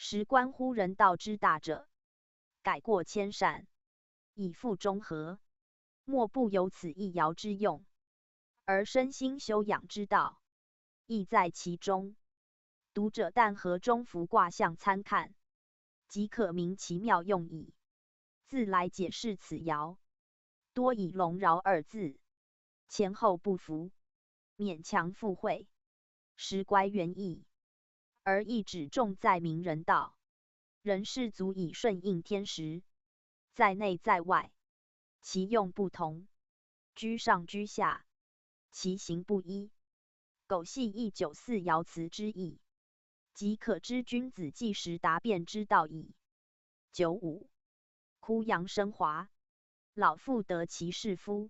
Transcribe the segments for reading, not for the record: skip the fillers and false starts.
时关乎人道之大者，改过迁善，以复中和，莫不有此一爻之用，而身心修养之道，亦在其中。读者但合中孚卦象参看，即可明其妙用矣。自来解释此爻，多以龙爻二字，前后不符，勉强附会，实乖原意，而意指重在明人道，人事足以顺应天时，在内在外，其用不同，居上居下，其行不一。苟系一94爻辞之意，即可知君子计时达变之道矣。95. 枯阳生华，老妇得其士夫，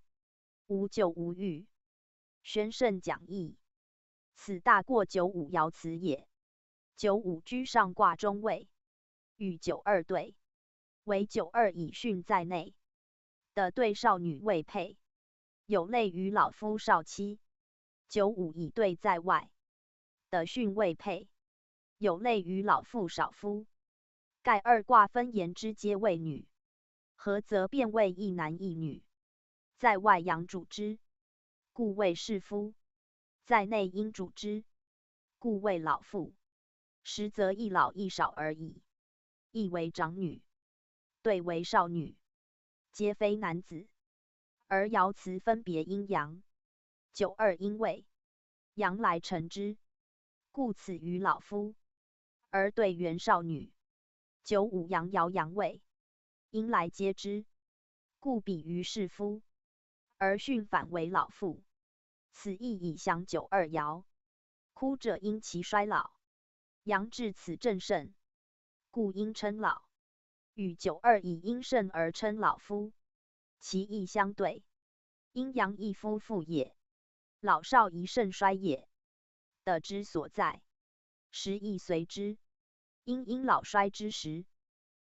无咎无欲。宣圣讲义。此大过95爻辞也。95居上卦中位，与92对，为92以巽在内的对少女未配，有类于老夫少妻。95以对在外的巽未配，有类于老妇少夫。盖二卦分言之皆为女，合则变为一男一女。在外阳主之，故为士夫；在内阴主之，故为老妇。实则一老一少而已。一为长女，对为少女，皆非男子。而爻辞分别阴阳，92阴位，阳来成之，故此于老夫；而对原少女，95阳爻阳位，阴来接之，故比于士夫，而巽反为老妇。此意以详92爻。枯者因其衰老，阳至此正盛，故应称老。与92以阴盛而称老夫，其意相对。阴阳一夫妇也，老少一盛衰也，的之所在，时亦随之。因老衰之时，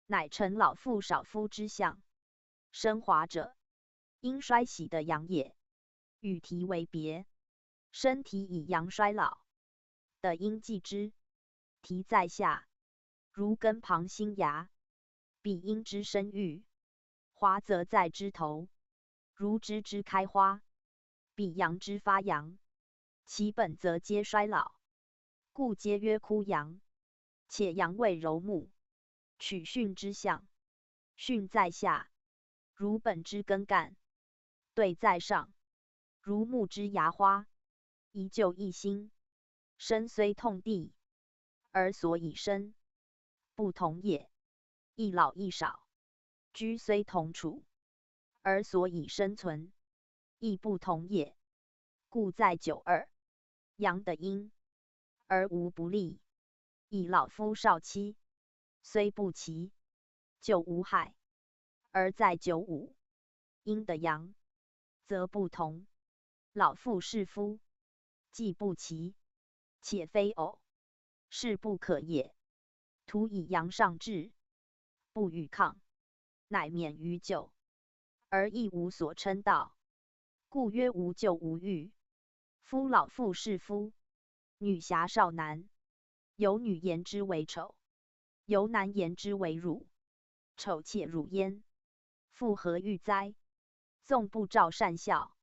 乃成老妇少夫之象。生华者，因衰喜的阳也，与体为别，身体以阳衰老的阴继之，体在下，如根旁新芽，彼阴之生育；华则在枝头，如枝之开花，彼阳之发扬。其本则皆衰老，故皆曰枯阳。且阳为柔木，取巽之象，巽在下，如本之根干；对在上，如木之芽花。一旧一新，生虽同地，而所以生不同也。一老一少，居虽同处，而所以生存亦不同也。故在92阳的阴，而无不利。以老夫少妻，虽不齐，就无害；而在95阴的阳，则不同。老妇士夫，既不齐，且非偶，是不可也。徒以阳上治，不与抗，乃免于咎，而亦无所称道，故曰无咎无欲。夫老妇士夫，女侠少男，有女言之为丑，有男言之为辱。丑且辱焉，复何欲哉？纵不照善笑，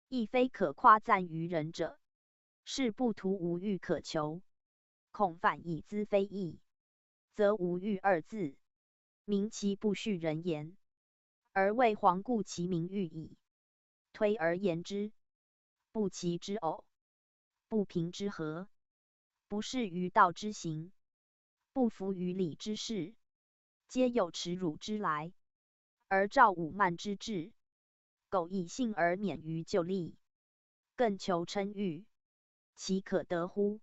亦非可夸赞于人者。是不图无欲可求，恐反以资非义，则无欲二字，明其不恤人言，而为黄故其名誉矣。推而言之，不齐之偶，不平之和，不适于道之行，不服于礼之事，皆有耻辱之来，而照武慢之志。苟以信而免于就利，更求称誉，其可得乎？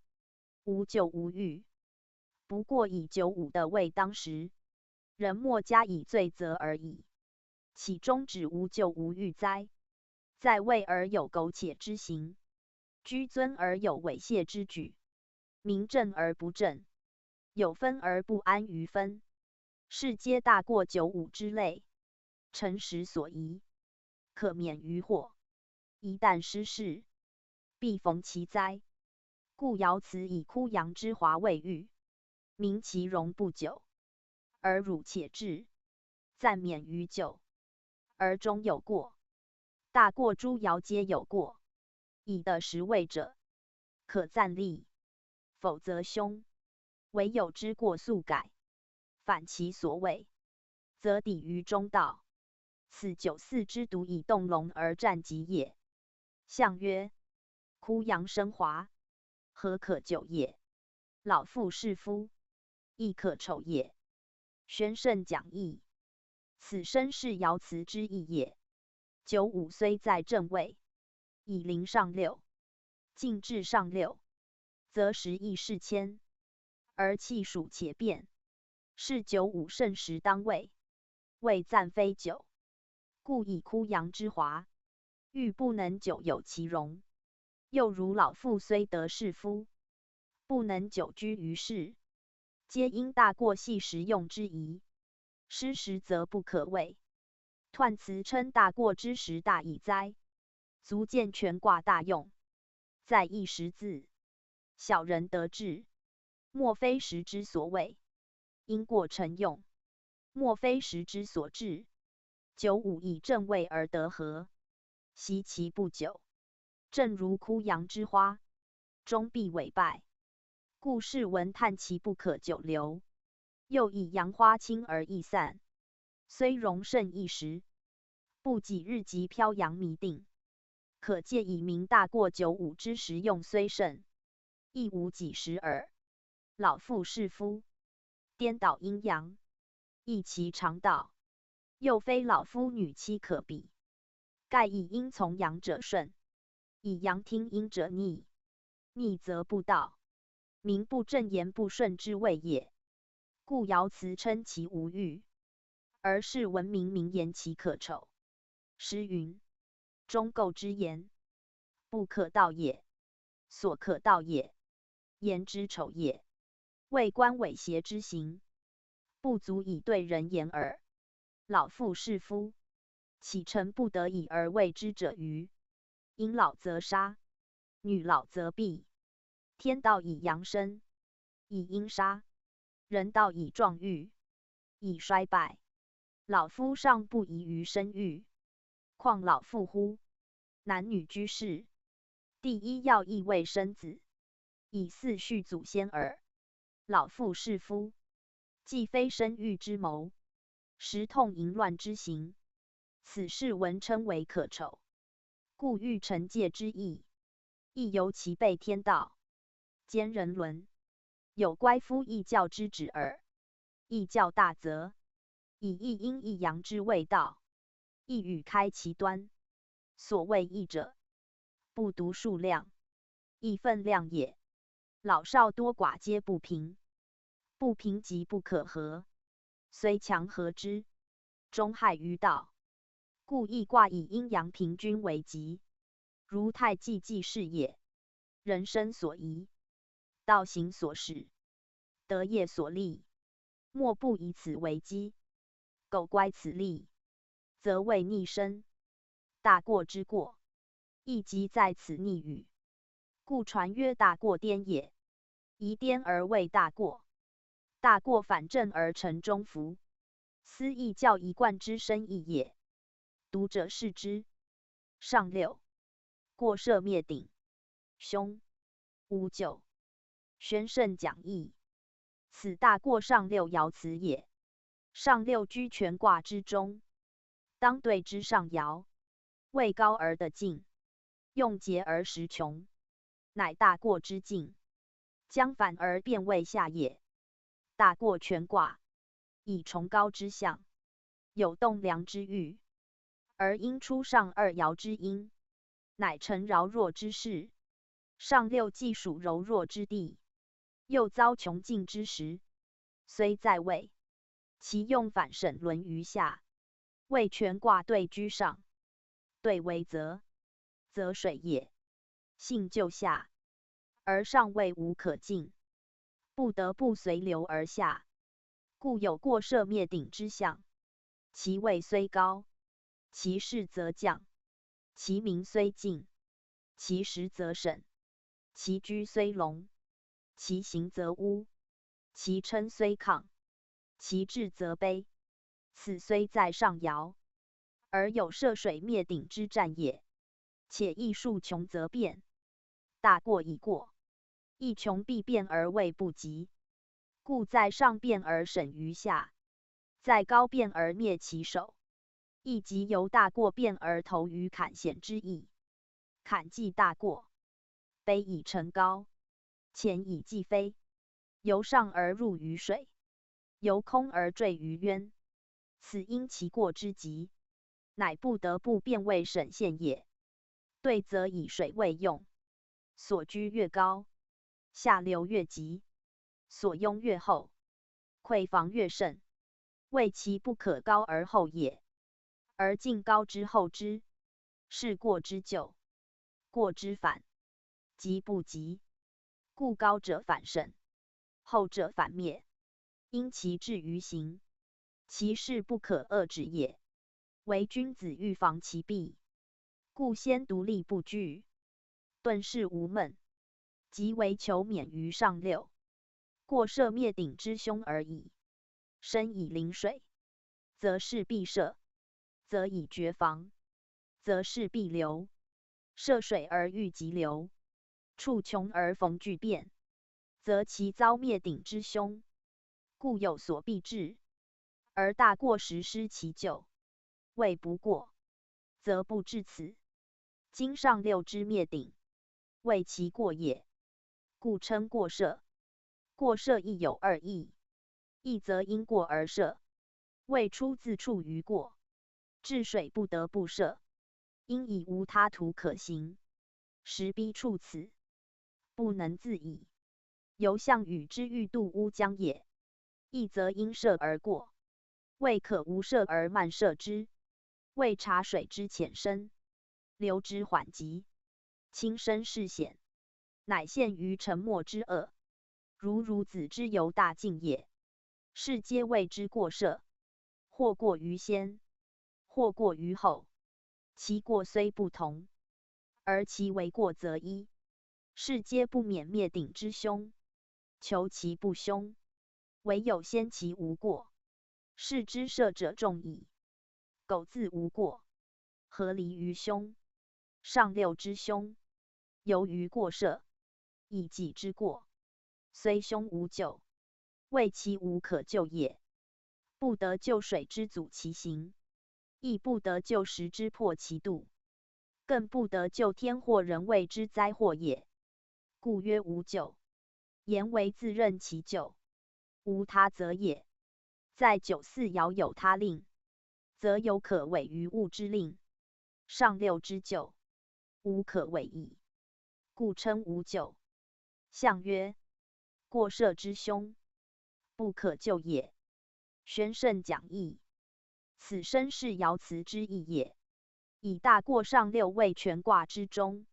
无咎无欲，不过以95的位当时，人莫加以罪责而已。岂终止无咎无欲哉？在位而有苟且之行，居尊而有猥亵之举，名正而不正，有分而不安于分，是皆大过95之类，诚实所宜，可免于祸。一旦失事，必逢其灾。故爻辞以枯阳之华为喻，明其容不久，而辱且至，暂免于咎，而终有过。大过诸爻皆有过，以得实位者，可暂立；否则凶。唯有之过速改，反其所谓，则抵于中道。此94之独以动龙而战吉也。象曰：枯阳生华，何可久也？老妇士夫，亦可丑也。宣圣讲义。此身是爻辞之意也。95虽在正位，以临上六，进至上六，则时亦是谦，而气数且变，是95盛时当位，未暂非久，故以枯阳之华，欲不能久有其容。又如老妇虽得士夫，不能久居于世，皆因大过系时用之宜，失时则不可谓。彖辞称大过之时大矣哉，足见权卦大用，在一时字。小人得志，莫非时之所为；因过成用，莫非时之所至。95以正位而得和，习其不久，正如枯阳之花，终必萎败。故世闻叹其不可久留。又以阳花轻而易散，虽荣盛一时，不几日即飘扬弥定。可借以明大过95之时用虽盛，亦无几时耳。老妇士夫，颠倒阴阳，异其常道，又非老夫女妻可比。盖以阴从阳者顺，以阳听阴者逆，逆则不道，名不正言不顺之谓也。故爻辞称其无欲，而是闻名名言其可丑。诗云：中构之言，不可道也；所可道也，言之丑也。为官猥邪之行，不足以对人言耳。老妇士夫，岂诚不得已而为之者欤？因老则杀，女老则毙。天道以阳生，以阴杀；人道以壮育，以衰败。老夫尚不宜于生育，况老妇乎？男女居士，第一要义为生子，以嗣续祖先耳。老妇士夫，既非生育之谋，实痛淫乱之行，此事闻称为可丑。故欲惩戒之意，亦由其背天道，兼人伦，有乖夫义教之旨耳。义教大则，以一阴一阳之谓道，一语开其端。所谓义者，不独数量，亦分量也。老少多寡皆不平，不平即不可和，虽强和之，终害于道。故易卦以阴阳平均为吉，如太极济事也。人生所宜，道行所使，德业所立，莫不以此为基。苟乖此立，则为逆身。大过之过，亦即在此逆语。故传曰大过颠也。宜颠而为大过，大过反正而成中孚。斯亦教一贯之深意也。读者视之。上六，过涉灭顶，凶。59。宣圣讲义。此大过上六爻辞也。上六居权卦之中，当对之上爻，位高而得进，用节而时穷，乃大过之境。将反而变位下也。大过权卦，以崇高之象，有动量之欲，而因出上二爻之阴，乃成饶弱之势。上六既属柔弱之地，又遭穷尽之时，虽在位，其用反审沦于下。谓权卦对居上，对为泽，泽水也。性就下，而上位无可进，不得不随流而下，故有过涉灭顶之象。其位虽高，其势则降；其名虽尽，其实则审；其居虽隆，其行则污；其称虽抗，其志则卑。此虽在上爻，而有涉水灭顶之战也。且亦数穷则变，大过已过，亦穷必变而未不及。故在上变而审于下，在高变而灭其首，亦即由大过变而投于坎险之意。坎既大过，卑以成高，潜以继飞，由上而入于水，由空而坠于渊。此因其过之急，乃不得不变为审限也。对则以水为用，所居越高，下流越急，所拥越厚，溃防越甚，谓其不可高而后也。而进高之后之，是过之咎，过之反，急不急。故高者反审，后者反灭，因其至于行，其事不可遏止也。唯君子欲防其弊，故先独立不惧，顿事无闷，即为求免于上六，过涉灭顶之凶而已。身以临水，则势必涉；则以绝防，则势必流。涉水而遇急流，处穷而逢巨变，则其遭灭顶之凶，故有所避之。而大过时失其咎，谓不过，则不至此。今上六之灭顶，谓其过也，故称过涉。过涉亦有二义，一则因过而涉，谓出自处于过，治水不得不涉，因以无他途可行，时逼处此，不能自已，由项羽之欲渡乌江也。一则因涉而过，谓可无涉而慢涉之，谓察水之浅深，流之缓急，轻深势险，乃陷于沉没之恶，如孺子之游大径也。是皆谓之过涉，或过于先，或过于后，其过虽不同，而其为过则一。是皆不免灭顶之凶，求其不凶，唯有先其无过，是之涉者众矣。苟自无过，何离于凶？上六之凶，由于过涉，以己之过，虽凶无咎，谓其无可救也。不得救水之阻其行，亦不得救时之破其度，更不得救天或人为之灾祸也。故曰无咎。言为自任其咎，无他则也。在九四爻有他令，则有可违于物之令，上六之咎，无可违矣，故称无咎。象曰：过涉之凶，不可救也。宣圣讲义，此身是爻辞之意也。以大过上六为全卦之中，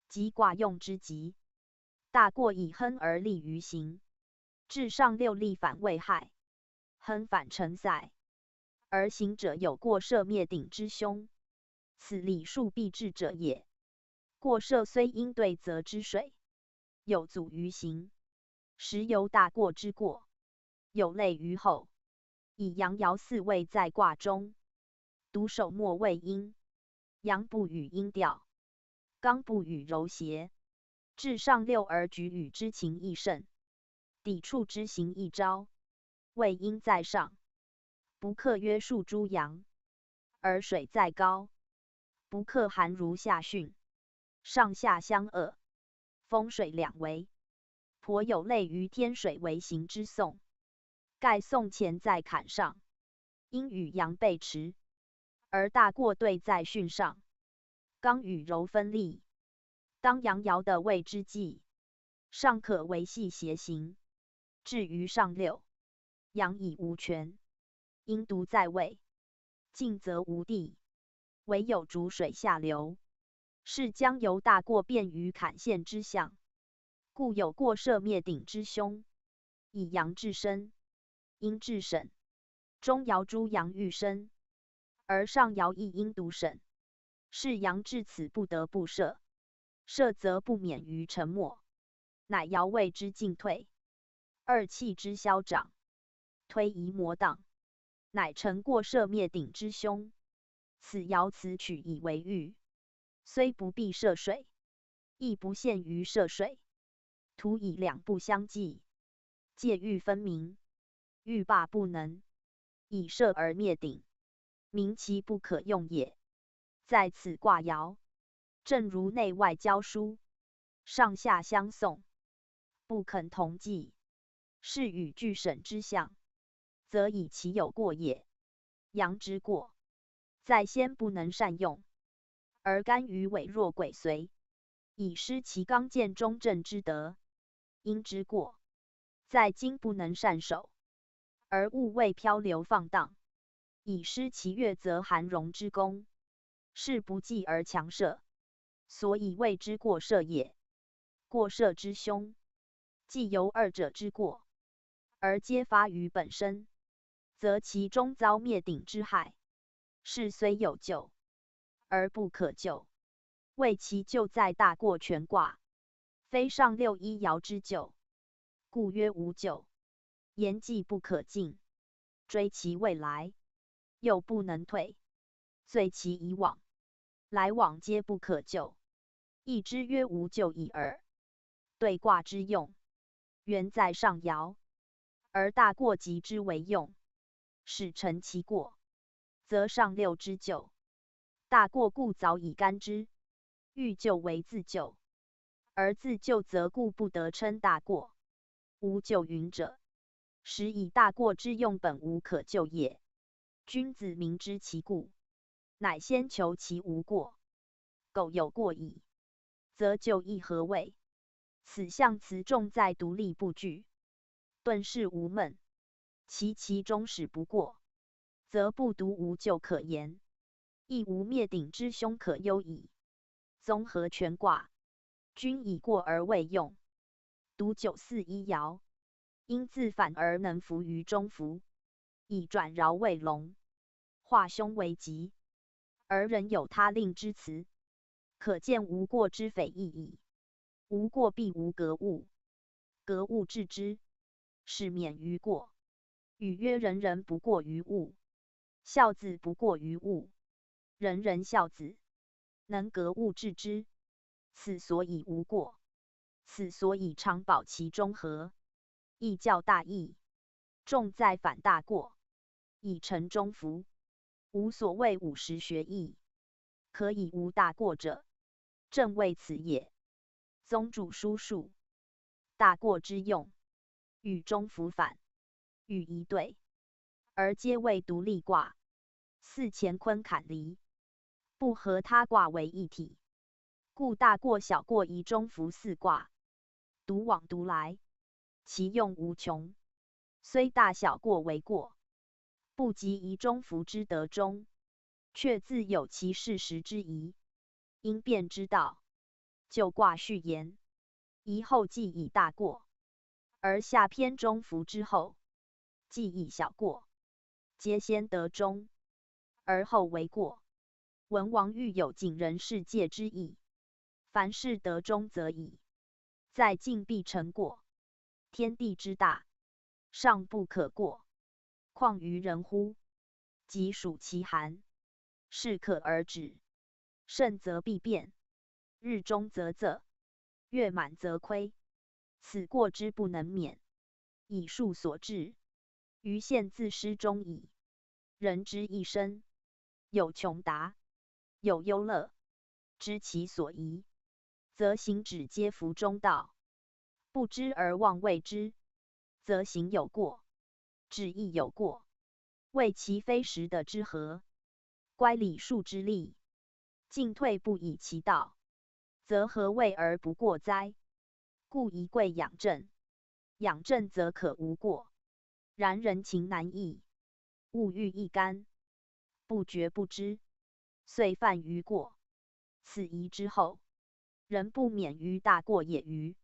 即卦用之极。大过以亨而利于行，至上六利反为害，亨反成塞，而行者有过涉灭顶之凶，此理数必至者也。过涉虽因对则之水，有阻于行，实由大过之过，有累于后。以阳爻四位在卦中，独守末位阴，阳不与阴调，刚不与柔谐，至上六而举与之情亦甚，抵触之行亦昭，谓阴在上，不克约束诸阳；而水在高，不克寒如下巽，上下相遏，风水两为，颇有类于天水为行之讼。盖讼前在坎上，阴与阳背驰，而大过对在巽上，刚与柔分立。当阳爻的位之际，上可维系谐行；至于上六，阳已无权，阴独在位，进则无地，唯有逐水下流，是将由大过变于坎陷之象，故有过涉灭顶之凶。以阳至深，阴至审，中爻诸阳欲生，而上爻亦阴独审，是阳至此不得不涉，涉则不免于沉没，乃爻位之进退，二气之消长，推移摩荡，乃成过射灭顶之凶。此爻辞取以为喻，虽不必涉水，亦不限于涉水，徒以两不相济，界域分明，欲罢不能，以射而灭顶，明其不可用也。在此卦爻，正如内外交疏，上下相送，不肯同济，是与俱审之象，则以其有过也。阳之过，在先不能善用，而甘于伪弱鬼随，以失其刚健中正之德。阴之过，在今不能善守，而物未漂流放荡，以失其悦则含容之功，是不济而强射，所以谓之过射也。过射之凶，既由二者之过，而皆发于本身，则其中遭灭顶之害。是虽有救，而不可救，谓其救在大过全卦，非上六一爻之救，故曰无救。言既不可进，追其未来，又不能退，遂其以往，来往皆不可救，亦之曰无救矣耳。对卦之用，原在上爻，而大过即之为用，使成其过，则上六之救。大过故早已干之，欲救为自救，而自救则故不得称大过。无救云者，实以大过之用本无可救也。君子明知其故，乃先求其无过。苟有过矣，则救亦何谓？此象辞重在独立不惧，顿世无闷。其中始不过，则不独无救可言，亦无灭顶之凶可忧矣。综合全卦，均以过而未用，独941爻，因自反而能伏于中孚，以转爻为龙，化凶为吉，而仍有他令之辞，可见无过之匪异矣。无过必无格物，格物致之，是免于过。语曰：人人不过于物，孝子不过于物，人人孝子，能格物致之，此所以无过。此所以常保其中和，亦较大义，重在反大过，以成中孚。无所谓50学义，可以无大过者，正为此也。宗主书述，大过之用，与中孚反，与一对，而皆为独立卦，似乾坤坎离，不和他卦为一体。故大过小过宜中孚四卦，独往独来，其用无穷。虽大小过为过，不及宜中孚之德中，却自有其事实之宜，因变之道。就卦序言，宜后既以大过，而下篇中孚之后，既以小过，皆先得中，而后为过。文王欲有尽人世界之意，凡事得中则已，在尽必成过。天地之大，上不可过，况于人乎？即属其寒，适可而止，盛则必变，日中则仄，月满则亏。此过之不能免，以数所致，于现自失中矣。人之一生，有穷达，有忧乐，知其所宜，则行止皆服中道；不知而妄为之，则行有过，止亦有过，谓其非实的之和。乖礼数之利，进退不以其道，则何谓而不过哉？故宜贵养正，养正则可无过。然人情难易，物欲易干，不觉不知，遂犯于过。此宜之后，人不免于大过也余。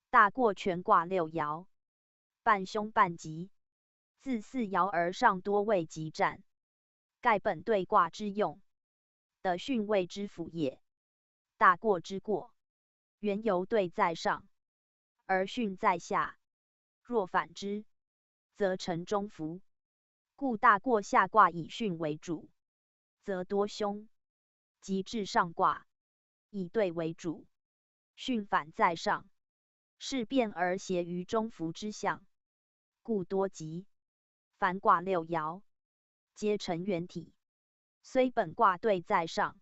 大过全卦6爻，半凶半吉，自4爻而上多为吉战，盖本对卦之用，得巽位之辅也。大过之过，原由对在上，而巽在下，若反之，则成中孚。故大过下卦以巽为主，则多凶；及至上卦，以兑为主，巽反在上，是变而谐于中孚之象，故多吉。凡卦六爻，皆成圆体，虽本卦对在上，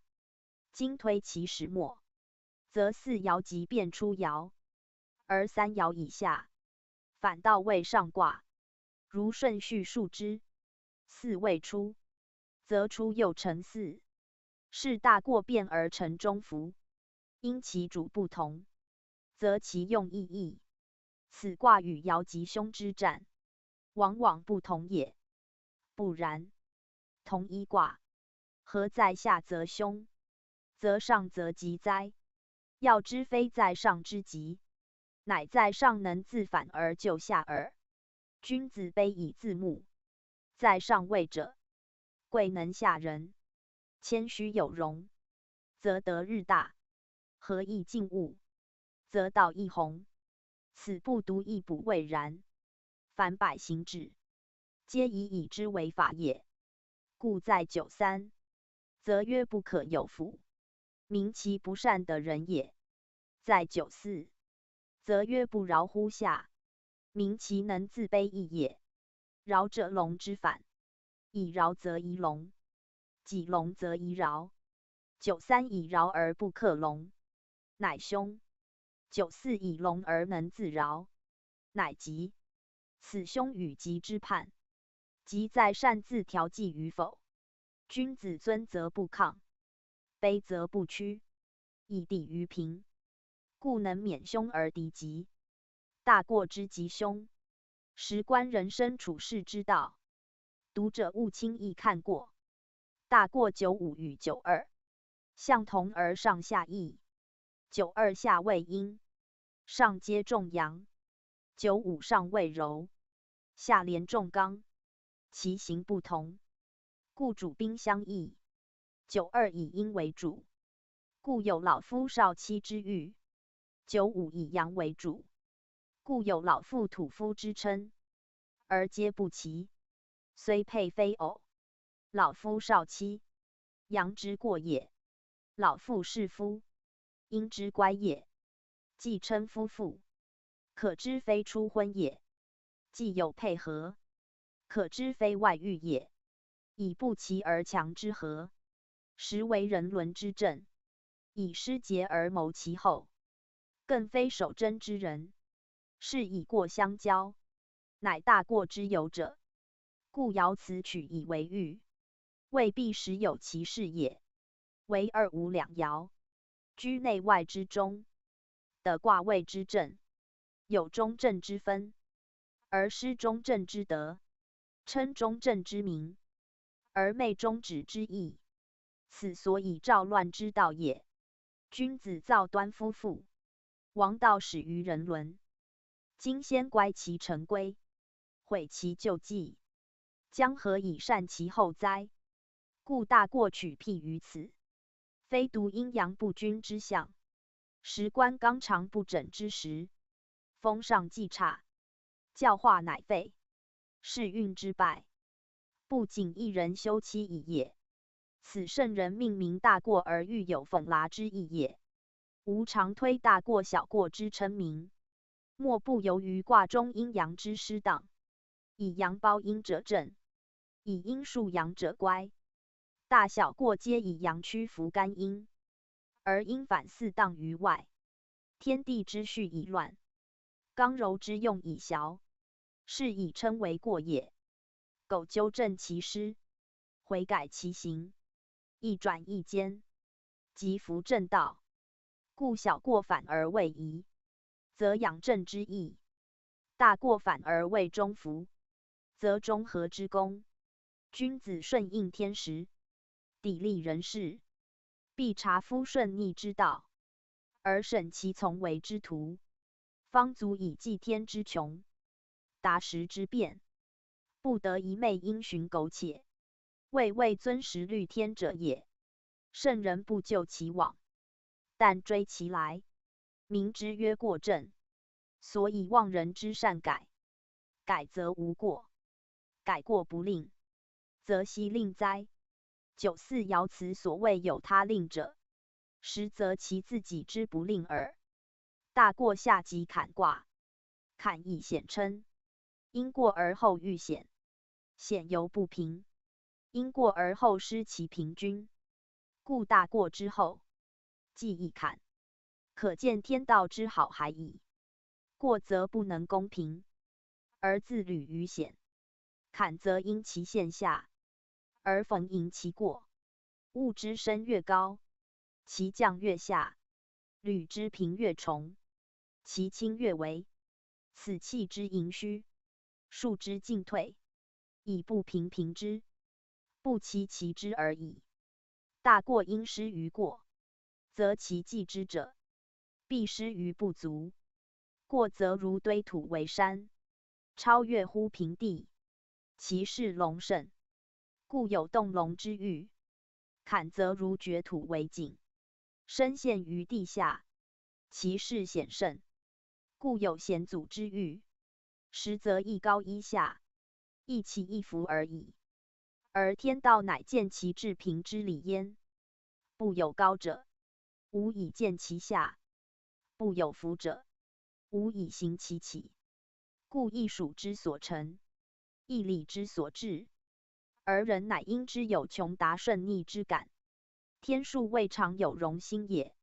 今推其始末，则四爻即变出爻，而三爻以下，反倒为上卦。如顺序数之，四未出，则出又成四，是大过变而成中孚。因其主不同，则其用意异。此卦与爻吉凶之战，往往不同也。不然，同一卦，合在下则凶，则上则吉哉？要知非在上之吉，乃在上能自反而就下耳。君子卑以自牧，在上位者，贵能下人，谦虚有容，则得日大；和义敬物，则道义宏。此不独亦不谓然。凡百行止，皆以之为法也。故在93，则曰不可有辅，明其不善的人也；在94，则曰不饶乎下，明其能自卑义也。饶者龙之反，以饶则宜龙，己龙则宜饶。93以饶而不克龙，乃凶；94以龙而能自饶，乃吉。此凶与吉之判，即在擅自调剂与否。君子尊则不亢，卑则不屈，以抵于平，故能免凶而敌吉。大过之吉凶，实观人生处世之道。读者勿轻易看过。大过95与92，相同而上下异。92下为阴，上皆重阳；95上为柔，下连重刚，其形不同，故主宾相异。92以阴为主，故有老夫少妻之誉；95以阳为主，故有老妇土夫之称，而皆不齐，虽配非偶。老夫少妻，阳之过也；老妇是夫，阴之乖也。既称夫妇，可知非初婚也；既有配合，可知非外遇也。以不齐而强之和，实为人伦之正；以失节而谋其后，更非守贞之人。是以过相交，乃大过之有者。故爻辞取以为喻，未必实有其事也。唯二无两爻，居内外之中，得卦位之正，有中正之分，而失中正之德，称中正之名，而昧中止之意。此所以兆乱之道也。君子造端夫妇，王道始于人伦。今先乖其成规，毁其旧纪，将何以善其后哉？故大过取辟于此，非独阴阳不均之象，时观刚常不整之时，风上既差，教化乃废，是运之败，不仅一人休妻矣也。此圣人命名大过而欲有讽剌之意也。吾常推大过小过之称名，莫不由于卦中阴阳之失当。以阳包阴者正，以阴束阳者乖。大小过皆以阳屈服干阴，而阴反四当于外。天地之序已乱，刚柔之用已淆，是以称为过也。苟纠正其失，悔改其行，一转一间，即服正道。故小过反而为宜，则养正之意；大过反而为中孚，则中和之功。君子顺应天时，砥砺人事，必察夫顺逆之道，而审其从为之途，方足以济天之穷，达时之变。不得一昧因循苟且，未遵时律天者也。圣人不救其往，但追其来，名之曰过正。所以忘人之善改，改则无过，改过不令，则悉令哉。94爻辞所谓有他令者，实则其自己之不令耳。大过下即坎卦，坎亦显称，因过而后遇险，险犹不平，因过而后失其平均，故大过之后，即易坎，可见天道之好还矣。过则不能公平，而自履于险；坎则因其现下，而逢迎其过。物之升越高，其降越下；履之平越重，其轻越为。此气之盈虚，数之进退，以不平平之，不期其之而已。大过因失于过，则其继之者，必失于不足。过则如堆土为山，超越乎平地，其势隆盛，故有动龙之誉。坎则如掘土为井，深陷于地下，其势险胜，故有险阻之誉。实则一高一下，一起一伏而已。而天道乃见其至平之理焉。不有高者，无以见其下；不有伏者，无以行其起。故易属之所成，易理之所至，而人乃因之有穷达顺逆之感。天数未尝有容心也。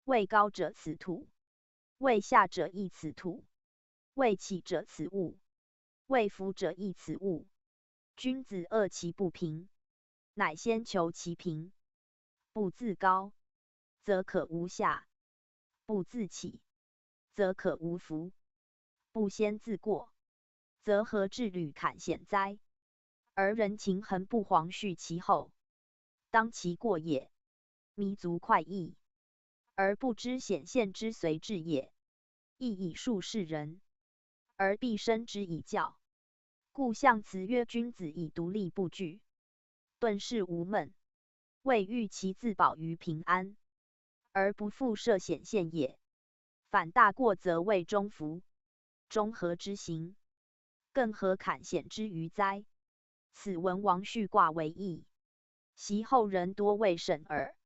位高者此土，位下者亦此土，位起者此物，位伏者亦此物。君子恶其不平，乃先求其平。不自高，则可无下；不自起，则可无伏。不先自过，则何至履坎险哉？而人情恒不惶恤其后，当其过也，弥足快意，而不知显现之随至也。亦以术示人，而必生之以教。故象辞曰：君子以独立不惧，顿世无闷，为欲其自保于平安，而不复涉显现也。反大过则为中孚，中和之行，更何坎险之余哉？此文王序卦为义，其后人多为审耳。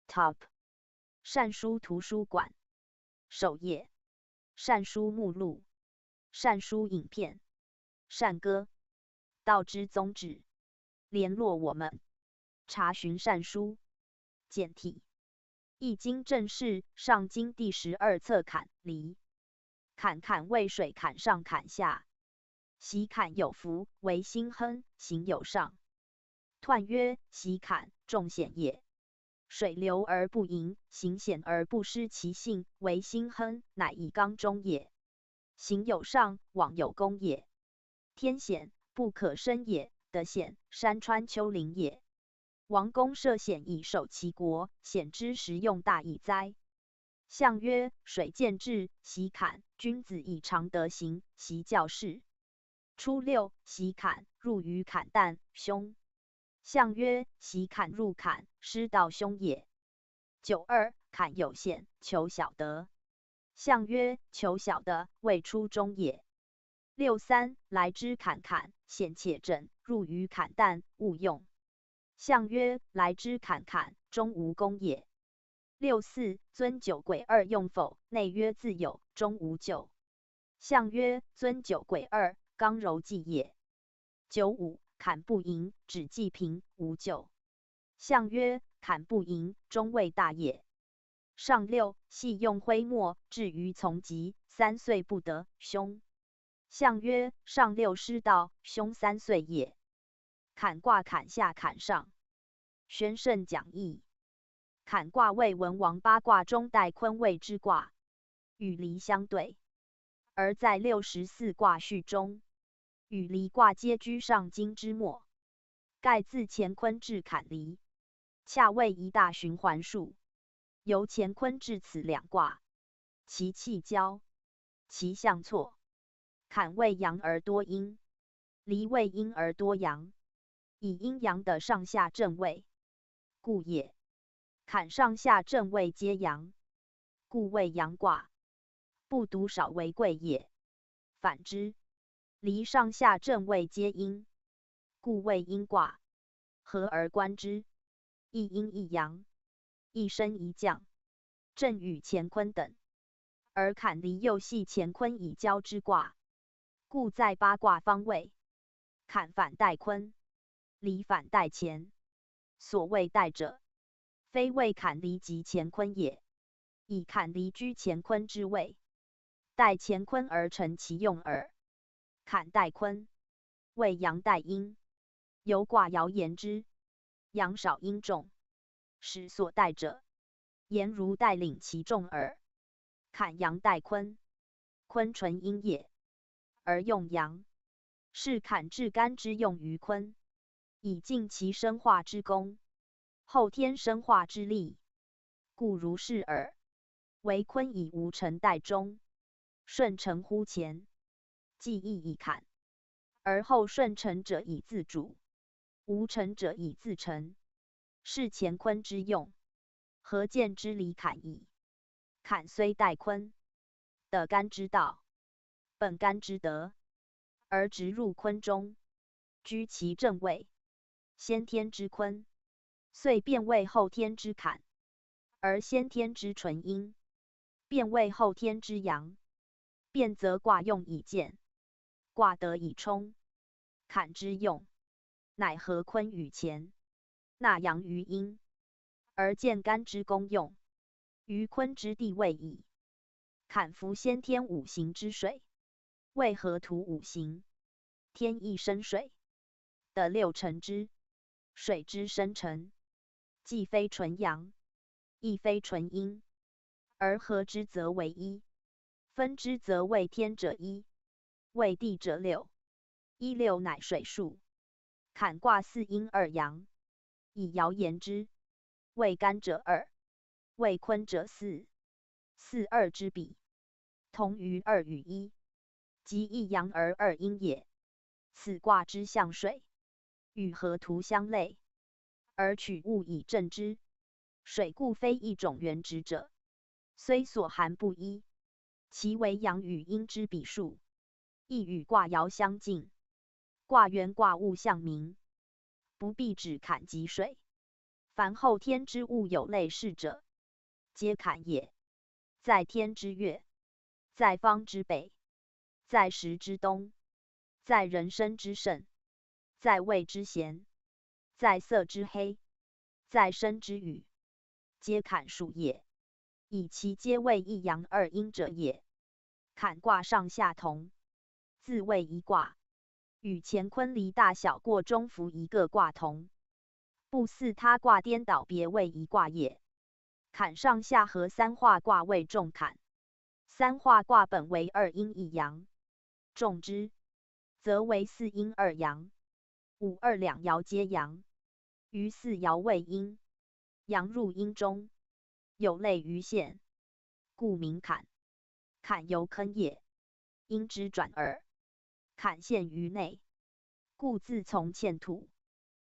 Top 善书图书馆首页，善书目录，善书影片，善歌，道之宗旨。联络我们，查询善书简体。易经正式上经第12册坎离。坎为水坎上坎下，喜坎有福，为心亨，行有上。彖曰：喜坎，重险也。水流而不盈，行险而不失其性，为心亨，乃以刚中也。行有上，往有功也。天险，不可生也，得险，山川丘陵也。王公涉险以守其国，险之实用大矣哉！象曰：水见至，喜坎，君子以常德行，习教事。初六，喜坎，入于坎旦，凶。象曰：喜坎入坎，失道凶也。92，坎有险，求小得。象曰：求小的，未出中也。63，来之坎坎，险且正，入于坎旦，勿用。象曰：来之坎坎，中无功也。64，尊九癸二用否？内曰自有，中无咎。象曰：尊九癸二，刚柔济也。95，坎不盈，止济平，无咎。象曰：坎不盈，中未大也。上六，系用灰墨，至于从疾，3岁不得，凶。象曰：上六失道，凶3岁也。坎卦坎下坎上。宣圣讲义。坎卦为文王八卦中带坤位之卦，与离相对，而在64卦序中，与离卦皆居上经之末。盖自乾坤至坎离，恰为一大循环数。由乾坤至此两卦，其气交，其象错。坎为阳而多阴，离为阴而多阳，以阴阳的上下正位，故也。坎上下正位皆阳，故谓阳卦。不独少为贵也。反之，离上下正位皆阴，故谓阴卦。合而观之，一阴一阳，一升一降，震与乾坤等。而坎离又系乾坤以交之卦，故在八卦方位。坎反带坤，离反带乾。所谓带者，非谓坎离及乾坤也，以坎离居乾坤之位，带乾坤而成其用耳。坎带坤，谓阳带阴。有卦爻言之，阳少阴重，使所带者，言如带领其重耳。坎阳带坤，坤纯阴也，而用阳，是坎至干之用于坤，以尽其生化之功，后天生化之力，故如是耳。为坤以无成带中，顺承乎前，既易以坎，而后顺承者以自主，无成者以自成，是乾坤之用。何见之理坎矣？坎虽带坤，得干之道，本干之德，而直入坤中，居其正位，先天之坤，遂变为后天之坎，而先天之纯阴，变为后天之阳。变则卦用以见，卦得以冲，坎之用，乃合坤与乾，纳阳于阴，而见干之功用，于坤之地位矣。坎服先天五行之水，为合土五行，天亦生水，得六成之。水之生成，既非纯阳，亦非纯阴，而合之则为一，分之则为天者一，为地者六。一六乃水数。坎卦四阴二阳，以爻言之，为干者二，为坤者四。四二之比，同于二与一，即一阳而二阴也。此卦之象水，与河图相类，而取物以正之。水故非一种原质者，虽所含不一，其为阳与阴之比数，亦与卦爻相近。卦元卦物象明，不必指坎及水。凡后天之物有类似者，皆坎也。在天之月，在方之北，在时之东，在人生之盛，在位之咸，在色之黑，在生之雨，皆坎数也，以其皆为一阳二阴者也。坎卦上下同，自谓一卦，与乾坤离大小过中伏一个卦同，不似他卦颠倒别为一卦也。坎上下合三化卦为重坎，三化卦本为二阴一阳，重之，则为四阴二阳，五二两爻皆阳，余四爻为阴，阳入阴中，有类于线，故名坎。坎由坑也，阴之转耳。坎陷于内，故自从嵌土，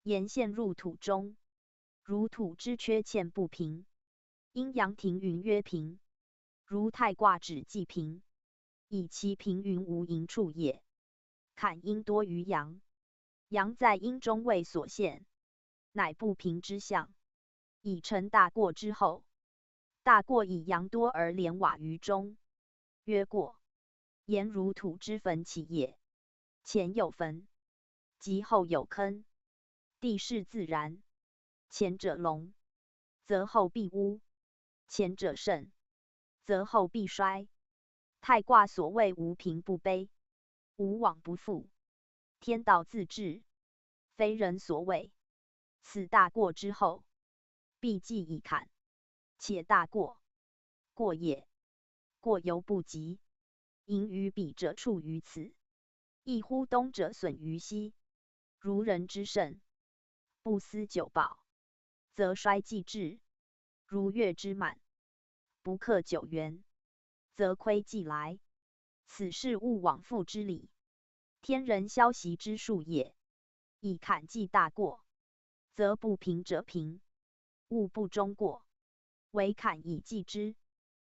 沿陷入土中，如土之缺嵌不平。阴阳庭云曰平，如太卦指既平，以其平云无垠处也。坎阴多于阳，阳在阴中位所陷，乃不平之象，以成大过之后。大过以阳多而连瓦于中，曰过。言如土之坟起也，前有坟，及后有坑，地势自然。前者隆，则后必污；前者盛，则后必衰。太卦所谓无平不卑，无往不复，天道自治，非人所为。此大过之后，必既以坎，且大过，过也。过犹不及，盈于彼者处于此，亦乎东者损于西。如人之盛，不思久保，则衰既至；如月之满，不克久圆，则亏既来。此是物往复之理，天人消息之术也。以坎既大过，则不平者平，物不中过，为坎以济之。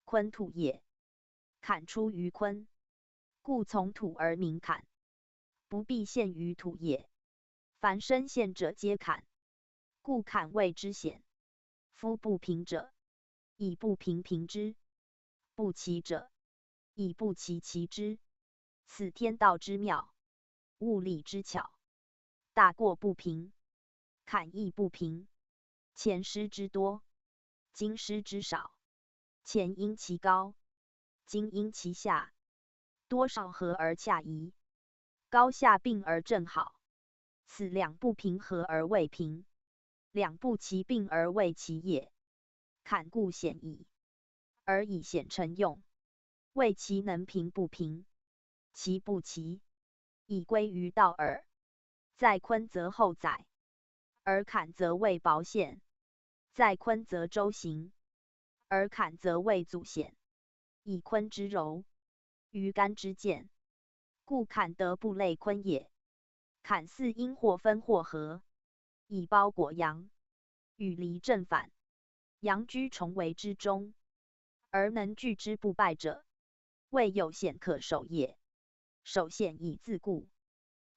坤土也，坎出于坤，故从土而名坎。不必陷于土也。凡深陷者皆坎，故坎谓之险。夫不平者，以不平平之；不齐者，以不齐齐之。此天道之妙，物理之巧。大过不平，坎亦不平。前失之多，今失之少。前因其高，今因其下。多少合而洽宜，高下并而正好。此两不平合而未平，两不齐并而未齐也。坎故险矣，而以险成用，谓其能平不平，其不齐，以归于道耳。在坤则后载，而坎则为薄陷；在坤则周行，而坎则为阻险。以坤之柔，于干之健，故坎得不类坤也。坎似阴或分或合，以包裹阳，与离正反。阳居重围之中，而能拒之不败者，谓有险可守也。守险以自固，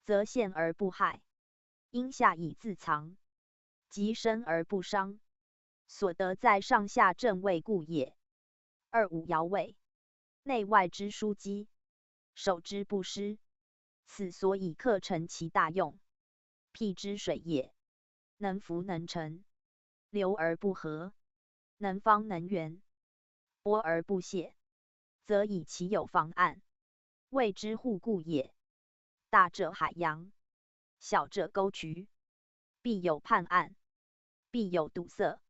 则陷而不害；阴下以自藏，即生而不伤。所得在上下正位故也。25爻位，内外之枢机，守之不失，此所以克成其大用。辟之水也，能浮能沉，流而不合，能方能圆，波而不泄，则以其有防岸，谓之护固也。大者海洋，小者沟渠，必有判岸，必有堵塞，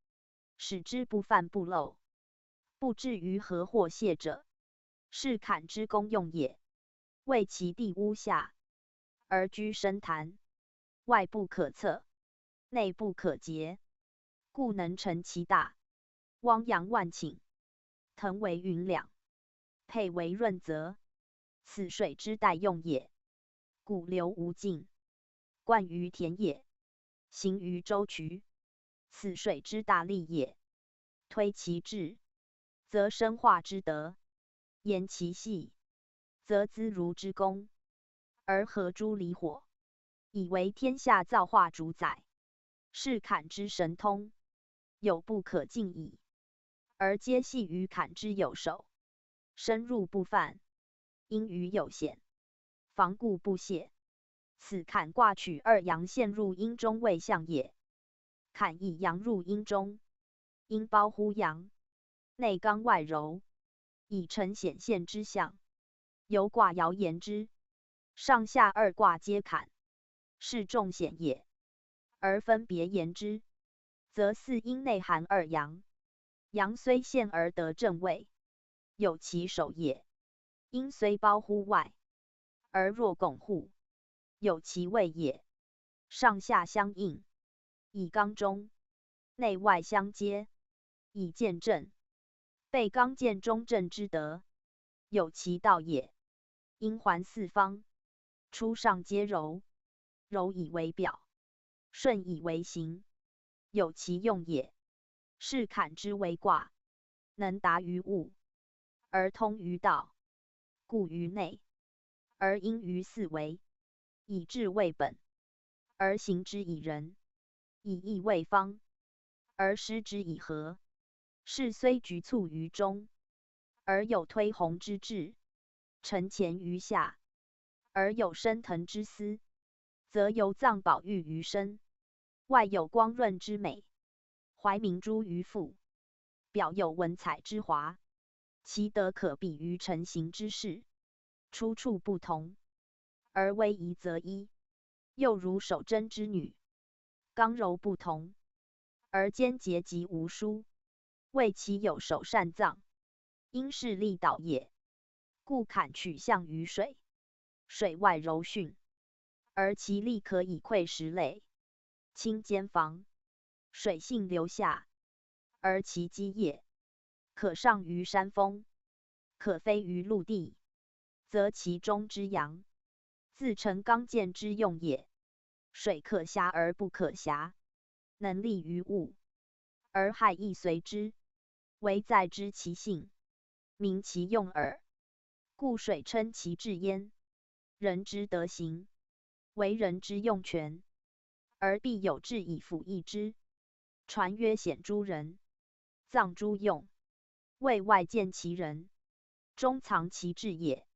使之不犯不漏，不至于河或泄者，是坎之功用也。谓其地屋下，而居深潭，外不可测，内不可截，故能成其大。汪洋万顷，腾为云两，沛为润泽，此水之代用也。故流无尽，灌于田野，行于沟渠，此水之大利也。推其至，则生化之德；言其细，则资如之功。而合诸离火，以为天下造化主宰，是坎之神通，有不可尽矣。而皆系于坎之有守，深入不犯，因于有险，防固不懈。此坎卦取二阳陷入阴中为象也。坎以阳入阴中，阴包乎阳，内刚外柔，以成显现之象。由卦爻言之，上下二卦皆坎，是重险也。而分别言之，则四阴内含二阳，阳虽陷而得正位，有其守也；阴虽包乎外，而若拱护，有其位也。上下相应，以刚中，内外相接，以见正。被刚见中正之德，有其道也。阴环四方，初上皆柔，柔以为表，顺以为形，有其用也。是坎之为卦，能达于物，而通于道，故于内，而应于四维，以治为本，而行之以仁，以义为方，而施之以和。是虽局促于中，而有推鸿之志；承前于下，而有升腾之思，则由藏宝玉于身，外有光润之美，怀明珠于腹，表有文采之华，其德可比于成形之事。出处不同，而微夷则一，又如守贞之女，刚柔不同，而坚节极无殊，谓其有守善藏，因是利导也。故坎取象于水，水外柔训，而其力可以溃石垒，轻坚防。水性流下，而其基业可上于山峰，可飞于陆地，则其中之阳，自成刚健之用也。水可狭而不可狭，能利于物，而害亦随之，唯在知其性，明其用耳。故水称其至焉。人之德行，为人之用权，而必有志以辅益之。传曰显诸人，藏诸用，为外见其人，中藏其志也。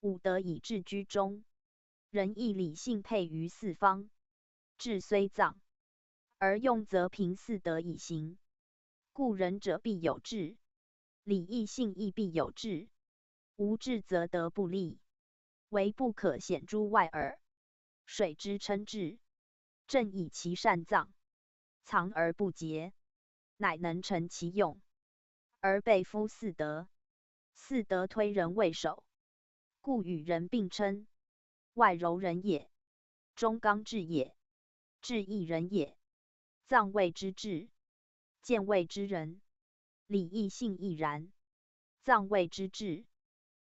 吾德以治居中，仁义礼信配于四方。志虽藏，而用则凭四德以行。故仁者必有志，礼义信义必有志。无志则德不立，唯不可显诸外耳。水之称志，正以其善藏，藏而不竭，乃能成其用。而备夫四德，四德推人为首，故与人并称。外柔人也，中刚志也，志义人也。藏谓之志，见谓之仁，礼义信亦然。藏谓之志，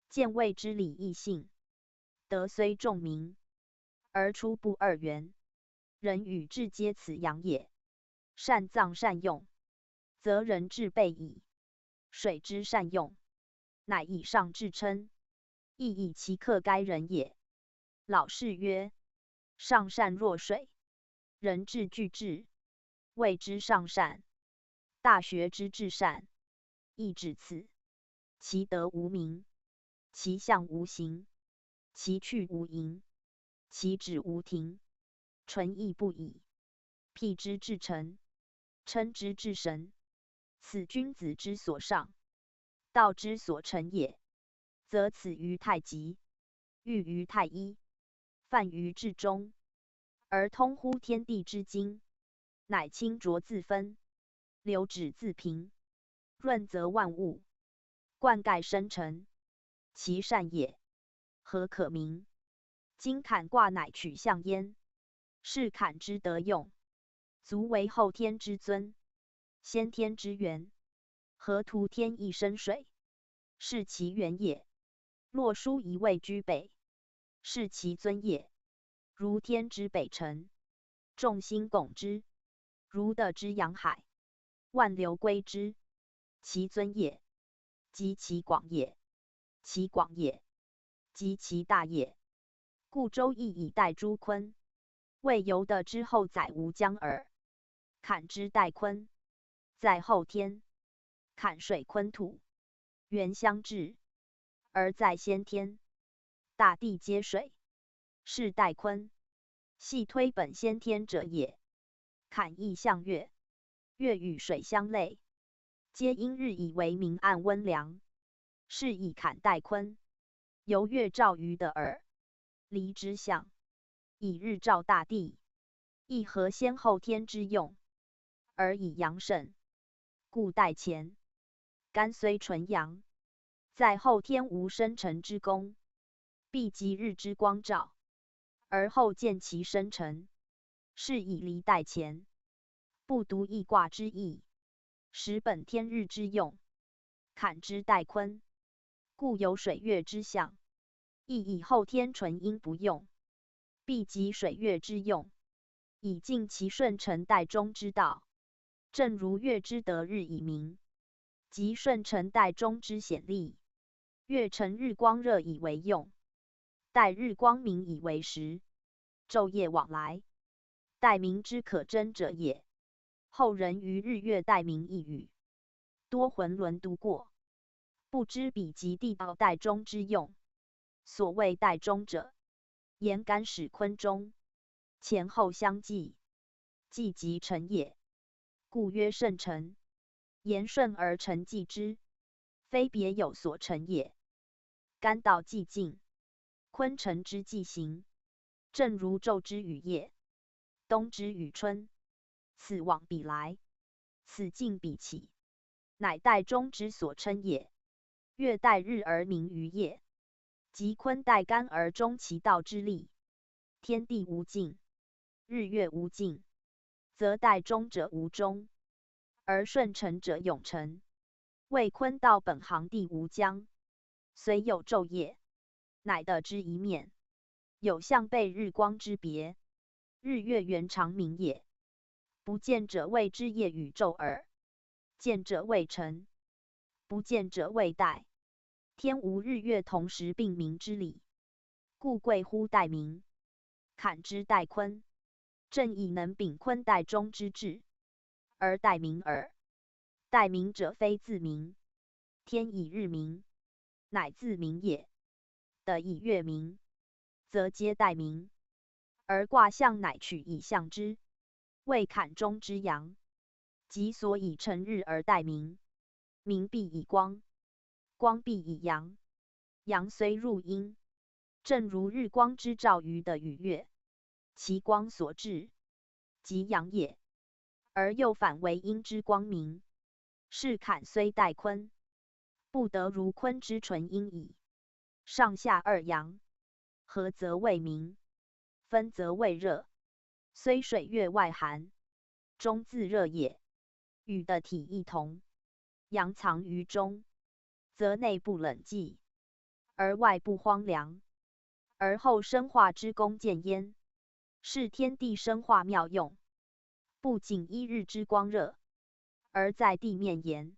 见谓之礼义信。德虽众名，而出不二元。人与智皆此阳也。善藏善用，则人智备矣。水之善用，乃以上至称，亦以其克该人也。老氏曰：上善若水，人智具智，谓之上善。大学之至善，亦指此。其德无名，其相无形，其去无垠，其止无停，纯亦不已。辟之至诚，称之至神，此君子之所上，道之所成也。则此于太极，寓于太一，泛于至中，而通乎天地之精，乃清浊自分，流止自平，润泽万物，灌溉生成。其善也，何可名？今坎卦乃取象焉，是坎之德用，足为后天之尊，先天之源。河图天一生水，是其源也。洛书一位居北，是其尊也。如天之北辰，众星拱之，如地之阳海，万流归之，其尊也。及其广也，其广也，及其大也。故周易以代诸坤，谓由的之后载无疆耳。坎之代坤，在后天。坎水坤土，元相至，而在先天。大地皆水，是代坤，系推本先天者也。坎亦象月，月与水相类，皆因日以为明暗温凉，是以坎代坤，由月照于的耳。离之象，以日照大地，亦合先后天之用，而以阳盛，故代乾。干虽纯阳，在后天无生成之功，必及日之光照，而后见其生成，是以离代乾。不独易卦之意，使本天日之用。坎之代坤，故有水月之象，亦以后天纯阴不用，必及水月之用，以尽其顺承代中之道。正如月之得日以明，即顺承代中之显力。月承日光热以为用，代日光明以为时，昼夜往来，代明之可真者也。后人于日月代明一语，多浑沦读过，不知彼及地道代中之用。所谓代中者，言干始坤中，前后相继，既即成也。故曰圣成。言顺而成继之，非别有所成也。干道既尽，坤成之既行，正如昼之与夜，冬之与春，此往彼来，此进彼起，乃代中之所称也。月代日而明于夜，即坤代干而终其道之力。天地无尽，日月无尽，则代中者无终，而顺承者永成。谓坤道本行地无疆，虽有昼夜，乃得之一面，有相背日光之别，日月圆长明也。不见者谓之夜与昼耳，见者谓辰，不见者谓代。天无日月同时并明之理，故贵乎代明。坎之代坤，正以能秉坤代中之志，而代民耳。代民者，非自明，天以日明，乃自明也。得以月明，则皆代明。而卦象乃取以象之，谓坎中之阳，即所以成日而代明。明必以光，光必以阳，阳虽入阴，正如日光之照于的与月，其光所至，即阳也。而又反为阴之光明，是坎虽代坤，不得如坤之纯阴矣。上下二阳，合则为明，分则为热。虽水月外寒，中自热也。与的体异同，阳藏于中，则内部冷寂，而外部荒凉。而后生化之功见焉，是天地生化妙用。不仅一日之光热，而在地面言，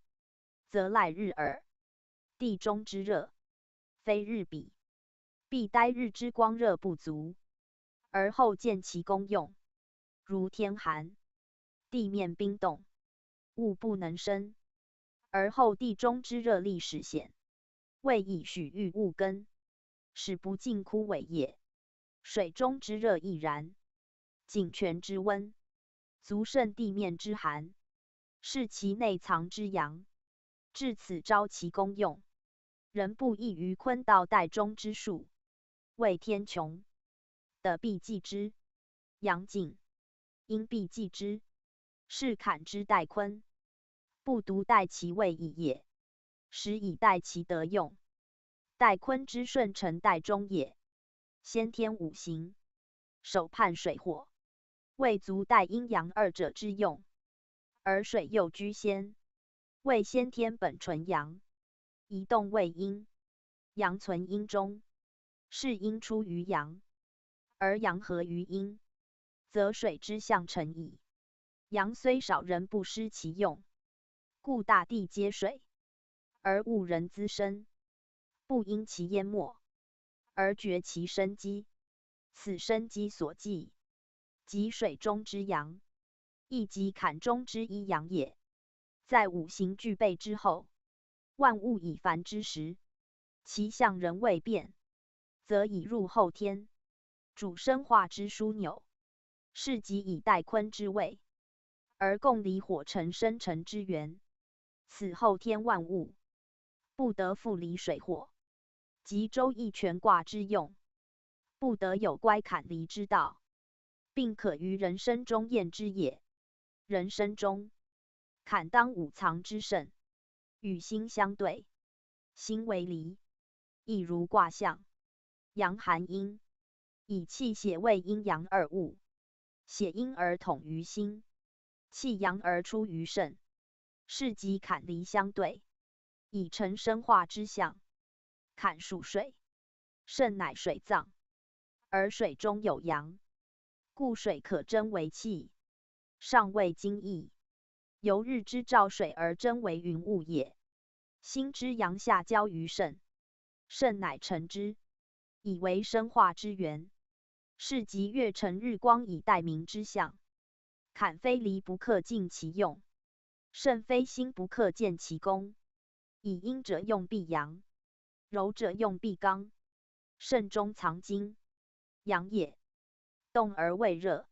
则赖日耳。地中之热，非日比，必待日之光热不足，而后见其功用。如天寒，地面冰冻，物不能生，而后地中之热力始显，谓以许育物根，使不尽枯萎也。水中之热亦然，井泉之温，足胜地面之寒，是其内藏之阳，至此招其功用。人不异于坤道代中之术，谓天穹，得必继之，阳井，阴必继之，是坎之代坤，不独代其位矣也，实以代其德用。代坤之顺承代中也。先天五行，首判水火，未足代阴阳二者之用，而水又居先，谓先天本纯阳，移动为阴，阳存阴中，是阴出于阳，而阳合于阴，则水之象成矣。阳虽少，人不失其用，故大地皆水，而物人滋生，不因其淹没，而绝其生机。此生机所寄，即水中之阳，亦即坎中之一阳也。在五行具备之后，万物已繁之时，其象仍未变，则已入后天，主生化之枢纽，是即以代坤之位，而共离火成生成之源。此后天万物，不得复离水火，即周易全卦之用，不得有乖坎离之道，并可于人生中验之也。人生中，坎当五藏之盛，与心相对，心为离，亦如卦象，阳寒阴，以气血为阴阳二物，血阴而统于心，气阳而出于肾，是即坎离相对，以成生化之象。坎属水，肾乃水脏，而水中有阳，故水可蒸为气，上谓精液，由日之照水而蒸为云雾也。心之阳下交于肾，肾乃成之，以为生化之源，是即月成日光以代明之象。坎非离不可尽其用，肾非心不可见其功。以阴者用必阳，柔者用必刚。肾中藏精，阳也。动而为热，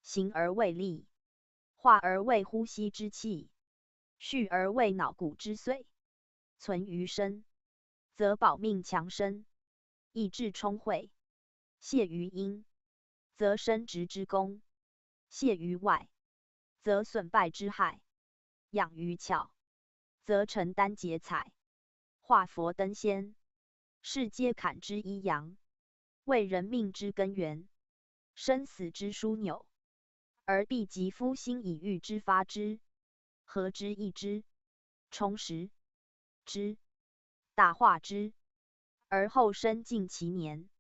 行而为力，化而为呼吸之气，蓄而为脑骨之髓。存于身，则保命强身，益智充慧；泄于阴，则生殖之功；泄于外，则损败之害；养于窍，则承担劫财；化佛登仙，是皆坎之一阳，为人命之根源，生死之枢纽，而必及夫心以欲之发之，合之益之，充实之，大化之，而后生尽其年，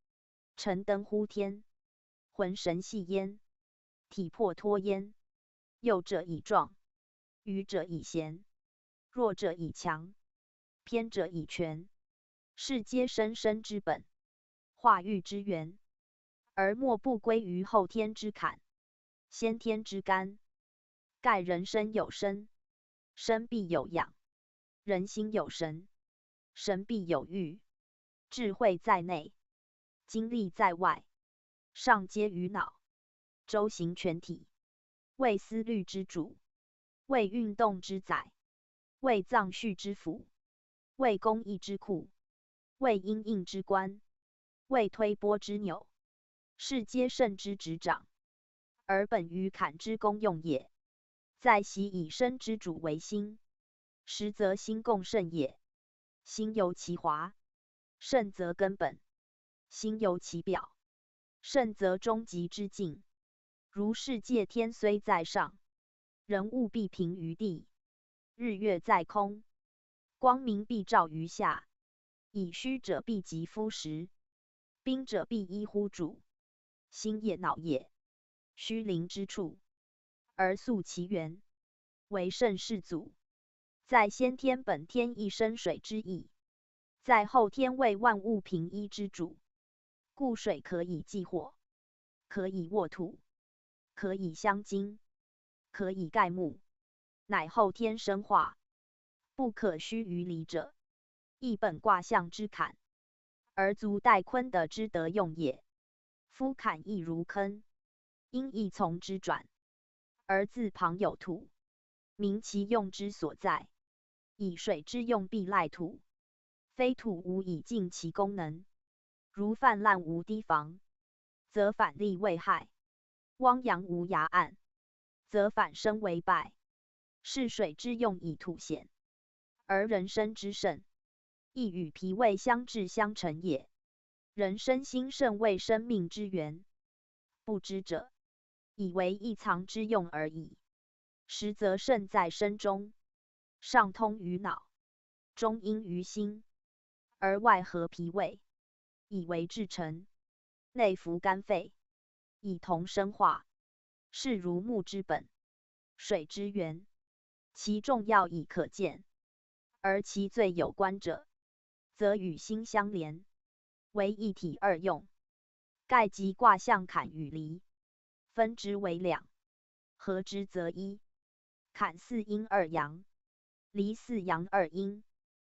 晨登乎天，浑神系焉，体魄脱焉。幼者以壮，愚者以贤，弱者以强，偏者以全，是皆生生之本，化育之源。而莫不归于后天之坎，先天之干。盖人身有身，身必有养；人心有神，神必有欲。智慧在内，精力在外，上接于脑，周行全体，为思虑之主，为运动之载，为脏序之府，为工艺之库，为因应之官，为推波之钮，是皆肾之执掌，而本于坎之功用也。在习以身之主为心，实则心共肾也。心由其华，肾则根本；心由其表，肾则终极之境。如世界天虽在上，人物必平于地；日月在空，光明必照于下。以虚者必极夫实，兵者必依乎主。心也脑也，虚灵之处，而溯其源，为肾世祖。在先天本天一生水之意，在后天为万物平一之主。故水可以济火，可以沃土，可以相金，可以盖木，乃后天生化，不可虚于离者，亦本卦象之坎，而足待坤的之德用也。夫坎亦如坑，因亦从之转，而自旁有土，明其用之所在。以水之用必赖土，非土无以尽其功能。如泛滥无堤防，则反利为害；汪洋无崖岸，则反生为败。是水之用以土显，而人身之肾，亦与脾胃相制相成也。人身心肾为生命之源，不知者，以为一藏之用而已。实则肾在身中，上通于脑，中应于心，而外合脾胃，以为至诚；内服肝肺，以同生化。是如木之本，水之源，其重要已可见。而其最有关者，则与心相连，为一体二用。盖即卦象坎与离，分之为两，合之则一。坎四阴二阳，离四阳二阴，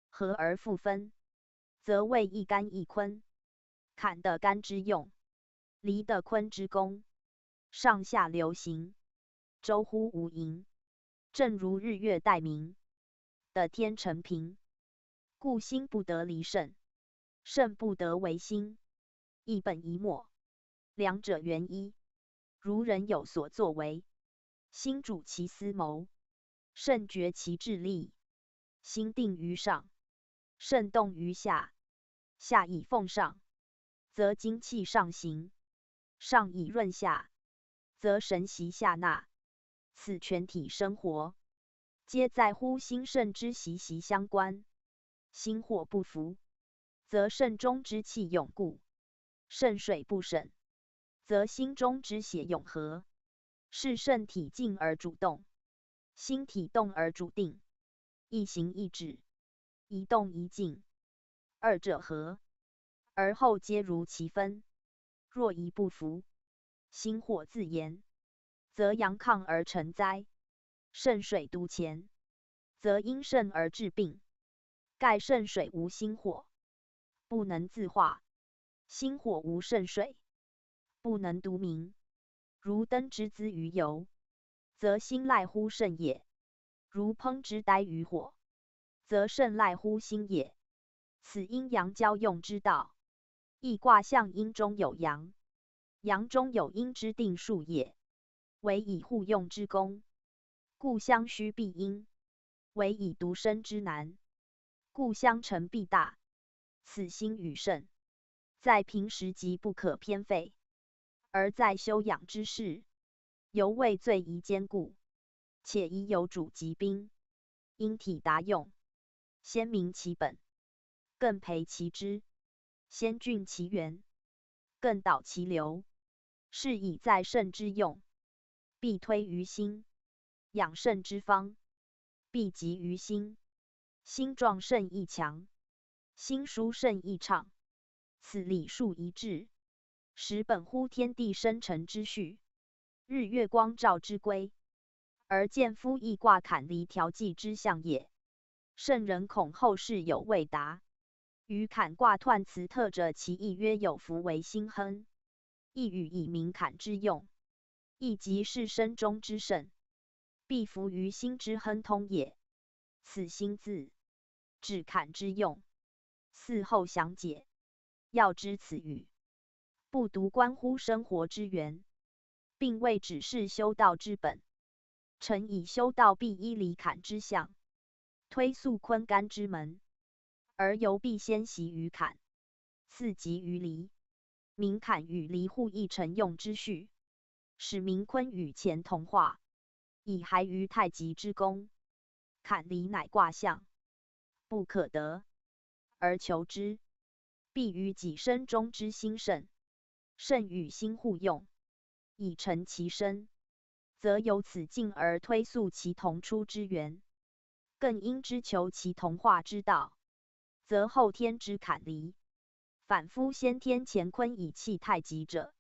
合而复分，则为一干一坤。坎的干之用，离的坤之功，上下流行，周乎无垠。正如日月待明的天成平，故心不得离肾，肾不得为心，一本一末，两者原一。如人有所作为，心主其思谋，肾决其志力。心定于上，肾动于下，下以奉上，则精气上行；上以润下，则神习下纳。此全体生活，皆在乎心肾之息息相关。心火不服，则肾中之气永固；肾水不省，则心中之血永和。是肾体静而主动，心体动而主定。一行一止，一动一静，二者合，而后皆如其分。若一不服，心火自炎，则阳亢而成灾；肾水督前，则因肾而致病。盖肾水无心火，不能自化；心火无肾水，不能独明。如灯之资于油，则心赖乎肾也；如烹之待于火，则肾赖乎心也。此阴阳交用之道，亦卦象阴中有阳，阳中有阴之定数也，为以互用之功。故相虚必阴，为以独生之难。故相成必大。此心与肾，在平时即不可偏废，而在修养之事，犹未最宜兼顾。且宜有主及宾，因体达用，先明其本，更培其枝，先峻其源，更导其流。是以在肾之用，必推于心；养肾之方，必急于心。心壮肾亦强，心舒肾亦畅。此理数一致，时本乎天地生成之序，日月光照之规，而见夫亦卦坎离调剂之象也。圣人恐后世有未达，于坎卦彖辞特者，其意曰有福为心亨，亦语以明坎之用，亦即是身中之圣，必服于心之亨通也。此心字，指坎之用。嗣后详解。要知此语，不独关乎生活之源，并未只是修道之本。臣以修道必依离坎之象，推溯坤干之门，而犹必先习于坎，次及于离。明坎与离互议成用之序，使明坤与乾同化，以还于太极之功。坎离乃卦象，不可得而求之，必于己身中之心圣。圣与心互用，以成其身，则由此进而推溯其同出之源。更应知求其同化之道，则后天之坎离，反夫先天乾坤以气太极者，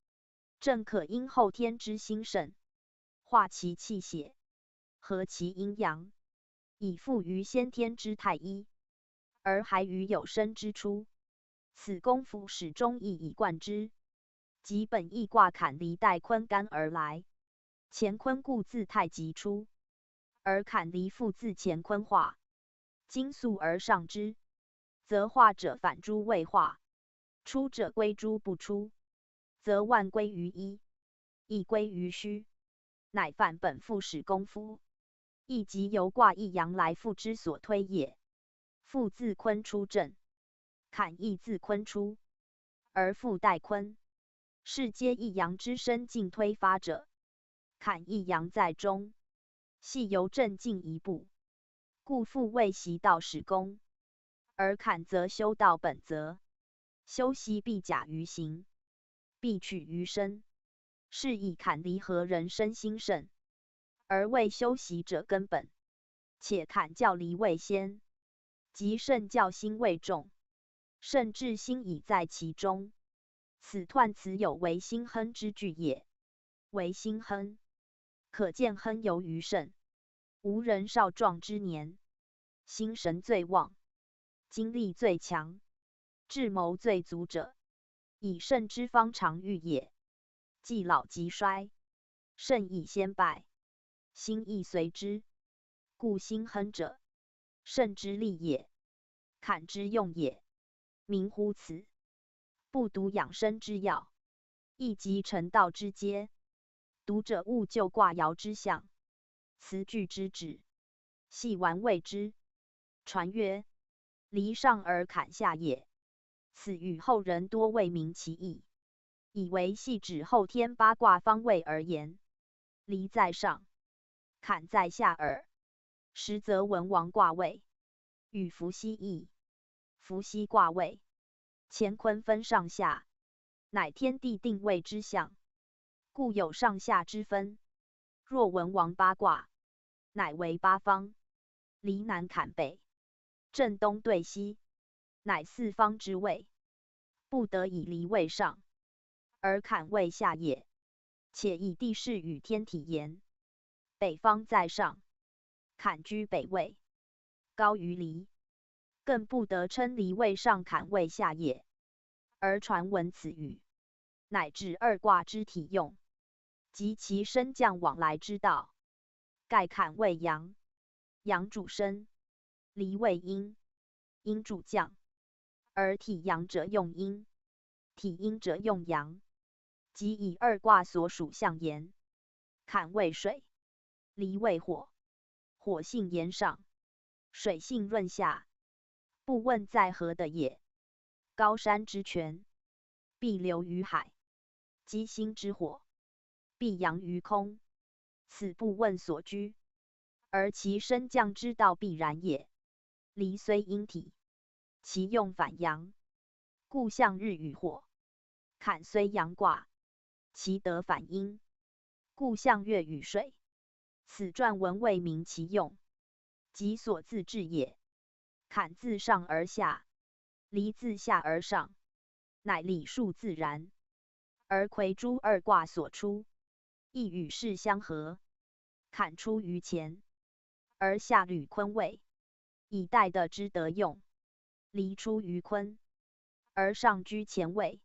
正可因后天之心圣，化其气血，和其阴阳，以复于先天之太一，而还于有生之初。此功夫始终亦以贯之。即本意卦坎离带坤干而来，乾坤故自太极出，而坎离复自乾坤化。今溯而上之，则化者反诸未化，出者归诸不出，则万归于一，一归于虚，乃反本复始功夫，亦即由卦一阳来复之所推也。复自坤出正，坎亦自坤出，而复带坤，是皆一阳之身进推发者。坎一阳在中，系由正进一步，故复未习道始功。而坎则修道本则，修习必假于行，必取于身，是以坎离合人身心圣，而为修习者根本。且坎教离未先，即圣教心未重，圣至心已在其中。此彖辞有为心亨之句也。为心亨，可见亨由于圣。吾人少壮之年，心神最旺，精力最强，智谋最足者，以圣之方常遇也。既老即衰，圣亦先败，心亦随之。故心亨者，圣之利也，坎之用也。明乎此，不独养生之要，亦即成道之阶。读者勿就卦爻之象，辞句之旨，细玩味之。传曰：离上而坎下也。此与后人多未明其意，以为系指后天八卦方位而言。离在上，坎在下耳。实则文王卦位与伏羲异，伏羲卦位乾坤分上下，乃天地定位之象，故有上下之分。若文王八卦，乃为八方，离南坎北，正东对西，乃四方之位，不得以离位上，而坎位下也。且以地势与天体言，北方在上，坎居北位，高于离，更不得称离位上，坎位下也。而传闻此语，乃至二卦之体用，及其升降往来之道。盖坎为阳，阳主升；离为阴，阴主降。而体阳者用阴，体阴者用阳。即以二卦所属象言，坎为水，离为火。火性炎上，水性润下，不问在何的也。高山之泉，必流于海；积星之火，必扬于空。此不问所居，而其升降之道必然也。离虽阴体，其用反阳，故象日与火。坎虽阳卦，其德反阴，故象月与水。此传文未明其用，即所自治也。坎自上而下，离自下而上，乃理数自然。而魁诸二卦所出，亦与势相合，坎出于前，而下履坤位，以待的之得用；离出于坤，而上居前位，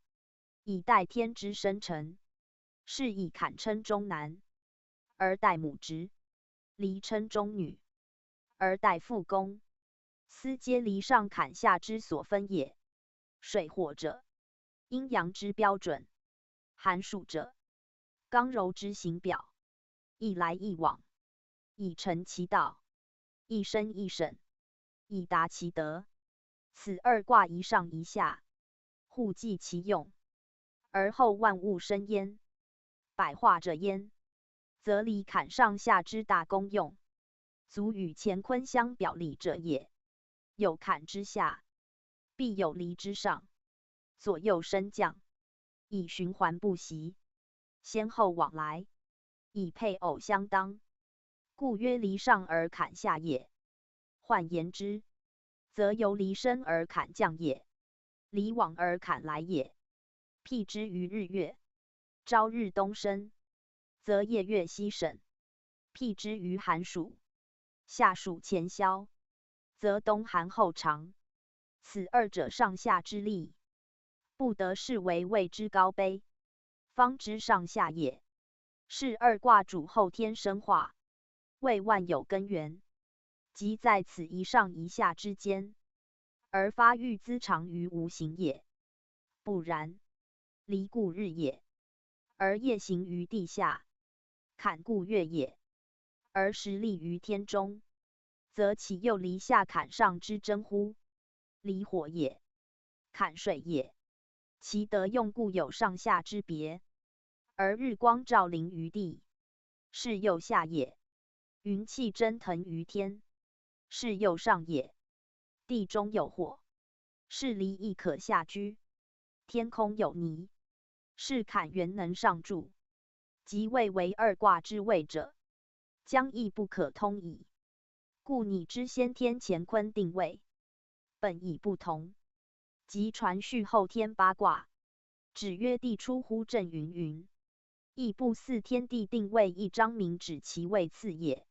以待天之生成。是以坎称中男，而待母直；离称中女，而待父宫。斯皆离上坎下之所分也。水火者，阴阳之标准；寒暑者，刚柔之行表。一来一往，以成其道；一生一省，以达其德。此二卦一上一下，互济其用，而后万物生焉。百化者焉，则离坎上下之大功用，足与乾坤相表里者也。有坎之下，必有离之上，左右升降，以循环不息，先后往来，以配偶相当，故曰离上而坎下也。换言之，则由离升而坎降也，离往而坎来也。譬之于日月，朝日东升，则夜月西沈；譬之于寒暑，夏暑前宵，则冬寒后长。此二者上下之力，不得视为谓之高卑，方知上下也。是二卦主后天生化，为万有根源，即在此一上一下之间，而发育滋长于无形也。不然，离故日也，而夜行于地下；坎故月也，而时立于天中。则其又离下坎上之真乎？离火也，坎水也，其得用故有上下之别。而日光照临于地，是又下也；云气蒸腾于天，是又上也。地中有火，是离亦可下居；天空有泥，是坎原能上注。即谓为二卦之谓者，将亦不可通矣。故你之先天乾坤定位，本已不同。即传续后天八卦，指曰地出乎震云云，亦不似天地定位一章明指其位次也。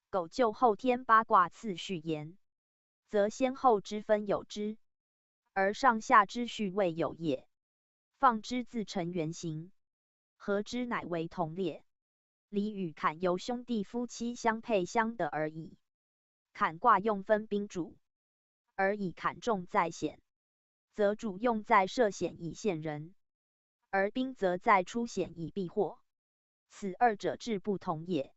苟就后天八卦次序言，则先后之分有之，而上下之序未有也。放之自成原形，合之乃为同列。离与坎由兄弟夫妻相配相得而已。坎卦用分兵主，而以坎重在险，则主用在设险以陷人，而兵则在出险以避祸。此二者志不同也。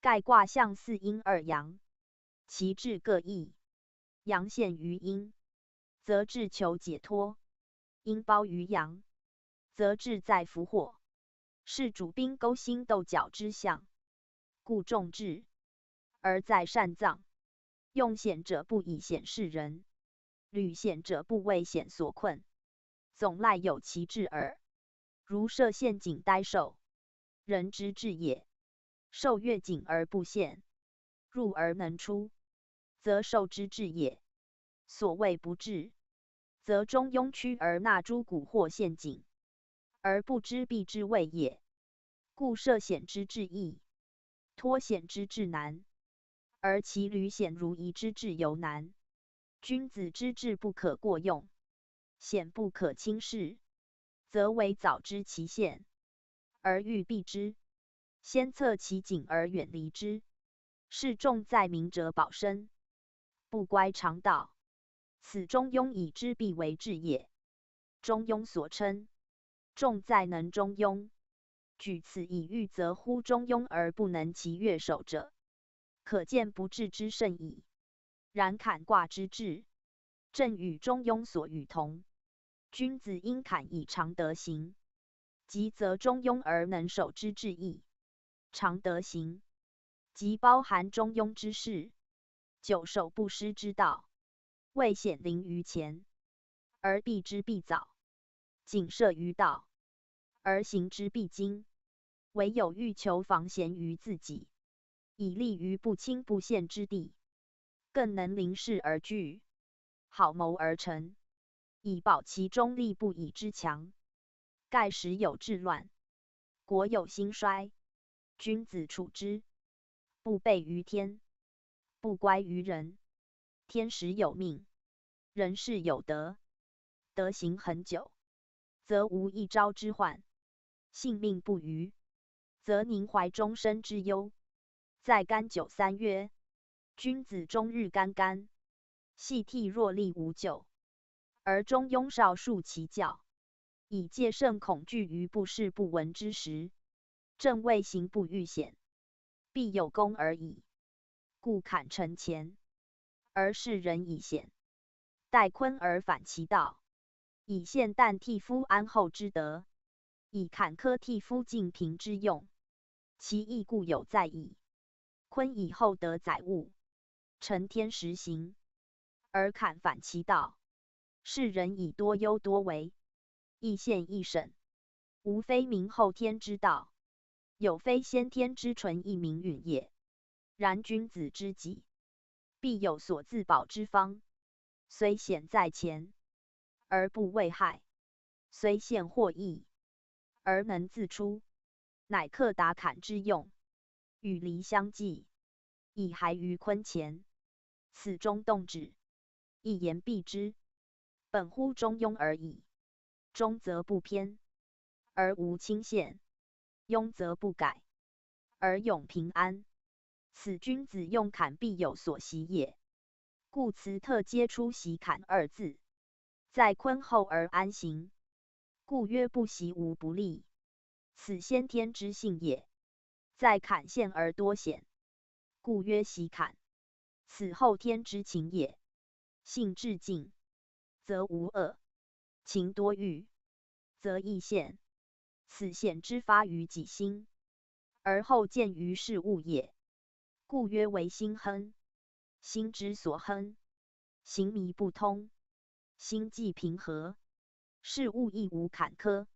盖卦象四阴二阳，其志各异。阳陷于阴，则志求解脱；阴包于阳，则志在伏祸。是主兵勾心斗角之象，故重志，而在善葬。用险者不以险示人，履险者不为险所困，总赖有其志耳。如设陷阱待兽，人之志也。兽越井而不陷，入而能出，则兽之志也。所谓不智，则中庸屈而纳诸蛊惑陷阱，而不知避之谓也。故设险之志易，脱险之志难，而其履险如夷之志尤难。君子之志不可过用，险不可轻视，则为早知其限，而欲避之；先测其景而远离之。是重在明哲保身，不乖常道。此中庸以知必为智也。中庸所称，重在能中庸。举此以喻则乎中庸而不能其越守者，可见不智之甚矣。然坎卦之智，正与中庸所与同。君子因坎以常德行，即则中庸而能守之志义。常德行，即包含中庸之事，久守不失之道。未显灵于前，而避之必早；谨慎于道，而行之必精。唯有欲求防贤于自己，以立于不侵不陷之地，更能临事而据，好谋而成，以保其中立不以之强。盖时有治乱，国有兴衰，君子处之，不悖于天，不乖于人。天时有命，人事有德，德行恒久，则无一朝之患；性命不渝，则宁怀终身之忧。在干九3月，君子终日干干，细涕若厉无咎。而中庸少数其教，以戒慎恐惧于不视不闻之时，正谓行不遇险，必有功而已。故坎城前，而世人以险，待坤而反其道，以现旦替夫安后之德，以坎坷替夫静平之用。其义故有在矣。坤以后德载物，承天时行，而坎反其道，世人以多忧多为，易陷易审。无非明后天之道，有非先天之纯义明允也。然君子之己，必有所自保之方，虽险在前，而不为害；虽陷或易，而能自出，乃克达坎之用，与离相济，以还于坤前。此中动止，一言蔽之，本乎中庸而已。中则不偏，而无倾陷；庸则不改，而永平安。此君子用坎必有所习也。故辞特皆出习坎二字，在坤后而安行，故曰不习无不利。此先天之性也。在坎陷而多险，故曰习坎。此后天之情也。性至静，则无恶；情多欲，则易陷。此险之发于己心，而后见于事物也。故曰为心亨。心之所亨，行迷不通，心既平和，事物亦无坎坷，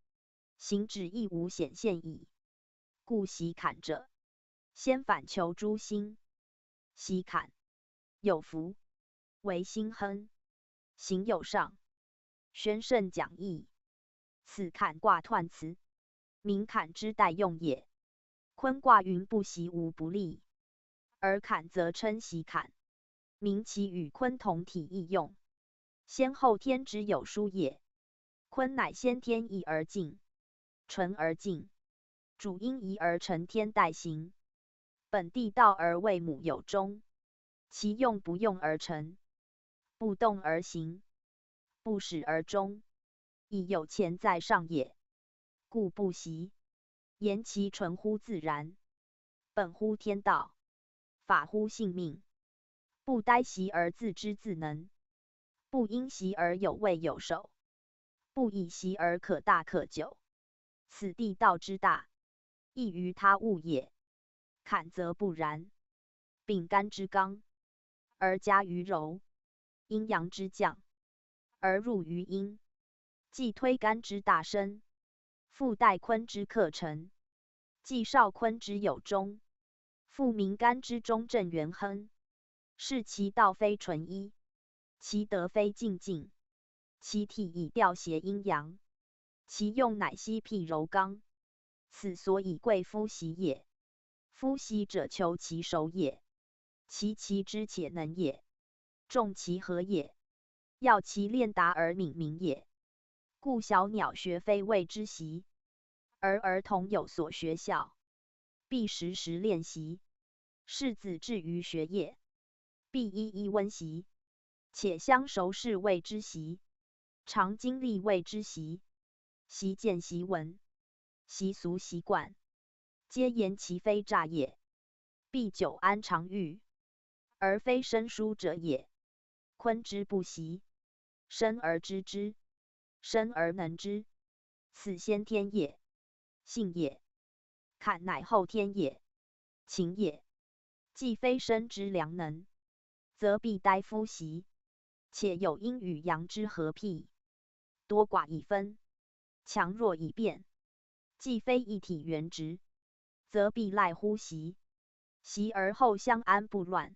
行止亦无险陷矣。故习坎者，先反求诸心。习坎有福，为心亨，行有上。宣圣讲义。此坎卦彖辞，明坎之代用也。坤卦云不习无不利，而坎则称习坎，明其与坤同体异用，先后天之有殊也。坤乃先天义而静，纯而静，主因移而成天代行，本地道而为母有终，其用不用而成，不动而行，不始而终，以有前在上也。故不习，言其纯乎自然，本乎天道，法乎性命。不呆习而自知自能，不因习而有位有守，不以习而可大可久。此地道之大，异于他物也。坎则不然，丙干之刚，而加于柔；阴阳之降，而入于阴。既推干之大身，复待坤之克成；既少坤之有终，复明干之中正元亨。是其道非纯一，其德非静静，其体以调协阴阳，其用乃息辟柔刚。此所以贵夫习也。夫习者求其熟也，其知且能也，重其和也，要其练达而敏明也。故小鸟学非谓之习，而儿童有所学校，必时时练习。士子至于学业，必一一温习，且相熟视谓之习，常经历谓之习。习见习闻，习俗习惯，皆言其非诈也。必久安常欲，而非生疏者也。坤之不习，生而知之，生而能之，此先天也。性也。坎乃后天也，情也。既非生之良能，则必呆夫习，且有阴与阳之合辟，多寡以分，强弱以变。既非一体原直，则必赖乎习，习而后相安不乱，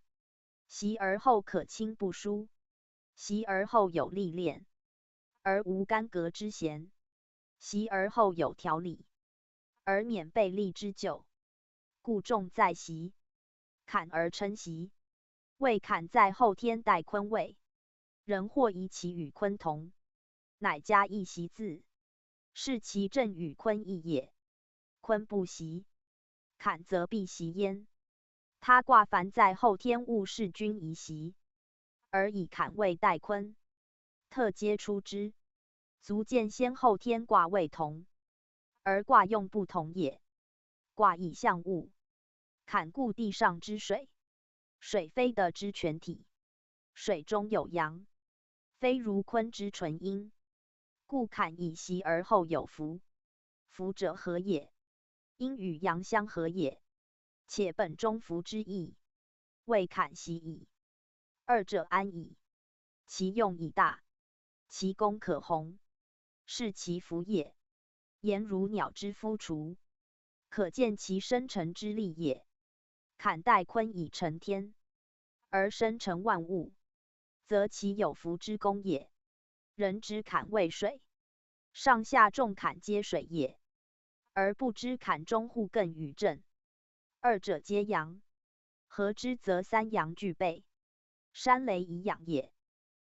习而后可亲不疏，习而后有历练，而无干戈之嫌，习而后有条理，而免被利之咎，故重在习。坎而称习，谓坎在后天代坤位，人或疑其与坤同，乃加一习字，是其正与坤异也。坤不习，坎则必习焉。他卦凡在后天物事均宜习，而以坎位代坤，特皆出之，足见先后天卦位同，而卦用不同也。卦以象物，坎故地上之水，水非德之全体，水中有阳，非如坤之纯阴，故坎以习而后有福。福者何也？阴与阳相合也，且本中福之意，谓坎习矣。二者安矣？其用已大，其功可弘，是其福也。言如鸟之孵雏，可见其生成之力也。坎代坤以成天，而生成万物，则其有福之功也。人之坎为水，上下众坎皆水也，而不知坎中互艮与震，二者皆阳，合之则三阳俱备。山雷以养也，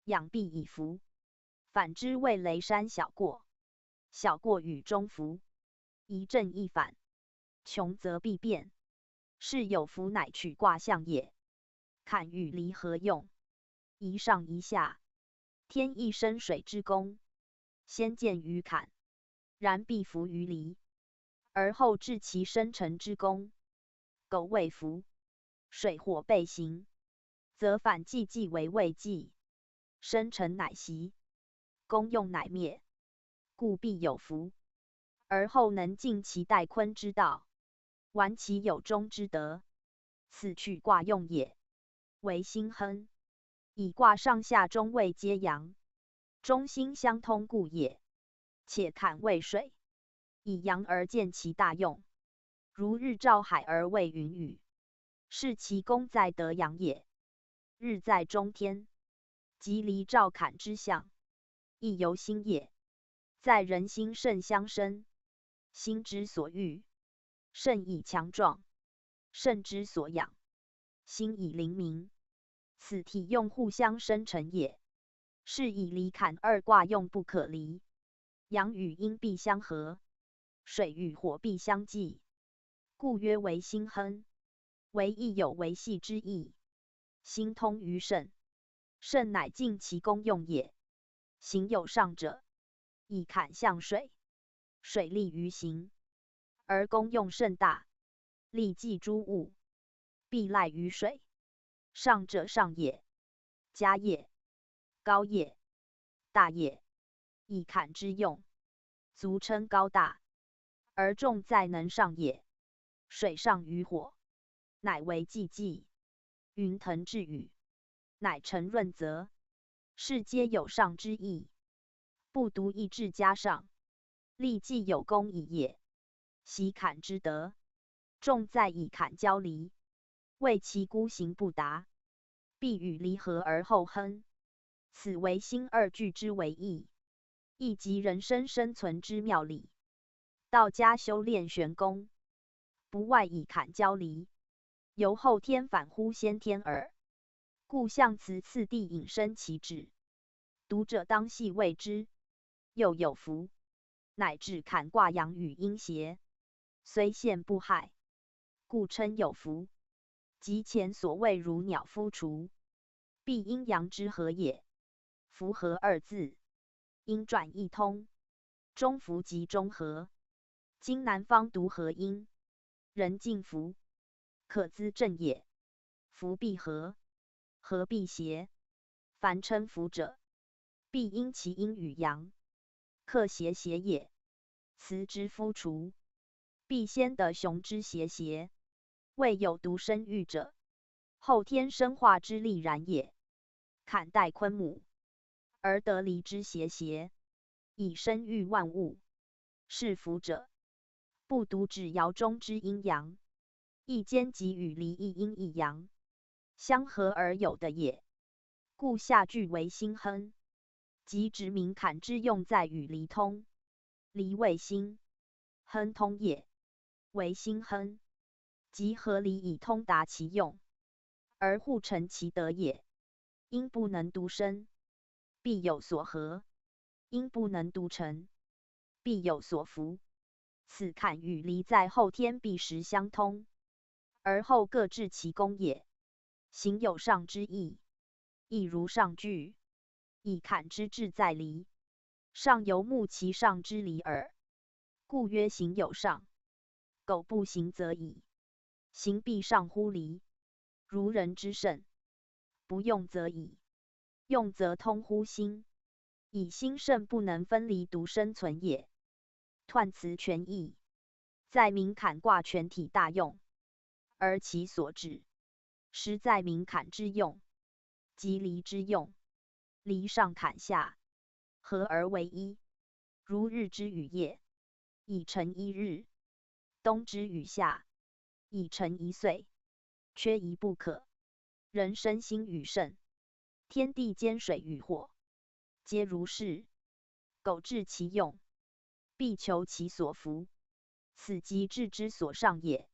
养必以福。反之谓雷山小过，小过与中孚，一正一反，穷则必变。是有福乃取卦象也。坎与离合用？一上一下，天一生水之功，先见于坎，然必服于离，而后至其生成之功。苟未服，水火备行，则反既为未既，生成乃习，功用乃灭，故必有福，而后能尽其代坤之道，完其有终之德，此取卦用也。为心亨，以卦上下中位皆阳，中心相通故也。且坎为水，以阳而见其大用，如日照海而为云雨，是其功在得阳也。日在中天，即离照坎之象，亦由心也。在人心肾相生，心之所欲，肾以强壮，肾之所养，心以灵明，此体用互相生成也。是以离坎二卦用不可离，阳与阴必相合，水与火必相济，故曰为心亨。为亦有维系之意。心通于肾，肾乃尽其功用也。行有上者，以坎象水，水利于行，而功用甚大，利济诸物，必赖于水。上者上也，家也，高也，大也，以坎之用，足称高大，而重在能上也。水上于火，乃为济；云腾致雨，乃成润泽。是皆有上之意，不独意志加上，利既有功矣也。习坎之德，重在以坎交离，为其孤行不达，必与离合而后亨。此为心二俱之为义，亦即人生生存之妙理。道家修炼玄功，不外以坎交离，由后天反乎先天耳。故象辞次第引申其旨，读者当细谓之。又有福，乃至坎卦阳与阴邪，虽现不害，故称有福。即前所谓如鸟孵雏，必阴阳之合也。福合二字，阴转一通，中孚即中和。今南方独合阴，人尽福，可资正也。福必合，合必邪。凡称福者，必因其阴与阳，克邪也。辞之夫雏，必先得雄之邪，未有独生育者，后天生化之力然也。坎代坤母，而得离之邪，以生育万物，是福者，不独指爻中之阴阳，亦兼及与离一阴一阳，相合而有的也。故下句为心亨，即指明坎之用在与离通，离为心，亨通也，为心亨，即合离以通达其用，而护成其德也。因不能独生，必有所合；因不能独成，必有所符。此坎与离在后天必实相通，而后各治其功也。行有上之意，亦如上句，以坎之志在离，上游目其上之离耳。故曰行有上。苟不行则已，行必上乎离。如人之肾，不用则已，用则通乎心。以心肾不能分离独生存也。彖辞全义，在明坎卦全体大用，而其所指，实在明坎之用，即离之用。离上坎下，合而为一。如日之与夜，以成一日；冬之与夏，以成一岁。缺一不可。人身心与肾，天地间水与火，皆如是。苟治其用，必求其所符，此即治之所上也。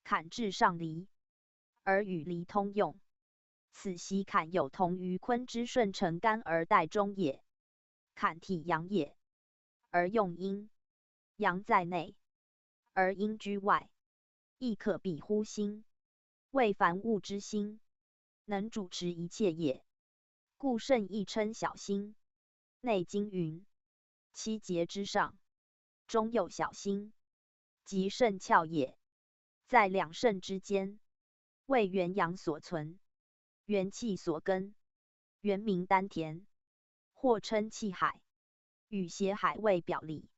坎至上离，而与离通用，此习坎有同于坤之顺承干而代中也。坎体阳也，而用阴；阳在内，而阴居外，亦可比乎心，谓凡物之心，能主持一切也。故肾亦称小心。内经云：七节之上，中有小心，即肾窍也。在两肾之间，为元阳所存，元气所根，原名丹田，或称气海，与血海为表里。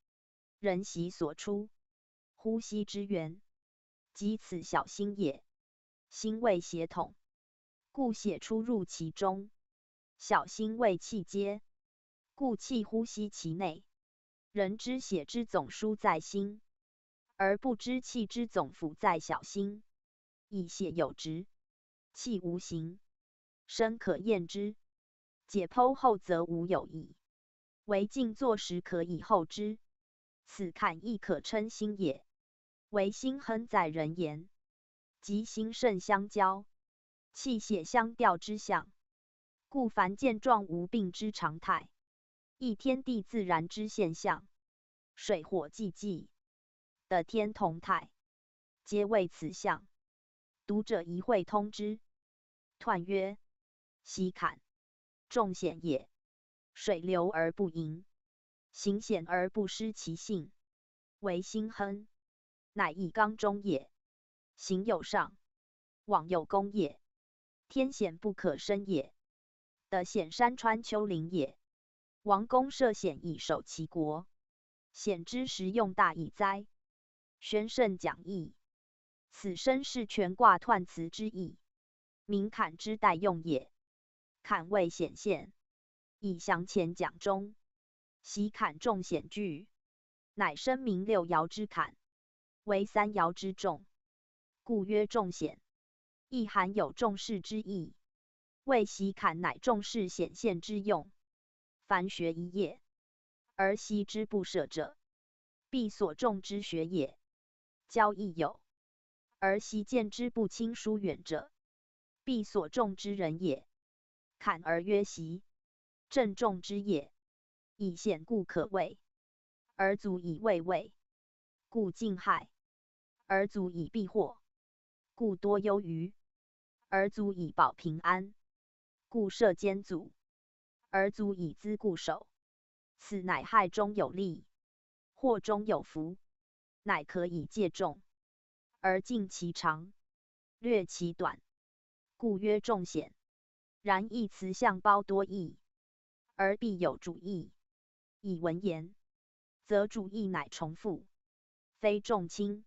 人息所出，呼吸之源，即此小心也。心为血统，故血出入其中；小心为气阶，故气呼吸其内。人知血之总输在心，而不知气之总府在小心。以血有质，气无形，生可验之。解剖后则无有异，唯静坐时可以后之。此坎亦可称心也。唯心亨在人言，即心肾相交，气血相调之象。故凡见状无病之常态，亦天地自然之现象。水火既济的天同态，皆为此象。读者宜会通之。彖曰：习坎，重险也。水流而不盈，行险而不失其性，为心亨，乃以刚中也。行有上，往有功也。天险不可生也，得险山川丘陵也。王公设险以守其国，险之实用大矣哉！宣圣讲义。此身是全卦彖辞之意，明坎之代用也。坎未显现，以详前讲中。习坎重险具，乃声明六爻之坎，为三爻之重，故曰重险。亦含有重视之意。谓习坎乃重视显现之用。凡学一业，而习之不舍者，必所重之学也。交亦有，而习见之不亲疏远者，必所重之人也。坎而曰习，正重之也。以险故可畏，而足以畏畏，故近害；而足以避祸，故多忧余；而足以保平安，故设坚阻；而足以资固守。此乃害中有利，祸中有福，乃可以借重，而尽其长，略其短，故曰重险。然一辞象包多义，而必有主义。以文言，则主义乃重复，非重轻，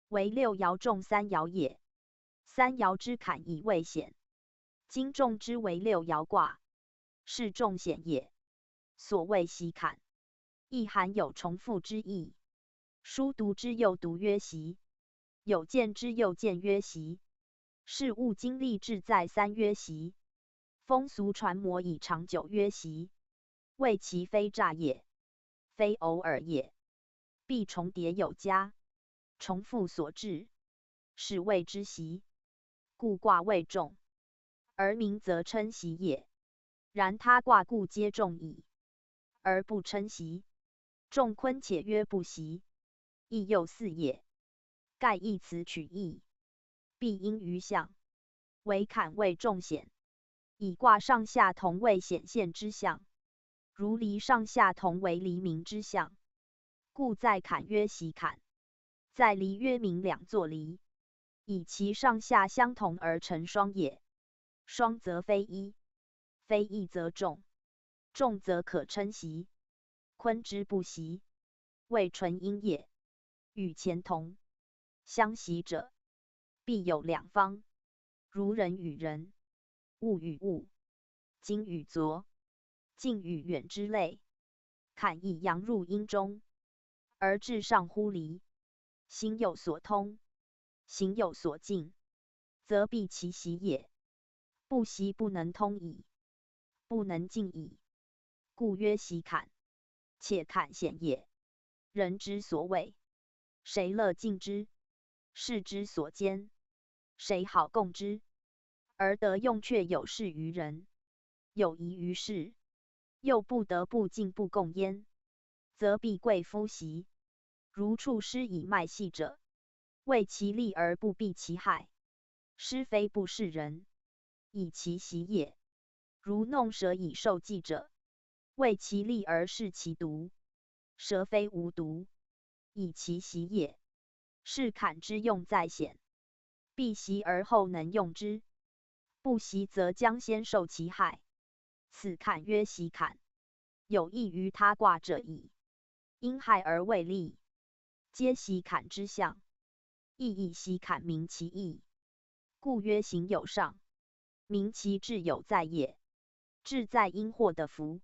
为六爻重三爻也。三爻之坎以未显，今重之为六爻卦，是重险也。所谓习坎，亦含有重复之意。书读之又读曰习，有见之又见曰习。事物经历志在三曰习，风俗传模以长久曰习。谓其非诈也，非偶尔也。必重叠有加，重复所致，是谓之习。故卦谓重，而名则称习也。然他卦故皆重矣，而不称习。重坤且曰不习，亦又似也。盖一词取义，必因于象，唯坎谓重显，以卦上下同为显现之象，如离上下同为黎明之象。故在坎曰习坎，在离曰明，两作离，以其上下相同而成双也。双则非一，非一则众，众则可称习。坤之不习，谓纯阴也。与前同，相习者，必有两方，如人与人，物与物，今与昨，近与远之类。坎以阳入阴中，而至上乎离，心有所通，行有所尽，则必其习也。不习不能通矣，不能尽矣，故曰习坎。且坎显也，人之所畏，谁乐尽之？士之所兼，谁好共之？而得用却有事于人，有疑于事，又不得不进不共焉，则必贵夫习。如处师以卖细者，为其利而不避其害，师非不是人，以其习也。如弄蛇以受祭者，为其利而视其毒，蛇非无毒，以其习也。是坎之用在显，必习而后能用之，不习则将先受其害。此坎曰习坎，有异于他卦者矣。因害而未利，皆习坎之象，亦以习坎明其意，故曰行有上，明其志有在也。志在因祸的福，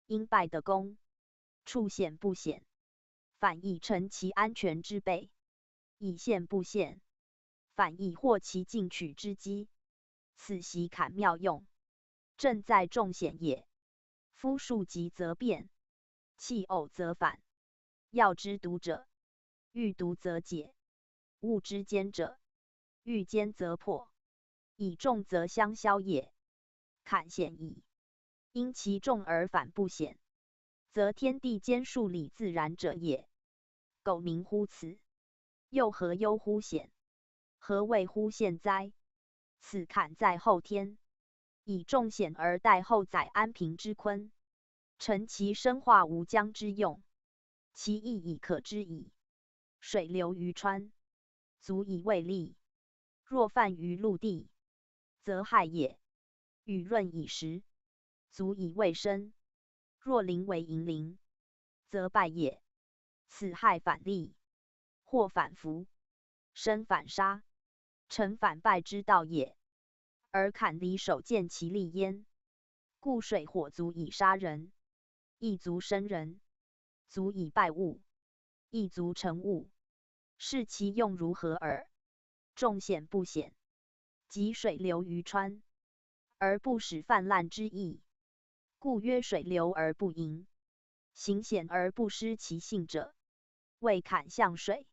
因败的功，处险不险，反以成其安全之备；以陷不陷，反以获其进取之机。此习坎妙用，正在重险也。夫数极则变，气偶则反。要之独者，欲独则解；物之坚者，欲坚则破。以重则相消也。坎险矣，因其重而反不险，则天地间数理自然者也。苟明乎此，又何忧乎险？何谓乎现哉？此坎在后天，以重险而待后载安平之坤，成其生化无疆之用，其意已可知矣。水流于川，足以为利；若泛于陆地，则害也。雨润以时，足以为生；若临为盈陵，则败也。此害反利，祸反福，生反杀，成反败之道也。而坎离首见其利焉。故水火足以杀人，亦足生人；足以败物，亦足成物。是其用如何耳？重险不险，即水流于川，而不使泛滥之意。故曰水流而不盈，行险而不失其性者，谓坎象水。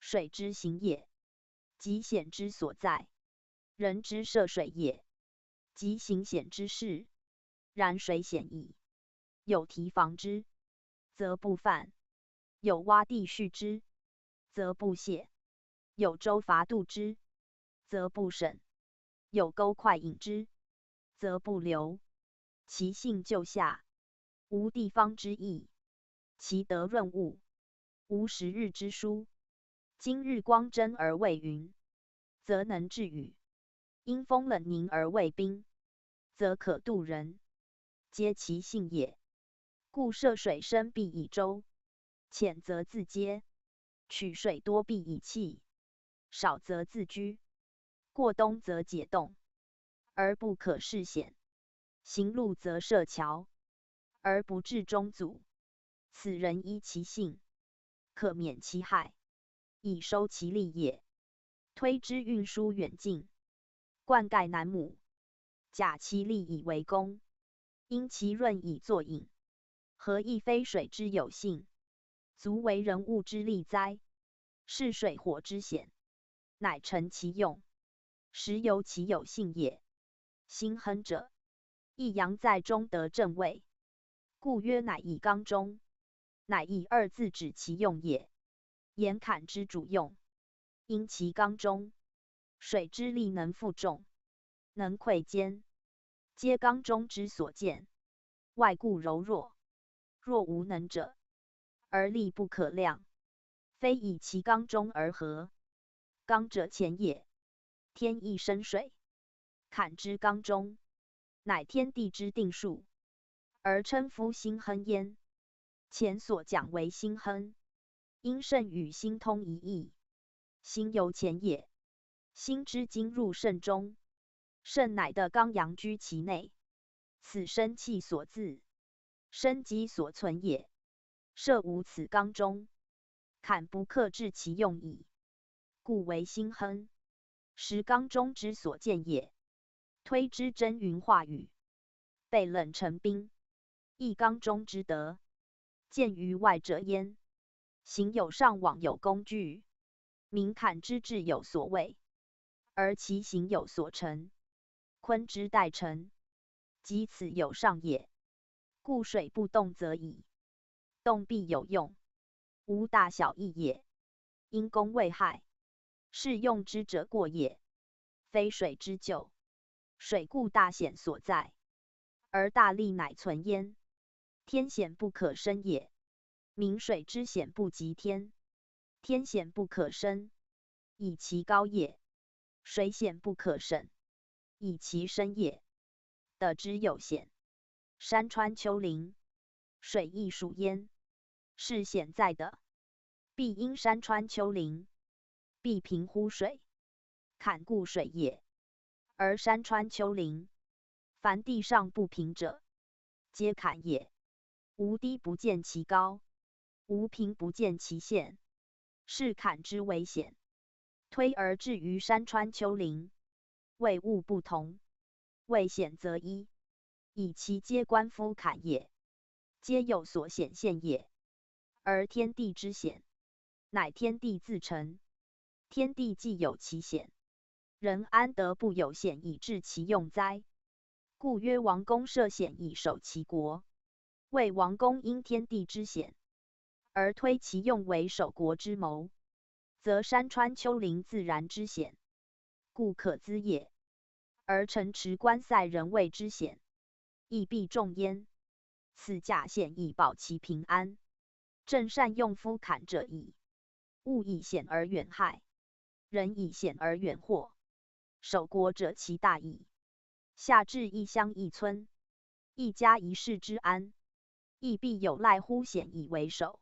水之行也，即险之所在；人之涉水也，即行险之事。然水险矣，有堤防之，则不泛；有洼地蓄之，则不泄；有舟筏渡之，则不审；有沟快引之，则不流。其性就下，无地方之意；其德润物，无时日之殊。今日光真而为云，则能治雨；阴风冷凝而为冰，则可度人。皆其性也。故涉水深必以舟，浅则自嗟；取水多必以器，少则自居。过冬则解冻，而不可视险；行路则设桥，而不至中阻。此人依其性，可免其害，以收其利也。推之运输远近，灌溉南亩，假其利以为功，因其润以作引，何亦非水之有性？足为人物之利哉？是水火之险，乃成其用，实由其有性也。心亨者，一阳在中得正位，故曰乃以刚中。乃以二字指其用也。言坎之主用，因其刚中，水之力能负重，能溃坚，皆刚中之所见。外固柔弱，若无能者，而力不可量，非以其刚中而合。刚者乾也，天意生水，坎之刚中，乃天地之定数，而称夫心亨焉。前所讲为心亨，因肾与心通一义，心由前也。心之经入肾中，肾乃的刚阳居其内，此生气所自，生机所存也。设无此刚中，坎不克制其用矣，故为心亨，实刚中之所见也。推之真云化雨，被冷成冰，亦刚中之德。见于外者焉，行有上往有工具，民坎之志有所谓，而其行有所成，坤之代成，即此有上也。故水不动则已，动必有用，无大小异也。因功未害，是用之者过也，非水之咎。水故大险所在，而大利乃存焉。天险不可生也，民水之险不及天；天险不可生，以其高也；水险不可省，以其深也。得之有险，山川丘陵，水亦属焉。是险在的，必因山川丘陵，必平乎水，坎故水也。而山川丘陵，凡地上不平者，皆坎也。无低不见其高，无平不见其险，是坎之为险。推而至于山川丘陵，谓物不同，谓险则一，以其皆关乎坎也，皆有所显现也。而天地之险，乃天地自成。天地既有其险，人安得不有险以治其用哉？故曰王公设险以守其国。谓王公因天地之险，而推其用为守国之谋，则山川丘陵自然之险，故可资也。而城池关塞人卫之险，亦必重焉。此假险以保其平安，正善用夫坎者矣。物以险而远害，人以险而远祸。守国者其大矣。下至一乡一村，一家一室之安，亦必有赖乎险以为守，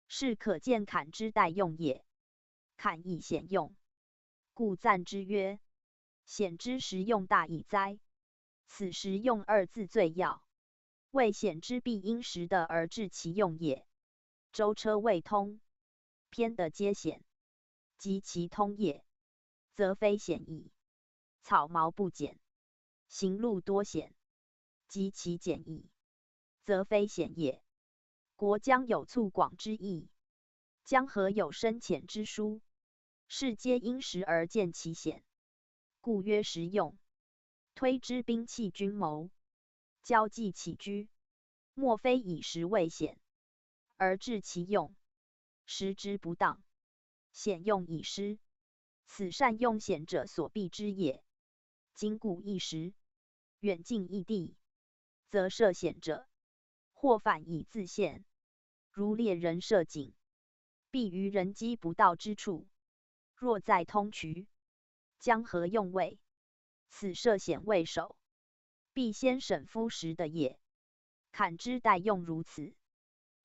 是可见坎之代用也。坎亦险用，故赞之曰：险之实用大矣哉！此实用二字最要，谓险之必因时的而治其用也。舟车未通，偏的皆险，及其通也，则非险矣。草毛不减，行路多险，及其减矣，则非险也。国疆有促广之意，江河有深浅之殊，是皆因时而见其险，故曰时用。推之兵器军谋，交际起居，莫非以时为险，而治其用，时之不当，险用已失，此善用险者所避之也。今故一时，远近异地，则涉险者，或反以自陷，如猎人涉井，必于人机不到之处。若在通衢，江河用位，此涉险未守，必先审夫时的也。坎之代用如此，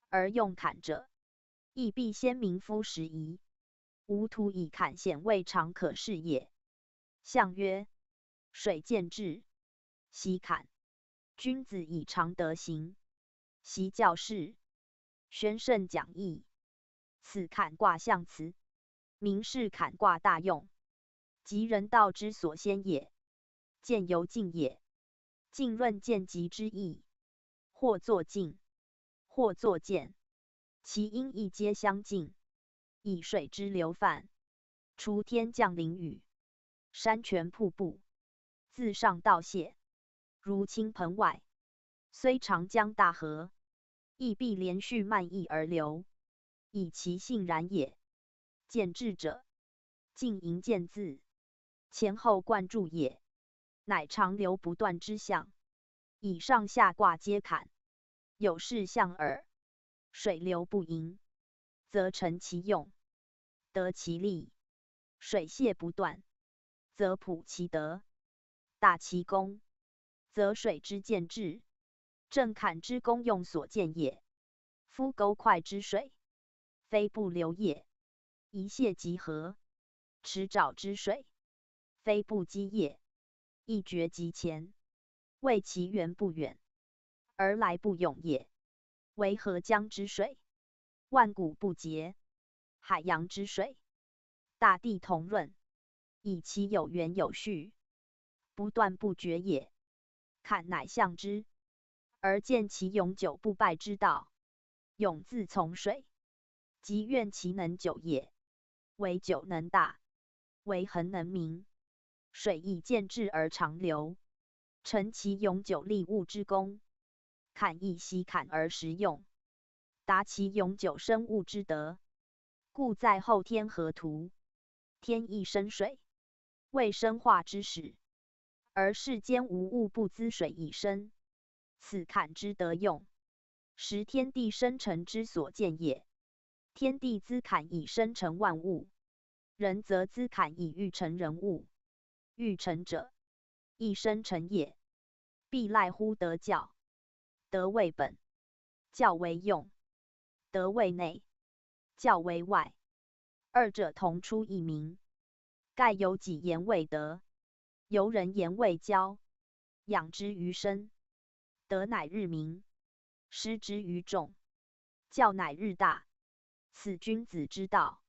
而用坎者，亦必先明夫时宜，无徒以坎险未尝可视也。象曰：水见至，习坎。君子以常德行，习教示，宣圣讲义。此坎卦象辞，明是坎卦大用，即人道之所先也。见由静也，静润见极之意，或作静，或作见，其因亦皆相近，以水之流泛，除天降淋雨，山泉瀑布，自上到泻，如倾盆外。虽长江大河，亦必连续漫溢而流，以其性然也。见志者，尽盈见自，前后贯注也，乃长流不断之象。以上下卦皆坎，有是象耳。水流不盈，则成其用，得其利；水泄不断，则普其德，大其功，则水之见志，正坎之功用所见也。夫沟快之水，非不流也，一泻即合；池沼之水，非不积也，一决即前。谓其源不远，而来不永也。为河江之水，万古不竭；海洋之水，大地同润，以其有源有序，不断不绝也。坎乃象之，而见其永久不败之道。永自从水，即愿其能久也。为久能大，为恒能明。水以见志而长流，成其永久利物之功。坎亦悉坎而实用，达其永久生物之德。故在后天河图，天亦生水，为生化之始。而世间无物不滋水以生，此坎之德用，实天地生成之所见也。天地滋坎以生成万物，人则滋坎以育成人物。育成者，亦生成也。必赖乎德教。德为本，教为用；德为内，教为外。二者同出一名。盖有己言为德，由人言为教。养之于身，德乃日明；失之于众，教乃日大。此君子之道，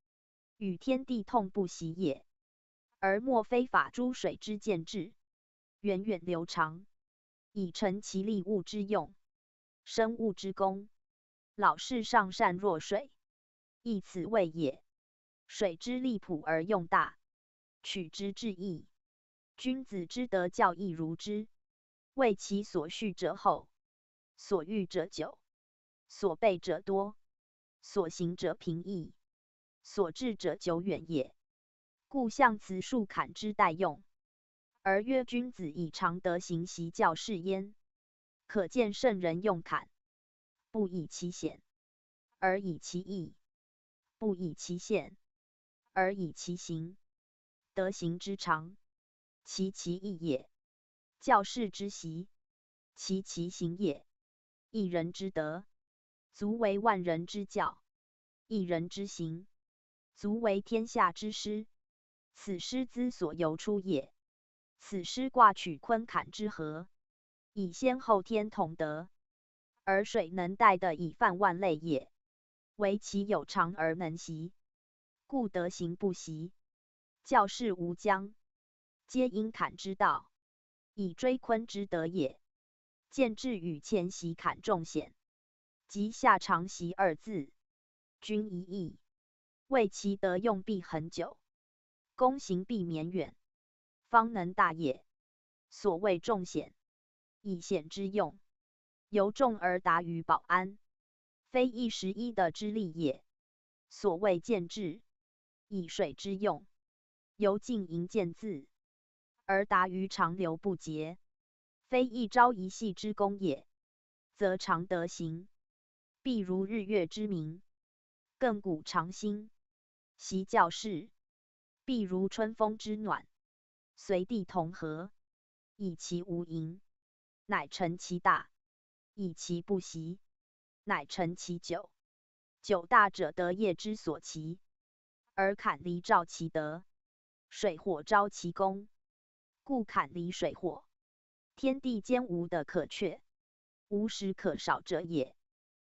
与天地痛不息也。而莫非法诸水之见志，源远流长，以成其利物之用，生物之功。老世上善若水，亦此谓也。水之利朴而用大，取之至易。君子之德教亦如之。为其所恤者厚，所欲者久，所备者多，所行者平易，所至者久远也。故象辞数坎之代用，而曰君子以常德行习教示焉。可见圣人用坎，不以其显，而以其义；不以其现，而以其行。德行之常，其义也；教示之习，其行也。一人之德，足为万人之教；一人之行，足为天下之师。此师之所由出也。此师卦取坤坎之和，以先后天同德。而水能代的以泛万类也，唯其有常而能习，故德行不习。教示无疆，皆因坎之道，以追坤之德也。见志与前习坎重显，即下常习二字，均一义。为其德用必恒久，功行必绵远，方能大也。所谓重显，以显之用，由重而达于保安，非一时一的之利也。所谓见志，以水之用，由尽盈见自，而达于长流不竭，非一朝一夕之功也。则常德行，必如日月之明，亘古长新。习教示，必如春风之暖，随地同和。以其无盈，乃成其大；以其不习，乃成其久。久大者德业之所齐，而坎离照其德，水火招其功。故坎离水火，天地间无的可缺，无时可少者也。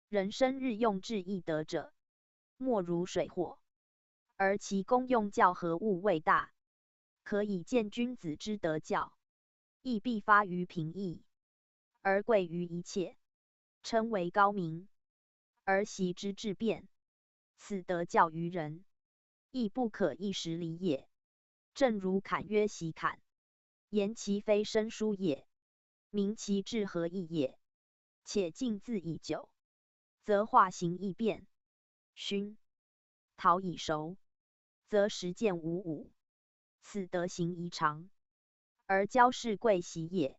人生日用至易得者，莫如水火，而其功用较何物为大，可以见君子之德教，亦必发于平易，而贵于一切，称为高明。而习之至变，此德教于人，亦不可一时理也。正如侃曰：习侃，言其非生疏也，明其志何异也。且静字已久，则化形易变。熏陶已熟，则实践无误。此德行宜长，而教是贵习也。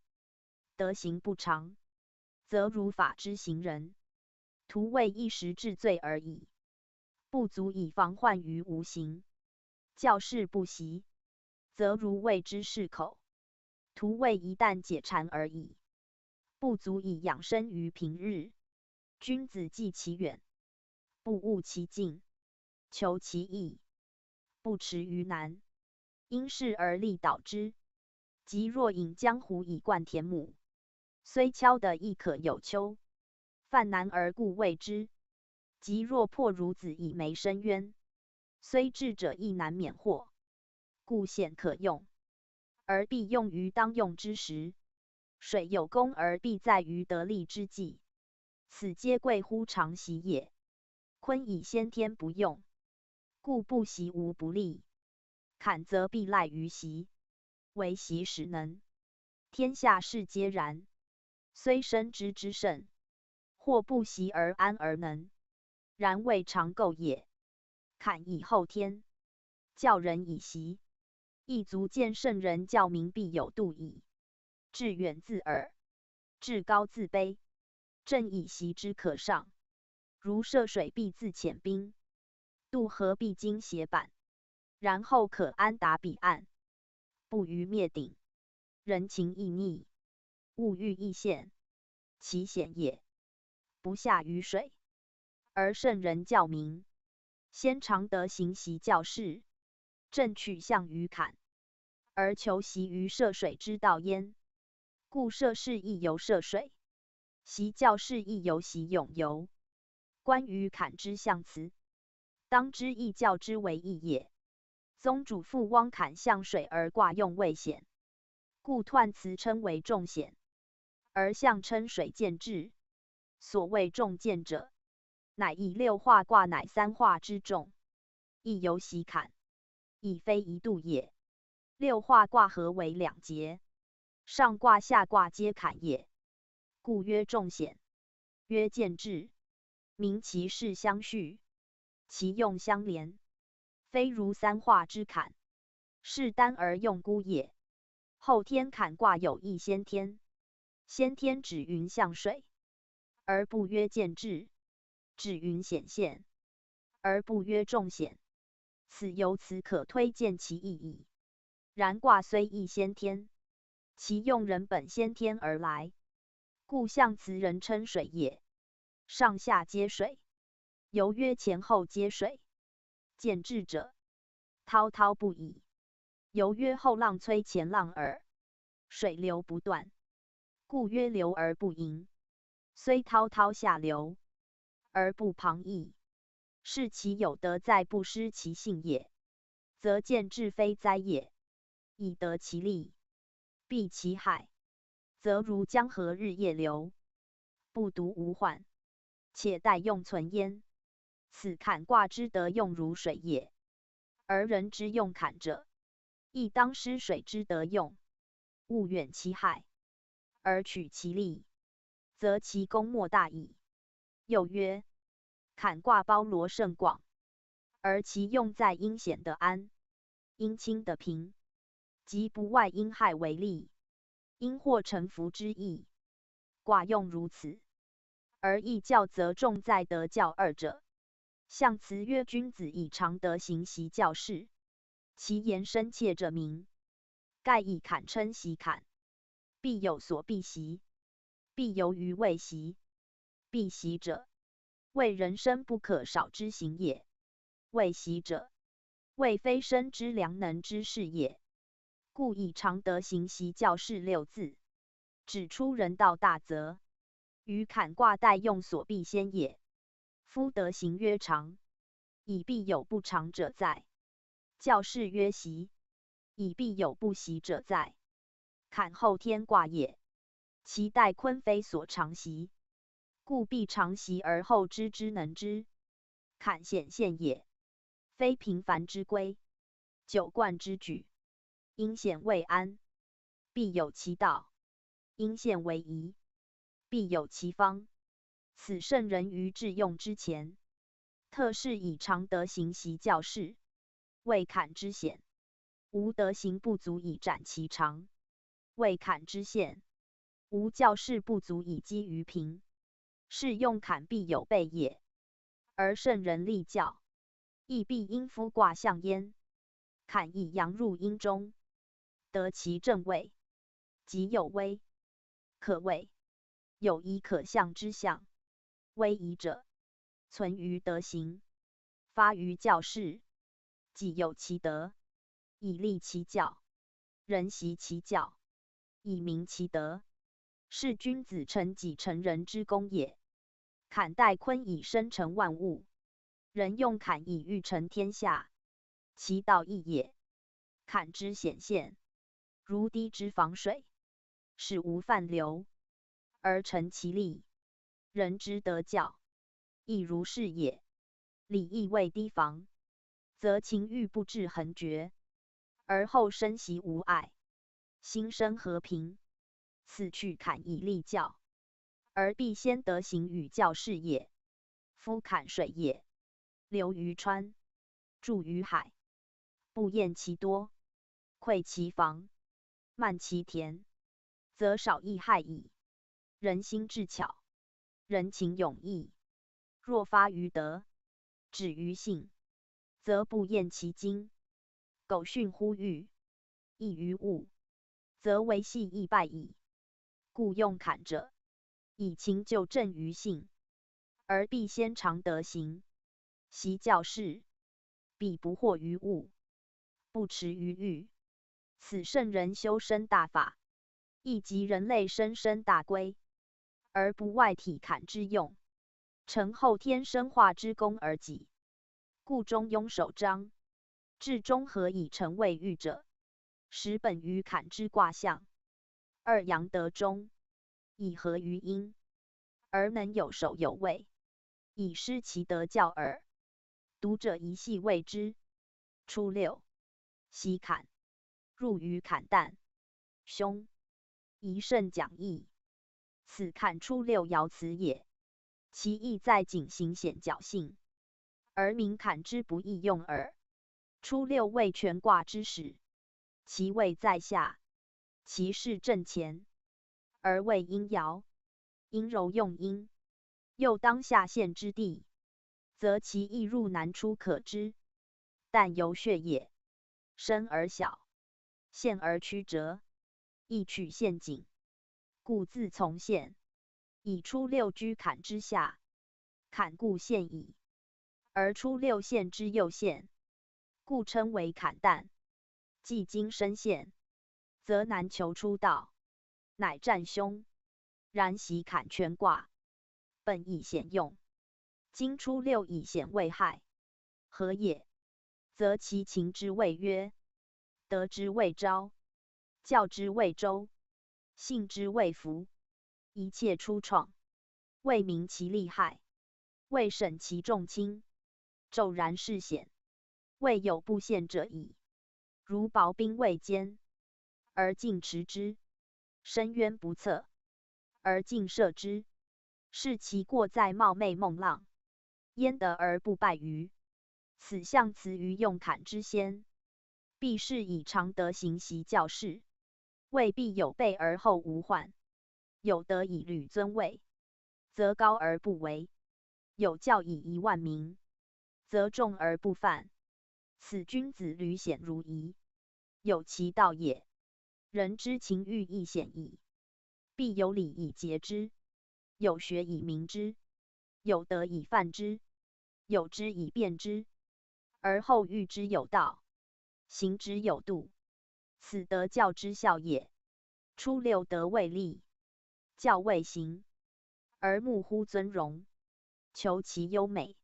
德行不长，则如法之行人，徒为一时治罪而已，不足以防患于无形。教是不习，则如谓之是口，徒为一旦解馋而已，不足以养生于平日。君子忌其远，不务其近，求其易，不驰于难。因势而利导之。即若引江湖以灌田亩，虽敲得亦可有秋，犯难而故谓之。即若破孺子以没深渊，虽智者亦难免祸，故险可用，而必用于当用之时。水有功而必在于得利之际，此皆贵乎常习也。坤以先天不用，故不习无不利。坎则必赖于习，唯习使能。天下事皆然，虽生之之甚，或不习而安而能，然未尝够也。坎以后天，教人以习，亦足见圣人教民必有度矣。志远自耳，志高自卑，正以习之可上。如涉水必自潜兵，渡河必经斜板，然后可安达彼岸，不逾灭顶。人情易逆，物欲易现，其险也，不下于水。而圣人教民，先常得行习教示，正取向于坎，而求习于涉水之道焉。故涉事亦由涉水，习教示亦由习永游。关于坎之象辞，当知亦教之为义也。宗主父汪坎向水而卦用未显，故彖辞称为重显，而象称水见至。所谓重见者，乃以六化卦乃三化之重，亦由习坎，亦非一度也。六化卦合为两节，上卦下卦皆坎也，故曰重显，曰见至。名其事相续，其用相连，非如三化之坎，是单而用孤也。后天坎卦有一先天，先天指云向水，而不曰见至；指云显现，而不曰重显。由此可推见其意矣。然卦虽一先天，其用人本先天而来，故象辞人称水也。上下皆水，由曰前后皆水。见至者，滔滔不已，由曰后浪催前浪耳。水流不断，故曰流而不盈。虽滔滔下流，而不旁逸，是其有德在不失其性也，则见至非灾也。以得其利，避其害，则如江河日夜流，不独无患，且待用存焉。此坎卦之德用如水也。而人之用坎者，亦当失水之德用，勿远其害，而取其利，则其功莫大矣。又曰：坎卦包罗甚广，而其用在阴险的安，阴轻的平，即不外因害为利，因祸成福之意。卦用如此，而义教则重在德教二者。象辞曰：君子以常德行习教示，其言深切者明。盖以坎称习坎，必有所必习，必由于未习。必习者，为人生不可少之行也；未习者，为非生之良能之事也。故以常德行习教示六字，指出人道大则，于坎卦待用所必先也。夫德行曰常，以必有不常者在；教示曰习，以必有不习者在。坎后天卦也，其待坤非所常习，故必常习而后知之能之。坎显现也，非平凡之规，久惯之举。因显未安，必有其道；因现为宜，必有其方。此圣人于致用之前，特是以常德行习教示，谓坎之显；无德行不足以展其长，谓坎之现；无教示不足以积于平，是用坎必有备也。而圣人立教，亦必因夫卦象焉。坎以阳入阴中，得其正位，即有危，可谓有宜可象之象。危宜者，存于德行，发于教示，己有其德，以立其教；人习其教，以明其德。是君子成己成人之功也。坎代坤以生成万物，人用坎以育成天下，其道义也。坎之显现，如堤之防水，使无泛流，而成其利。人之德教，亦如是也。礼义未堤防，则情欲不至恒绝，而后生息无碍，心生和平。此去坎以立教，而必先德行与教示也。夫坎水也，流于川，注于海，不厌其多，溃其防，漫其田，则少益害矣。人心智巧，人情勇毅，若发于德，止于信，则不厌其精。苟训乎欲，益于物，则为系亦败矣。故用坎者，以情就正于性，而必先常德行，习教示，必不惑于物，不驰于欲。此圣人修身大法，亦即人类生生大规，而不外体坎之用，成后天生化之功而己。故中庸首章，至中和以成谓欲者，实本于坎之卦象。二阳得中，以合于阴，而能有守有位，以失其德教耳。读者一细谓之。初六，习坎，入于坎旦，凶。宜慎讲义。此坎初六爻辞也，其意在谨行显侥幸，而名坎之不易用耳。初六为全卦之始，其位在下，其势正前，而为阴爻，阴柔用阴，又当下陷之地，则其意入难出可知。但由血也，深而小，陷而曲折，易取陷阱，故自从陷。以初六居坎之下，坎故陷矣；而初六陷之右陷，故称为坎旦。既经深陷，则难求出道，乃战凶。然习坎全卦，本以显用，今初六以显为害，何也？则其情之谓曰：德之谓昭，教之谓周，信之谓福。一切初创，未明其利害，未审其重轻，骤然事显，未有不陷者矣。如薄冰未坚，而进持之；深渊不测，而进涉之。是其过在冒昧梦浪，焉得而不败于？此象辞于用坎之先，必是以常德行习教示，未必有备而后无患。有德以履尊位，则高而不为；有教以遗万民，则重而不犯。此君子履显如仪，有其道也。人之情欲亦显矣，必有礼以节之，有学以明之，有德以范之，有知以辨之，而后喻之有道，行之有度。此德教之效也。初六德未立，教未行，而慕乎尊荣，求其优美，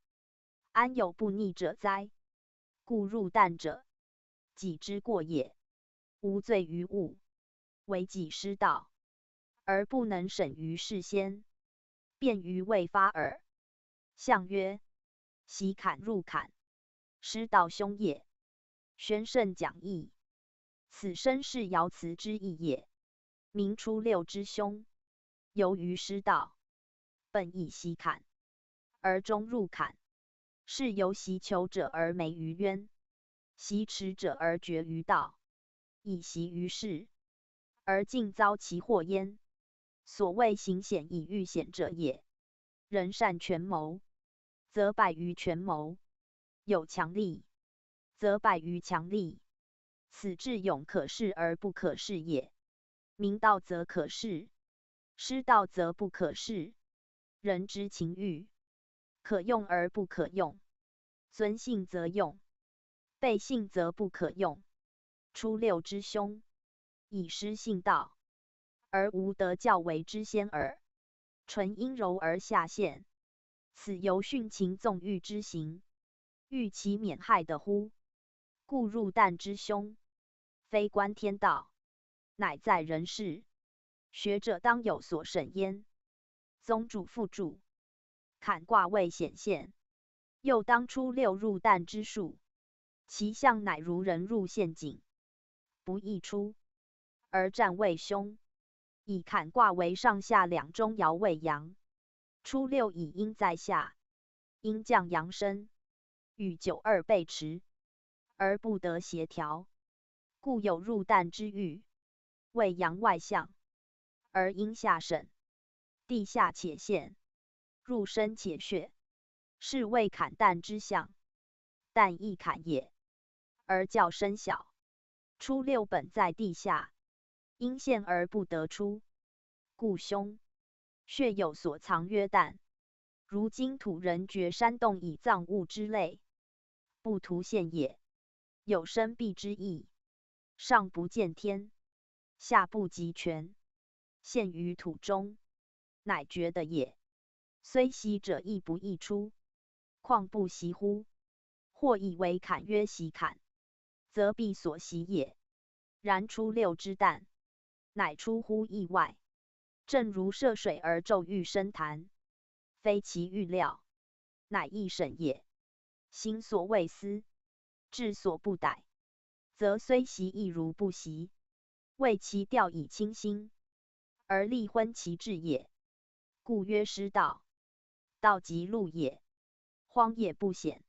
安有不逆者哉？故入旦者，己之过也。无罪于物，为己失道，而不能审于事先，便于未发耳。相曰：习坎入坎，师道凶也。宣圣讲义。此身是爻辞之意也。明初六之凶，由于师道，本以习坎，而终入坎，是由习求者而没于渊，习持者而绝于道，以习于世，而尽遭其祸焉。所谓行险以遇险者也。人善权谋，则败于权谋；有强力，则败于强力。此智勇可恃而不可恃也。明道则可恃，失道则不可恃。人之情欲，可用而不可用，尊信则用，背信则不可用。初六之凶，以失信道，而无德教为之先耳。纯阴柔而下陷，此由训情纵欲之行，欲其免害的乎？故入旦之凶，非观天道，乃在人事。学者当有所审焉。宗主附注：坎卦未显现，又当初六入旦之数，其象乃如人入陷阱，不易出，而战未凶。以坎卦为上下两中爻未阳，初六以阴在下，阴降阳生，与九二背驰，而不得协调，故有入旦之欲。为阳外向，而阴下审，地下且陷，入深且血，是谓坎旦之象。旦亦坎也，而较深小。初六本在地下，阴陷而不得出，故凶。血有所藏曰旦，如今土人掘山洞以葬物之类，不图现也。有生避之意，上不见天，下不及泉，陷于土中，乃绝的也。虽习者亦不易出，况不习乎？或以为坎曰习坎，则必所习也。然初六之旦，乃出乎意外，正如涉水而骤欲深潭，非其预料，乃易审也。心所未思，志所不逮，则虽习亦如不习，为其调以清心，而立昏其志也。故曰失道。道即路也，荒野不险，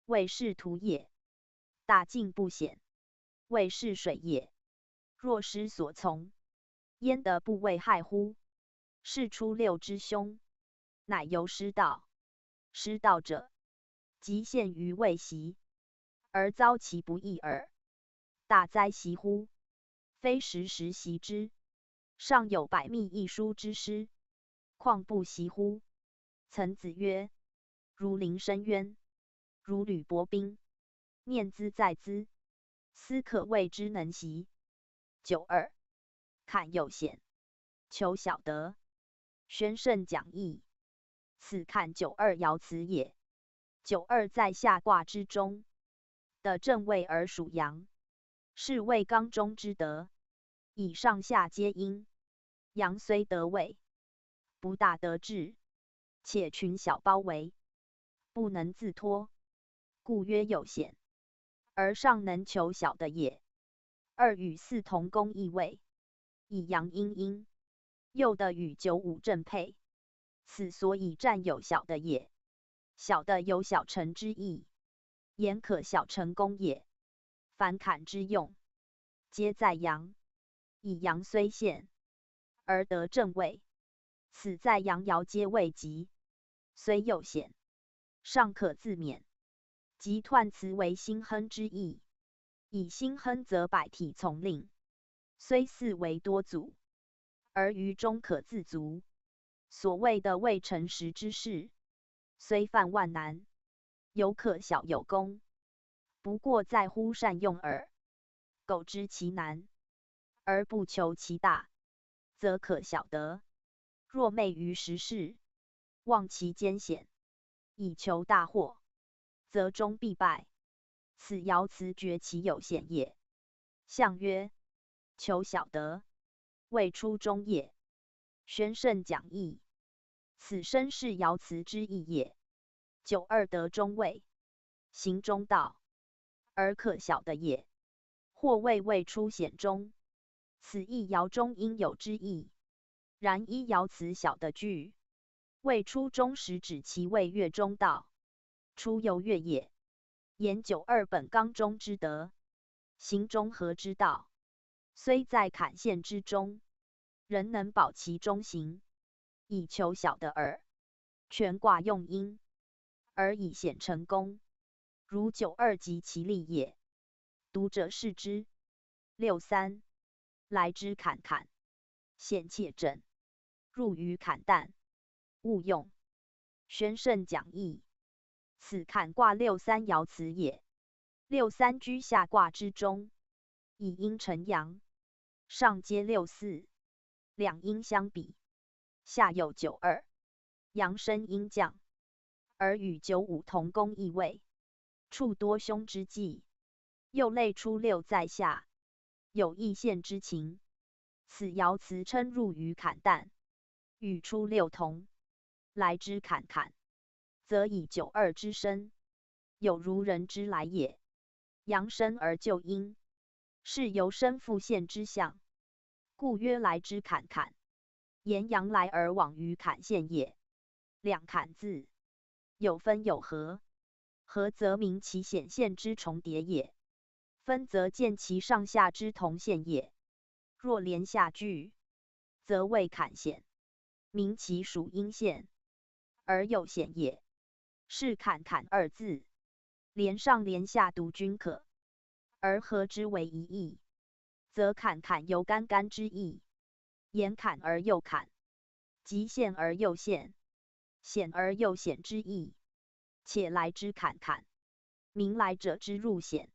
谓是途也；大径不险，谓是水也。若失所从，焉得不为害乎？是初六之凶，乃由失道。失道者，即陷于未习，而遭其不义耳。大哉习乎！非时时习之，尚有百密一疏之师，况不习乎？曾子曰：如临深渊，如履薄冰，念兹在兹，斯可谓之能习。92. 坎有险，求小得。宣圣讲义。此坎九二爻辞也。九二在下卦之中，的正位而属阳，是谓刚中之德。以上下皆阴，阳虽得位，不大得志，且群小包围，不能自脱，故曰有险，而上能求小的也。二与四同宫异位，以阳阴阴，又的与九五正配，此所以占有小的也。小的有小成之意，言可小成功也。凡坎之用，皆在阳，以阳虽陷，而得正位，此在阳爻皆未及，虽有险，尚可自免。即彖辞为心亨之意，以心亨则百体从令，虽四为多阻，而于中可自足。所谓的未成时之事，虽犯万难，犹可小有功，不过在乎善用耳。苟知其难，而不求其大，则可小得。若昧于时事，忘其艰险，以求大获，则终必败。此爻辞绝其有险也。象曰：求小得，谓出中也。宣圣讲义。此身是爻辞之意也。92得中位，行中道，而可小的也。或未出显中，此亦爻中应有之意。然依爻辞小的句，未出中时指其位月中道，出由月也。言92本纲中之德，行中和之道，虽在坎陷之中，仍能保其中行，以求小的耳。全卦用阴，而以显成功，如92即其利也。读者视之。63来之坎坎，险且震，入于坎旦，勿用。宣圣讲义。此坎卦63爻辞也。63居下卦之中，以阴成阳，上接64，两阴相比，下有92，阳生阴降，而与95同宫异位，处多凶之忌。又类出6在下，有异陷之情。此爻辞称入于坎旦，与出6同，来之坎坎，则以92之身，有如人之来也。阳生而就阴，是由生复现之象，故曰来之坎坎。言阳来而往于坎陷也。两坎字，有分有合，合则明其显现之重叠也，分则见其上下之同现也。若连下句，则谓坎陷，明其属阴陷，而又显也。是坎坎二字，连上连下读均可，而合之为一义，则坎坎有干干之意。言坎而又坎，即陷而又陷，险而又险之意。且来之坎坎，明来者之入险，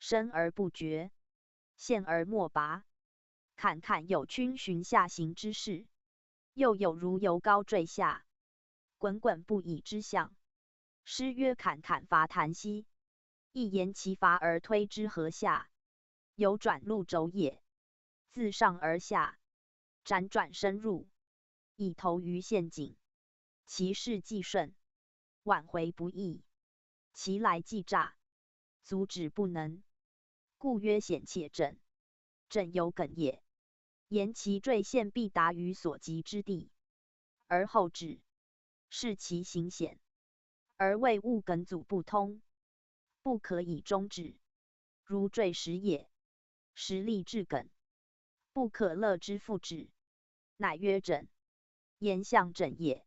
深而不绝，陷而莫拔。坎坎有逡巡下行之势，又有如由高坠下，滚滚不已之象。诗曰：坎坎伐檀溪，亦言其伐而推之河下，有转路轴也。自上而下，辗转深入，以投于陷阱。其势既顺，挽回不易；其来既诈，阻止不能。故曰险且震。震有梗也，言其坠陷必达于所及之地，而后止，是其行险，而为物梗阻不通，不可以终止。如坠石也，石立至梗，不可乐之复止，乃曰震。言象震也，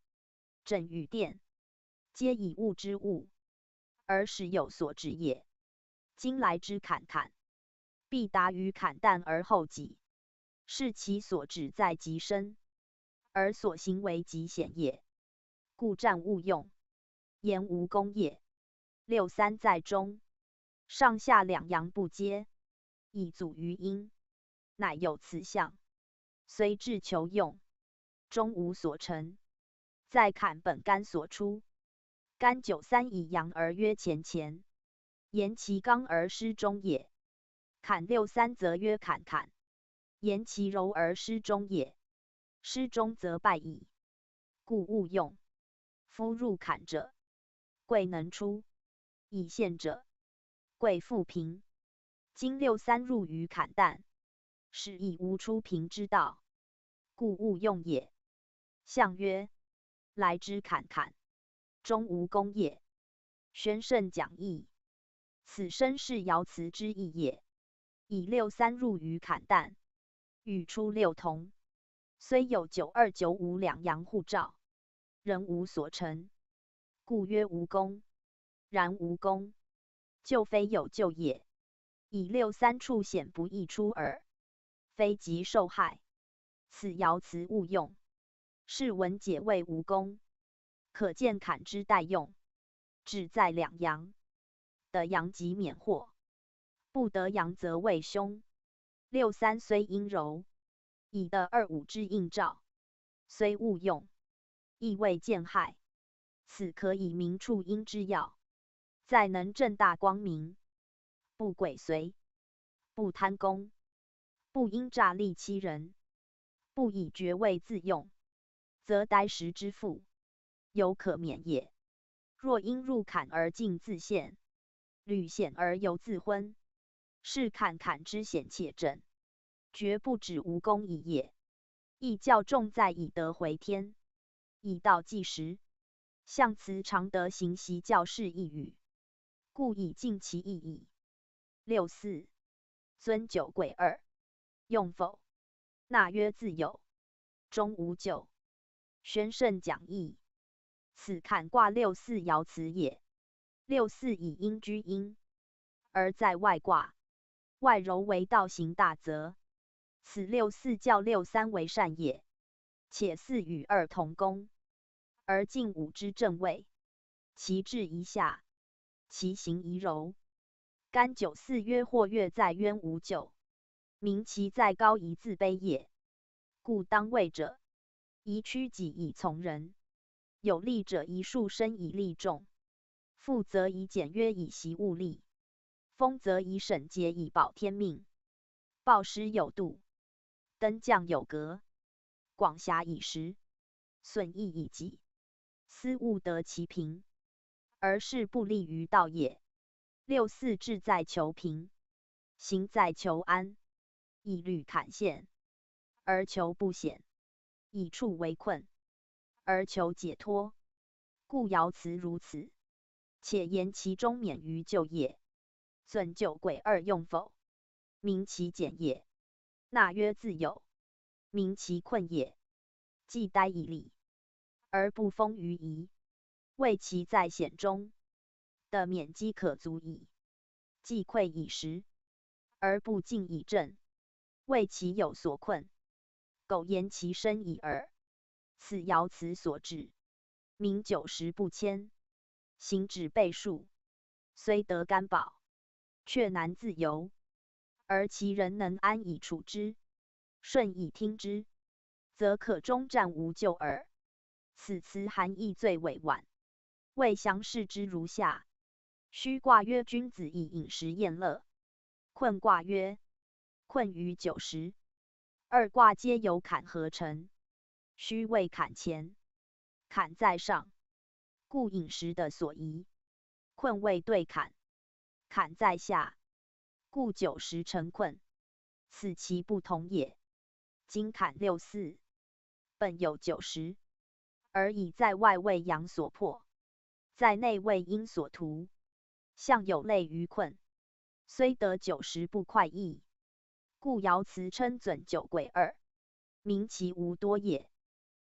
震与电，皆以物之物，而时有所止也。今来之坎坎，必达于坎旦而后己，是其所止在极深，而所行为极险也。故战勿用。言无功也。63在中，上下两阳不接，以阻于阴，乃有此象。虽至求用，终无所成。在坎本干所出，干93以阳而曰乾乾，言其刚而失中也。坎63则曰坎坎，言其柔而失中也。失中则败矣，故勿用。夫入坎者，贵能出；以陷者，贵复平。今63入于坎旦，是亦无出平之道，故勿用也。象曰：来之坎坎，终无功也。宣圣讲义。此身是爻辞之意也。以63入于坎旦，与出6同，虽有92、95两阳护照，仍无所成，故曰无功。然无功，就非有救也。以63处险不易出耳，非即受害。此爻辞勿用。是文解谓无功，可见坎之待用，只在两阳，得阳即免祸，不得阳则为凶。63虽阴柔，以得25之应兆，虽勿用，亦未见害。此可以明处阴之要，在能正大光明，不鬼随，不贪功，不因诈利欺人，不以爵位自用，则呆时之父，犹可免也。若因入坎而进自陷，屡险而犹自昏，是坎之险且正，绝不止无功矣也。亦较重在以德回天，以道济时。象辞常得行习教示一语，故以尽其意矣。64. 尊酒鬼二，用否？纳曰自有。中无咎。宣圣讲义。此坎卦64爻辞也。64以阴居阴，而在外卦，外柔为道行大则，此64较63为善也。且4与2同宫，而进5之正位，其志宜下，其行宜柔。干94曰或跃在渊无咎，明其在高宜自卑也。故当位者，宜屈己以从人；有力者宜束身以利众。富则宜简约以习物力，丰则宜省节以保天命。暴师有度，登降有格，广狭以时，损益以己。斯务得其平，而事不利于道也。64志在求平，行在求安，以虑坎陷，而求不险；以处为困，而求解脱。故爻辞如此，且言其中免于咎也。尊酒鬼二用否？明其简也。纳曰自有。明其困也。既呆以礼，而不丰于仪，谓其在险中，的免饥可足矣。既溃以食，而不进以正，谓其有所困，苟言其身以耳。此爻辞所至，民久食不迁，行止倍数，虽得干宝，却难自由，而其人能安以处之，顺以听之，则可终战无咎耳。此辞含义最委婉，未详释之如下。虚卦曰君子以饮食宴乐，困卦曰困于酒食。二卦皆由坎合成，虚谓坎前，坎在上，故饮食的所宜；困谓对坎，坎在下，故酒食成困，此其不同也。今坎64，本有酒食，而以在外为阳所迫，在内为阴所图，象有类于困，虽得酒食不快意，故爻辞称尊酒鬼二，明其无多也。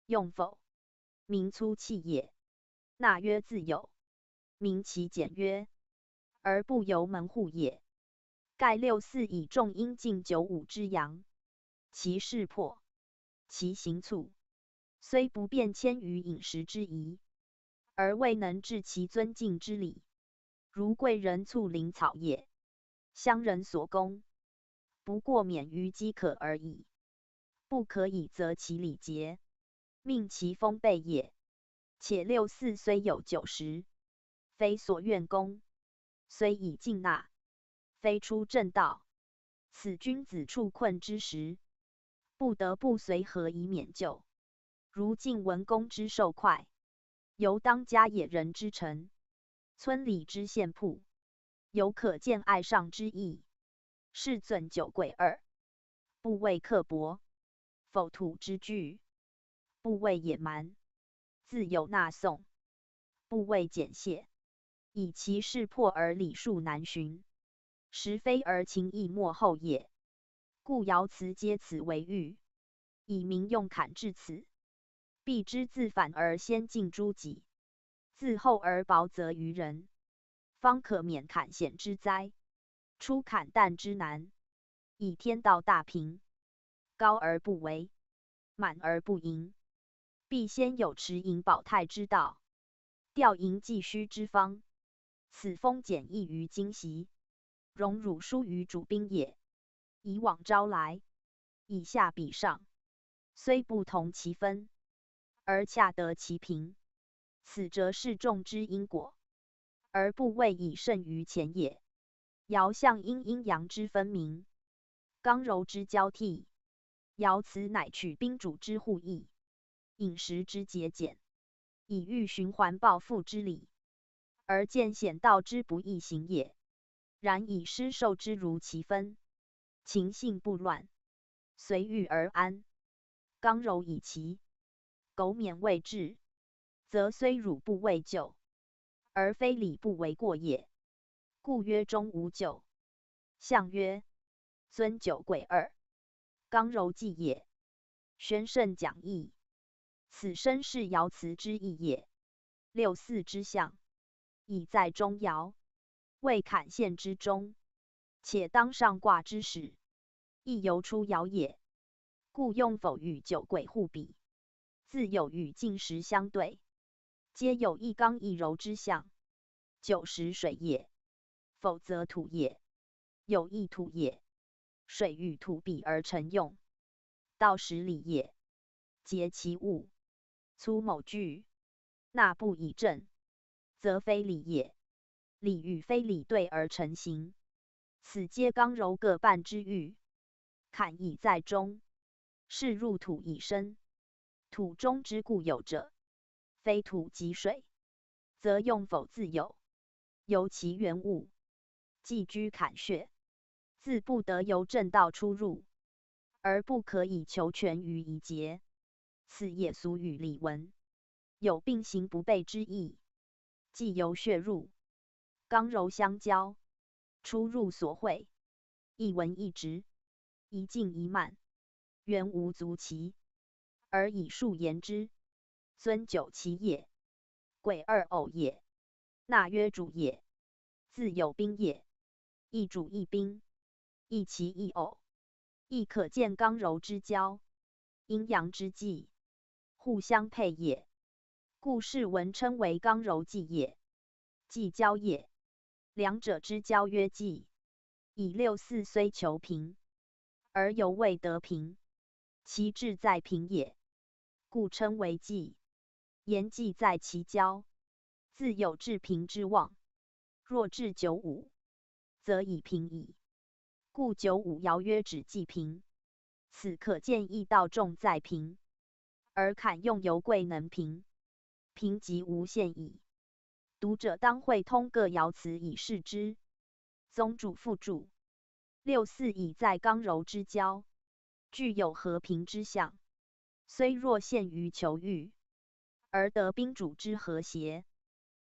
用否？明粗气也。纳曰自有。明其简约，而不由门户也。盖64以重阴进95之阳，其势迫，其行促，虽不变迁于饮食之宜，而未能治其尊敬之礼，如贵人促灵草也，乡人所攻，不过免于饥渴而已，不可以择其礼节，命其丰备也。且64虽有酒食，非所愿攻，虽以进纳，非出正道。此君子处困之时，不得不随和以免咎。如晋文公之受快，犹当家野人之臣，村里之县铺，犹可见爱上之意。是尊酒鬼二，不谓刻薄，否土之具，不谓野蛮，自有纳颂，不谓简谢。以其势迫而礼数难循，实非而情义莫后也。故爻辞皆此为喻，以民用坎至此，必之自反而先尽诸己，自厚而薄责于人，方可免坎险之灾，出坎淡之难。以天道大平，高而不为，满而不盈，必先有持盈保泰之道，调盈济虚之方。此丰俭易于今习，荣辱疏于主宾也。以往招来，以下比上，虽不同其分，而恰得其平，此则是众之因果，而不谓以胜于前也。爻象阴阴阳之分明，刚柔之交替，爻辞乃取宾主之互益，饮食之节俭，以欲循环报复之理，而见险道之不易行也。然以失受之如其分，情性不乱，随遇而安，刚柔以齐，苟免未至，则虽辱不为咎，而非礼不为过也。故曰中无咎。象曰：尊九贵二，刚柔济也。宣圣讲义，此身是爻辞之意也。六四之象，以在中爻，未坎陷之中，且当上卦之始，亦由出爻也。故用否与九贵互比，自有与进时相对，皆有一刚一柔之象。九时水也，否则土也。有一土也，水与土比而成用，道时理也。结其物，粗某句，纳不以正，则非理也。理与非理对而成形，此皆刚柔各半之欲。坎以在中，是入土以生。土中之固有者，非土即水，则用否自有，由其原物，既居坎穴，自不得由正道出入，而不可以求全于一节。此也俗语礼文，有并行不悖之意。既由穴入，刚柔相交，出入所会，一文一直，一进一慢，原无足奇，而以数言之。尊九其也，贵二偶也。纳曰主也，自有宾也。一主一宾，一奇一偶，亦可见刚柔之交，阴阳之际，互相配也。故世文称为刚柔济也，济交也。两者之交曰济。以六四虽求平，而犹未得平，其志在平也，故称为济。言济在其交，自有至平之望。若至九五，则已平矣。故九五爻曰止济平，此可见义道重在平，而坎用犹贵能平，平即无限矣。读者当会通各爻辞以示之。宗主附注：六四已在刚柔之交，具有和平之象，虽若限于求欲，而得宾主之和谐，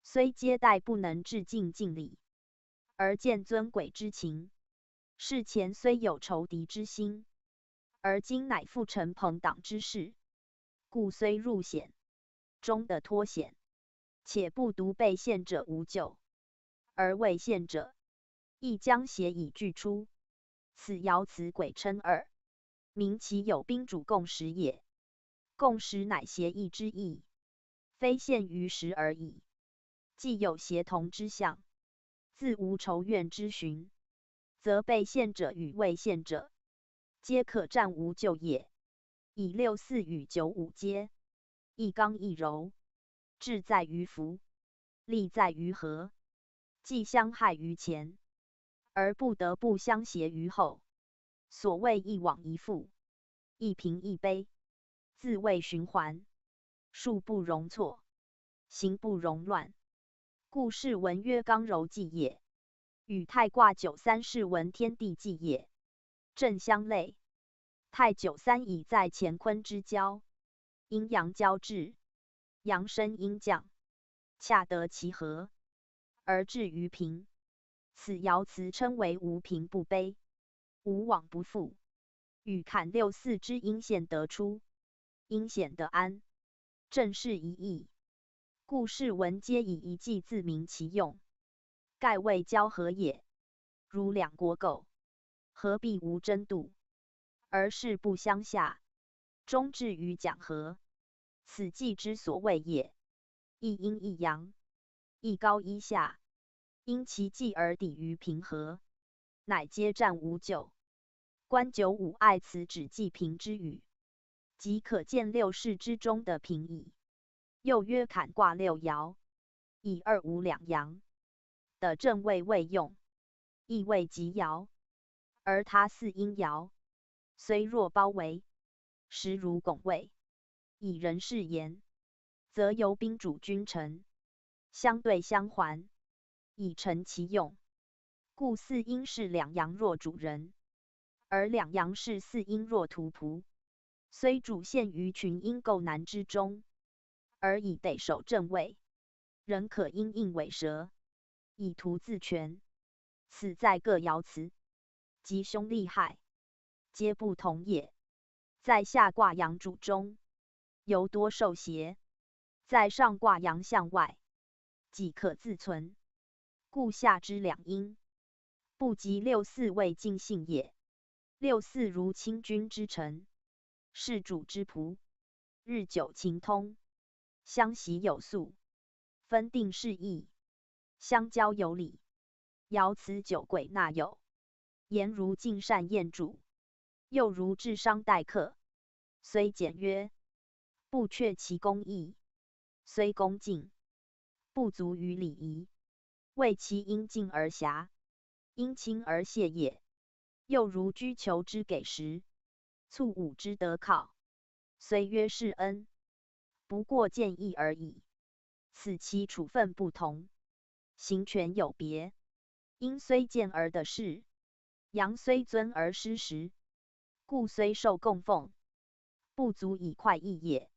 虽接待不能致敬敬礼，而见尊贵之情。事前虽有仇敌之心，而今乃复成朋党之事，故虽入险，终得脱险。且不独被陷者无咎，而未陷者，亦将邪以拒出。此爻辞鬼称二，名其有宾主共识也。共识乃协议之意，非限于时而已。既有协同之象，自无仇怨之寻，则被陷者与未陷者，皆可战无咎也。以六四与九五皆一刚一柔，志在于福，利在于和，既相害于前，而不得不相协于后。所谓一往一复，一平一卑，自谓循环，数不容错，行不容乱。故世文曰刚柔济也。与太卦九三世文天地济也，正相类。太九三已在乾坤之交，阴阳交至，阳生阴降，恰得其和，而至于平。此爻辞称为无平不卑，无往不复。与坎六四之阴险得出，阴险得安，正是一义。故世文皆以一计自明其用，盖谓交合也。如两国苟，何必无争度，而事不相下，终至于讲和，此计之所谓也。一阴一阳，一高一下，因其计而抵于平和，乃皆战无咎。观九五爱此止计平之语，即可见六世之中的平矣。又曰坎卦六爻，以二五两阳的正位未用，亦未及爻，而他四阴爻，虽若包围，实如拱卫，以人事言，则由宾主君臣相对相还，以成其用。故四应是两阳若主人，而两阳是四应若仆仆。虽主陷于群阴构难之中，而以得守正位，仍可因应尾蛇，以图自全。此在各爻辞吉凶利害，皆不同也。在下卦阳主中，尤多受邪；在上卦阳向外，己可自存。故下之两阴，不及六四为尽性也。六四如亲君之臣，事主之仆，日久情通，相习有素，分定事义，相交有礼。爻辞九鬼纳有，言如尽善宴主，又如治商待客。虽简约，不却其公义；虽恭敬，不足于礼仪。谓其因敬而遐，因亲而谢也。又如居求之给食，促吾之得考。虽曰是恩，不过见义而已。此其处分不同，行权有别。阴虽见而得势，阳虽尊而失时。故虽受供奉，不足以快意也，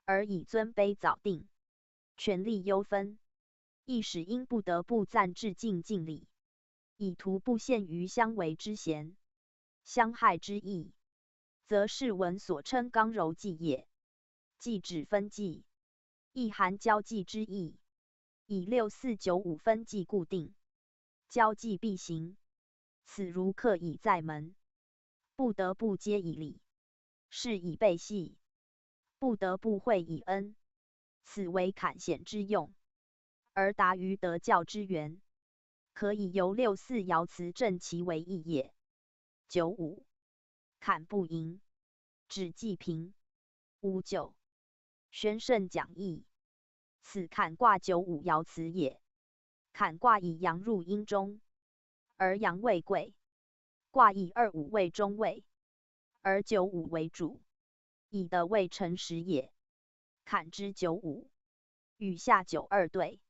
而以尊卑早定，权力优分，亦使阴不得不暂致敬敬礼，以图不陷于相为之嫌，相害之意，则是文所称刚柔纪也。纪指分纪，亦含交际之意，以6、4、9、5分纪固定，交际必行。此如客以在门，不得不接以礼，是以备系，不得不会以恩。此为坎险之用，而达于德教之源，可以由6、4爻辞证其为义也。95. 坎不盈，指济贫。59. 宣圣讲义，此坎卦95爻辞也。坎卦以阳入阴中，而阳为贵；卦以25为中位，而95为主，以德为诚实也。坎之95，与下92对，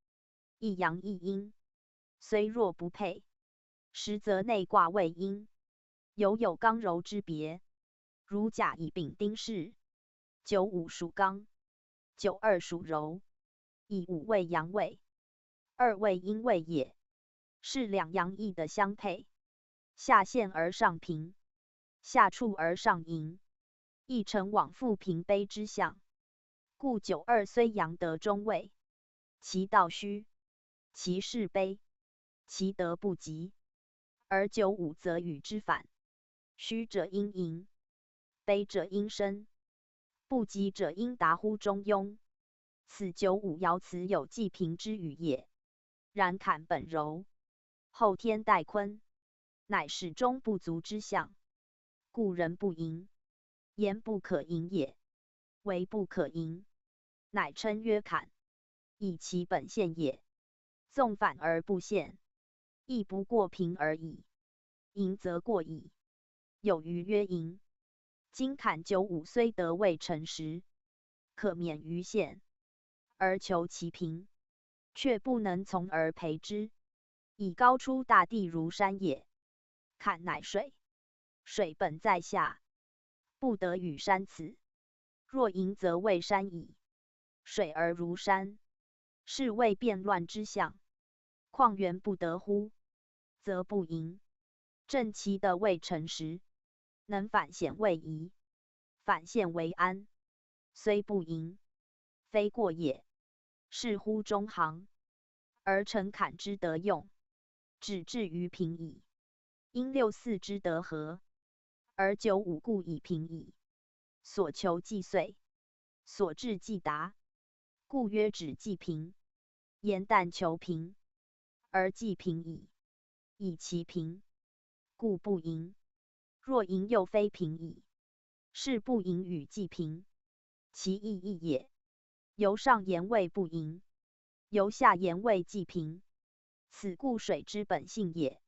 一阳一阴，虽若不配，实则内卦为阴，有刚柔之别。如甲乙丙丁巳，95属刚，92属柔，以5为阳位，2为阴位也。是两阳易的相配，下陷而上平，下处而上盈，亦成往复平卑之象。故92虽阳得中位，其道虚，其势卑，其德不及；而95则与之反，虚者应盈，卑者应伸，不及者应达乎中庸。此95爻辞有济贫之语也。然坎本柔，后天代坤，乃始终不足之象，故人不盈，言不可盈也。为不可盈，乃称曰坎，以其本现也。纵反而不现，亦不过平而已。盈则过矣。有余曰盈。今坎95虽得未诚实，可免于现，而求其平，却不能从而培之，以高出大地如山也。坎乃水，水本在下，不得与山辞。若盈则为山矣，水而如山，是谓变乱之象。况元不得乎？则不盈。正其的未诚实，能反险为宜，反陷为安。虽不盈，非过也，是乎中行，而成坎之德用，只至于平矣。因6、4之德合，而95故以平矣。所求既遂，所至既达，故曰止既平。言但求平，而既平矣，以其平，故不盈。若盈又非平矣，是不盈与既平，其意义也。由上言谓不盈，由下言谓既平，此故水之本性也。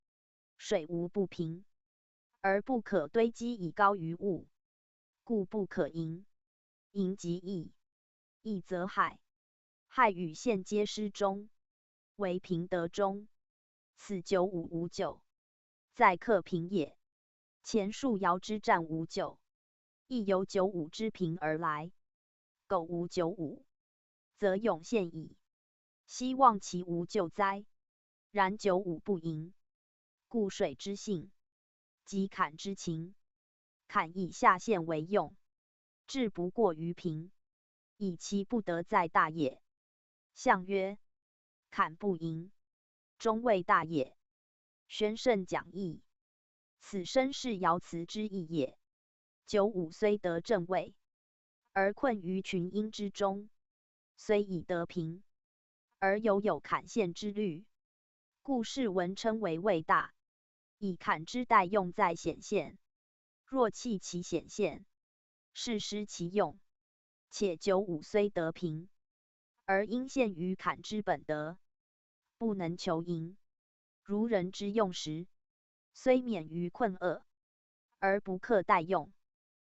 水无不平，而不可堆积以高于物，故不可盈。盈即义，义则害，害与现皆失中，为平得中。此95无咎，在克平也。前述爻之战无咎，亦由95之平而来。苟无95，则永现矣。希望其无咎哉？然95不盈，故水之性，即坎之情，坎以下陷为用，志不过于平，以其不得在大也。象曰：坎不盈，终未大也。宣圣讲义，此身是爻辞之意也。95虽得正位，而困于群阴之中，虽已得平，而有坎陷之虑，故世文称为未大。以坎之代用在显现，若弃其显现，是失其用。且95虽得平，而因陷于坎之本德，不能求盈。如人之用时，虽免于困厄，而不克待用，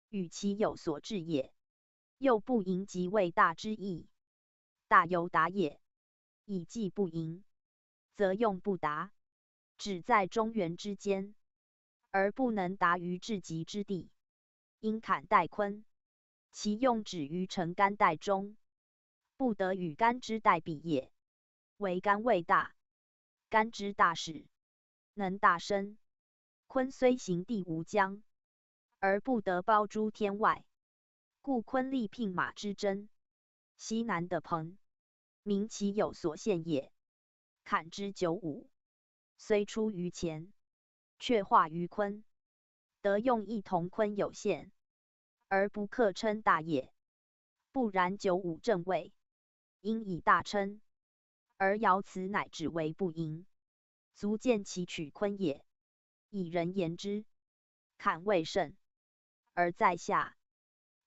与其有所至也。又不盈即为大之意，大由达也。以既不盈，则用不达，只在中原之间，而不能达于至极之地。因坎待坤，其用止于成干代中，不得与干之代比也。为干未大，干之大始，能大生。坤虽行地无疆，而不得包诸天外，故坤力牝马之争，西南的朋，明其有所现也。坎之95，虽出于前，却化于坤，得用亦同坤有限，而不克称大也。不然95正位，因以大称，而爻辞乃只为不盈，足见其取坤也。以人言之，坎未盛，而在下，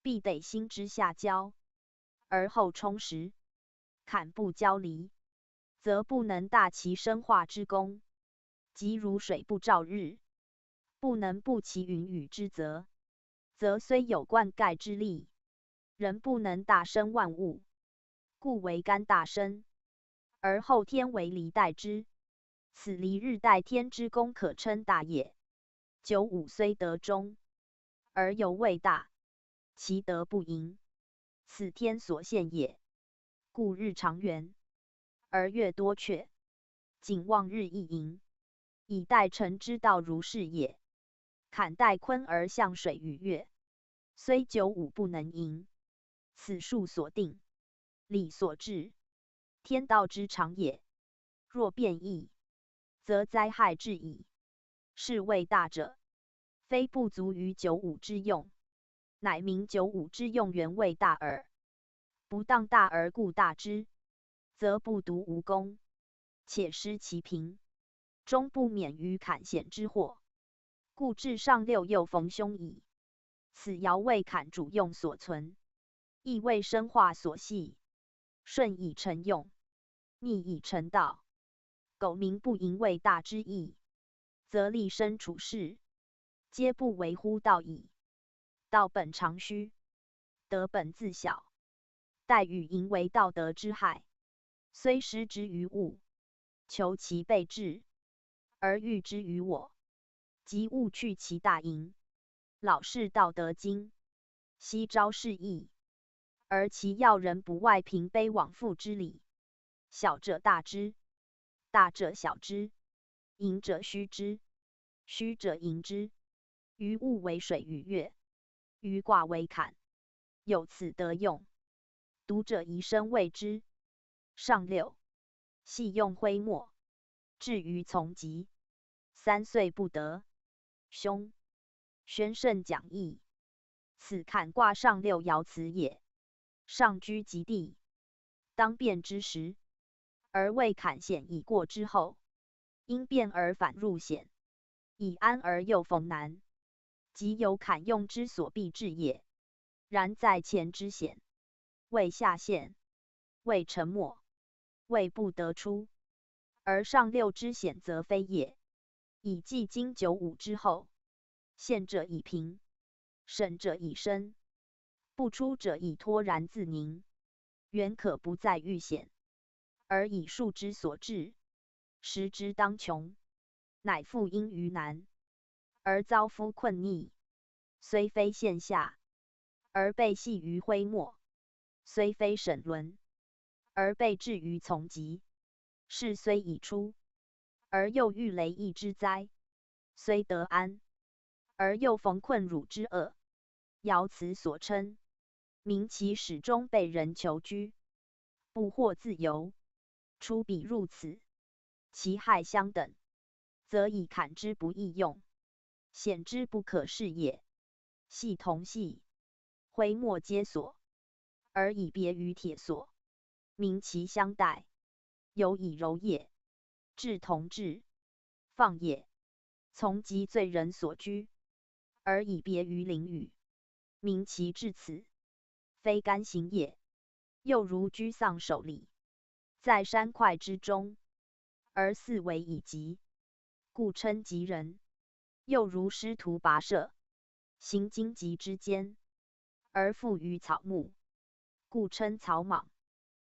必得心之下交，而后充实。坎不交离，则不能大其生化之功。即如水不照日，不能布其云雨之泽，则虽有灌溉之力，仍不能大生万物。故为干大生，而后天为离代之。此离日代天之功，可称大也。95虽得中，而犹未大，其德不盈，此天所现也。故日长圆，而月多缺，景望日亦盈，以待成之道如是也。坎待坤而向水与月，虽95不能盈，此数所定，理所致，天道之常也。若变异，则灾害至矣。是谓大者，非不足于95之用，乃名95之用原为大耳。不当大而故大之，则不独无功，且失其平，终不免于坎险之祸。故至上六又逢凶矣。此爻为坎主用所存，亦为生化所系。顺以成用，逆以成道。苟名不盈为大之意，则立身处世，皆不为乎道矣。道本常虚，德本自小，待与盈为道德之害。虽失之于物，求其备至，而欲之于我，即勿去其大盈。老氏道德经，昔昭示义，而其要人不外平卑往复之理。小者大之，大者小之，盈者虚之，虚者盈之。于物为水与月，于卦为坎，有此德用。读者宜深谓之。上六，细用徽墨，至于从疾，3岁不得。凶。宣圣讲义，此坎卦上六爻辞也。上居极地，当变之时，而未坎险已过之后，因变而反入险，以安而又逢难，即有坎用之所必至也。然在前之险，未下陷，未沉没，未不得出，而上六之险则非也。以既经95之后，陷者已平，审者已生，不出者以脱然自宁，原可不再遇险，而以数之所至，时之当穷，乃复因于难，而遭夫困逆，虽非现下，而被系于灰末，虽非审伦，而被置于从疾，事虽已出，而又遇雷役之灾，虽得安，而又逢困辱之恶，尧此所称，明其始终被人求居，不获自由，出彼入此，其害相等，则以砍之不易用，险之不可视也。系同系，灰末皆所，而以别于铁所，明其相待，有以柔也。志同志，放也。从疾罪人所居，而以别于囹圄，明其至此，非干行也。又如居丧守礼，在山块之中，而四围以疾，故称疾人。又如师徒跋涉，行荆棘之间，而附于草木，故称草莽。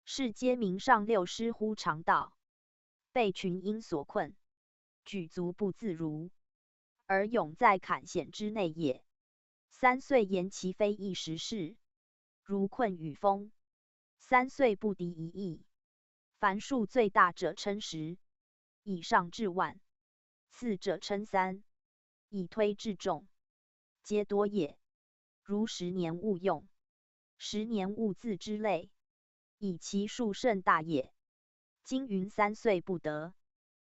是皆名上六师乎常道，被群因所困，举足不自如，而永在坎险之内也。3岁言其非一时事，如困与风，3岁不敌一役。凡数最大者称10，以上至万，次者称3，以推至众，皆多也。如10年勿用，10年勿自之类，以其数甚大也。今云3岁不得，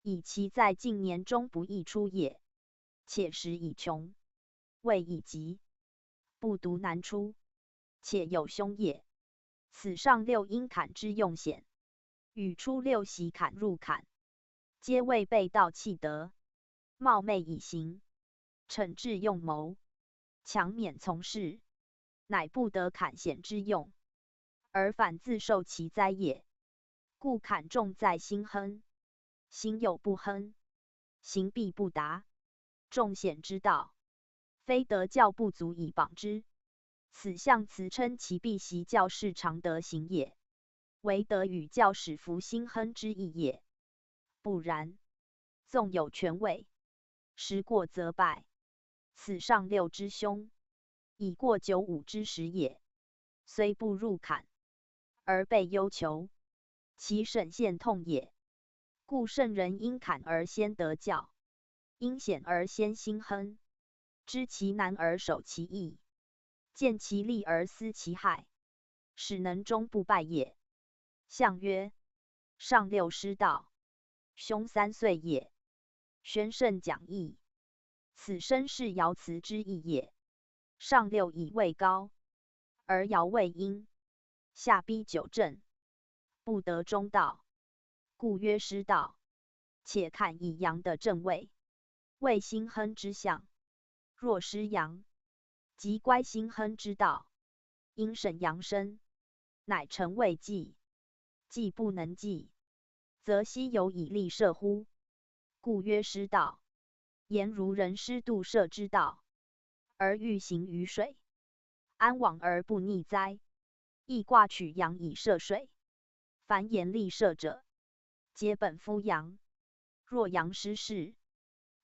以其在近年中不易出也。且时已穷，未已急，不独难出，且有凶也。此上六因坎之用险，与出六习坎入坎，皆未被盗弃得，冒昧以行，惩治用谋，强免从事，乃不得坎险之用，而反自受其灾也。故坎重在心亨，心有不亨，行必不达。重险之道，非德教不足以绑之。此象辞称其必习教士常德行也，唯德与教使服心亨之意也。不然，纵有权位，时过则败。此上六之凶，以过95之时也。虽不入坎，而被忧求，其审现痛也。故圣人因坎而先得教，因险而先心亨，知其难而守其易，见其利而思其害，使能终不败也。象曰：上六师道，凶3岁也。宣圣讲义，此身是爻辞之意也。上六以位高，而爻位阴，下逼九正，不得中道，故曰师道。且看以阳的正位，为心亨之象。若失阳，即乖心亨之道。因审阳生，乃成未济。既不能济，则悉有以利射乎？故曰师道。言如人师度射之道，而欲行于水，安往而不逆哉？亦卦取阳以射水。凡言利射者，皆本夫阳。若阳失势，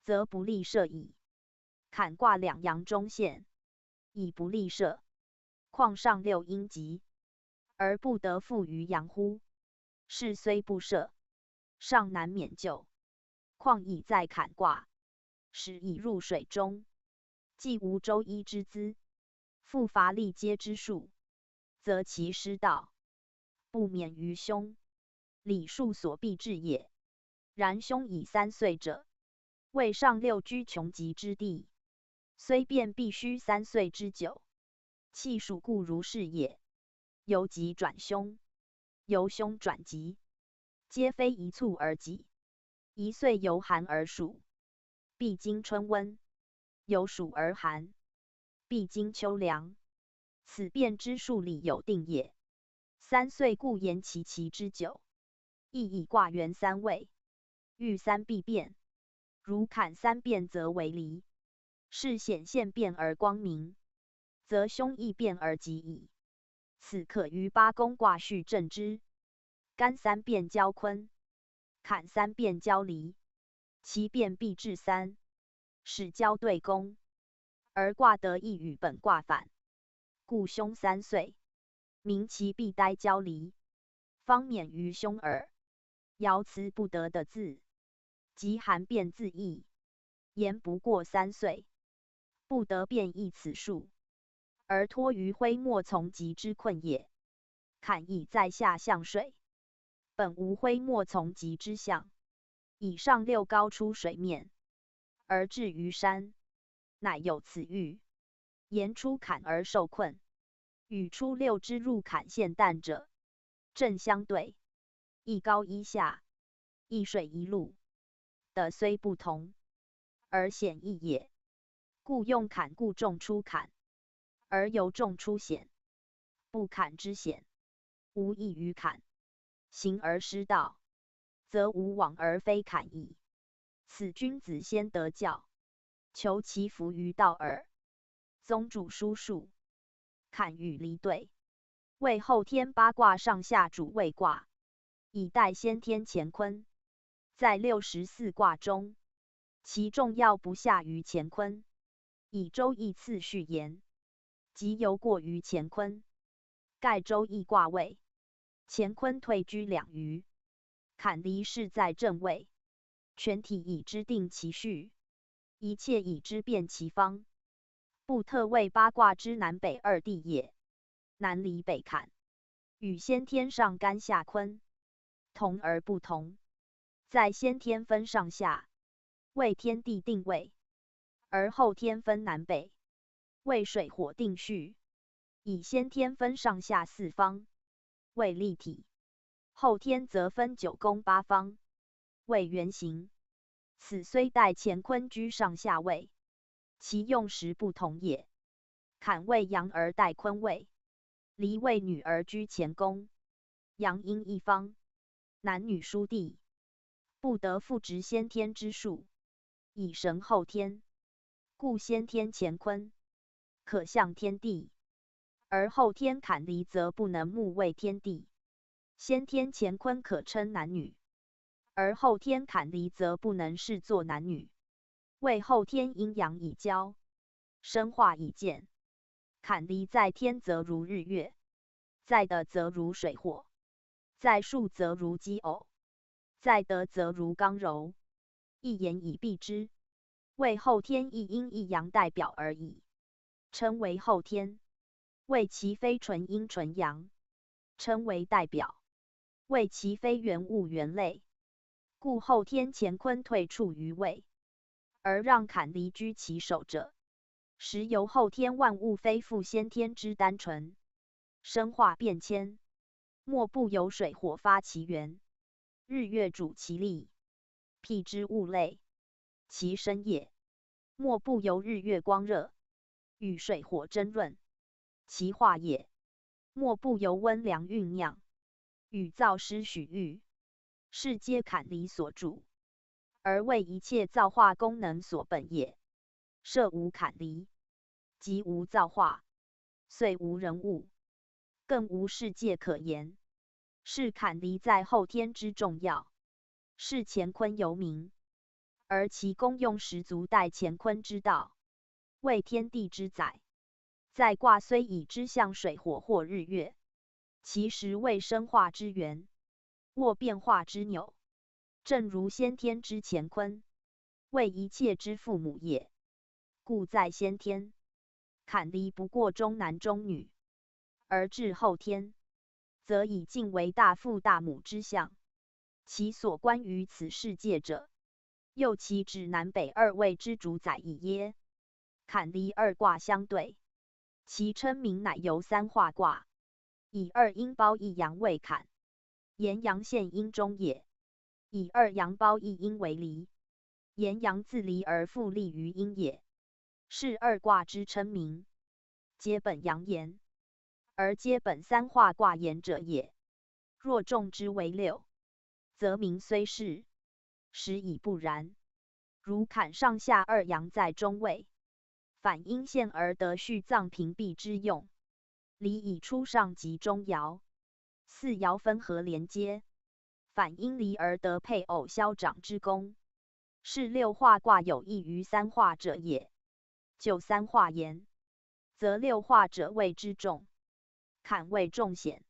则不利射矣。坎卦两阳中陷，以不利射，况上六阴极，而不得复于阳乎？是虽不射，尚难免救。况已在坎卦，使已入水中，既无周一之资，复乏力接之术，则其失道，不免于凶，礼数所必至也。然凶以3岁者，为上六居穷极之地，虽便必须3岁之久，气数故如是也。由吉转凶，由凶转吉，皆非一蹴而己。1岁由寒而暑，必经春温；由暑而寒，必经秋凉。此变之数理有定也。3岁故言其之久，亦以卦元3位。遇3必变，如坎3变则为离，是显现变而光明，则凶易变而吉矣。此可于八宫卦序正之。干三变交坤，坎三变交离，其变必至三，使交对宫，而卦得意与本卦反，故凶三岁，明其必待交离，方免于凶耳。爻辞不得的字，即含变字义，言不过3岁，不得变异此数，而托于灰墨从吉之困也。坎以在下向水，本无灰墨从吉之象，以上六高出水面，而至于山，乃有此喻。言出坎而受困，与出六之入坎现旦者，正相对，一高一下，一水一路，的虽不同，而显异也。故用坎故重出坎，而由重出险，不坎之险，无异于坎。行而失道，则无往而非坎矣。此君子先得教，求其福于道耳。宗主书数，坎与离对，为后天八卦上下主谓卦，以待先天乾坤。在64卦中，其重要不下于乾坤。以周易次序言，即犹过于乾坤。盖周易卦位，乾坤退居两隅，坎离是在正位，全体已知定其序，一切已知变其方，不特为八卦之南北二地也。南离北坎，与先天上干下坤同而不同，在先天分上下，为天地定位，而后天分南北，为水火定序。以先天分上下四方，为立体，后天则分九宫八方，为圆形。此虽待乾坤居上下位，其用时不同也。坎为阳而待坤位，离为女而居乾宫。阳阴一方，男女殊地，不得复执先天之数，以神后天。故先天乾坤，可象天地，而后天坎离则不能目为天地。先天乾坤可称男女，而后天坎离则不能视作男女。为后天阴阳已交，生化已见。坎离在天则如日月，在德则如水火，在术则如奇偶，在德则如刚柔。一言以蔽之，为后天一阴一阳代表而已，称为后天。为其非纯阴纯阳，称为代表；为其非原物原类，故后天乾坤退处于位，而让坎离居其首者，实由后天万物非复先天之单纯，生化变迁，莫不由水火发其源，日月主其力，辟之物类，其生也；莫不由日月光热，与水火争论，其化也；莫不由温凉酝酿，与造湿许育，是皆坎离所助，而为一切造化功能所本也。设无坎离，即无造化，遂无人物，更无世界可言。是坎离在后天之重要，是乾坤由名，而其功用十足待乾坤之道，为天地之载。在卦虽以之象水火或日月，其实为生化之源，握变化之钮。正如先天之乾坤，为一切之父母也。故在先天，坎离不过中男中女，而至后天，则以尽为大父大母之象。其所关于此世界者，又其指南北二位之主宰矣耶？坎离二卦相对，其称名乃由三化卦，以二阴包一阳为坎，言阳现阴中也；以二阳包一阴为离，言阳自离而复立于阴也。是二卦之称名，皆本阳言，而皆本三化卦言者也。若众之为六，则名虽是，实已不然。如坎上下二阳在中位，反阴陷而得续脏屏蔽之用。离以出上及中爻，四爻分合连接，反阴离而得配偶消长之功，是六化卦有益于三化者也。就三化言，则六化者谓之重，坎谓重显，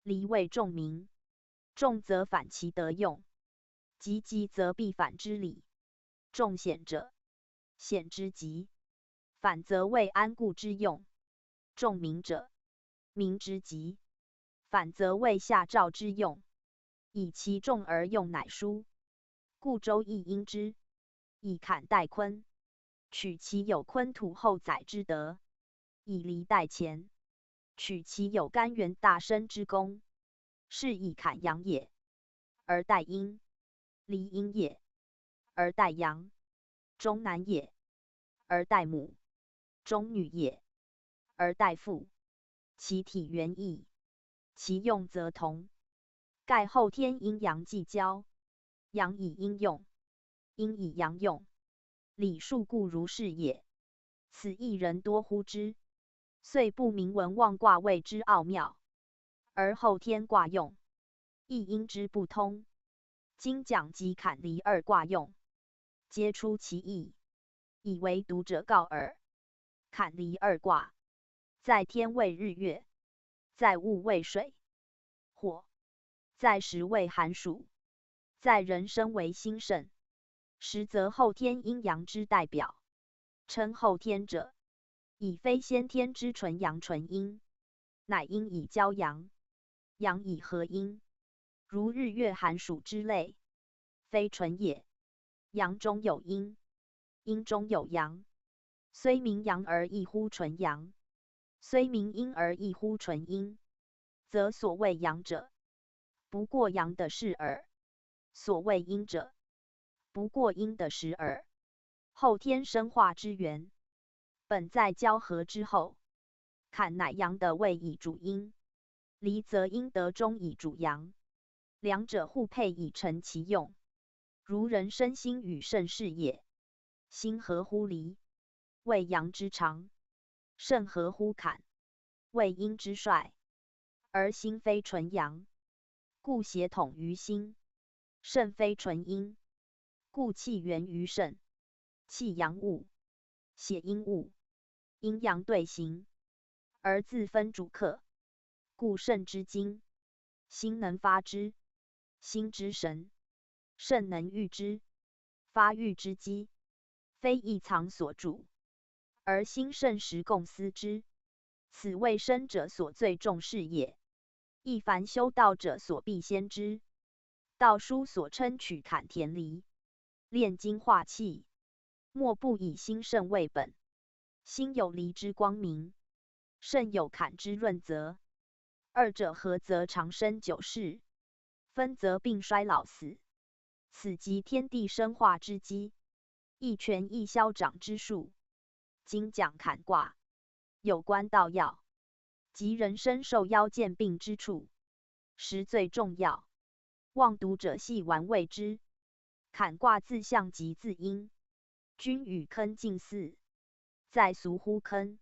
离谓重明。重则反其得用，急则必反之理。重显者，显之急；反则谓安固之用。重明者，明之急；反则谓下诏之用。以其重而用乃殊，故周易应之。以坎代坤，取其有坤土后载之德；以离代乾，取其有干元大生之功。是以坎阳也，而代阴；离阴也，而代阳；中男也，而代母；中女也，而代父。其体原异，其用则同。盖后天阴阳既交，阳以阴用，阴以阳用，理数故如是也。此一人多乎之，遂不明文望卦谓之奥妙。而后天卦用，亦因之不通。今讲及坎离二卦用，皆出其意，以为读者告耳。坎离二卦，在天为日月，在物为水火，在时为寒暑，在人生为心肾。实则后天阴阳之代表。称后天者，以非先天之纯阳纯阴，乃阴以交阳，阳以合阴，如日月寒暑之类，非纯也。阳中有阴，阴中有阳，虽名阳而异乎纯阳，虽名阴而异乎纯阴，则所谓阳者，不过阳的是耳；所谓阴者，不过阴的时耳。后天生化之源，本在交合之后。坎乃阳的位以主阴，离则阴得中以主阳，两者互配以成其用。如人生心与肾是也。心合乎离，谓阳之长；肾合乎坎，谓阴之衰。而心非纯阳，故血统于心；肾非纯阴，故气源于肾。气阳物，血阴物，阴阳对行，而自分主客。故肾之精，心能发之；心之神，肾能御之。发育之机，非一藏所著，而心肾实共思之。此谓生者所最重视也。亦凡修道者所必先知。道书所称取坎填离，炼精化气，莫不以心肾为本。心有离之光明，肾有坎之润泽，二者合则长生久世，分则病衰老死。此即天地生化之机，一权一消长之术。今讲坎卦，有关道要，及人生受夭见病之处，实最重要。望读者细玩味之。坎卦自象及自阴，均与坑近似，在俗乎坑，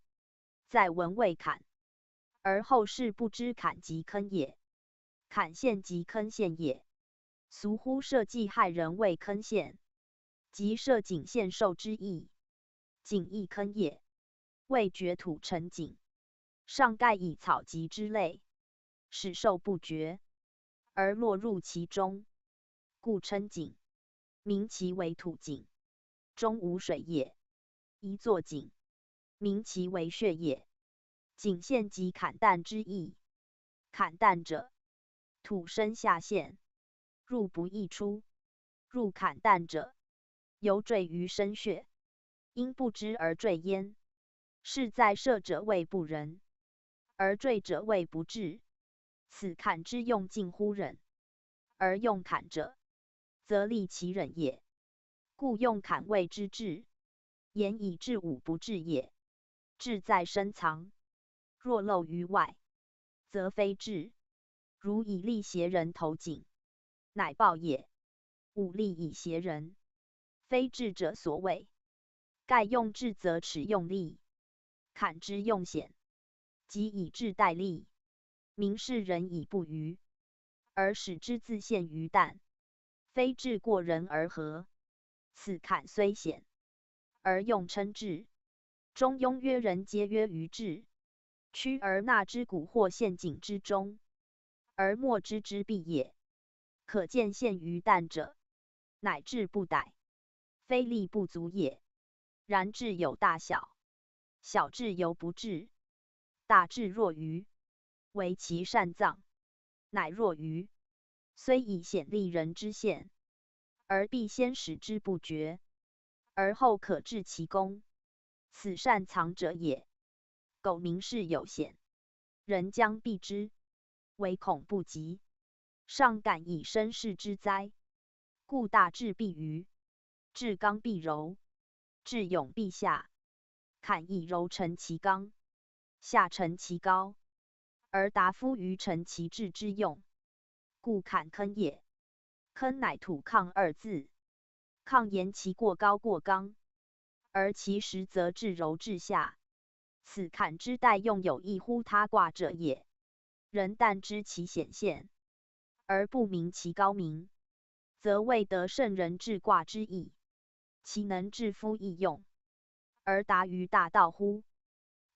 在文谓坎，而后世不知坎即坑也。坎陷即坑陷也。俗乎社稷害人谓坑陷，即社井陷受之意。井亦坑也，谓掘土成井，上盖以草瘠之类，使受不绝，而落入其中，故称井。名其为土井，中无水也。一作井，名其为穴也。井陷即坎淡之意。坎淡者，土生下陷，入不易出。入坎淡者，犹坠于深穴，因不知而坠焉。是在射者谓不仁，而坠者谓不智。此坎之用近乎忍，而用坎者，则利其忍也。故用坎谓之智。言以治武不治也。智在深藏，若露于外，则非智。如以利胁人投井，乃暴也。武力以胁人，非智者所为。盖用智则齿用力，坎之用险，即以智代力，明世人以不虞，而使之自陷于旦，非智过人而合。此坎虽险，而用称智。中庸曰：人皆曰于智，屈而纳之谷或陷阱之中，而莫知之必也。可见陷于旦者，乃智不逮，非力不足也。然智有大小，小智犹不智，大智若愚，为其善藏，乃若愚。虽以显利人之限，而必先使之不觉，而后可治其功，此善藏者也。苟明事有险，人将避之，唯恐不及，尚敢以身试之哉？故大智必愚，智刚必柔，智勇必下。坎以柔成其刚，下成其高，而达夫于成其智之用。故坎坑也。坑乃土抗二字，抗言其过高过刚，而其实则至柔至下。此坎之代用有异乎他卦者也。人但知其显现，而不明其高明，则未得圣人治卦之意。其能治夫易用，而达于大道乎？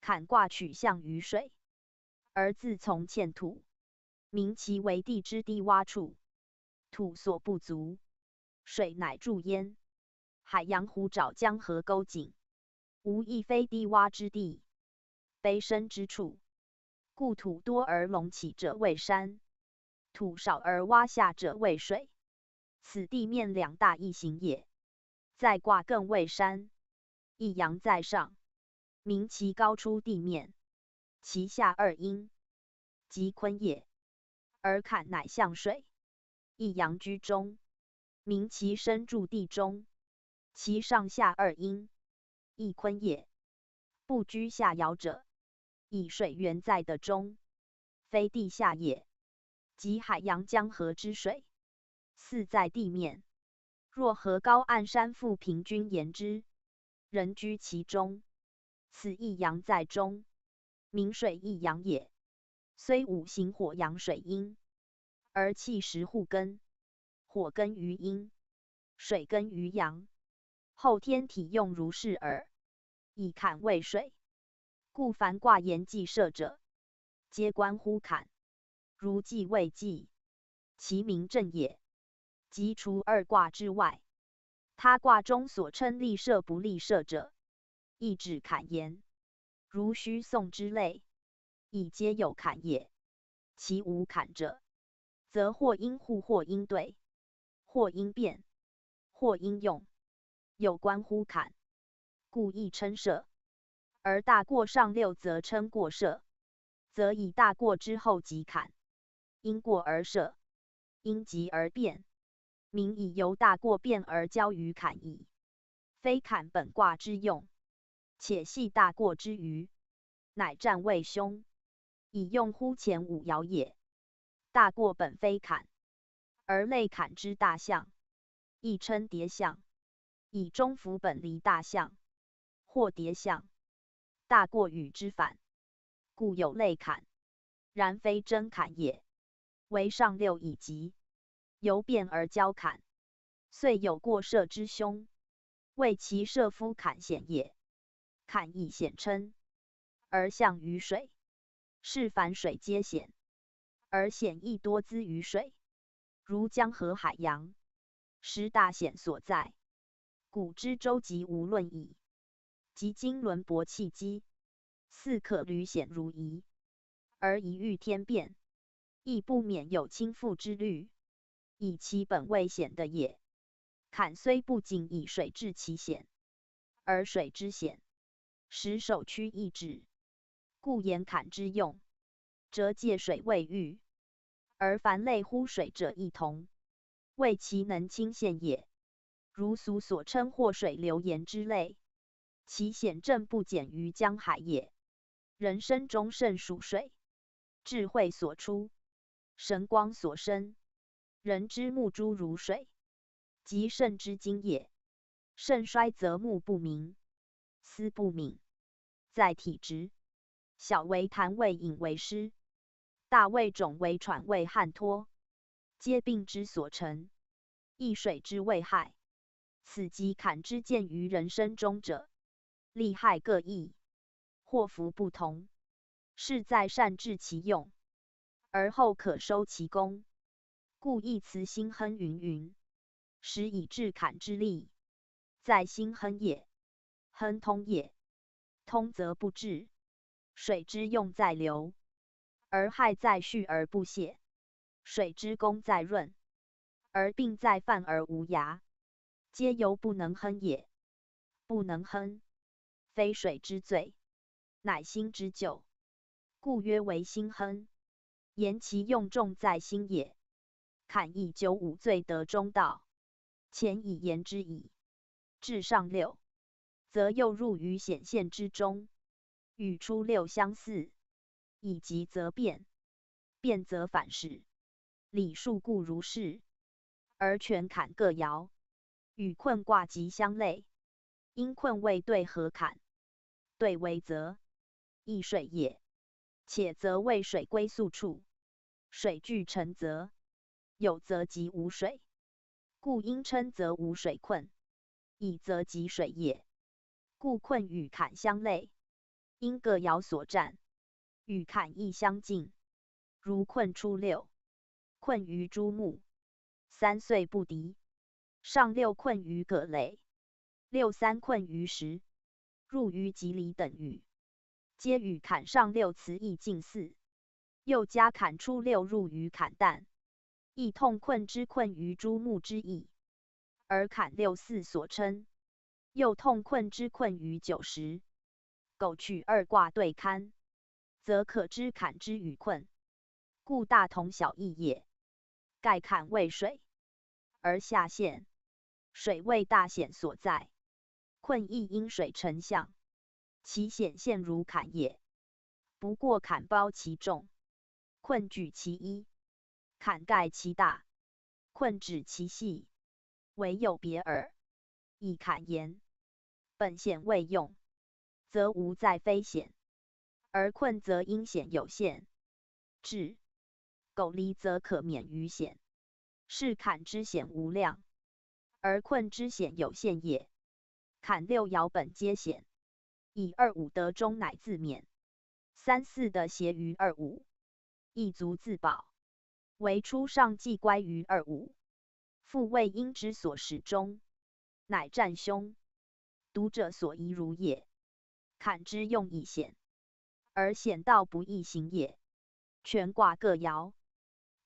坎卦取象于水，而自从欠土，明其为地之低洼处。土所不足，水乃注焉。海洋湖沼江河沟井，无一非低洼之地，卑深之处。故土多而隆起者谓山，土少而洼下者谓水。此地面两大异形也。在卦更谓山，一阳在上，明其高出地面，其下二阴，即坤也。而坎乃向水，一阳居中，明其身注地中，其上下二阴，亦坤也。不居下爻者，以水源在的中，非地下也。即海洋江河之水，似在地面。若河高岸山复平均言之，人居其中，此一阳在中，明水一阳也。虽五行火阳水阴，而气实互根，火根于阴，水根于阳，后天体用如是耳。以坎为水，故凡卦言既设者，皆关乎坎。如既未既，其名正也。即除二卦之外，他卦中所称立设不立设者，亦指坎言。如虚讼之类，亦皆有坎也。其无坎者，则或因互或因对，或因变，或因用，有关乎坎，故亦称设。而大过上六则称过设，则以大过之后即坎。因过而设，因极而变，民以由大过变而交于坎矣。非坎本卦之用，且系大过之余，乃占位凶，以用乎前五爻也。大过本非坎，而类坎之大象，亦称叠象，以中孚本离大象，或叠象。大过与之反，故有类坎，然非真坎也。为上六以极，由变而交坎，遂有过设之凶，谓其设夫坎险也。坎亦险称，而象于水，是凡水皆险，而险亦多资于水，如江河海洋，实大险所在。古之周集无论矣。即今轮帛气机，似可履险如夷，而一遇天变，亦不免有倾覆之虑，以其本为险的也。坎虽不仅以水治其险，而水之险，实首屈一指，故言坎之用，则借水为喻，而凡类乎水者亦同，谓其能清陷也。如俗所称祸水流言之类，其险正不减于江海也。人生中甚属水，智慧所出，神光所生，人之目珠如水，即肾之精也。肾衰则目不明，思不敏，在体直，小为痰为饮为湿，大为肿为喘为汗脱，皆病之所成，亦水之谓害。此即坎之见于人身中者，利害各异，祸福不同，是在善治其用，而后可收其功。故义辞心亨云云，使以治坎之利，在心亨也。亨通也，通则不治，水之用在流，而害在蓄而不泄；水之功在润，而病在犯而无涯，皆由不能亨也。不能亨，非水之罪，乃心之咎，故曰为心亨。言其用重在心也。坎以95罪得中道，前已言之矣。至上六，则又入于显现之中，与初六相似。以急则变，变则反始。理数故如是，而全坎各爻，与困卦极相类。因困为对合坎，对为泽，亦水也。且泽为水归宿处，水聚成泽，有泽即无水，故应称泽无水困，以泽即水也。故困与坎相类，因各爻所占，与坎亦相近。如困初六，困于诸木，3岁不敌；上六困于葛类，6、3困于时，入于吉离等语，皆与坎上六辞意近似。又加坎初六入于坎旦，亦痛困之困于诸木之意，而坎6、4所称。又痛困之困于9、10，苟取2卦对堪，则可知坎之与困，故大同小异也。盖坎为水，而下陷，水为大显所在，困亦因水成象，其显现如坎也。不过坎包其重，困举其一；坎盖其大，困止其细，唯有别耳。以坎言，本显未用，则无在非显；而困则因显有限，至苟离则可免于显。是坎之显无量，而困之显有限也。坎6爻本皆显，以2、5得中乃自免；3、4的协于2、5，亦足自保。唯初上既乖于2、5，复为因之所始终，乃占凶。读者所宜如也。坎之用以显，而显道不易行也。全卦各爻，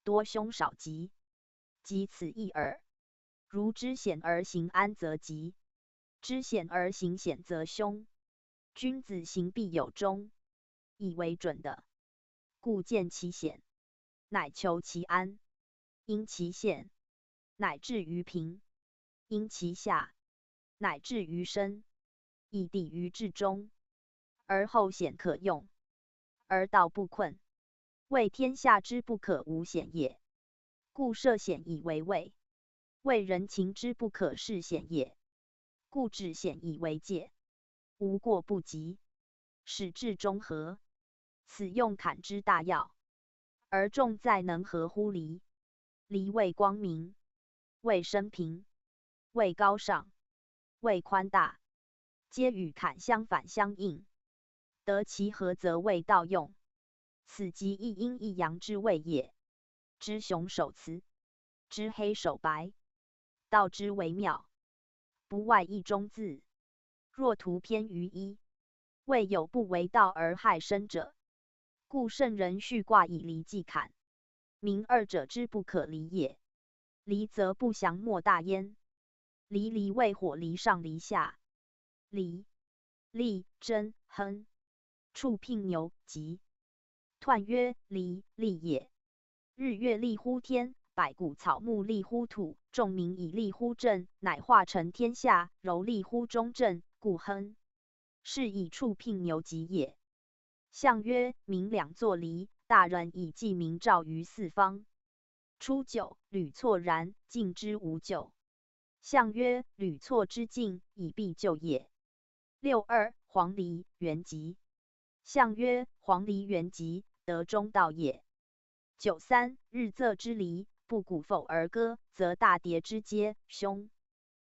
多凶少吉，即此意耳。如知险而行安则吉，知险而行险则凶。君子行必有终，以为准的。故见其险，乃求其安；因其险，乃至于平；因其下，乃至于身，以抵于至中，而后险可用，而道不困，为天下之不可无险也。故设险以为畏，为人情之不可视险也。故止险以为戒，无过不及，使至中和。此用坎之大要，而重在能合乎离。离为光明，为生平，为高尚，为宽大，皆与坎相反相应。得其合则为道用，此即一阴一阳之谓也。知雄守雌，知黑守白，道之为妙，不外一中字。若图偏于一，未有不为道而害身者。故圣人序卦以离忌坎，明二者之不可离也。离则不祥莫大焉。离为火，离上离下。离利贞亨，处聘牛吉。彖曰离，利也。日月利乎天，百谷草木利乎土，众民以利乎政，乃化成天下。柔利乎中正，故亨。是以处聘牛吉也。象曰：民两作离，大人以济民兆于四方。初九，履错然，进之无咎。象曰：履错之进，以必救也。6、2黄鹂元吉。象曰：黄鹂元吉，得中道也。93. 日昃之离，不鼓否而歌，则大跌之皆凶。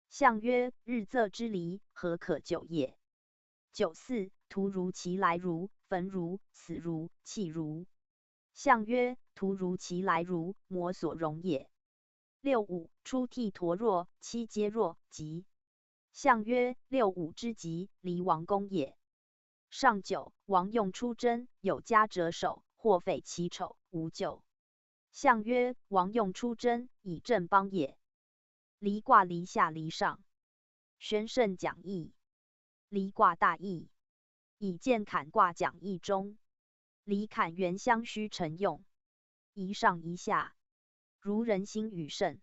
象曰：日昃之离，何可久也？94. 徒如其来如，焚如，死如，弃如。象曰：徒如其来如，魔所容也。65. 出涕陀若，七皆若，吉。象曰：六五之吉，离王宫也。上9. 王用出征，有家者守，或匪其丑，无咎。象曰：王用出征，以正邦也。离卦离下离上。宣圣讲义。离卦大义。以见坎卦讲义中，离坎原相须成用，一上一下，如人心与肾，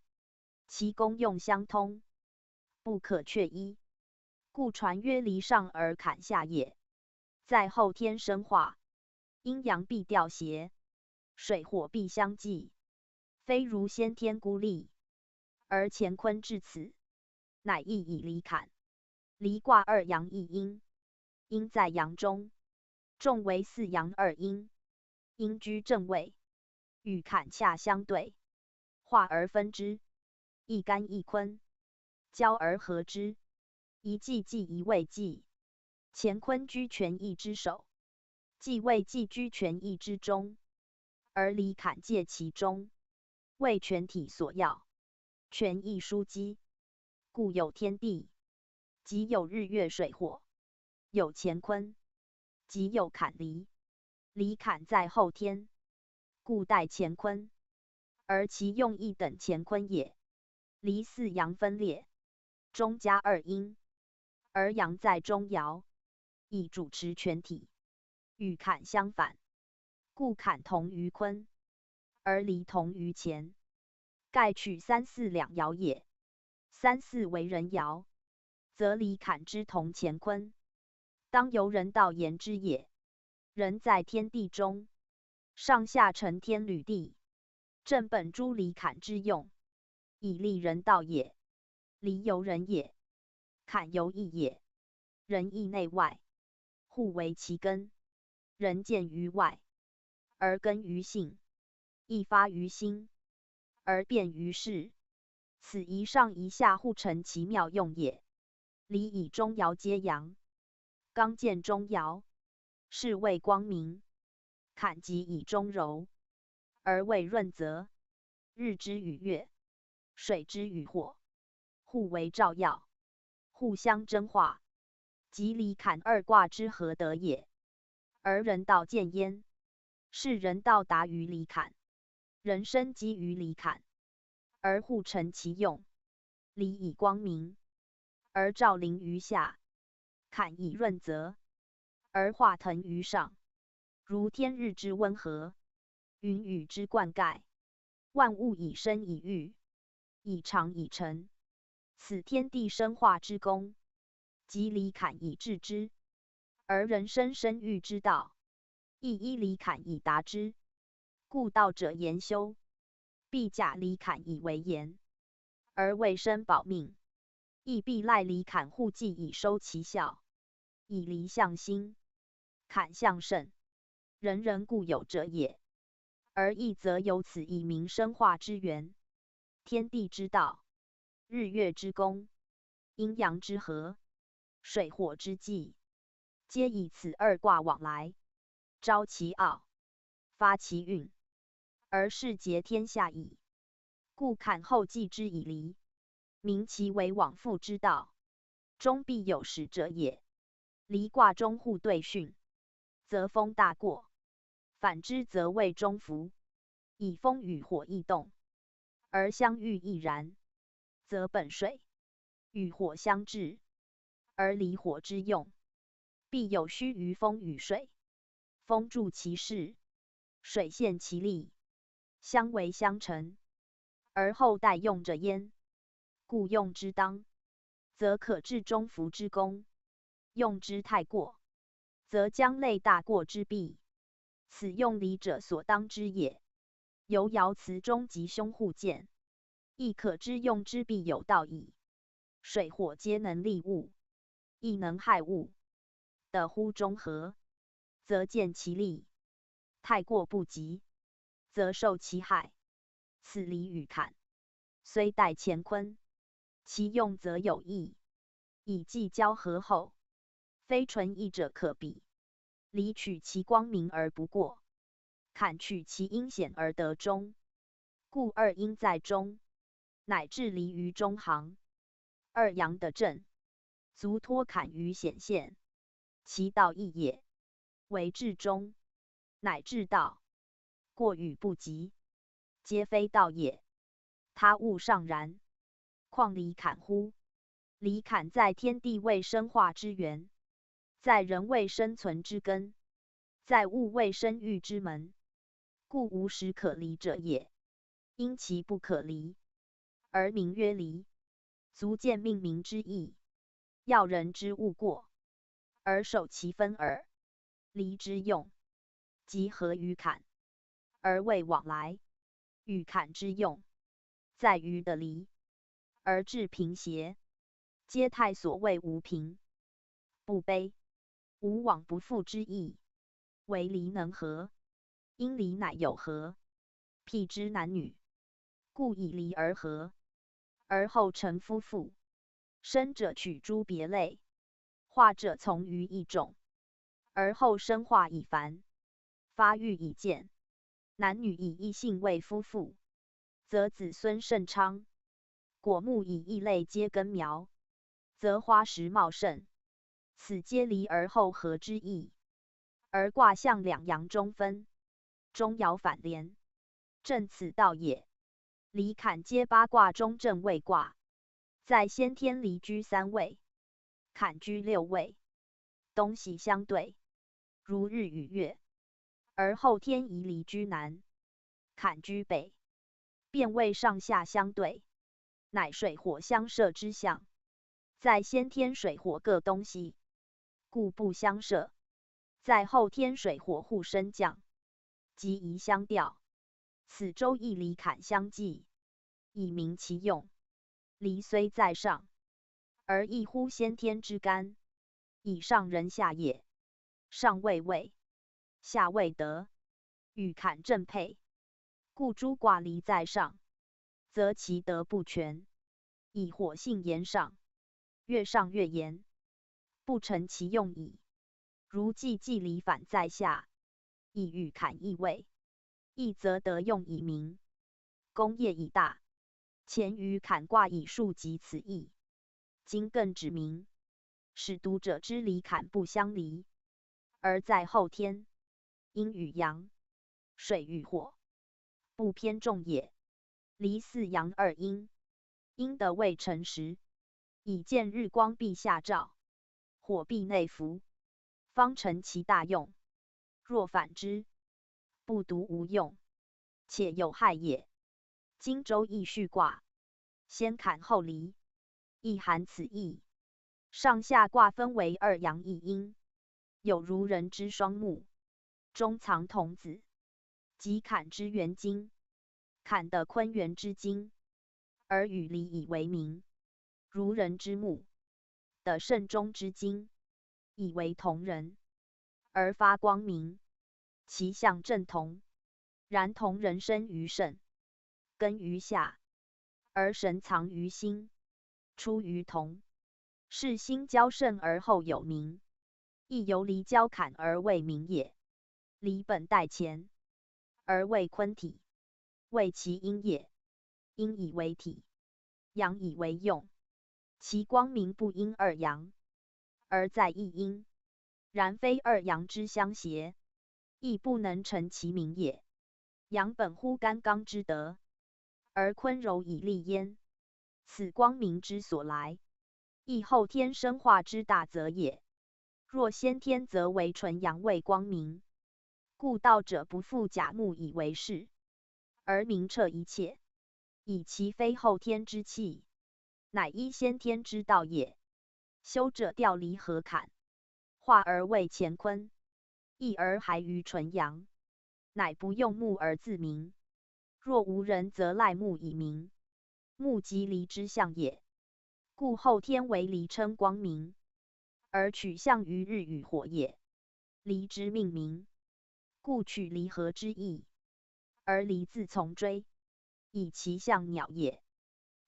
其功用相通，不可却一，故传曰离上而坎下也。在后天生化，阴阳必调协，水火必相济，非如先天孤立。而乾坤至此，乃亦以离坎。离卦二阳一阴，阴在阳中，众为四阳二阴，阴居正位，与坎洽相对，化而分之，一干一坤，交而合之，一既济一未济。乾坤居权益之首，既未济居权益之中，而离坎介其中，为全体所要，权益枢机，故有天地，即有日月水火，有乾坤，即有坎离。离坎在后天，故代乾坤，而其用意等乾坤也。离四阳分裂，中加二阴，而阳在中爻，以主持全体，与坎相反，故坎同于坤，而离同于乾，盖取3、4两爻也。3、4为人爻，则离坎之同乾坤，当由人道言之也。人在天地中，上下承天履地，正本诸离坎之用，以立人道也。离由人也，坎由义也。人义内外，互为其根。人见于外，而根于性；义发于心，而变于事。此一上一下互成其妙用也。离以中爻接阳，刚见中爻，是谓光明。坎即以中柔，而为润泽。日之与月，水之与火，互为照耀，互相争化，即离坎二卦之合德也。而人道见焉，是人道达于离坎，人生基于离坎，而互成其用。离以光明，而照临于下；坎以润泽，而化腾于上。如天日之温和，云雨之灌溉，万物以生以育，以长以成。此天地生化之功，即离坎以治之。而人生生育之道，亦依离坎以达之。故道者言修，必假离坎以为言，而为生保命，亦必赖离坎护济以收其效。以离象心，坎象肾，人人固有者也。而义则由此以明生化之源，天地之道，日月之功，阴阳之和，水火之纪，皆以此二卦往来，招其奥，发其运，而世结天下矣。故坎后继之以离，明其为往复之道，终必有时者也。离卦中互对巽，则风大过；反之则未中孚。以风与火异动，而相遇亦然，则本水与火相制，而离火之用，必有虚于风与水。风助其势，水陷其力，相为相成，而后代用者焉。故用之当，则可致中孚之功；用之太过，则将累大过之弊。此用离者所当之也。由爻辞中吉凶互见，亦可知用之必有道矣。水火皆能利物，亦能害物，的乎中和，则见其利；太过不及，则受其害。此离与坎，虽待乾坤，其用则有异，以计交合后，非纯一者可比。离取其光明而不过，坎取其阴险而得中。故二阴在中，乃至离于中行。二阳的正，足托坎于显现，其道义也。为至中，乃至道，过与不及，皆非道也。他物尚然，况离坎乎？离坎在天地为生化之源，在人为生存之根，在物为生育之门，故无实可离者也。因其不可离，而名曰离，足见命名之意。要人之物过，而守其分耳。离之用，即合于坎，而谓往来。与坎之用，在于的离，而致平邪。皆太所谓无平不卑，无往不复之意。唯离能合，因离乃有合。辟之男女，故以离而合，而后成夫妇。生者取诸别类，化者从于一种，而后生化以繁，发育以渐。男女以异性为夫妇，则子孙甚昌；果木以异类皆根苗，则花实茂盛。此皆离而后合之意。而卦象两阳中分，中爻反连，正此道也。离坎皆八卦中正位卦，在先天离居3位，坎居6位，东西相对，如日与月。而后天宜离居南，坎居北，变为上下相对，乃水火相射之象。在先天水火各东西，故不相射；在后天水火互升降，即宜相调。此周易离坎相济，以明其用。离虽在上，而异乎先天之干，以上人下也。上谓位，下谓德，与坎正配。故诸卦离在上，则其德不全，以火性炎上，越上越炎，不成其用矣。如既离反在下，以与坎异位，义则得用以明，功业以大。前于坎卦以述及此意，今更指明，使读者知离坎不相离，而在后天，阴与阳，水与火，不偏重也。离4阳2阴，阴的未成时，以见日光必下照，火必内伏，方成其大用。若反之，不独无用，且有害也。今周易序卦，先坎后离，亦含此意。上下卦分为2阳1阴，有如人之双目，中藏童子，即坎之元精，坎的坤元之精，而与离以为名。如人之目的肾中之精，以为同人，而发光明，其象正同。然同人生于肾，根于下，而神藏于心，出于瞳。是心交肾而后有名，亦由离交坎而为名也。离本待乾，而为坤体，谓其阴也。阴以为体，阳以为用，其光明不因2阳，而在一阴。然非2阳之相协，亦不能成其名也。阳本乎干刚之德，而坤柔以利焉，此光明之所来，亦后天生化之大则也。若先天则为纯阳为光明，故道者不复假目以为是，而明彻一切，以其非后天之气，乃依先天之道也。修者调离合坎，化而为乾坤，义而还于纯阳，乃不用目而自明。若无人则赖目以明，目即离之象也。故后天为离称光明，而取象于日与火也。离之命名，故取离合之意。而离自从追，以其象鸟也。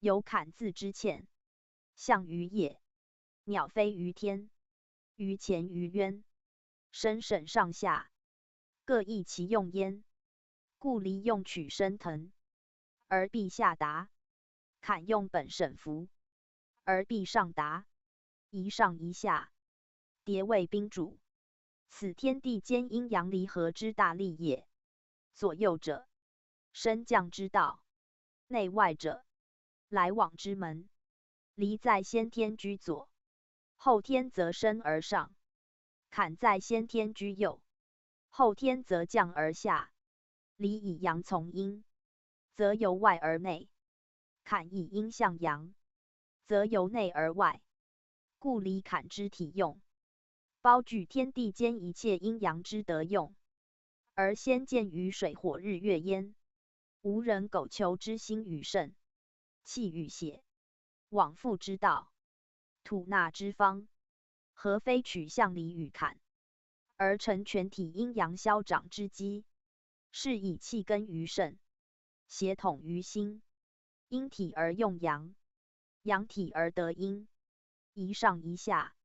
有坎字之欠，象于野，鸟飞于天，于前于渊，身审上下，各异其用焉。故离用取升腾，而必下达；坎用本审伏，而必上达。一上一下，迭为宾主。此天地间阴阳离合之大利也。左右者，升降之道；内外者，来往之门。离在先天居左，后天则升而上；坎在先天居右，后天则降而下。离以阳从阴，则由外而内；坎以阴向阳，则由内而外。故离坎之体用，包具天地间一切阴阳之德用，而先见于水火日月焉。无人苟求之心与肾，气与血，往复之道，吐纳之方，何非取象离与坎，而成全体阴阳消长之机？是以气根于肾，血统于心。阴体而用阳，阳体而得阴，一上一下，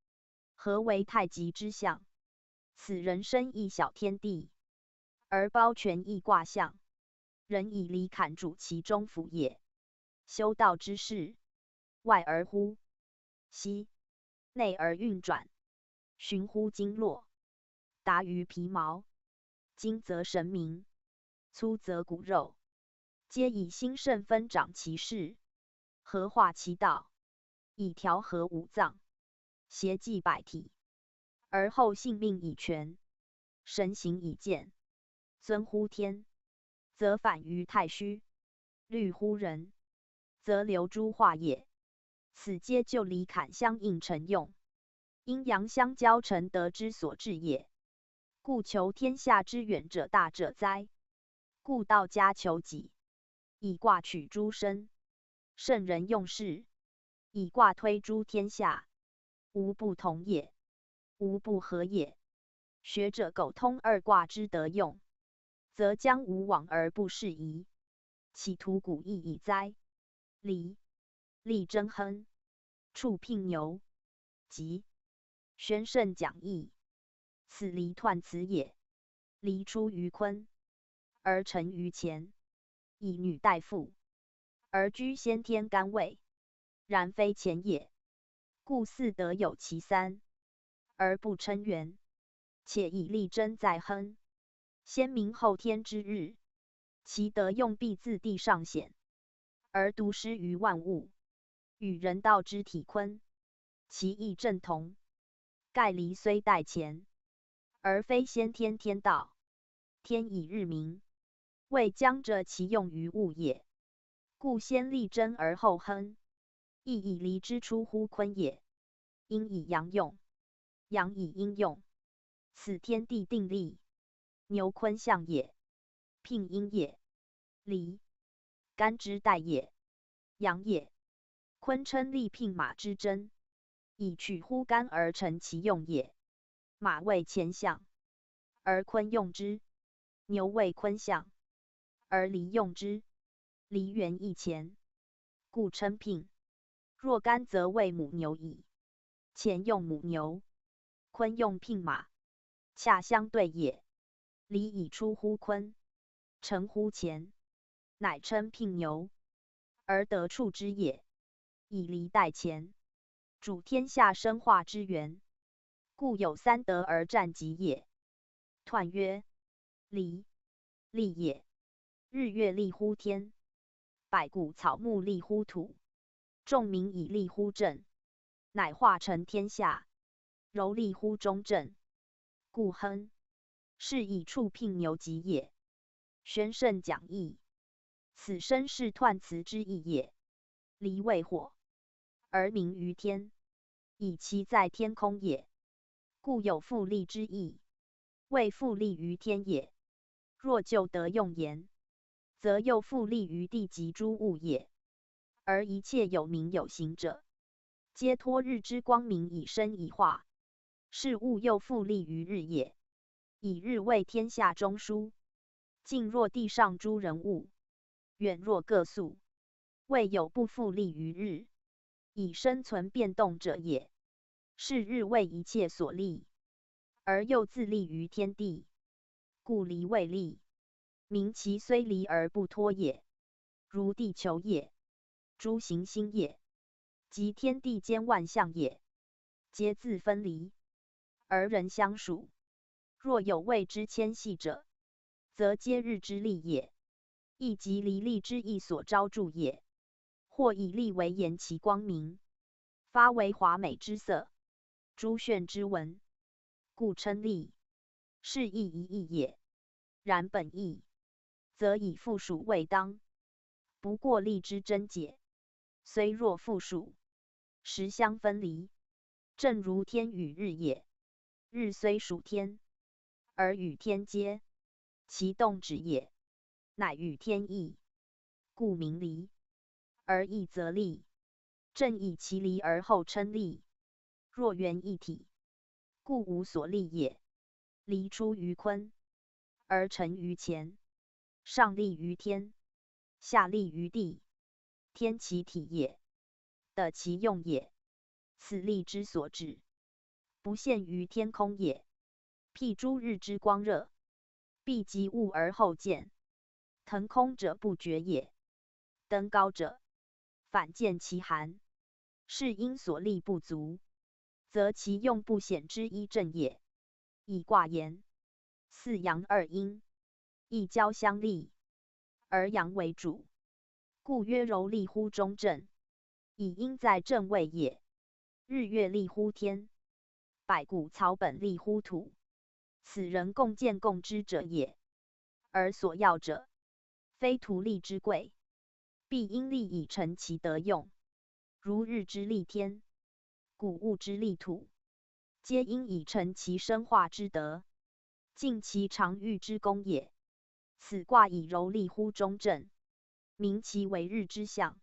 何为太极之象？此人生一小天地，而包全一卦象。人以离坎主其中府也。修道之事，外而乎息，内而运转，循乎经络，达于皮毛。精则神明，粗则骨肉，皆以心肾分长其事，合化其道，以调和五脏，协济百体。而后性命以全，神形以健，尊乎天，则反于太虚；虑乎人，则流诸化也。此皆就离坎相应成用，阴阳相交成德之所至也。故求天下之远者大者哉？故道家求己，以卦取诸身；圣人用事，以卦推诸天下。无不同也，无不合也。学者苟通二卦之德用，则将无往而不适宜，岂图古义矣哉？离，力争亨，处聘牛，吉。宣圣讲义，此离彖辞也。离出于坤，而成于乾，以女代妇，而居先天干位，然非乾也。故四德有其三，而不称元，且以力争在亨。先明后天之日，其德用必自地上显，而独施于万物，与人道之体坤，其义正同。盖离虽代乾，而非先天天道。天以日明，未将着其用于物也。故先力争而后亨，亦以离之出乎坤也。阴以阳用，阳以阴用，此天地定力，牛坤象也。聘阴也，离，干之代也，阳也。坤称力聘马之贞，以取乎干而成其用也。马为乾象，而坤用之；牛为坤象，而离用之。离原亦乾，故称聘。若干则为母牛矣。乾用母牛，坤用聘马，恰相对也。离以出乎坤，成乎乾，乃称聘牛，而得处之也。以离代乾，主天下生化之源，故有三德而战极也。彖曰：离，利也。日月利乎天，百谷草木利乎土，众民以利乎政，乃化成天下。柔利乎中正，故亨。是以处聘牛吉也。宣圣讲义，此身是彖辞之意也。离为火，而名于天，以其在天空也，故有复利之意，谓复利于天也。若就德用言，则又复利于地及诸物也。而一切有名有形者，皆托日之光明以生以化，事物又复利于日也。以日为天下中枢，近若地上诸人物，远若各宿，未有不复利于日，以生存变动者也。是日为一切所利，而又自利于天地，故离为利。民其虽离而不脱也，如地球也，诸行星也，及天地间万象也，皆自分离，而人相属。若有谓之牵系者，则皆日之利也，亦即离利之意所招助也。或以利为言其光明，发为华美之色，珠炫之文，故称利。是亦一义也。然本义，则以复属未当，不过利之真解。虽若复属，实相分离，正如天与日也。日虽属天，而与天接，其动止也，乃与天异，故名离。而异则利，正以其离而后称利。若原一体，故无所利也。离出于坤，而成于乾，上立于天，下立于地，天其体也，得其用也。此力之所至，不限于天空也。譬诸日之光热，必及物而后见，腾空者不觉也，登高者反见其寒。是因所利不足，则其用不显之一正也。以卦言，四阳二阴，一交相利，而阳为主，故曰柔利乎中正。以阴在正位也。日月利乎天，百谷草本利乎土，此人共见共知者也。而所要者，非土利之贵，必因利以成其德用。如日之利天，谷物之利土，皆因以成其生化之德，尽其常欲之功也。此卦以柔利乎中正，明其为日之象，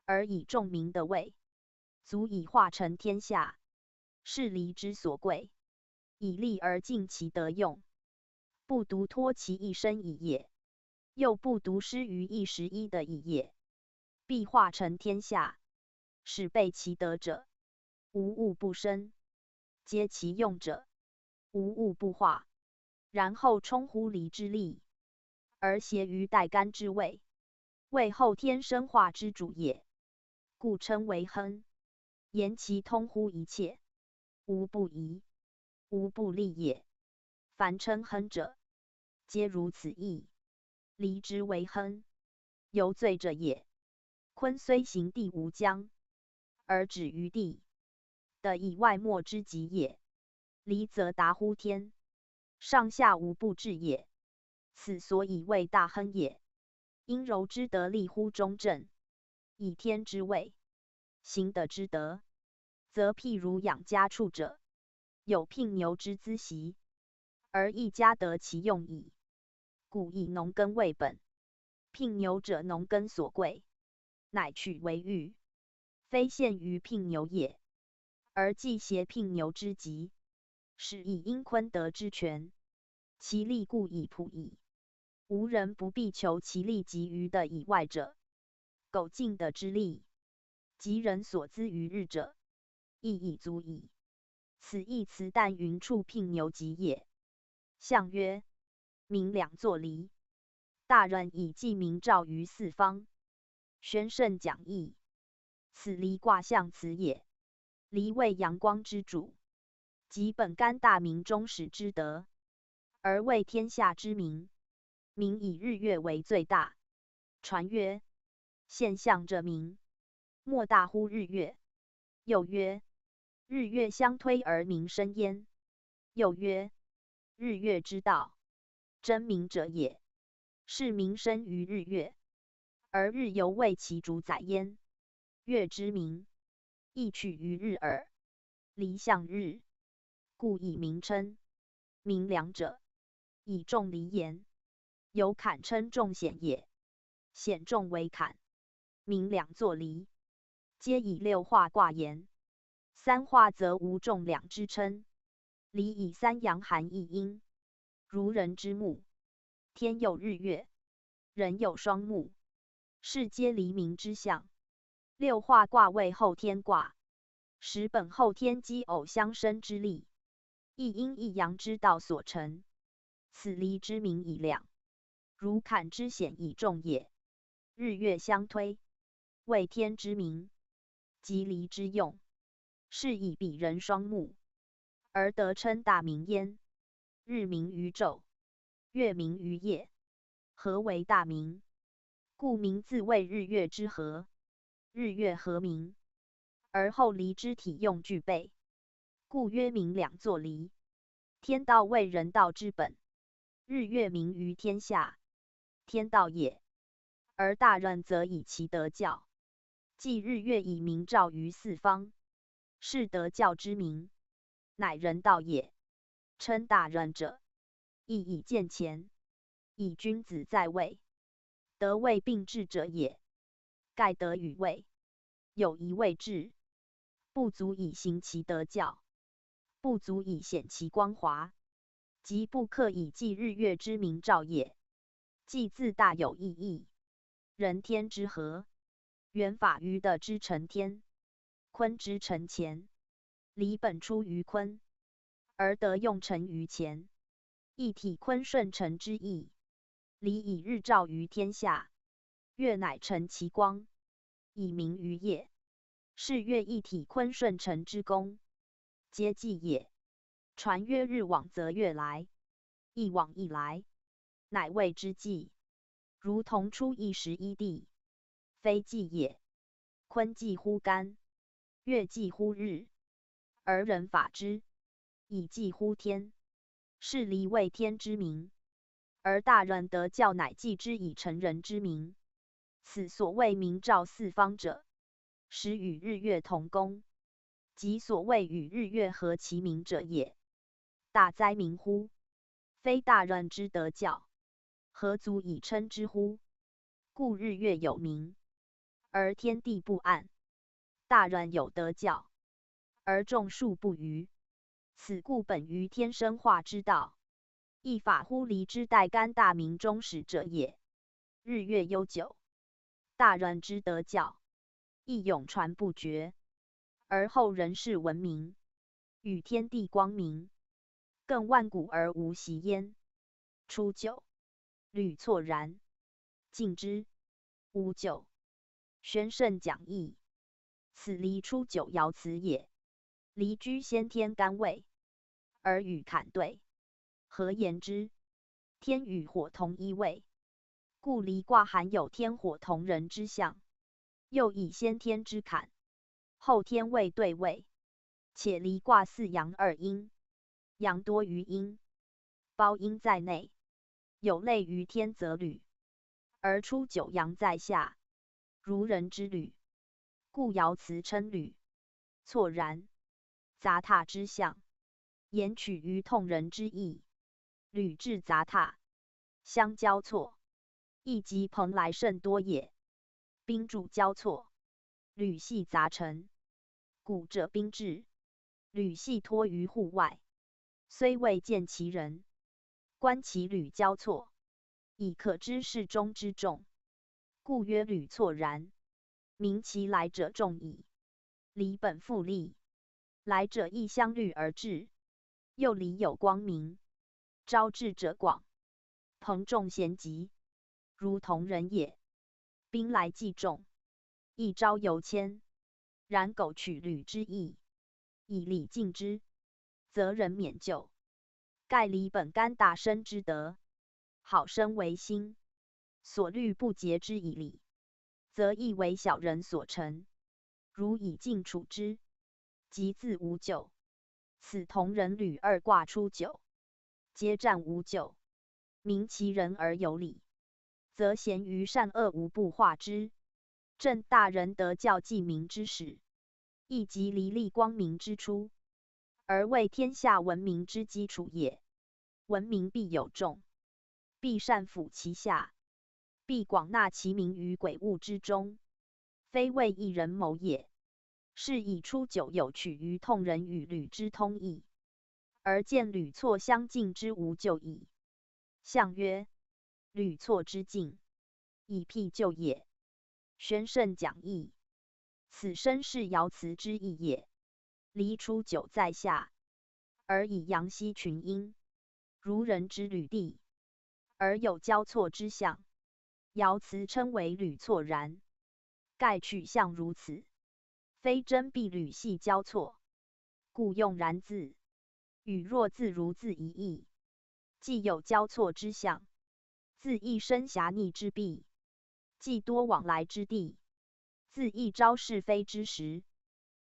而以众民的位，足以化成天下。是离之所贵，以利而尽其德用，不独托其一身矣也，又不独失于一时一的矣也，必化成天下。使备其德者，无物不生；皆其用者，无物不化。然后冲乎离之利，而协于代干之位，为后天生化之主也，故称为亨。言其通乎一切，无不疑，无不利也。凡称亨者，皆如此意。离之为亨，有罪者也。坤虽行地无疆，而止于地，得以外莫之极也。离则达乎天，上下无不至也。此所以谓大亨也。因柔之德利乎中正，以天之位，行德之德，则譬如养家畜者，有聘牛之资习，而一家得其用矣。故以农耕为本，聘牛者农耕所贵，乃取为欲，非限于聘牛也，而既挟聘牛之极，是以因坤德之全，其利故以普矣。无人不必求其利及于的以外者。苟尽德之利，及人所资于日者，亦已足矣。此亦辞但云处聘牛吉也。象曰：民两作离，大人以记明照于四方，宣圣讲义。此离卦象辞也。离为阳光之主，即本干大明中始之德，而为天下之民。民以日月为最大。传曰：现象者民，莫大乎日月。又曰：日月相推而民生焉。又曰：日月之道，真民者也。是民生于日月，而日犹为其主宰焉。月之民，亦取于日耳。离象日，故以名称。民两者，以众离言。有坎称众险也，险众为坎。民两作离，皆以六化卦言。三化则无众两之称，离以三阳含一阴，如人之目，天有日月，人有双目，是皆黎明之象。六化卦为后天卦，使本后天机偶相生之力，一阴一阳之道所成。此离之名以量，如坎之险以重也。日月相推，为天之明，即离之用，是以比人双目，而得称大明焉。日明于昼，月明于夜，合为大明。故名自谓日月之合，日月合明，而后离之体用具备，故曰明两作离。天道为人道之本，日月明于天下，天道也。而大人则以其德教，即日月以明照于四方，是德教之名，乃人道也。称大人者，亦以见前，以君子在位，德位并治者也。盖德与位，有一位治，不足以行其德教，不足以显其光华，即不可以继日月之明照也。既自大有意义，人天之和，原法于德之成天，坤之成乾，离本出于坤，而德用成于乾，一体坤顺成之意。离以日照于天下，月乃成其光，以明于夜，是月一体坤顺成之功，皆纪也。传曰日往则月来，一往一来，乃谓之纪。如同出一时一地，非纪也。坤纪乎干，月纪乎日，而人法之，以纪乎天，是离为天之名。而大人德教乃纪之以成人之名。此所谓明照四方者，使与日月同功，即所谓与日月合其明者也。大哉明乎！非大人之德教，何足以称之乎？故日月有明，而天地不暗；大人有德教，而众数不虞。此故本于天生化之道，亦法乎离之代干大明终始者也。日月悠久，大人之德教，亦永传不绝，而后人世闻名，与天地光明，更万古而无习焉。初九，吕错然，敬之。乌九，宣圣讲义。此离初九爻辞也。离居先天干位，而与坎对，合言之。天与火同一位，故离卦含有天火同人之象。又以先天之坎，后天位对位，且离卦四阳二阴，阳多于阴，包阴在内，有类于天则履，而初九阳在下，如人之履，故爻辞称履。错然，杂沓之象，言取于痛人之意。履至杂沓，相交错，亦即蓬莱甚多也。宾主交错，履系杂陈，古者宾至，履系托于户外，虽未见其人，观其履交错，已可知是中之众，故曰履错然。明其来者众矣。离本复利，来者亦相虑而至，又离有光明，招致者广，朋众咸集，如同人也。兵来既众，亦招尤谦，然苟取履之意，以礼敬之，则人免救。盖离本干大生之德，好生为心，所虑不竭之以礼，则亦为小人所成。如以敬处之，即自无咎。此同人履二卦初九，皆战无咎，明其人而有礼，则贤于善恶无不化之。正大人德教既明之始，亦即离立光明之初，而为天下文明之基础也。文明必有众，必善辅其下，必广纳其民于鬼物之中，非为一人谋也。是以初九有取于痛人与履之通义，而见履错相近之无就矣。象曰：履错之近，以辟就也。宣圣讲义。此身是爻辞之意也。离出九在下，而以阳息群阴，如人之履地，而有交错之象。爻辞称为履错然，盖取象如此，非真必履系交错，故用然字。与若字如字一义，既有交错之象，字亦生狭逆之弊，既多往来之地，字亦昭是非之时，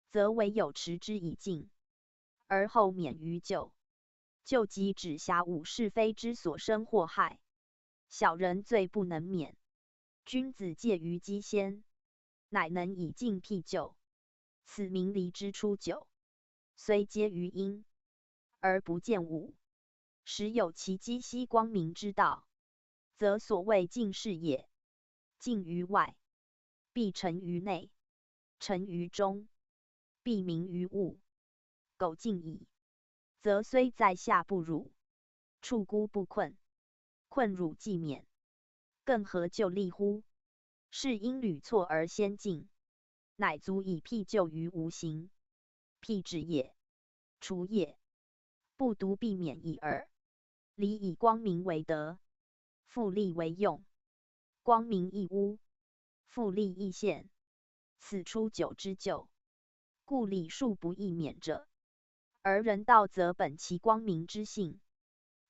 则唯有持之以敬，而后免于咎。咎即指狭误是非之所生祸害，小人罪不能免，君子戒于机先，乃能以敬辟咎。此名离之初久，虽皆于阴，而不见物，时有其机息光明之道，则所谓敬是也。敬于外，必沉于内；沉于中，必明于物。苟敬矣，则虽在下不辱，处孤不困，困辱既免，更何就利乎？是因履错而先敬，乃足以辟就于无形。辟止也，除也，不独避免矣耳。理以光明为德，复利为用。光明亦污，复利亦现，此初久之咎。故礼数不易免者。而人道则本其光明之性，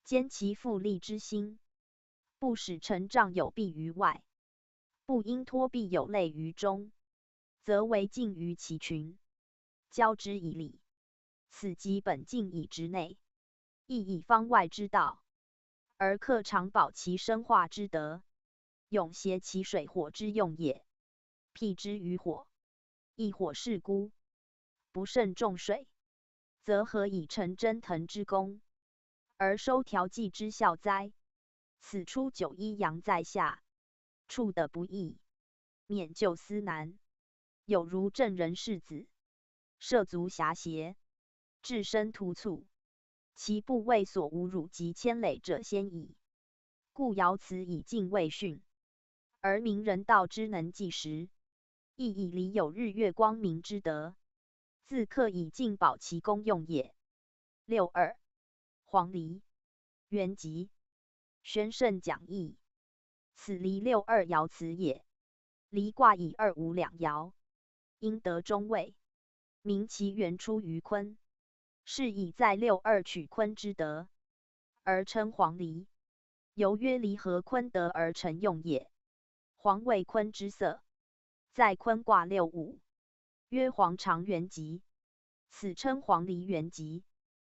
兼其复利之心，不使成障有弊于外，不应托弊有累于中，则为敬于其群，交之以礼。此即本敬以直内，亦以方外之道，而克常保其生化之德，永协其水火之用也。辟之于火，亦火势孤，不慎中水，则何以成真腾之功，而收调剂之效哉？此初九一阳在下，处得不易，免就思难。有如正人世子，涉足狭邪，置身突促，其不为所侮辱及牵累者先矣。故爻辞以敬为训，而明人道之能济时，亦以理有日月光明之德，自克以敬保其功用也。62. 黄鹂，元吉。宣圣讲义。此离62爻辞也。离卦以2、5两爻，应得中位，名其源出于坤，是以在62取坤之德，而称黄鹂。由曰离合坤德而成用也。黄为坤之色，在坤卦65，曰黄常元吉，此称黄鹂元吉，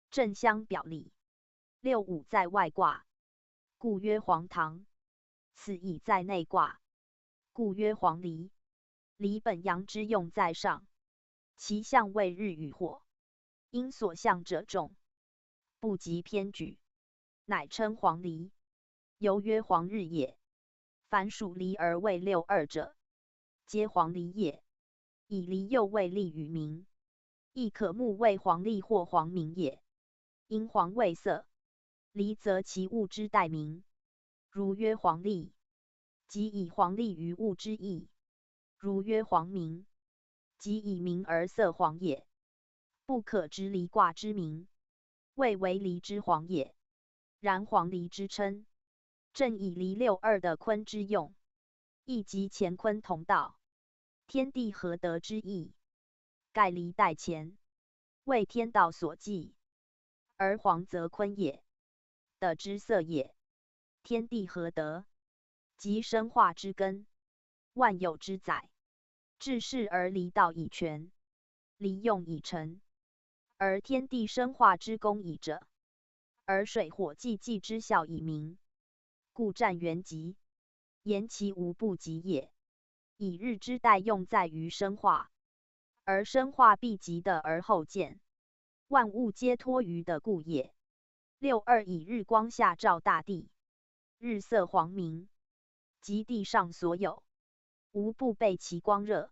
正相表里。65在外卦，故曰黄堂，此以在内卦，故曰黄鹂。鹂本阳之用在上，其象为日与火，因所象者重，不及偏举，乃称黄鹂。由曰黄日也。凡属离而为62者，皆黄鹂也。以离又为利于民，亦可目为黄鹂或黄明也。因黄为色，离则其物之代名，如曰黄鹂，即以黄鹂于物之意；如曰黄明，即以明而色黄也。不可知离卦之名，谓为离之黄也。然黄鹂之称，正以离62的坤之用，亦即乾坤同道，天地合德之意。盖离代乾，为天道所忌，而黄则坤也，德之色也。天地合德，即生化之根，万有之载。治世而离道以全，离用以成，而天地生化之功以者，而水火既济之效以明。故占元吉，言其无不及也。以日之代用在于生化，而生化必极的而后见，万物皆托于的故也。62以日光下照大地，日色黄明，及地上所有，无不被其光热，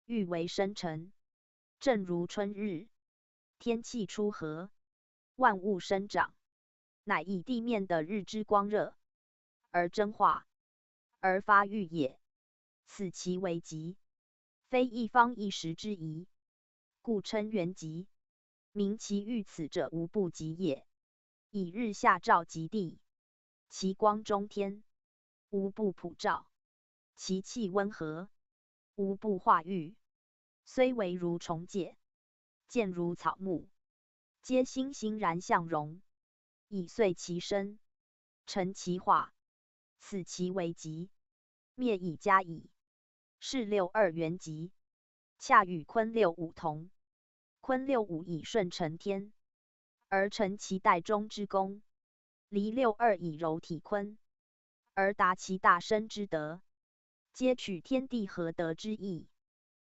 欲为生成。正如春日，天气初和，万物生长，乃以地面的日之光热而蒸化而发育也。此其为极，非一方一时之宜，故称元极。名其遇此者无不极也。以日下照极地，其光中天，无不普照；其气温和，无不化育。虽为如虫茧，见如草木，皆欣欣然相融，以遂其身，成其化。此其为极，灭以加矣。是六二元极，恰与坤六五同。坤六五以顺承天，而成其代中之功；离六二以柔体坤，而达其大身之德。皆取天地合德之意，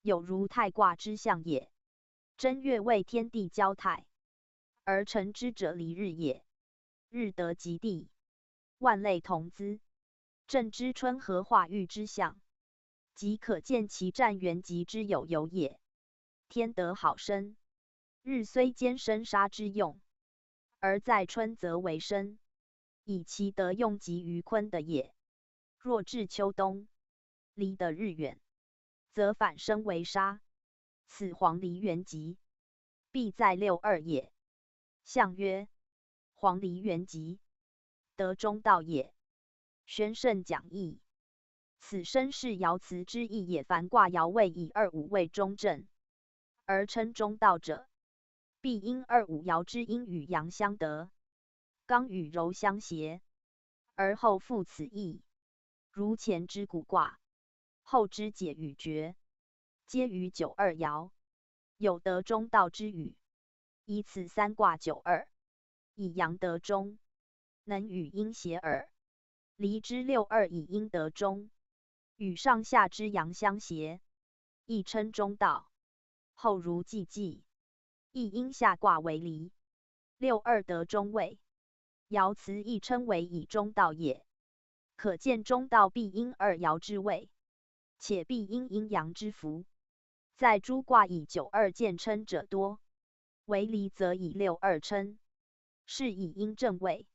有如太卦之象也。正月为天地交泰，而成之者离日也。日得极地，万类同资，正之春和化育之象，即可见其占元极之有也。天得好生，日虽兼生杀之用，而在春则为生，以其德用极于坤的也。若至秋冬，离得日远，则反生为杀，此黄离元极，必在六二也。象曰：黄离元极，得中道也。宣圣讲义。此身是爻辞之意也。凡卦爻位以二五为中正，而称中道者，必因二五爻之阴与阳相得，刚与柔相协，而后复此意。如前之古卦，后之解与绝，皆于九二爻，有得中道之语。以此三卦九二，以阳得中，能与阴协耳。离之六二以阴得中，与上下之阳相协，亦称中道。后如既济，亦因下卦为离，六二得中位，爻辞亦称为以中道也。可见中道必因二爻之位，且必因阴阳之符。在诸卦以九二见称者多，为离则以六二称，是以阴正位，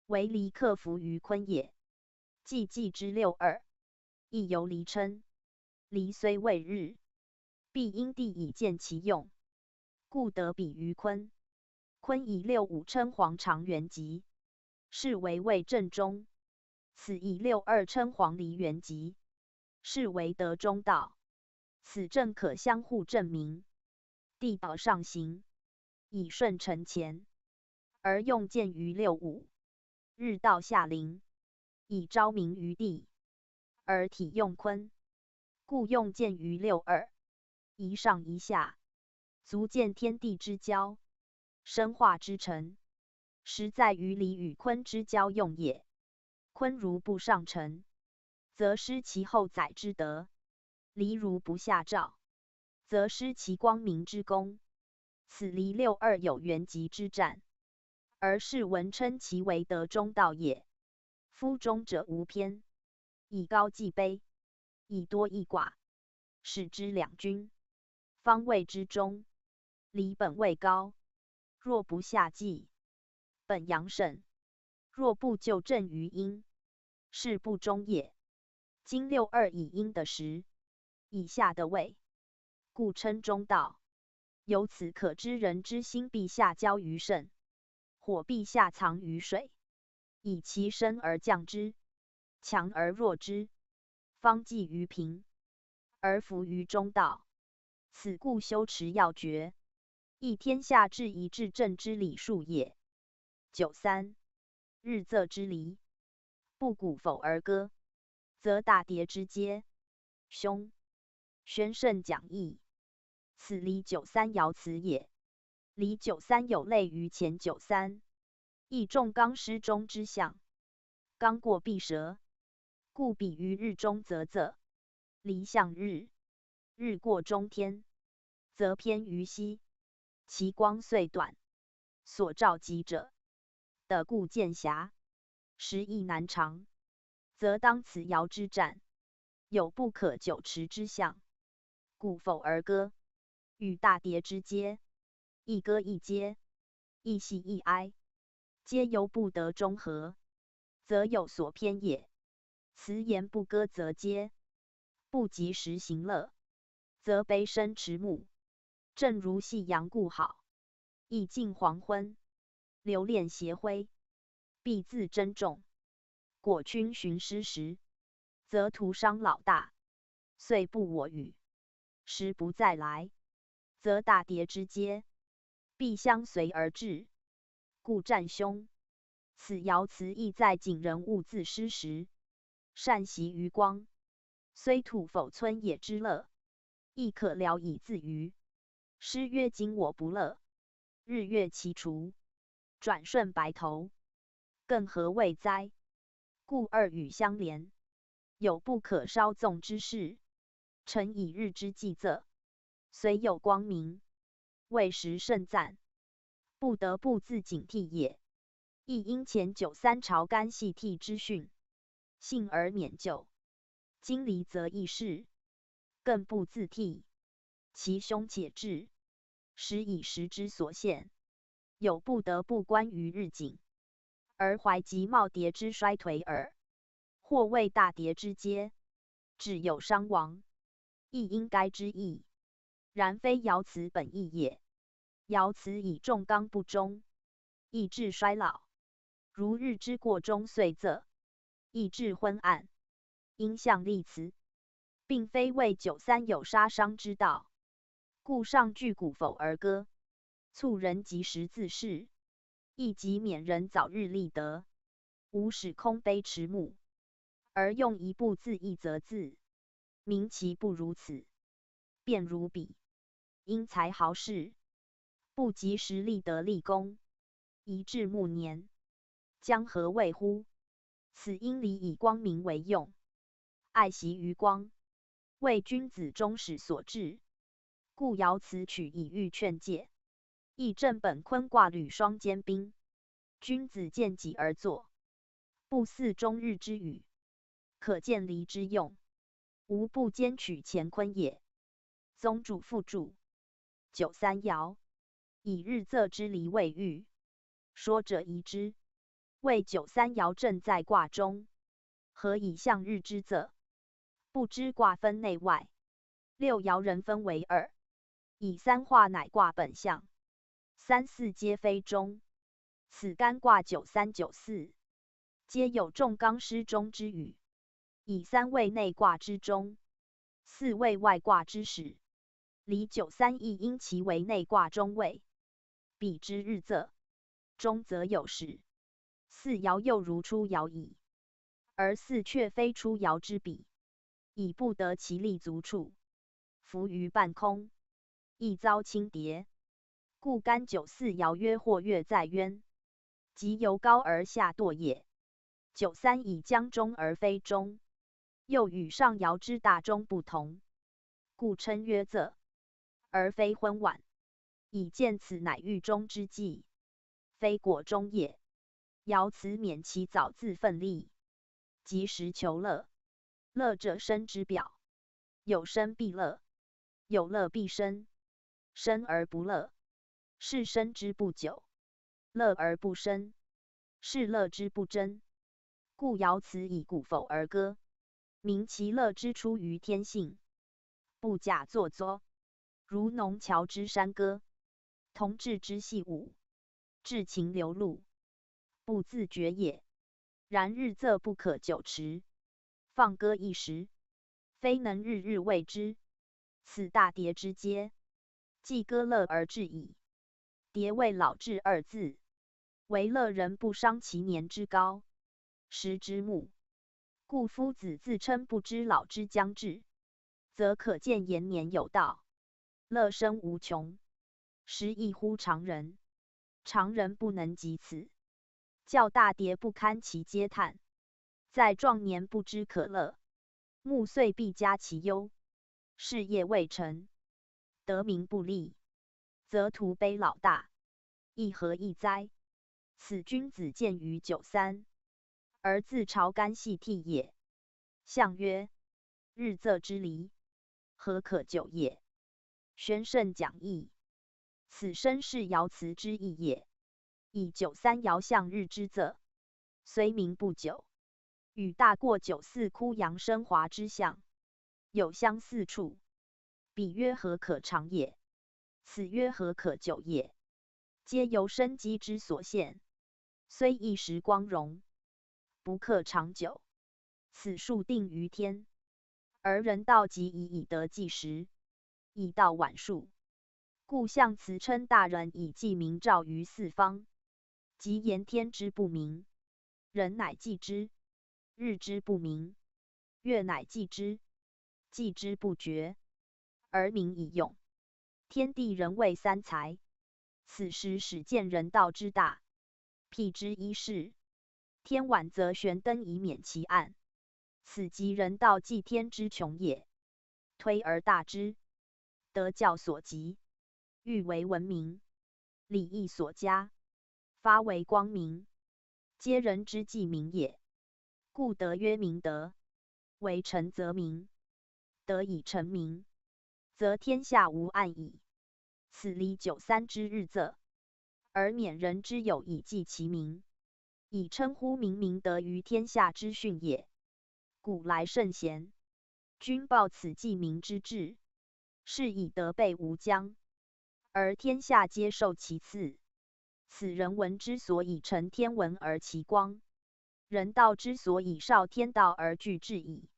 为离克服于坤也。既济之六二，亦由离称。离虽未日，必因地以见其用，故得比于坤。坤以六五称黄长元极，是为位正中。此以六二称黄离元极，是为得中道。此正可相互证明。地道上行，以顺承前，而用见于六五；日道下临，以昭明于地，而体用坤，故用见于六二，一上一下，足见天地之交，生化之成，实在于离与坤之交用也。坤如不上承，则失其后载之德；离如不下照，则失其光明之功。此离六二有元极之战，而是文称其为得中道也。夫中者无偏，以高济卑，以多易寡，使之两均，方谓之中。离本位高，若不下济，本阳盛；若不就正于阴，是不中也。今六二以阴的时，以下的位，故称中道。由此可知人之心必下交于肾，火必下藏于水，以其升而降之，强而弱之，方济于平，而服于中道。此故修持要诀，亦天下治一治正之理数也。93. 日昃之离，不鼓否而歌，则大跌之阶，凶。宣圣讲义。此离93爻辞也。离93有类于前93，亦重刚失中之象，刚过必折，故比于日中则昃。离象日，日过中天，则偏于西，其光虽短，所照极者，得故见狭，时亦难长，则当此爻之战，有不可久持之象。故否而歌，与大跌之阶，一歌一阶，亦喜亦哀，皆由不得中和，则有所偏也。辞言不歌，则嗟；不及时行乐，则悲深迟暮。正如夕阳故好，已近黄昏，留恋斜晖，必自珍重。果君寻师时，则徒伤老大，遂不我与。时不再来，则大跌之阶，必相随而至。故战兄，此爻辞意在景人物自失时，善习于光，虽土否村野之乐，亦可聊以自娱。诗曰：今我不乐，日月齐除，转瞬白头，更何谓哉？故二语相连，有不可稍纵之事。臣以日之计仄，虽有光明，未时甚赞，不得不自警惕也。亦因前九三朝干系替之训，幸而免救。今离则易事，更不自替，其凶且至，时以时之所限，有不得不观于日景，而怀及耄耋之衰颓耳。或谓大跌之阶，只有伤亡，亦应该之意。然非爻辞本意也。爻辞以重刚不忠，意致衰老，如日之过中岁仄，意致昏暗，应象立辞，并非为九三有杀伤之道。故上句古否而歌，促人及时自适，亦即免人早日立德，无使空悲迟暮。而用一部自义则自，明其不如此，便如彼因才豪士，不及时立德立功，宜至暮年，将何谓乎？此应理以光明为用，爱惜于光，为君子忠始所至。故爻辞取以喻劝诫，亦正本坤卦履双坚冰。君子见己而作，不似终日之语，可见离之用，无不兼取乾坤也。宗主附注。九三爻，以日仄之离为喻，说者疑之，谓九三爻正在卦中，何以象日之仄？不知卦分内外，六爻人分为二，以三化乃卦本象，三四皆非中。此干卦九三九四，皆有重刚失中之语。以三为内卦之中，四为外卦之始。离九三亦因其为内卦中位，彼之日仄，中则有始。四爻又如出爻矣，而四却非出爻之比，以不得其立足处，浮于半空，亦遭轻跌。故干九四爻曰：或跃在渊，即由高而下堕也。九三以将中而非中，又与上爻之大中不同，故称曰仄，而非昏晚，以见此乃狱中之计，非果中也。爻辞免其早自奋力，及时求乐。乐者生之表，有生必乐，有乐必生。生而不乐，是生之不久；乐而不生，是乐之不争。故爻辞以古否而歌，明其乐之出于天性，不假作作。如农樵之山歌，童稚之戏舞，至情流露，不自觉也。然日仄不可久持，放歌一时，非能日日为之。此大跌之阶，既歌乐而至矣。跌谓老至二字，为乐人不伤其年之高，时之暮。故夫子自称不知老之将至，则可见延年有道，乐生无穷，时异乎常人。常人不能及此，较大跌不堪其嗟叹。在壮年不知可乐，暮岁必加其忧。事业未成，得名不立，则徒悲老大，亦何益哉？此君子见于九三，而自朝干系替也。象曰：日仄之离，何可久也？宣圣讲义，此身是爻辞之意也。以93爻向日之泽，虽明不久，与大过94枯阳生华之象，有相似处。彼曰何可长也？此曰何可久也？皆由生机之所现，虽一时光荣，不可长久。此数定于天，而人道即以得计时，以道晚数。故象辞称大人以记明照于四方，即言天之不明，人乃记之；日之不明，月乃记之，记之不绝，而民以用。天地人谓三才，此时始见人道之大。辟之一事，天晚则悬灯以免其暗，此即人道济天之穷也。推而大之，德教所及，欲为文明，礼义所加，发为光明，皆人之计明也。故德曰明德，为臣则明，德以成明，则天下无暗矣。此理93之日昃，而免人之有以记其名，以称呼明明德于天下之训也。古来圣贤，均报此记明之志，是以德备无疆，而天下皆受其赐。此人文之所以成天文而其光，人道之所以少天道而具至矣。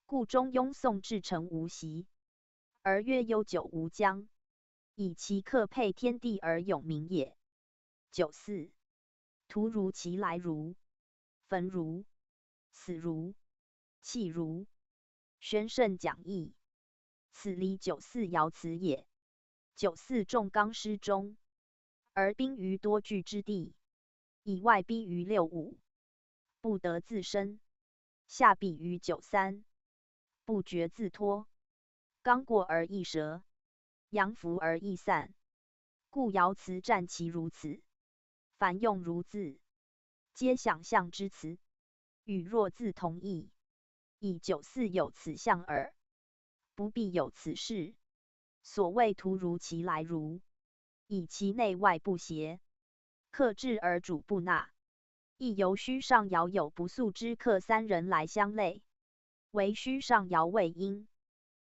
故中庸宋至诚无习，而曰悠久无疆，以其克配天地而永明也。94. 图如其来如，焚如，死如，弃如。宣圣讲义。此离94爻辞也。94重刚师中，而兵于多聚之地，以外逼于65，不得自身；下必于93，不觉自脱。刚过而易折，阳伏而易散，故爻辞占其如此。凡用如字，皆想象之词，与若字同义。以94有此象耳，不必有此事。所谓图如其来如，以其内外不协，克制而主不纳，亦由虚上爻有不速之客三人来相类，为虚上爻为阴，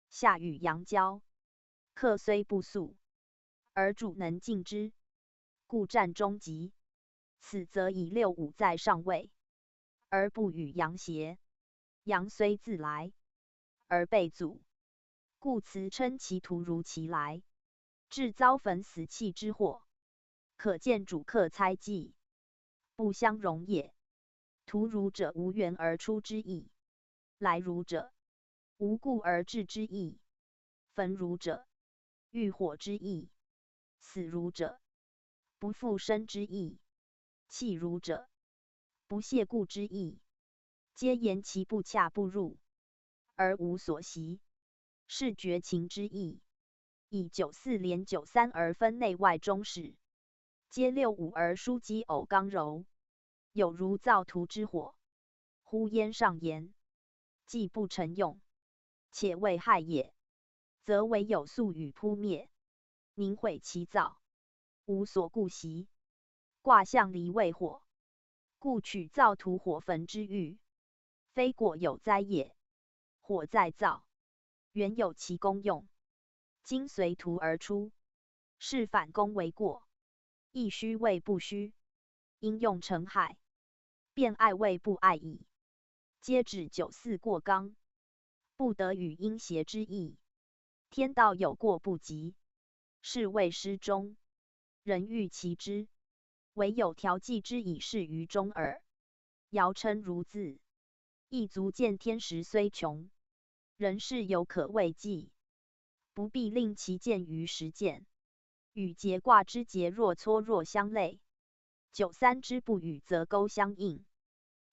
下与阳交，客虽不速，而主能进之，故占中极。此则以65在上位，而不与阳协，阳虽自来，而被阻，故辞称其图如其来，致遭焚死气之祸。可见主客猜忌，不相容也。图如者无缘而出之意，来如者无故而至之意，焚如者欲火之意，死如者不复生之意，弃如者不屑故之意，皆言其不洽不入，而无所习，是绝情之意。以94连93而分内外中始，皆65而枢机偶刚柔，有如造图之火，呼烟上炎，既不成用，且未害也，则唯有速与扑灭，宁毁其造，无所顾惜。卦象离为火，故取造图火焚之喻，非果有灾也。火在造，原有其功用，今随图而出，是反功为过，亦虚谓不虚，应用成害，便爱谓不爱矣。皆指94过刚，不得与阴邪之意。天道有过不及，是谓失中，人欲其之，唯有调剂之以示于中耳。爻称如字，亦足见天时虽穷，人事犹可为计，不必令其见于实践。与节卦之节若撮若相类，93之不与则钩相应，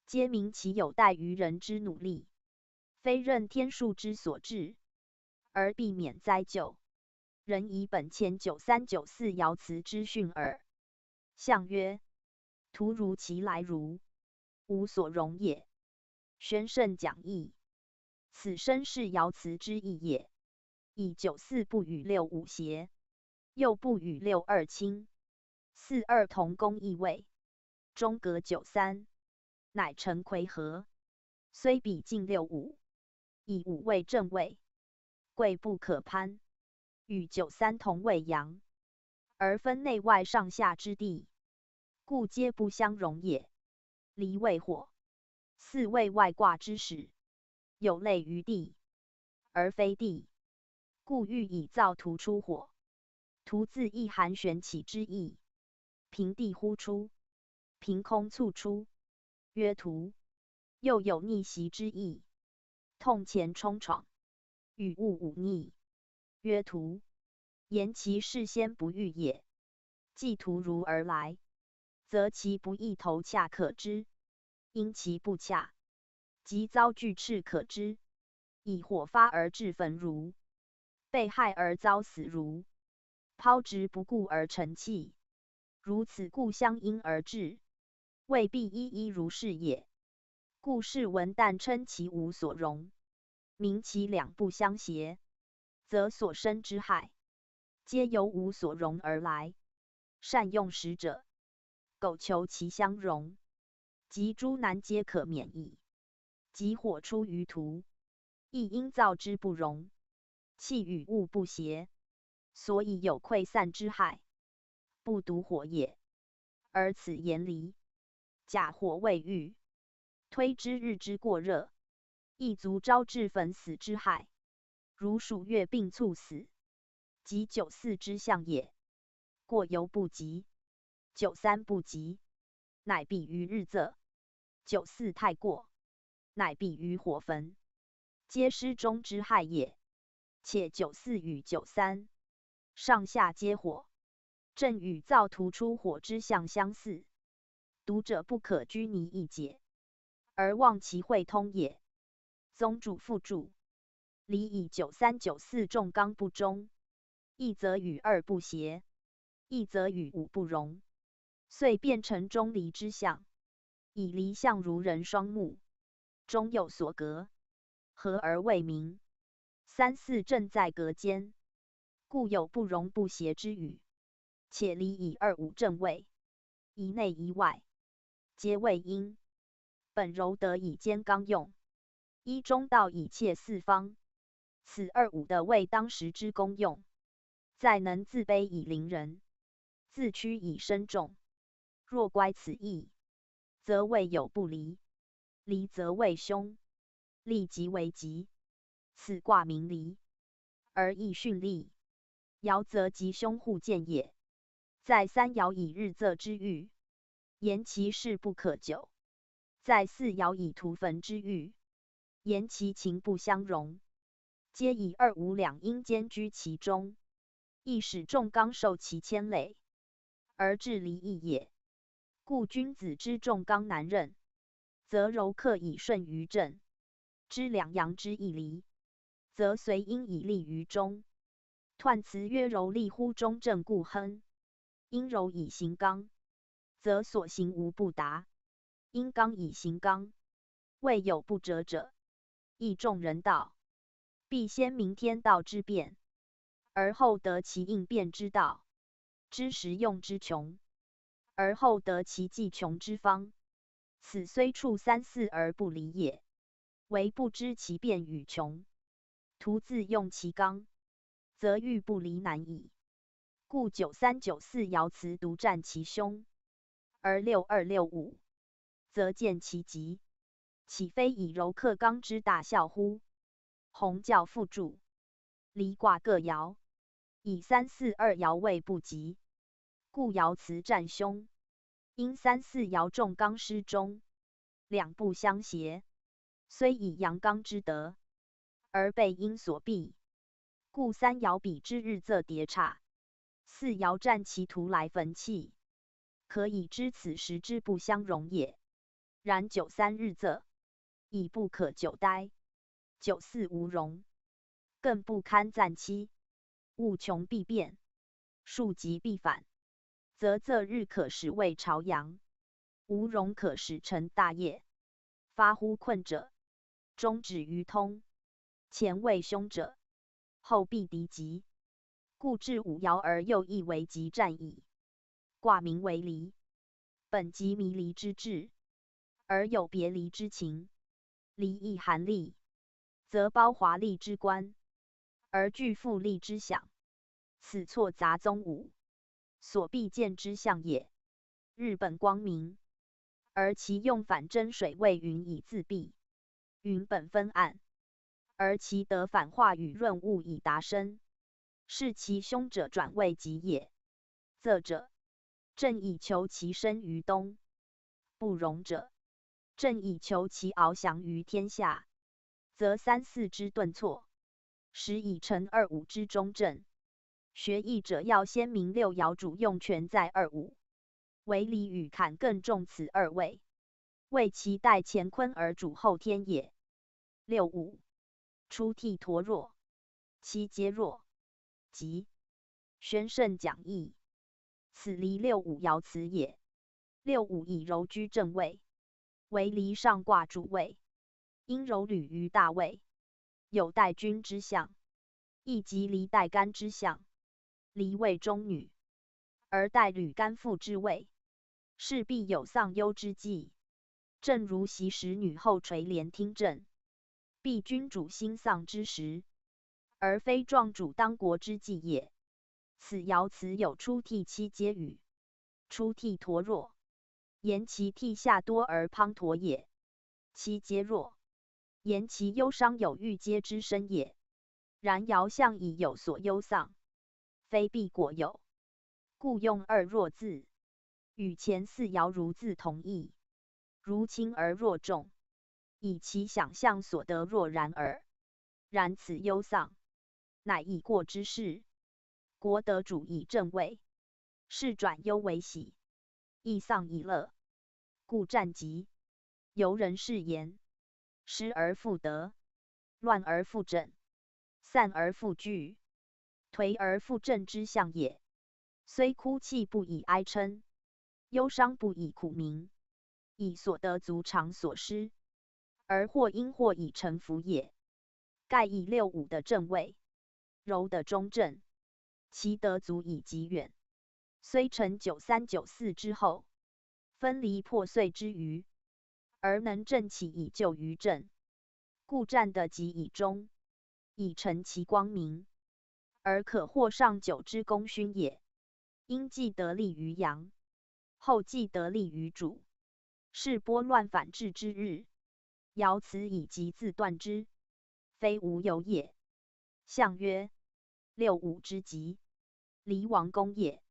皆明其有待于人之努力，非任天数之所致，而避免灾咎。人以本前93、94爻辞之训耳。象曰：图如其来如，无所容也。宣圣讲义。此身是爻辞之意也。以94不与65协，又不与62亲， 42同宫易位，中隔93，乃成魁合。虽比近65，以5为正位，贵不可攀。与93同位阳，而分内外上下之地，故皆不相容也。离为火，4位外卦之始，有类于地，而非地，故欲以造图出火。图自意含玄起之意，平地忽出，凭空促出，曰图。又有逆袭之意，痛前冲闯，与物忤逆，曰图。言其事先不预也。既图如而来，则其不意头洽可知；因其不洽，即遭拒斥可知。以火发而致焚如，被害而遭死如，抛直不顾而成器，如此故相因而至，未必一一如是也。故事文旦称其无所容，明其两不相协，则所生之害，皆由无所容而来。善用时者，苟求其相容，及诸难皆可免矣。即火出于图，亦因造之不容，气与物不协，所以有溃散之害，不独火也。而此言离，假火未遇，推之日之过热，亦足招致焚死之害。如暑月并猝死，即94之象也。过犹不及，93不及，乃比于日昃；94太过，乃比于火焚，皆失中之害也。且94与93，上下皆火，正与造图出火之象相似，读者不可拘泥一解，而望其会通也。宗主附注：离以93、94重刚不中，一则与2不协，一则与5不容，遂变成中离之象。以离象如人双目，中有所隔，合而为明。3、4正在隔间，故有不容不协之语。且离以2、5正位，一内一外，皆为阴。本柔得以兼刚用，一中道以切四方。此2、5的为当时之功用，在能自卑以凌人，自屈以身重。若乖此意，则谓有不离；离则为凶，利即为吉。此卦名离，而易巽利。爻则吉凶互见也。在3爻以日昃之喻，言其事不可久；在4爻以图焚之喻，言其情不相容。皆以2、5两阴兼居其中，亦使重刚受其牵累，而致离异也。故君子之重刚难任，则柔克以顺于正；知两阳之易离，则随阴以利于中。彖辞曰：柔利乎中正故亨。阴柔以行刚，则所行无不达；阴刚以行刚，未有不折者。亦众人道，必先明天道之变，而后得其应变之道；知时用之穷，而后得其计穷之方。此虽处3、4而不离也，唯不知其变与穷。徒自用其刚，则欲不离难矣。故93、94爻辞独占其凶，而62、65则见其吉，岂非以柔克刚之大效乎？洪教附注：离卦各爻，以3、4、2爻位不及，故爻辞占凶。因3、4爻重刚失中，两不相协，虽以阳刚之德，而被阴所避，故3爻比之日昃迭差，4爻占其图来焚气，可以知此时之不相容也。然93日昃，已不可久待；94无容，更不堪暂期。物穷必变，数极必反，则昃日可使为朝阳，无容可使成大业。发乎困者，终止于通；前为凶者，后必敌吉。故至5爻而又亦为吉战矣。卦名为离，本即迷离之志，而有别离之情。离亦含力，则包华丽之观，而具富丽之享。此错杂宗五所必见之象也。日本光明，而其用反真水为云以自蔽。云本分暗，而其得反化与润物以达深，是其凶者转为吉也。仄者，正以求其身于东；不容者，正以求其翱翔于天下。则三四之顿挫，使以成二五之中正。学艺者要先明六爻主用权在二五，为离与坎更重此二位，为其代乾坤而主后天也。六五，出涕陀弱，其皆弱，即宣圣讲义。此离六五爻辞也。六五以柔居正位，为离上卦主位，因柔履于大位，有待君之象，亦即离带干之象。离为中女，而带履干父之位，势必有丧忧之计。正如昔时女后垂帘听政，必君主心丧之时，而非壮主当国之际也。此爻辞有出涕七皆语，出涕陀弱，言其涕下多而滂沱也；七皆弱，言其忧伤有郁皆之深也。然爻象已有所忧丧，非必果有，故用二弱字，与前四爻如字同义，如轻而若重，以其想象所得若然耳。然此忧丧，乃已过之事，国得主以正位，是转忧为喜，亦丧以乐，故战急，由人事言，失而复得，乱而复整，散而复聚，颓而复振之象也。虽哭泣不以哀嗔，忧伤不以苦鸣，以所得足偿所失，而或因或以成福也。盖以六五的正位，柔的中正，其得足以极远。虽成九三九四之后，分离破碎之余，而能振起以就于正，故战得极以中，以成其光明，而可获上九之功勋也。因既得利于阳，后既得利于主，是拨乱反治之日。爻辞以极自断之，非无有也。象曰：六五之极，离王宫也。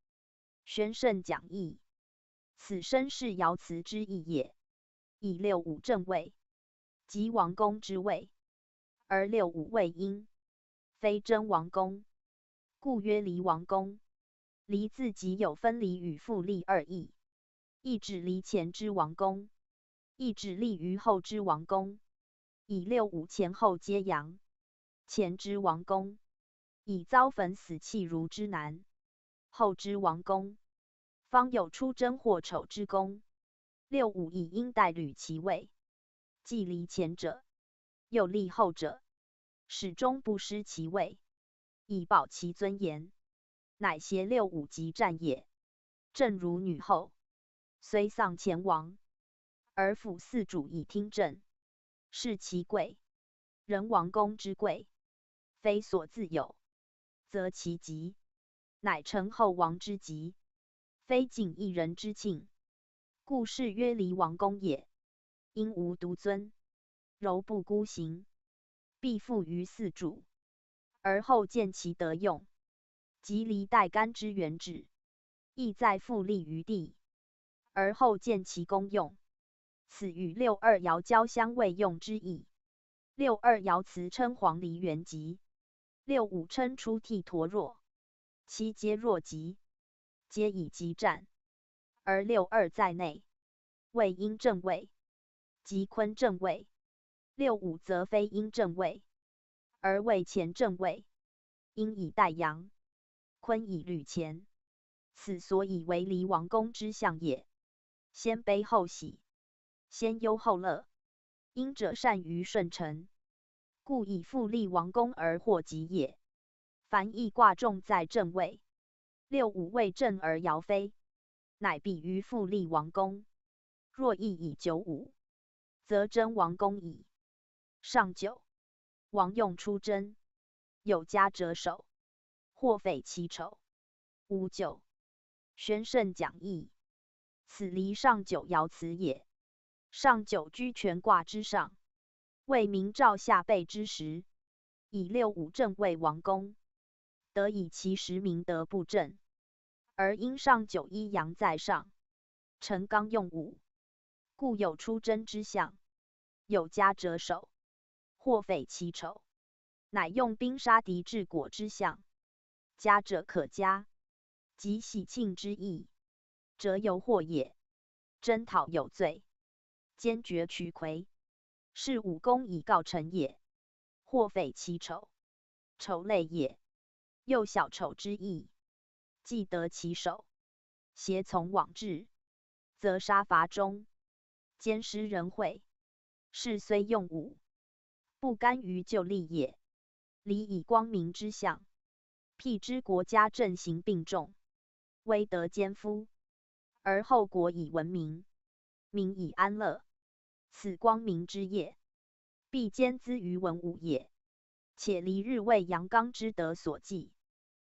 宣圣讲义。此身是爻辞之意也。以六五正位，即王宫之位，而六五位阴，非真王宫，故曰离王宫。离字即有分离与复立二义，亦指离前之王宫，亦指立于后之王宫。以六五前后皆阳，前之王宫以遭焚死气如之难，后之王宫方有出征或丑之功。六五以阴代履其位，既离前者，又立后者，始终不失其位，以保其尊严，乃协六五极战也。正如女后，虽丧前王，而辅四主以听政，是其贵。人王公之贵，非所自有，则其极，乃成后王之极，非仅一人之庆，故是曰离王公也。因无独尊，柔不孤行，必附于四主，而后见其得用，即离带干之原旨，亦在复立于地，而后见其功用。此与六二爻交相为用之意。六二爻辞称黄鹂元吉，六五称出涕陀弱，七皆弱极，皆以极战。而六二在内，为阴正位，即坤正位；六五则非阴正位，而为乾正位。阴以带阳，坤以履乾，此所以为离王宫之象也。先悲后喜，先忧后乐。阴者善于顺承，故以复立王宫而获吉也。凡易卦重在正位，六五为正而爻飞，乃必于复立王公。若亦以95，则真王公矣。上9，王用出征，有家者守，或匪其丑。59，宣圣讲义。此离上9爻辞也。上9居权卦之上，为明照下备之时，以65正为王公，得以其时明德不正，而因上9一阳在上，臣刚用5，故有出征之象。有家者守，或匪其丑，乃用兵杀敌治国之象。家者可嘉，即喜庆之意，则由祸也。征讨有罪，坚决渠魁，是武功以告臣也。或匪其丑，丑类也，又小丑之意，既得其手，胁从往治，则杀伐中，兼施人惠。是虽用武，不甘于就利也。理以光明之象，辟之国家政行并重，威德兼夫，而后国以文明，民以安乐，此光明之业，必兼资于文武也。且离日为阳刚之德所忌，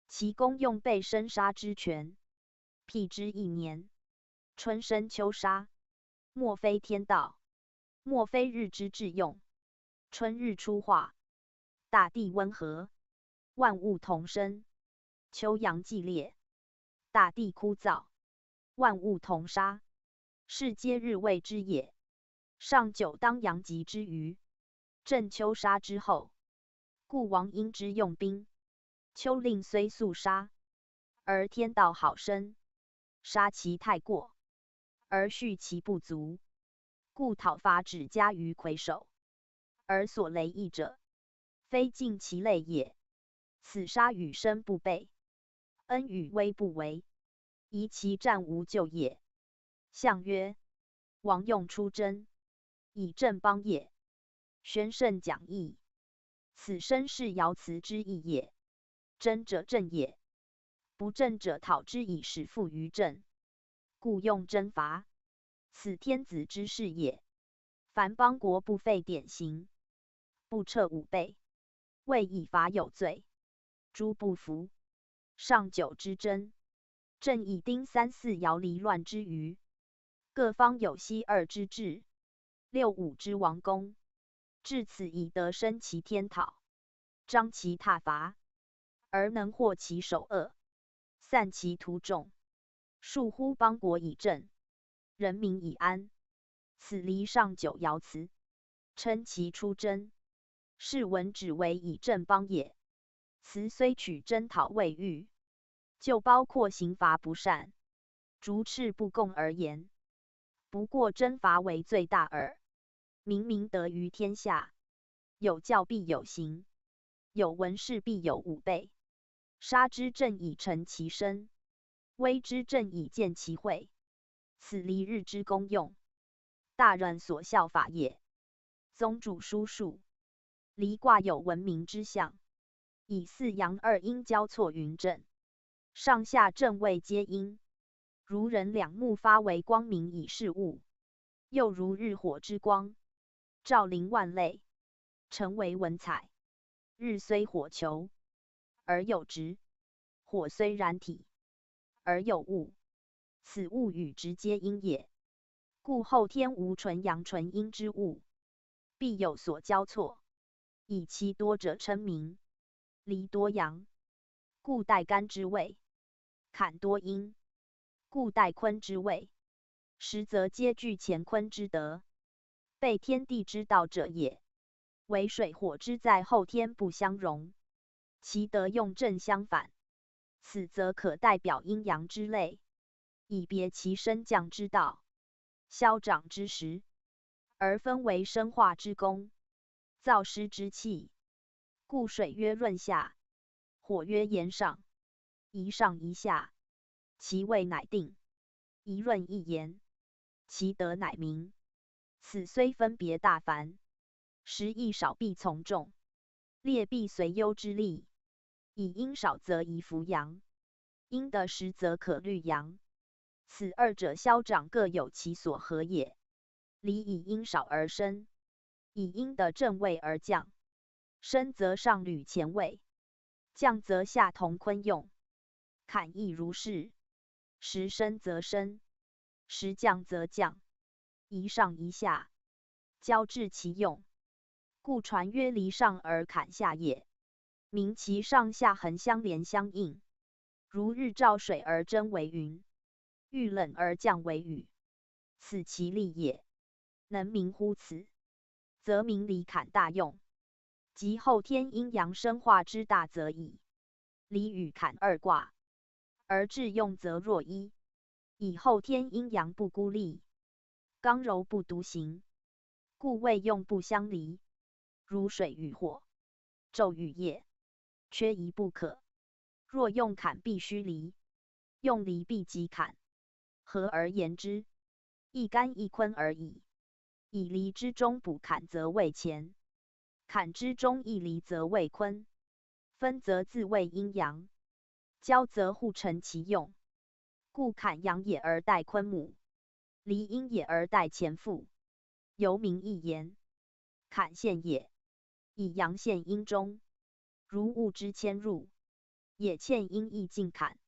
其功用备生杀之权，辟之1年，春生秋杀，莫非天道，莫非日之至用。春日出化，大地温和，万物同生；秋阳既烈，大地枯燥，万物同杀。是皆日谓之也。上9当阳极之余，正秋杀之后，故王因之用兵。秋令虽速杀，而天道好生，杀其太过，而恤其不足，故讨伐只加于魁首，而所雷役者，非尽其类也。此杀与生不备，恩与威不为，夷其战无救也。象曰：王用出征，以正邦也。宣圣讲义。此身是爻辞之意也。征者正也，不正者讨之以使复于正，故用征伐。此天子之事也。凡邦国不废典刑，不彻武备，谓以伐有罪，诸不服。上9之争，正以丁3、4爻离乱之余，各方有息2之志，65之王公，至此以得生其天讨，彰其挞伐，而能获其首恶，散其徒众，庶乎邦国以正，人民以安。此离上9爻辞，称其出征，是文只为以正邦也。辞虽取征讨未遇，就包括刑罚不善、逐斥不公而言，不过征伐为最大耳。明明德于天下，有教必有刑，有文事必有武备。杀之正以成其身，威之正以见其惠。此离日之功用，大人所效法也。宗主书数，离卦有文明之象，以4阳2阴交错云正，上下正位皆阴，如人两目发为光明以视物，又如日火之光，照临万类，成为文采。日虽火球，而有直；火虽燃体，而有物。此物与直皆阴也。故后天无纯阳纯阴之物，必有所交错，以其多者称明。离多阳，故带干之位；坎多阴，故带坤之位。实则皆具乾坤之德，备天地之道者也。唯水火之在后天不相容，其德用正相反。此则可代表阴阳之类，以别其升降之道、消长之时，而分为生化之功、造湿之气。故水曰润下，火曰炎上，一上一下，其位乃定；一润一炎，其德乃明。此虽分别大繁，时益少必从众，列必随忧之力。以阴少则宜扶阳，阴得时则可虑阳。此二者消长各有其所合也。离以阴少而生，以阴的正位而降，升则上履前位，降则下同坤用。坎亦如是，时升则升，时降则降，一上一下，交至其用，故传曰离上而坎下也。名其上下横相连相应，如日照水而蒸为云，遇冷而降为雨，此其利也。能明乎此，则明离坎大用，即后天阴阳生化之大则矣。离与坎二卦，而至用则若一，以后天阴阳不孤立，刚柔不独行，故谓用不相离。如水与火，昼与夜，缺一不可。若用坎必须离，用离必即坎。合而言之，一干一坤而已。以离之中补坎则为乾，坎之中一离则为坤。分则自谓阴阳，交则互成其用。故坎阳也而代坤母，离阴也而代乾父。由名一言，坎陷也，以阳陷阴中，如物之迁入，也欠阴亦进坎。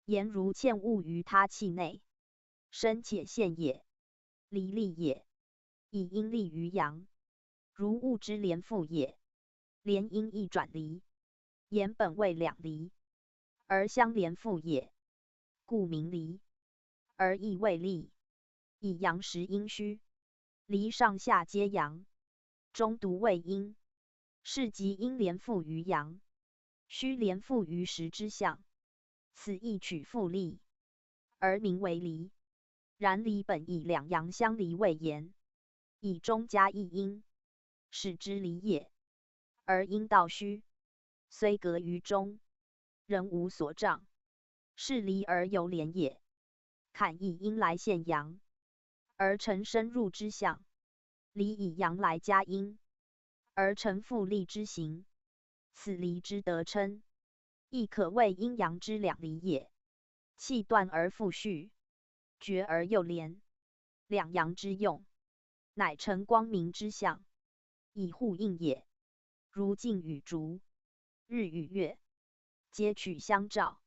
言如欠物于他气内，深且陷也，离利也，以阴利于阳，如物之连复也。连阴亦转离，言本谓两离，而相连复也，故名离。而亦谓利，以阳实阴虚，离上下皆阳，中独为阴，是即阴连复于阳，虚连复于实之象，此亦取复利，而名为离。然离本以两阳相离为言，以中加一阴，使之离也。而阴道虚，虽隔于中，仍无所障，是离而犹连也。坎以阴来陷阳，而成深入之象；离以阳来加阴，而成复利之形。此离之得称，亦可谓阴阳之两离也。气断而复续，绝而又连，两阳之用，乃成光明之象，以互应也。如镜与烛，日与月，皆取相照，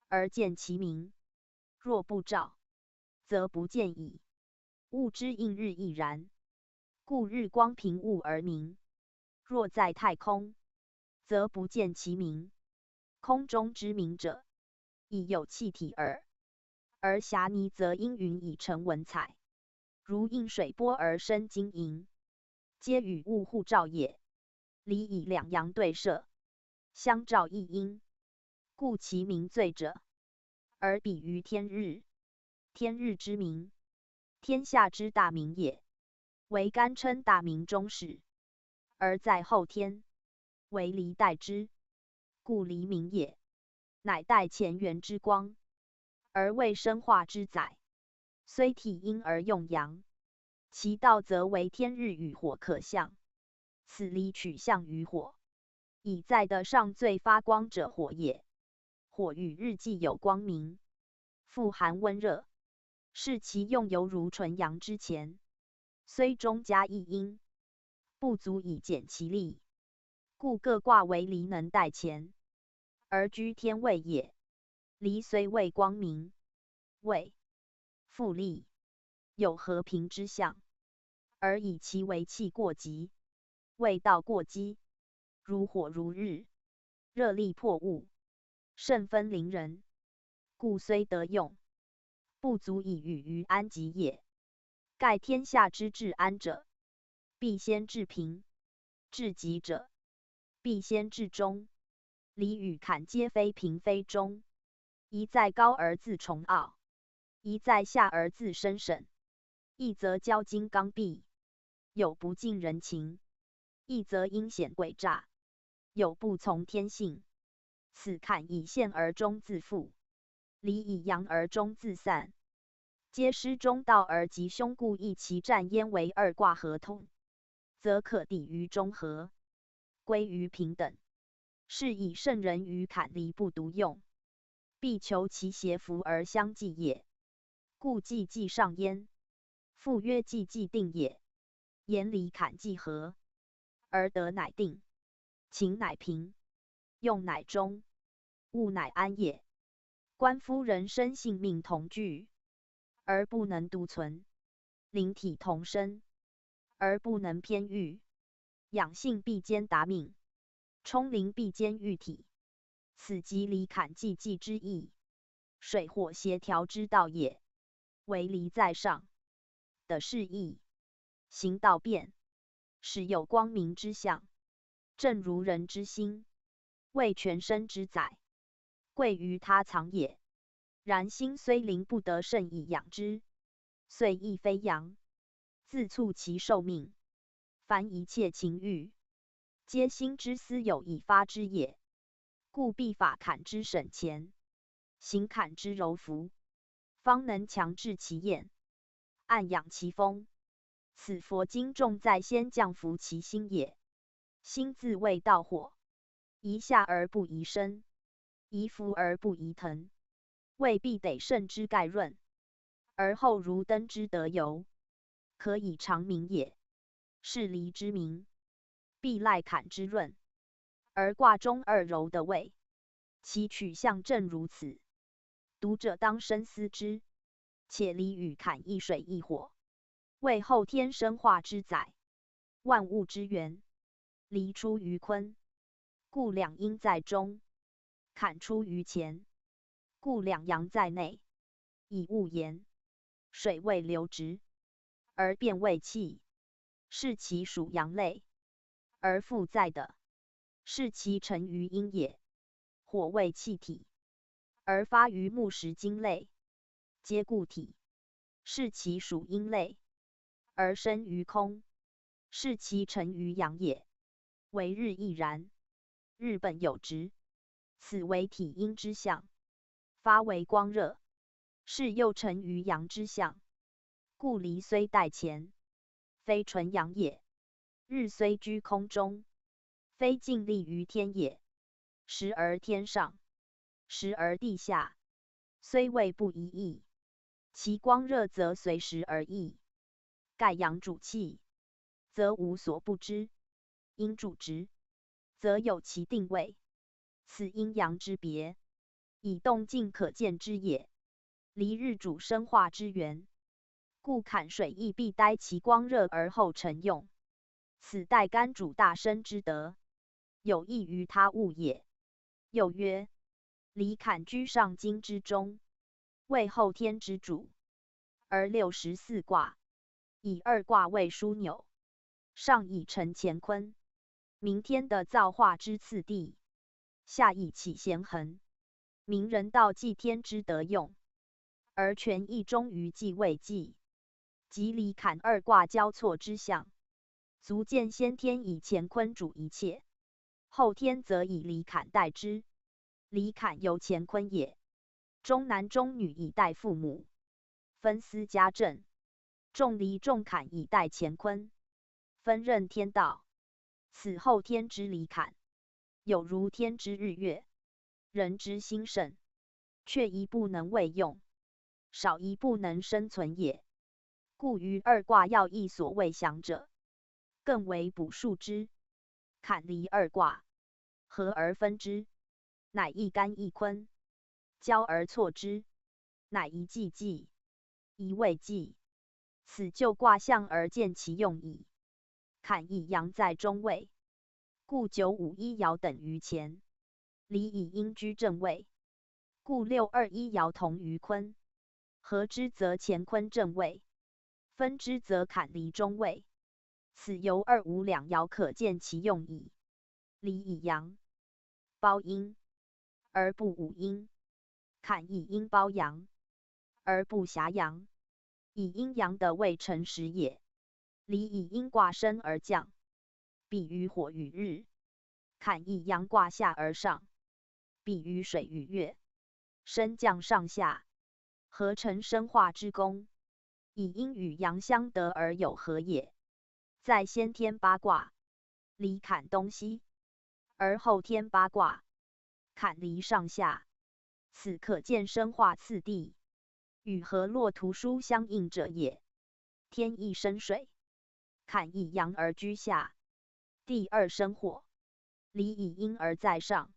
而见其明；若不照，则不见矣。物之应日亦然，故日光凭物而明。若在太空，则不见其明。空中之明者，亦有气体耳。而霞霓则因云以成文采，如映水波而生晶莹，皆与物互照也。离以两阳对射，相照一阴，故其明最者。而比于天日，天日之明，天下之大明也，为干称大明中始。而在后天，为离代之，故离明也，乃代乾元之光，而为生化之载。虽体阴而用阳，其道则为天日与火可象。此离取象于火，以在的上最发光者火也。火与日既有光明，富含温热，是其用犹如纯阳之前，虽中加一阴，不足以减其力。故各卦为离能代乾，而居天位也。离虽为光明，为复利，有和平之象，而以其为气过急，未道过激，如火如日，热力破物，甚分凌人，故虽得用，不足以与于安吉也。盖天下之治安者，必先治平；治吉者，必先治中。离与坎皆非平非中，一在高而自崇傲，一在下而自深审。一则骄矜刚愎，有不近人情；一则阴险诡诈，有不从天性。此坎以陷而中自复，离以阳而中自散，皆失中道而吉凶，故亦其战焉为二卦合通，则可抵于中和，归于平等。是以圣人于坎离不独用，必求其邪符而相济也。故既既上焉，复曰既既定也。言离坎既合，而德乃定，情乃平，用乃终，物乃安也。观夫人生性命同具，而不能独存；灵体同生，而不能偏御。养性必兼达命，冲灵必兼御体。此即离坎既济之意，水火协调之道也。为离在上的是义，行道变，使有光明之象，正如人之心，为全身之载，贵于他藏也。然心虽灵，不得甚以养之，遂亦非阳，自促其寿命。凡一切情欲，皆心之私有以发之也。故必法坎之审前，行坎之柔服，方能强制其焰，暗养其风。此佛经重在先降伏其心也。心自谓道火，宜下而不宜升，宜浮而不宜腾，未必得胜之概润，而后如灯之得油，可以长明也。是离之明，必赖坎之润，而卦中二柔的位，其取向正如此。读者当深思之。且离与坎一水一火，为后天生化之载，万物之源。离出于坤，故两阴在中；坎出于乾，故两阳在内。以物言，水为流直，而变为气，是其属阳类；而复在的，是其成于阴也。火为气体，而发于木石金类，皆固体，是其属阴类；而生于空，是其成于阳也。为日亦然，日本有直，此为体阴之象，发为光热，是又成于阳之象。故离虽待乾，非纯阳也；日虽居空中，非尽力于天也。时而天上，时而地下，虽谓不一义，其光热则随时而异。盖阳主气，则无所不知；阴主直，则有其定位。此阴阳之别，以动静可见之也。离日主生化之源，故坎水亦必待其光热而后成用。此待干主大生之德，有益于他物也。又曰：离坎居上经之中，为后天之主。而64卦，以二卦为枢纽，上以承乾坤，明天的造化之次第；下以启咸恒，明人道祭天之德用。而权亦忠于祭未祭，即离坎二卦交错之象，足见先天以乾坤主一切，后天则以离坎代之。离坎由乾坤也，中男中女以代父母，分司家政；重离重坎以代乾坤，分任天道。此后天之离坎，有如天之日月，人之心肾，却一不能为用，少一不能生存也。故于二卦要义所谓详者，更为补述之。坎离二卦，合而分之，乃一干一坤；交而错之，乃一既济，一未济。此就卦象而见其用矣。坎以阳在中位，故9、5、1爻等于乾；离以阴居正位，故6、2、1爻同于坤。合之则乾坤正位，分之则坎离中位。此由2、5两爻可见其用矣。离以阳包阴，而不侮阴；坎以阴包阳，而不狭阳。以阴阳的位成实也。离以阴卦升而降，比于火与日；坎以阳卦下而上，比于水与月。升降上下，合成生化之功，以阴与阳相得而有合也。在先天八卦，离坎东西；而后天八卦，坎离上下。此可见生化次第。与河洛图书相应者也。天亦生水，坎以阳而居下，地二生火，离以阴而在上，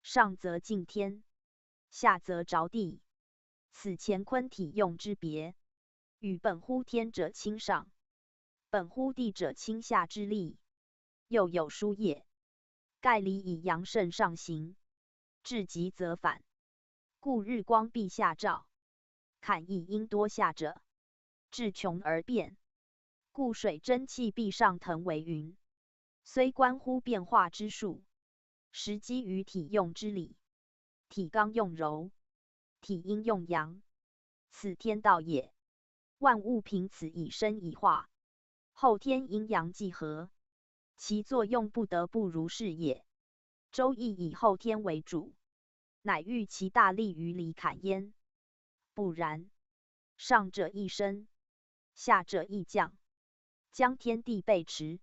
上则敬天，下则着地。此乾坤体用之别。与本乎天者亲上，本乎地者亲下之力。又有书也，盖离以阳盛上行，至极则反，故日光必下照。坎以阴多下者，至穷而变，故水蒸气必上腾为云。虽关乎变化之术，实基于体用之理。体刚用柔，体阴用阳，此天道也。万物凭此以生以化，后天阴阳既合，其作用不得不如是也。周易以后天为主，乃欲其大利于离坎焉。不然，上者亦升，下者亦降，将天地背驰，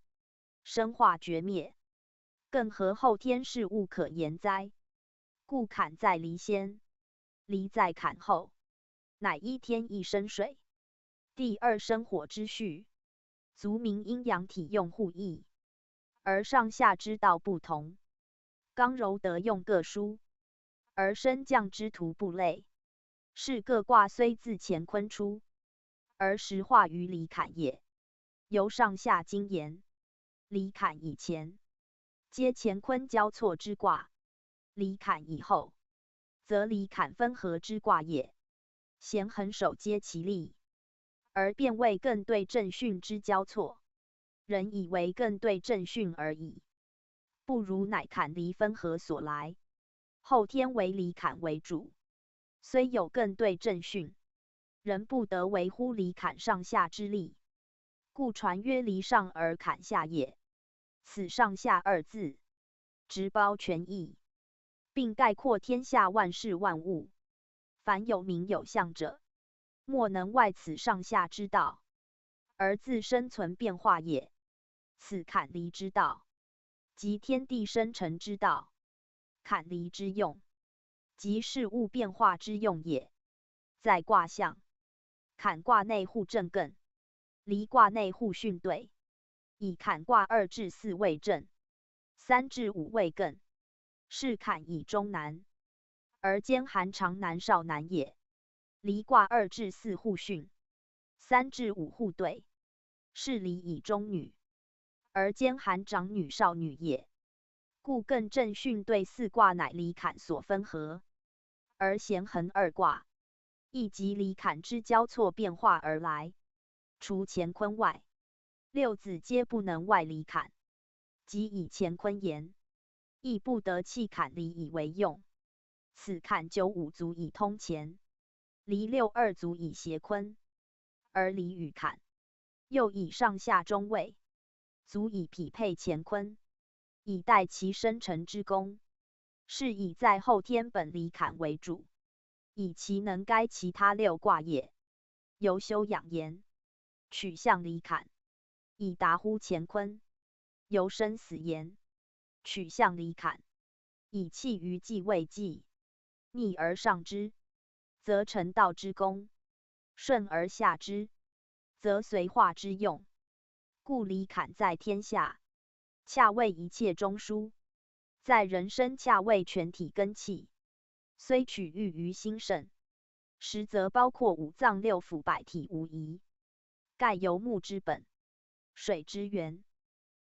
生化绝灭，更何后天事物可言哉？故坎在离先，离在坎后，乃一天一生水，地二生火之序，足明阴阳体用互异，而上下之道不同。刚柔得用各殊，而升降之途不类。是各卦虽自乾坤出，而实化于离坎也。由上下经言，离坎以前，皆乾坤交错之卦；离坎以后，则离坎分合之卦也。咸恒守皆其利，而变为艮对震巽之交错，人以为艮对震巽而已，不如乃坎离分合所来。后天为离坎为主，虽有艮对震巽，仍不得为乎离坎上下之力，故传曰离上而坎下也。此上下二字，直包全义，并概括天下万事万物。凡有名有相者，莫能外此上下之道，而自生存变化也。此坎离之道，即天地生成之道；坎离之用，即事物变化之用也。在卦象，坎卦内互正艮，离卦内互巽兑。以坎卦2至4为正，3至5为艮，是坎以中南，而兼含长南少南也。离卦2至4互巽，3至5互兑，是离以中女，而兼含长女少女也。故艮震巽兑4卦乃离坎所分合，而咸恒2卦亦即离坎之交错变化而来。除乾坤外，六子皆不能外离坎，即以乾坤言，亦不得弃坎离以为用。此坎9、5足以通乾，离6、2足以谐坤，而离与坎又以上下中位，足以匹配乾坤，以待其生成之功。是以在后天本离坎为主，以其能该其他6卦也。由修养言，取象离坎，以达乎乾坤；由生死言，取象离坎，以弃于继位继。逆而上之，则成道之功；顺而下之，则随化之用。故离坎在天下，恰为一切中枢；在人生恰为全体根气。虽取喻于心圣，实则包括五脏六腑百体无疑。盖由木之本，水之源，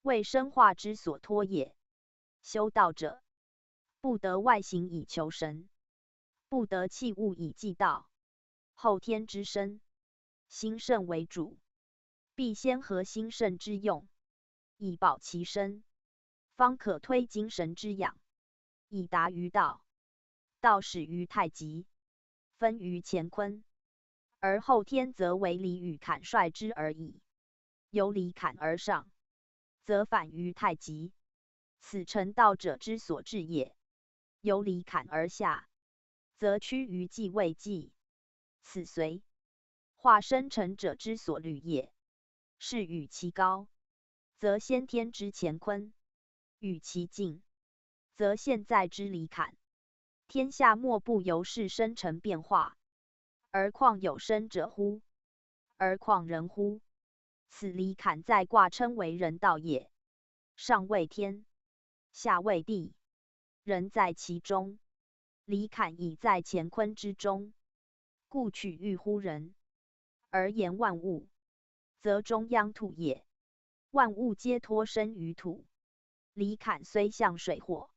为生化之所托也。修道者，不得外行以求神，不得弃物以济道。后天之生，心圣为主，必先合心圣之用，以保其身，方可推精神之养，以达于道。道始于太极，分于乾坤，而后天则为离与坎率之而已。由离坎而上，则反于太极，此成道者之所至也。由离坎而下，则趋于继位继，此随化生成者之所虑也。是与其高，则先天之乾坤；与其近，则现在之离坎。天下莫不由是生成变化，而况有生者乎？而况人乎？此离坎在卦称为人道也。上为天，下为地，人在其中。离坎已在乾坤之中，故取喻乎人，而言万物，则中央土也。万物皆托生于土，离坎虽象水火，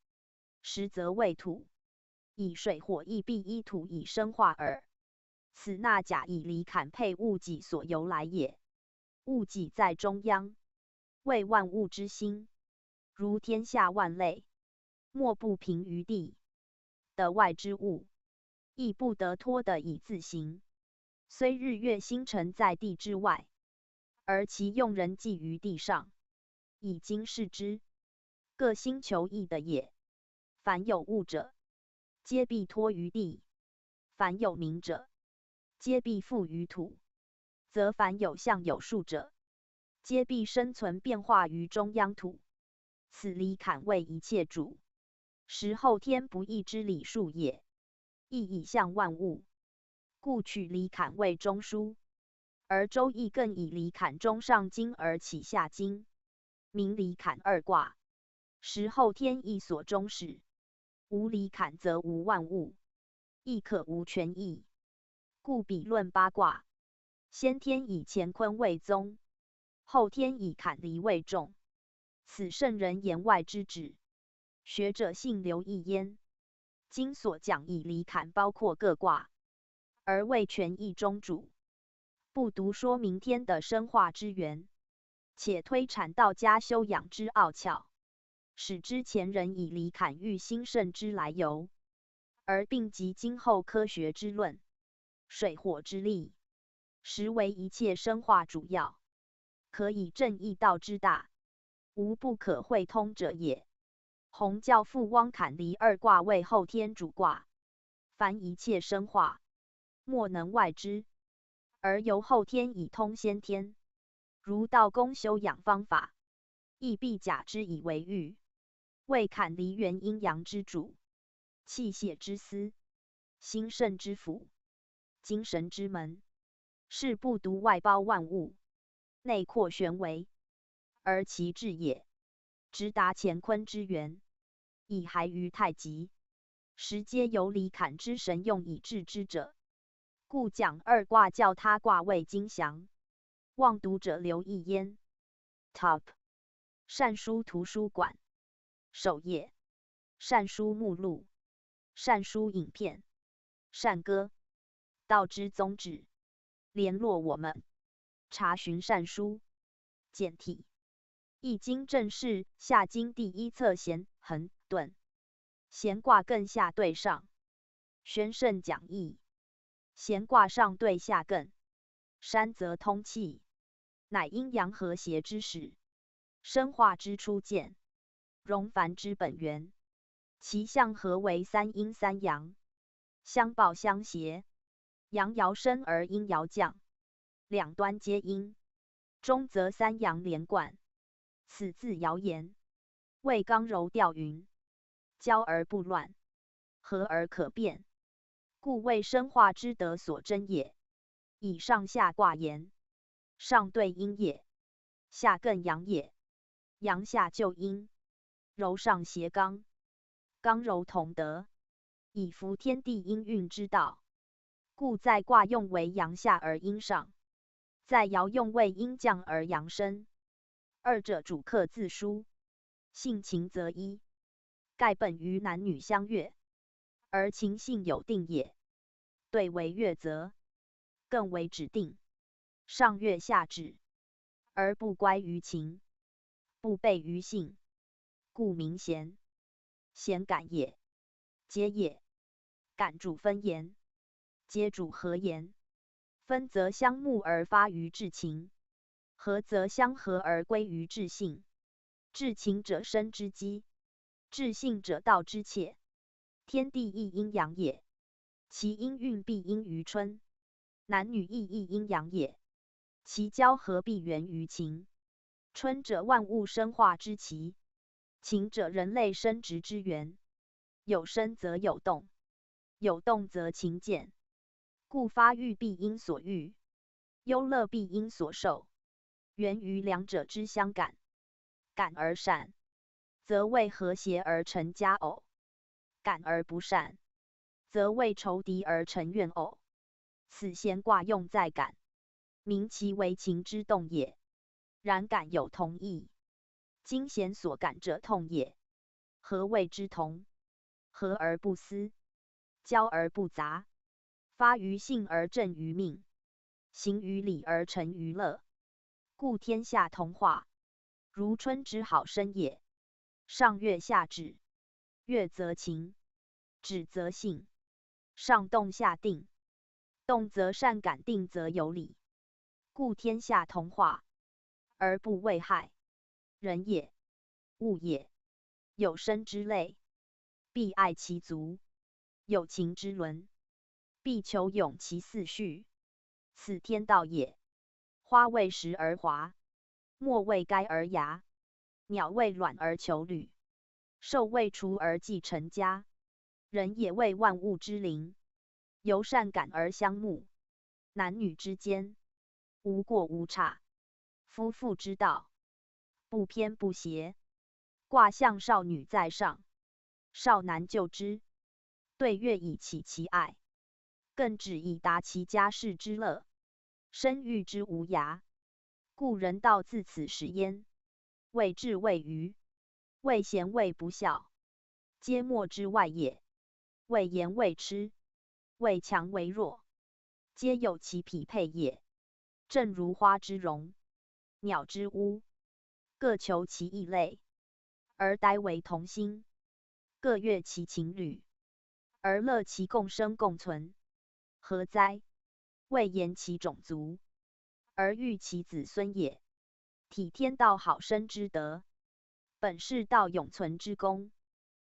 实则为土，以水火亦必依土以生化耳。此纳甲以离坎配物己所由来也。物己在中央，为万物之心，如天下万类，莫不平于地。得外之物，亦不得托的以自行。虽日月星辰在地之外，而其用人计于地上，以经视之，各星求异的也。凡有物者，皆必托于地；凡有名者，皆必附于土。则凡有象有数者，皆必生存变化于中央土。此离坎为一切主，时后天不义之理数也，亦以象万物，故取离坎为中枢。而周易更以离坎中上经而起下经，名离坎二卦。时后天亦所终始，无离坎则无万物，亦可无全意。故彼论八卦，先天以乾坤为宗，后天以坎离为重。此圣人言外之旨，学者信留意焉。今所讲以离坎包括各卦，而为全意中主，不独说明天的生化之源，且推阐道家修养之奥窍，使之前人以离坎喻兴盛之来由，而并及今后科学之论，水火之力，实为一切生化主要，可以正义道之大，无不可会通者也。洪教父汪坎离二卦为后天主卦，凡一切生化，莫能外之，而由后天以通先天。如道公修养方法，亦必假之以为喻，为坎离元阴阳之主，气血之司，心肾之府，精神之门，是不独外包万物，内扩玄微，而其志也，直达乾坤之源，以还于太极，实皆由离坎之神用以治之者。故讲二卦教他卦位精详，望读者留意焉。Top 善书图书馆首页，善书目录，善书影片，善歌，道之宗旨。联络我们，查询善书简体。易经正式下经第一册咸恒遁，咸卦艮下对上，宣圣讲义。咸卦上对下艮，山则通气，乃阴阳和谐之始，生化之初见，荣繁之本源。其象合为三阴三阳，相抱相协，阳爻生而阴爻降，两端皆阴，中则三阳连贯。此自爻言，谓刚柔调匀，交而不乱，和而可变，故谓生化之德所真也。以上下卦言，上对阴也，下艮阳也，阳下就阴，柔上协刚，刚柔同德，以服天地阴运之道。故在卦用为阳下而阴上，在爻用为阴降而阳生。二者主客自殊，性情则一，盖本于男女相悦，而情性有定也。对为悦则，更为指定，上悦下止，而不乖于情，不悖于性，故名咸。咸感也，皆也。感主分言，皆主和言。分则相慕而发于至情，合则相合而归于至性。至情者生之基，至性者道之切。天地亦阴阳也，其阴运必阴于春；男女亦阴阳也，其交合必源于情。春者万物生化之期，情者人类生殖之源。有生则有动，有动则情见，故发育必因所欲，忧乐必因所受，源于两者之相感。感而善，则为和谐而成佳偶；感而不善，则为仇敌而成怨偶。此闲卦用在感，名其为情之动也。然感有同义，今贤所感者痛也。何谓之同？和而不思，交而不杂，发于性而正于命，行于理而成于乐。故天下同化，如春之好生也。上悦下止，悦则情，止则性，上动下定，动则善感，定则有理。故天下同化，而不为害。人也，物也，有生之类，必爱其足；有情之伦，必求永其嗣序。此天道也。花为实而华，墨为该而雅，鸟为卵而求履，兽为雏而继成家。人也为万物之灵，由善感而相慕。男女之间，无过无差。夫妇之道，不偏不邪。卦象少女在上，少男就之，对月以启其爱，更指以达其家室之乐，生育之无涯。故人道自此始焉。谓智谓愚，谓贤谓不孝，皆莫之外也。谓严谓痴，谓强为弱，皆有其匹配也。正如花之容，鸟之屋，各求其异类，而待为同心，各悦其情侣，而乐其共生共存。何哉？谓言其种族，而育其子孙也。体天道好生之德，本是道永存之功，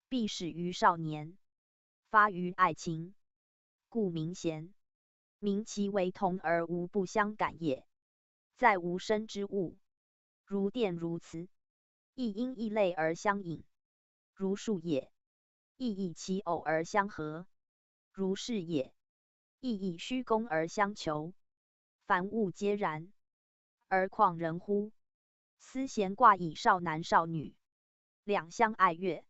必始于少年，发于爱情，故名贤。名其为同而无不相感也。在无生之物，如电如磁，亦因异类而相引，如树也；亦以其偶而相合，如是也；亦以虚功而相求。凡物皆然，而况人乎？思贤卦以少男少女，两相爱悦，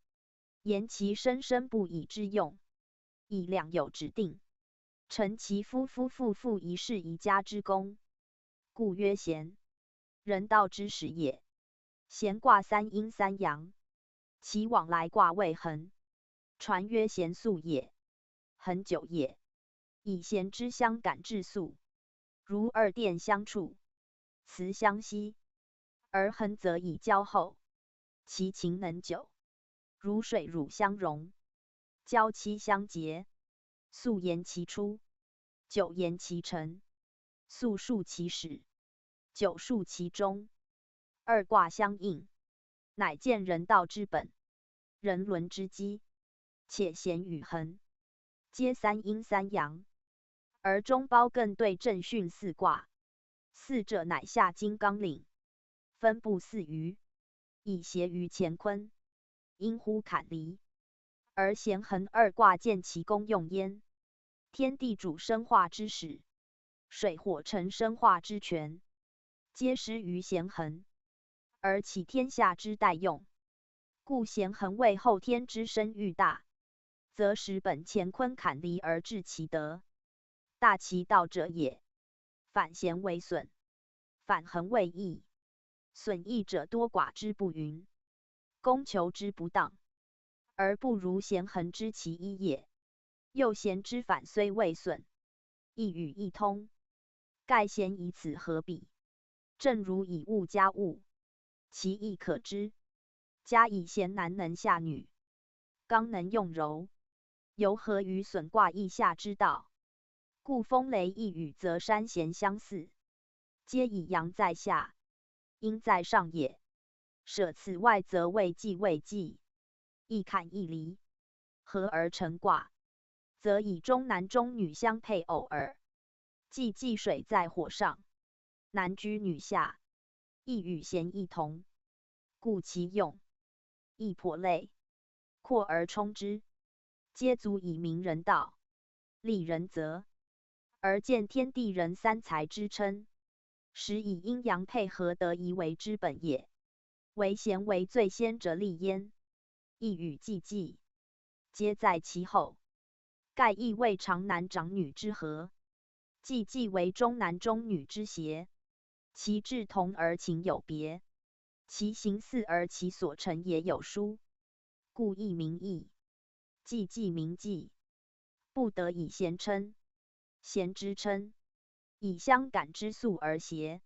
言其生生不已之用，以两有指定，成其夫夫妇妇一室一家之功，故曰贤。人道之始也。贤卦三阴三阳，其往来卦位恒，传曰贤素也。恒久也，以贤之相感至素，如二电相触，磁相吸。而恒则以交厚，其情能久，如水乳相融，交期相结，素言其出，久言其成，素述其始，久述其终。二卦相应，乃见人道之本，人伦之基。且贤与恒，皆三阴三阳，而中包艮兑震巽四卦。四者乃下金刚领，分布四隅，以协于乾坤，因乎坎离。而咸恒二卦见其功用焉。天地主生化之始，水火成生化之权，皆施于咸恒，而起天下之代用。故咸恒为后天之生育大，则使本乾坤坎离而治其德，大其道者也。反咸为损，反恒为益。损益者多寡之不匀，攻求之不当，而不如咸恒之其一也。又咸之反虽未损，亦与一通，盖咸以此合比。正如以物加物，其义可知。加以贤男能下女，刚能用柔，由合于损卦义下之道。故风雷亦与泽山咸相似，皆以阳在下，阴在上也。舍此外，则未济未济，一坎一离，合而成卦，则以中男中女相配偶耳。既济水在火上，男居女下，亦与咸一同，故其用亦颇类，扩而充之，皆足以明人道，利人则。而见天地人三才之称，实以阴阳配合得宜为之本也。为贤为最先者立焉，亦与济济，皆在其后。盖亦为长男长女之和，济济为中男中女之协。其志同而情有别，其行似而其所成也有殊，故亦名义。济济名济，不得以贤称。贤之称，以相感之素而协，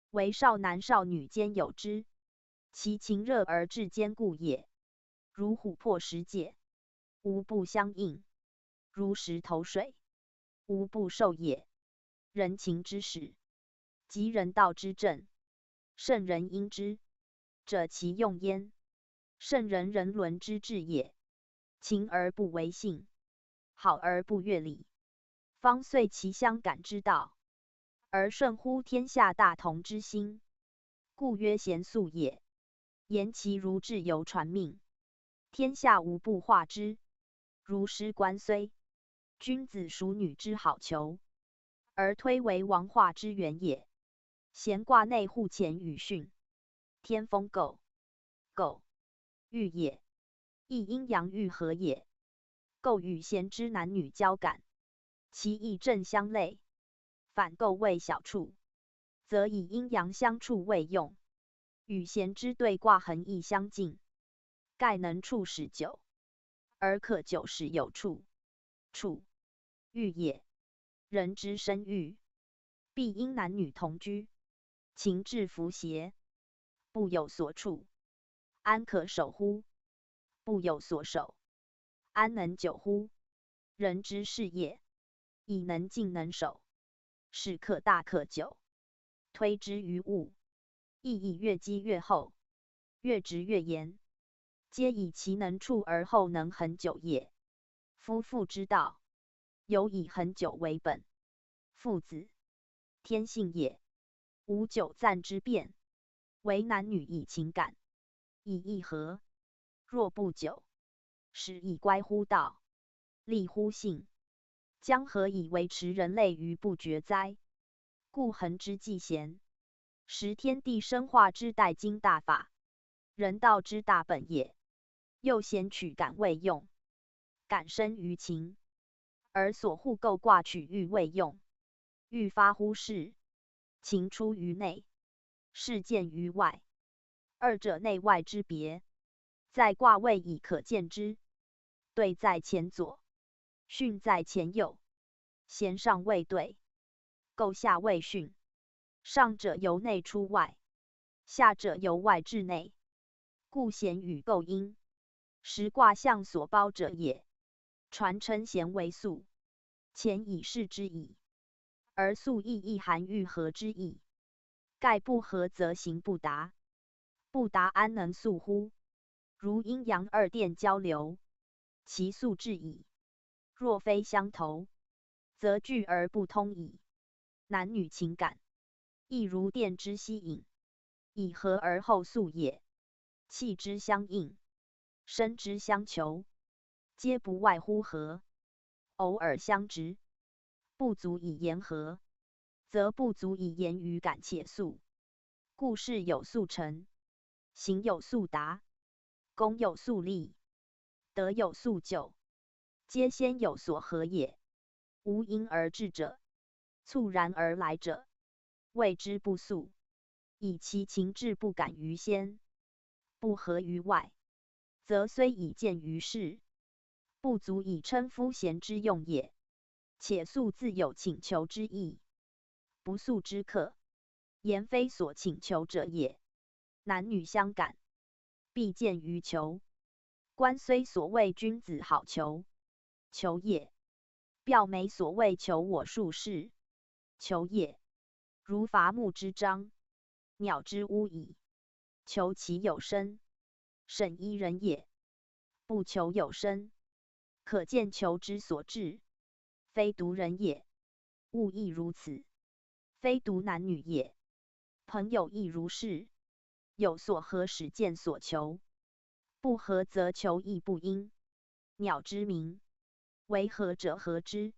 为少男少女间有之，其情热而至坚固也。如琥珀石界，无不相应；如石头水，无不受也。人情之始，即人道之正，圣人应之者其用焉。圣人人伦之治也。情而不为性，好而不越礼，方遂其相感之道，而顺乎天下大同之心，故曰贤素也。言其如至由传命，天下无不化之。如师官虽，君子淑女之好逑，而推为王化之源也。闲卦内户前与巽，天风姤，姤遇也，亦阴阳愈合也。姤与贤之男女交感，其义正相类；反姤为小处，则以阴阳相处为用。与贤之对卦恒义相近，盖能处使久，而可久使有处。处，欲也。人之生育，必因男女同居，情志符协，不有所处，安可守乎？不有所守，安能久乎？人之事业，以能静能守，是可大可久。推之于物，亦以越积越厚，越直越严，皆以其能处而后能恒久也。夫妇之道，有以恒久为本。父子，天性也，无久暂之变，唯男女以情感，以义和。若不久，始以乖乎道，立乎性，将何以维持人类于不绝哉？故恒之纪贤，实天地生化之代经大法，人道之大本也。又贤取感为用，感生于情，而所互构卦取欲为用。欲发乎事，情出于内，事见于外。二者内外之别，在卦位以可见之。对在前左，巽在前右，贤上位对，构下位巽。上者由内出外，下者由外至内，故贤与构阴，实卦象所包者也。传称贤为素，前以示之矣。而素亦含欲合之意，盖不合则行不达，不达安能素乎？如阴阳二电交流，其素至矣。若非相投，则聚而不通矣。男女情感，亦如电之吸引，以合而后素也。气之相应，身之相求，皆不外乎合。偶尔相执，不足以言和，则不足以言语感且素。故事有速成，行有速达，功有速立，德有速就，皆先有所合也。无因而至者，猝然而来者，谓之不速。以其情志不感于先，不合于外，则虽以见于世，不足以称夫贤之用也。且素自有请求之意，不素之客，言非所请求者也。男女相感，必见于求。官虽所谓君子好逑，求也；表媒所谓求我术士，求也。如伐木之章，鸟之屋矣，求其有声，审依人也；不求有声，可见求之所至，非独人也。物亦如此，非独男女也。朋友亦如是，有所合使见所求，不合则求亦不应。鸟之鸣，为和者和之，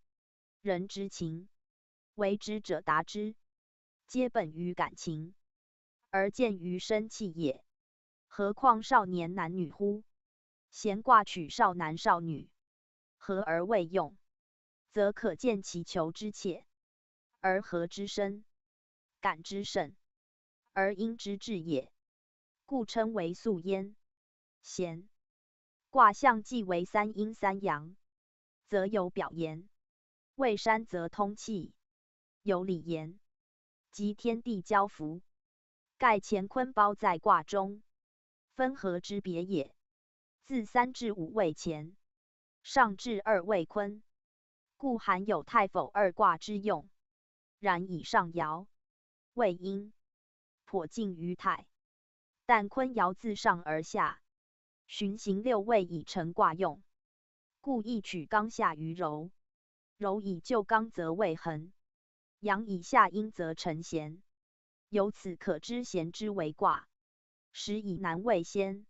人之情，为之者达之，皆本于感情，而见于生气也。何况少年男女乎？闲卦取少男少女，合而未用，则可见其求之切，而合之深，感之甚，而应之至也。故称为素焉。闲卦象既为三阴三阳，则有表言；未山则通气，有理言。即天地交符，盖乾坤包在卦中，分合之别也。自3至5位乾，上至2位坤，故含有太否二卦之用。然以上爻为阴，颇近于太，但坤爻自上而下，循行6位以成卦用，故亦取刚下于柔，柔以就刚则为衡，阳以下阴则成咸。由此可知咸之为卦，实以男为先。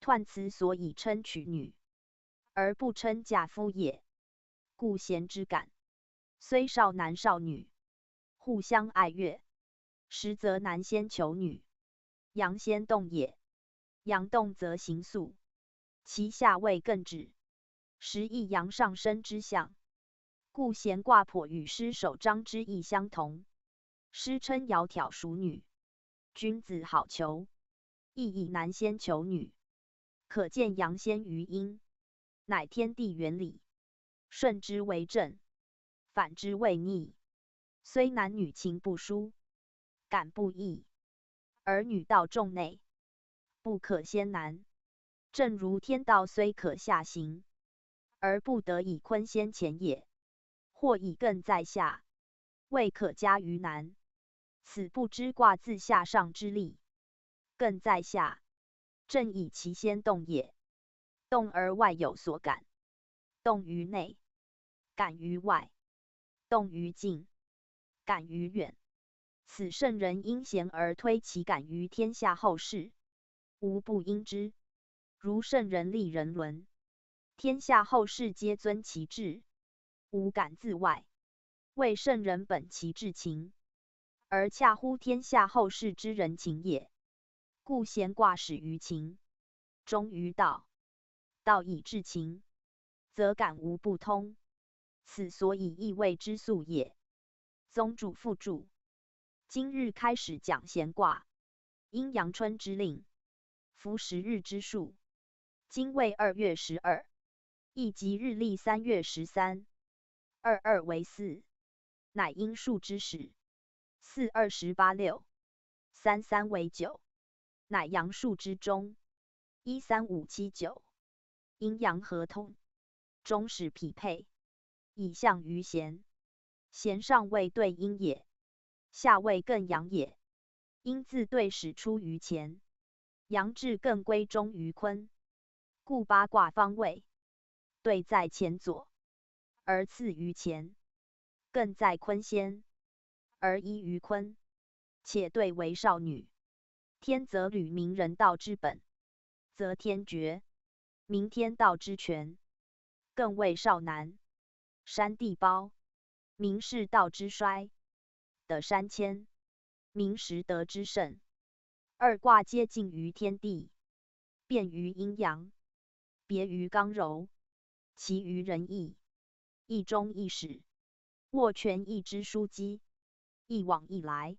彖辞所以称娶女，而不称嫁夫也。故咸之感，虽少男少女，互相爱悦，实则男先求女，阳先动也。阳动则行速，其下位更止，实亦阳上升之象。故咸卦颇与师首章之意相同。师称窈窕淑女，君子好逑，亦以男先求女，可见阳先于阴，乃天地原理，顺之为正，反之为逆。虽男女情不疏，感不异，而女道重内，不可先男。正如天道虽可下行，而不得以坤先前也，或以艮在下，未可加于男。此不知卦自下上之力。艮在下，正以其先动也。动而外有所感，动于内，感于外；动于近，感于远。此圣人因贤而推其感于天下后世，无不因之。如圣人立人伦，天下后世皆遵其志，无感自外，谓圣人本其至情，而恰乎天下后世之人情也。故咸卦始于情，终于道。道以至情，则感无不通，此所以亦谓之素也。宗主附注。今日开始讲咸卦，阴阳春之令，符10日之数。今未2月12，亦即日历3月13，22为4，乃阴数之始。4 28 6， 33为9，乃阳数之中。13 5 7 9，阴阳合通，终始匹配，以象于咸。咸上位对阴也，下位艮阳也。阴自对始出于乾，阳至艮归终于坤。故八卦方位，对在乾左，而次于乾；艮在坤先，而依于坤。且对为少女，天则履明人道之本，则天绝，明天道之权。艮为少男，山地包，明是道之衰，得山谦，明时德之盛。二卦皆近于天地，变于阴阳，别于刚柔，其余仁义，义中义始，握权义之枢机，一往一来，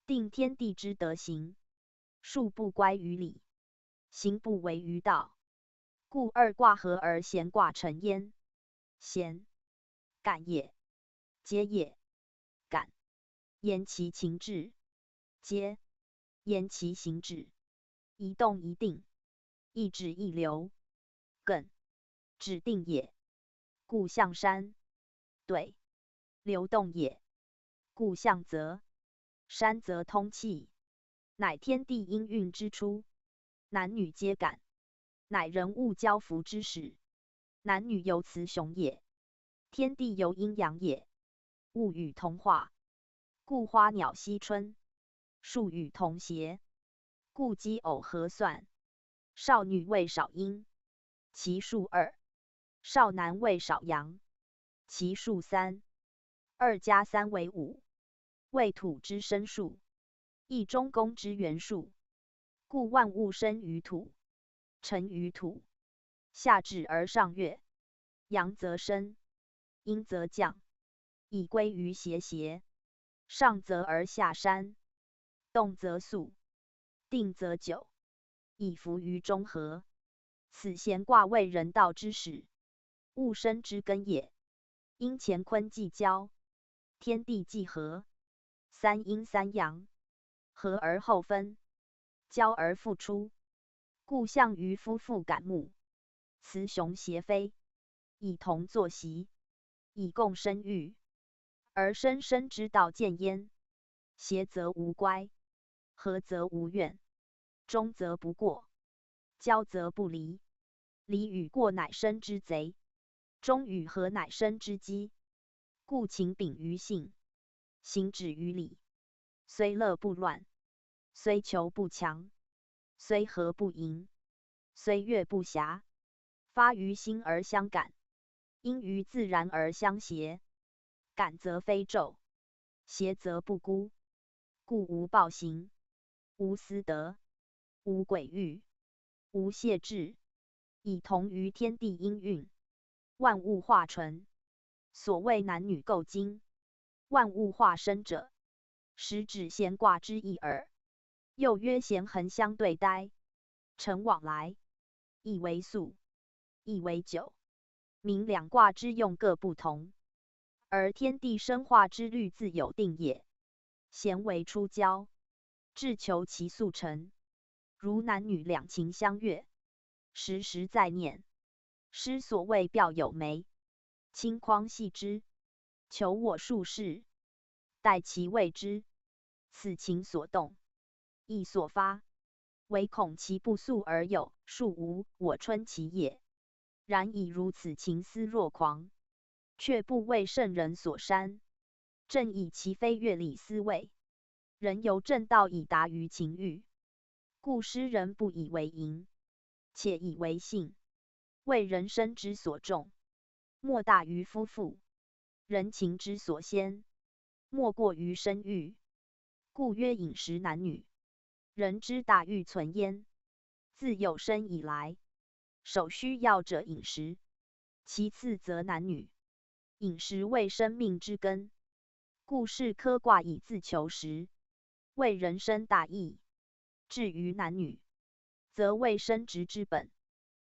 定天地之德行。术不乖于理，行不违于道，故二卦合而咸卦成焉。咸，感也；皆也。感，言其情志；皆，言其行止。一动一定，一止一流。艮，止定也，故象山；对，流动也，故象泽。山则通气，乃天地应运之初，男女皆感，乃人物交符之始。男女由雌雄也，天地由阴阳也，物与同化，故花鸟嬉春；树与同谐，故鸡偶合算。少女为少阴，其数2；少男为少阳，其数3。2加3为5，为土之生数，亦中宫之元数，故万物生于土，成于土。下至而上跃，阳则生，阴则降，以归于谐谐。上则而下山，动则速，定则久，以服于中和。此咸卦为人道之始，物生之根也。因乾坤既交，天地既和，三阴三阳，和而后分，交而复出，故象于夫妇感睦，雌雄协飞，以同作息，以共生育。而生之道见焉，协则无乖，和则无怨，中则不过，交则不离。离与过乃生之贼，中与和乃生之机。故情秉于性，行止于理，虽乐不乱，虽求不强，虽和不淫，虽悦不暇，发于心而相感，因于自然而相协。感则非骤，协则不孤，故无暴行，无私德，无诡欲，无懈志，以同于天地阴运，万物化纯。所谓男女构精，万物化生者，实指咸卦之意耳。又曰咸恒相对待，成往来，亦为素，亦为久。明两卦之用各不同，而天地生化之律自有定也。咸为出交，至求其速成，如男女两情相悦，时时在念。诗所谓表有眉，轻匡系之，求我数事，待其未之。此情所动，意所发，唯恐其不速而有，数无我春其也。然以如此情思若狂，却不为圣人所删。正以其非乐理思维，人由正道以达于情欲，故诗人不以为淫，且以为性，为人生之所重，莫大于夫妇；人情之所先，莫过于生育。故曰饮食男女，人之大欲存焉。自有生以来，首需要者饮食，其次则男女。饮食为生命之根，故是科卦以自求食，为人生大义。至于男女，则为生殖之本，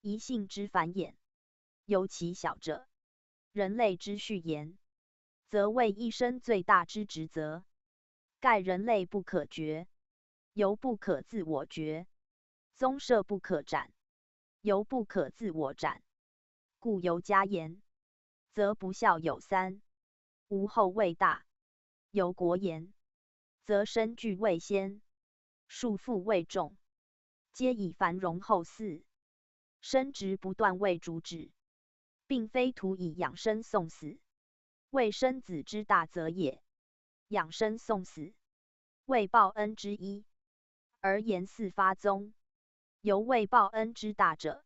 宜性之繁衍。尤其小者，人类之序言，则为一生最大之职责。盖人类不可决，犹不可自我决；宗社不可斩，犹不可自我斩。故由家言，则不孝有三，无后为大；由国言，则身具为先，束缚为重，皆以繁荣后嗣。生殖不断为主旨，并非图以养生送死，为生子之大则也。养生送死，为报恩之一，而言四发宗，犹为报恩之大者，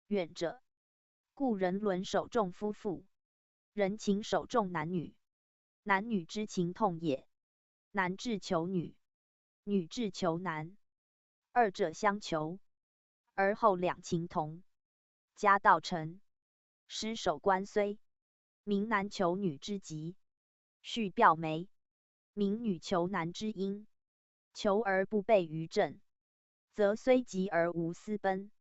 远者。故人伦首重夫妇，人情首重男女。男女之情痛也，男志求女，女志求男，二者相求，而后两情同，家道成，失守官虽。民男求女之吉，序表媒；民女求男之阴，求而不备于政，则虽吉而无私奔，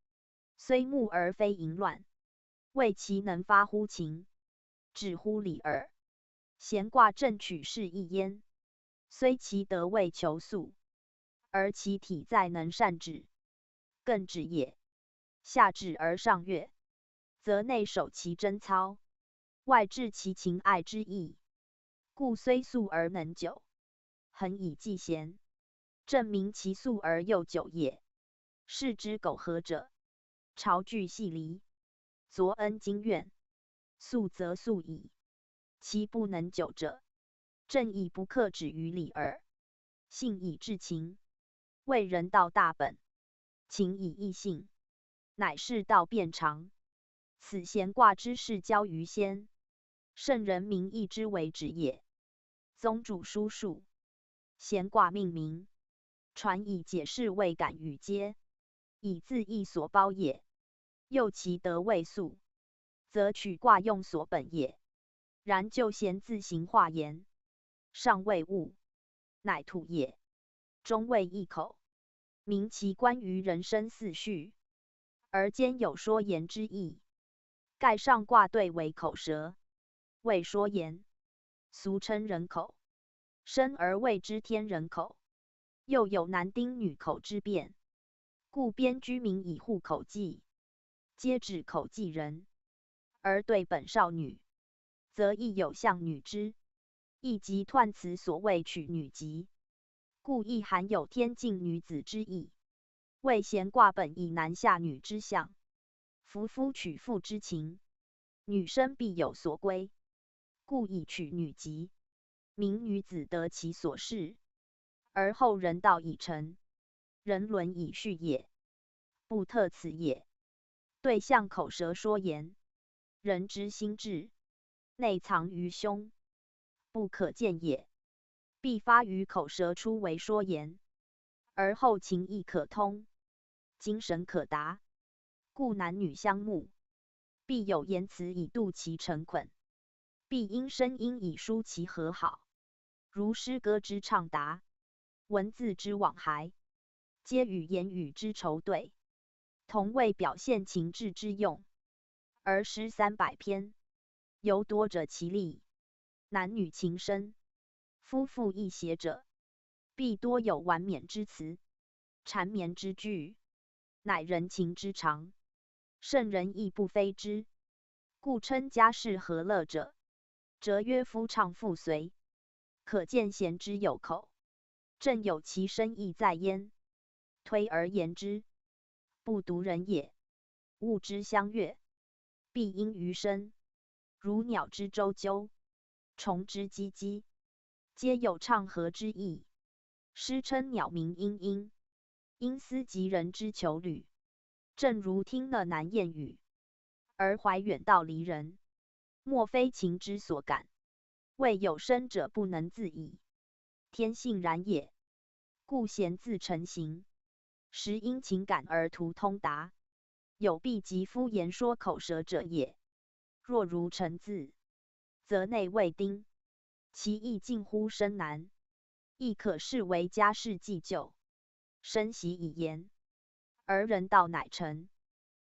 虽睦而非淫乱，谓其能发乎情，止乎礼耳。咸卦正取是义焉，虽其德为求速，而其体在能善止，更止也。下至而上跃，则内守其贞操，外治其情爱之意，故虽速而能久，恒以继贤，证明其速而又久也。是之苟合者，朝据系离，昨恩今怨，速则速矣。其不能久者，正以不克止于礼耳。性以治情，为人道大本；情以义性，乃是道变长。此咸卦之事交于先，圣人民义之为止也。宗主书数，闲卦命名，传以解释未感与皆，以字义所包也。又其得未素，则取卦用所本也。然就闲自行化言，上谓物，乃土也；中谓一口，明其关于人生四序，而兼有说言之意。盖上卦对为口舌，谓说言，俗称人口。生而谓之天人口。又有男丁女口之辩，故边居民以户口记，皆指口记人。而对本少女，则亦有象女之，亦即彖辞所谓取女籍，故亦含有天境女子之意。谓闲卦本以男下女之象，夫夫娶妇之情，女生必有所归，故以取女籍，明女子得其所适，而后人道已成，人伦已序也，不特此也。对象口舌说言，人之心志，内藏于胸，不可见也，必发于口舌出为说言，而后情意可通，精神可达，故男女相慕，必有言辞以度其成捆，必因声音以抒其和好，如诗歌之畅达，文字之往还，皆与言语之酬对，同为表现情志之用。而诗300篇，犹多者其例，男女情深，夫妇异谐者，必多有婉勉之词，缠绵之句，乃人情之常，圣人亦不非之。故称家事和乐者，则曰夫唱妇随，可见贤之有口，正有其深意在焉。推而言之，不独人也，物之相悦，必因于声，如鸟之啾啾，虫之唧唧，皆有唱和之意。诗称鸟鸣嘤嘤，因思及人之求旅，正如听了难言语，而怀远道离人，莫非情之所感，谓有声者不能自已，天性然也。故贤自成形，实因情感而图通达，有必及夫言说口舌者也。若如成字，则内未丁，其意近乎生难，亦可视为家事既就，生习以言，而人道乃成，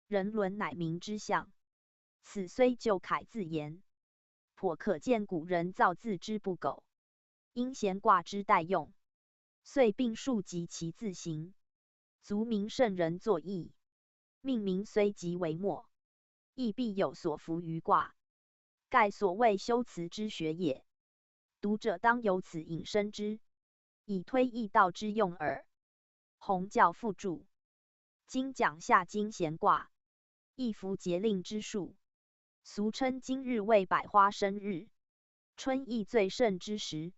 人伦乃明之象。此虽就楷字言，颇可见古人造字之不苟，因闲卦之代用，遂并数及其字形，足明圣人作意。命名虽极为末，亦必有所伏于卦，盖所谓修辞之学也。读者当由此引申之，以推易道之用耳。洪教附注。今讲下经闲卦，亦符节令之数，俗称今日为百花生日，春意最盛之时，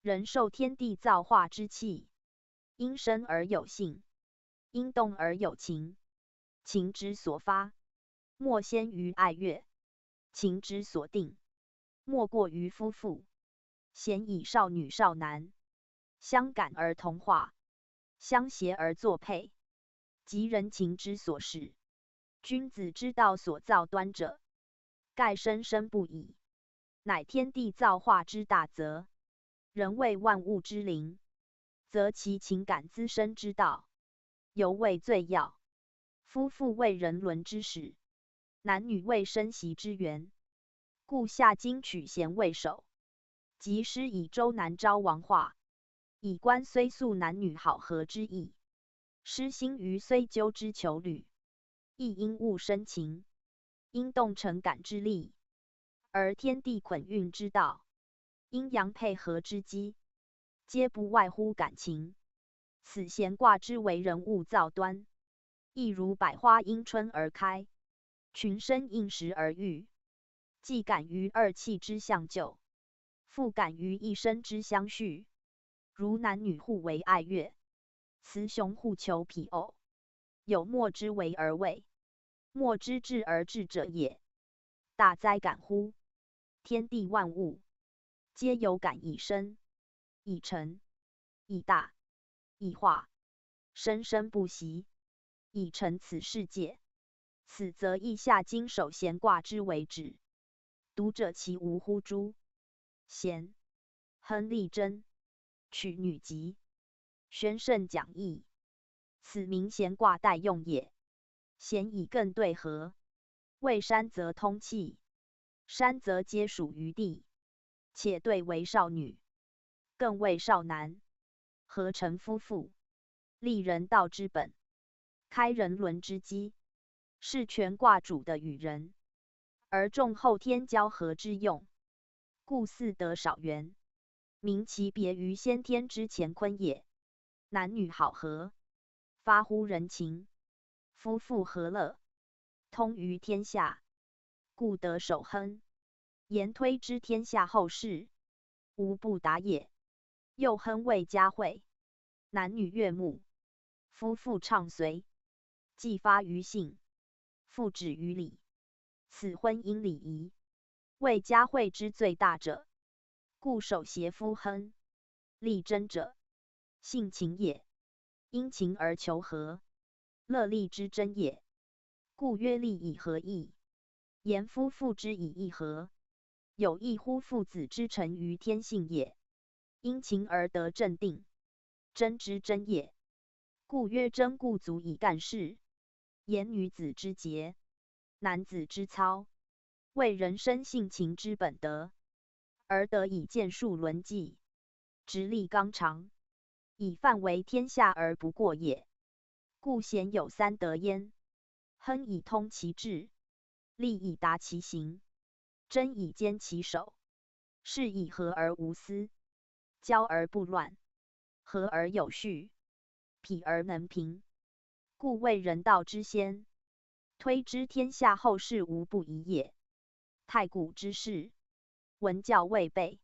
人受天地造化之气，因生而有性，因动而有情，情之所发，莫先于爱乐；情之所定，莫过于夫妇。咸以少女少男，相感而同化，相携而作配，即人情之所使。君子之道所造端者，盖生生不已，乃天地造化之大则。人为万物之灵，则其情感滋生之道，犹为最要。夫妇为人伦之始，男女为生息之源，故下经取贤为首，即施以周南昭王化，以观虽素男女好合之意，施心于虽纠之求旅，亦因物生情，因动成感之力，而天地捆运之道，阴阳配合之机，皆不外乎感情。此闲卦之为人物造端，亦如百花因春而开，群生应时而育，既感于二气之相就，复感于一生之相续，如男女互为爱乐，雌雄互求匹偶，有莫之为而为，莫之至而至者也。大哉敢乎！天地万物，皆有感以生，以成，以大，以化，生生不息，以成此世界。此则意下经手闲卦之为止。读者其无乎诸？贤，亨利贞，取女吉，宣圣讲义。此名闲卦待用也。咸以艮对合，为山则通气，山则皆属于地，且对为少女，艮为少男，合成夫妇，立人道之本，开人伦之基，是全卦主的与人，而重后天交合之用，故四得少元，名其别于先天之乾坤也。男女好合，发乎人情，夫妇和乐，通于天下，故得守亨。言推之天下后世，无不达也。又亨为佳会，男女悦睦，夫妇畅随，既发于性，复止于礼。此婚姻礼仪，为佳会之最大者，故守协夫亨。立贞者，性情也，因情而求和，乐利之贞也，故曰利以和义。言夫妇之以义和，有益乎父子之成于天性也。因情而得正定，贞之贞也，故曰贞固足以干事。言女子之节，男子之操，为人生性情之本德，而得以建树伦纪，直立刚长，以范为天下而不过也。故贤有三德焉：亨以通其志，利以达其行，贞以坚其守。是以和而无私，交而不乱，和而有序，否而能平。故谓人道之先，推之天下后世无不疑也。太古之事，文教未备，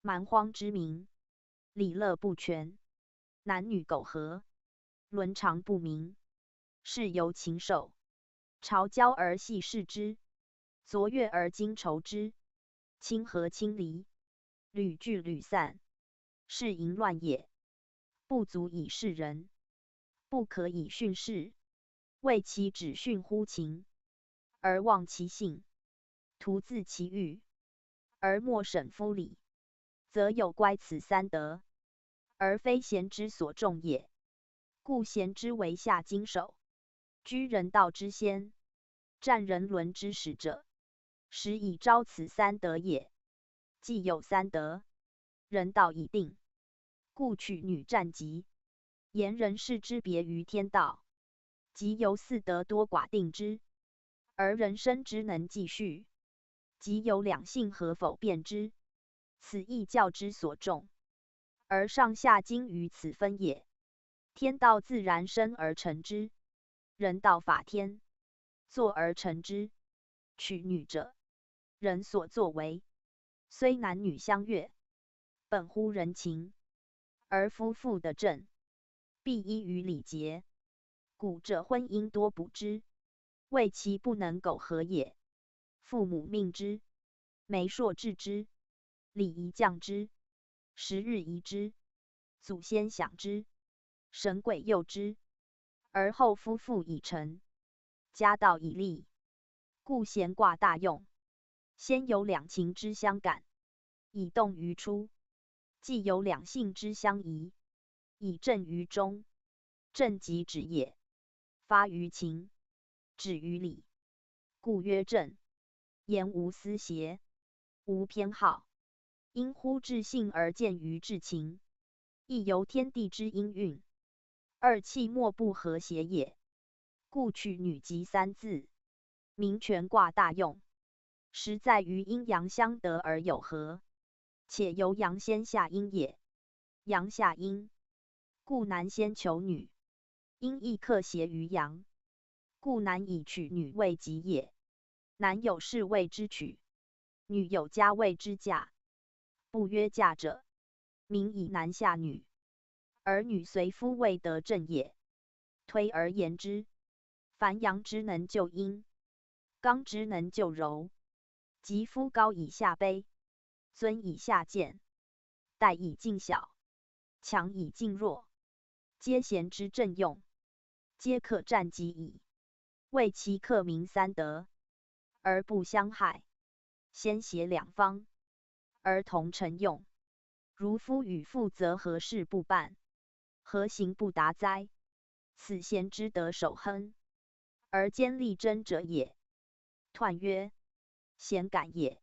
蛮荒之民，礼乐不全，男女苟合，伦常不明，是由禽兽，朝交而戏视之，昨悦而今愁之，亲和亲离，屡聚屡散，是淫乱也。不足以示人，不可以训士。为其只训乎情，而忘其性；徒自其欲，而莫审夫礼，则有乖此三德，而非贤之所重也。故贤之为下经手，居人道之先，占人伦之始者，实以昭此三德也。既有三德，人道已定，故取女占吉，言人事之别于天道。即由四德多寡定之，而人生之能继续；即由两性合否辨之，此亦教之所重。而上下经于此分也。天道自然生而成之，人道法天，作而成之。取女者，人所作为，虽男女相悦，本乎人情，而夫妇的正，必依于礼节。古者婚姻多补之，为其不能苟合也。父母命之，媒妁治之，礼仪降之，时日宜之，祖先享之，神鬼佑之，而后夫妇已成，家道已立，故咸卦大用。先有两情之相感，以动于初；既有两性之相宜，以正于中。正即止也，发于情，止于礼，故曰正。言无私邪，无偏好，因乎至性而见于至情，亦由天地之阴运，二气莫不和谐也。故取女吉三字，名全卦大用，实在于阴阳相得而有和，且由阳先下阴也。阳下阴，故男先求女，阴亦克邪于阳，故男以取女为吉也。男有士谓之娶，女有家谓之嫁。不曰嫁者，名以男下女，而女随夫谓得正也。推而言之，凡阳之能就阴，刚之能就柔，即夫高以下卑，尊以下贱，待以近小，强以近弱，皆贤之正用，皆可战机矣。为其克民三德，而不相害；先协两方，而同臣用。如夫与妇，则何事不办？何行不达哉？此贤之德守亨，而兼力争者也。彖曰：贤感也。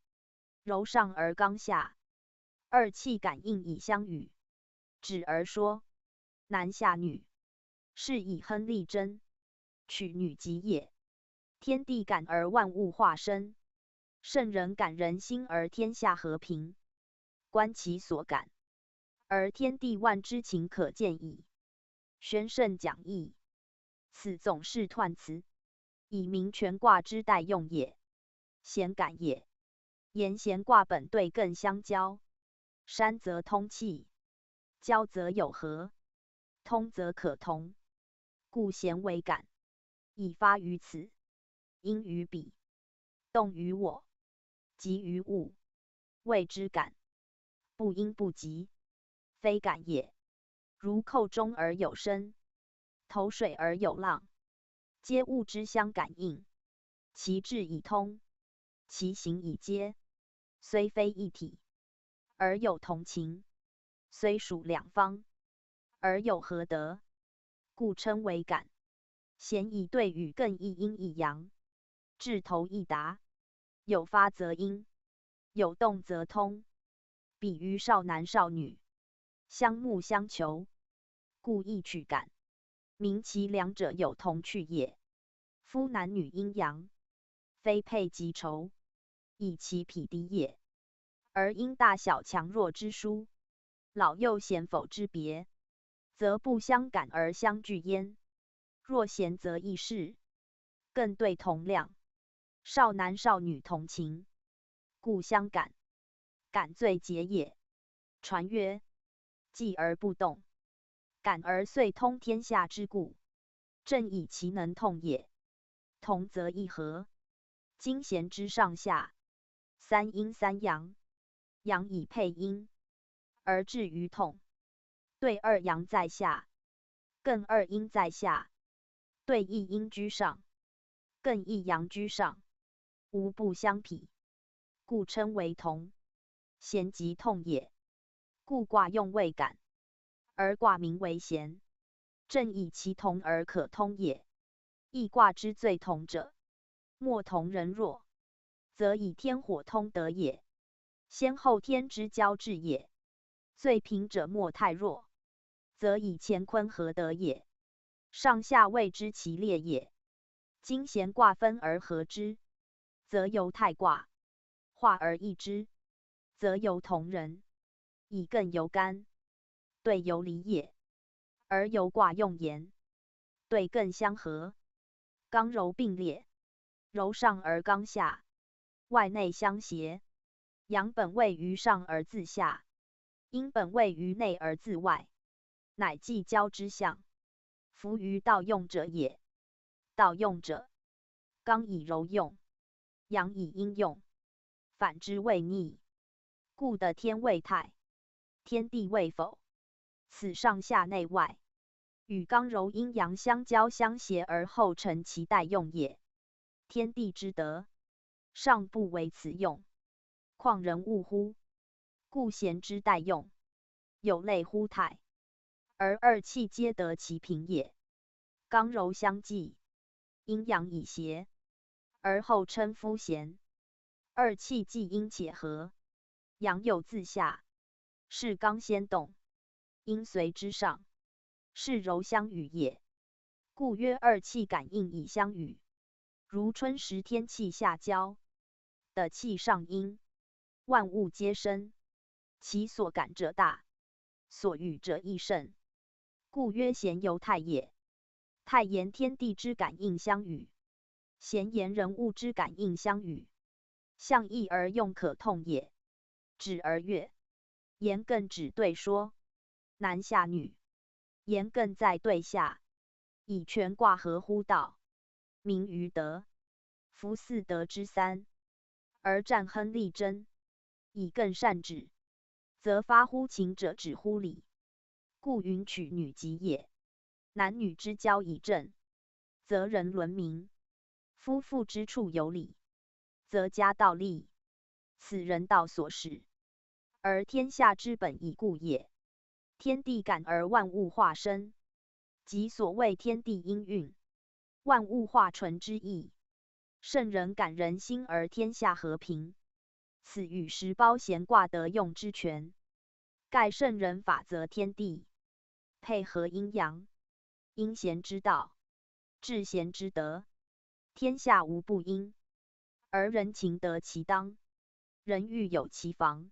柔上而刚下，二气感应以相与。止而说，男下女，是以亨利贞，取女吉也。天地感而万物化生，圣人感人心而天下和平。观其所感，而天地万之情可见矣。宣圣讲义，此总是彖辞，以明权卦之代用也。贤感也。言贤卦本对更相交，山则通气，交则有和，通则可同，故贤为感，以发于此，因于彼，动于我，急于物，谓之感。不因不及，非感也。如寇中而有声，投水而有浪，皆物之相感应，其志以通，其行以接，虽非一体，而有同情；虽属两方，而有合德，故称为感。贤以对与更一阴一阳，志投一达，有发则应，有动则通。比于少男少女，相慕相求，故意取感，明其两者有同趣也。夫男女阴阳，非配即仇，以其匹敌也。而因大小强弱之殊，老幼贤否之别，则不相感而相惧焉。若贤则易事，更对同量；少男少女同情，故相感。感最节也。传曰：济而不动，感而遂通天下之故，正以其能通也。同则一和，今贤之上下，三阴三阳，阳以配阴，而至于通。对二阳在下，艮二阴在下；对一阴居上，艮一阳居上，无不相匹，故称为同。贤即通也，故卦用谓感，而卦名为贤，正以其同而可通也。易卦之最同者，莫同人弱，则以天火通德也，先后天之交至也。最平者莫太弱，则以乾坤合德也，上下谓之其列也。今贤卦分而合之，则由太卦；化而易之，则由同人。以艮由干，对由离也。而由卦用言，对艮相合，刚柔并列，柔上而刚下，外内相协。阳本位于上而自下，阴本位于内而自外，乃既交之象。夫于道用者也。道用者，刚以柔用，阳以阴用，反之谓逆。故得天为太，天地为否，此上下内外，与刚柔阴阳相交相协而后成其代用也。天地之德，尚不为此用，况人物乎？故贤之代用，有类乎太，而二气皆得其平也。刚柔相济，阴阳以协，而后称夫贤。二气既阴且和，阳有自下，是刚先动，阴随之上，是柔相与也。故曰二气感应以相与。如春时天气下交，的气上阴，万物皆生，其所感者大，所与者亦甚，故曰贤由太也。太言天地之感应相与，贤言人物之感应相与，象异而用可通也。止而悦，言艮止对说，男下女，言艮在对下，以权卦合乎道，名于德。夫四德之三，而战亨利贞，以更善止，则发乎情者止乎礼，故允取女吉也。男女之交以正，则人伦明；夫妇之处有礼，则家道立。此人道所使，而天下之本已故也。天地感而万物化生，即所谓天地应运，万物化纯之意。圣人感人心而天下和平，此与时包闲卦得用之权。盖圣人法则天地，配合阴阳，阴贤之道，治贤之德，天下无不应。而人情得其当，人欲有其防，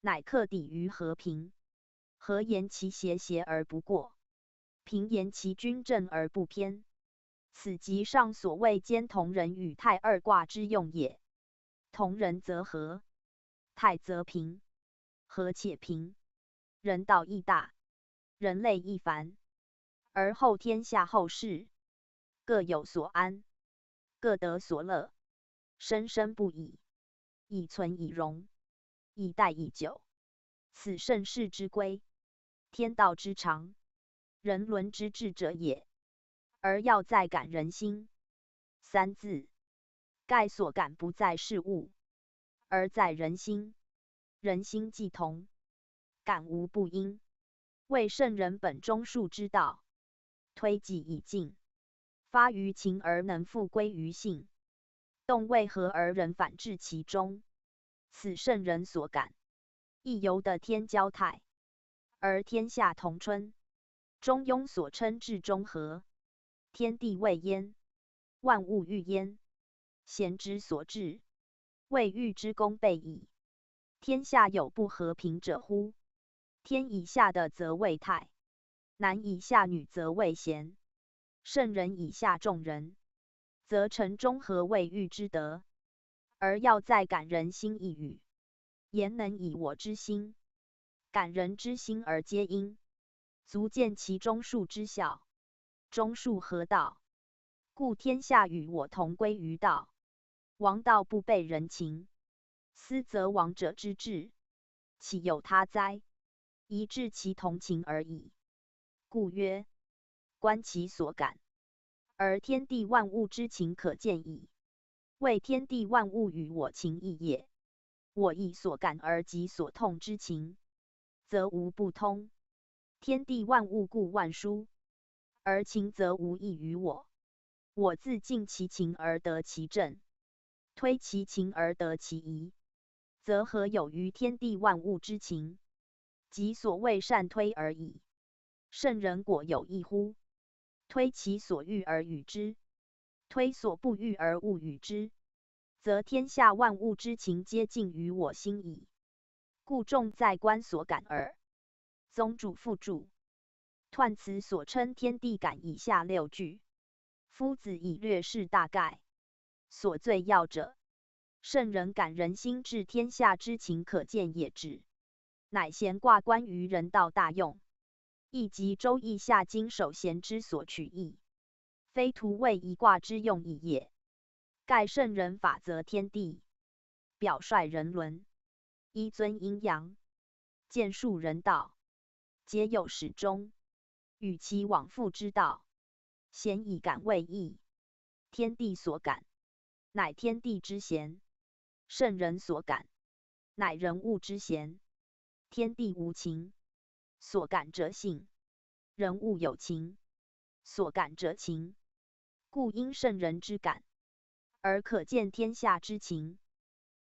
乃克抵于和平。和言其邪邪而不过，平言其均正而不偏。此即上所谓兼同人与泰二卦之用也。同人则和，泰则平。和且平，人道亦大，人类亦繁。而后天下后世，各有所安，各得所乐，生生不已，以存以荣，以待以久。此盛世之规，天道之常，人伦之治者也。而要在感人心。三字，盖所感不在事物，而在人心。人心既同，感无不应。为圣人本中术之道，推己以静，发于情而能复归于性，动为和而人反至其中。此圣人所感，亦由得天交泰，而天下同春。中庸所称至中和，天地未焉，万物欲焉。贤之所至，谓欲之功备矣。天下有不和平者乎？天以下的则谓泰，男以下女则谓贤，圣人以下众人，则成中和谓欲之德。而要在感人心一语，言能以我之心，感人之心而皆应，足见其中术之效。中术合道，故天下与我同归于道。王道不备人情，斯则王者之治，岂有他哉？宜治其同情而已。故曰：观其所感，而天地万物之情可见矣。谓天地万物与我情异也。我亦所感而及所痛之情，则无不通。天地万物故万殊，而情则无异于我。我自尽其情而得其正，推其情而得其宜，则何有于天地万物之情？即所谓善推而已。圣人果有异乎？推其所欲而与之，推所不欲而勿与之，则天下万物之情皆尽于我心矣。故重在观所感耳。宗主附注。彖辞所称天地感以下六句，夫子以略示大概。所最要者，圣人感人心治天下之情可见也止，乃闲卦关于人道大用，亦即周易下经首贤之所取义，非徒谓一卦之用意也。盖圣人法则天地，表率人伦，依尊阴阳，见述人道，皆有始终，与其往复之道，贤以感为义。天地所感，乃天地之贤；圣人所感，乃人物之贤。天地无情，所感者性；人物有情，所感者情。故因圣人之感，而可见天下之情。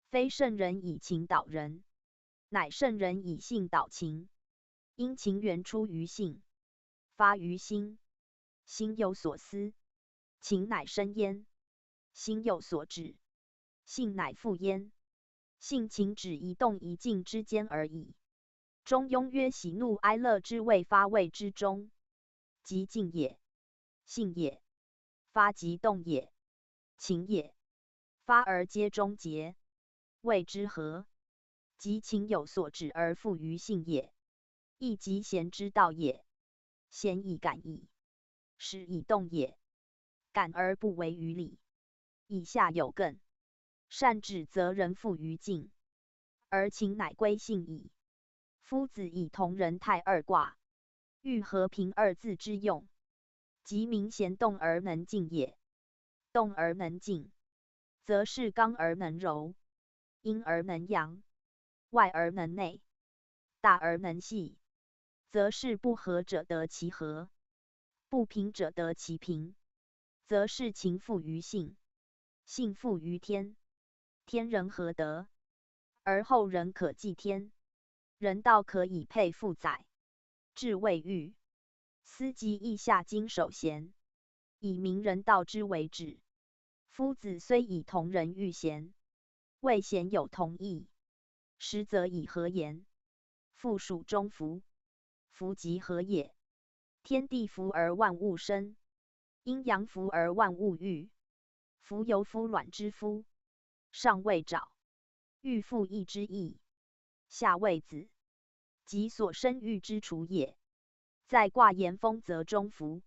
非圣人以情导人，乃圣人以性导情。因情源出于性，发于心，心有所思，情乃生焉；心有所止，性乃复焉。性情止一动一静之间而已。中庸曰：喜怒哀乐之谓发谓之中，即静也，性也；发即动也，情也。发而皆终结，谓之和。即情有所止而复于性也，亦即贤之道也。贤以感矣，始以动也，感而不为于理。以下有艮，善止则人复于静，而情乃归性矣。夫子以同人泰二卦，欲和平二字之用，即明贤动而能静也。动而能静，则是刚而能柔，阴而能阳，外而能内，大而能细，则是不和者得其和，不平者得其平，则是情附于性，性附于天，天人合德，而后人可祭天，人道可以配负载，至未遇。斯即意下经首贤，以明人道之为止。夫子虽以同人喻贤，谓贤有同义，实则以和言。复属中孚，孚即和也。天地孚而万物生，阴阳孚而万物育。孚由夫卵之夫，上谓爪，育父义之义，下谓子，即所生育之雏也。在卦言风则中孚，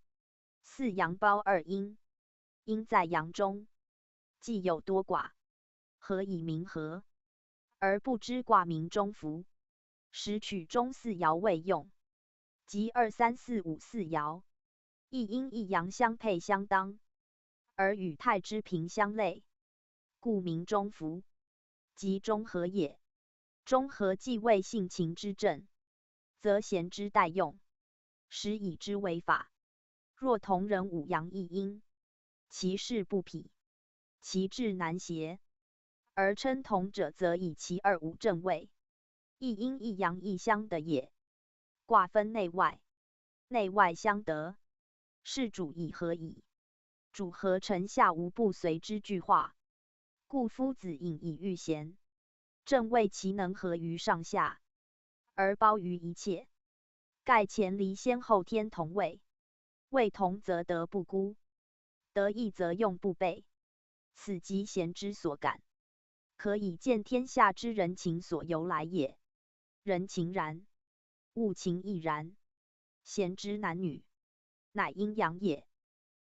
四阳包二阴，阴在阳中，既有多卦，何以名和？而不知卦名中孚，实取中四爻为用，即2、3、4、5四爻，一阴一阳相配相当，而与太之平相类，故名中孚，即中和也。中和既为性情之正，则贤之待用，使以之为法。若同人五阳一阴，其事不匹，其志难协，而称同者，则以其二五正位，一阴一阳亦相得也。卦分内外，内外相得，是主以和矣。主和臣下无不随之俱化，故夫子隐以喻贤，正谓其能合于上下，而包于一切。盖前离先后天同位，位同则德不孤，德异则用不悖，此即贤之所感，可以见天下之人情所由来也。人情然，物情亦然。贤之男女，乃阴阳也。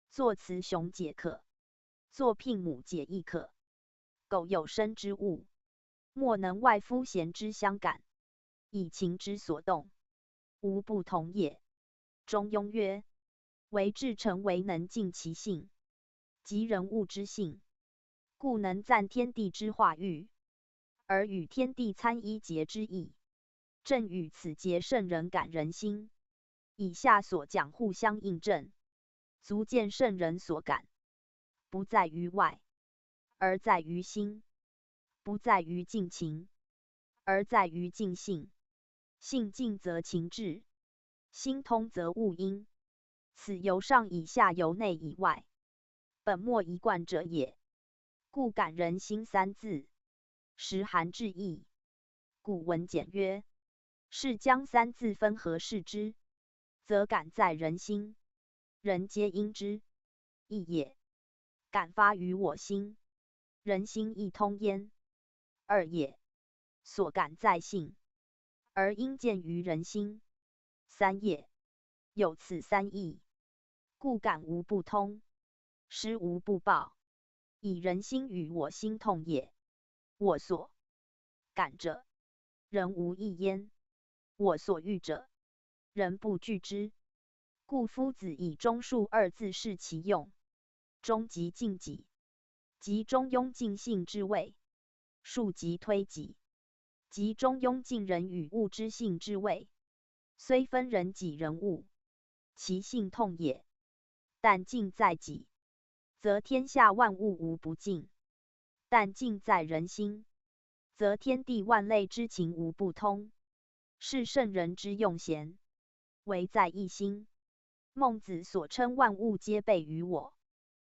作雌雄皆可，作牝母皆亦可。苟有生之物，莫能外夫贤之相感，以情之所动，无不同也。中庸曰：为至诚为能尽其性，即人物之性，故能赞天地之化育，而与天地参一节之意。正与此节圣人感人心。以下所讲互相印证，足见圣人所感，不在于外，而在于心；不在于尽情，而在于尽性。性尽则情至，心通则物应。此由上以下，由内以外，本末一贯者也。故感人心三字，实含至意。古文简曰：是将三字分合视之，则感在人心，人皆应之，义也。感发于我心，人心亦通焉，二也。所感在性，而应见于人心，三也。有此三义，故感无不通，失无不报，以人心与我心痛也。我所感者，人无异焉；我所欲者，人不惧之。故夫子以中恕二字示其用。中即尽己，即中庸尽性之谓；恕即推己，即中庸尽人与物之性之谓。虽分人己人物，其性痛也。但尽在己，则天下万物无不尽；但尽在人心，则天地万类之情无不通。是圣人之用贤，唯在一心。孟子所称万物皆备于我，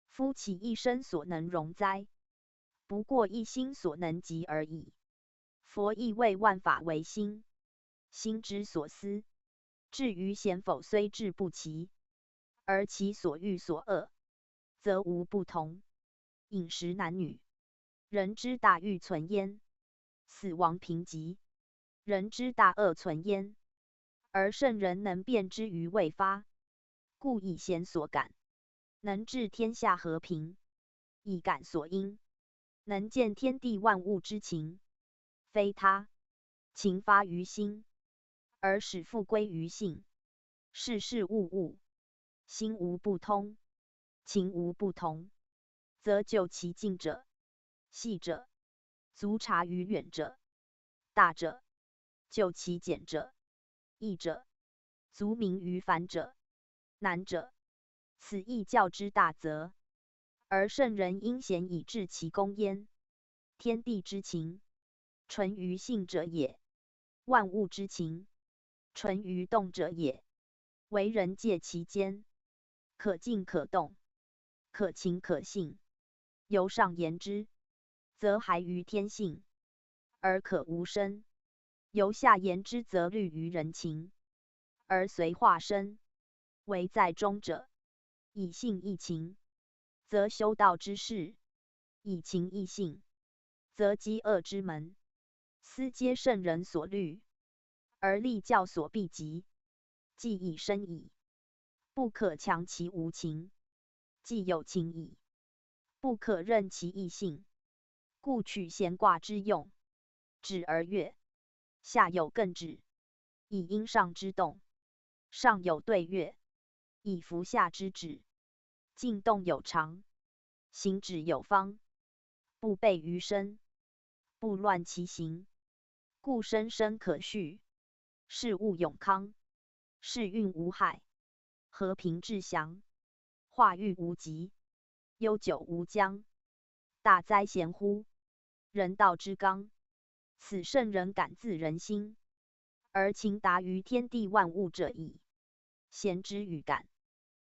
夫其一生所能容哉？不过一心所能及而已。佛亦谓万法为心，心之所思。至于贤否，虽志不齐，而其所欲所恶，则无不同。饮食男女，人之大欲存焉；死亡贫瘠，人之大恶存焉。而圣人能辨之于未发，故以贤所感，能治天下和平；以感所因，能见天地万物之情，非他。情发于心，而使复归于性。事事物物，心无不通，情无不同，则就其近者、细者，足察于远者；大者，就其简者；易者，足明于繁者；难者，此亦较之大则。而圣人应贤以治其功焉。天地之情，纯于性者也；万物之情，纯于动者也。为人介其间，可静可动，可情可性。由上言之，则还于天性，而可无生；由下言之，则虑于人情，而随化身。唯在中者，以性易情，则修道之事；以情易性，则积恶之门。斯皆圣人所虑，而立教所必及。既已生矣，不可强其无情；既有情矣，不可任其异性。故取闲卦之用，止而悦；下有艮止，以应上之动；上有对悦，以服下之止。静动有常，行止有方，不悖于身，不乱其行。故生生可续，事物永康，世运无害，和平至祥，化育无极，悠久无疆。大哉贤乎！人道之纲，此圣人感自人心，而情达于天地万物者矣。贤之与感，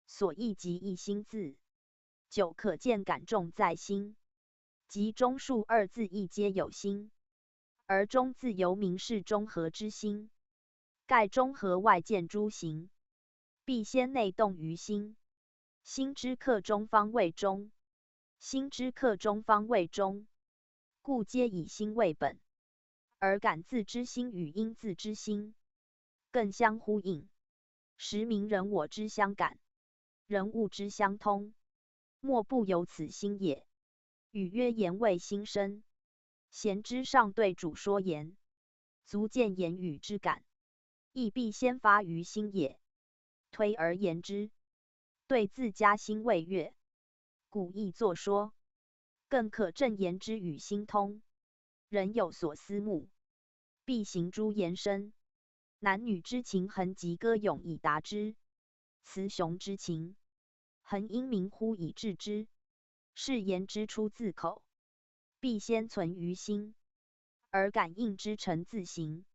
所异即一心字，久可见感重在心。即中数二字亦皆有心，而中字由明是中和之心。盖中和外见诸行，必先内动于心。心之客中方为中，心之客中方为中，故皆以心为本。而感字之心与应字之心，更相呼应，实名人我之相感，人物之相通，莫不由此心也。语曰：言为心生。贤之上对主说言，足见言语之感，亦必先发于心也。推而言之，对自家心未悦，故意作说，更可证言之与心通。人有所思慕，必行诸言生。男女之情，恒即歌咏以达之；雌雄之情，恒因鸣呼以致之。是言之出自口，必先存于心；而感应之成自行，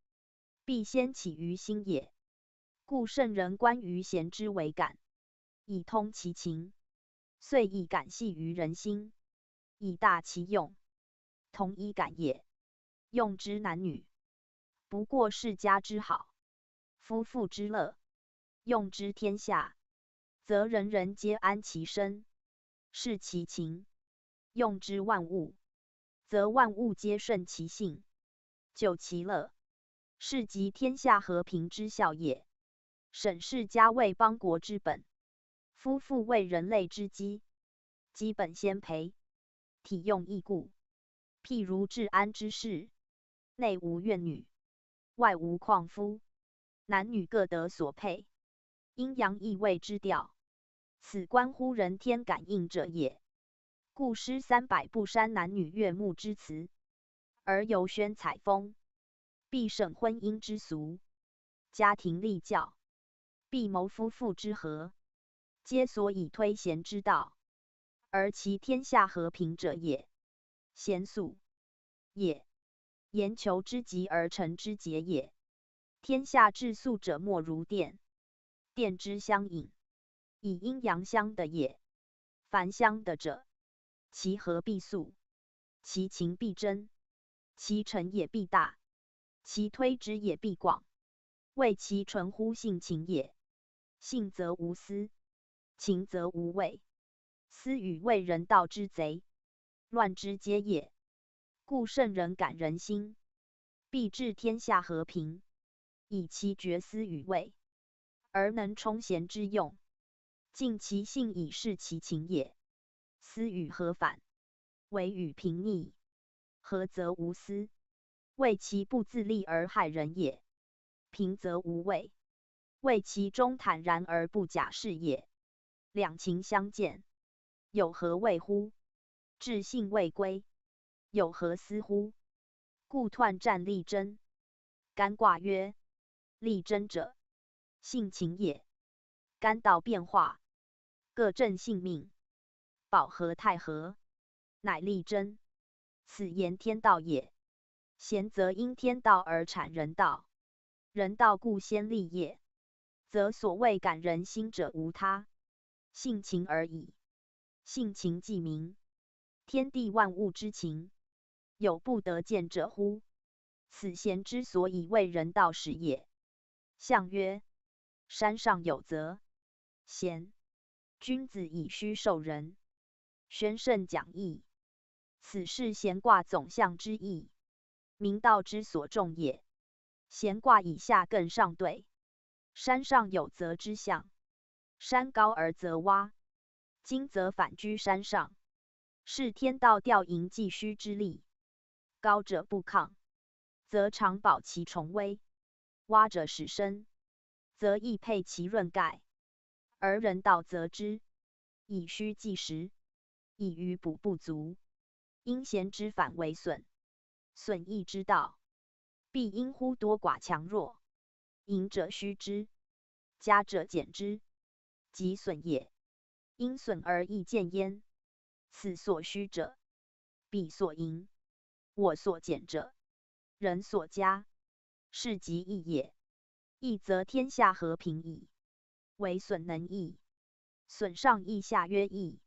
必先起于心也。故圣人观于贤之为感，以通其情，遂以感系于人心，以大其用。同一感也，用之男女，不过世家之好，夫妇之乐；用之天下，则人人皆安其身，视其情；用之万物，则万物皆顺其性，就其乐。是即天下和平之效也。审氏家为邦国之本，夫妇为人类之基，基本先培，体用义故。譬如治安之事，内无怨女，外无旷夫，男女各得所配，阴阳异位之调，此关乎人天感应者也。故诗300不删男女悦目之词，而尤宣采风；必审婚姻之俗，家庭立教，必谋夫妇之和，皆所以推贤之道，而其天下和平者也。贤素也，言求之极而成之节也。天下至素者，莫如电，电之相引，以阴阳相得也。凡相得者，其和必素，其情必真，其成也必大，其推之也必广，谓其纯乎性情也。性则无私，情则无畏。私与畏人道之贼，乱之皆也。故圣人感人心，必治天下和平，以其绝私与畏，而能充贤之用，尽其性以示其情也。私与和反，为与平逆，和则无私，为其不自利而害人也。平则无畏，为其中坦然而不假事也。两情相见，有何谓乎？至信未归，有何思乎？故彖战力争。干卦曰：力争者，性情也。干道变化，各正性命，保和泰和，乃力争。此言天道也。贤则因天道而产人道，人道故先立业，则所谓感人心者无他，性情而已。性情既明，天地万物之情，有不得见者乎？此贤之所以为人道始也。象曰：山上有泽，贤。君子以虚受人，宣圣讲义。此是咸卦总象之意，明道之所重也。咸卦以下更上对，山上有泽之象，山高而泽洼，今则反居山上，是天道调营济虚之力。高者不亢，则常保其重危；洼者始生，则易配其润盖。而人道则之，以虚济实，以余补不足。因贤之反为损，损益之道，必因乎多寡强弱。盈者虚之，加者减之，即损也。因损而益见焉。此所虚者，彼所盈；我所减者，人所加，是即益也。益则天下和平矣。为损能益，损上益下曰益；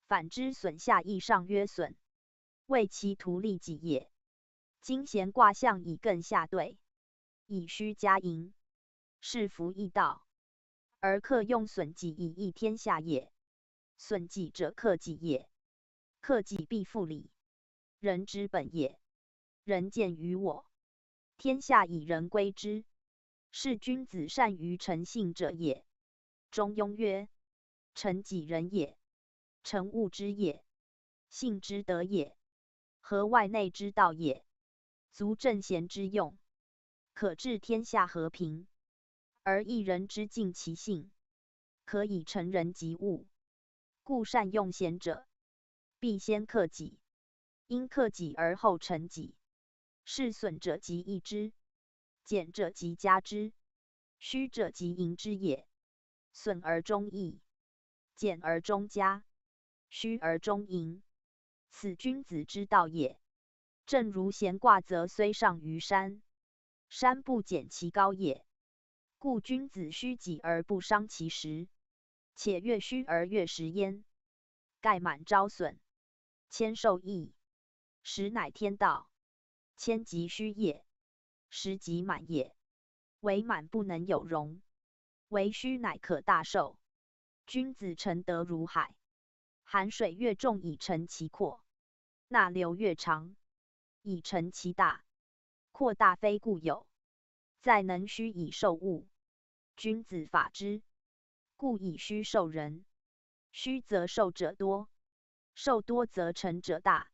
反之，损下益上曰损，为其图利己也。今咸卦象以艮下对，以虚加盈，是弗益道，而克用损己以益天下也。损己者克己也，克己必复礼，人之本也。人见于我，天下以人归之，是君子善于诚信者也。中庸曰：诚己人也，诚物之也，信之德也，合外内之道也，足正贤之用，可治天下和平。而一人之尽其性，可以成人及物。故善用贤者，必先克己，因克己而后成己。是损者即益之，减者即加之，虚者即盈之也。损而中益，减而中加，虚而中盈，此君子之道也。正如咸卦则虽上于山，山不减其高也。故君子虚己而不伤其实，且越虚而越实焉。盖满招损，谦受益，实乃天道。谦即虚也，实即满也。唯满不能有容，唯虚乃可大受。君子诚德如海，含水越重以成其阔，纳流越长以成其大。扩大非故有，在能虚以受物。君子法之，故以虚受人。虚则受者多，受多则成者大，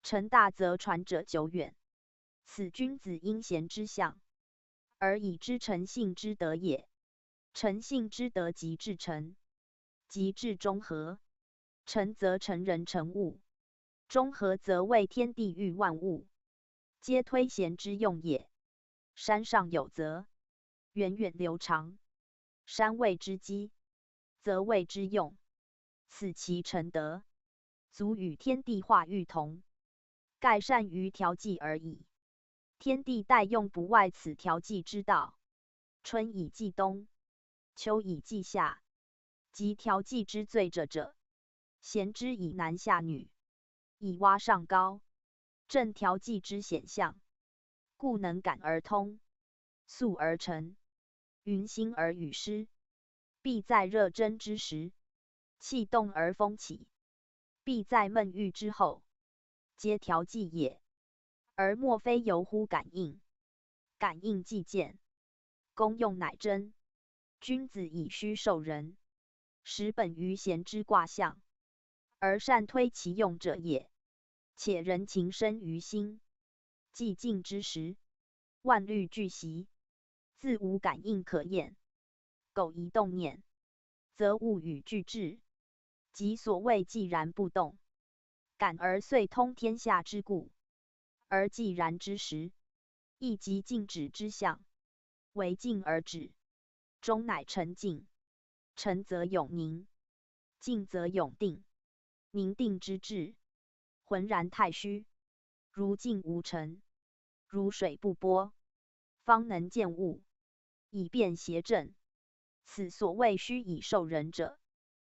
成大则传者久远。此君子因贤之相，而以知诚信之德也。诚信之德即至诚，即至中和。诚则成人成物，中和则为天地育万物，皆推贤之用也。山上有泽，源远流长，山谓之基，则谓之用。此其成德，足与天地化育同，盖善于调剂而已。天地待用不外此调剂之道。春以季冬，秋以季夏，及调剂之最者，贤之以男下女，以洼上高，正调剂之显象。故能感而通，肃而成，云兴而雨施。必在热蒸之时，气动而风起；必在闷郁之后，皆调剂也。而莫非由乎感应，感应既见，功用乃真。君子以虚受人，实本于贤之卦象，而善推其用者也。且人情深于心，既静之时，万虑俱习，自无感应可验。苟一动念，则物与俱至。即所谓既然不动，感而遂通天下之故。而既然之时，亦即静止之象，为静而止，终乃沉静。沉则永宁，静则永定。宁定之至，浑然太虚，如静无尘，如水不波，方能见物，以辨邪正。此所谓虚以受人者，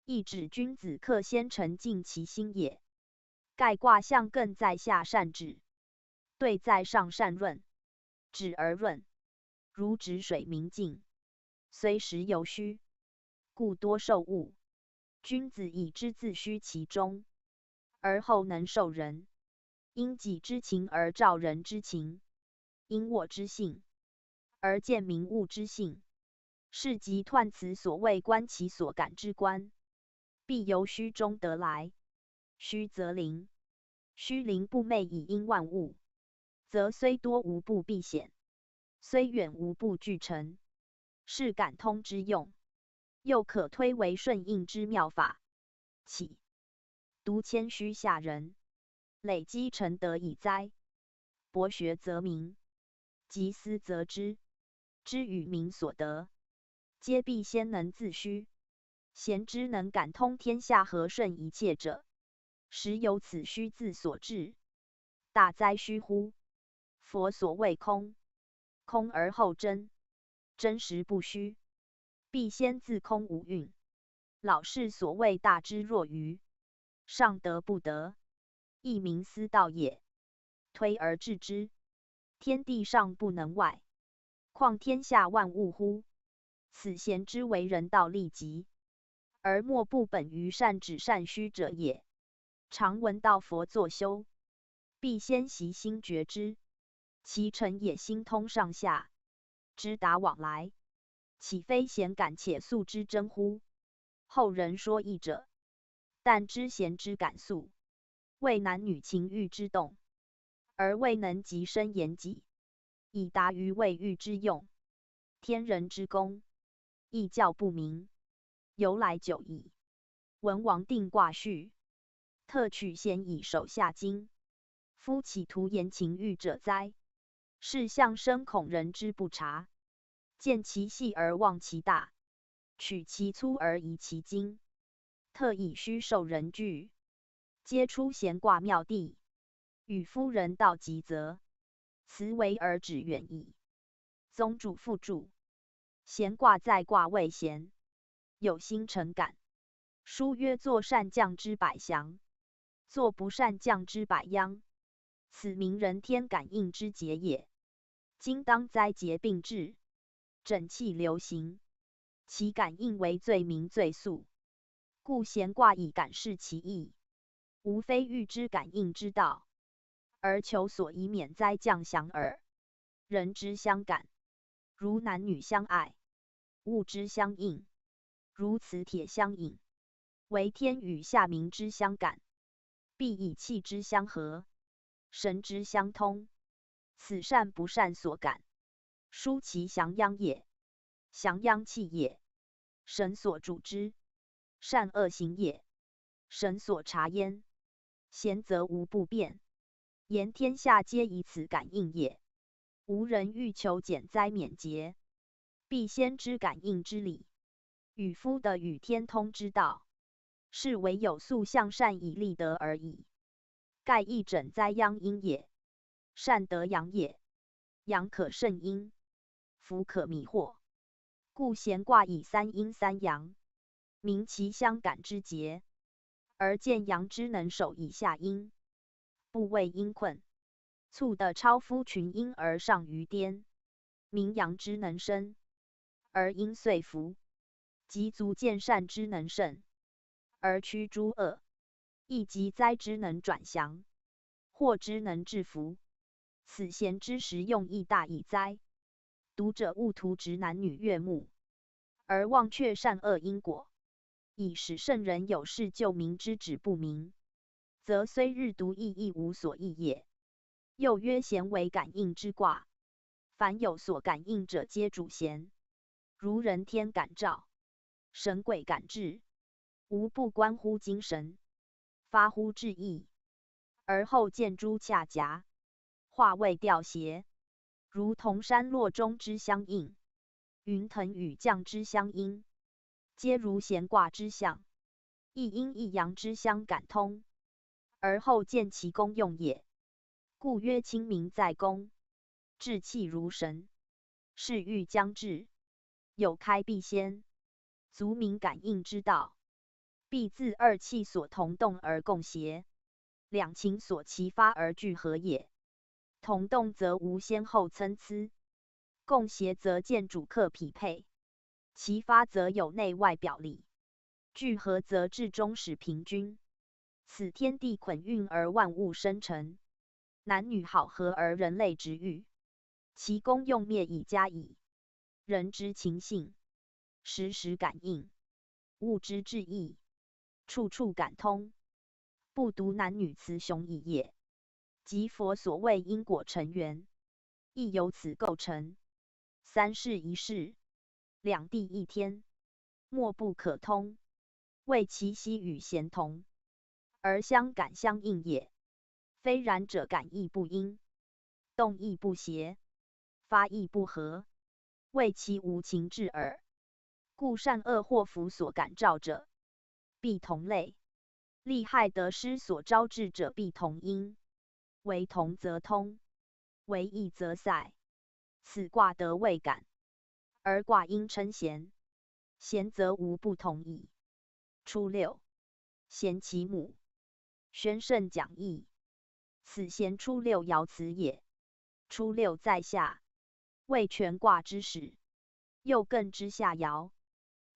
亦指君子克先沉静其心也。盖卦象更在下善止，对在上善润。止而润，如止水明镜，虽实犹虚，故多受物。君子以知自虚其中，而后能受人。因己之情而照人之情，因我之性而见明物之性。是即彖辞所谓观其所感之观，必由虚中得来。虚则灵，虚灵不昧以因万物，则虽多无不必显，虽远无不俱成，是感通之用。又可推为顺应之妙法。岂独谦虚下人，累积成德以哉？博学则明，集思则知，知与民所得，皆必先能自虚。贤之能感通天下和顺一切者，实有此虚自所至。大哉虚乎！佛所谓空，空而后真，真实不虚，必先自空无蕴。老氏所谓大智若愚，上得不得，亦名思道也。推而治之，天地上不能外，况天下万物乎？此贤之为人道利己，而莫不本于善止善虚者也。常闻道佛作修，必先习心觉之，其成也心通上下，知达往来，岂非贤感且速之真乎？后人说义者，但知贤之感速，为男女情欲之动，而未能及深言己，以达于未欲之用。天人之功，亦教不明，由来久矣。文王定卦序，特取贤以守下经。夫岂图言情欲者哉？是象生恐人之不察，见其细而忘其大，取其粗而移其精，特以虚受人惧，皆出闲卦妙谛。与夫人道极则，辞为而止远矣。宗主附注：闲卦在卦位闲，有心诚感。书曰：作善降之百祥，作不善降之百殃。此名人天感应之节也。今当灾节并至，整气流行，其感应为最明最速，故闲卦以感示其意，无非欲知感应之道，而求所以免灾降祥耳。人之相感，如男女相爱；物之相应，如磁铁相引。为天与下民之相感，必以气之相合，神之相通。此善不善所感，殊其降殃也。降殃气也，神所主之；善恶行也，神所察焉。贤则无不变，言天下皆以此感应也。吾人欲求减灾免劫，必先知感应之理。与夫的与天通之道，是唯有素向善以立德而已。盖亦整灾殃因也。善得阳也，阳可胜阴，福可迷惑。故闲卦以三阴三阳，明其相感之节，而见阳之能守以下阴，不畏阴困，促得超夫群阴而上于颠。明阳之能生，而阴遂服，即足见善之能胜，而驱诸恶，亦即灾之能转祥，祸之能制福。此贤之实用亦大矣哉！读者勿图直男女悦目，而忘却善恶因果，以使圣人有事救民之旨不明，则虽日读亦无所益也。又曰弦为感应之卦，凡有所感应者，皆主弦。如人天感召，神鬼感志，无不关乎精神，发乎志意，而后见诸洽夹，化为调谐，如同山落中之相应，云腾雨降之相因，皆如弦卦之象，一阴一阳之相感通，而后见其功用也。故曰清明在公，志气如神，事欲将至，有开必先，足明感应之道，必自二气所同动而共谐，两情所齐发而聚合也。同动则无先后参差，共谐则见主客匹配，齐发则有内外表里，聚合则至终始平均。此天地捆运而万物生成，男女好合而人类直育，其功用灭以加矣。人之情性，时时感应，物之至意，处处感通，不独男女雌雄已也。即佛所谓因果成缘，亦由此构成。三世一世，两地一天，莫不可通，谓其息与弦同，而相感相应也。非然者，感亦不因，动亦不协，发亦不合，谓其无情至耳。故善恶祸福所感召者，必同类；利害得失所招致者，必同因。为同则通，为异则塞。此卦得谓感，而卦应称弦。弦则无不同矣。初六，弦其母。宣圣讲义。此弦初六爻辞也。初六在下，谓全卦之始，又艮之下爻，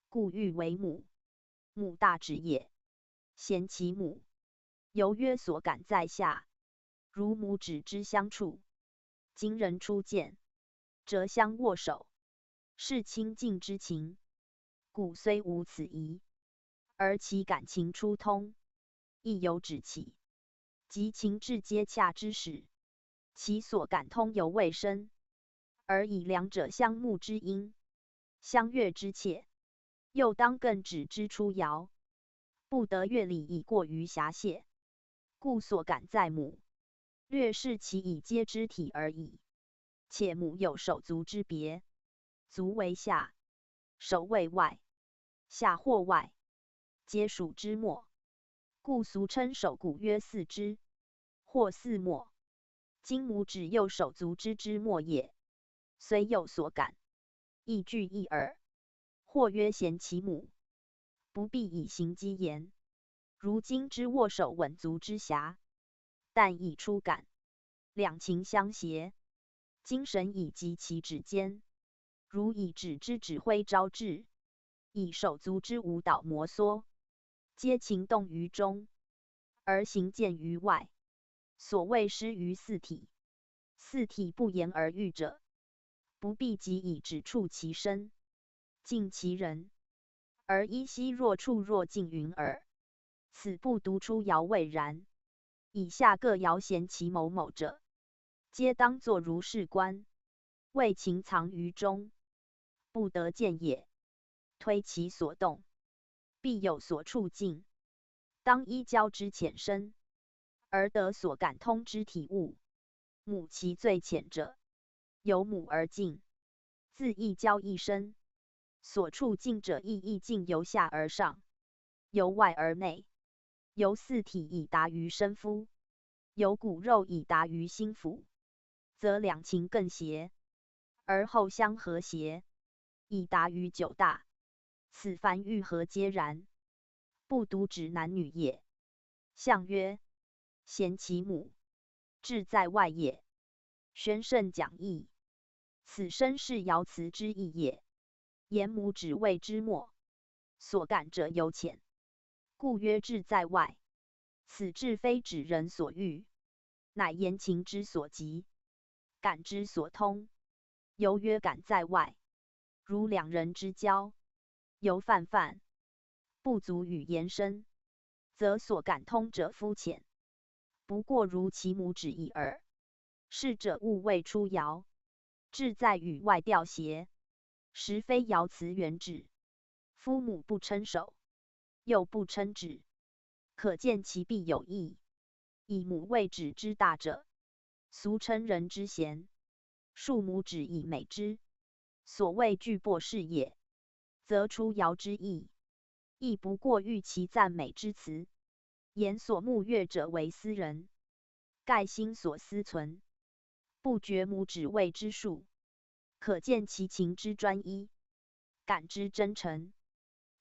故誉为母。母大指也。弦其母，由曰所感在下，如母指之相触，今人初见，则相握手，是亲近之情。故虽无此疑，而其感情初通，亦有止起，即情志接洽之始，其所感通犹未生，而以两者相慕之因，相悦之切，又当艮止之初爻，不得乐理已过于狭泄，故所感在母，略视其以接肢体而已。且母有手足之别，足为下，手为外，下或外，皆属之末，故俗称手骨曰四肢，或四末。今拇指右手足之之末也，虽有所感，亦具一耳。或曰弦其母，不必以形积言，如今之握手吻足之暇，但以初感，两情相协，精神以及其指间，如以指之指挥招致，以手足之舞蹈摩挲，皆情动于中，而行见于外。所谓失于四体，四体不言而喻者，不必即以指触其身，近其人，而依稀若触若近云耳。此不独出爻未然。以下各爻弦其某某者，皆当作如是观，谓情藏于中，不得见也。推其所动，必有所触近，当依交之浅深，而得所感通之体物。母其最浅者，由母而近，自一交一深，所触近者亦近由下而上，由外而内，由四体以达于身肤，由骨肉以达于心腑，则两情更协，而后相和谐，以达于九大。此凡欲合皆然，不独指男女也。象曰：弦其母，志在外也。宣圣讲义。此身是爻辞之意也。言母指谓之末，所感者尤浅，故曰志在外。此志非指人所欲，乃言情之所及，感之所通，由曰感在外。如两人之交，犹泛泛，不足与言深，则所感通者肤浅，不过如其母指一耳。是者物未出爻，志在与外调协，实非爻辞原旨。夫母不称首，又不称止，可见其必有异。以母为止之大者，俗称人之贤；庶母止以美之，所谓巨擘是也。则出爻之意，亦不过欲其赞美之词。言所慕悦者为斯人，盖心所思存，不觉母指谓之术，可见其情之专一，感之真诚，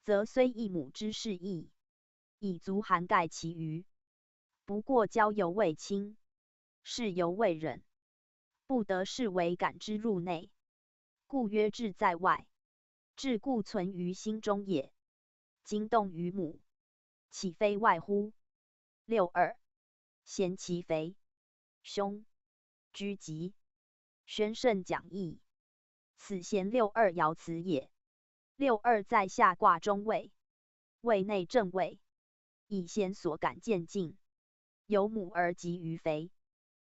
则虽一母之事义，已足涵盖其余。不过交犹未亲，事犹未忍，不得视为感之入内，故曰志在外。志故存于心中也，今动于母，岂非外乎？62. 咸其肥，凶，居吉。宣圣讲义。此咸62爻辞也。62在下卦中位，位内正位，以咸所感渐进，由母而及于肥，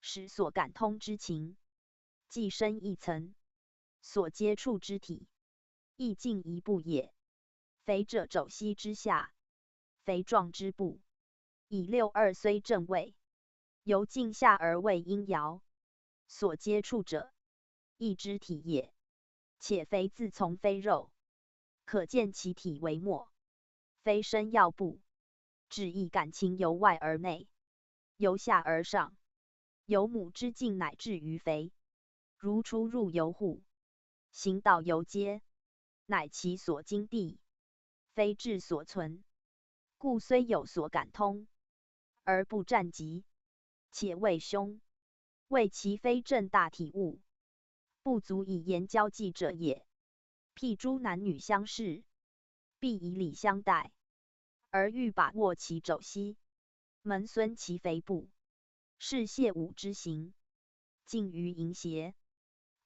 使所感通之情，既深一层，所接触之体，亦进一步也。肥者肘膝之下，肥壮之部。以62虽正位，由近下而为阴爻，所接触者，亦肢体也。且肥自从非肉，可见其体为末，非身要部，指意感情由外而内，由下而上，由母之境乃至于肥，如出入由户，行道游街，乃其所经地，非志所存。故虽有所感通，而不占极，且谓凶，谓其非正大体物，不足以言交际者也。譬诸男女相视，必以礼相待，而欲把握其肘膝，门孙其肥部，是亵侮之行，近于淫邪，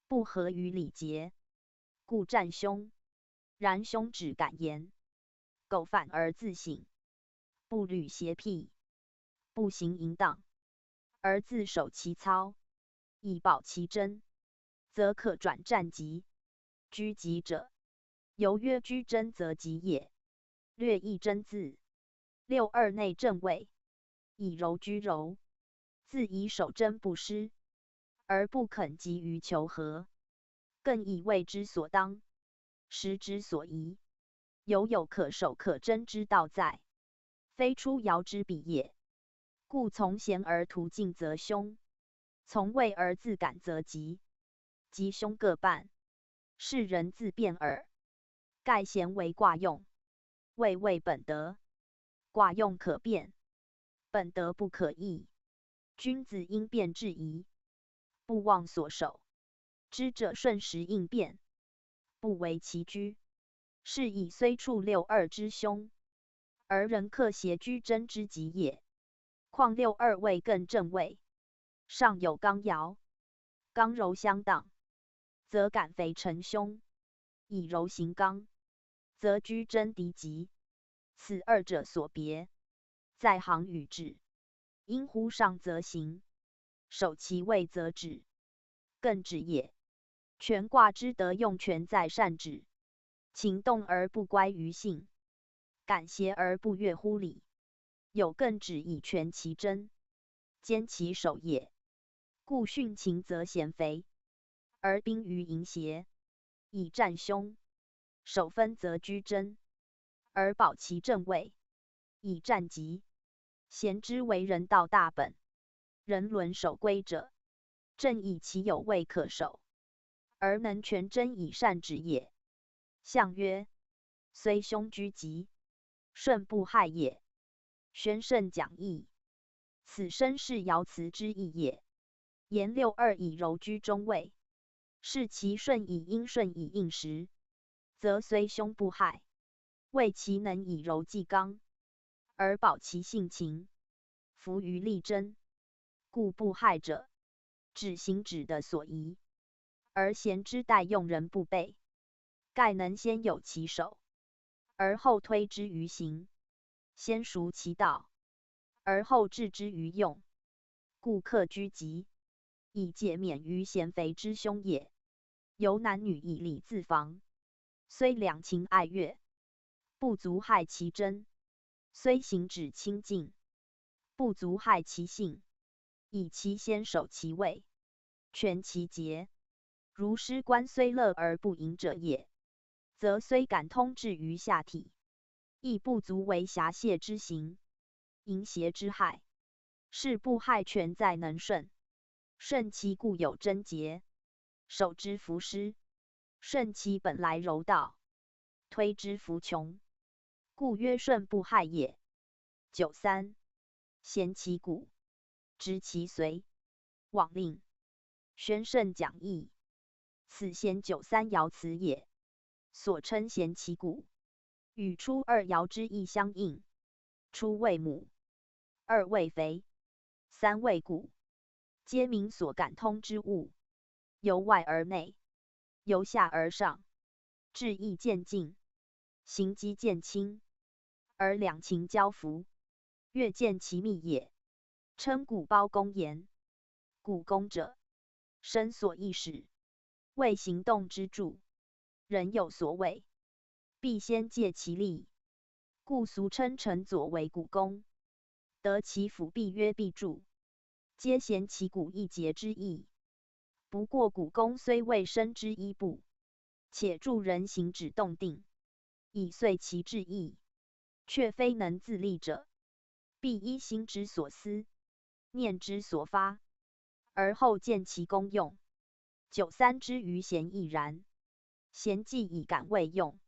不合于礼节，故占凶。然凶只敢言，苟反而自省，不履邪僻，不行淫荡，而自守其操，以保其真，则可转战吉。居吉者，由曰居真则吉也。略一真字，62内正位，以柔居柔，自以守真不失，而不肯急于求和，更以为之所当，时之所宜，有可守可真之道在，非出爻之比也。故从咸而图进则凶，从位而自感则吉，吉凶各半，是人自辩耳。盖咸为卦用，位为本德，卦用可变，本德不可易。君子应变制宜，不忘所守。知者顺时应变，不为其居。是以虽处62之凶，而仍克邪居真之吉也。况62位更正位，上有刚爻，刚柔相当，则感肥成凶；以柔行刚，则居真敌吉。此二者所别，在行与止。因乎上则行，守其位则止，更止也。权卦之德用权在善止，情动而不乖于性，感邪而不悦乎礼，有更止以全其真，坚其守也。故徇情则咸肥，而宾于淫邪，以战凶；守分则居真，而保其正位，以战吉。贤之为人道大本，人伦守规者，正以其有位可守，而能全真以善止也。象曰：虽凶居吉，顺不害也。宣圣讲义。此身是爻辞之意也。言62以柔居中位，是其顺以应顺以应时，则虽凶不害，谓其能以柔济刚，而保其性情，服于力争，故不害者，只行止的所宜，而贤之待用人不备，盖能先有其手，而后推之于行，先熟其道，而后置之于用，故克居吉。以戒免于贤肥之凶也。由男女以礼自防，虽两情爱悦，不足害其真；虽行止清净，不足害其性。以其先守其位，全其节。如师官虽乐而不淫者也，则虽感通至于下体，亦不足为侠泄之行，淫邪之害。是不害全在能顺，顺其固有贞节，守之弗失；顺其本来柔道，推之弗穷，故曰顺不害也。93. 贤其骨，执其髓，往令。宣圣讲义。此贤93爻辞也。所称贤其骨，与初二爻之意相应。初为母，二为肥，三为骨，皆民所感通之物，由外而内，由下而上，志意渐进，行机渐轻，而两情交符，越见其密也。称骨包公言。骨公者，身所意识，为行动之助。人有所谓，必先借其力，故俗称臣佐为骨公。得其辅必曰必助，皆贤其骨一节之意。不过骨公虽未身之一部，且助人行止动定，以遂其志意，却非能自立者，必依心之所思，念之所发，而后见其功用。93之于贤亦然。贤既以感为用，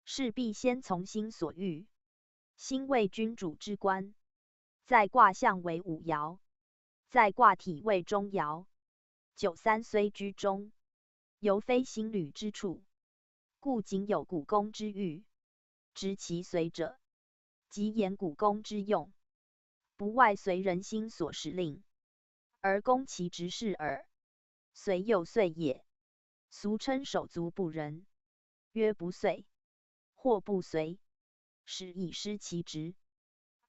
是必先从心所欲。心为君主之官，在卦象为5爻，在卦体为中爻。93虽居中，犹非心履之处，故仅有骨公之欲。执其髓者，即言骨公之用，不外随人心所使令，而攻其直事耳。随又遂也。俗称手足不仁，曰不遂，或不随，使以失其职，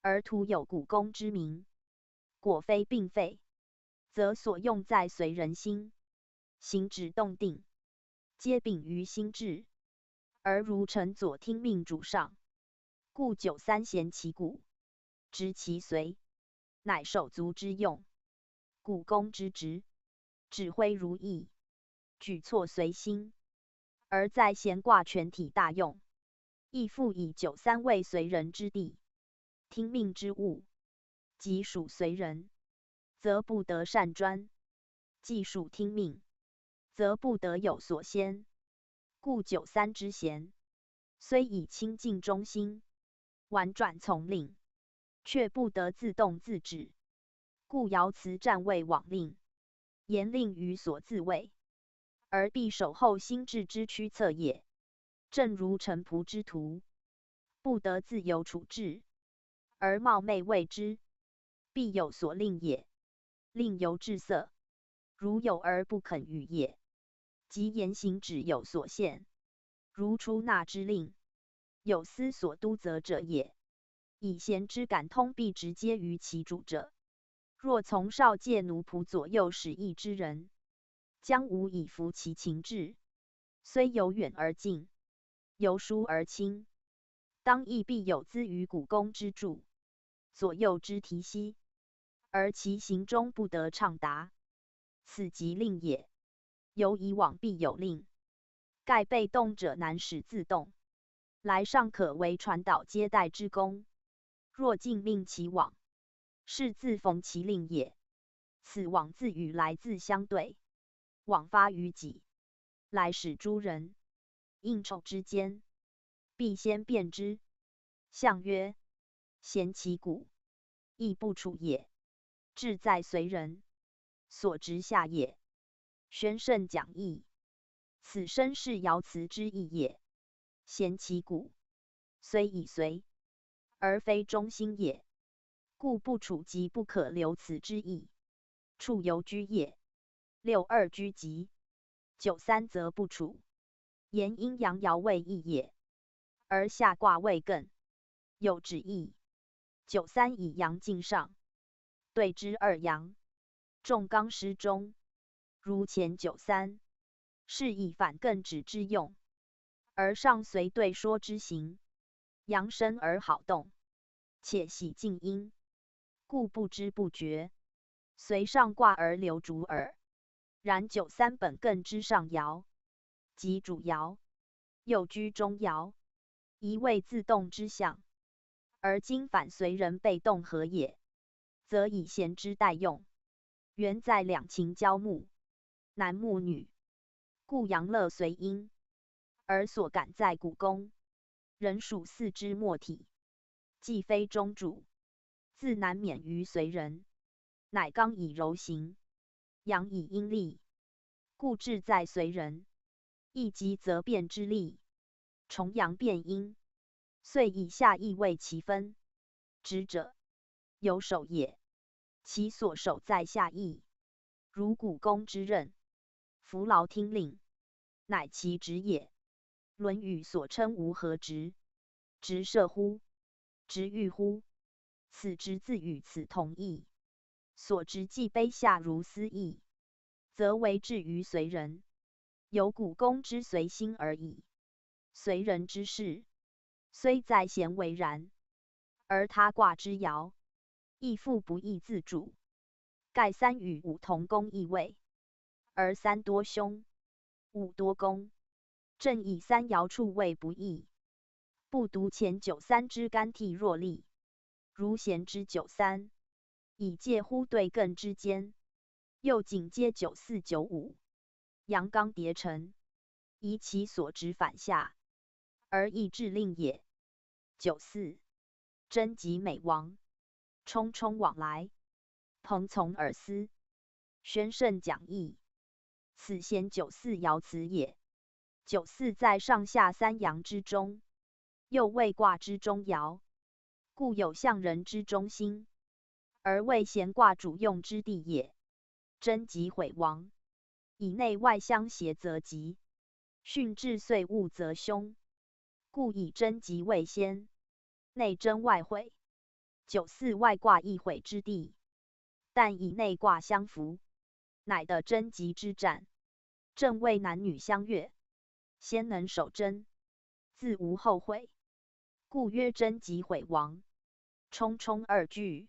而徒有骨公之名。果非并废，则所用在随人心，行止动定，皆秉于心志，而如臣佐听命主上。故93贤其骨，执其髓，乃手足之用，骨公之职，指挥如意，举措随心，而在闲卦全体大用，亦复以93为随人之地，听命之物，即属随人，则不得善专；既属听命，则不得有所先。故93之贤，虽以清净中心，婉转从令，却不得自动自止，故爻辞占位往令，言令于所自位，而必守候心智之驱策也。正如臣仆之徒，不得自由处置，而冒昧为之，必有所令也。令由至色，如有而不肯与也。即言行止有所限，如出纳之令，有司所督责者也。以贤之感通必直接于其主者，若从少借奴仆左右使役之人，将无以服其情志，虽由远而近，由疏而亲，当亦必有资于骨公之助，左右之提携，而其行中不得畅达，此即令也。由以往必有令，盖被动者难使自动，来上可为传导接待之功。若尽命其往，是自逢其令也。此往自与来自相对，往发于己，来使诸人，应酬之间，必先辨之。象曰：贤其骨，亦不处也。志在随人，所直下也。宣圣讲义。此身是爻辞之意也。贤其骨，虽以随，而非中心也，故不处即不可留此之意。处由居也。62居吉，93则不处。言阴阳爻位异也，而下卦位艮，有指意。93以阳进上，对之二阳，重刚失中，如前九三，是以反艮止之用，而上随对说之行，阳生而好动，且喜静音，故不知不觉，随上卦而流逐耳。然九三本艮之上爻，即主爻，又居中爻，一谓自动之象，而今反随人被动合也，则以贤之代用，原在两情交木，男木女，故阳乐随阴，而所感在骨宫，人属四肢末体，既非中主，自难免于随人，乃刚以柔行，阳以阴力，故志在随人，一极则变之力，重阳变阴，遂以下义为其分。直者，有守也，其所守在下义，如股肱之刃，服劳听令，乃其直也。《论语》所称无何直，直射乎？直欲乎？此直字与此同义。所直既卑下如斯义，则为至于随人，有股肱之随心而已。随人之事，虽在贤为然，而他卦之爻，亦复不易自主。盖三与五同宫易位，而三多凶，五多攻，正以三爻处位不易。不独前九三之干替若厉，如贤之九三，以介乎对艮之间，又紧接九四九五，阳刚叠陈，宜其所直反下，而易制令也。九四，贞吉美王，冲冲往来，朋从耳思，宣圣讲义，此贤九四爻辞也。九四在上下三阳之中，又谓卦之中爻，故有象人之中心，而谓咸卦主用之地也。贞吉毁亡，以内外相协则吉，巽至岁戊则凶，故以贞吉为先，内贞外毁。九四外卦亦毁之地，但以内卦相符，乃得贞吉之战。正谓男女相悦，先能守贞，自无后悔，故曰贞吉毁亡。冲冲二句，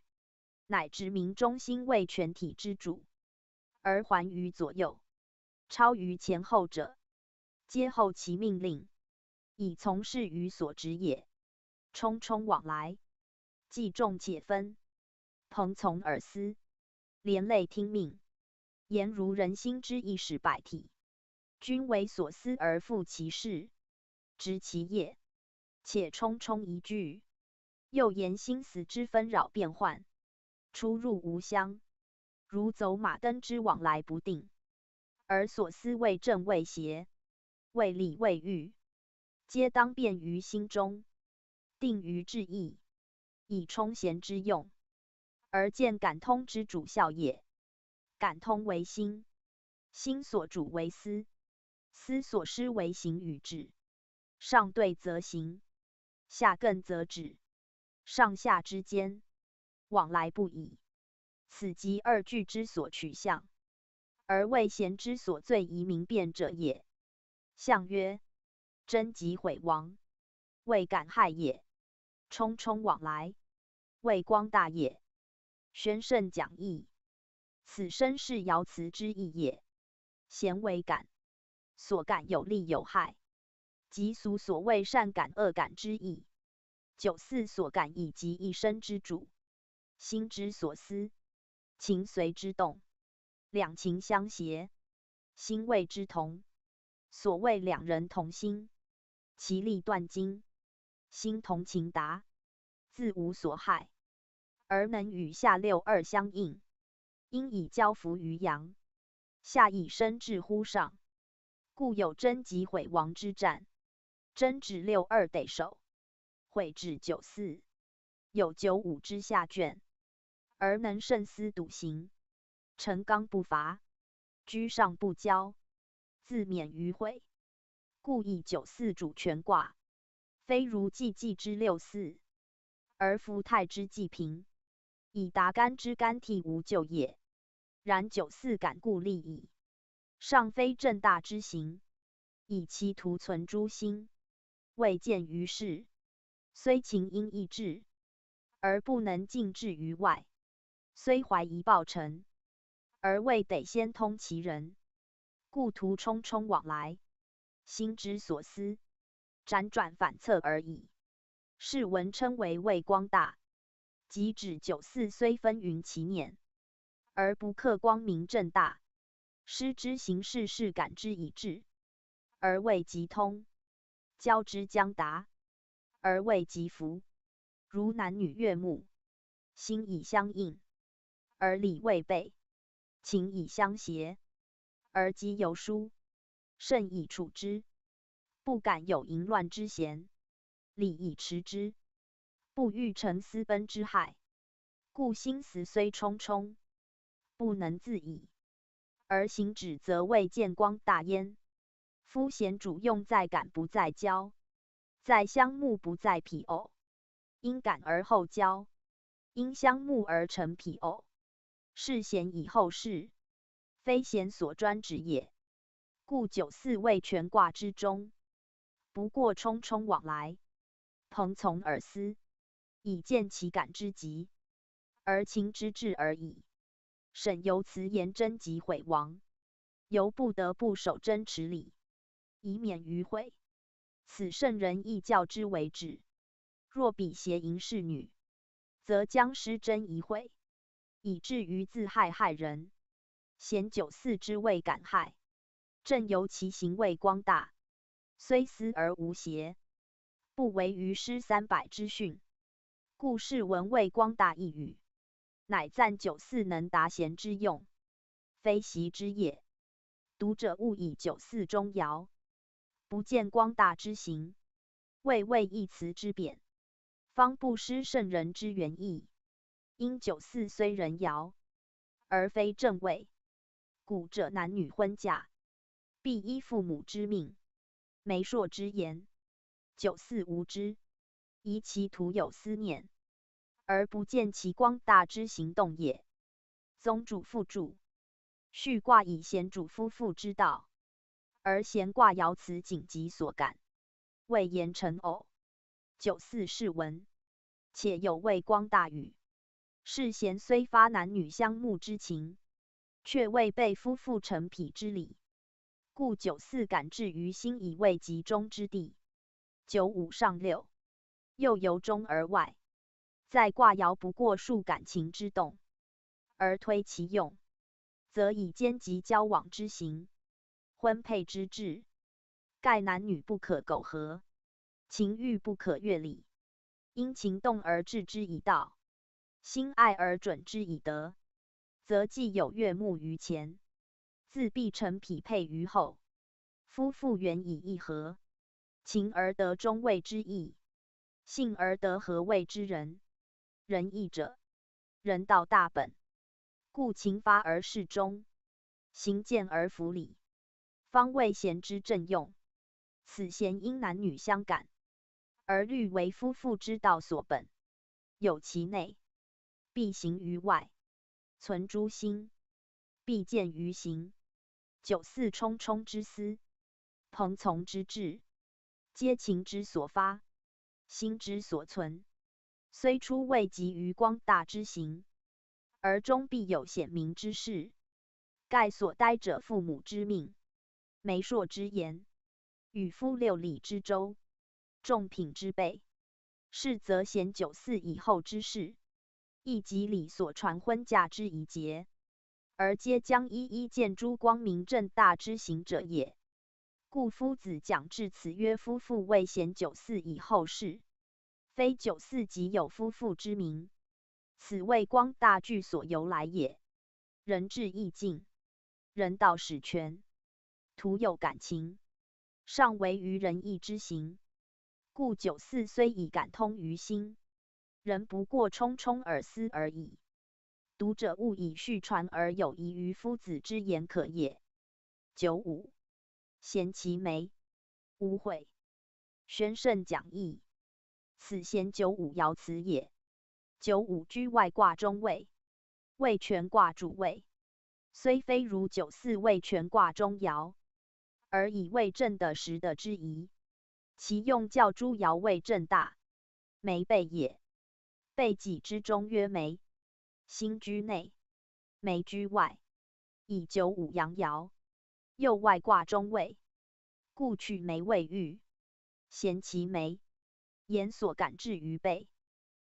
乃直明中心为全体之主，而环于左右，超于前后者，皆后其命令，以从事于所职也。冲冲往来，既重且分，朋从耳思，连累听命，言如人心之意识百体，均为所思而复其事，执其业。且冲冲一句，又言心思之纷扰变幻，出入无相，如走马灯之往来不定，而所思未正未邪，未理未欲，皆当变于心中，定于志意，以充闲之用，而见感通之主效也。感通为心，心所主为思，思所施为行与止。上对则行，下艮则止，上下之间，往来不已。此即二句之所取象，而谓贤之所最宜明辨者也。象曰：贞吉毁亡，谓感害也；冲冲往来，谓光大也。宣圣讲义，此身是爻辞之意也。贤为感，所感有利有害，即俗所谓善感恶感之意。九四所感以及一身之主，心之所思，情随之动，两情相协，心谓之同。所谓两人同心，其利断金，心同情达，自无所害，而能与下六二相应。因以交服于阳，下以身至乎上，故有贞吉毁亡之战。贞指六二得守，毁指九四，有九五之下卷，而能慎思笃行，成刚不伐，居上不骄，自免于毁，故以九四主全卦，非如季季之六四，而夫太之季平，以达干之干替无咎也。然九四感故利矣。尚非正大之行，以其图存诸心，未见于世。虽情因意志，而不能尽致于外；虽怀疑报臣，而未得先通其人。故途匆匆往来，心之所思，辗转反侧而已。是闻称为畏光大，即指94虽纷纭其念，而不克光明正大。师之行事是感之以致，而未及通；教之将达，而未及服。如男女悦目，心以相应，而理未备；情以相协，而机有疏，慎以处之。不敢有淫乱之嫌，礼以持之，不欲成私奔之害。故心思虽匆匆，不能自已，而行止则未见光大焉。夫贤主用在感不在交，在相慕不在匹偶。因感而后交，因相慕而成匹偶。是贤以后事，非贤所专职也。故94谓权卦之中，不过匆匆往来，朋从而思，以见其感之极，而情之至而已。审由辞言真及毁亡，犹不得不守真持礼，以免于毁。此圣人亦教之为止。若彼邪淫侍女，则将失真遗毁，以至于自害人。贤94之谓感害，正由其行为光大，虽思而无邪，不为于师300之训。故是闻谓光大一语，乃赞94能达贤之用，非习之业。读者勿以94中爻，不见光大之行，谓一辞之贬，方不失圣人之原意。因94虽人爻，而非正位。古者男女婚嫁，必依父母之命，媒妁之言。94无知，疑其徒有思念，而不见其光大之行动也。宗主附注：序卦以贤主夫妇之道，而咸卦爻辞谨己所感，谓言成偶。94是文，且有谓光大语。是贤虽发男女相慕之情，却未备夫妇成匹之礼。故94感至于心，以为集中之地。95上6，又由中而外，在卦爻不过数感情之动，而推其用，则以间及交往之行，婚配之志，盖男女不可苟合，情欲不可越礼。因情动而治之以道，心爱而准之以德，则既有悦目于前，自必成匹配于后。夫妇原以一合，情而得中谓之义，性而得合谓之仁。仁义者，人道大本。故情发而适中，行健而服礼，方谓贤之正用。此贤因男女相感，而律为夫妇之道所本，有其内，必行于外，存诸心，必见于行。94匆匆之思，朋从之志，皆情之所发，心之所存。虽初未及于光大之行，而终必有显明之事。盖所待者父母之命，媒妁之言，与夫六礼之周，众品之备。是则贤94以后之事，亦及礼所传婚嫁之仪节，而皆将一一见诸光明正大之行者也。故夫子讲至此曰：夫妇谓贤94以后事，非94即有夫妇之名，此谓光大具所由来也。人至义尽，人道始全，徒有感情，尚为于仁义之行。故94虽以感通于心，人不过匆匆而思而已。读者勿以序传而有疑于夫子之言可也。95贤其眉，无悔。宣圣讲义。此贤95爻辞也。95居外卦中位，为权卦主位。虽非如94位全卦中爻，而以位正的时的之宜。其用较诸爻位正大，梅背也。背己之中曰梅，心居内，梅居外，以95阳爻，右外卦中位，故取梅为喻，咸其梅，言所感至于背，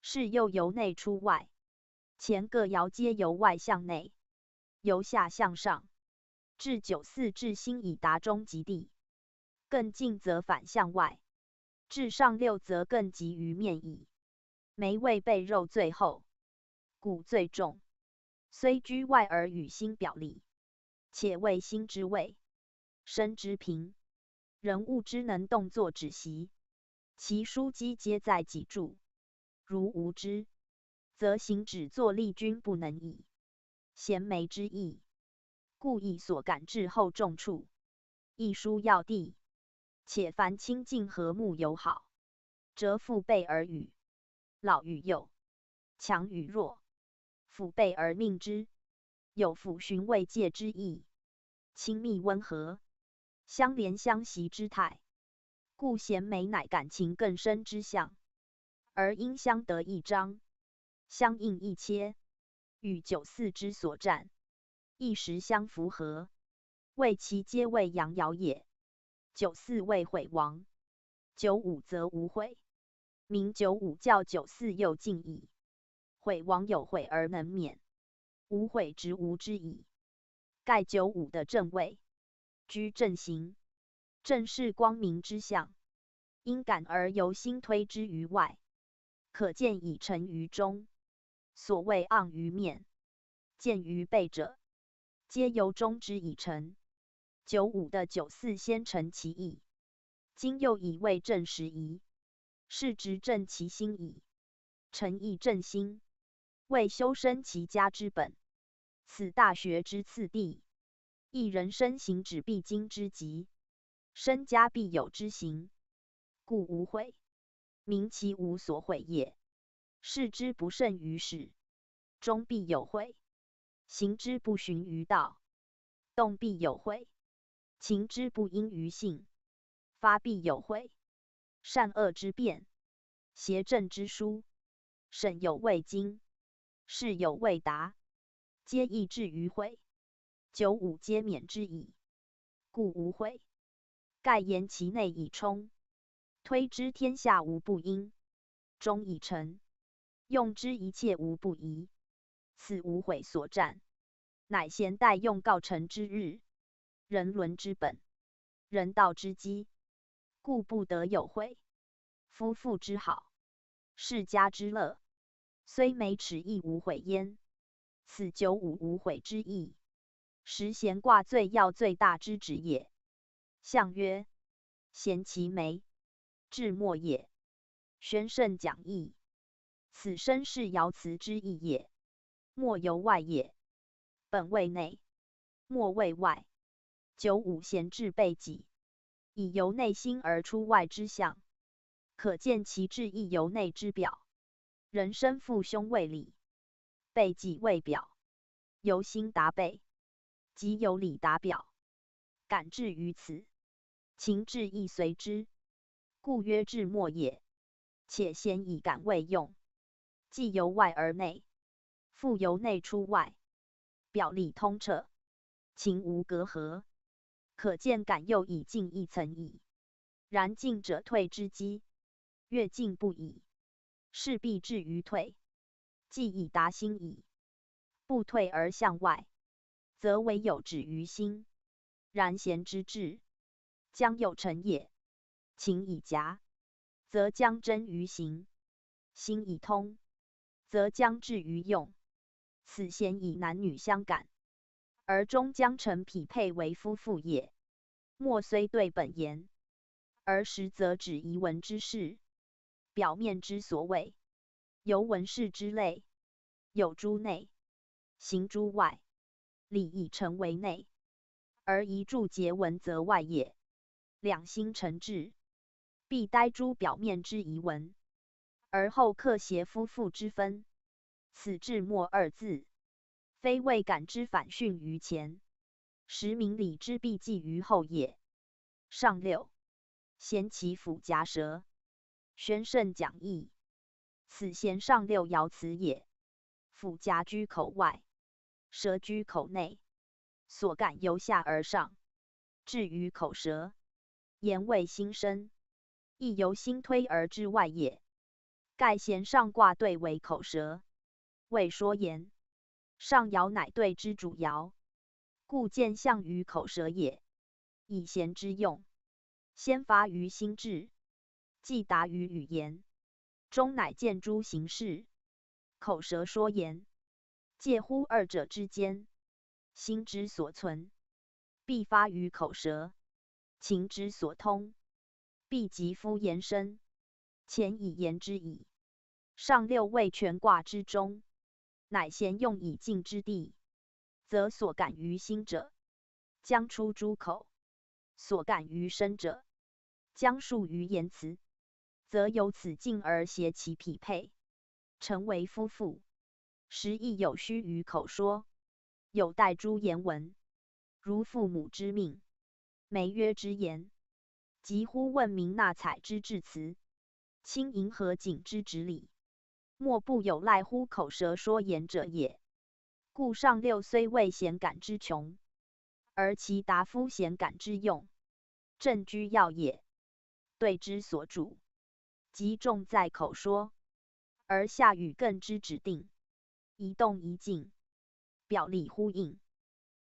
是又由内出外。前各爻皆由外向内，由下向上，至94至心以达中极地。更近则反向外，至上6则更急于面矣。梅为背肉最厚，骨最重，虽居外而与心表里，且为心之位，身之平，人物之能动作止息，其枢机皆在脊柱。如无之，则行止坐立均不能矣。咸梅之意，故以所感至厚重处，亦疏要地。且凡亲近和睦友好，则父辈而语，老与幼，强与弱，辅备而命之，有抚循慰藉之意，亲密温和，相连相习之态。故贤美乃感情更深之象，而因相得益彰，相应益切，与94之所占，一时相符合，谓其皆为阳爻也。94为毁亡，95则无毁，名95较94又近矣。毁亡有毁而能免，无毁直无之矣。盖95的正位，居正行，正是光明之象，因感而由心推之于外，可见以成于中。所谓盎于面，见于背者，皆由中之以成。95的94先成其意，今又以为正时宜，是直正其心矣。诚意正心，为修身齐家之本，此大学之次第。一人身行止必经之极，身家必有之行，故无悔，名其无所悔也。事之不慎于始，终必有悔；行之不循于道，动必有悔；情之不因于性，发必有悔。善恶之辩，邪正之书，审有未经，事有未达，皆易至于悔。95皆免之矣，故无悔。盖言其内以充，推之天下无不因，中以成，用之一切无不疑。此无悔所占，乃贤待用告成之日，人伦之本，人道之基，故不得有悔。夫妇之好，世家之乐，虽美耻亦无悔焉。此95无悔之意，实咸卦最要最大之旨也。象曰：咸其眉，至末也。宣圣讲义，此身是爻辞之意也。末由外也，本位内，末位外。95咸至背己，以由内心而出外之象，可见其志亦由内之表。人身父兄为里，背己为表，由心达背，即由里达表，感至于此，情志亦随之，故曰至末也。且先以感为用，既由外而内，复由内出外，表里通彻，情无隔阂，可见感又已进一层矣。然进者退之机，越进不已，势必至于退，既已达心矣。不退而向外，则唯有止于心。然贤之志，将有成也。情以夹，则将真于行；心以通，则将至于用。此贤以男女相感，而终将成匹配为夫妇也。末虽对本言，而实则指遗文之事，表面之所谓，由文事之类，有诸内，行诸外，理以成为内，而一注结文则外也。两心成志，必呆诸表面之遗文，而后克邪夫妇之分。此至末二字，非未感之反训于前，实明理之必记于后也。上六，咸其辅夹舌，宣圣讲义。此咸上六爻辞也。辅夹居口外，舌居口内，所感由下而上，至于口舌，言谓心生，亦由心推而至外也。盖咸上卦对为口舌，谓说言。上爻乃对之主爻，故见象于口舌也。以咸之用，先发于心志，既达于语言，终乃见诸形式。口舌说言，介乎二者之间。心之所存，必发于口舌；情之所通，必及夫言生。前以言之矣。上六位权卦之中，乃咸用以静之地，则所感于心者，将出诸口；所感于身者，将述于言辞，则由此静而谐其匹配，成为夫妇。时亦有虚于口说，有待诸言文，如父母之命，媒约之言，疾乎问名纳采之致辞，亲迎合景之执礼，莫不有赖乎口舌说言者也。故上六虽未咸感之穷，而其达夫咸感之用，正居要也。对之所主，即重在口说，而下语更之指定，一动一静，表里呼应，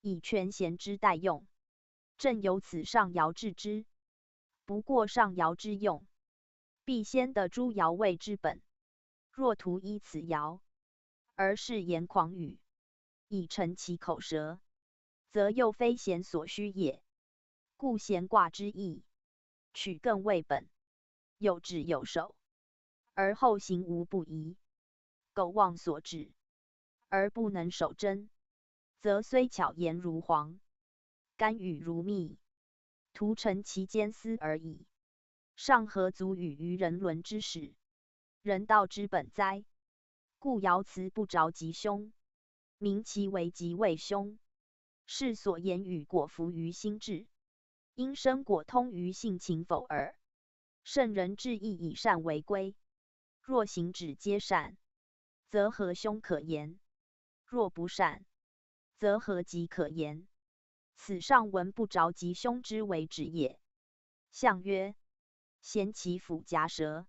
以全咸之代用，正由此上爻治之。不过上爻之用，必先得诸爻位之本。若图依此爻，而是言狂语，以成其口舌，则又非咸所需也。故咸卦之意，取更为本，有止有守，而后行无不疑。苟忘所止，而不能守真，则虽巧言如簧，干语如蜜，徒成其间私而已。上何足与于人伦之始，人道之本哉？故爻辞不着吉凶，明其为吉为凶，是所言语果服于心志，因生果通于性情否耳。圣人至义以善为归，若行止皆善，则何凶可言？若不善，则何吉可言？此上文不着吉凶之为止也。象曰：咸其辅夹舌，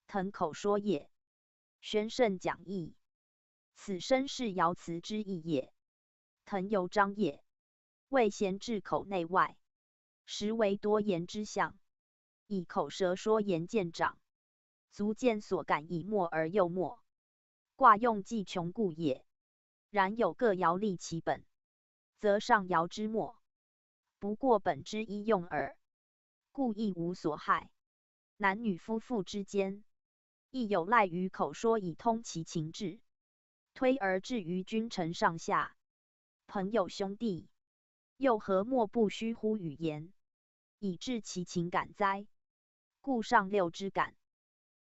腾口说也。宣圣讲义。此身是爻辞之意也。腾由张也，谓咸至口内外，实为多言之象。以口舌说言见长，足见所感以默而又默。卦用既穷故也。然有各爻立其本，则上爻之默，不过本之一用耳，故亦无所害。男女夫妇之间，亦有赖于口说以通其情志，推而至于君臣上下、朋友兄弟，又何莫不虚乎语言，以致其情感哉？故上六之感，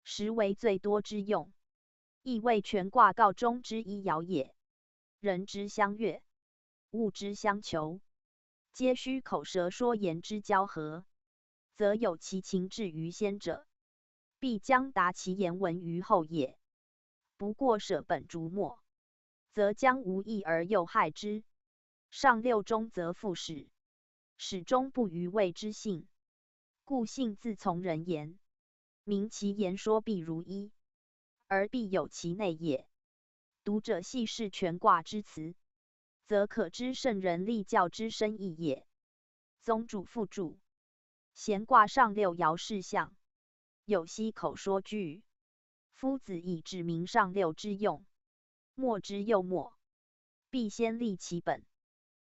实为最多之用，亦为全卦告中之一爻也。人之相悦，物之相求，皆须口舌说言之交合，则有其情志于先者，必将达其言文于后也。不过舍本逐末，则将无益而又害之。上六中则复始，始终不于谓之性，故性自从人言，明其言说必如一，而必有其内也。读者细视全卦之辞，则可知圣人立教之深意也。宗主附注：咸卦上六爻事象，有昔口说句，夫子以指明上六之用，默之又默，必先立其本，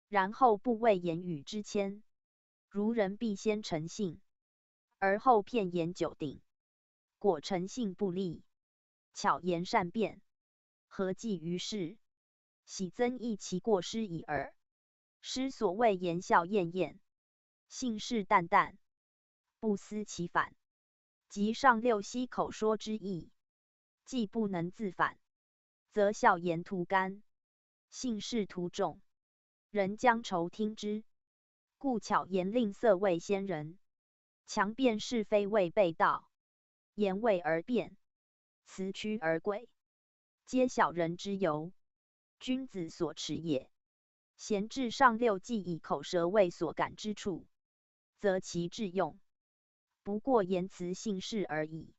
然后不谓言语之谦。如人必先诚信，而后片言久鼎，果诚信不立，巧言善辩，何济于事？喜增益其过失已耳。师所谓言笑晏晏，信誓旦旦，不思其反，即上六昔口说之意。既不能自反，则笑言徒干，姓氏徒众，人将仇听之，故巧言令色为先人，强辩是非为被盗，言谓而辩，辞屈而贵，皆小人之尤，君子所持也。贤至上六既以口舌为所感之处，则其致用，不过言辞姓氏而已。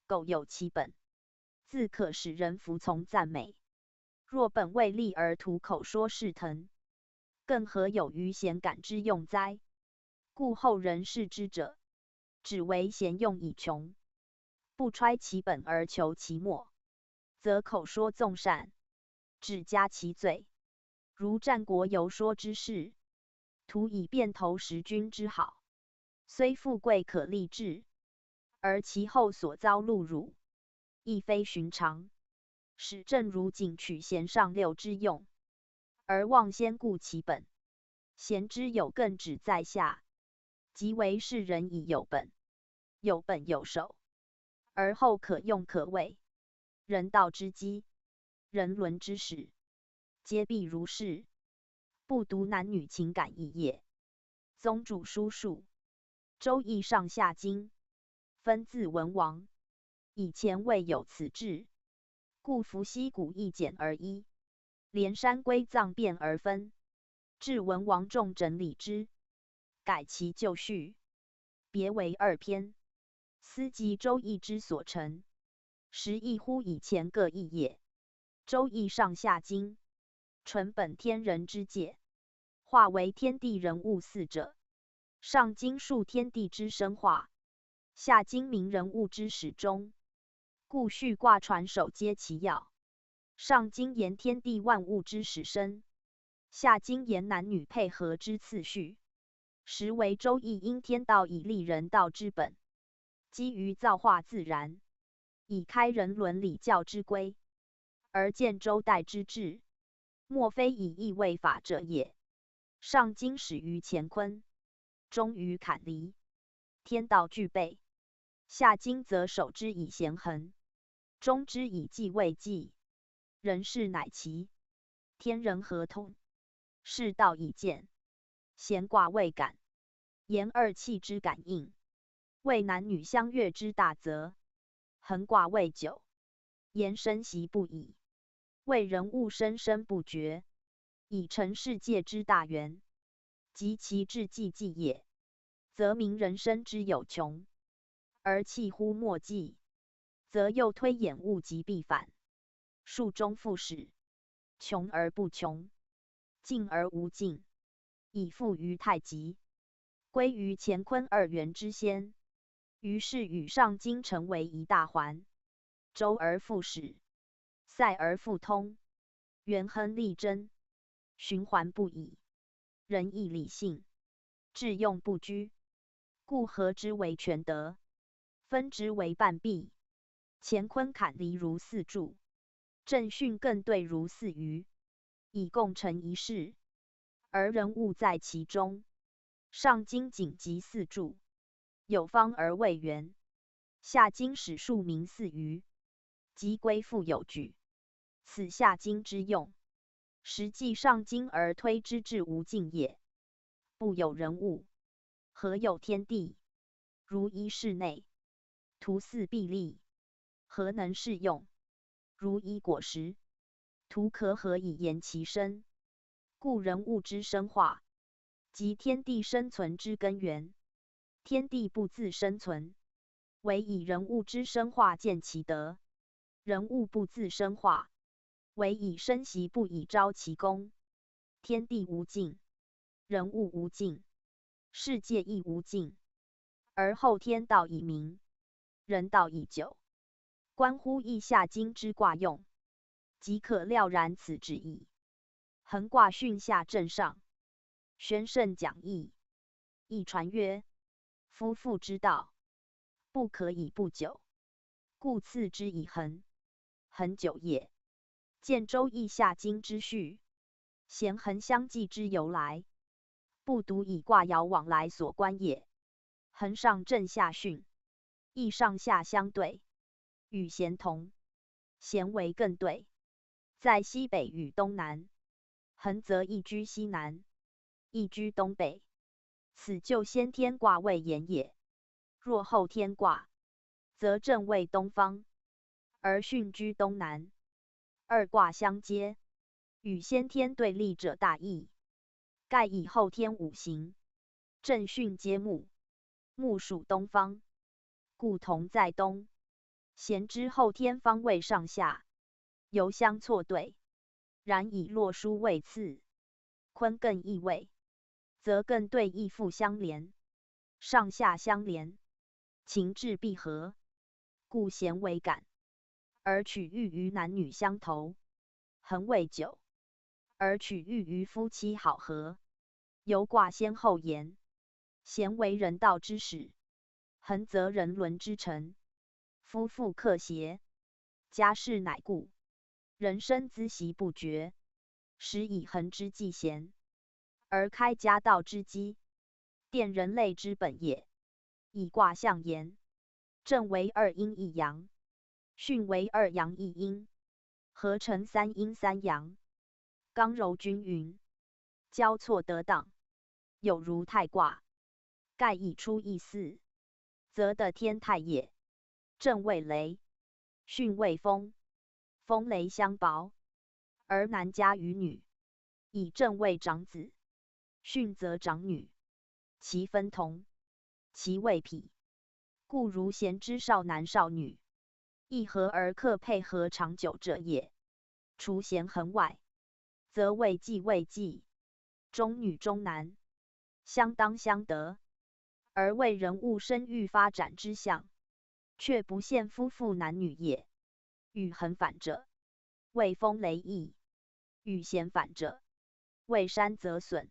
苟有其本，自可使人服从赞美。若本未立而徒口说是腾，更何有于贤感之用哉？故后人视之者，只为贤用以穷，不揣其本而求其末，则口说纵善，只加其罪。如战国游说之士，图以变投时君之好，虽富贵可立志，而其后所遭戮辱，亦非寻常。使正如仅取贤上六之用，而忘先顾其本。贤之有更只在下，即为世人以有本，有本有守，而后可用可为。人道之基，人伦之始，皆必如是，不独男女情感义也。宗主书数，周易上下经，分自文王。以前未有此制，故伏羲古一简而一，连山归藏变而分。至文王重整理之，改其旧序，别为2篇。斯即周易之所成，实异乎以前各异也。周易上下经，纯本天人之界，化为天地人物4者。上经述天地之生化，下经明人物之始终，故序卦传首皆其要。上经言天地万物之始生，下经言男女配合之次序。实为周易因天道以立人道之本，基于造化自然，以开人伦礼教之规，而见周代之治，莫非以义为法者也。上经始于乾坤，终于坎离，天道具备。下经则守之以咸衡，终之以纪为纪，人事乃齐，天人合通，世道以见。咸卦为感，言二气之感应，为男女相悦之大则。衡卦为久，言生息不已，为人物生生不绝，以成世界之大源。及其至纪纪也，则明人生之有穷，而气乎末纪，则又推演物极必反，数中复始，穷而不穷，尽而无尽，以复于太极，归于乾坤2元之先。于是与上经成为一大环，周而复始，塞而复通，元亨利贞，循环不已。仁义礼信，致用不拘，故合之为全德，分之为半弊。乾坤坎离如4柱，正巽艮兑如4隅，以共成一事，而人物在其中。上经仅集4柱，有方而未圆；下经史数名4隅，即归复有据。此下经之用，实际上经而推之至无尽也。不有人物，何有天地？如一室内，徒4壁立，何能适用？如一果实，徒可何以言其生？故人物之生化，即天地生存之根源。天地不自生存，唯以人物之生化见其德；人物不自生化，唯以生息不以昭其功。天地无尽，人物无尽，世界亦无尽，而后天道已明，人道已久，关乎易下经之卦用，即可了然此之意。衡卦巽下震上，宣圣讲义，亦传曰：夫妇之道，不可以不久，故次之以衡，衡久也。见周易下经之序，咸衡相继之由来，不独以卦爻往来所关也。衡上震下巽，亦上下相对，与咸同，咸为艮兑，在西北与东南，横则一居西南，一居东北，此就先天卦位言也。若后天卦，则正位东方，而巽居东南，二卦相接，与先天对立者大异。盖以后天五行，正巽皆木，木属东方，故同在东。咸之后天方位上下，犹相错对。然以洛书位次，坤艮易位，则艮对易复相连，上下相连，情志必合，故咸为感。而取欲于男女相投，恒为久；而取欲于夫妻好合，由卦先后言。咸为人道之始，恒则人伦之臣。夫妇克谐，家事乃固。人生滋习不绝，时以恒之计贤，而开家道之基，奠人类之本也。以卦象言，正为二阴一阳，巽为二阳一阴，合成三阴三阳，刚柔均匀，交错得当，有如太卦。盖以出一四，则得天泰也。正为雷，巽为风，风雷相薄，而男家于女，以正为长子，巽则长女，其分同，其位匹。故如贤之少男少女，一合而克配合长久者也。除贤恒外，则位继位继，中女中男，相当相得，而为人物生育发展之象，却不限夫妇男女也。与恒反者，为风雷役；与咸反者，为山则损。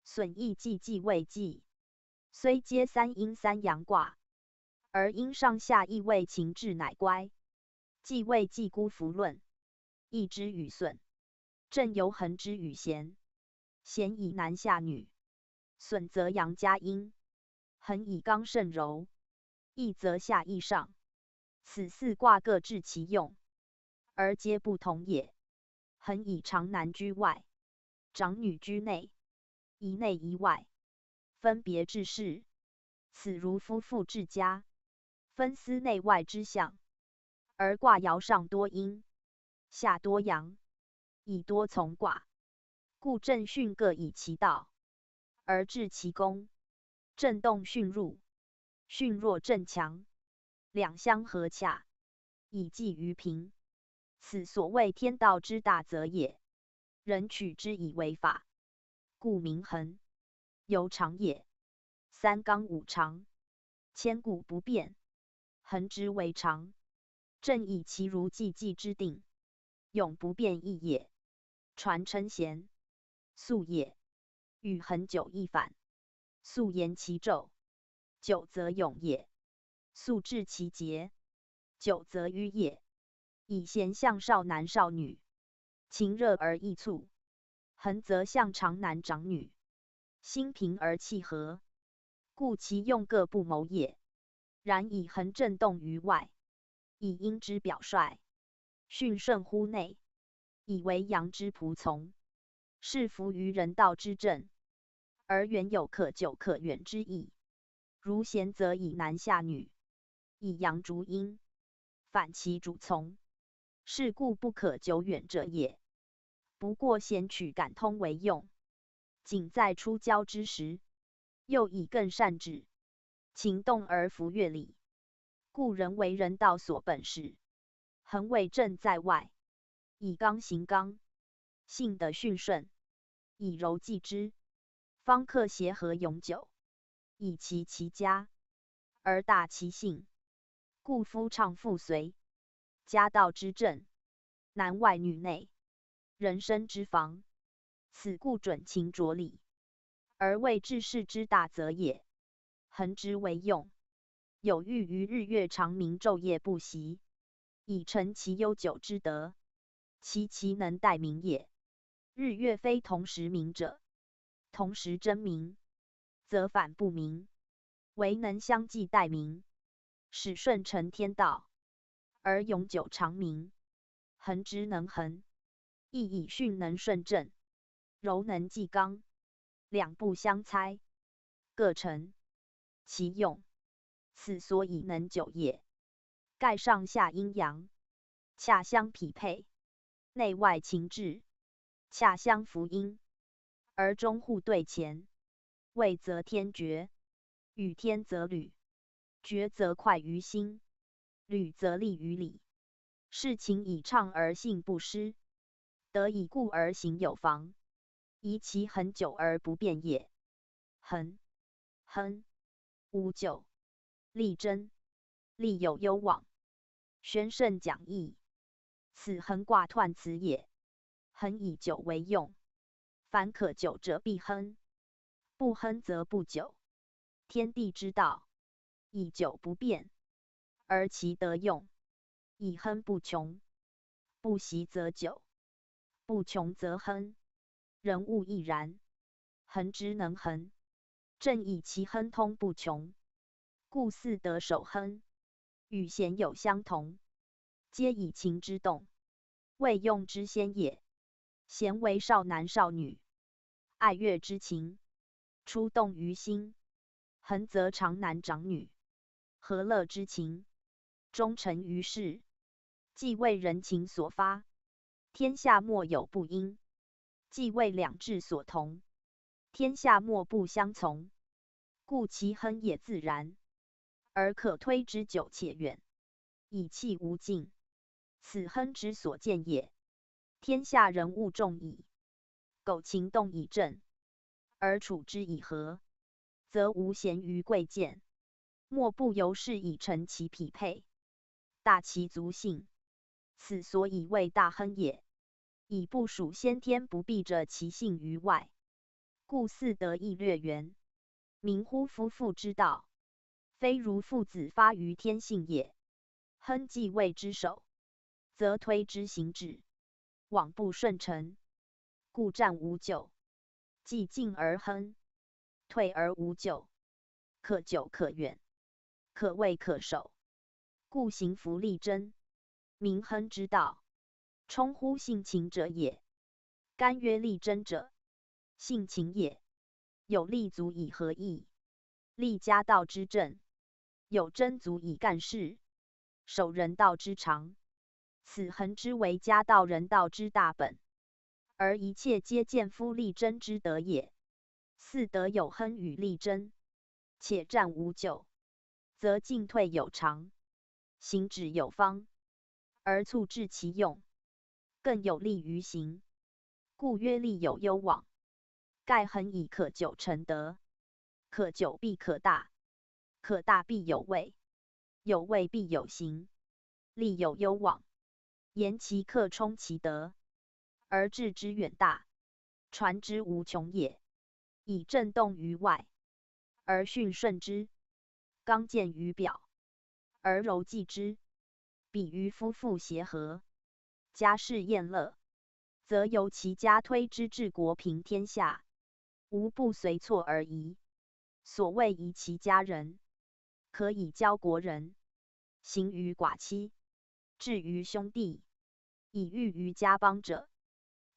损益继位继，虽皆三阴三阳卦，而因上下异位情志乃乖。继位继孤弗论，益之与损，正由恒之与咸。咸以男下女，损则阳加阴，恒以刚胜柔，益则下益上。此四卦各治其用，而皆不同也。恒以长男居外，长女居内，宜内宜外，分别治事。此如夫妇治家，分司内外之象。而卦爻上多阴，下多阳，以多从卦，故正巽各以其道，而治其功。正动巽入，巽弱正强，两相合洽，以济于平。此所谓天道之大则也。人取之以为法，故名恒。由常也。三纲五常，千古不变，恒之为常。正以其如纪纪之定，永不变易也。传称贤，素也。与恒久亦反，素言其昼，久则永也。素治其节，久则迂也。以贤向少男少女，情热而意促；恒则向长男长女，心平而气和。故其用各不谋也。然以恒震动于外，以阴之表率，巽顺乎内，以为阳之仆从，是服于人道之政，而原有可久可远之意。如贤则以男下女，以阳逐阴，反其主从，是故不可久远者也。不过贤取感通为用，仅在出交之时，又以更善治，情动而服乐理。故人为人道所本始，恒为正在外，以刚行刚，性德驯顺，以柔济之，方克协和永久，以齐其家，而大其性。故夫唱妇随，家道之正，男外女内，人生之防。此故准情着理，而为治世之大则也。恒之为用，有欲于日月长明昼夜不息，以成其悠久之德，其能待明也。日月非同时明者，同时真明，则反不明，唯能相继待明，使顺承天道，而永久长明。恒之能恒，亦以巽能顺正，柔能济刚，两不相猜，各成其用。此所以能久也。盖上下阴阳，恰相匹配；内外情志，恰相符应。而中互对前，位则天决，与天则履，决则快于心，履则利于理。事情以畅而性不失，得以固而行有妨，宜其恒久而不变也。恒，亨，无咎。利贞，利有攸往。宣圣讲义，此亨卦彖辞也。亨以久为用，凡可久者必亨，不亨则不久。天地之道，以久不变，而其得用，以亨不穷。不息则久，不穷则亨。人物亦然，恒之能恒，正以其亨通不穷，故四德守亨，与贤友相同，皆以情之动，谓用之先也。贤为少男少女，爱乐之情，出动于心；恒则长男长女，和乐之情，忠诚于世，既为人情所发，天下莫有不应；既为两志所同，天下莫不相从。故其亨也自然，而可推之久且远，以弃无尽。此亨之所见也。天下人物众矣，苟情动以正，而处之以和，则无贤于贵贱，莫不由是以成其匹配，大其足性。此所以谓大亨也。以部属先天不避着其性于外，故四德亦略圆，明乎夫妇之道，非如父子发于天性也。亨既谓之守，则推之行止，往不顺承，故战无咎。既进而亨，退而无咎，可久可远，可畏可守。故行弗利贞，明亨之道，冲乎性情者也。干曰利贞者，性情也。有利足以合义，立家道之正；有贞足以干事，守人道之常。此恒之为家道人道之大本，而一切皆见夫利贞之德也。四德有亨与利贞，且战无咎，则进退有常，行止有方，而促致其用，更有利于行。故曰利有攸往。盖亨以可久成德，可久必可大，可大必有位，有位必有行，利有攸往。言其克充其德，而致之远大，传之无穷也。以震动于外，而训顺之；刚健于表，而柔济之。比于夫妇协和，家事宴乐，则由其家推之治国平天下，无不随错而宜。所谓宜其家人，可以教国人，行于寡妻，至于兄弟，以御于家邦者，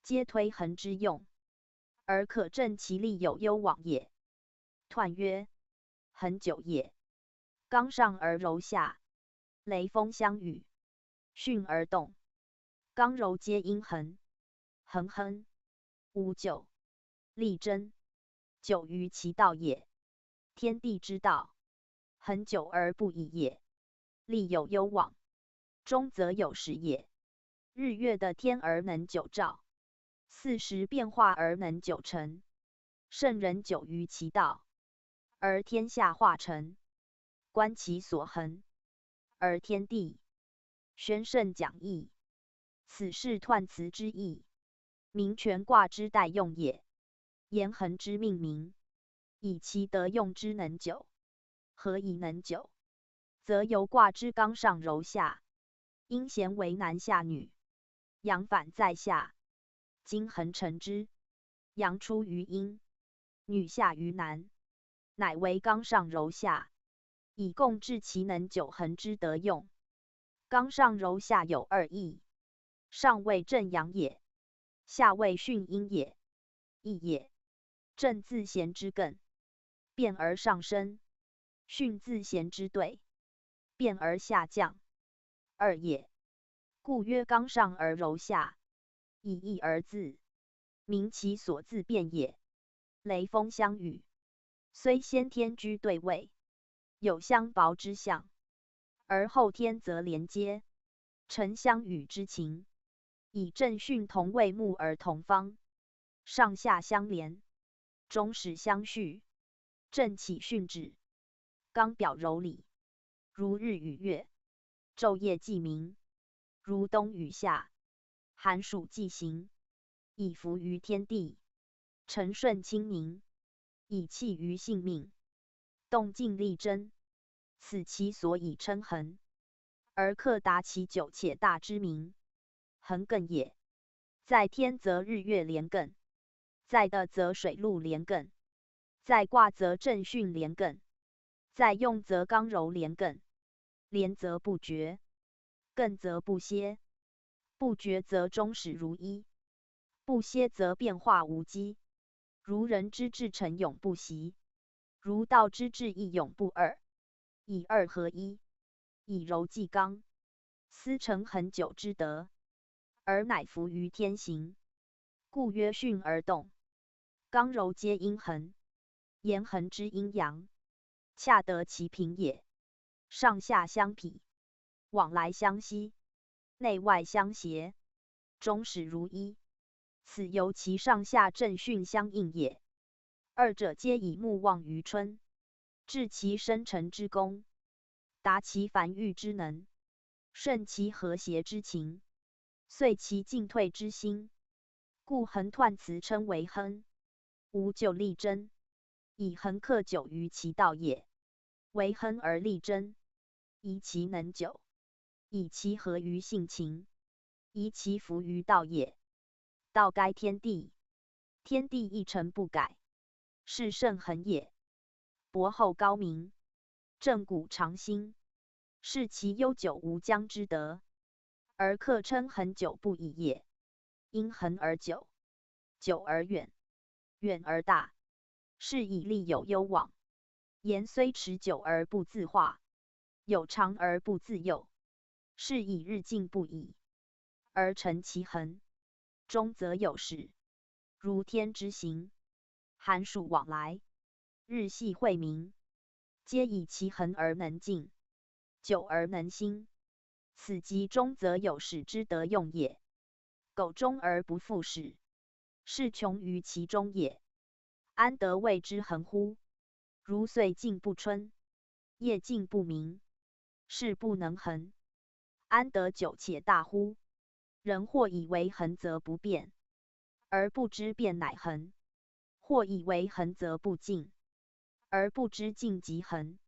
皆推恒之用，而可正其利有攸往也。彖曰：恒久也。刚上而柔下，雷风相与，巽而动，刚柔皆因恒。恒亨，无咎。利贞，久于其道也。天地之道，恒久而不已也。利有攸往，终则有时也。日月的天而能久照，四时变化而能久成。圣人久于其道，而天下化成，观其所恒，而天地。宣圣讲义，此是彖辞之意，明权卦之代用也。言恒之命名，以其德用之能久。何以能久？则由卦之刚上柔下，阴咸为男下女，阳反在下，今恒成之。阳出于阴，女下于男，乃为刚上柔下，以共治其能久恒之德用。刚上柔下有二义，上谓正阳也，下谓巽阴也。一也。正自弦之艮，变而上升；巽自弦之兑，变而下降。二也。故曰刚上而柔下，以义而自，名其所自变也。雷风相与，虽先天居对位，有相薄之象，而后天则连接，成相与之情。以正巽同位木而同方，上下相连，中始相续。正起巽止，刚表柔里，如日与月；昼夜既明，如冬与夏；寒暑既行，以服于天地。承顺清宁，以气于性命。动静力争，此其所以称衡。而克达其久且大之名，衡艮也。在天则日月连艮，在地则水陆连艮，在卦则正巽连艮，在用则刚柔连艮。连则不绝，艮则不歇。不绝则终始如一，不歇则变化无稽。如人之至诚永不息，如道之至义永不二。以二合一，以柔济刚，斯成恒久之德，而乃服于天行。故曰巽而动，刚柔皆阴衡，言衡之阴阳，恰得其平也。上下相匹，往来相吸，内外相协，终始如一。此由其上下正巽相应也。二者皆以木旺于春，治其生辰之功，达其繁育之能，顺其和谐之情，遂其进退之心。故恒彖辞称为亨，无久力争，以恒克久于其道也。为亨而力争，宜其能久，以其合于性情，宜其服于道也。道该天地，天地一成不改，是圣恒也。博厚高明，正古长新，是其悠久无疆之德，而克称恒久不已也。因恒而久，久而远，远而大，是以利有攸往。言虽持久而不自化，有长而不自幼，是以日进不已，而成其恒。中则有时，如天之行，寒暑往来，日系晦明，皆以其恒而能进，久而能兴。此即中则有始之德用也。苟终而不复始，是穷于其中也。安得谓之恒乎？如岁进不春，夜进不明，是不能恒。安得久且大乎？人或以为恒则不变，而不知变乃恒；或以为恒则不进，而不知进即恒。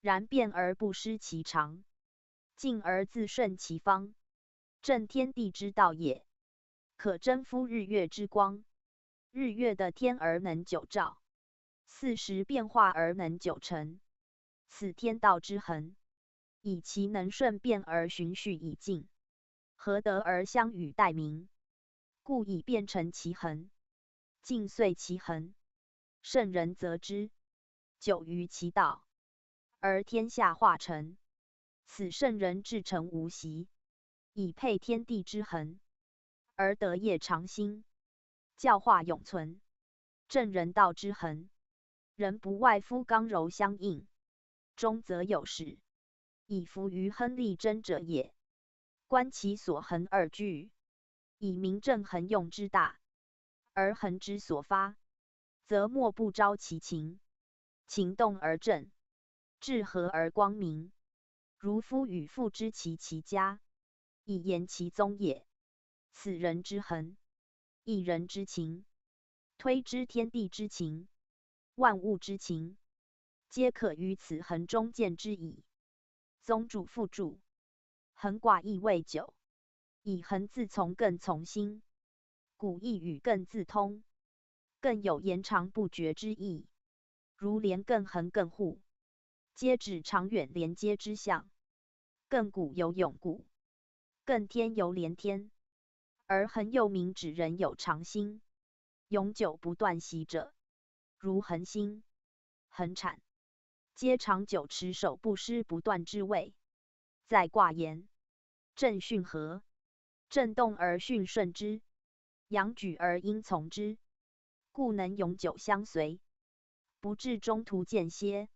然变而不失其常，进而自顺其方，正天地之道也。可征夫日月之光，日月的天而能久照，四时变化而能久成，此天道之恒。以其能顺变而循序以进，合德而相与待明，故以变成其恒，进遂其恒。圣人则之，久于其道，而天下化成。此圣人至诚无息，以配天地之恒，而德业长兴，教化永存。正人道之恒，人不外夫刚柔相应，中则有始，以服于亨利贞者也。观其所恒而居，以明正恒用之大，而恒之所发，则莫不昭其情，情动而正，至和而光明。如夫与父之其家，以言其宗也。此人之恒，一人之情，推之天地之情，万物之情，皆可于此恒中见之矣。宗主父主，恒卦亦未久，以恒自从艮从心，古亦与艮自通，艮有延长不绝之意。如连艮恒艮户，皆指长远连接之象。艮谷有永固，艮天有连天，而恒又名指人有长心。永久不断息者，如恒星、恒产，皆长久持守不失不断之位。在卦言：震巽和，震动而巽顺之，阳举而阴从之，故能永久相随，不至中途间歇。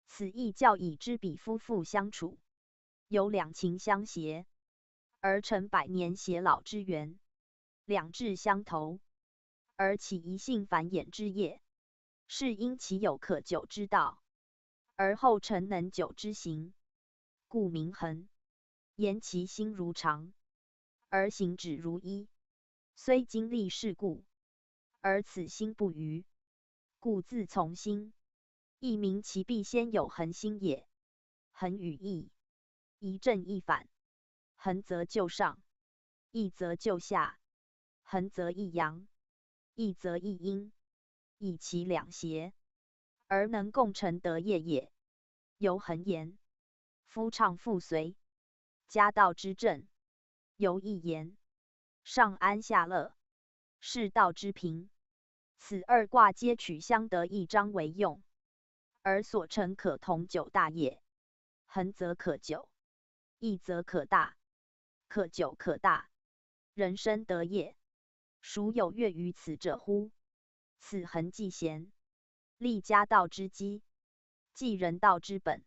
此亦较以知彼夫妇相处，有两情相携，而成百年偕老之缘，两志相投，而起一性繁衍之业，是因其有可久之道，而后成能久之行，故名恒。言其心如常，而行止如一，虽经历世故，而此心不渝，故自从心，亦名其必先有恒心也。恒与易，一正一反，恒则就上，易则就下，恒则易阳，易则易阴，以其两邪，而能共成德业也。由恒言，夫唱妇随，家道之正；由易言，上安下乐，世道之平。此二卦皆取相得益彰为用，而所成可同久大业。恒则可久，易则可大，可久可大，人生得业，孰有越于此者乎？此恒既贤，立家道之基，继人道之本，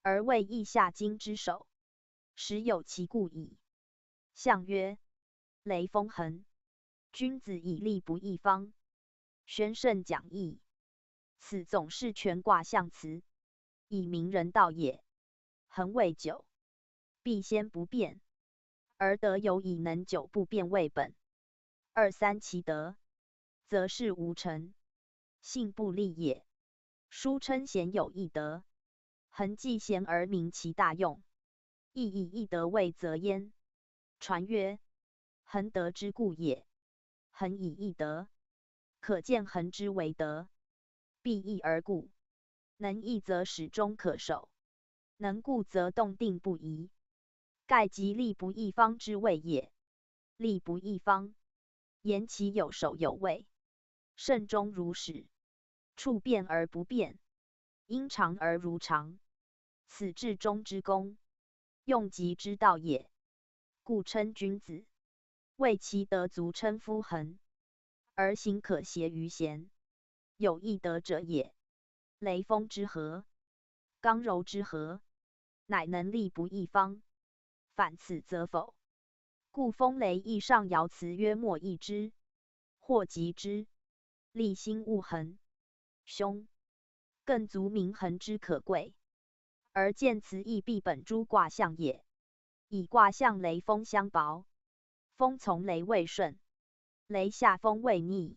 而为义下经之首，实有其故矣。象曰：雷风恒，君子以立不异方。宣圣讲义，此总是全卦象辞，以明人道也。恒为久，必先不变，而德有以能久不变为本。二三其德，则事无成，信不立也。书称贤有易德，恒既贤而明其大用，亦以易德为则焉。传曰：恒德之故也。恒以易德，可见恒之为德，必易而固，能易则始终可守，能固则动定不移，盖即立不异方之谓也。立不异方，言其有守有位，慎终如始，处变而不变，因常而如常，此至中之功，用极之道也。故称君子，谓其德足称夫恒，而行可协于贤，有易德者也。雷风之和，刚柔之和，乃能立不异方，反此则否。故风雷易上爻辞曰：莫易之，或极之，立心勿恒，凶，更足明恒之可贵。而见辞亦必本诸卦象也。以卦象雷风相薄，风从雷为顺，雷下风为逆，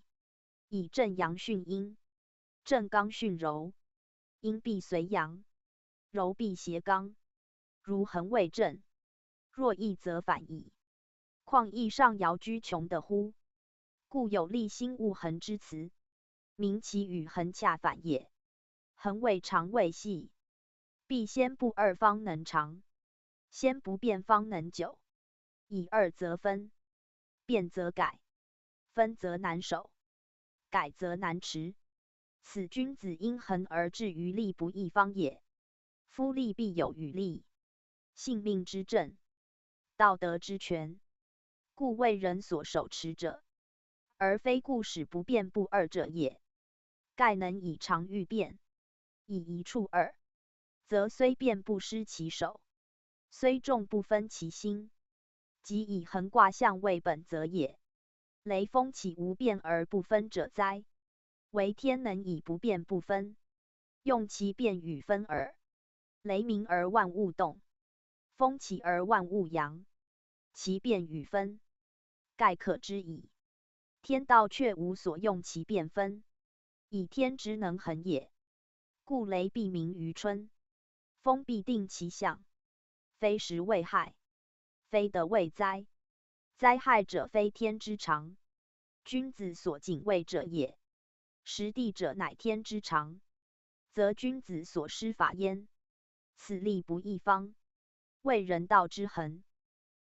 以正阳巽阴，正刚巽柔，阴必随阳，柔必挟刚，如恒为正，若易则反矣。况易上爻居穷的乎？故有立心勿恒之辞，明其与恒恰反也。恒为长为细，必先不二方能长，先不变方能久。以二则分，变则改，分则难守，改则难持。此君子因恒而至于立不异方也。夫立必有余立，性命之正，道德之全，故为人所手持者，而非故使不变不二者也。盖能以常喻变，以一处二，则虽变不失其首，虽众不分其心，即以恒卦象为本则也。雷风岂无变而不分者哉？唯天能以不变不分，用其变与分耳。雷鸣而万物动，风起而万物扬，其变与分，盖可知矣。天道却无所用其变分，以天之能恒也。故雷必鸣于春，风必定其象，非时为害，非德为灾。灾害者非天之常，君子所敬畏者也。时地者乃天之常，则君子所施法焉。此立不异方，为人道之恒，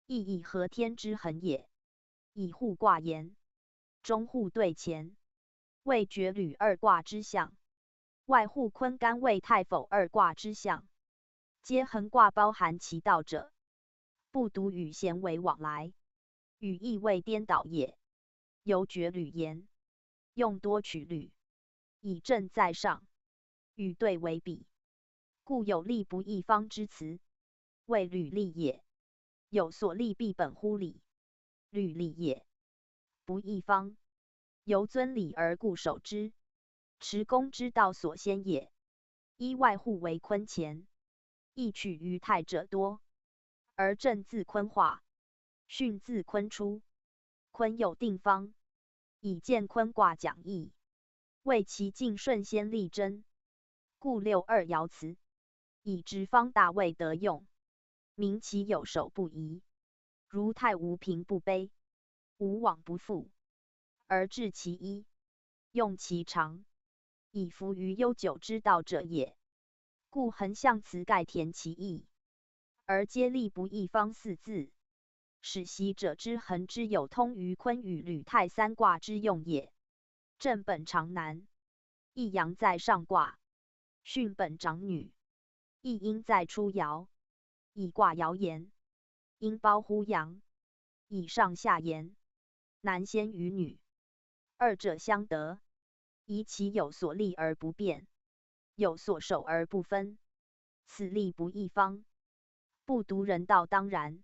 亦以合天之恒也。以互卦言：中户对乾，为绝履二卦之象；外户坤干为太否二卦之象。皆横卦包含其道者，不独与咸为往来，与意为颠倒也。由绝履言，用多取履，以正在上，与对为比，故有利不异方之辞，谓履利也。有所利必本乎礼，履利也。不异方，由遵礼而固守之，持公之道所先也。依外户为坤乾，亦取于太者多，而正自坤化，巽自坤出。坤有定方，以见坤卦讲义，为其进顺先力争，故六二爻辞，以直方大位得用，明其有守不移，如太无平不卑，无往不复，而治其一，用其长，以服于悠久之道者也。故横向辞盖填其意，而皆利不异方四字，使习者之恒之有通于坤与履太三卦之用也。正本长男，一阳在上卦，巽本长女，一阴在初爻，以卦爻言，阴包乎阳，以上下言，男先于女，二者相得，宜其有所利而不变，有所守而不分，此利不异方。不独人道当然，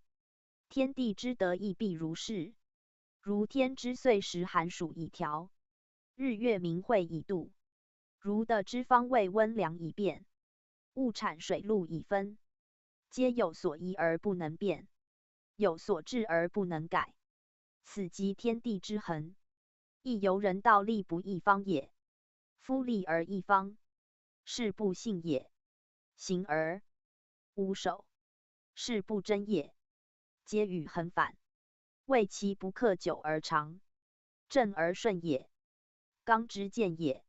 天地之德亦必如是。如天之岁时寒暑以调，日月明晦以度，如的之方位温凉以变，物产水陆以分，皆有所依而不能变，有所治而不能改。此即天地之恒，亦由人道利不异方也。夫利而异方，是不信也；行而无守，是不争也。皆与恒反，谓其不克久而长，正而顺也。刚之见也，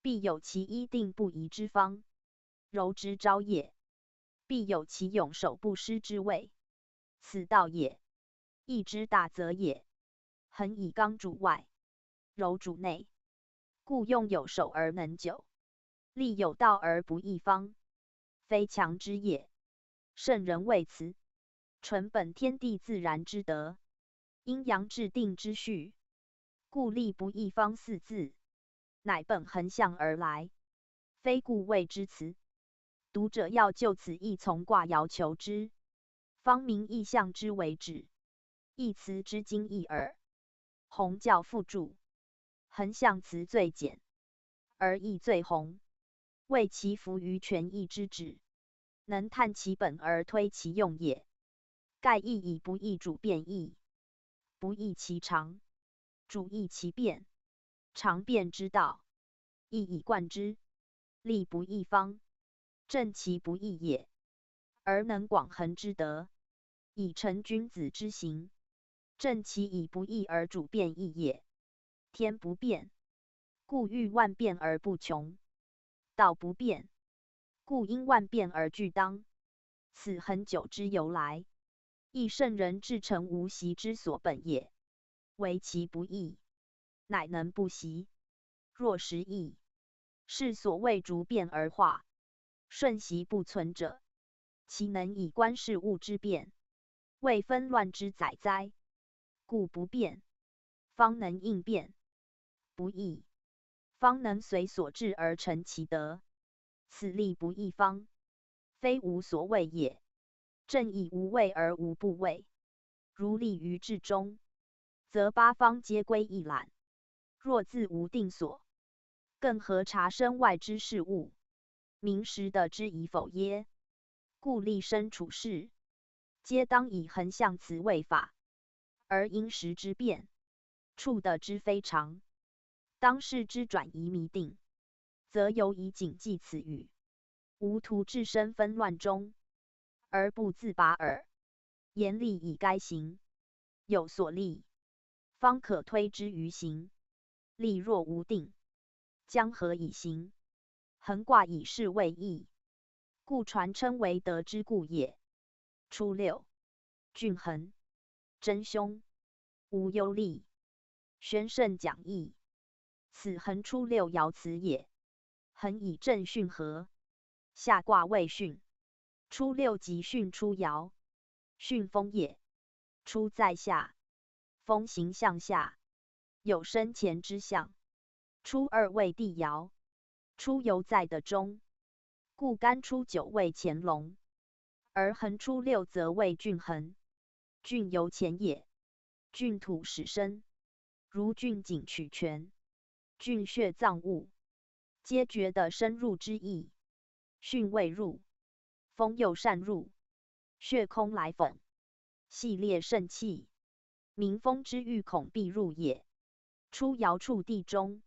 必有其一定不移之方；柔之招也，必有其永守不失之谓。此道也。义之大则也。恒以刚主外，柔主内，故用有守而能久，利有道而不异方，非强之也。圣人谓辞，纯本天地自然之德，阴阳制定之序，故利不异方四字，乃本横向而来，非故谓之辞。读者要就此意从卦爻求之，方明意象之为止。一辞之精义耳。弘教附注：横向辞最简，而义最宏，为其服于权义之旨，能探其本而推其用也。盖义以不义主变义，不义其长，主义其变，常变之道，义以贯之，利不异方，正其不义也。而能广恒之德，以成君子之行，正其以不义而主变义也。天不变，故欲万变而不穷；道不变，故因万变而俱当。此恒久之由来，亦圣人至诚无习之所本也。唯其不义，乃能不习。若时义，是所谓逐变而化，瞬息不存者，其能以观事物之变，为纷乱之载哉？故不变，方能应变；不义，方能随所至而成其德。此利不异方，非无所谓也。正以无为而无不为，如立于志中，则八方皆归一览。若自无定所，更何察身外之事物，明实得之以否耶？故立身处世，皆当以横向辞为法，而因时之变，处得之非常，当世之转移迷定，则犹以谨记此语，无徒置身纷乱中，而不自拔耳。言利以该行，有所利，方可推之于行。利若无定，将何以行？横卦以是为义，故传称为德之故也。初六，均衡，真凶，无忧利。宣圣讲义。此横出六爻辞也。横以正巽合，下卦未巽，初六即巽出爻，巽风也。初在下，风行向下，有生前之象。初二为地爻，初犹在的中，故干初九为乾隆，而横初六则为巽横。巽由乾也，巽土始生，如巽井取泉，巽穴脏物，皆觉得深入之意。巽未入，风又善入，血空来讽，系列肾气，民风之欲恐必入也。初爻处地中，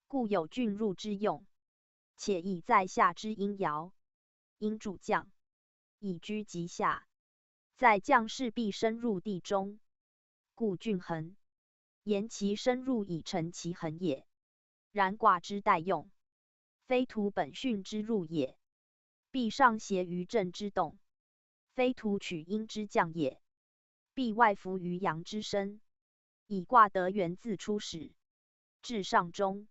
故有巽入之用。且以在下之阴爻，阴主将，以居极下，在将势必深入地中，故巽横。言其深入以成其横也。然卦之代用，非图本巽之入也，必上协于震之动；非图取阴之降也，必外伏于阳之身。以卦得源自初始，至上中，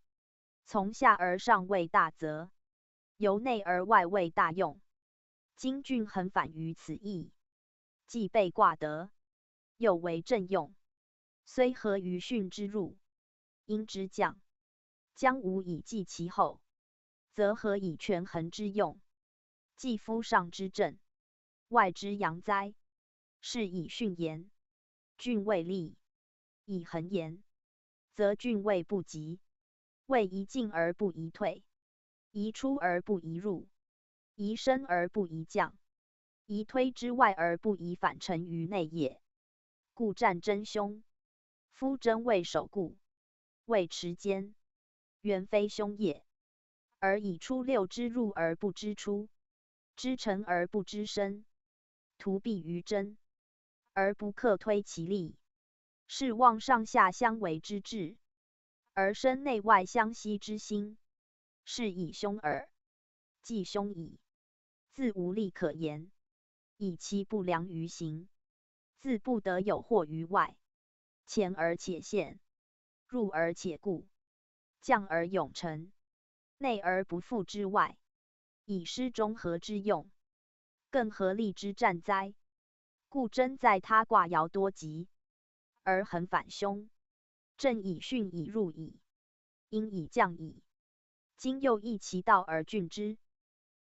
从下而上为大则，由内而外为大用。今巽横反于此意，既被卦得，又为正用，虽合于巽之入，阴之降，将无以继其后，则何以权衡之用？既夫上之正，外之阳哉？是以巽言，巽未立；以横言，则巽未不及。谓宜进而不宜退，宜出而不宜入，宜升而不宜降，宜推之外而不宜反陈于内也。故战争凶，夫真未守固，未持坚，原非凶也。而以出六之入而不知出，知成而不知生，图避于真，而不克推其力，是望上下相为之志，而身内外相息之心，是以凶耳。既凶矣，自无力可言，以其不良于行，自不得有祸于外。前而且现，入而且固，降而永成，内而不复之外，以失中和之用，更合力之战哉？故真在他卦爻多吉，而横反凶。正以巽以入矣，阴以降矣。今又益其道而峻之，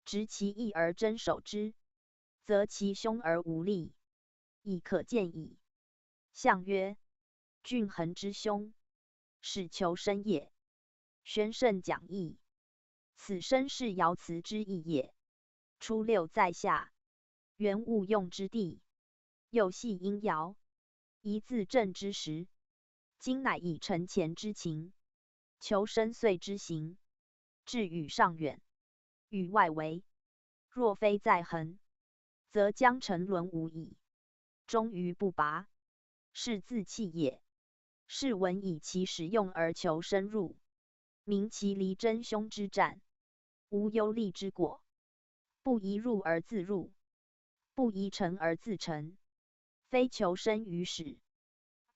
执其意而真守之，则其凶而无力，已可见矣。象曰：巽横之凶，使求生也。宣圣讲义。此生是爻辞之意也。初六在下，元物用之地，又系阴爻，宜自正之时。今乃以承前之情，求深邃之行，至与上远，与外为。若非在横，则将沉沦无已，终于不拔，是自弃也。是闻以其实用而求深入，明其离真凶之战，无忧利之果。不宜入而自入，不宜成而自成，非求生于始，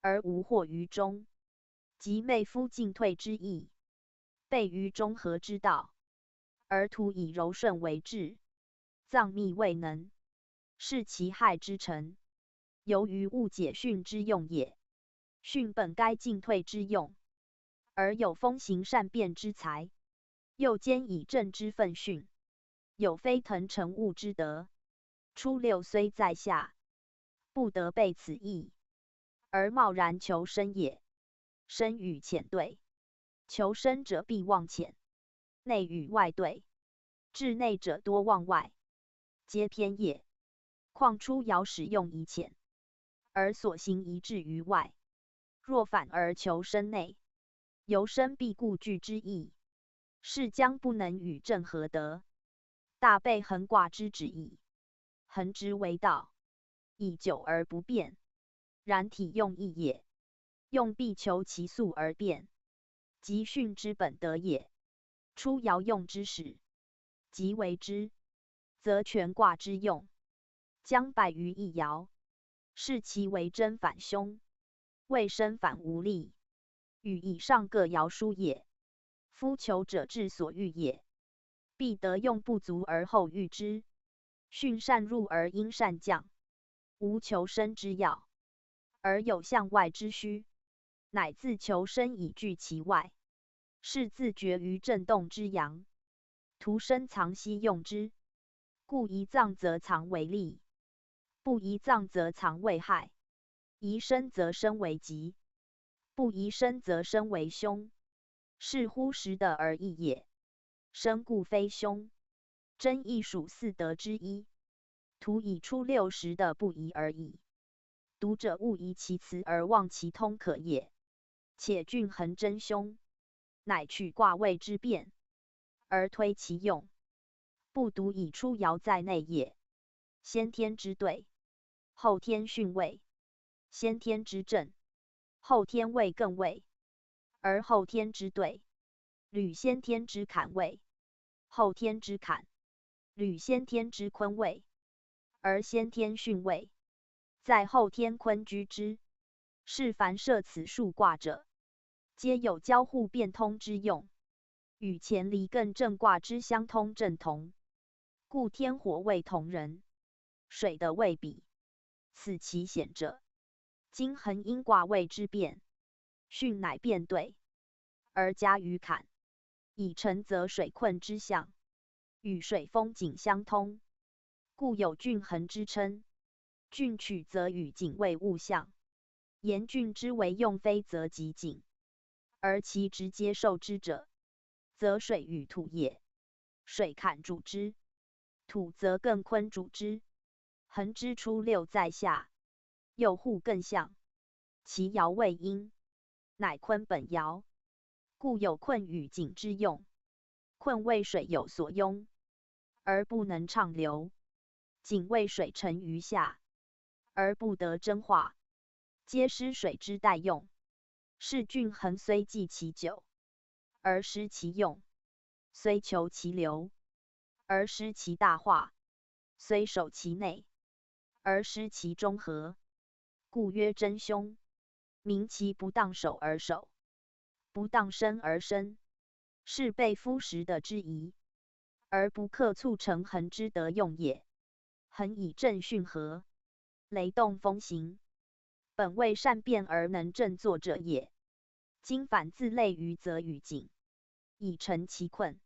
而无惑于中，即昧夫进退之意，备于中和之道，而图以柔顺为治，藏秘未能，是其害之成。由于误解巽之用也。巽本该进退之用，而有风行善变之才，又兼以正之分巽，有飞腾成物之德。初六虽在下，不得备此意，而贸然求生也。生与浅对，求生者必忘浅；内与外对，至内者多忘外，皆偏也。况初爻使用以浅，而所行宜至于外。若反而求生内，由生必固据之意，是将不能与正合得。大备横卦之旨矣。横之为道，以久而不变，然体用义也。用必求其速而变，即巽之本德也。初爻用之始，即为之，则全卦之用，将败于一爻，是其为真反凶，未生反无力。与以上各爻书也。夫求者至所欲也，必得用不足而后欲之。巽善入而阴善降，无求生之要，而有向外之需，乃自求生以拒其外，是自绝于震动之阳，徒生藏息用之。故宜藏则藏为利，不宜藏则藏为害。宜生则生为吉，不宜生则生为凶。是乎时得而异也。生故非凶，真亦属四德之一。徒以出六十的不宜而已。读者勿疑其辞而忘其通可也。且均衡真凶，乃取卦位之变，而推其用，不独以出爻在内也。先天之对，后天巽位；先天之正，后天位艮位；而后天之对，履先天之坎位；后天之坎，履先天之坤位；而先天巽位，在后天坤居之。是凡设此数卦者，皆有交互变通之用，与前离艮正卦之相通正同。故天火位同人，水的位比，此其显者。今恒阴卦位之变，巽乃变对，而加于坎，以成则水困之象，与水风景相通，故有巽恒之称。巽取则与景为物象，言巽之为用非则即景，而其直接受之者，则水与土也。水坎主之，土则艮坤主之。恒之初六在下，又互艮象，其爻为阴，乃坤本爻，故有困与景之用。困为水有所拥，而不能畅流；景为水沉于下，而不得蒸化，皆失水之待用。是巽恒虽济其久，而失其用；虽求其流，而失其大化；虽守其内，而失其中和。故曰真凶。名其不当守而守，不当生而生，是被夫实的之宜，而不克促成恒之德用也。恒以正巽合，雷动风行，本为善变而能振作者也。今反自类于则与景，以成其困，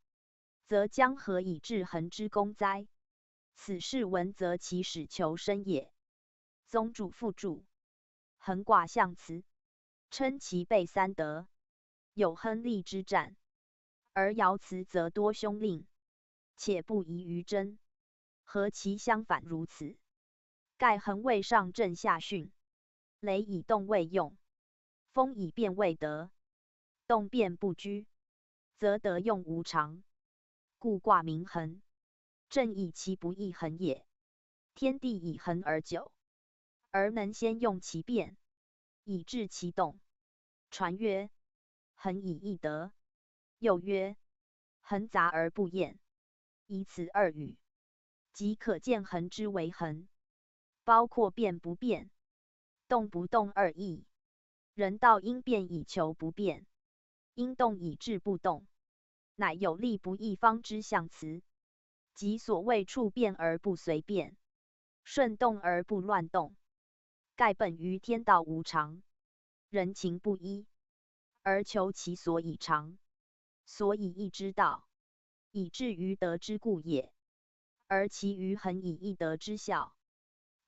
则将何以致恒之功哉？此事闻则其始求生也。宗主附注：恒卦象辞，称其备三德，有亨利之战，而爻辞则多凶令，且不宜于真。何其相反如此？盖恒为上正下巽，雷以动为用，风以变为德。动变不居，则德用无常，故卦名恒。正以其不易恒也。天地以恒而久，而能先用其变，以致其动。传曰：恒以易得。又曰：恒杂而不厌。以此二语，即可见恒之为恒，包括变不变、动不动二义。人道因变以求不变，因动以致不动，乃有利不异方之象辞。即所谓处变而不随变，顺动而不乱动，盖本于天道无常，人情不一，而求其所以常，所以易之道，以至于德之故也。而其余恒以易德之效，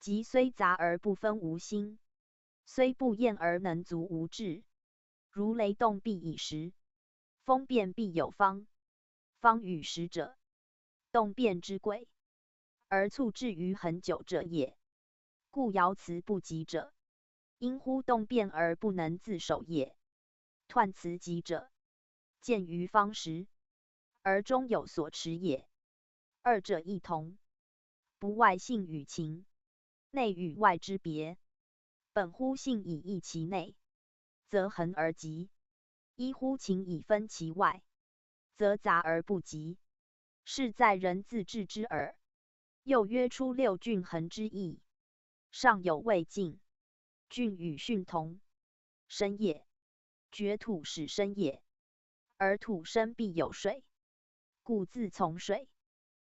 即虽杂而不分无心，虽不厌而能足无志。如雷动必以时，风变必有方，方与时者，动变之贵，而促至于恒久者也。故爻辞不及者，因乎动变而不能自守也。彖辞疾者，见于方时，而终有所持也。二者异同，不外性与情，内与外之别。本乎性以易其内，则恒而极；依乎情以分其外，则杂而不极。是在人自治之耳。又曰出六巽恒之意，上有未尽，巽与巽同，生也。厥土始生也，而土生必有水，故自从水。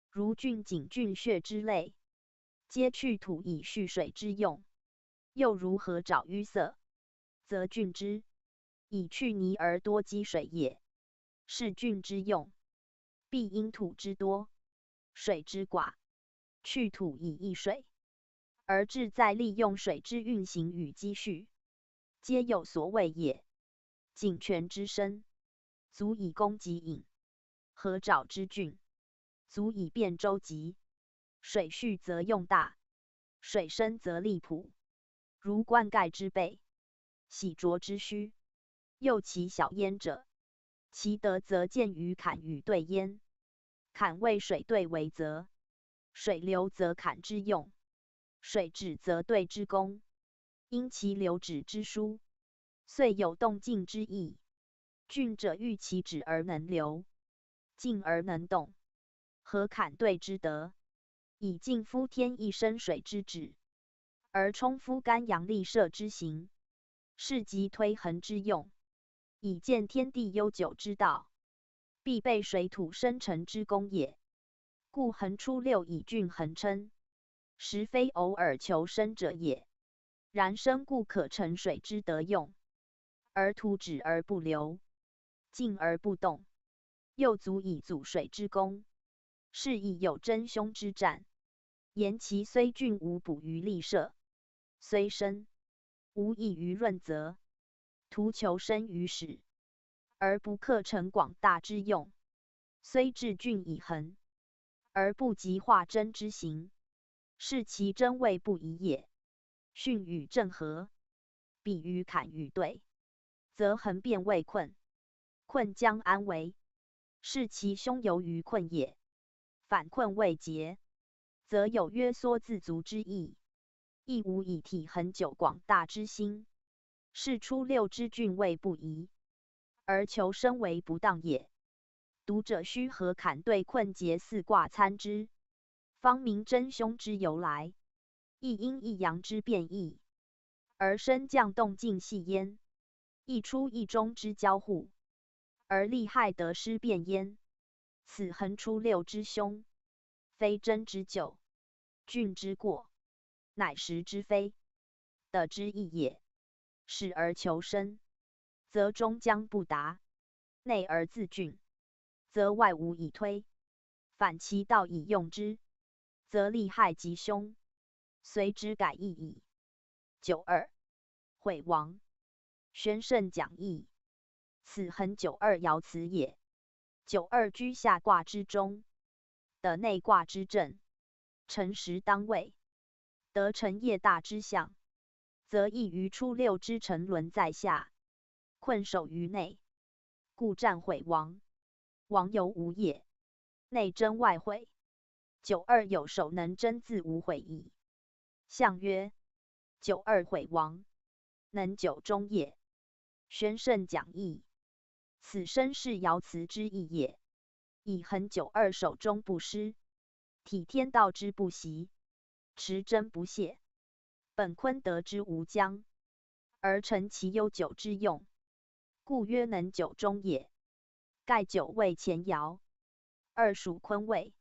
如菌井、菌穴之类，皆去土以蓄水之用。又如河沼淤塞，则菌之，以去泥而多积水也，是菌之用。必因土之多，水之寡，去土以益水，而志在利用水之运行与积蓄，皆有所谓也。井泉之深，足以供给饮；河沼之峻，足以便舟楫。水蓄则用大，水深则利浦。如灌溉之备，洗濯之需，又其小焉者，其德则见于坎与兑焉。坎为水兑为泽，水流则坎之用，水止则兑之功。因其流止之疏，遂有动静之意。峻者欲其止而能流，静而能动。河坎兑之德，以尽夫天一生水之旨，而充夫干阳利摄之行，是即推衡之用，以见天地悠久之道，必备水土生成之功也。故衡出六以均衡称，实非偶尔求生者也。然生故可成水之德用，而土止而不流，静而不动，又足以阻水之功。是以有真凶之战，言其虽峻无补于利摄，虽深无益于润泽，图求生于始，而不克成广大之用。虽治峻以衡，而不及化真之行，是其真谓不宜也。巽与震合，比于坎与兑，则衡变为困，困将安为？是其凶由于困也。反困为节，则有约缩自足之意，亦无以体恒久广大之心。是出六之峻谓不宜，而求生为不当也。读者须和坎兑困节四卦参之，方明真凶之由来。一阴一阳之变异，而升降动静系焉；一出一中之交互，而利害得失变焉。此恒出六之凶，非真之咎，峻之过，乃实之非，得之意也。始而求生，则终将不达；内而自峻，则外无以推。反其道以用之，则利害吉凶，随之改易矣。92. 毁亡。宣圣讲义。此恒92爻辞也。92居下卦之中，得内卦之正，辰时当位，得辰业大之象，则易于出六之沉沦在下，困守于内，故战毁亡。亡犹无也，内争外毁。92有守能争自无毁矣。象曰：92毁亡，能久终也。宣圣讲义。此身是爻辞之意也。以恒92守中不失，体天道之不习，持真不懈，本坤德之无疆，而成其悠久之用，故曰能久终也。盖九位前爻，二属坤位，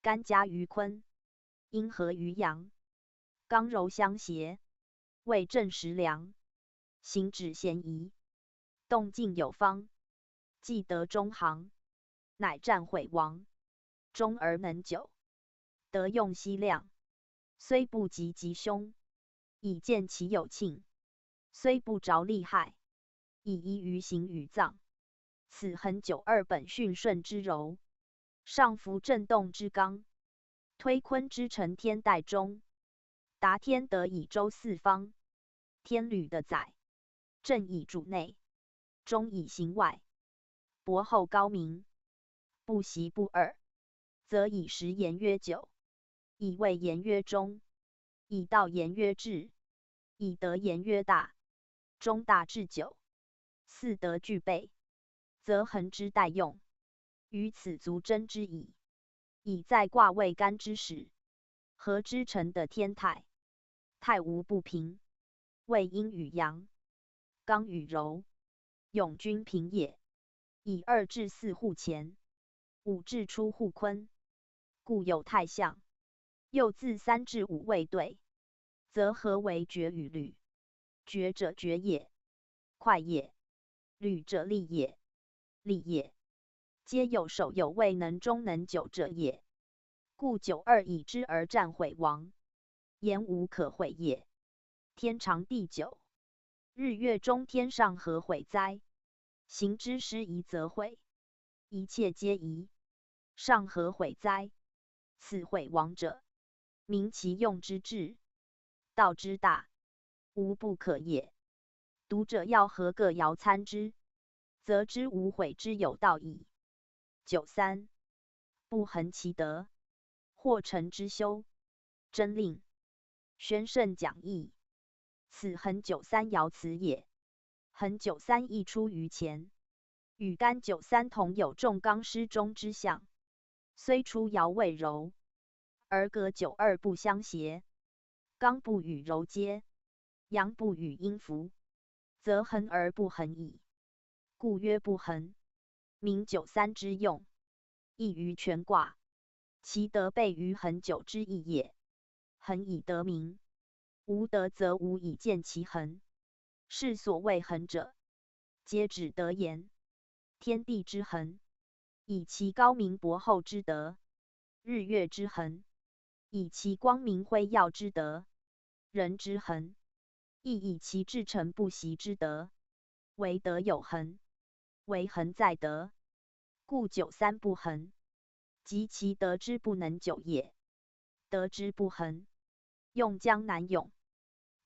干加于坤，阴合于阳，刚柔相协，位正时良，行止咸宜，动静有方，既得中行，乃战毁亡，终而能久，得用息量，虽不及吉凶，以见其有庆；虽不着利害，以宜于行与脏。此恒92本巽顺之柔，上服震动之刚，推坤之承天代中，达天德以周四方，天履的载，正以主内，中以行外，博厚高明，不习不二，则以时言曰久，以位言曰中，以道言曰治，以德言曰大。中大至久，四德具备，则恒之待用，于此足真之矣。以在卦位干之始，合之成的天泰，泰无不平，为阴与阳，刚与柔，永均平也。以2至4户前，5至出户坤，故有太象。又自3至5未对，则合为绝与履。绝者绝也，快也；履者利也，利也。皆有守有位能终能久者也。故久而已之而战毁亡，言无可毁也。天长地久，日月中天上何毁哉？行之失宜则毁，一切皆宜，上何毁哉？此毁亡者，明其用之至，道之大，无不可也。读者要何各遥参之，则知无悔之有道矣。93. 不恒其德，或成之修，真令。宣圣讲义。此恒93爻辞也。恒93亦出于前，与干93同有重刚失中之象，虽出爻未柔，而隔92不相协，刚不与柔接，阳不与阴符，则恒而不恒矣。故曰不恒。名93之用，异于全卦，其德备于恒久之意也。恒以得名，无德则无以见其恒。是所谓恒者，皆指德言。天地之恒，以其高明博厚之德；日月之恒，以其光明辉耀之德；人之恒，亦以其至诚不息之德。唯德有恒，唯恒在德，故93不恒，即其德之不能久也。德之不恒，用将难用；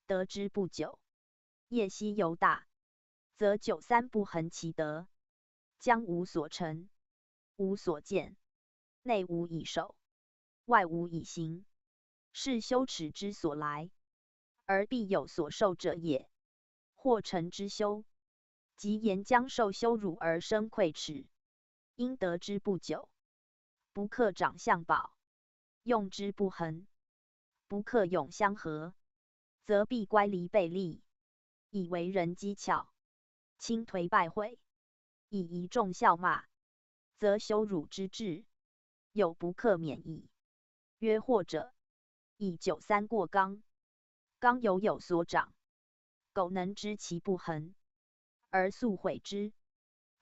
德之不久，业兮犹大。则93不恒其德，将无所成，无所见，内无以守，外无以行，是羞耻之所来，而必有所受者也。或成之修，即言将受羞辱而生愧耻，因德之不久，不克长相保；用之不恒，不克永相合，则必乖离背立，以为人讥诮，轻颓败毁，以贻众笑骂，则羞辱之至，有不可免矣。曰或者，以93过刚，刚有所长，苟能知其不恒，而速毁之，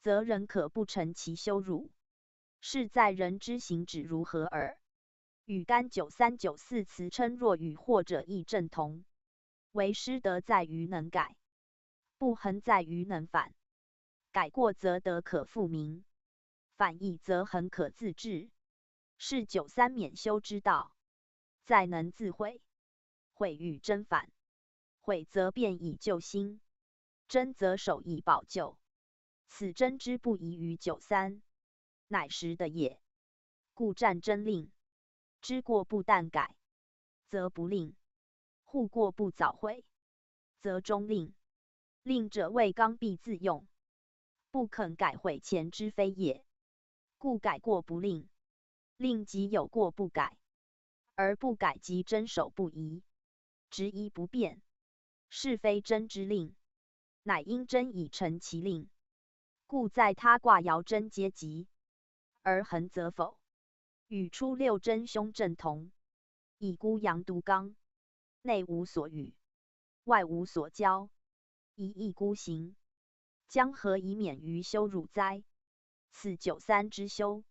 则人可不成其羞辱。是在人之行止如何耳？与干93、94辞称若与或者亦正同。唯失德在于能改，不恒在于能反。改过则德可复明，反义则恒可自治。是93免修之道，在能自毁。毁与真反，毁则变以救心，真则守以保救。此真之不宜于93，乃实的也。故战真令，知过不但改，则不令；护过不早悔，则终令。令者为刚愎自用，不肯改悔前之非也。故改过不令，令即有过不改，而不改即真守不疑，执疑不变，是非真之令，乃因真以成其令。故在他卦爻真皆吉，而恒则否。与初六真凶正同，以孤阳独刚，内无所与，外无所交，一意孤行，将何以免于羞辱哉？此93之修，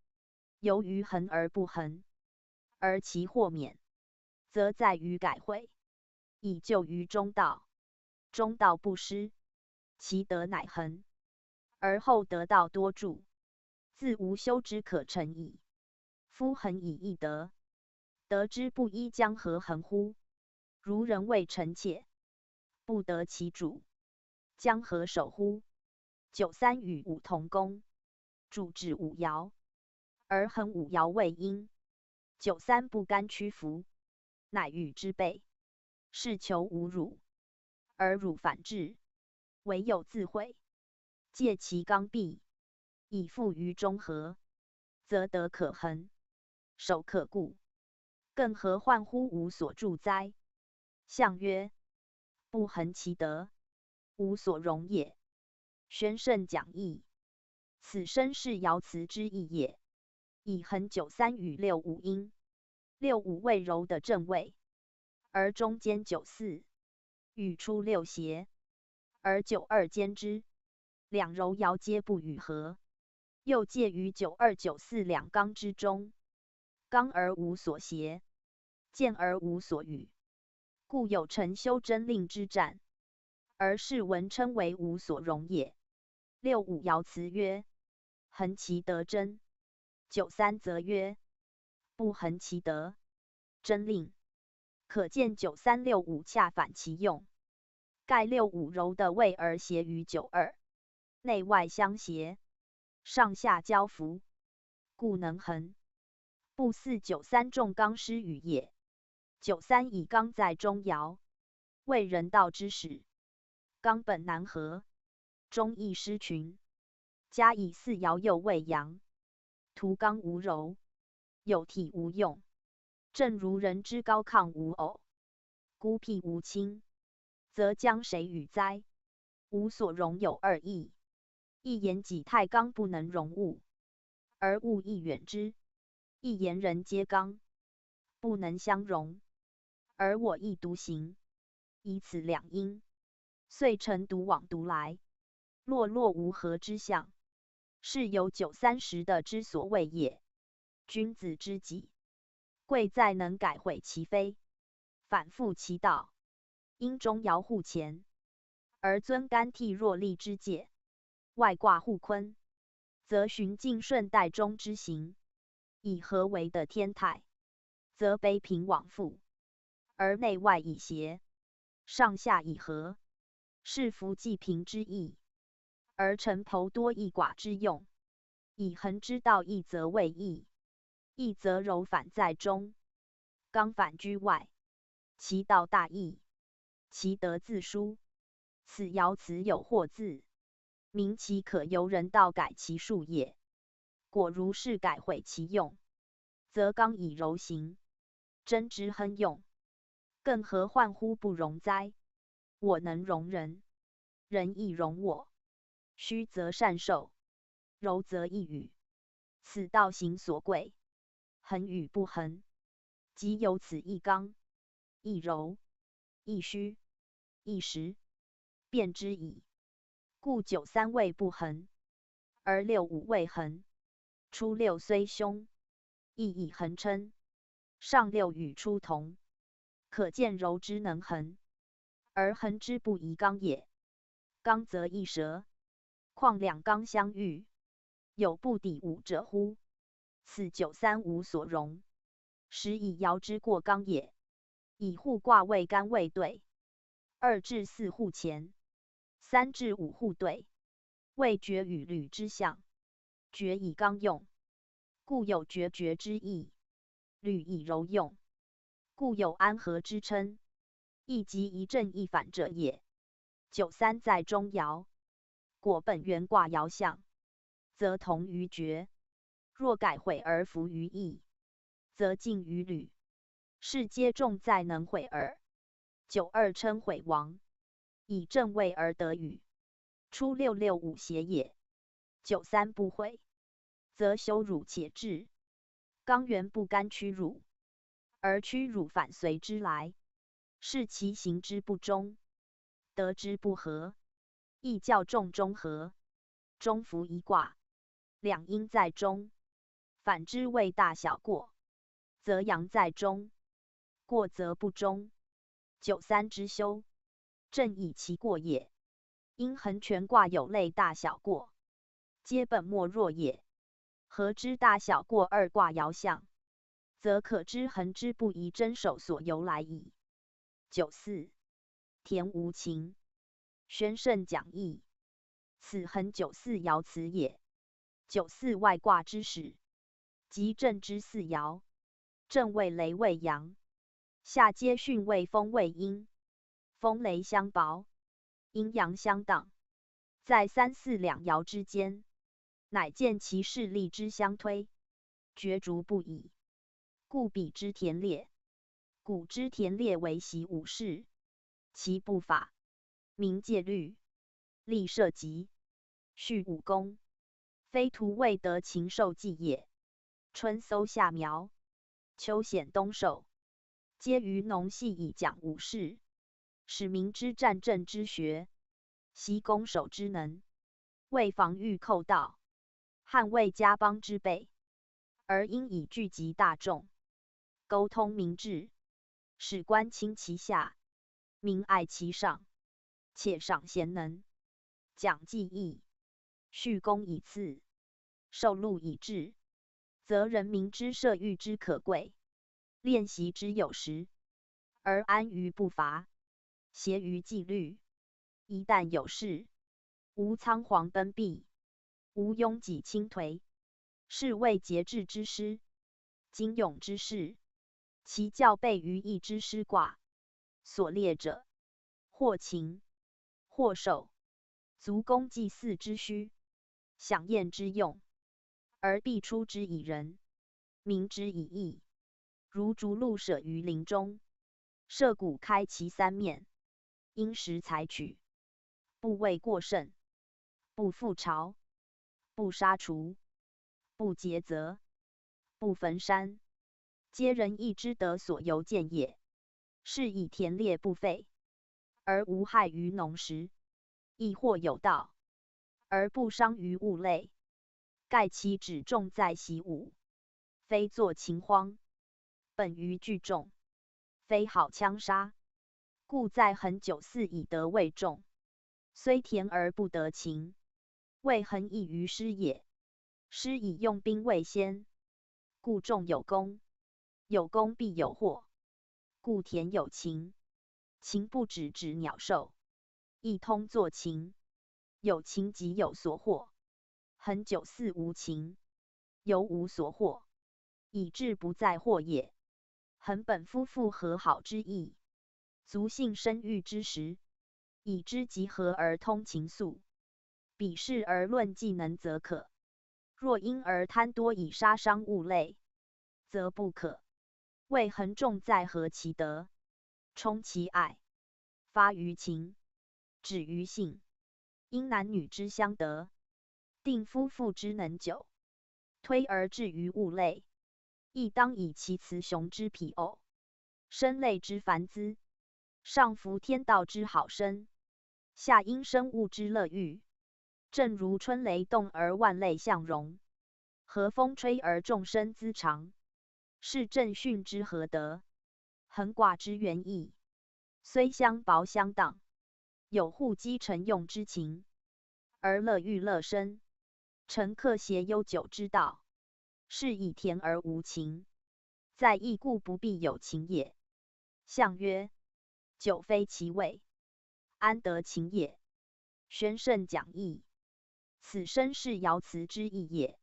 由于恒而不恒，而其或免，则在于改悔，以就于中道。中道不失，其德乃恒，而后得道多助，自无修之可成矣。夫恒以易德，德之不依将何恒乎？如人未臣妾，不得其主，将何守乎？93与5同宫，主治5爻，而恒5爻未应，93不甘屈服，乃与之备，是求无辱，而辱反至，唯有自毁，借其刚愎，以复于中和，则德可恒，守可固，更何患乎无所助哉？象曰：不恒其德，无所容也。宣圣讲义。此身是爻辞之意也。以横93与65阴，65为柔的正位，而中间94与出6邪，而92兼之，两柔爻皆不与合，又介于92、94两刚之中，刚而无所邪，健而无所与，故有成修真令之战，而是文称为无所容也。65爻辞曰：恒其德真，93则曰：不恒其德真令。可见93、65恰反其用。盖65柔的位而协于92，内外相协，上下交符，故能恒。不似93重刚失与也。93以刚在中爻，为人道之始，刚本难合，中亦失群。加以4爻又为阳，图刚无柔，有体无用，正如人之高亢无偶，孤僻无亲，则将谁与哉？无所容有二义。一言己太刚，不能容物，而物亦远之；一言人皆刚，不能相容，而我亦独行。以此两因，遂成独往独来，落落无合之象。是有93时的之所谓也。君子之己，贵在能改悔其非，反复其道。因中爻互乾，而尊干替弱利之戒；外卦互坤，则循进顺代中之行，以合为的天态，则卑平往复，而内外以协，上下以合，是夫济平之意。而臣剖多易寡之用，以恒之道义则为义，义则柔反在中，刚反居外，其道大义，其德自殊。此爻辞有惑字，明其可由人道改其术也。果如是改毁其用，则刚以柔行，真之亨用，更何患乎不容哉？我能容人，人亦容我。虚则善受，柔则易与。此道行所贵，恒与不恒，即有此一刚、一柔、一虚、一实，变之矣。故93位不恒，而65位恒。初6虽凶，亦以恒称。上6与初同，可见柔之能恒，而恒之不宜刚也。刚则易折，况两刚相遇，有不抵吾者乎？此93无所容，实以爻之过刚也。以互卦为干为兑，2至4互乾，3至5互兑，为决与履之象。决以刚用，故有决绝之意；履以柔用，故有安和之称。亦即一正一反者也。93在中爻，果本原卦爻象，则同于决；若改悔而服于义，则近于履。是皆重在能悔耳。92称悔亡，以正位而得与。初6、65邪也。93不悔，则羞辱且至。刚原不甘屈辱，而屈辱反随之来，是其行之不忠，得之不和，亦较重中和。中孚一卦，两阴在中，反之谓大小过，则阳在中，过则不中。93之修，正以其过也。因恒全卦有类大小过，皆本末弱也。合之大小过2卦爻象，则可知恒之不宜真守所由来矣。94田无情，宣圣讲义。此恒94爻辞也。94外卦之始，即震之4爻，震为雷为阳，下皆巽为风为阴，风雷相薄，阴阳相当，在3、4两爻之间，乃见其势力之相推，决逐不已。故彼之田猎，古之田猎为习武士，其不法，名戒律，立社稷，续武功，非徒未得禽兽计也。春搜夏苗，秋显冬狩，皆于农系以讲武事，使民之战阵之学，习攻守之能，为防御寇盗，捍卫家邦之备，而应以聚集大众，沟通民志，使官亲其下，民爱其上，且赏贤能，讲技艺，蓄功以次，受禄以治，则人民之社欲之可贵，练习之有时，而安于不伐，协于纪律。一旦有事，无仓皇奔避，无拥挤倾颓，是谓节制之师，精勇之士。其教备于义之师卦，所列者，或禽，或兽，足供祭祀之需，享宴之用，而必出之以仁，民之以义。如逐鹿舍于林中，射谷开其三面，因时采取，不为过甚，不覆巢，不杀除，不竭泽，不焚山，皆人义之德所由见也。是以田猎不废，而无害于农时；亦或有道，而不伤于物类。盖其只重在习武，非作秦荒，本于聚众，非好枪杀，故在恒久祀以德为重。虽田而不得秦，未恒益于师也。师以用兵为先，故众有功，有功必有获，故田有禽，禽不止指鸟兽，亦通作禽，有禽即有所获。恒久祀无禽，犹无所获，以致不在获也。恒本夫妇和好之意，足信生育之时，以知集合而通情愫，比视而论技能则可。若因而贪多以杀伤物类，则不可。谓恒重在合其德，充其爱，发于情，止于性，因男女之相得，定夫妇之能久，推而至于物类，亦当以其雌雄之匹偶，生类之繁滋，上服天道之好生，下因生物之乐欲。正如春雷动而万类相融，和风吹而众生滋长，是正训之合德，恒卦之原意。虽相薄相当，有互积成用之情，而乐欲乐生，诚克谐悠久之道。是以田而无禽，在义故不必有禽也。象曰：久非其位，安得禽也？宣圣讲义，此生是爻辞之意也。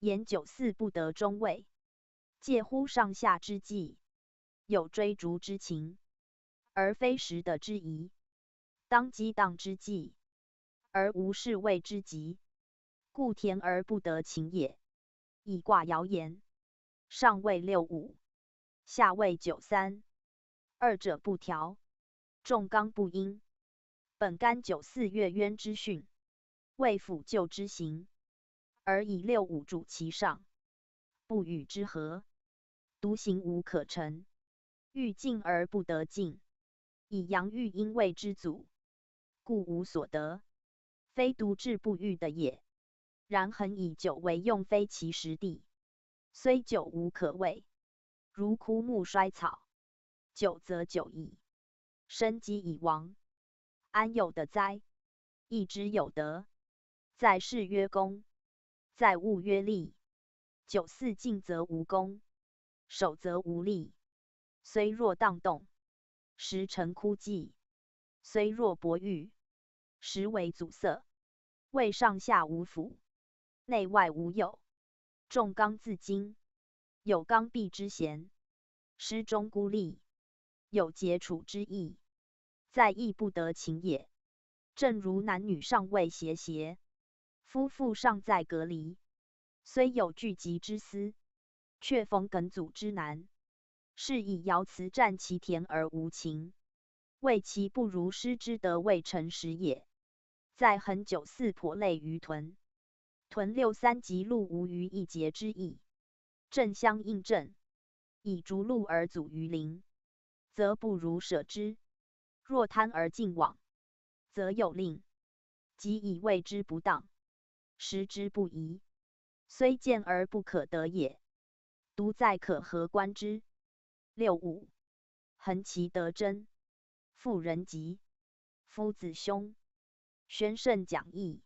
言久祀不得中位，介乎上下之际，有追逐之情，而非时得之宜；当激荡之际，而无是谓之急，故田而不得禽也。以卦爻言，上谓6-5，下谓9-3，二者不调，众刚不应。本干9-4月渊之训，为辅救之行，而以6-5主其上，不与之合，独行无可成，欲进而不得进，以阳欲阴谓之阻，故无所得，非独志不欲的也。然恒以久为用，非其实地，虽久无可畏，如枯木衰草，久则久矣，生机已亡，安有的哉？义之有德，在事曰功，在物曰利。久祀尽则无功，守则无利。虽若荡动，时成枯寂；虽若薄玉，实为阻塞。谓上下无辅，内外无有，众刚自矜，有刚愎之嫌，师中孤立，有桀处之意，在义不得情也。正如男女尚未协，夫妇尚在隔离，虽有聚集之思，却逢梗阻之难。是以爻辞占其田而无情，谓其不如师之德未成时也。在横九四婆类于屯，屯六三即路无于一节之意，正相应正，以逐路而阻于邻，则不如舍之；若贪而尽往，则有令，即以谓之不当，食之不宜，虽见而不可得也。独在可合观之。65. 横其得真，妇人吉，夫子凶。宣圣讲义。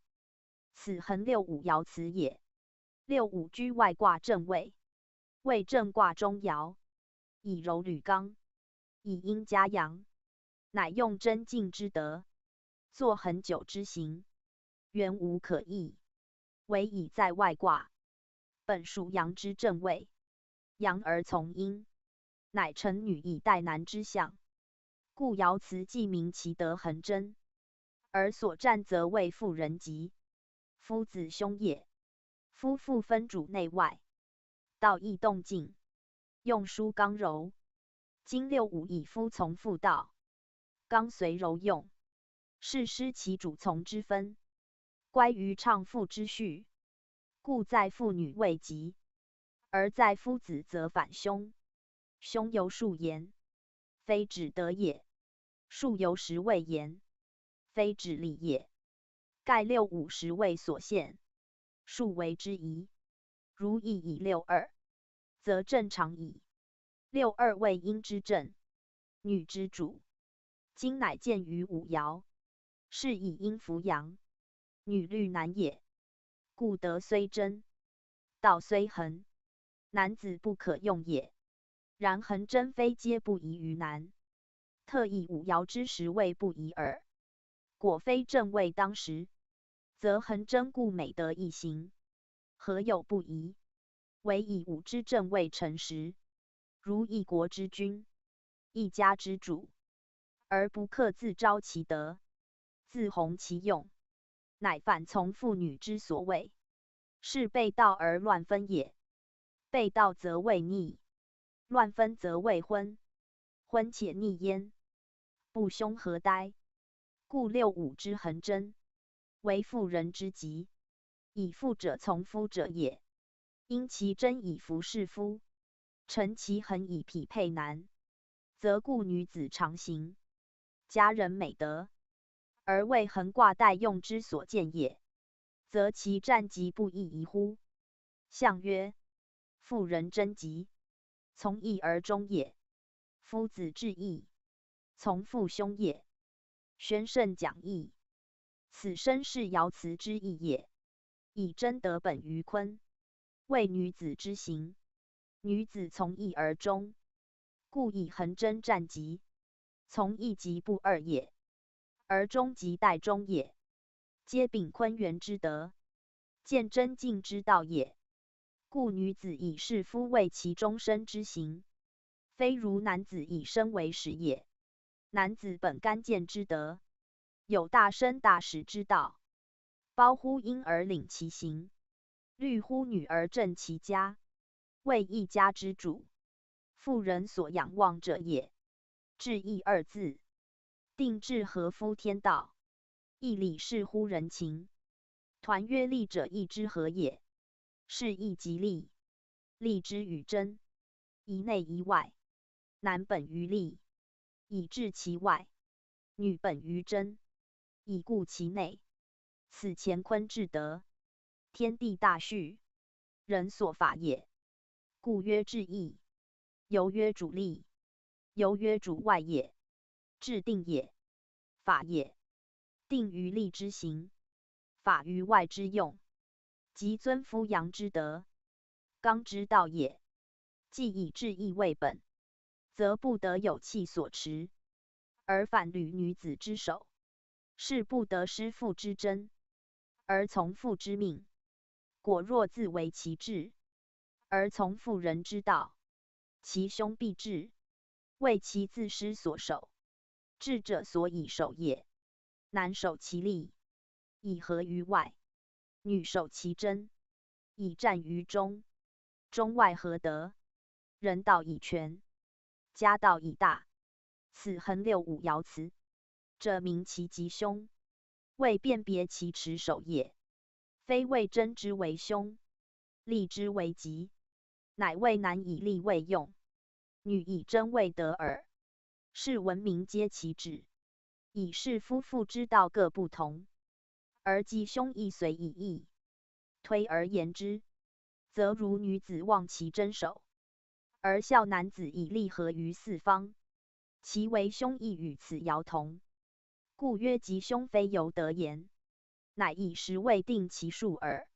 此横65爻辞也。65居外卦正位，为正卦中爻，以柔履刚，以阴加阳，乃用真静之德，作恒久之行，原无可议，唯以在外卦，本属阳之正位，阳而从阴，乃成女以待男之象，故爻辞既明其德恒真，而所占则为妇人吉，夫子凶也。夫妇分主内外，道义动静，用书刚柔。今65以夫从妇道，刚随柔用，是失其主从之分，乖于畅妇之序，故在妇女未及，而在夫子则反凶。凶由数言，非指德也；数由时位言，非指礼也。盖65时位所限，数为之宜。如亦以62，则正常矣。62为阴之正，女之主。今乃见于5爻，是以阴扶阳，女虑男也。故德虽真，道虽恒，男子不可用也。然恒真非皆不宜于男，特以5爻之时位不宜耳。果非正位当时，则恒真故美德一行，何有不宜？唯以5之正位成时，如一国之君，一家之主，而不克自昭其德，自弘其用，乃反从妇女之所谓，是背道而乱分也。背道则为逆，乱分则为昏，昏且逆焉，不凶何哉？故65之恒真，为妇人之吉，以妇者从夫者也。因其真以服侍夫，成其恒以匹配男，则故女子常行，佳人美德，而为恒卦待用之所见也，则其战吉不亦宜乎？象曰：妇人贞吉，从义而忠也；夫子至义，从父凶也。宣圣讲义。此身是爻辞之意也。以贞德本于坤，为女子之行，女子从义而忠，故以恒真战吉，从义吉不二也，而忠吉待忠也，皆秉坤元之德，见真静之道也。故女子以事夫为其终身之行，非如男子以身为始也。男子本干见之德，有大身大始之道，包乎婴而领其行，虑乎女而正其家，为一家之主，妇人所仰望者也。至义二字，定制合乎天道，义理是乎人情。团约利者义之和也，是义即利，利之与真，宜内宜外。男本于利，以治其外；女本于真，以固其内。此乾坤至德，天地大序，人所法也。故曰至义，由曰主利，由曰主外也。制定也，法也。定于利之行，法于外之用，即尊夫阳之德，刚之道也。既以至义为本，则不得有气所持，而反履女子之手，是不得失妇之贞，而从妇之命。果若自为其志，而从妇人之道，其凶必至，为其自失所守。智者所以守也。男守其利，以合于外；女守其贞，以战于中。中外合德，人道以全，家道以大。此横65爻辞，者明其吉凶，谓辨别其持守也。非谓真之为凶，利之为吉，乃谓男以利为用，女以真为得耳。是闻名皆其止，以是夫妇之道各不同，而吉凶亦随以异。推而言之，则如女子忘其真守，而笑男子以利合于四方，其为凶亦与此爻同。故曰吉凶非由得言，乃以时位定其数耳。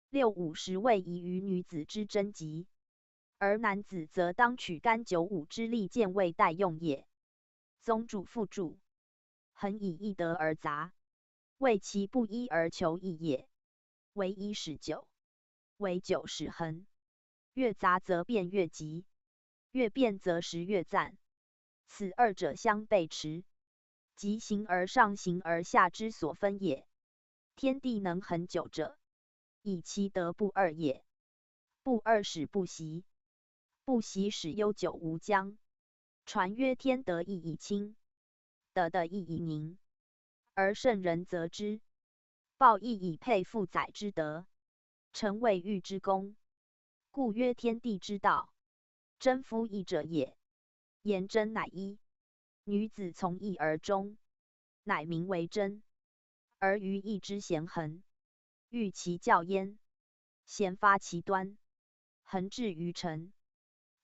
六五十位宜于女子之贞吉，而男子则当取干九五之利剑为代用也。宗主附注：恒以易得而杂，为其不一而求易也。为一使九，为九使恒。越杂则变越吉，越变则时越赞。此二者相背驰，即形而上形而下之所分也。天地能恒久者，以其德不二也。不二使不习，不习使悠久无疆。传曰天德亦以清，德的亦以宁，而圣人则之。报亦以配负载之德，成谓欲之功。故曰天地之道，真夫义者也。言真乃一，女子从义而终，乃名为真。而于义之贤恒，欲其教焉，贤发其端，恒至于诚，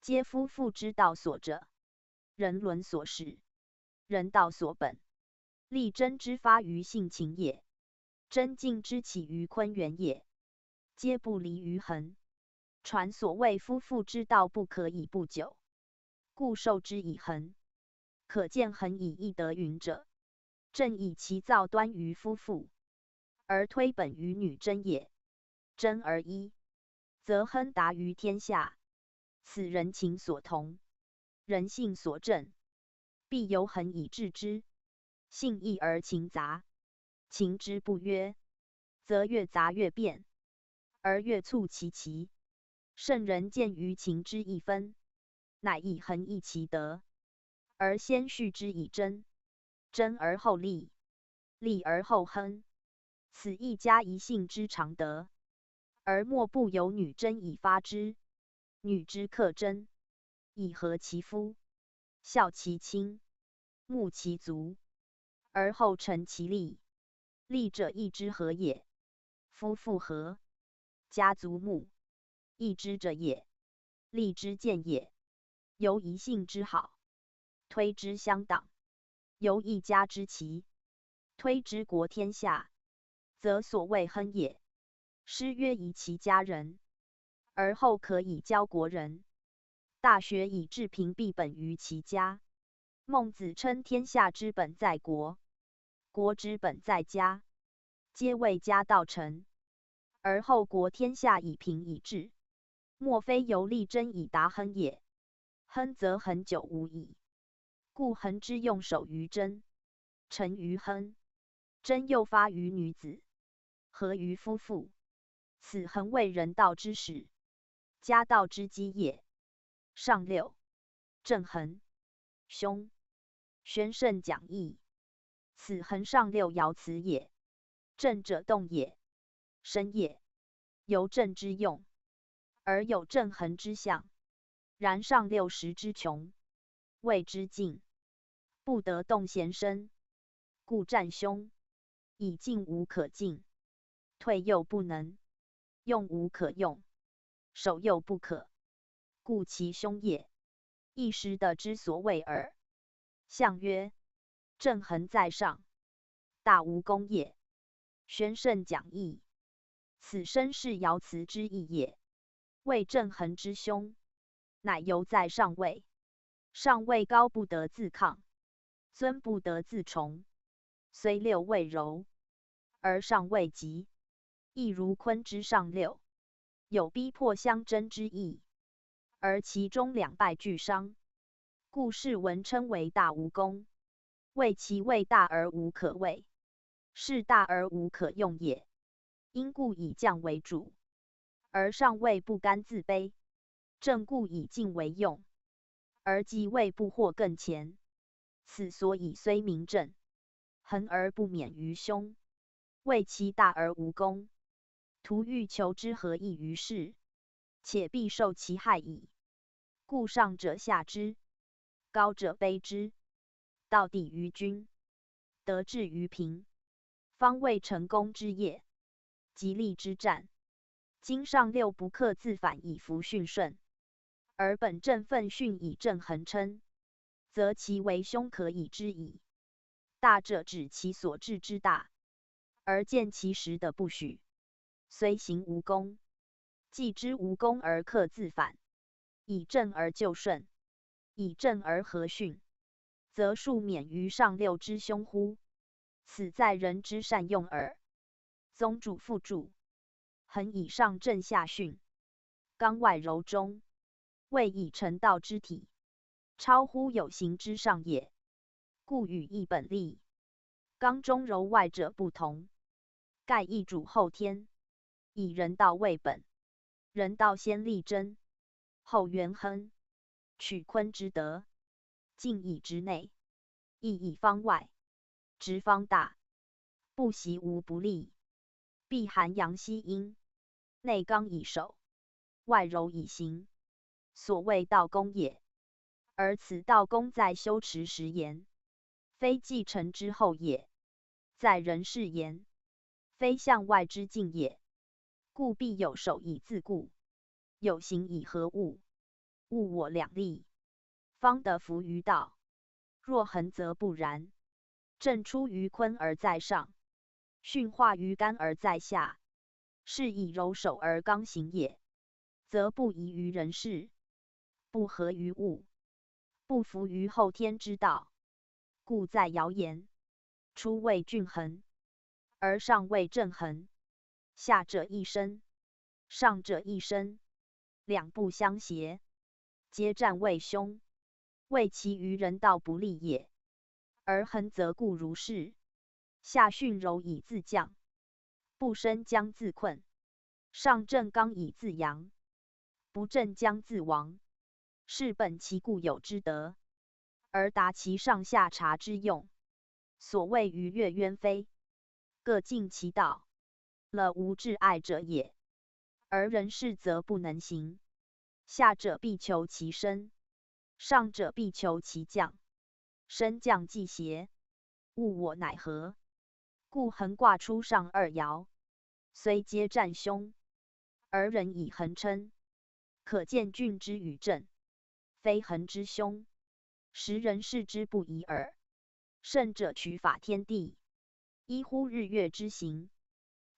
皆夫妇之道所者。人伦所始，人道所本。立真之发于性情也，真静之起于坤元也，皆不离于恒。传所谓夫妇之道不可以不久，故受之以恒。可见恒以易得云者，正以其造端于夫妇，而推本于女真也。真而一，则亨达于天下。此人情所同，人性所正，必由恒以治之。性异而情杂，情之不约，则越杂越变，而越促其奇。圣人见于情之一分，乃以恒易其德，而先序之以真，真而后利，利而后亨。此一家一性之常德，而莫不由女真以发之。女之克真，以和其夫，孝其亲，睦其族，而后成其利。利者义之和也。夫妇和，家族睦，义之者也，利之见也。由一性之好，推之相党；由一家之齐，推之国天下，则所谓亨也。诗曰：宜其家人，而后可以教国人。大学以治平必本于其家。孟子称天下之本在国，国之本在家，皆为家道成，而后国天下以平以治。莫非由利真以达亨也？亨则恒久无矣。故恒之用守于真，成于亨。真又发于女子，合于夫妇。此恒为人道之始，家道之基也。上六，正恒，凶。宣圣讲义。此恒上六爻辞也。正者动也，生也，由正之用，而有正恒之象。然上六时之穷，谓之静，不得动贤生，故战凶。以进无可进，退又不能，用无可用，守又不可，故其凶也。一时的之所谓耳。象曰：正恒在上，大无功也。宣圣讲义。此身是爻辞之意也。谓正恒之凶，乃由在上位。上位高不得自抗，尊不得自崇。虽六位柔，而上位极，亦如坤之上六，有逼迫相争之意，而其中两败俱伤，故世文称为大无功。谓其位大而无可畏，是大而无可用也。因故以降为主，而上位不甘自卑；正故以静为用，而即位不惑更前。此所以虽名正，恒而不免于凶。谓其大而无功，徒欲求之何益于事？且必受其害矣。故上者下之，高者卑之，道地于君，德至于平，方为成功之业，吉利之战。今上六不克自反以服训顺，而本正愤训以正恒称，则其为凶可以知矣。大者指其所至之大，而见其实的不许，虽行无功，既知无功而克自反，以正而就顺，以正而和训，则庶免于上六之凶乎？此在人之善用耳。宗主父主，恒以上正下训，刚外柔中，谓以成道之体，超乎有形之上也。故与一本立，刚中柔外者不同，盖一主后天，以人道为本，人道先立真，后元亨，取坤之德，进以之内，义以方外，直方大，不习无不利，必含阳息阴，内刚以守，外柔以行，所谓道功也。而此道功在修持时言，非继承之后也；在人事言，非向外之境也。故必有守以自固，有行以和物，物我两立，方得服于道。若恒则不然。正出于坤而在上，训化于干而在下，是以柔守而刚行也。则不宜于人事，不合于物，不服于后天之道。故在爻言，初为均衡，而上为正衡，下者一身，上者一身，两不相协，皆战为凶，谓其于人道不利也。而恒则固如是，下训柔以自降，不升将自困，上正刚以自扬，不正将自亡。是本其固有之德，而达其上下察之用。所谓于越渊非，各尽其道，了无至爱者也。而人事则不能行，下者必求其升，上者必求其降。升降既邪，物我乃合。故横卦出上二爻，虽皆占凶，而人以恒称，可见均之与正，非恒之凶，时人事之不宜耳。圣者取法天地，依乎日月之行，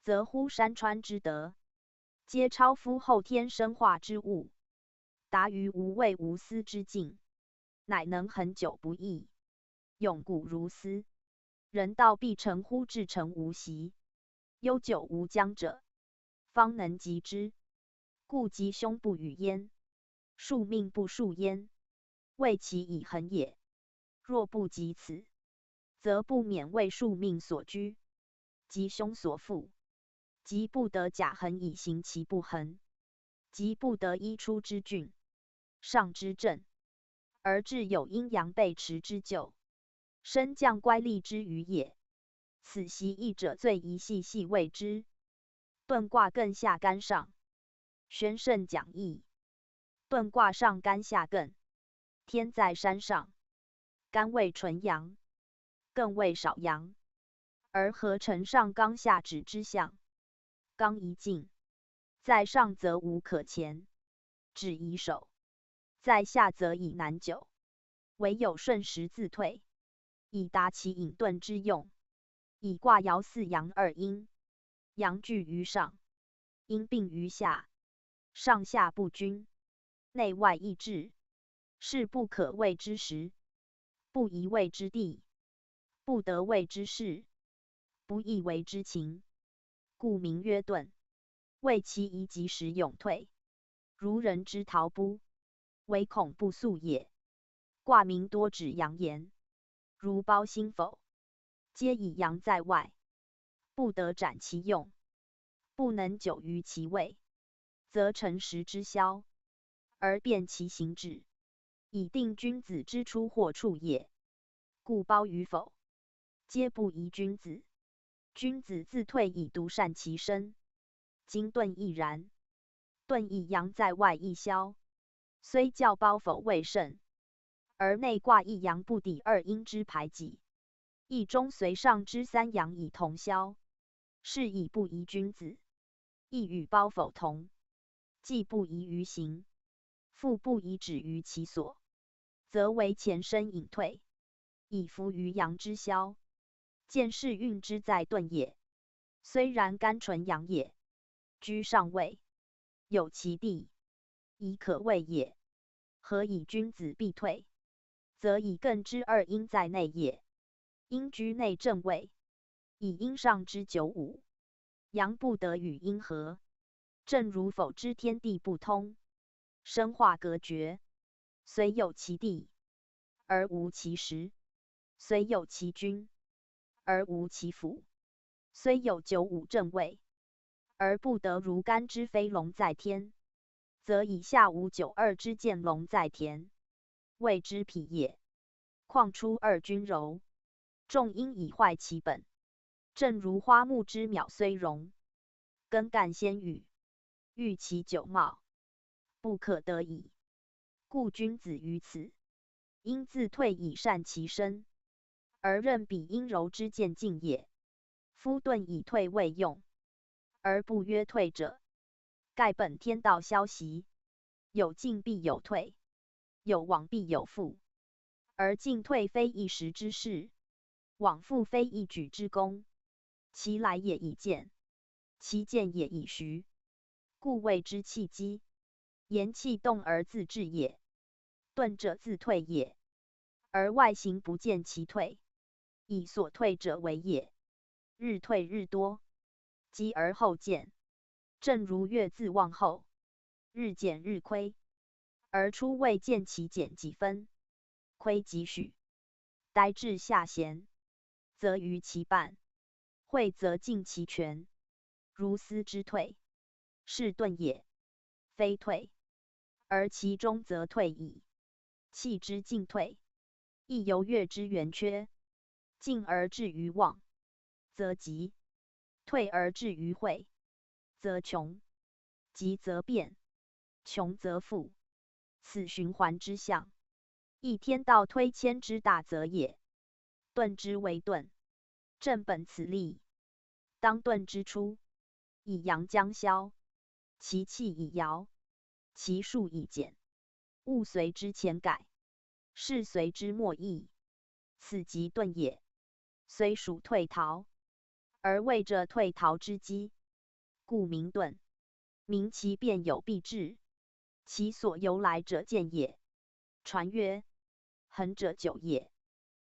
则乎山川之德，皆超乎后天生化之物，达于无畏无私之境，乃能恒久不易，永固如斯。人道必成乎至诚无息，悠久无疆者，方能及之。故吉凶不与焉，庶命不数焉，谓其以恒也。若不及此，则不免为庶命所居，吉凶所附，即不得假恒以行其不恒，即不得一出之均，上之正，而致有阴阳背驰之咎，升降乖戾之余也。此习义者最宜细细谓之。遁卦艮下干上，宣圣讲义。遁卦上干下艮，天在山上，干为纯阳，艮为少阳，而合成上刚下止之象。刚宜进，在上则无可前，止宜守；在下则以难久，唯有顺时自退，以达其隐遁之用。以卦爻四阳二阴，阳聚于上，阴并于下，上下不均，内外异志，是不可谓之时，不宜谓之地，不得谓之事，不义为之情，故名曰遁。谓其宜及时永退，如人之逃不，唯恐不速也。卦名多指阳言，如包心否，皆以阳在外，不得展其用，不能久于其位，则成时之消，而变其行止，以定君子之出或处也。故包与否，皆不宜君子。君子自退以独善其身。今遁亦然。遁以阳在外亦消，虽教包否未甚，而内卦一阳不抵二阴之排己，义中随上之三阳以同消，是以不宜君子。亦与包否同，既不宜于行，复不宜止于其所，则为前身隐退，以服于阳之消。见是运之在遁也，虽然甘纯阳也，居上位，有其地，宜可畏也。何以君子必退？则以艮之二阴在内也，阴居内正位，以阴上之九五，阳不得与阴合。正如否之天地不通，生化隔绝，虽有其地，而无其时；虽有其君，而无其辅；虽有九五正位，而不得如干之飞龙在天，则以下无九二之见龙在田，谓之痞也。况出二君柔，众阴以坏其本。正如花木之苗虽荣，根干先育，欲其久茂，不可得已。故君子于此，应自退以善其身，而任彼阴柔之见进也。夫遁以退未用，而不曰退者，盖本天道消息，有进必有退，有往必有复。而进退非一时之事，往复非一举之功。其来也以见，其见也以徐，故谓之气机。言气动而自治也，遁者自退也，而外行不见其退，以所退者为也。日退日多，积而后见，正如月自旺后，日减日亏，而初未见其减几分，亏几许，待至下弦，则于其半，会则尽其全。如斯之退，是遁也，非退。而其中则退矣。气之进退，亦由月之圆缺，进而至于旺，则急；退而至于会，则穷；急则变，穷则富。此循环之象，亦天道推迁之大则也。遁之为遁，正本此理。当遁之初，以阳将消，其气以摇，其数以减，物随之前改，事随之末易。此即遁也。虽属退逃，而为着退逃之机，故名遁。名其变有必至，其所由来者见也。传曰：恒者久也，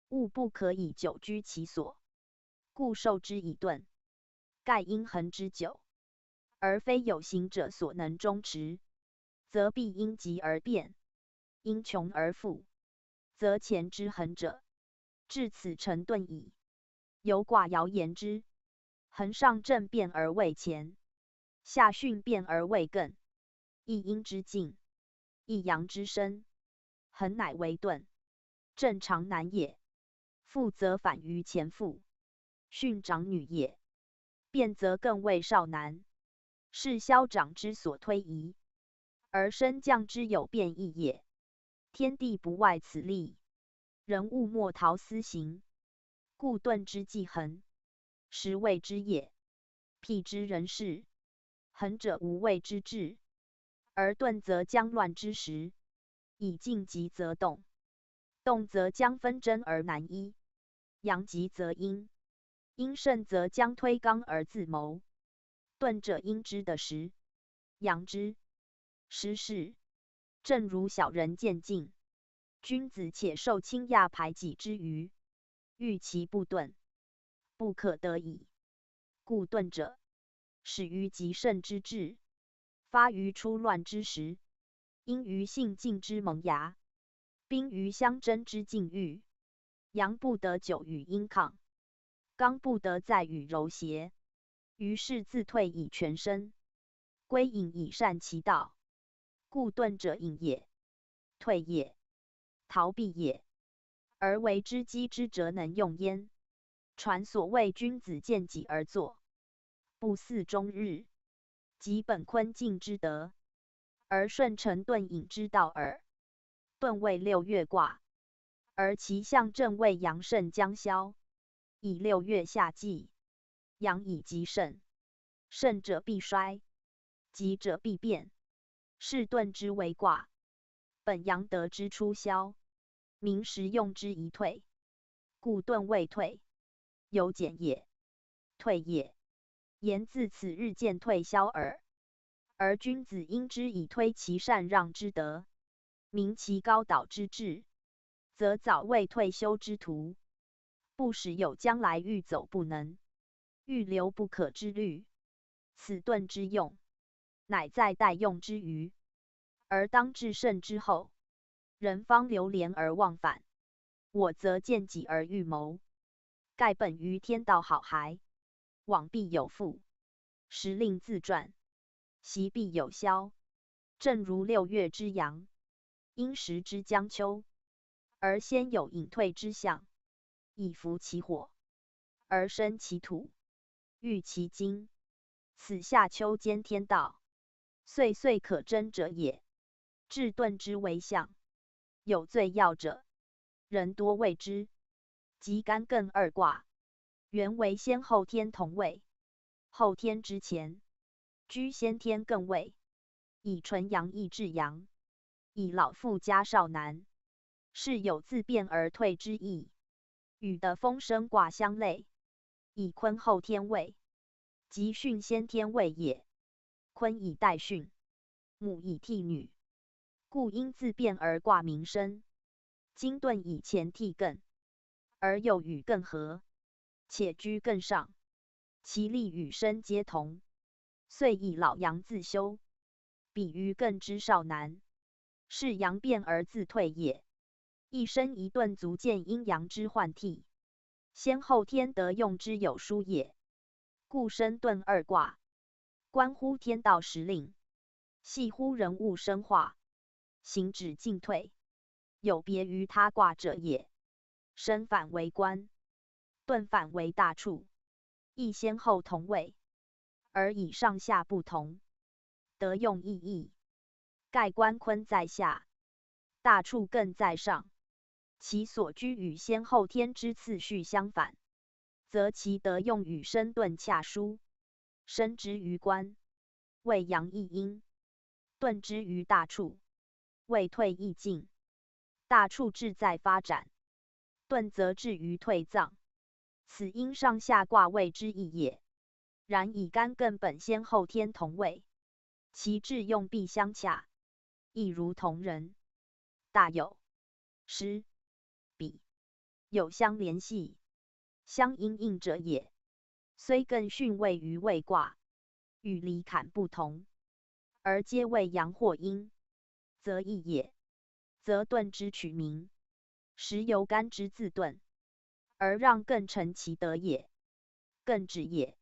物不可以久居其所，故受之以遁。盖因恒之久，而非有形者所能终持，则必因急而变，因穷而富，则前之恒者，至此成遁矣。有卦爻言之：恒上正变而未前，下巽变而未艮。一阴之静，一阳之生，恒乃为遁。正常男也，复则反于前父。巽长女也，变则更为少男，是消长之所推移，而升降之有变异也。天地不外此例，人物莫逃斯行，故遁之既恒，实谓之也。辟之人事，恒者无谓之志，而遁则将乱之时，以静极则动，动则将纷争而难依，阳极则阴，阴盛则将推刚而自谋。遁者阴之的时，阳之失事。正如小人见进，君子且受倾轧排己之余，欲其不遁，不可得已。故遁者，始于极盛之志，发于初乱之时，因于性静之萌芽，宾于相争之境遇。阳不得久与阴抗，刚不得再与柔协，于是自退以全身，归隐以善其道。故遁者隐也，退也，逃避也，而为之击之则能用焉。传所谓君子见己而作，不似终日，即本坤静之德，而顺承遁隐之道耳。遁为6月卦，而其象正为阳盛将消，以6月夏季，阳以极盛，盛者必衰，极者必变，是遁之为卦。本阳德之初消，民时用之宜退，故遁未退，有减也，退也。言自此日渐退消耳。而君子应之以推其禅让之德，明其高导之志，则早为退休之徒，不使有将来欲走不能，欲留不可之虑。此遁之用，乃在待用之余，而当至盛之后，人方流连而忘返。我则见己而欲谋，盖本于天道好孩，往必有复，时令自传，习必有消。正如6月之阳，因时之将秋，而先有隐退之象，以伏其火，而生其土，育其精。此夏秋兼天道，岁岁可争者也。至遁之为象，有最要者，人多谓之。即干艮2卦，原为先后天同位，后天之前，居先天艮位，以纯阳益至阳，以老妇加少男，是有自变而退之意。与的风生卦相类，以坤后天位，即巽先天位也。坤以代巽，母以替女，故因自变而卦名生。今遁以前替艮，而又与艮合，且居艮上，其力与生皆同，遂以老阳自修，比于艮之少男，是阳变而自退也。一生一遁足见阴阳之换替，先后天德用之有殊也。故生遁2卦，关乎天道时令，系乎人物生化，行止进退，有别于他卦者也。生反为官，遁反为大处，亦先后同位，而以上下不同，德用异义。盖官坤在下，大处艮在上，其所居与先后天之次序相反，则其德用与生遁恰殊。生之于官，谓阳亦阴；遁之于大处，谓退亦进。大处志在发展，遁则至于退葬，此因上下卦谓之异也。然以干艮本先后天同位，其志用必相洽，亦如同人，大有失比，有相联系，相因应者也。虽艮巽位于未卦，与离坎不同，而皆为阳或阴，则异也。则遁之取名，实由干之自遁，而让艮成其德也。艮止也，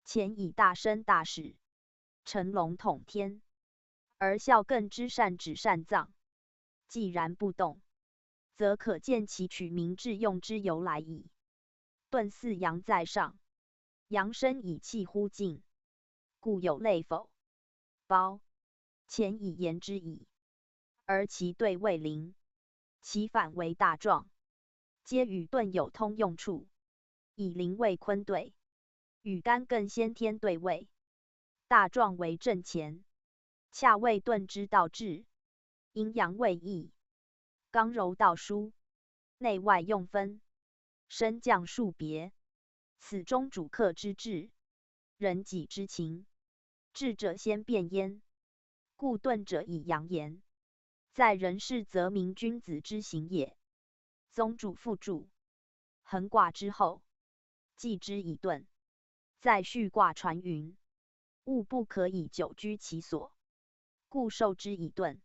前以大生大始，成龙统天，而效艮之善止善葬。既然不动，则可见其取名致用之由来矣。遁似阳在上，阳生以气乎静，故有类否？包前以言之矣。而其对位灵，其反为大壮，皆与遁有通用处。以灵为坤对，与干艮先天对位，大壮为正前，恰为遁之道治。阴阳位异，刚柔道殊，内外用分，升降数别，此中主客之志，人己之情。智者先变焉，故遁者以阳言。在人世则明君子之行也。宗主复注，横卦之后，继之以遁。在序卦传云：物不可以久居其所，故受之以遁。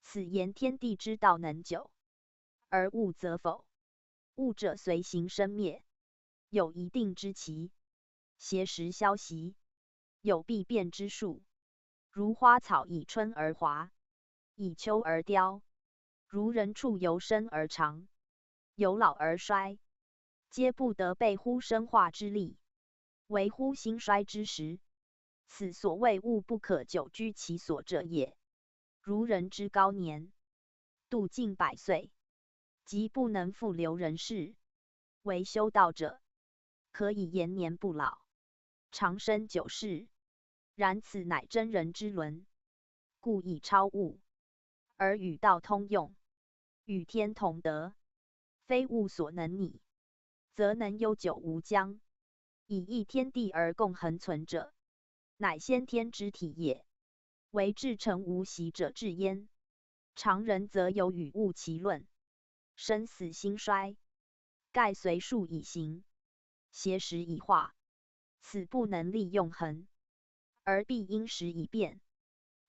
此言天地之道能久，而物则否。物者随形生灭，有一定之期，挟时消息，有必变之数。如花草以春而华，以秋而凋，如人畜由生而长，由老而衰。皆不得备乎生化之力，为乎兴衰之时。此所谓物不可久居其所者也。如人之高年，度尽100岁，即不能复留人世，为修道者，可以延年不老，长生久世。然此乃真人之伦，故以超物，而与道通用，与天同德，非物所能拟，则能悠久无疆，以一天地而共恒存者，乃先天之体也。为至诚无习者至焉。常人则有与物其论，生死兴衰，盖随数以行，挟时以化，此不能立用恒，而必因时以变，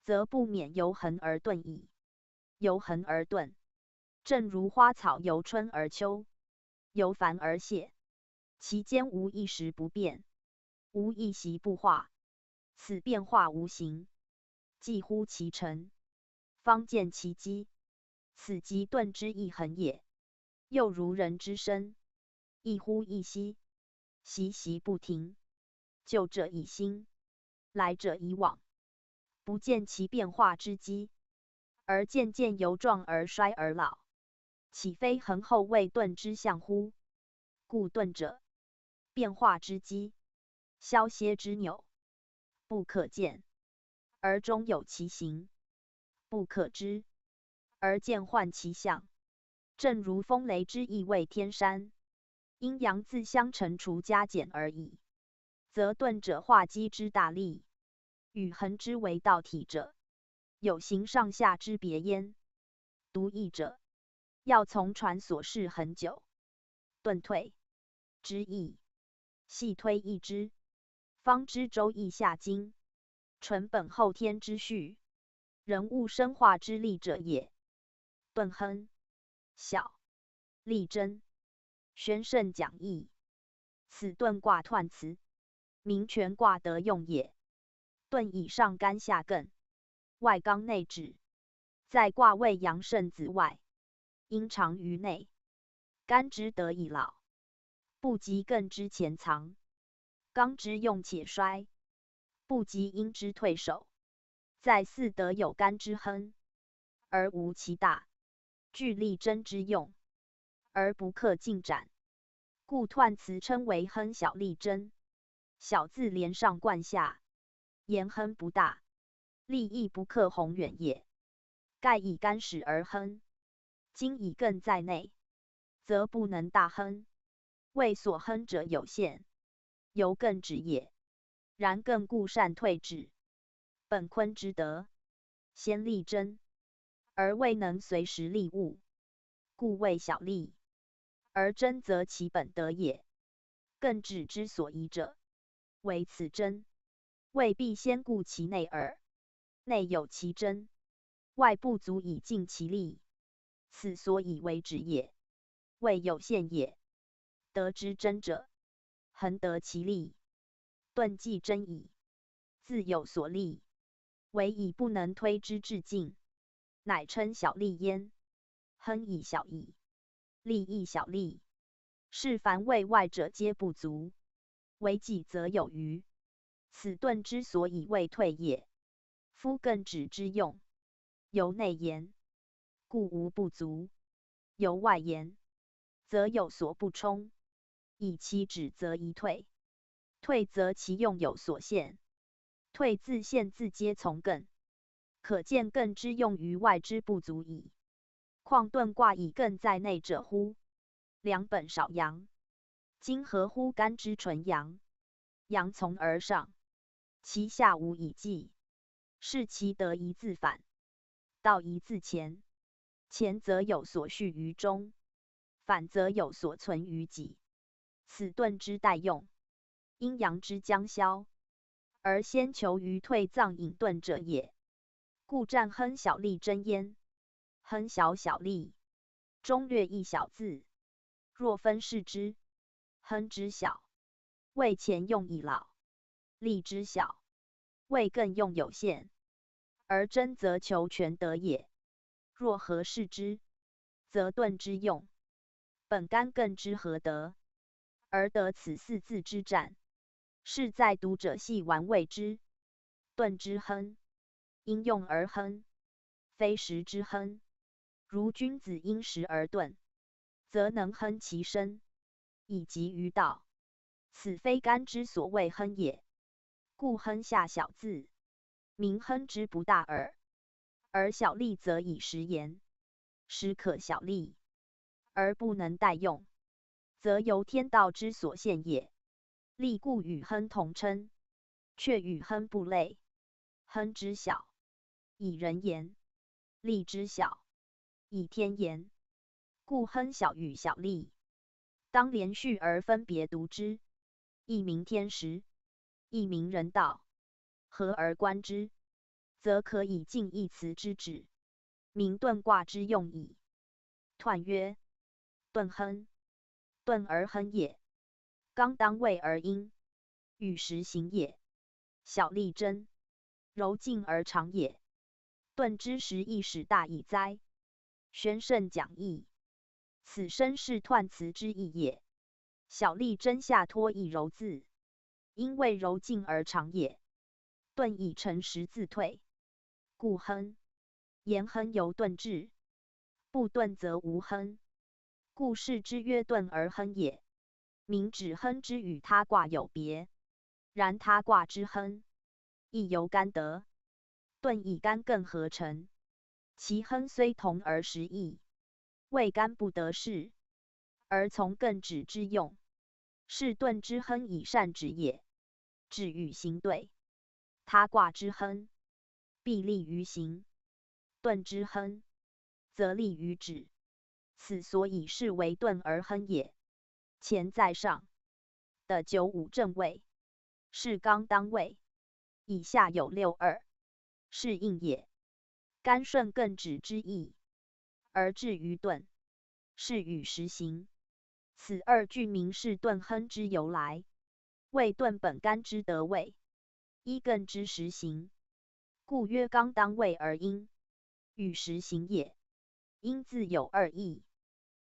则不免由恒而顿矣。由恒而顿，正如花草由春而秋，由繁而谢，其间无一时不变，无一息不化。此变化无形，既乎其成，方见其机。此即顿之亦恒也。又如人之生，一呼一吸，息息不停，旧者以新，来者以往，不见其变化之机，而渐渐由壮而衰而老，岂非恒后未顿之象乎？故顿者，变化之机，消歇之钮，不可见，而终有其形；不可知，而渐换其象。正如风雷之意为天山，阴阳自相乘除加减而已。则顿者化机之大力，与恒之为道体者，有形上下之别焉。独异者，要从传所示恒久，顿退之意，细推一之，方知周易下经，纯本后天之序，人物生化之力者也。顿亨、小、力争、宣圣讲义，此顿卦彖辞，名权卦得用也。顿以上干下艮，外刚内止，在卦位阳盛子外，阴长于内。干之得以老，不及艮之潜藏；刚之用且衰，不及阴之退守。在四得有干之亨，而无其大；具力争之用，而不克进展。故彖辞称为亨小力争。小字连上贯下，言亨不大，力亦不克宏远也。盖以干始而亨，今以艮在内，则不能大亨。谓所亨者有限，由艮止也。然艮固善退止，本坤之德，先力争，而未能随时利物，故谓小利。而争则其本德也。艮止之所宜者，为此争，未必先顾其内耳。内有其争，外不足以尽其力，此所以为止也。谓有限也。得之争者，恒得其利。顿既争矣，自有所利，唯以不能推之至尽，乃称小利焉。亨以小矣，利亦小利，是凡为外者皆不足，为己则有余。此顿之所以未退也。夫艮止之用，由内言，故无不足；由外言，则有所不充。以其止则宜退，退则其用有所限。退自限自皆从艮，可见艮之用于外之不足矣。况遁卦以艮在内者乎？两本少阳，今合乎干之纯阳？阳从而上，其下无以济，是其德宜自反，道宜自前。前则有所蓄于中，反则有所存于己。此顿之待用，阴阳之将消，而先求于退脏隐遁者也。故占亨小利争焉。亨小小利，中略一小字，若分视之，亨之小，谓前用已老；利之小，谓艮用有限。而争则求全德也。若合视之，则顿之用，本干艮之何德？而得此四字之战，是在读者系玩味之。顿之亨，因用而亨，非时之亨。如君子因时而顿，则能亨其身，以及于道。此非干之所谓亨也。故亨下小字，民亨之不大耳。而小利则以时言，时可小利，而不能代用，则由天道之所限也。利故与亨同称，却与亨不类。亨之小，以人言；利之小，以天言。故亨小与小利，当连续而分别读之。一名天时，一名人道，合而观之，则可以尽一词之旨，明遁卦之用矣。彖曰：遁亨，遁而亨也。刚当位而阴，与时行也。小利贞，柔静而长也。遁之时亦使大矣哉！宣圣讲义，此身是彖辞之意也。小利贞下托一柔字，因为柔静而长也。遁以成实自退，故亨。言亨由遁至，不遁则无亨，故视之曰遁而亨也。明指亨之与他卦有别，然他卦之亨，亦由干得。遁以干更合成，其亨虽同而实异，谓干不得势，而从艮止之用，是遁之亨以善止也。止与行对，他卦之亨，必利于行；遁之亨，则利于止。此所以是为遁而亨也。乾在上的九五正位，是刚当位，以下有六二，是应也。干顺艮止之意，而至于遁，是与时行。此二句明是遁亨之由来，谓遁本干之得位，依艮之时行，故曰刚当位而阴，与时行也。阴字有二义，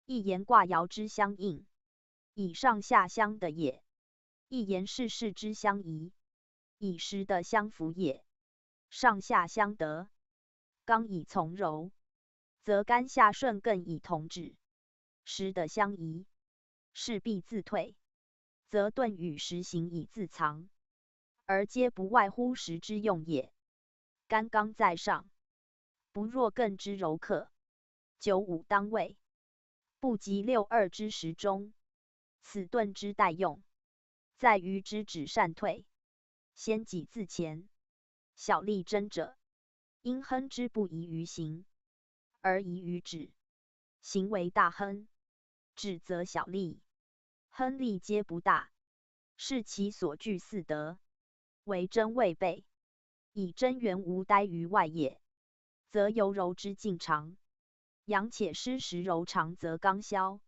一言卦爻之相应，以上下相的也；一言事事之相宜，以时的相符也。上下相得，刚以从柔，则干下顺艮以同止；时的相宜，势必自退，则遁与时行以自藏，而皆不外乎时之用也。干刚在上，不若艮之柔克，九五当位，不及六二之时中。此遁之代用，在于之止善退，先己自前。小利贞者，因亨之不宜于行，而宜于止。行为大亨，止则小利，亨利皆不大，是其所具四德，为真未备，以真元无待于外也，则由柔之进长。阳且失时柔长则刚消，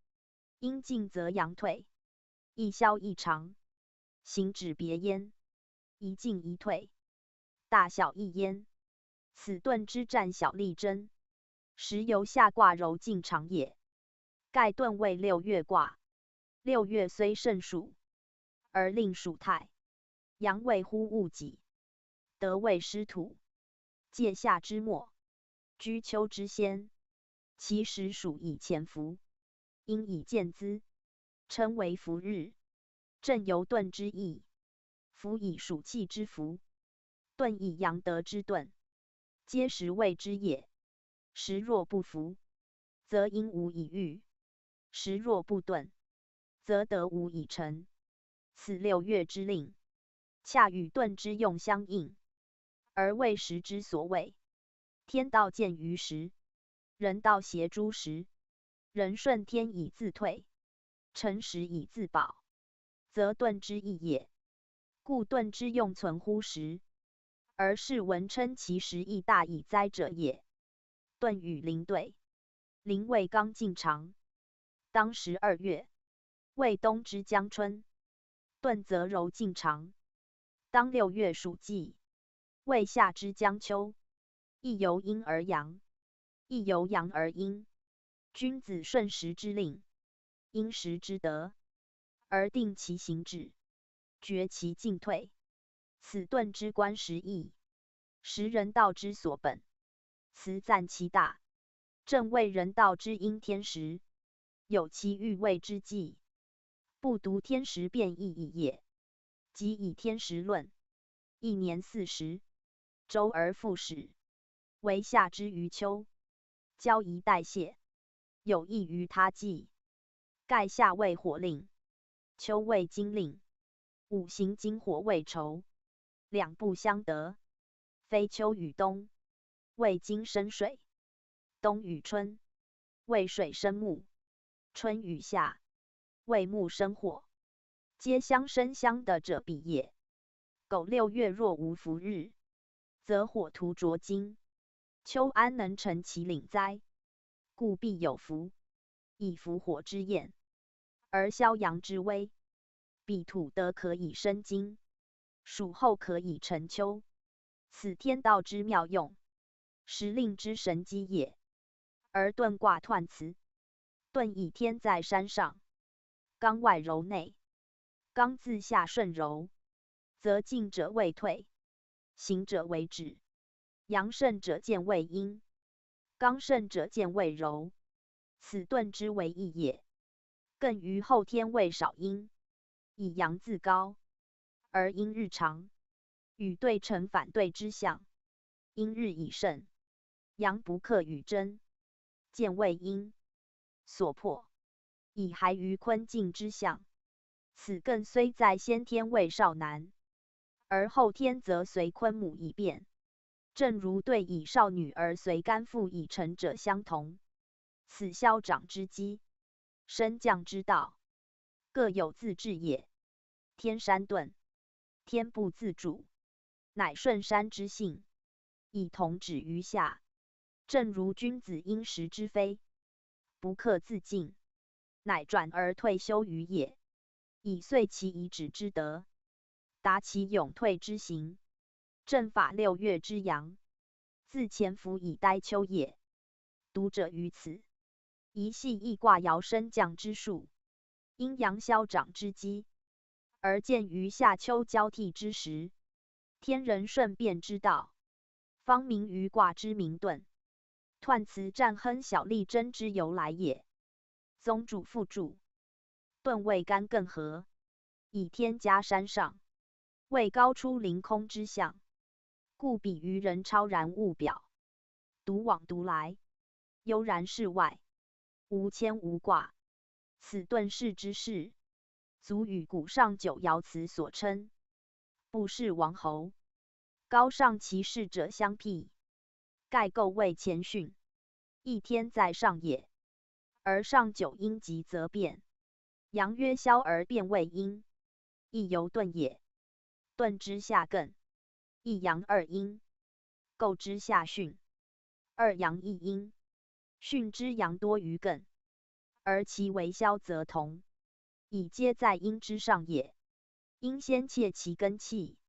阴进则阳退，一消一长，行止别焉，一进一退，大小异焉。此遁之战小利贞，时由下卦柔进长也。盖遁为六月卦，六月虽盛数，而令属太阳位乎戊己，得位失土，介夏之末，居秋之先。其时属以潜伏，因以见资，称为伏日。正由遁之意，伏以属气之伏，遁以阳德之遁，皆时谓之也。时若不伏，则阴无以御；时若不遁，则德无以成。此六月之令，恰与遁之用相应，而为时之所谓。天道见于时，人道协诸时。人顺天以自退，成时以自保，则遁之意也。故遁之用存乎时，而是文称其时亦大矣哉者也。遁与临对，临为刚进长，当12月，谓冬之将春；遁则柔进长，当6月属季，谓夏之将秋。亦由阴而阳，亦由阳而阴。君子顺时之令，因时之德，而定其行止，决其进退。此遁之观时义，识人道之所本。辞赞其大，正谓人道之应天时，有其欲位之计，不独天时变异矣也。即以天时论，一年40，周而复始，为夏之于秋，交宜代谢，有益于他纪。盖夏为火令，秋为金令，五行金火为酬，两不相得。非秋与冬，为金生水；冬与春，为水生木；春与夏，为木生火。皆相生相得者比也。苟6月若无伏日，则火图灼金，秋安能成其领哉？故必有伏，以伏火之焰，而消阳之威。彼土德可以生金，属后可以成秋。此天道之妙用，时令之神机也。而遁卦彖辞，遁以天在山上，刚外柔内，刚自下顺柔，则进者为退，行者为止。阳盛者见为阴，刚盛者见为柔。此遁之为义也。更于后天为少阴，以阳自高，而阴日长，与对成反对之象。阴日以盛，阳不克与争，见为阴，所破，以还于坤静之象。此艮虽在先天为少男，而后天则随坤母以变，正如对以少女而随干父以成者相同。此消长之机，升降之道，各有自治也。天山遁，天不自主，乃顺山之性，以同止于下。正如君子因时之非，不克自进，乃转而退休于也，以遂其以止之德，达其永退之行。正法6月之阳，自潜伏以待秋也。读者于此，宜系易卦爻升降之术，阴阳消长之机，而见于夏秋交替之时，天人顺变之道，方明于卦之明遁。彖辞占亨小利贞之由来也。宗主附注：遁位干艮合，以天加山上，为高出凌空之象，故比于人超然物表，独往独来，悠然世外，无牵无挂。此遁世之事，足与古上九爻辞所称不是王侯，高尚其事者相媲。盖构谓前训，一天在上也，而上九阴极则变，阳曰消而变为阴，亦由遁也。遁之下艮，一阳二阴；构之下巽，二阳一阴。巽之阳多于艮，而其为消则同，以皆在阴之上也。阴先窃其根气，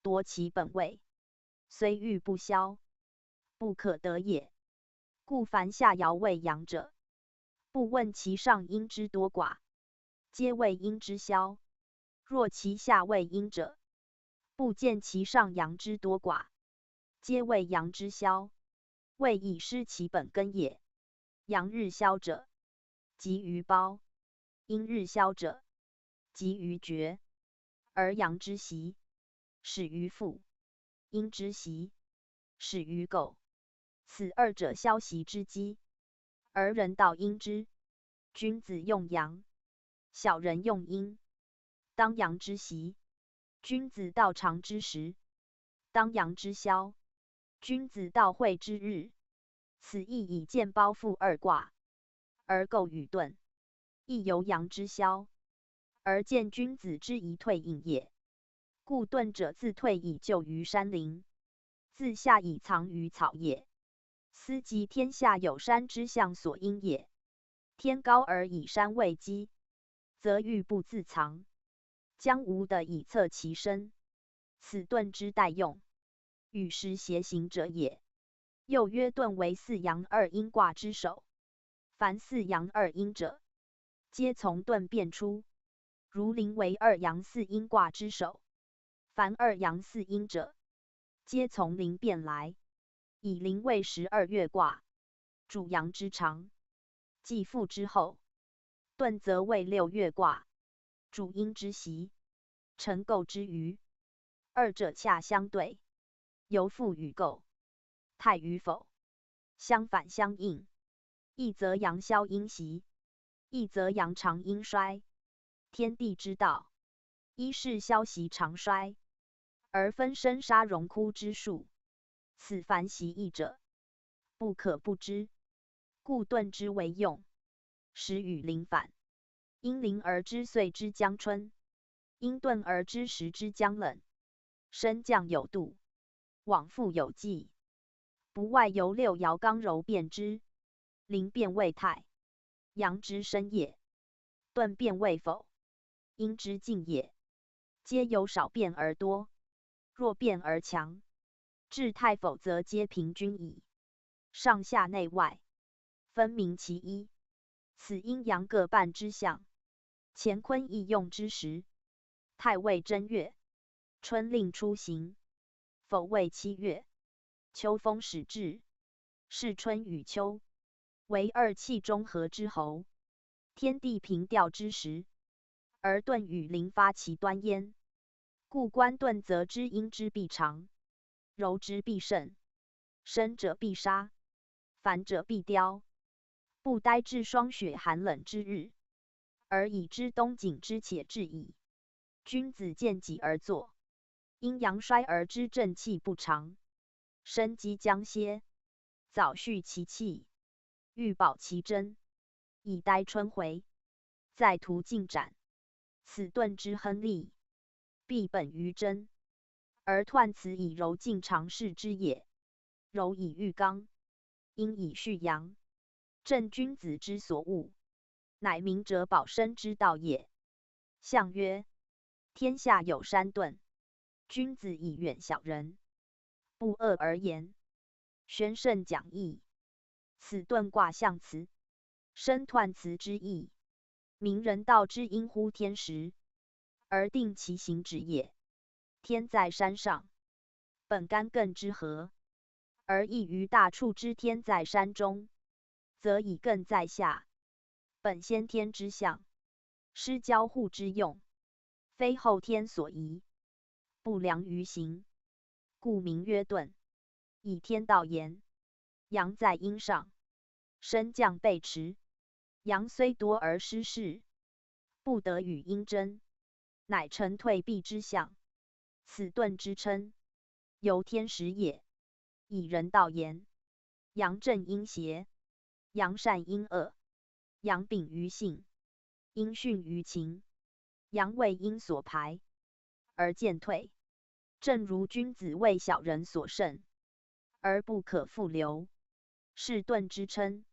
夺其本位，虽欲不消，不可得也。故凡下爻为阳者，不问其上阴之多寡，皆谓阴之消；若其下为阴者，不见其上阳之多寡，皆谓阳之消，谓以失其本根也。阳日消者，即于胞；阴日消者，即于绝。而阳之习，始于父；阴之习，始于构。此二者消息之机，而人道阴之。君子用阳，小人用阴。当阳之习，君子道长之时；当阳之消，君子道会之日。此亦以见包覆二卦，而构与遁，亦由阳之消，而见君子之宜退隐也。故遁者自退以就于山林，自下以藏于草野。斯即天下有山之象所因也。天高而以山为基，则欲不自藏，将无的以测其身。此遁之代用，与时偕行者也。又曰遁为4阳2阴卦之首。凡4阳2阴者，皆从遁变出，如临为二阳四阴卦之首。凡二阳四阴者，皆从临变来。以临为12月卦，主阳之长，继复之后。遁则为6月卦，主阴之习，辰构之余。二者恰相对，由复与构，太与否，相反相应。一则阳消阴习，一则阳长阴衰。天地之道，一是消习长衰，而分生杀荣枯之数。此凡习义者，不可不知，故遁之为用。时与临反，因临而知岁之将春，因遁而知时之将冷。升降有度，往复有纪，不外由6爻刚柔变之。临变为太，阳之生也；遁变为否，阴之静也。皆由少变而多，弱变而强。至太否则皆平均矣。上下内外，分明其一。此阴阳各半之象。乾坤易用之时，太为正月，春令出行；否为7月，秋风始至。是春与秋，为二气中和之候，天地平调之时，而遁与临发其端焉。故观遁则知阴之必长，柔之必胜，生者必杀，反者必凋。不待至霜雪寒冷之日，而已知冬景之且至矣。君子见己而作，阴阳衰而知正气不长，生机将歇，早蓄其气，欲保其真，以待春回，在途进展。此遁之亨利，必本于真，而彖辞以柔尽常事之也。柔以御刚，阴以蓄阳，正君子之所恶，乃明哲保身之道也。象曰：天下有山遁，君子以远小人，不恶而言。宣圣讲义。此遁卦象辞，生彖辞之意，明人道之应乎天时，而定其行止也。天在山上，本干艮之和，而异于大处之天在山中，则以艮在下，本先天之象，失交互之用，非后天所宜，不良于行，故名曰遁。以天道言，阳在阴上，升降背驰，阳虽多而失势，不得与阴争，乃成退避之象。此遁之称，由天时也。以人道言，阳正阴邪，阳善阴恶，阳秉于性，阴训于情，阳为阴所排，而渐退。正如君子为小人所胜，而不可复留，是遁之称。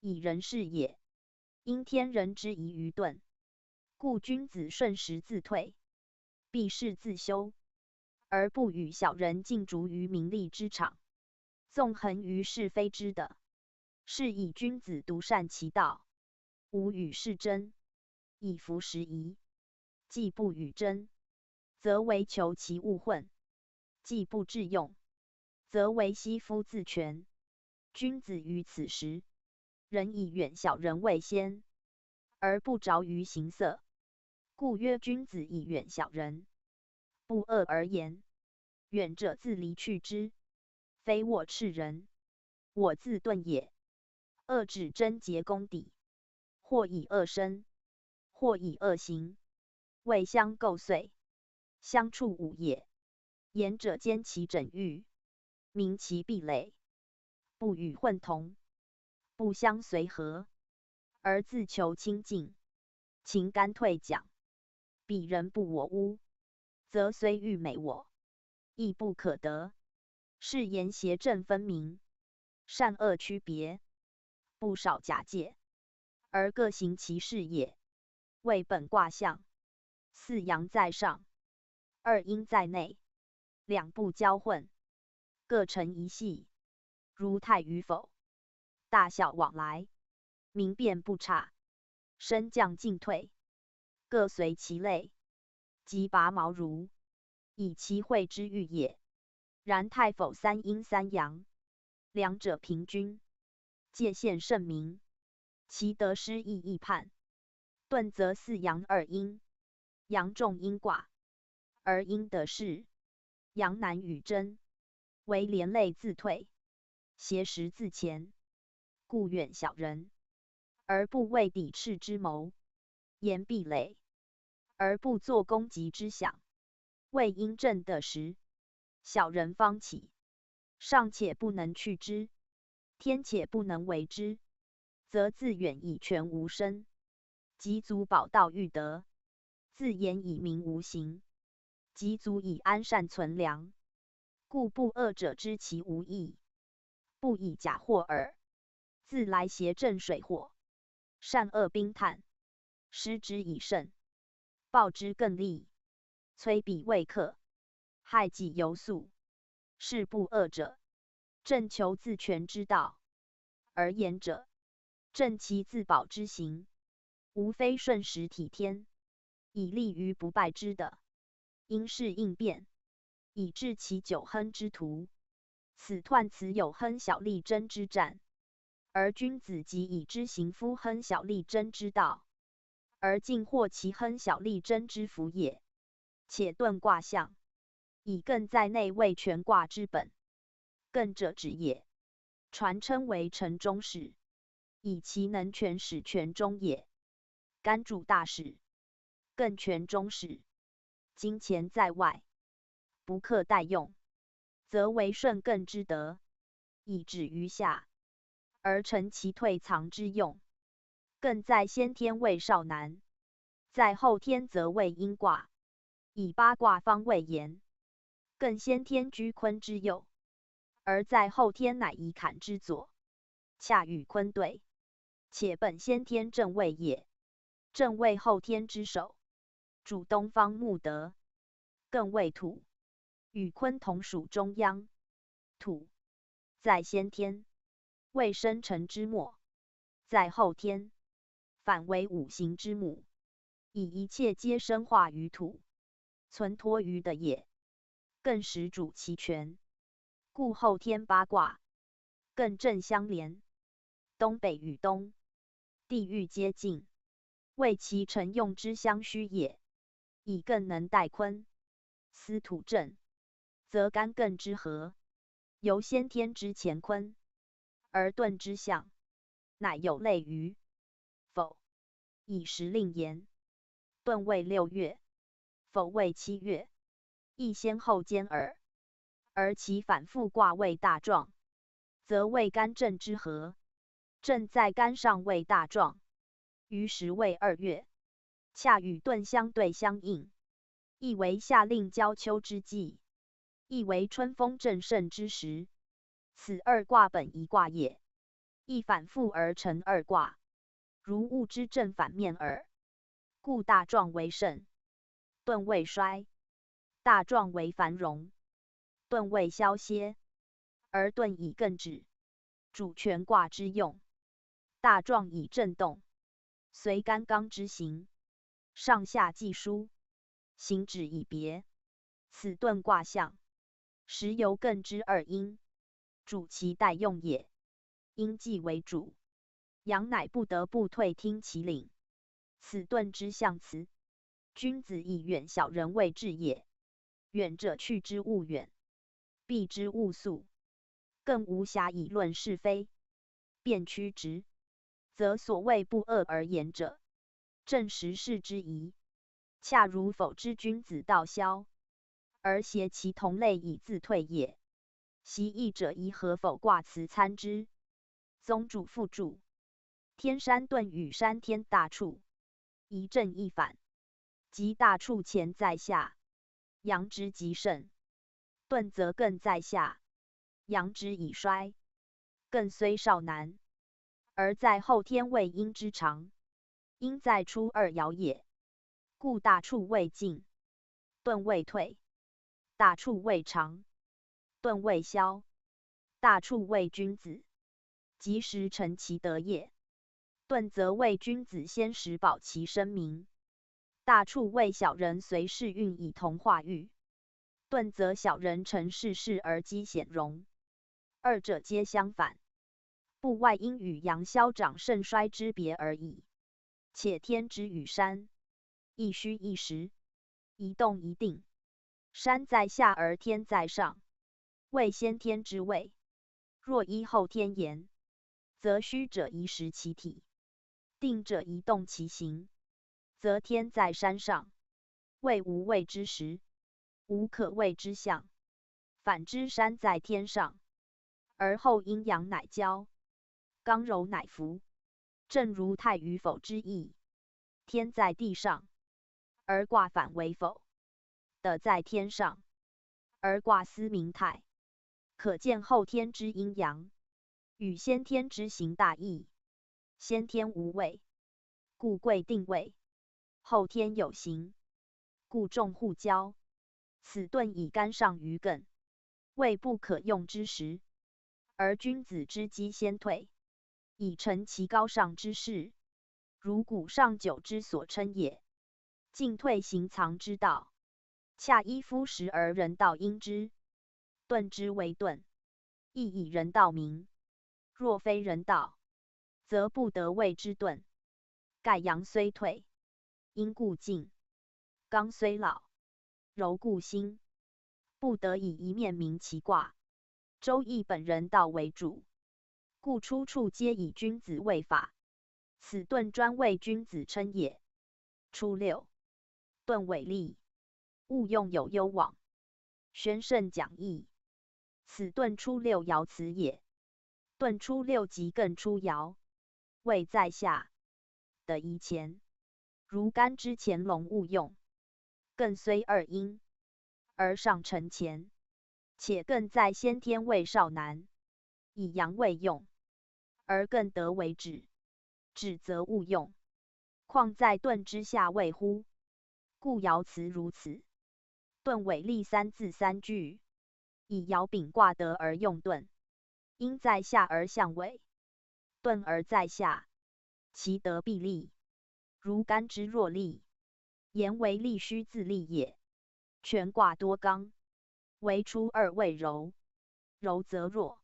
以人事也，因天人之宜于遁，故君子顺时自退，避世自修，而不与小人竞逐于名利之场，纵横于是非之的。是以君子独善其道，无与世争，以服时宜。既不与争，则为求其物混；既不致用，则为惜夫自全。君子于此时，仍以远小人为先，而不着于形色，故曰君子以远小人。不恶而言，远者自离去之，非我斥人，我自遁也。恶指贞洁功底，或以恶身，或以恶行，谓相构遂，相处五也。言者兼其整欲，明其壁垒，不与混同，不相随和，而自求清净，情干退讲。彼人不我污，则虽欲美我，亦不可得。是言邪正分明，善恶区别，不少假借，而各行其事也。谓本卦象，四阳在上，二阴在内，两不交混，各成一系，如太与否，大小往来，明辨不差，升降进退，各随其类，即拔毛如，以其会之欲也。然太否三阴三阳，两者平均，界限甚明，其得失亦易判。遁则四阳二阴，阳重阴卦，而阴得势，阳难与争，为连累自退，挟实自前，故远小人，而不为抵斥之谋，言必累，而不作攻击之想，为阴正得时，小人方起，尚且不能去之，天且不能为之，则自远以全无身，即足保道欲得，自言以明无形，即足以安善存良。故不恶者知其无益，不以假惑耳。自来邪正水火，善恶冰炭，施之以慎，报之更厉，摧彼未克，害己犹速，是不恶者，正求自全之道；而言者，正其自保之行，无非顺时体天，以立于不败之的，因势应变，以治其久亨之途。此彖此有亨小利贞之战，而君子即以之行夫亨小利贞之道，而尽获其亨小利贞之福也。且遁卦象，以艮在内为全卦之本，艮者止也，传称为承中始，以其能全始全终也。干主大始，艮全中始，金钱在外，不可待用，则为顺艮之德，以止于下，而成其退藏之用。艮在先天为少男，在后天则为阴卦，以八卦方位言。艮先天居坤之右，而在后天乃以坎之左，恰与坤对。且本先天正位也，正位后天之首，主东方木德，艮为土，与坤同属中央。土在先天为生辰之末，在后天反为五行之母，以一切皆生化于土，存托于的也。艮时主其权，故后天八卦艮正相连，东北与东，地域接近，为其成用之相虚也。以艮能代坤，司土正，则干艮之和，由先天之乾坤，而遁之象，乃有类于否。以时令言，遁为6月，否为7月，亦先后兼耳。而其反复卦为大壮，则为干震之和，震在干上为大壮，于时为2月，恰与遁相对相应，亦为夏令交秋之际，亦为春风正盛之时。此二卦本一卦也，亦反复而成二卦，如物之正反面耳。故大壮为盛，遁为衰；大壮为繁荣，遁为消歇。而遁以艮止，主全卦之用；大壮以震动，随干刚之行，上下既疏，行止以别。此遁卦象，时由艮之二阴，主其待用也。阴既为主，阳乃不得不退听其领。此遁之象辞，君子以远小人为治也。远者去之勿远，避之勿速，更无暇以论是非，辩曲直，则所谓不恶而言者，正实事之宜。恰如否之君子道消，而挟其同类以自退也。习义者宜合否卦辞参之。宗主附注：天山遁与山天大处，一正一反，即大处乾在下，阳之极盛；遁则艮在下，阳之以衰。艮虽少男，而在后天为阴之长，阴在初二爻也。故大处为进，遁为退；大处为长，遁为消；大处为君子，及时成其德也。遁则为君子先时保其声名，大处谓小人随世运以同化育，遁则小人成世事而积显荣，二者皆相反，不外因与阳消长盛衰之别而已。且天之与山，一虚一实，一动一定。山在下而天在上，谓先天之谓。若依后天言，则虚者宜实其体，定者宜动其形，则天在山上，谓无谓之实，无可谓之象。反之，山在天上，而后阴阳乃交，刚柔乃服，正如太与否之意。天在地上，而卦反为否；德在天上，而卦思明泰。可见后天之阴阳，与先天之行大异。先天无位，故贵定位；后天有形，故重互交。此遁以干上于艮，谓不可用之时。而君子之机先退，以成其高尚之事，如古上九之所称也。进退行藏之道，恰依夫实而人道因之。遁之为遁，亦以人道名。若非人道，则不得谓之遁。盖阳虽退，阴故进；刚虽老，柔故兴，不得以一面明其卦。周易本人道为主，故出处皆以君子为法。此遁专为君子称也。初六，遁为利，勿用有攸往。宣圣讲义。此遁初六爻辞也。遁初六即艮初爻，位在下，的宜前。如干之前龙勿用。艮虽二阴，而上承前，且艮在先天位少南，以阳为用，而艮得为止，止则勿用。况在遁之下位乎？故爻辞如此。遁为利三字三句，以爻丙卦得而用遁。因在下而象尾，遁而在下，其德必利。如干之若利，言为利虚自利也。全卦多刚，唯初二位柔，柔则弱，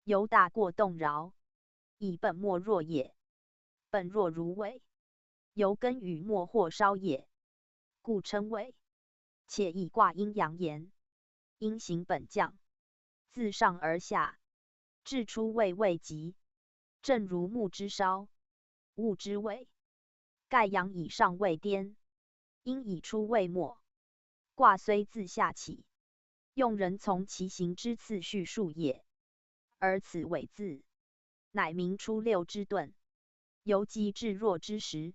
由大过动摇，以本末弱也。本弱如尾，由根与末或稍也，故称尾。且以卦阴阳言，阴行本降，自上而下，至出位未极，正如木之烧，物之尾。盖阳以上位颠，阴以出位末。卦虽自下起，用人从其行之次序数也。而此尾字，乃明初六之遁，由极至弱之时，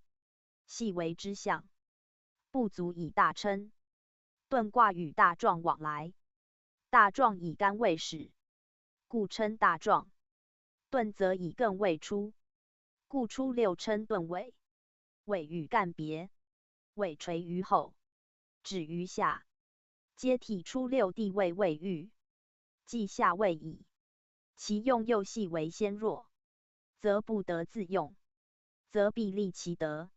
细微之象，不足以大称。遁卦与大壮往来，大壮以干为始，故称大壮；遁则以艮为出，故初六称遁尾。尾与干别，尾垂于后，止于下，皆体初六地位未遇，即下位矣。其用又细为先弱，则不得自用，则必利其德，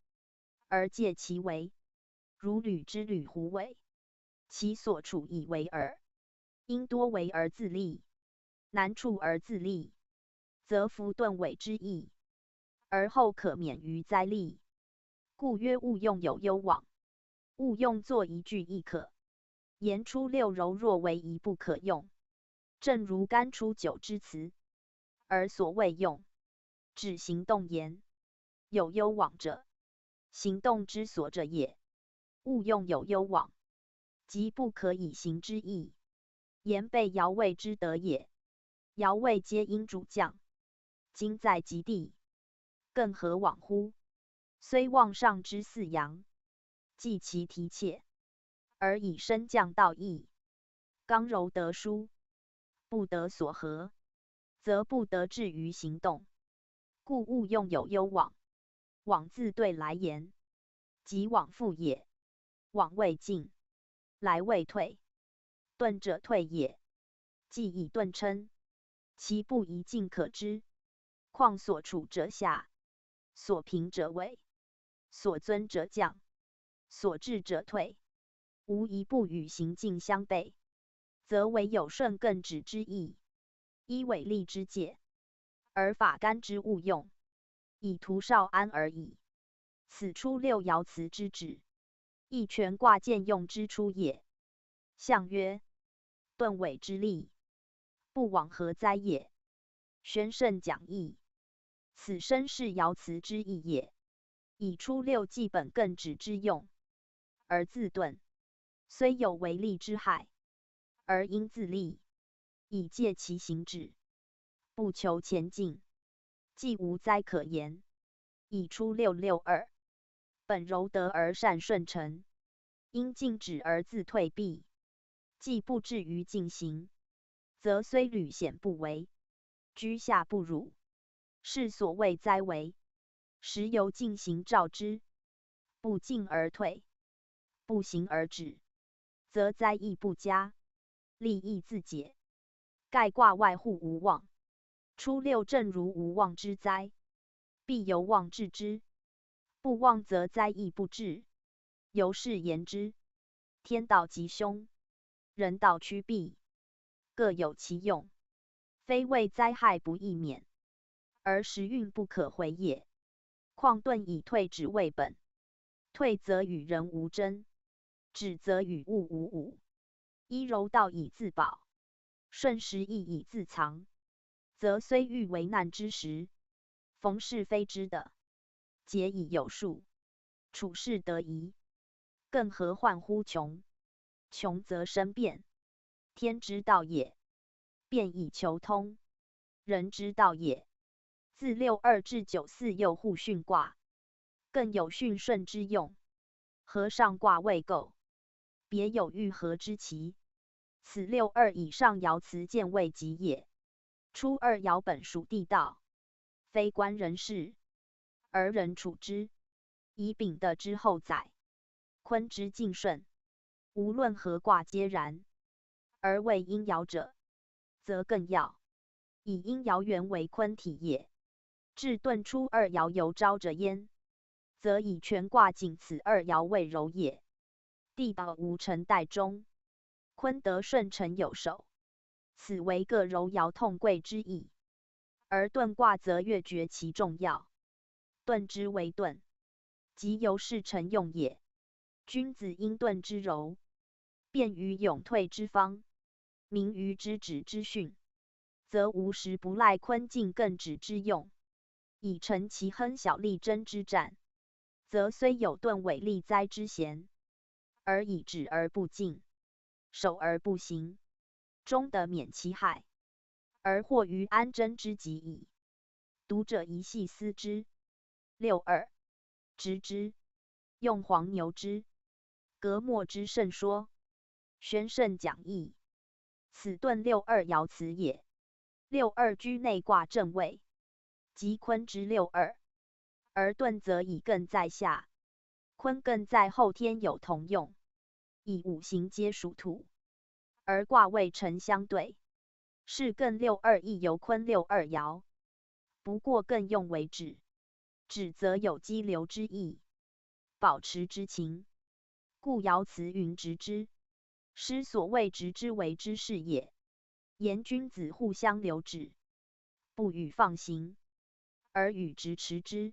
而借其为。如履之履狐尾，其所处以为耳，因多为而自利，难处而自利，则夫遁尾之意，而后可免于灾利。故曰勿用有攸往，勿用作一句亦可。言初六柔弱为一不可用，正如干初九之辞，而所谓用，指行动言。有攸往者，行动之所者也。勿用有攸往，即不可以行之意。言备爻位之德也。爻位皆因主降，今在极地，更何往乎？虽望上之四阳，既其提切，而以升降道义，刚柔得殊，不得所合，则不得至于行动。故勿用有攸往。往字对来言，即往复也。往未进，来未退，遁者退也。既以遁称，其不宜进可知。况所处者下，所平者尾，所尊者降，所至者退，无一不与行径相悖，则为有顺更止之意，依违例之戒，而法干之勿用，以图少安而已。此初六爻辞之旨，亦权卦见用之初也。象曰：遁尾之利，不往何哉也？宣圣讲义。此身是爻辞之意也，以初六基本更止之用，而自遁，虽有违例之害，而应自立，以戒其行止，不求前进，既无灾可言。以初六六二，本柔德而善顺承，应静止而自退避，既不至于进行，则虽屡险不为，居下不辱，是所谓灾为。时由进行照之，不进而退，不行而止，则灾亦不加，利益自解。盖卦外户无妄，初六正如无妄之灾，必由妄治之，不妄则灾亦不至。由是言之，天道吉凶，人道趋避，各有其用，非谓灾害不易免，而时运不可回也。况遁以退止为本，退则与人无争，止则与物无侮。依柔道以自保，顺时亦以自藏，则虽遇为难之时，逢是非之的，皆以有数，处事得宜。更何患乎穷？穷则生变，天之道也；变以求通，人之道也。自六二至九四又互巽卦，更有巽顺之用。合上卦未构，别有遇合之奇。此六二以上爻辞见未及也。初二爻本属地道，非官人事，而人处之，以丙的之后载，坤之进顺，无论何卦皆然。而为阴爻者，则更要，以阴爻原为坤体也。至遁初二爻犹招着焉，则以全卦仅此二爻为柔也。地道无成代中，坤得顺承有守，此为各柔爻痛贵之意。而遁卦则越绝其重要，遁之为遁，即由是成用也。君子应遁之柔，便于勇退之方，明于知止之训，则无时不赖坤进更止之用，以成其亨小力争之战，则虽有遁尾利灾之嫌，而以止而不进，守而不行，终得免其害，而获于安贞之极矣。读者宜细思之。六二，直之，用黄牛之，革墨之甚说。宣圣讲义。此遁六二爻辞也。六二居内卦正位，即坤之六二，而遁则以艮在下，坤艮在后天有同用，以五行皆属土，而卦位成相对，是艮六二亦由坤六二爻，不过艮用为止，止则有激流之意，保持之情，故爻辞云直之。师所谓直之为之是也。言君子互相留止，不与放行，而与直持之，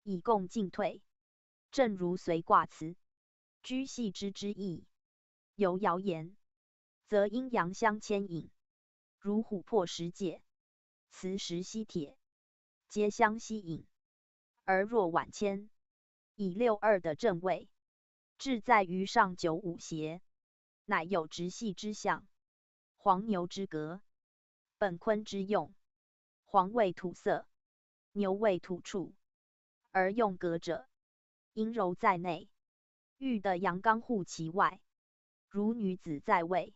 以共进退。正如随卦辞，居系之之意。由爻言，则阴阳相牵引，如琥珀石解，磁石吸铁，皆相吸引。而若晚迁，以六二的正位，志在于上九五邪，乃有直系之象。黄牛之格，本坤之用。黄为土色，牛为土畜，而用格者，阴柔在内，玉的阳刚护其外，如女子在位，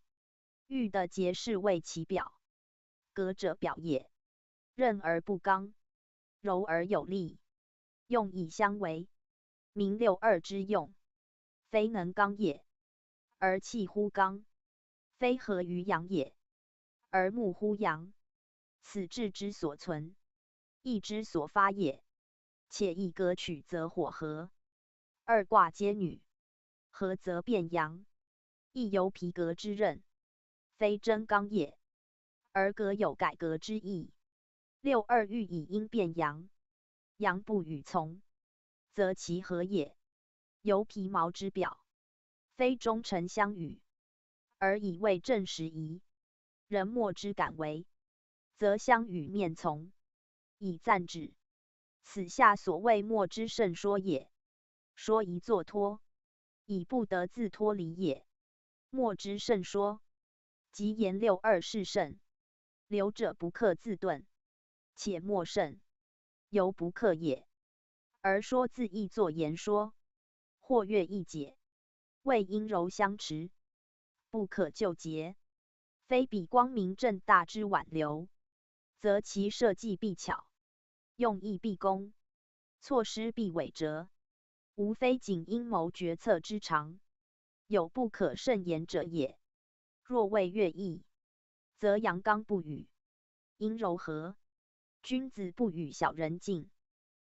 玉的节饰为其表。格者表也，韧而不刚，柔而有力，用以相为，名六二之用。非能刚也，而气乎刚，非合于阳也，而木乎阳。此志之所存，意之所发也。且一格取则火合，二卦皆女，合则变阳，亦由皮革之刃，非真刚也，而革有改革之意。六二欲以阴变阳，阳不与从，则其何也？由皮毛之表，非忠诚相与，而以为正时宜。人莫之敢为，则相与面从，以赞止。此下所谓莫之甚说也。说宜作脱，以不得自脱离也。莫之甚说，即言六二是甚，留者不克自顿，且莫甚，犹不克也。而说自意作言说，或悦易解，谓阴柔相持，不可救节。非彼光明正大之挽留，则其设计必巧，用意必公，措施必伪折，无非仅阴谋决策之常，有不可胜言者也。若谓悦意，则阳刚不与，阴柔和，君子不与小人竞，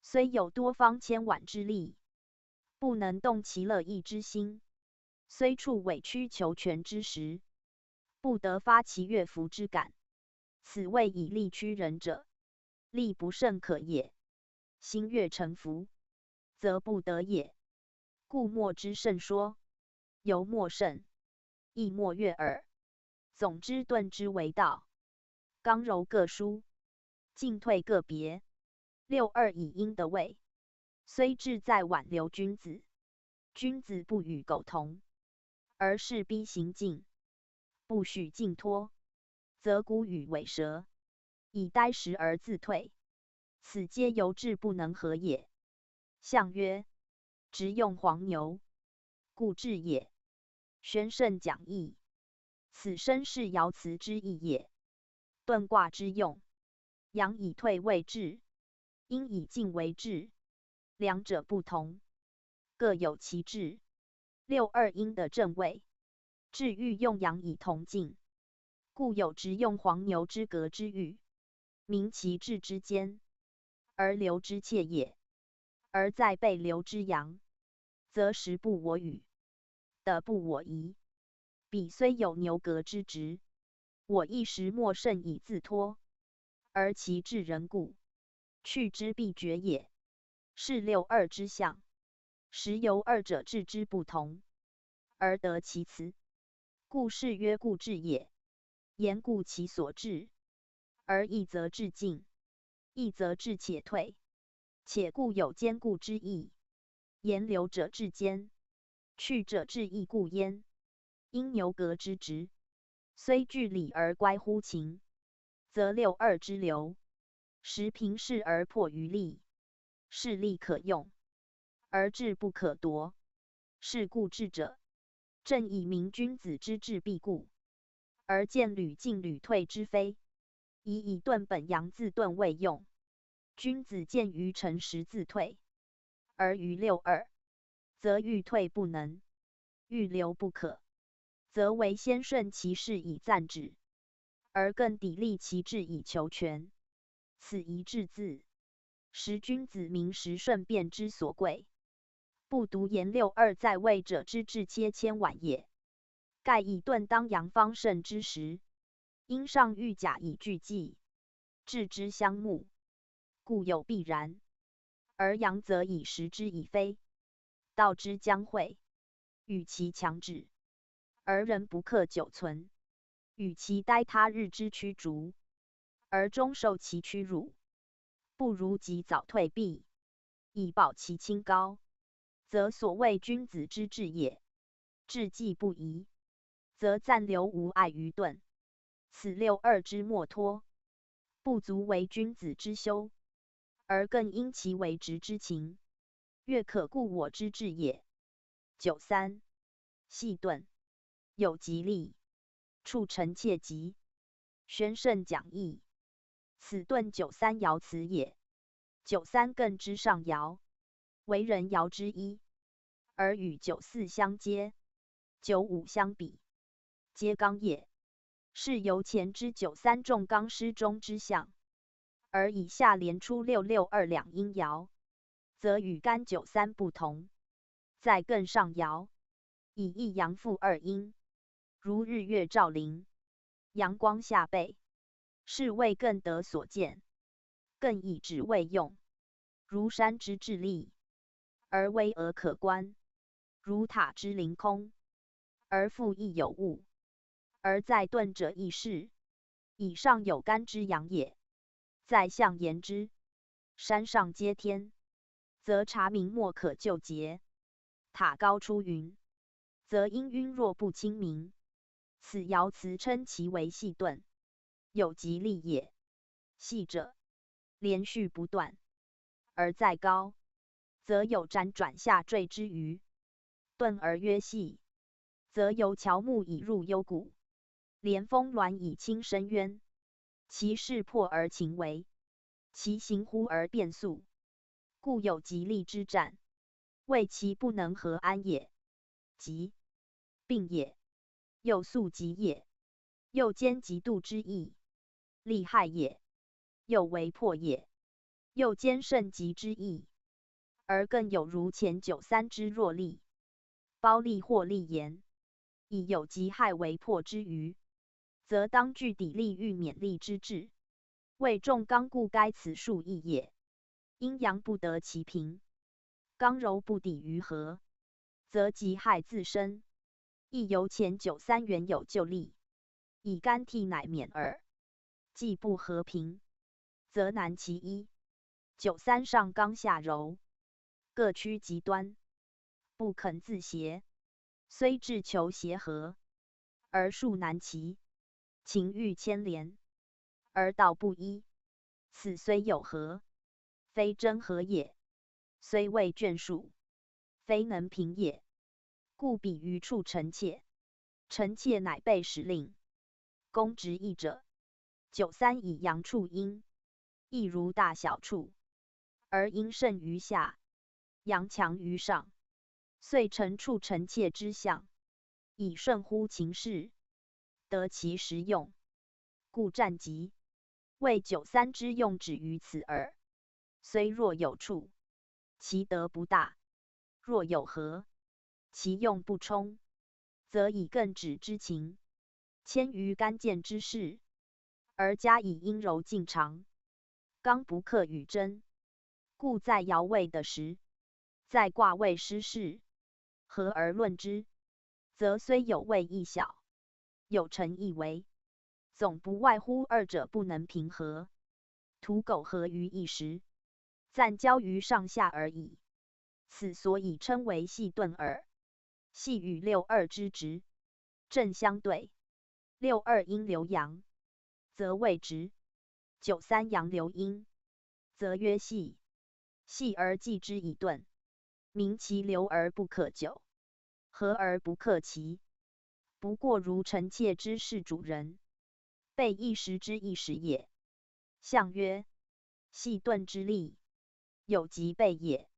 虽有多方牵挽之力，不能动其乐意之心，虽处委曲求全之时，不得发其悦服之感，此谓以力屈人者，力不胜可也。心悦诚服，则不得也。故莫之甚说，犹莫甚，亦莫悦耳。总之顿之为道，刚柔各殊，进退各别。六二以阴的位，虽志在挽留君子，君子不与苟同，而事逼行进，不许进脱，则孤与尾蛇，以待时而自退，此皆由志不能合也。象曰：直用黄牛，故志也。宣圣讲义，此身是爻辞之意也。遁卦之用，阳以退为志，阴以进为志，两者不同，各有其志。六二阴的正位，志欲用阳以同进，故有直用黄牛之革之欲，明其志之间，而留之切也。而在被留之阳，则时不我与，德不我宜。彼虽有牛革之直，我一时莫甚以自脱，而其志人故，去之必绝也。是六二之象，时由二者志之不同，而得其辞。故是曰故志也。言故其所志，而义则志进，义则志且退，且故有坚固之意。言留者志坚，去者志义故焉。因牛革之直，虽据理而乖乎情，则六二之流，时平事而迫于利，是利可用，而志不可夺。是故志者，正以明君子之志必固，而见屡进屡退之非，以遁本阳自遁未用。君子见于诚实自退，而于六二，则欲退不能，欲留不可，则为先顺其事以暂止，而更砥砺其志以求全。此一致字，时君子明时顺变之所贵，不独言六二在位者之志切牵挽也。盖以遁当阳方胜之时，因上欲甲以俱济，志之相慕，故有必然。而阳则以时之以非，道之将会，与其强止，而人不克久存，与其待他日之驱逐，而终受其屈辱，不如及早退避，以保其清高，则所谓君子之志也。志既不移，则暂留无碍于遁。此六二之莫脱，不足为君子之修，而更因其为直之情，越可固我之志也。93. 细遁，有吉利，处臣切吉。宣圣讲义，此遁93爻辞也。93艮之上爻，为人爻之一，而与94相接，95相比，皆刚也。是由前之93重刚失中之象，而以下连出662两阴爻，则与干93不同。在艮上爻，以一阳复二阴，如日月照临，阳光下备，是谓更得所见，更以指为用，如山之至立，而巍峨可观，如塔之凌空，而复亦有物，而在遁者亦是，以上有干之阳也。在象言之，山上接天，则察明莫可就节；塔高出云，则阴晕若不清明。此爻辞称其为细遁，有吉利也。细者，连续不断；而在高，则有辗转下坠之余。遁而曰细，则由乔木以入幽谷，连峰峦以清深渊。其势破而情为，其行忽而变速，故有吉利之战，谓其不能和安也。吉，病也；又速疾也；又兼极度之意，利害也；又为破也；又兼甚极之意，而更有如前93之弱利，褒利或利言，以有极害为破之余，则当据砥砺欲勉励之志，谓重刚故该此数义也。阴阳不得其平，刚柔不抵于和，则极害自身，亦由前93原有就利，以干替乃免耳。既不和平，则难其一。93上刚下柔，各趋极端，不肯自协，虽志求协和，而数难齐，情欲牵连，而道不一。此虽有和，非真和也；虽未眷属，非能平也。故比于处臣妾，臣妾乃被时令，公执义者，93以阳处阴，亦如大小处，而阴胜于下，阳强于上，遂成处臣妾之象，以顺乎情势，得其实用。故战疾，谓93之用止于此耳。虽若有处，其德不大；若有和，其用不充，则以更止之情，迁于干健之事，而加以阴柔进长，刚不克与真。故在爻位的时，在卦位失势，和而论之，则虽有位亦小，有成亦微，总不外乎二者不能平和，图苟合于一时，暂交于上下而已。此所以称为细遁耳。细与62之直，正相对。62阴流阳，则谓直；93阳流阴，则曰细。细而继之以遁，名其流而不可久，和而不克其。不过如臣妾之事主人，备一时之一时也。象曰：细遁之利，有疾备也。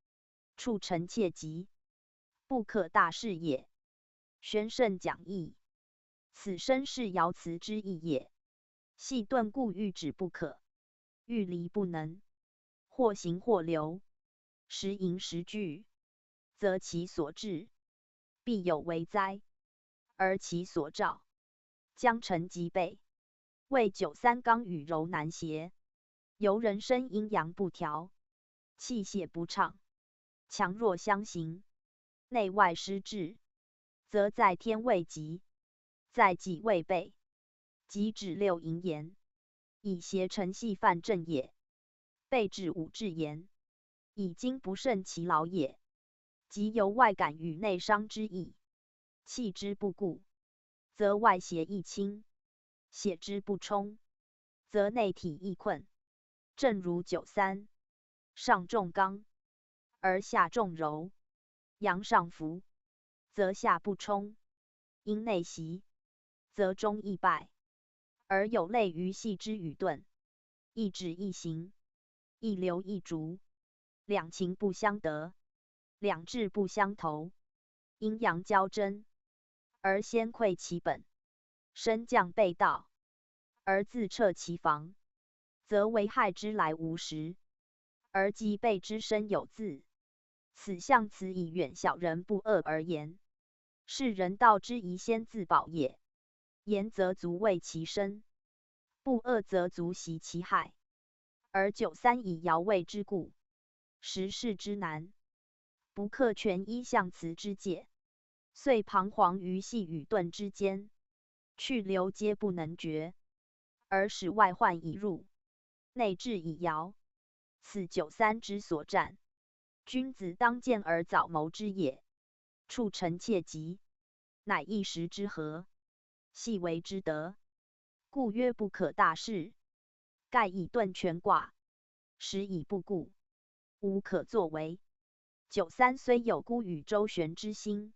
处臣妾疾，不可大事也。宣圣讲义，此身是爻辞之意也。细遁故欲止不可，欲离不能，或行或流，时盈时聚，则其所至，必有为哉；而其所照，将成即备。谓93刚与柔难协，由人身阴阳不调，气血不畅，强弱相形，内外失治，则在天未极，在己未备，即指六淫言，以邪成细犯正也；备指五志言，以精不胜其劳也。即由外感与内伤之意，气之不顾，则外邪亦轻；血之不充，则内体亦困。正如93，上重刚，而下重柔，阳上浮，则下不充；阴内袭，则中亦败。而有类于细之与遁，一止一行，一流一逐，两情不相得，两志不相投，阴阳交争，而先溃其本，升降背道，而自彻其防，则为害之来无时，而即备之身有自。此象辞以远小人不恶而言。是人道之宜先自保也。言则足为其身，不恶则足袭其害。而93以爻位之故，实事之难，不克全依象辞之戒，遂彷徨于细与钝之间，去留皆不能决，而使外患已入，内治以爻。此93之所战，君子当见而早谋之也。处臣妾急，乃一时之和，细为之德，故曰不可大事。盖以遁全卦，时以不顾，无可作为。93虽有孤与周旋之心，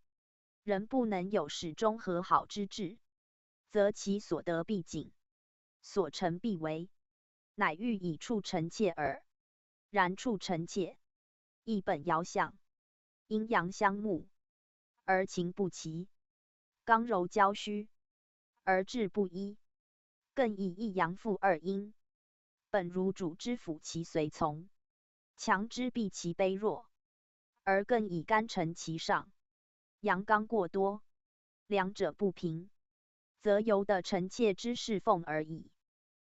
仍不能有始终和好之志，则其所得必尽，所成必为，乃欲以处臣妾耳。然处臣妾，亦本爻象，阴阳相慕，而情不齐，刚柔交虚，而志不一，更以一阳复二阴，本如主之辅其随从，强之避其卑弱，而更以干承其上，阳刚过多，两者不平，则由得臣妾之侍奉而已，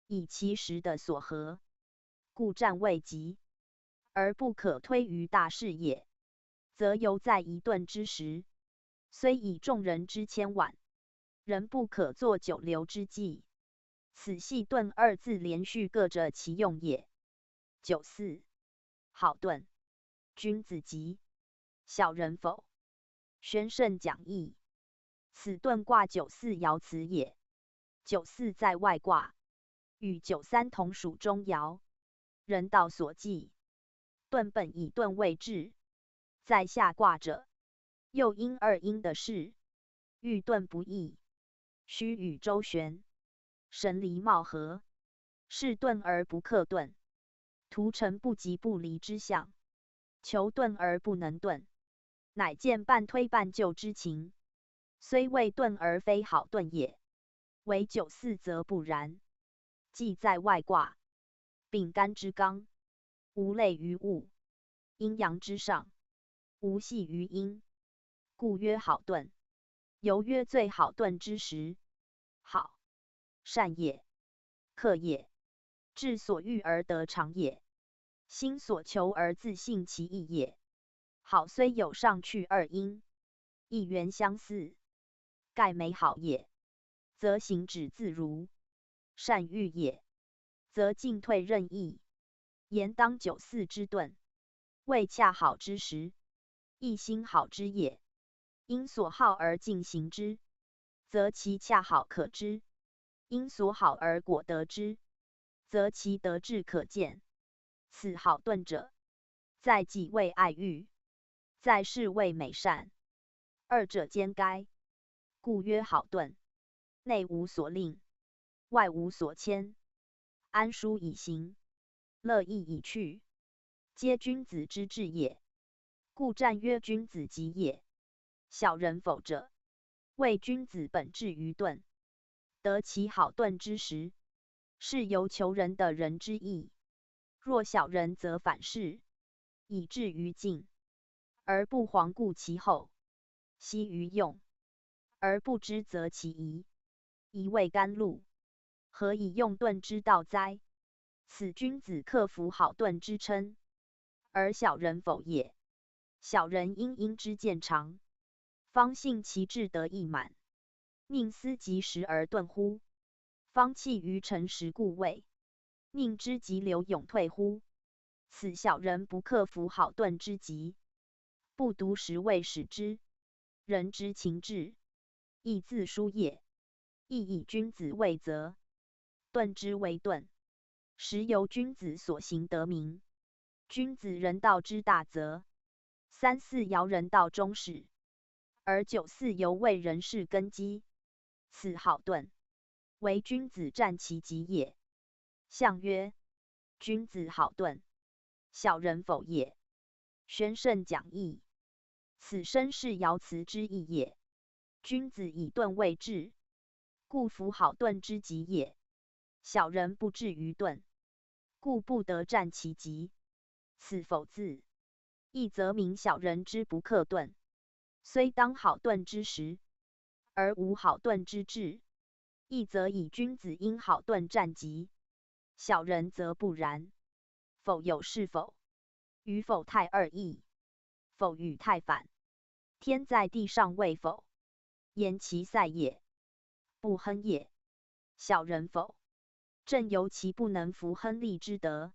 以其时的所合，故战未及，而不可推于大事也，则犹在一遁之时，虽以众人之千万，仍不可作久留之计。此系遁二字连续各着其用也。94好遁，君子吉，小人否。宣圣讲义。此遁卦94爻辞也。94在外卦，与93同属中爻，人道所忌。遁本以遁为治，在下卦者，又因二阴的事，欲遁不易，须与周旋，神离貌合，是遁而不克遁，图成不及不离之象，求遁而不能遁，乃见半推半就之情，虽未遁而非好遁也。唯94则不然，既在外卦，丙干之刚，无类于物，阴阳之上，无系于阴，故曰好遁。由曰最好遁之时，好，善也，克也，志所欲而得长也，心所求而自信其意也。好虽有上去二阴，一元相似，盖美好也，则行止自如；善欲也，则进退任意。言当94之遁，为恰好之时，一心好之也。因所好而进行之，则其恰好可知；因所好而果得之，则其得志可见。此好遁者，在己为爱欲，在事为美善，二者兼该，故曰好遁。内无所令，外无所牵，安舒以行，乐意以去，皆君子之志也。故战曰君子吉也。小人否者，谓君子本志于遁，得其好遁之时，是由求人的人之意；若小人则反是，以至于尽，而不惶顾其后；惜于用，而不知责其宜，宜为甘露，何以用遁之道哉？此君子克服好遁之称，而小人否也。小人因阴之见长，方信其志得意满，宁思及时而遁乎？方弃于诚实故位，宁知急流勇退乎？此小人不克服好遁之极，不独实未使之，人之情志，亦自疏也。亦以君子为则，遁之为遁，实由君子所行得名。君子人道之大则，3、4爻人道中始，而94犹为人事根基。此好遁，为君子战其极也。象曰：君子好遁，小人否也。宣圣讲义。此身是爻辞之意也。君子以遁为志，故服好遁之极也。小人不至于遁，故不得战其极。此否字，亦则明小人之不克遁，虽当好遁之时，而无好遁之志，亦则以君子应好遁战疾，小人则不然。否有是否？与否太二义。否与太反。天在地上谓否，言其塞也，不亨也。小人否，正由其不能服亨利之德。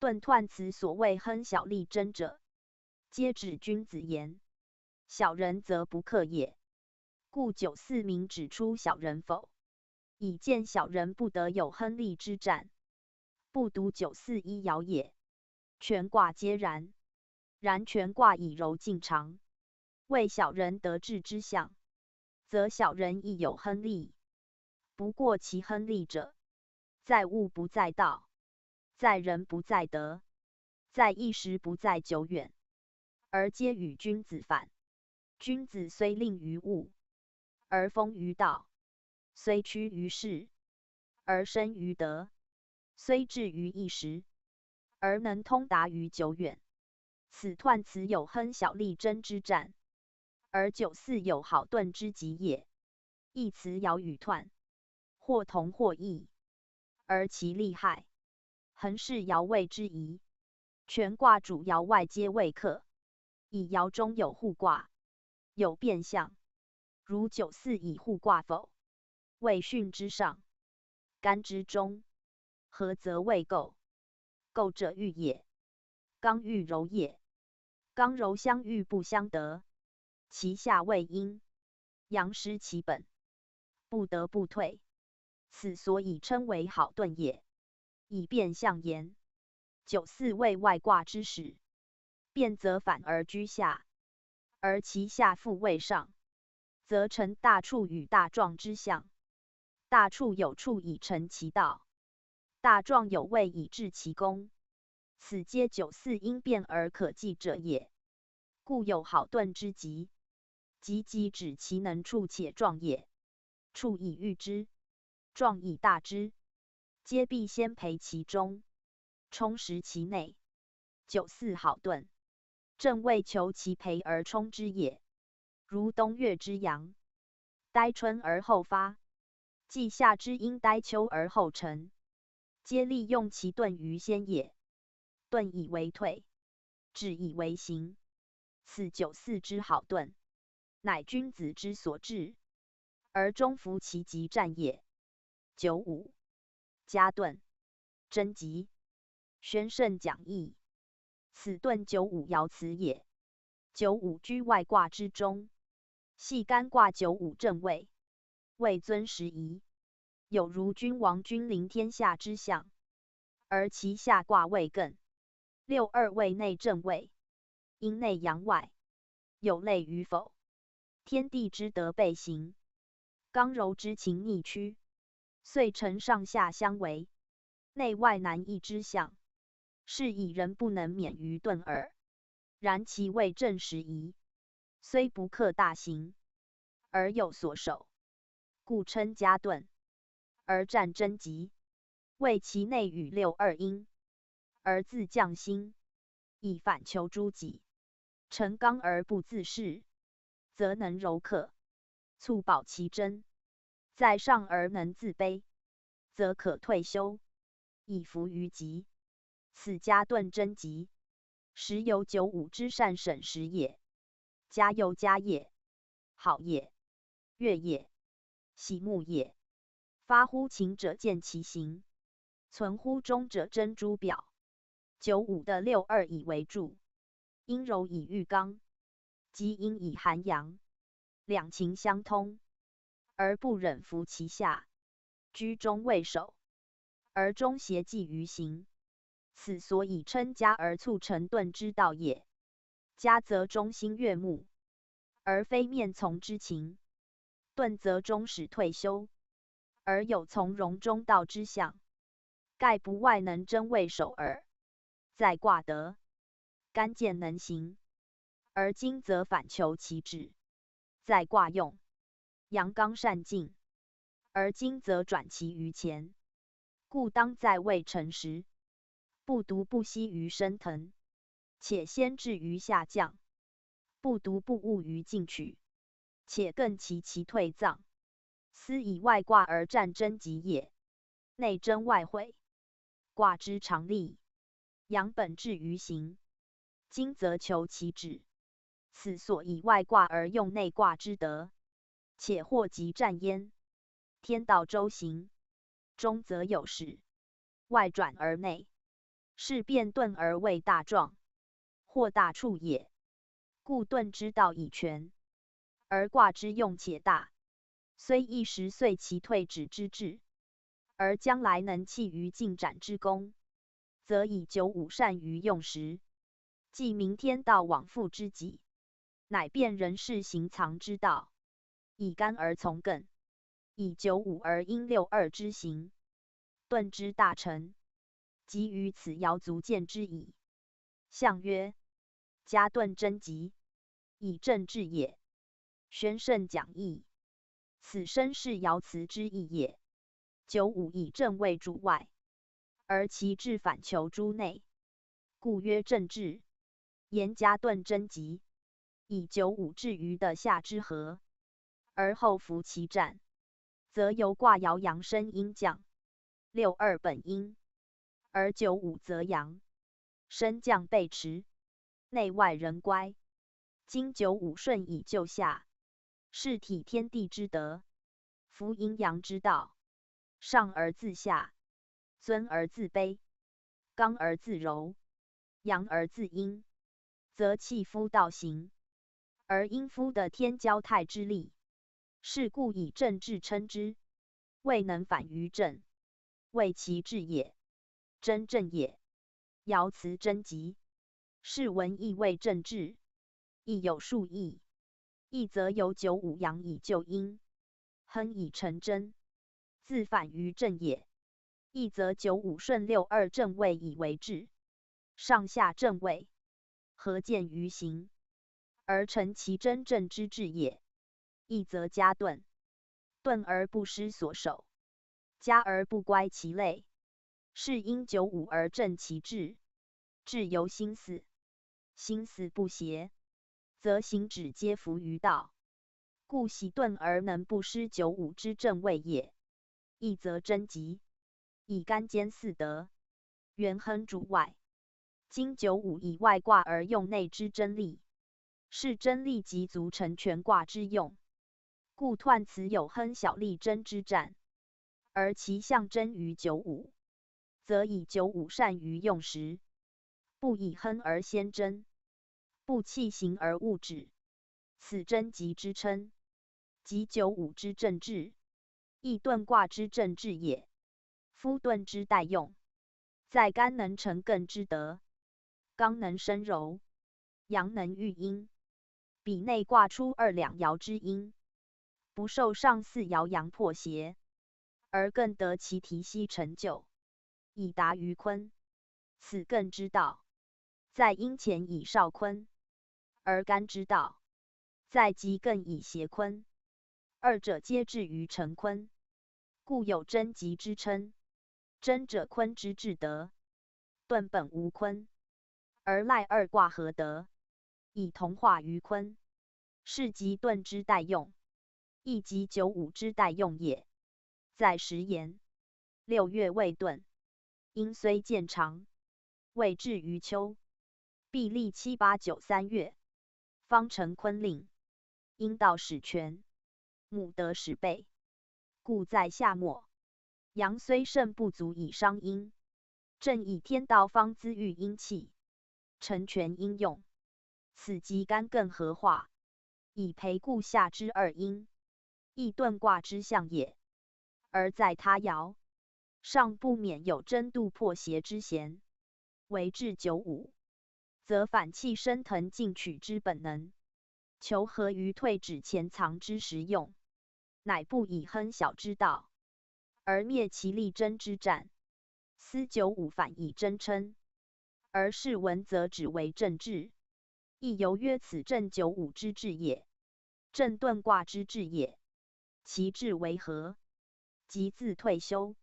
遁彖此所谓亨小利贞者，皆指君子言，小人则不克也。故94明指出小人否，以见小人不得有亨利之战。不独941爻也。全卦皆然，然全卦以柔进长，为小人得志之象，则小人亦有亨利。不过其亨利者，在物不在道，在人不在德，在一时不在久远，而皆与君子反。君子虽令于物，而丰于道；虽屈于事，而身于德；虽至于一时，而能通达于久远。此彖辞有亨小利贞之战，而94有好遁之吉也。一辞爻与彖，或同或异，而其利害，恒是爻位之宜。全卦主爻外皆未克，以爻中有互卦，有变相。如94以互卦否，谓巽之上，干之中，合则未构。构者遇也，刚遇柔也。刚柔相遇不相得，其下谓阴，阳失其本，不得不退。此所以称为好遁也。以变相言，94为外卦之始，变则反而居下，而其下复位上，则成大处与大壮之象。大处有处以成其道，大壮有位以治其功。此皆94因变而可记者也。故有好遁之吉，吉吉指其能处且壮也。处以御之，壮以大之，皆必先培其中，充实其内。94好遁，正为求其培而充之也。如冬月之阳，待春而后发；季夏之阴，待秋而后成，皆利用其遁于先也。遁以为退，止以为行。此94之好遁，乃君子之所至，而终服其极战也。95嘉遁，贞吉，宣圣讲义。此遁95爻辞也。95居外卦之中，系干卦95正位，位尊时宜，有如君王君临天下之象，而其下卦位艮，62位内正位，阴内阳外，有类与否？天地之德备行，刚柔之情逆趋，遂成上下相违，内外难易之象，是以人不能免于遁耳。然其位正时宜，虽不克大行，而有所守，故称嘉遁。而战贞吉，为其内与62阴，而自降心，以反求诸己。成刚而不自恃，则能柔克，促保其真；在上而能自卑，则可退休，以服于吉。此嘉遁贞吉，实有95之善审时也。嘉又嘉也，好也，悦也，喜慕也。发乎情者见其行，存乎中者珍珠表。95的62以为助，阴柔以御刚，吉阴以涵阳，两情相通，而不忍服其下，居中未守，而中邪忌于行。此所以称嘉而促成遁之道也。嘉则中心悦目，而非面从之情；遁则终始退休，而有从容中道之象。盖不外能真未守耳。在卦德，干健能行，而今则反求其止；在卦用，阳刚善进，而今则转其于前。故当在位成时，不独不息于升腾，且先至于下降，不独不误于进取，且更其退藏。斯以外卦而战贞吉也。内贞外毁，卦之常利，阳本至于行，今则求其止。此所以外卦而用内卦之德，且或即战焉。天道周行，中则有始，外转而内，事变顿而为大状，或大处也。故遁之道以全，而卦之用且大，虽一时遂其退止之志，而将来能弃于进展之功，则以95善于用时，即明天道往复之己，乃辨人事行藏之道，以干而从艮，以95而因62之行，遁之大成，即于此爻足见之矣。象曰：家遁贞吉，以正治也。宣圣讲义，此身是爻辞之意也。95以正位主外，而其志反求诸内，故曰正治。言家遁贞吉，以95至于的下之和，而后服其战，则由卦爻阳生阴降，62本阴，而95则阳升降背驰，内外人乖。今95顺以就下，是体天地之德，夫阴阳之道，上而自下，尊而自卑，刚而自柔，阳而自阴，则气夫道行，而阴夫的天交泰之力，是故以正治称之，未能反于正，谓其治也。真正也。爻辞贞吉，是文意谓正治，亦有数义。义则由95阳以就阴，亨以成贞，自反于正也。义则95顺62正位以为治，上下正位，合见于行，而成其真正之治也。义则家遁，遁而不失所守，家而不乖其类，是因95而正其志，志由心死，心死不协，则行止皆服于道，故喜遁而能不失95之正位也。义则贞吉，以干兼四德，元亨主外。今95以外卦而用内之真力，是真力即足成全卦之用，故彖辞有亨小利贞之战，而其象征于95，则以95善于用时，不以亨而先贞，不弃行而勿止，此贞吉之称，即95之正治，亦遁卦之正治也。夫遁之代用，在干能成艮之德，刚能生柔，阳能育阴，比内卦出2两爻之阴，不受上4爻阳破邪，而更得其提息成就，以达于坤。此艮之道，在阴前以少坤，而干之道，在极艮以谐坤，二者皆至于成坤，故有贞吉之称。贞者坤之至德，遁本无坤，而赖2卦合德，以同化于坤，是即遁之代用，亦即95之代用也。在时言，6月未遁，阴虽渐长，未至于秋，必历7、8、9、3月，方成坤令。阴道始全，母得始备，故在夏末。阳虽甚不足以伤阴，正以天道方滋育阴气，成全阴用，此即干艮合化，以培固下之2阴，亦遁卦之象也。而在他爻，上不免有争度破邪之嫌，为至95，则反气升腾进取之本能，求合于退止潜藏之实用，乃不以亨小之道，而灭其力争之战。斯95反以真称，而是文则只为正治，亦犹曰此正95之治也，正遁卦之治也。其治为何？即自退休，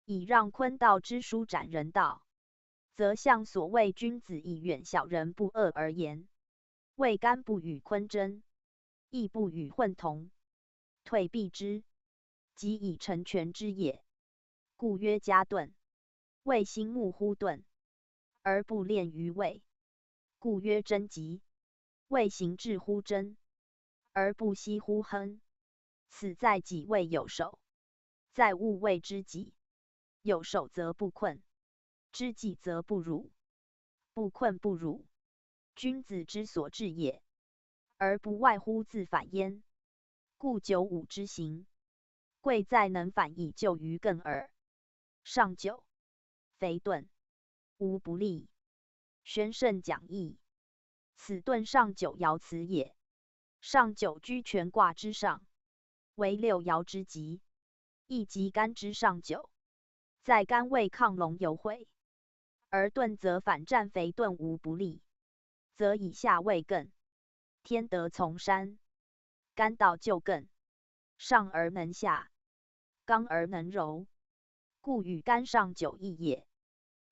以让坤道之舒展人道，则像所谓君子以远小人不恶而言，谓干不与坤争，亦不与混同，退避之，即以成全之也。故曰加遁。谓心目乎遁，而不恋于位，故曰贞吉。谓行志乎贞，而不息乎亨。此在己谓有守，在物谓知己。有守则不困，知己则不辱。不困不辱，君子之所至也，而不外乎自反焉。故九五之行，贵在能反以就于艮耳。上九，肥遁，无不利。宣圣讲义。此遁上九爻辞也。上九居权卦之上，为六爻之极，亦即干之上九。在干位亢龙有悔，而遁则反战肥遁无不利，则以下为艮。天德从山，干道就艮，上而能下，刚而能柔，故与干上九异也。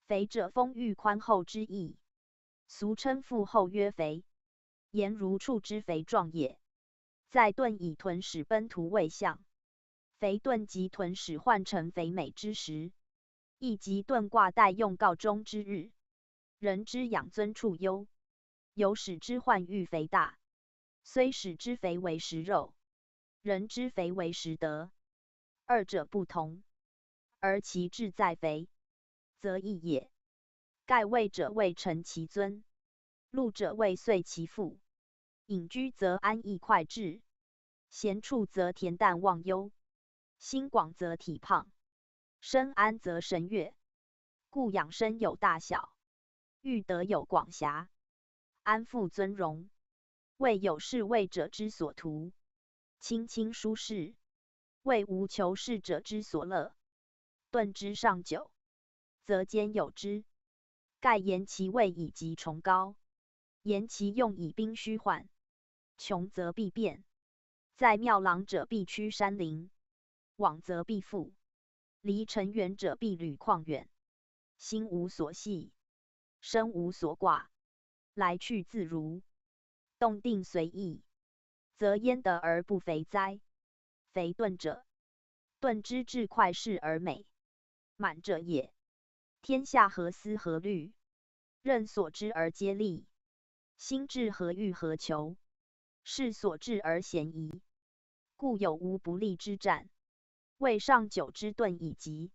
肥者丰裕宽厚之意，俗称腹厚曰肥，言如畜之肥壮也。在遁以豚使奔图为象，肥遁即豚使换成肥美之时，亦即遁卦待用告终之日。人之养尊处优，有使之患欲肥大，虽使之肥为食肉，人之肥为食德，二者不同，而其志在肥，则异也。盖位者为成其尊，禄者为遂其富。隐居则安逸快志，闲处则恬淡忘忧。心广则体胖，身安则神悦。故养生有大小，欲德有广狭，安富尊荣，为有事为者之所图，清清舒适，为无求事者之所乐。遁之上九，则兼有之。盖言其位以极崇高，言其用以兵虚缓。穷则必变，在庙廊者必趋山林，往则必复，离尘远者必履旷远。心无所系，身无所挂，来去自如，动定随意，则焉得而不肥哉？肥遁者，遁之至快适而美，满者也。天下何思何虑，任所知而皆利。心志何欲何求，是所至而嫌疑。故有无不利之战，谓上九之遁以极，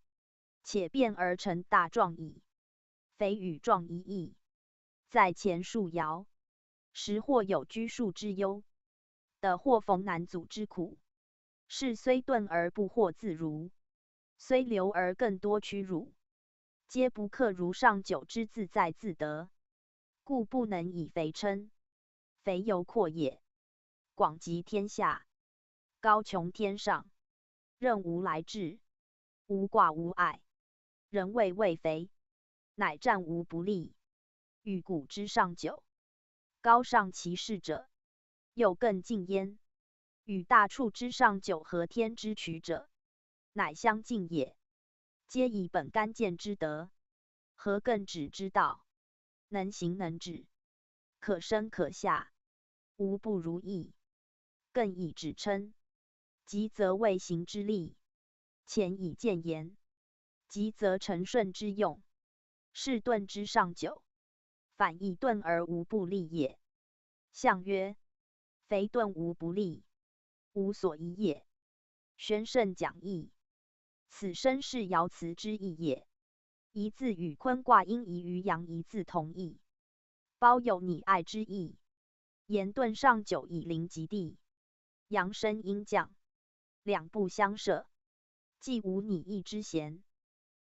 且变而成大壮矣。肥与壮一异，在前数爻，时或有居数之忧，得或逢难阻之苦。是虽遁而不获自如，虽流而更多屈辱，皆不克如上九之自在自得。故不能以肥称。肥犹阔也，广及天下，高穷天上，任无来至，无挂无碍。人谓未肥，乃战无不利。欲古之上九，高尚其事者，又更近焉。与大处之上九合天之曲者，乃相近也。皆以本干见之德，合艮止之道，能行能止，可升可下，无不如意。艮以指称，吉则为行之利；乾以见言，吉则成顺之用。是遁之上九，反以遁而无不利也。象曰：肥遁无不利，无所疑也。宣圣讲义。此身是爻辞之意也。一字与坤卦阴仪于阳一字同义，包有拟爱之意。言遁上九以临极地，阳生阴降，两不相涉，既无拟意之嫌，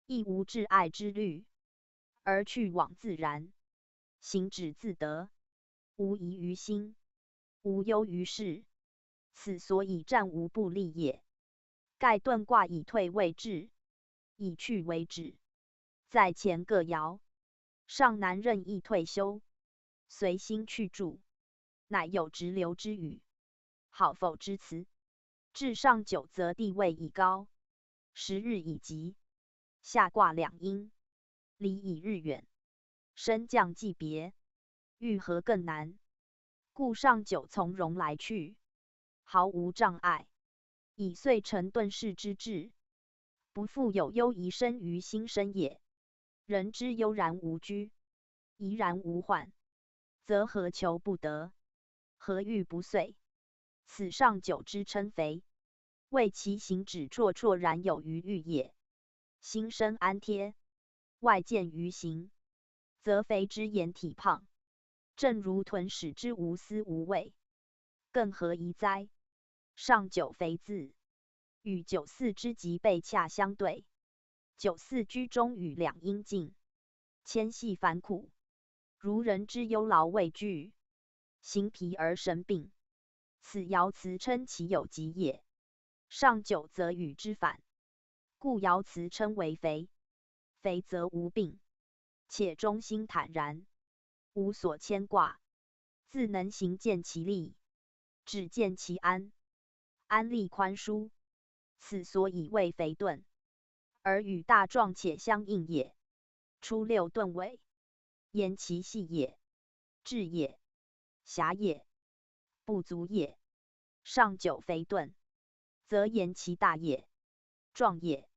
亦无挚爱之虑，而去往自然，行止自得，无疑于心，无忧于事。此所以战无不利也。盖遁卦以退为至，以去为止。在前各爻，上难任意退休，随心去住，乃有直流之语，好否之辞。至上九则地位已高，时日已极，下卦两阴，离以日远，升降既别，欲合更难。故上九从容来去，毫无障碍，以遂成遁世之志，不复有忧疑生于心生也。人之悠然无居，怡然无患，则何求不得？何欲不遂？此上九之称肥，谓其行止绰绰然有余欲也。心生安贴，外见于行，则肥之言体胖，正如豚使之无思无味，更何宜哉？上九肥字，与九四之极背恰相对。九四居中与两阴静，纤细繁苦，如人之忧劳未惧，形疲而神病。此爻辞称其有疾也。上九则与之反，故爻辞称为肥。肥则无病，且中心坦然，无所牵挂，自能行见其利，只见其安，安利宽舒，此所以谓肥遁，而与大壮且相应也。初六遁尾，言其细也，志也，狭也，不足也。上九肥遁，则言其大也，壮也，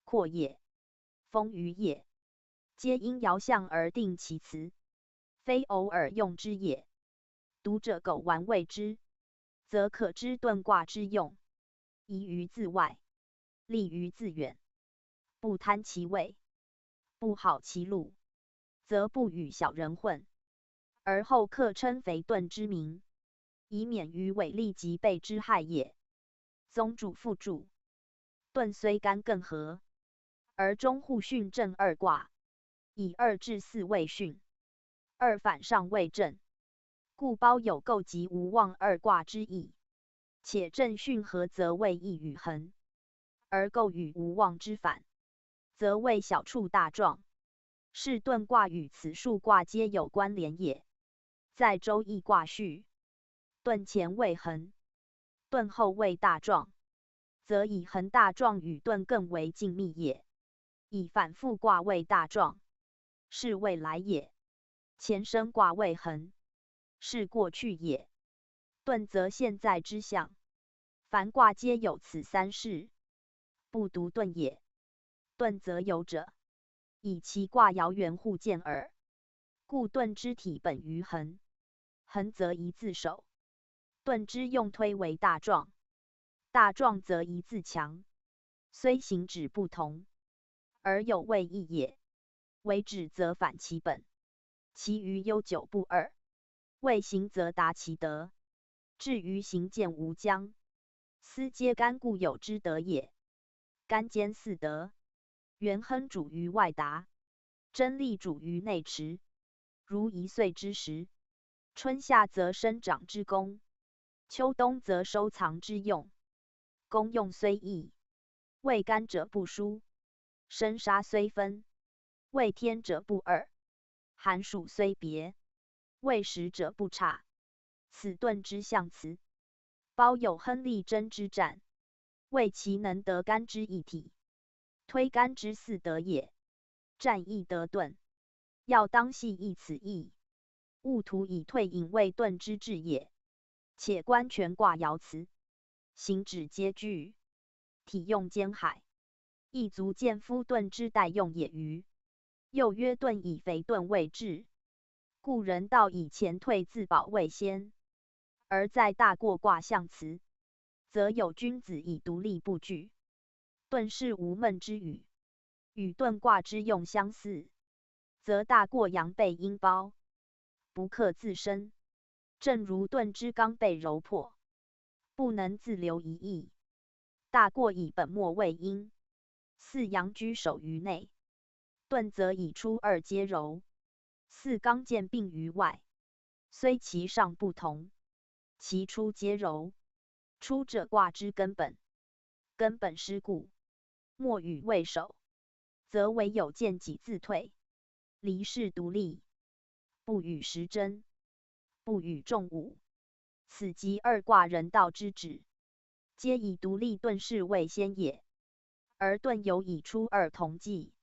阔也，丰腴也，皆因爻象而定其辞，非偶尔用之也。读者苟玩味之，则可知遁卦之用。宜于自外，利于自远，不贪其位，不好其禄，则不与小人混，而后客称肥遁之名，以免于违利及备之害也。宗主附注：遁虽干艮合，而中户巽震二卦，以2至4位巽，二反上位震，故包有构及无望二卦之意。且震巽合则谓易与恒，而构与无望之反，则谓小处大壮。是遁卦与此数卦皆有关联也。在周易卦序，遁前为恒，遁后为大壮，则以恒大壮与遁更为紧密也。以反复卦为大壮，是未来也；前生卦为恒，是过去也。遁则现在之象，凡卦皆有此三事，不独遁也。遁则有者，以其卦爻原互见耳。故遁之体本于恒，恒则宜自守；遁之用推为大壮，大壮则宜自强。虽行止不同，而有谓异也。为止则反其本，其余悠久不二；未行则达其德，至于行见无疆。斯皆干故有之德也。干兼四德，元亨主于外达，真利主于内持。如1岁之时，春夏则生长之功，秋冬则收藏之用。功用虽异，未干者不疏；生杀虽分，未天者不二；寒暑虽别，未时者不差。此遁之象辞，包有亨利贞之战，谓其能得干之一体，推干之四德也。战亦得遁，要当系亦此意，勿图以退隐为遁之志也。且观全卦爻辞，行止皆具，体用兼海，亦足见夫遁之待用也余。又曰遁以肥遁为志，故人道以前退自保为先。而在大过卦象辞，则有君子以独立不惧，遁是无闷之语，与遁卦之用相似，则大过阳被阴包，不克自身。正如遁之刚被揉破，不能自留一意。大过以本末为阴，四阳居守于内，遁则以出二皆柔，四刚健并于外。虽其上不同，其出皆柔。出者卦之根本，根本失故，莫与未守，则唯有见己自退，离事独立，不与时争，不与众武。此即二卦人道之旨，皆以独立遁世为先也。而遁有以出二同纪，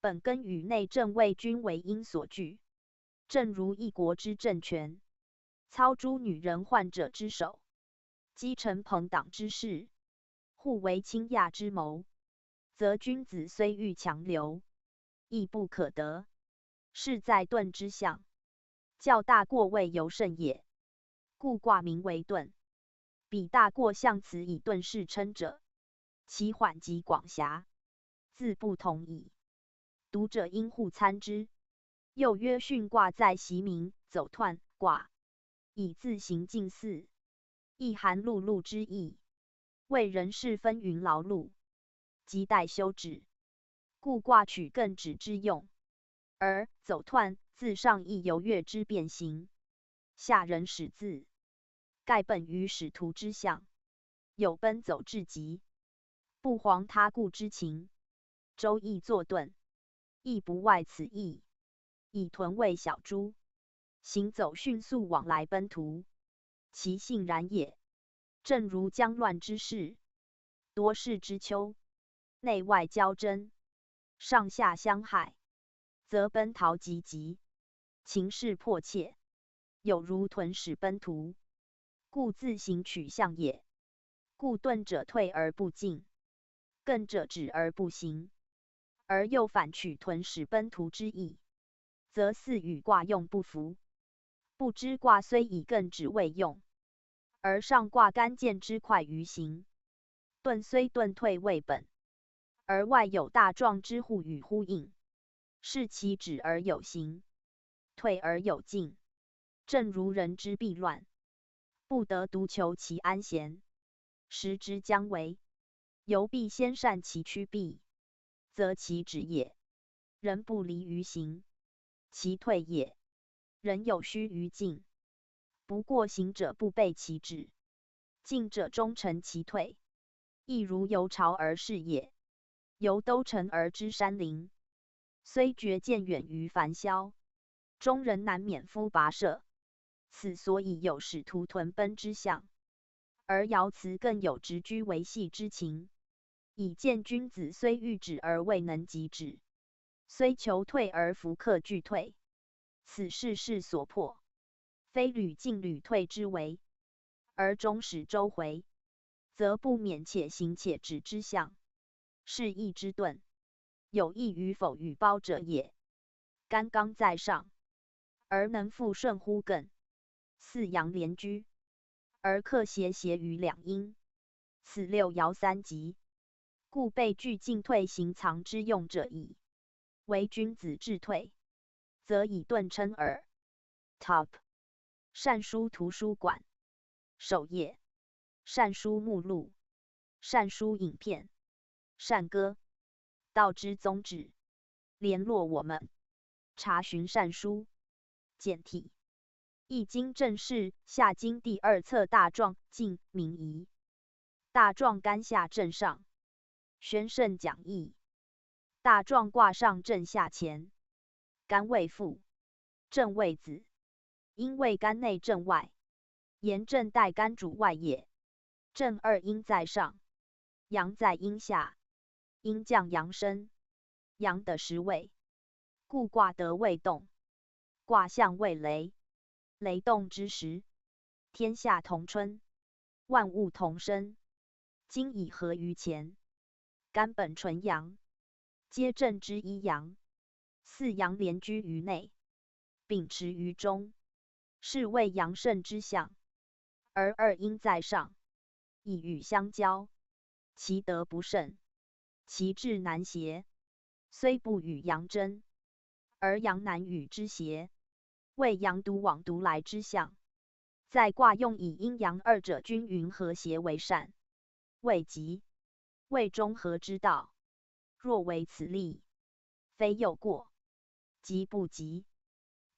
本根与内政为君为因所据。正如一国之政权，操诸女人患者之手，击臣朋党之事，互为倾轧之谋，则君子虽欲强留，亦不可得。是在盾之象，较大过谓尤甚也。故卦名为盾。彼大过象辞以盾饰称者，其缓急广狭，自不同矣。读者应互参之。又曰巽卦在袭名走彖卦，以自行近似，亦含碌碌之意，为人事分云劳碌，即待休止，故卦取艮止之用。而走彖自上亦由月之变形，下人始字，盖本于使徒之象，有奔走至极，不遑他顾之情。周易作盾，亦不外此意，以豚为小猪，行走迅速，往来奔突，其性然也。正如将乱之势，多事之秋，内外交争，上下相害，则奔逃急急，情势迫切，有如豚使奔突，故自行取象也。故盾者退而不进，艮者止而不行，而又反取豚使奔突之意，则似与卦用不符。不知卦虽以艮止为用，而上卦干见之快于行，盾虽遁退为本，而外有大壮之互与呼应，是其止而有行，退而有进。正如人之必乱，不得独求其安闲，时之将为，犹必先善其趋避，则其止也。人不离于行，其退也。人有须于进，不过行者不备其止，进者终成其退。亦如由朝而视野，由都城而知山林，虽觉见远于凡嚣，终人难免夫跋涉。此所以有使徒屯奔之象，而爻辞更有直居为系之情，以见君子虽欲止而未能及止，虽求退而弗克俱退。此事势所迫，非屡进屡退之为，而终始周回，则不免且行且止之象，是义之盾，有益与否与包者也。干刚在上，而能复顺乎艮，四阳连居，而克斜于两阴，此六爻三吉，故被具进退行藏之用者矣。为君子至退，则以盾称耳。Top 善书图书馆，首页善书目录，善书影片，善歌，道之宗旨。联络我们，查询善书简体。易经正式下经第二册大壮晋明夷。大壮干下震上，宣圣讲义。大壮卦上震下乾，干为父，震为子。因为干内震外，言震代干主外也。震二阴在上，阳在阴下，阴降阳生，阳的时位，故卦得未动。卦象为雷，雷动之时，天下同春，万物同生。今以合于乾，干本纯阳，皆震之一阳，四阳连居于内，秉持于中，是谓阳盛之象。而二阴在上，以与相交，其德不胜，其志难协，虽不与阳争，而阳难与之协，谓阳独往独来之象。在卦用以阴阳二者均匀和谐为善，谓吉，谓中和之道。若为此例，非又过，吉不吉。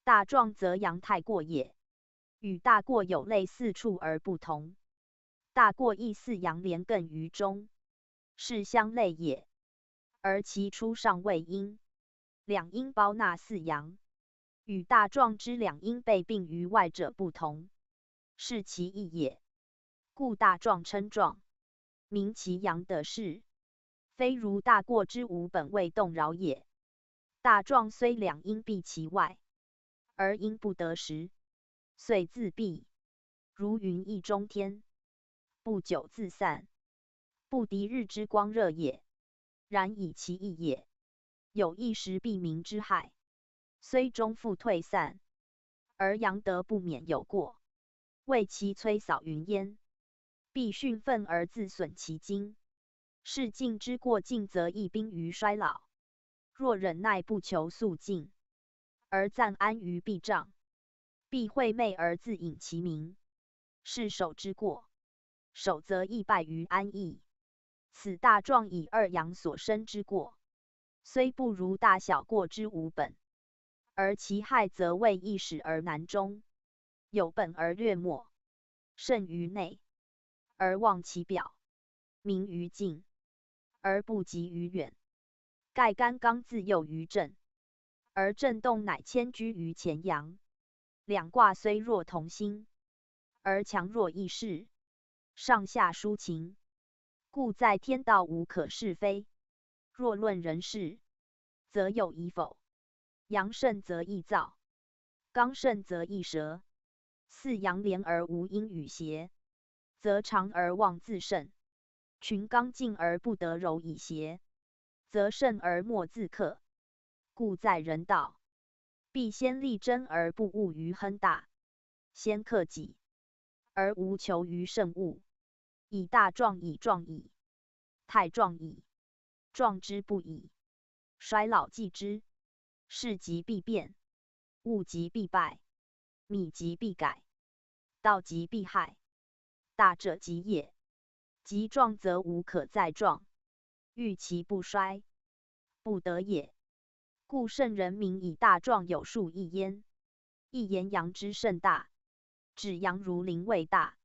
大壮则阳太过也，与大过有类似处而不同。大过亦四阳连亘于中，是相类也，而其出上为阴，两阴包纳四阳，与大壮之两阴被并于外者不同，是其义也。故大壮称壮，名其阳的势，非如大过之无本未动摇也。大壮虽两阴闭其外，而阴不得时，遂自闭，如云翳中天，不久自散，不敌日之光热也。然以其意也，有一时必明之害，虽终复退散，而阳德不免有过，为其摧扫云烟，必训愤而自损其精。是尽之过尽，则益兵于衰老；若忍耐不求速尽，而暂安于避障，必晦昧而自隐其名。是守之过，守则易败于安逸。此大壮以二阳所生之过，虽不如大小过之无本，而其害则为易始而难终，有本而略末，甚于内，而忘其表，明于近，而不及于远。盖干刚自诱于震，而震动乃迁居于前阳。两卦虽若同心，而强弱异势，上下殊情，故在天道无可是非。若论人事，则有疑否。阳盛则易躁，刚盛则易折。四阳连而无阴与邪，则长而妄自胜；群刚劲而不得柔以邪，则胜而莫自克。故在人道，必先力争而不误于亨大，先克己，而无求于圣物。以大壮以壮矣，太壮矣，壮之不已。衰老继之，事极必变，物极必败，米极必改，道极必害。大者极也，极壮则无可再壮，欲其不衰，不得也。故圣人民以大壮有数一焉。一言阳之甚大，指阳如临未大，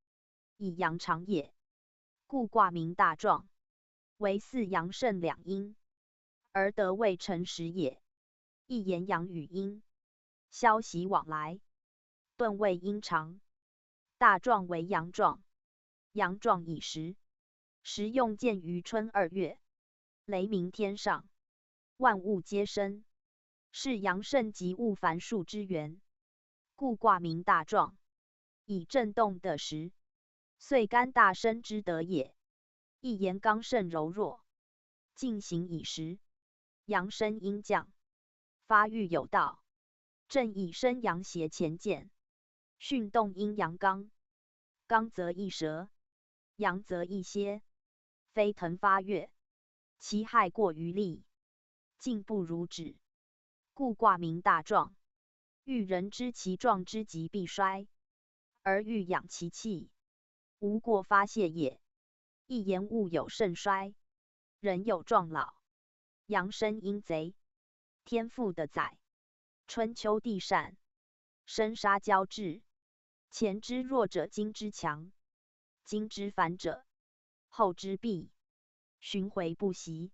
以阳长也。故卦名大壮，为四阳盛两阴，而得未成时也。一言阳与阴，消息往来，顿谓阴长。大壮为阳壮，阳壮以时，时用见于春二月，雷鸣天上，万物皆生，是阳盛极物繁数之源。故卦名大壮，以震动的时，遂干大生之德也。一言刚盛柔弱，进行以时，阳生阴降，发育有道，正以生阳邪前见，训动阴阳刚，刚则易折，阳则易歇，飞腾发跃，其害过于利，进不如止。故卦名大壮，欲人知其壮之极必衰，而欲养其气，无过发泄也。一言物有盛衰，人有壮老。阳生阴贼，天赋的载，春秋地善，生杀交至。前之弱者今之强，今之反者后之弊，循回不息，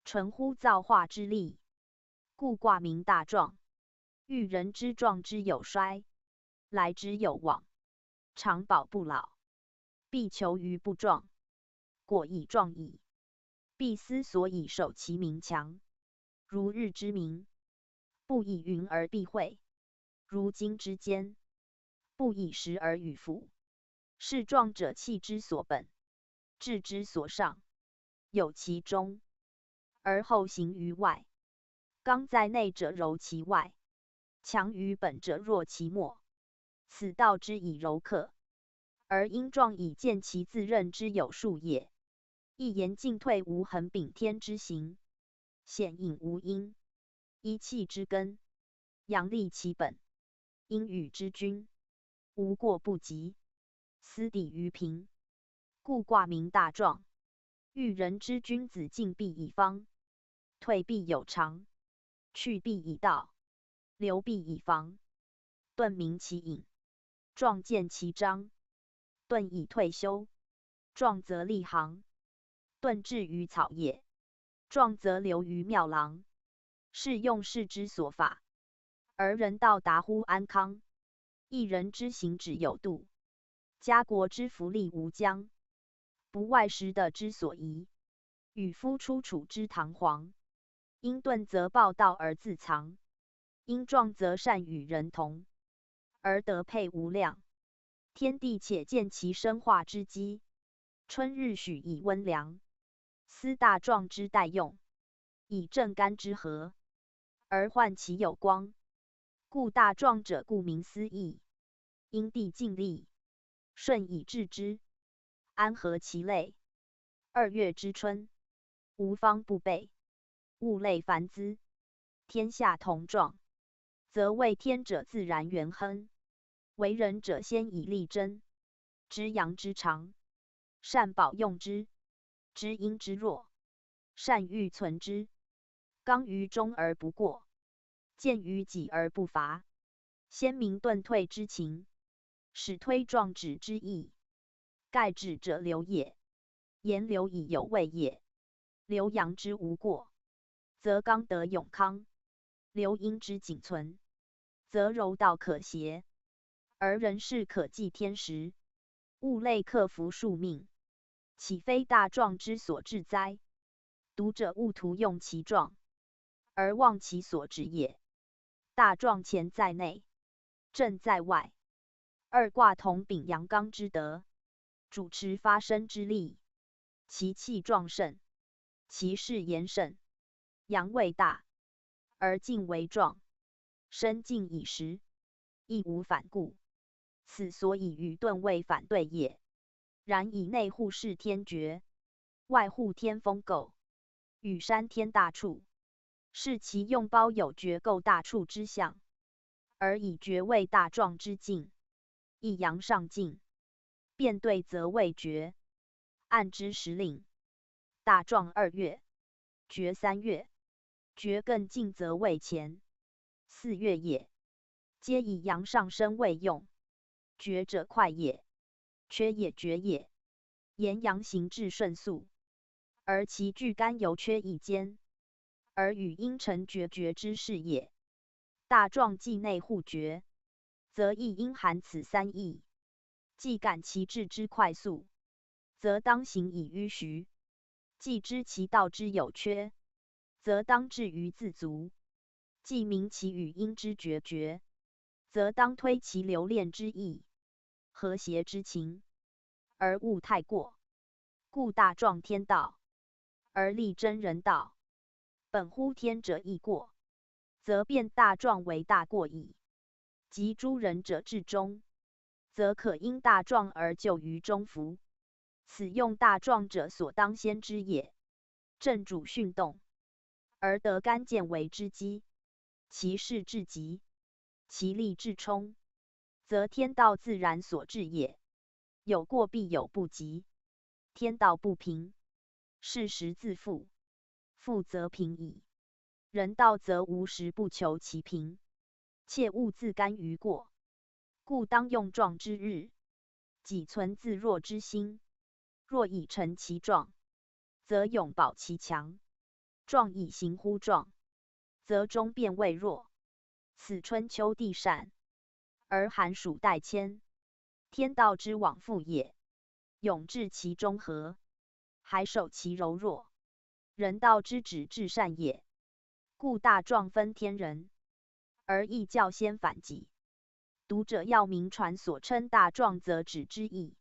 纯乎造化之力。故卦名大壮，欲人之壮之有衰，来之有往，长保不老，必求于不壮。果以壮矣，必思所以守其名强。如日之明，不以云而避讳；如金之坚，不以实而与辅。是壮者气之所本，志之所上，有其中，而后行于外。刚在内者柔其外，强于本者弱其末。此道之以柔克，而阴壮以见其自任之有数也。一言进退无恒秉天之行，显隐无阴，一气之根，阳立其本，阴与之君，无过不及，斯抵于平。故卦名大壮，欲人之君子进必以方，退必有常，去必以道，留必以防。顿明其隐，壮见其章，顿以退休，壮则立行。顿至于草野，壮则流于庙廊，是用世之所法，而人道达乎安康。一人之行止有度，家国之福利无疆，不外识的之所宜。与夫出处之堂皇，因钝则暴道而自藏，因壮则善与人同，而德配无量。天地且见其生化之机。春日许以温凉，司大壮之待用，以正肝之和，而患其有光。故大壮者，顾名思义，因地尽力，顺以治之，安和其类。2月之春，无方不备，物类繁滋，天下同状，则为天者自然元亨。为人者先以力争，知阳之长，善保用之，知阴之弱，善欲存之。刚于中而不过，见于己而不伐。先明顿退之情，使推壮止之意。盖止者流也，言流以有位也。流阳之无过，则刚得永康；流阴之仅存，则柔道可谐。而人事可济天时，物类克服庶命，岂非大壮之所至哉？读者勿图用其壮，而忘其所止也。大壮乾在内，震在外，二卦同秉阳刚之德，主持发生之力。其气壮盛，其势严盛。阳为大，而静为壮，身静以时，亦无反顾。此所以与遁位反对也。然以内护是天绝，外护天风构，与山天大处，是其用包有绝构大处之象，而以绝为大壮之境。一阳上进，变对则为绝。按之时令，大壮2月，绝3月，绝更进则为前。4月也，皆以阳上升为用。绝者快也，缺也绝也。言阳行至顺速，而其具干尤缺一间，而与阴成绝之事也。大壮既内护绝，则亦应含此3义。既感其志之快速，则当行以迂徐；既知其道之有缺，则当至于自足；既明其与阴之绝，则当推其留恋之意，和谐之情，而勿太过。故大壮天道，而力争人道。本乎天者亦过，则变大壮为大过矣。及诸人者至中，则可因大壮而就于中服。此用大壮者所当先之也。正主训动，而得干健为之基，其势至极，其力至冲，则天道自然所至也。有过必有不及，天道不平，是时自负，负则平矣。人道则无时不求其平，切勿自甘于过。故当用壮之日，己存自弱之心。若以成其壮，则永保其强；壮以行乎壮，则终变为弱。此春秋地善，而寒暑代迁，天道之往复也。永治其中和，还守其柔弱。人道之止至善也。故大壮分天人，而亦较先反己。读者要明传所称大壮，则止之意。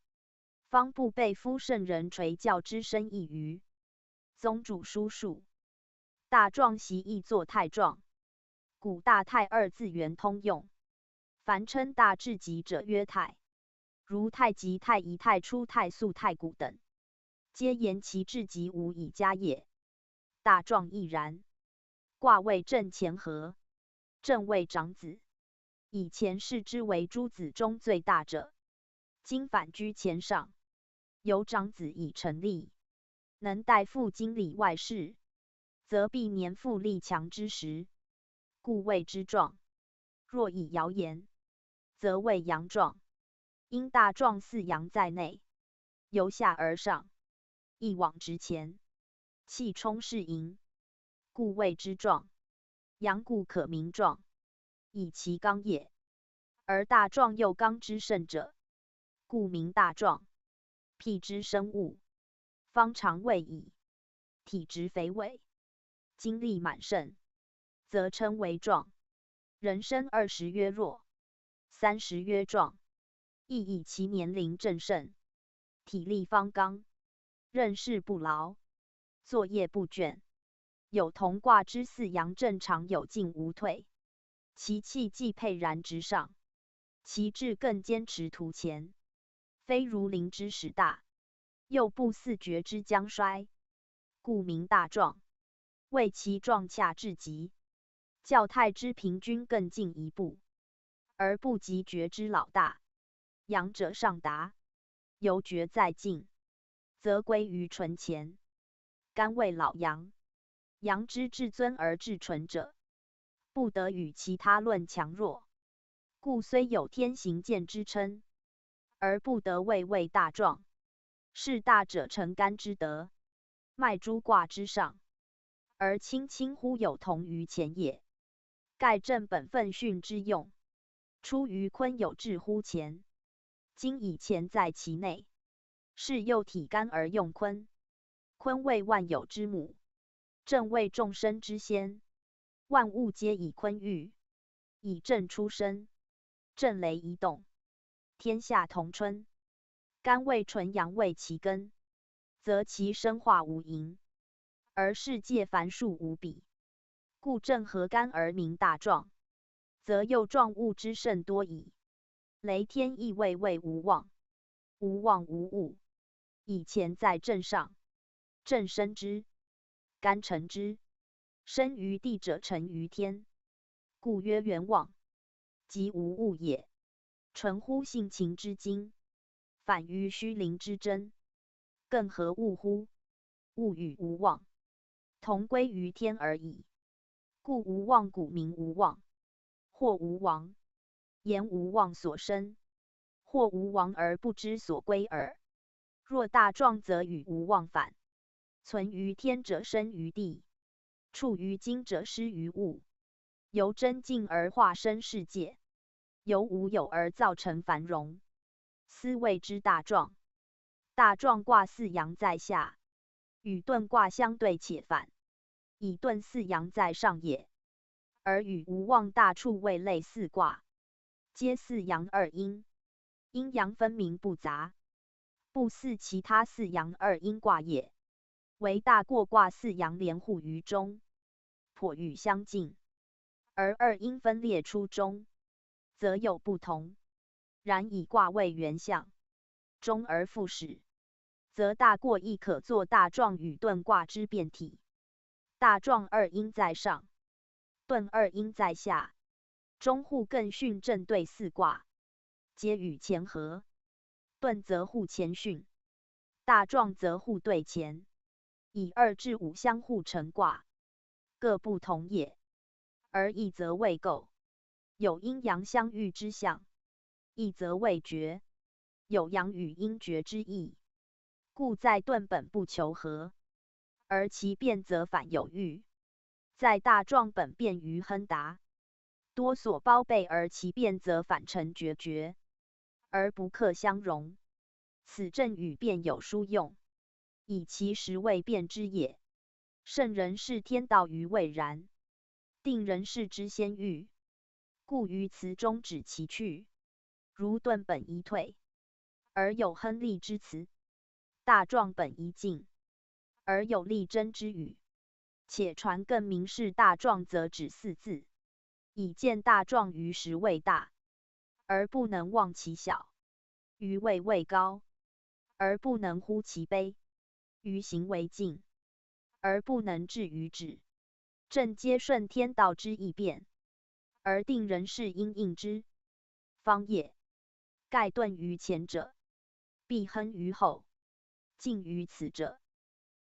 方不被夫圣人垂教之深异于宗主书述。大壮习亦作太壮，古大太2字原通用。凡称大至极者曰太，如太极、太仪、太初、太素、太古等，皆言其至极无以加也。大壮亦然。卦位正乾合，正位长子，以前世之为诸子中最大者，今反居前上。由长子以成立，能代父经理外事，则必年富力强之时，故谓之壮。若以爻言，则谓阳壮。因大壮4阳在内，由下而上，一往直前，气冲是盈，故谓之壮。阳故可名壮，以其刚也。而大壮又刚之盛者，故名大壮。辟之生物，方肠胃矣。体质肥伟，精力满盛，则称为壮。人生20曰弱，30曰壮。亦以其年龄正盛，体力方刚，任事不劳，作业不倦。有同卦之4阳正常有进无退，其气既沛然直上，其志更坚持图前，非如临之始大，又不似绝之将衰，故名大壮。谓其壮洽至极，较太之平均更进一步，而不及绝之老大。阳者上达，犹绝在近，则归于纯前。甘谓老阳。阳之至尊而至纯者，不得与其他论强弱，故虽有天行健之称，而不得谓大壮。是大者成干之德，迈诸卦之上，而轻乎有同于前也。盖正本分训之用，出于坤有至乎前，今以前在其内，是又体干而用坤。坤为万有之母，正为众生之先，万物皆以坤育，以正出生，震雷移动，天下同春。干为纯阳为其根，则其生化无垠，而世界繁数无比。故正合干而名大壮，则又壮物之甚多矣。雷天亦谓无妄，无妄无物，以前在正上，正生之，干成之，生于地者成于天，故曰元妄，即无物也。纯乎性情之精，反于虚灵之真，更何物乎？物与无妄，同归于天而已。故无妄古名无妄，或无王，言无妄所生，或无王而不知所归耳。若大壮则与无妄反，存于天者生于地，处于精者失于物，由真静而化生世界，由无有而造成繁荣，斯谓之大壮。大壮卦4阳在下，与遁卦相对且反，以遁4阳在上也，而与无妄大处位类4卦，皆4阳2阴，阴阳分明不杂，不似其他4阳2阴卦也。唯大过卦4阳连互于中，颇与相近，而2阴分裂出中，则有不同。然以卦位原象，中而复始，则大过亦可作大壮与遁卦之变体。大壮2阴在上，遁2阴在下，中互更巽正对4卦，皆与前合。遁则互前巽，大壮则互对前，以2至5相互成卦，各不同也。而一则未构，有阴阳相遇之象；一则未决，有阳与阴决之意。故在遁本不求合，而其变则反有欲；在大壮本变于亨达，多所包备，而其变则反成决，而不克相容。此正与变有殊用，以其实为变之也。圣人视天道于未然，定人事之先遇，故于辞中止其去，如遁本一退，而有亨利之辞；大壮本一进，而有力争之语。且传更明示大壮，则止4字，以见大壮于实未大，而不能忘其小；于位未高，而不能忽其卑；于行为静，而不能至于止。正皆顺天道之易变，而定人事因应之方也。盖遁于前者，必亨于后；进于此者，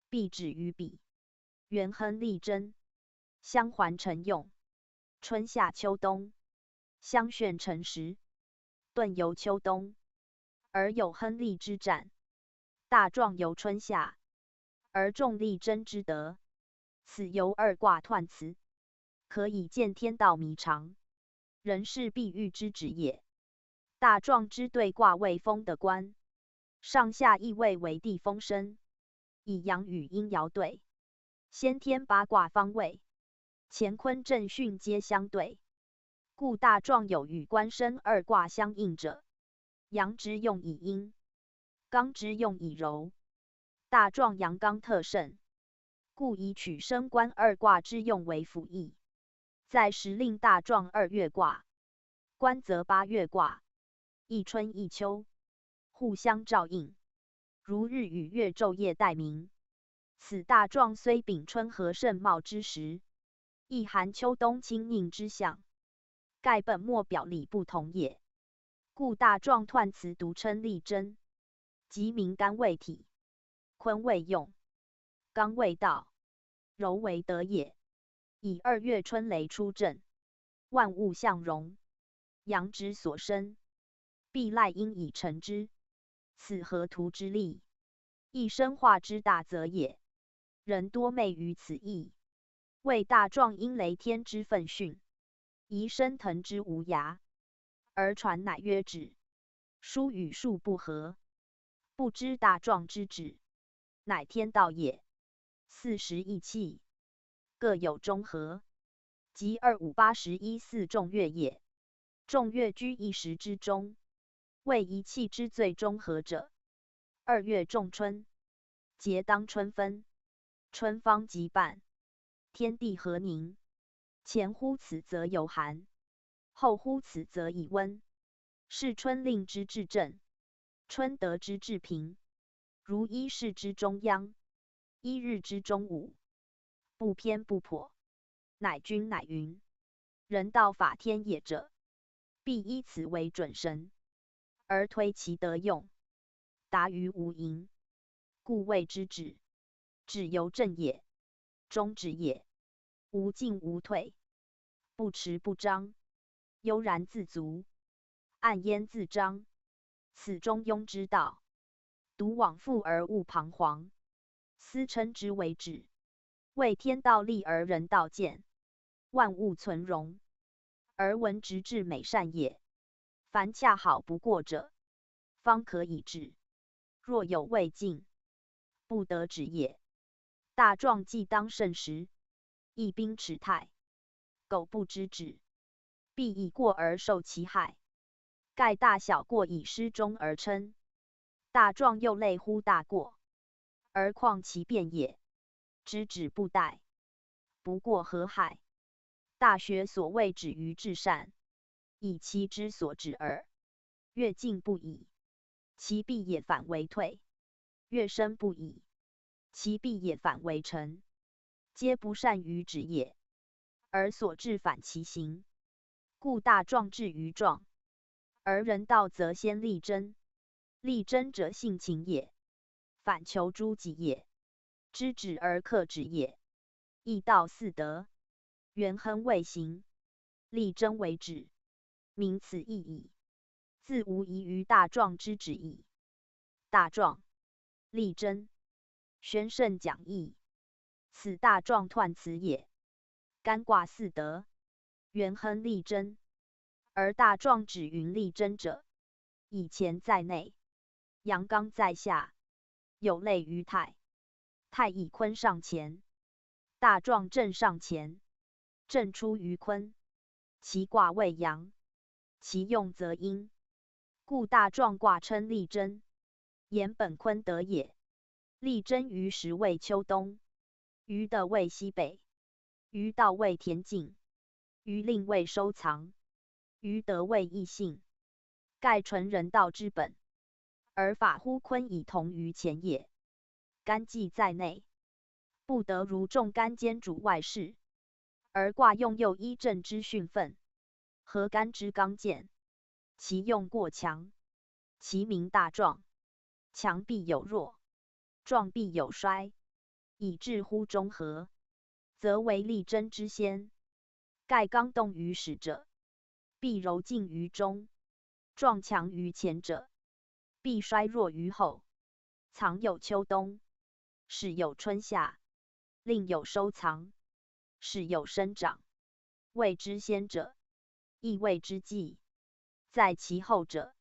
必止于彼。元亨利贞，相还成用；春夏秋冬，相旋成时。遁由秋冬，而有亨利之战；大壮由春夏，而重利贞之德。此由2卦彖辞，可以见天道弥长，人事必遇之旨也。大壮之对卦为风的官，上下亦谓为地风生，以阳与阴爻对，先天8卦方位，乾坤正巽皆相对，故大壮有与官生2卦相应者，阳之用以阴，刚之用以柔。大壮阳刚特盛，故以取生官二卦之用为辅义。在时令大壮2月卦，官则8月卦，一春一秋，互相照应，如日与月昼夜待明。此大壮虽丙春和盛茂之时，亦含秋冬清宁之象，盖本末表里不同也。故大壮彖辞独称利贞，即名干为体，坤为用，刚为道，柔为德也。以2月春雷出震，万物相容，阳之所生，必赖阴以成之。此河图之利，亦生化之大则也。人多昧于此义，谓大壮因雷天之愤训，宜升腾之无涯，而传乃曰止。书与术不合，不知大壮之止，乃天道也。40义气，各有中和，即25、8、11、4众月也。众月居一时之中，谓一气之最中和者。2月仲春，节当春分，春方即半，天地和宁。前乎此则有寒，后乎此则以温。是春令之至正，春得之至平。如1世之中央，1日之中午，不偏不颇，乃均乃匀。人道法天也者，必依此为准绳，而推其得用，达于无垠，故谓之止。止由正也，终止也，无进无退，不持不张，悠然自足，按焉自彰。此中庸之道，独往复而勿彷徨，斯称之为止。为天道立而人道见，万物存容，而闻直至美善也。凡恰好不过者，方可以止。若有未尽，不得止也。大壮既当盛时，一兵耻态，苟不知止，必以过而受其害。盖大小过以失中而称，大壮又类乎大过，而况其变也。知止不殆，不过何害？大学所谓止于至善，以其之所止耳。越进不已，其必也反为退；越深不已，其必也反为沉。皆不善于止也，而所致反其行。故大壮至于壮，而人道则先立贞。立贞者性情也，反求诸己也。知止而克止也。义道四德，元亨为行，立贞为止，名此义矣。自无疑于大壮之止矣。大壮，立贞，宣圣讲义，此大壮彖辞也。干卦四德，元亨立贞，而大壮止云立贞者，以乾在内，阳刚在下，有类于泰。泰以坤上乾，大壮震上乾，震出于坤，其卦为阳，其用则阴。故大壮卦称立贞，言本坤德也。立贞于时为秋冬，于德为西北，于道为田径，于令为收藏，于德为义性，盖纯人道之本，而法乎坤以同于乾也。干既在内，不得如众干兼主外事，而卦用又依正之训分，合干之刚健，其用过强，其名大壮。强必有弱，壮必有衰，以至乎中和，则为立贞之先。盖刚动于始者，必柔静于中；壮强于前者，必衰弱于后。藏有秋冬，始有春夏，令有收藏，始有生长。谓之先者，亦谓之继；在其后者，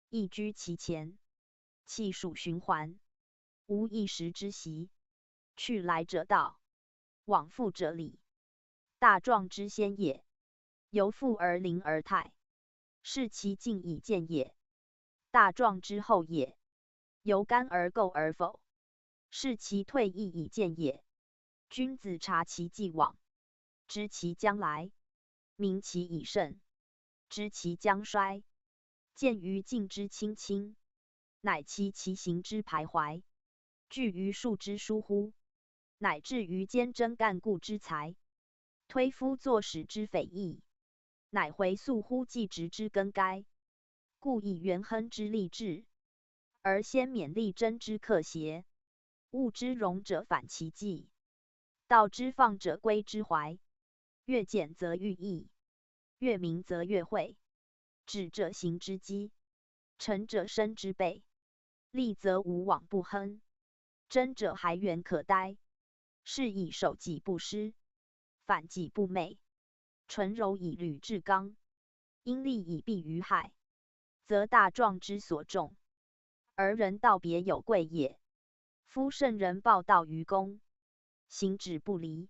亦居其前。气数循环，无一时之习。去来者道，往复者理。大壮之先也，由复而灵而泰，是其静以见也。大壮之后也。由干而构而否，是其退役以见也。君子察其既往，知其将来，明其已盛，知其将衰。见于静之清清，乃期其行之徘徊；据于术之疏忽，乃至于坚贞干固之才。推夫作史之匪夷，乃回溯乎既直之根该。故以元亨之立志，而先免力争之克邪。物之容者反其纪，道之放者归之怀。越简则愈易，越明则越晦。止者行之基，成者身之备。立则无往不亨，真者还原可待。是以守己不失，反己不昧。纯柔以履至刚，阴利以避于害，则大壮之所重。而人道别有贵也。夫圣人报道于公，行止不离，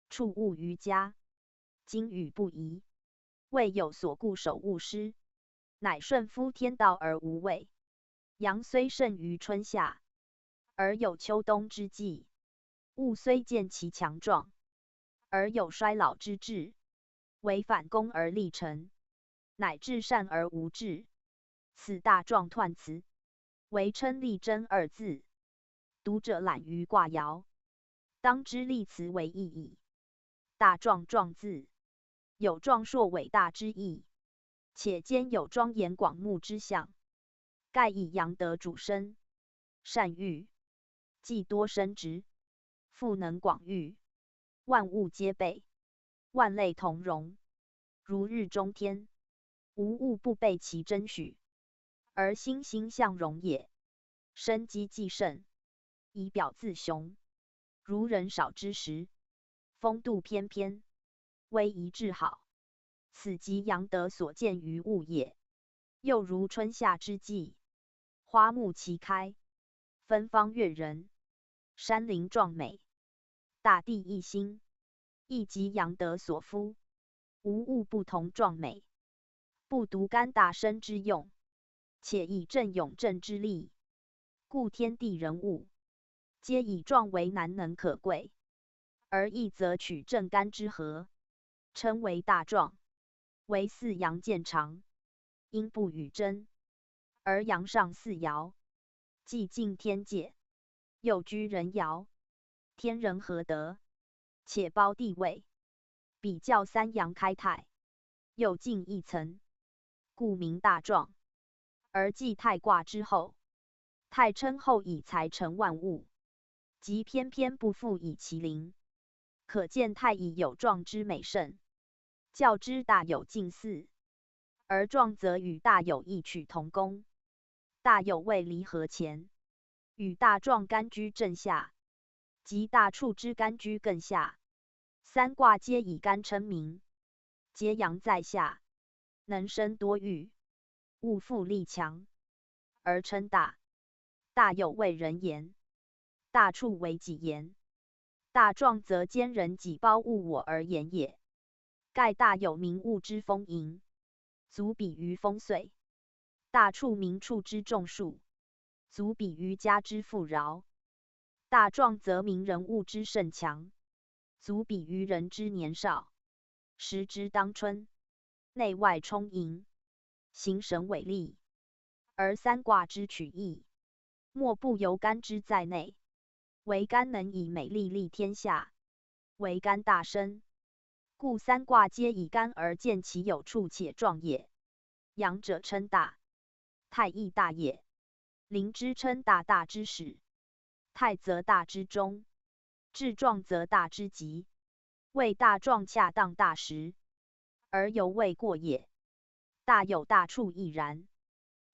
处物于家，经语不移。未有所固守勿失，乃顺夫天道而无畏。阳虽盛于春夏，而有秋冬之际；物虽见其强壮，而有衰老之志。唯反攻而立成，乃至善而无志。此大壮彖辞，唯称立真二字。读者懒于卦爻，当知立辞为意矣。大壮壮字，有壮硕伟大之意，且兼有庄严广目之象。盖以阳德主身，善育，既多生殖，复能广育，万物皆备，万类同荣，如日中天，无物不备其真许。而欣欣向荣也。生机既盛，以表自雄，如人少之时，风度翩翩，威仪至好。此即阳德所见于物也。又如春夏之际，花木齐开，芬芳悦人，山林壮美，大地一新，亦即阳德所敷，无物不同壮美，不独干大生之用，且以正永正之力。故天地人物，皆以壮为难能可贵，而义则取正干之和，称为大壮。为四阳见长，阴不与争，而阳上四爻，既尽天界，又居人爻，天人合德，且包地位。比较三阳开泰，又进一层，故名大壮。而继太卦之后，太称后以才成万物，即偏偏不复以其邻。可见太乙有壮之美盛，较之大有近似。而壮则与大有异曲同工。大有位离合前，与大壮干居正下，及大处之干居更下。三卦皆以干称名，皆阳在下，能生多育，物复力强，而称大。大有为人言，大处为己言，大壮则兼人己包物我而言也。盖大有名物之丰盈，足比于丰岁；大处名处之众数，足比于家之富饶。大壮则名人物之盛强，足比于人之年少。时之当春，内外充盈，形神伟丽。而三卦之取义，莫不由干之在内。唯干能以美丽立天下，唯干大生，故三卦皆以干而见其有处且壮也。阳者称大，太亦大也。临之称大，大之始；太则大之中，至壮则大之极。谓大壮恰当大时，而犹未过也。大有大处亦然，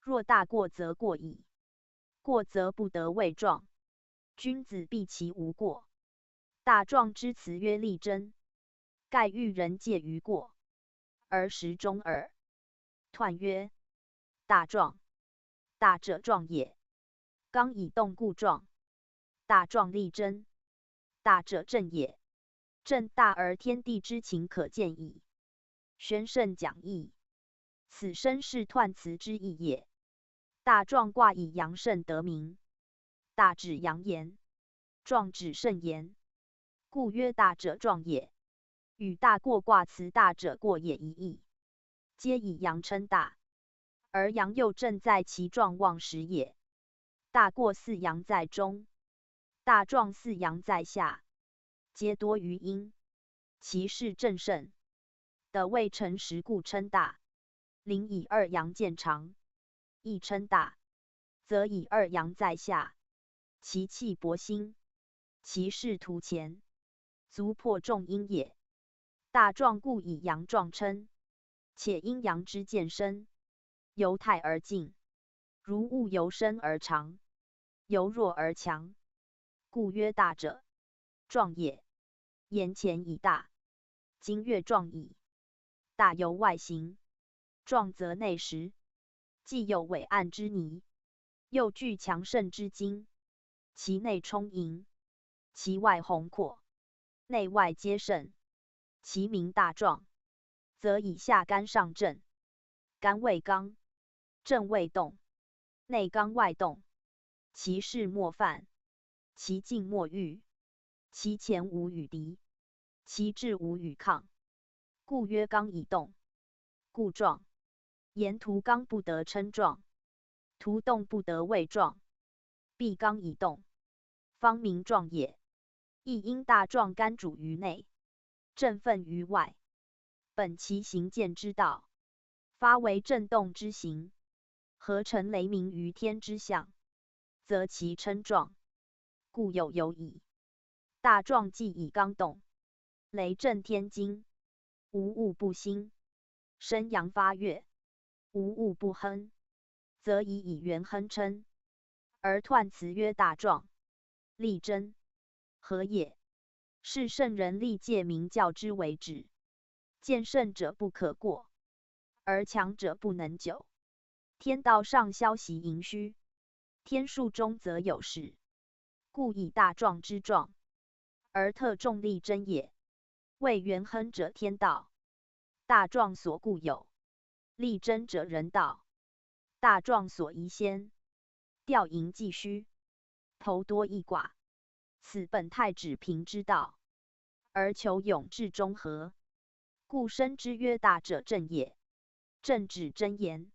若大过则过矣。过则不得谓壮。君子必其无过。大壮之辞曰力争，盖欲人戒于过，而时中耳。彖曰：大壮，大者壮也。刚以动故壮。大壮力争，大者正也。正大而天地之情可见矣。宣圣讲义，此生是彖辞之意也。大壮卦以阳盛得名，大指阳言，壮指盛言，故曰大者壮也。与大过卦辞大者过也一义，皆以阳称大，而阳又正在其壮旺时也。大过似阳在中，大壮似阳在下，皆多于阴，其势正盛，的未成时故称大。临以二阳见长，亦称大，则以二阳在下，其气勃兴，其势突前，足破众阴也。大壮故以阳壮称，且阴阳之渐深，由泰而进，如物由深而长，由弱而强，故曰大者壮也。言前以大，今越壮矣。大由外形，壮则内实，既有伟岸之泥，又具强盛之精，其内充盈，其外宏阔，内外皆盛，其名大壮，则以下干上正，干为刚，正为动，内刚外动，其势莫犯，其进莫御，其前无与敌，其志无与抗，故曰刚以动，故壮。言图刚不得称壮，图动不得谓壮，必刚以动，方名壮也。亦因大壮干主于内，振奋于外，本其行健之道，发为震动之形，合成雷鸣于天之象，则其称壮，故有由矣。大壮既以刚动，雷震天惊，无物不兴，声扬发乐，无物不亨，则以元亨称，而彖辞曰大壮，力争，何也？是圣人历戒明教之为止。见胜者不可过，而强者不能久。天道上消息盈虚，天数中则有事，故以大壮之壮，而特重力争也。谓元亨者天道，大壮所固有；力争者人道，大壮所宜先。调盈济虚，头多易寡，此本太指平之道，而求永至中和，故生之曰大者正也。正指真言，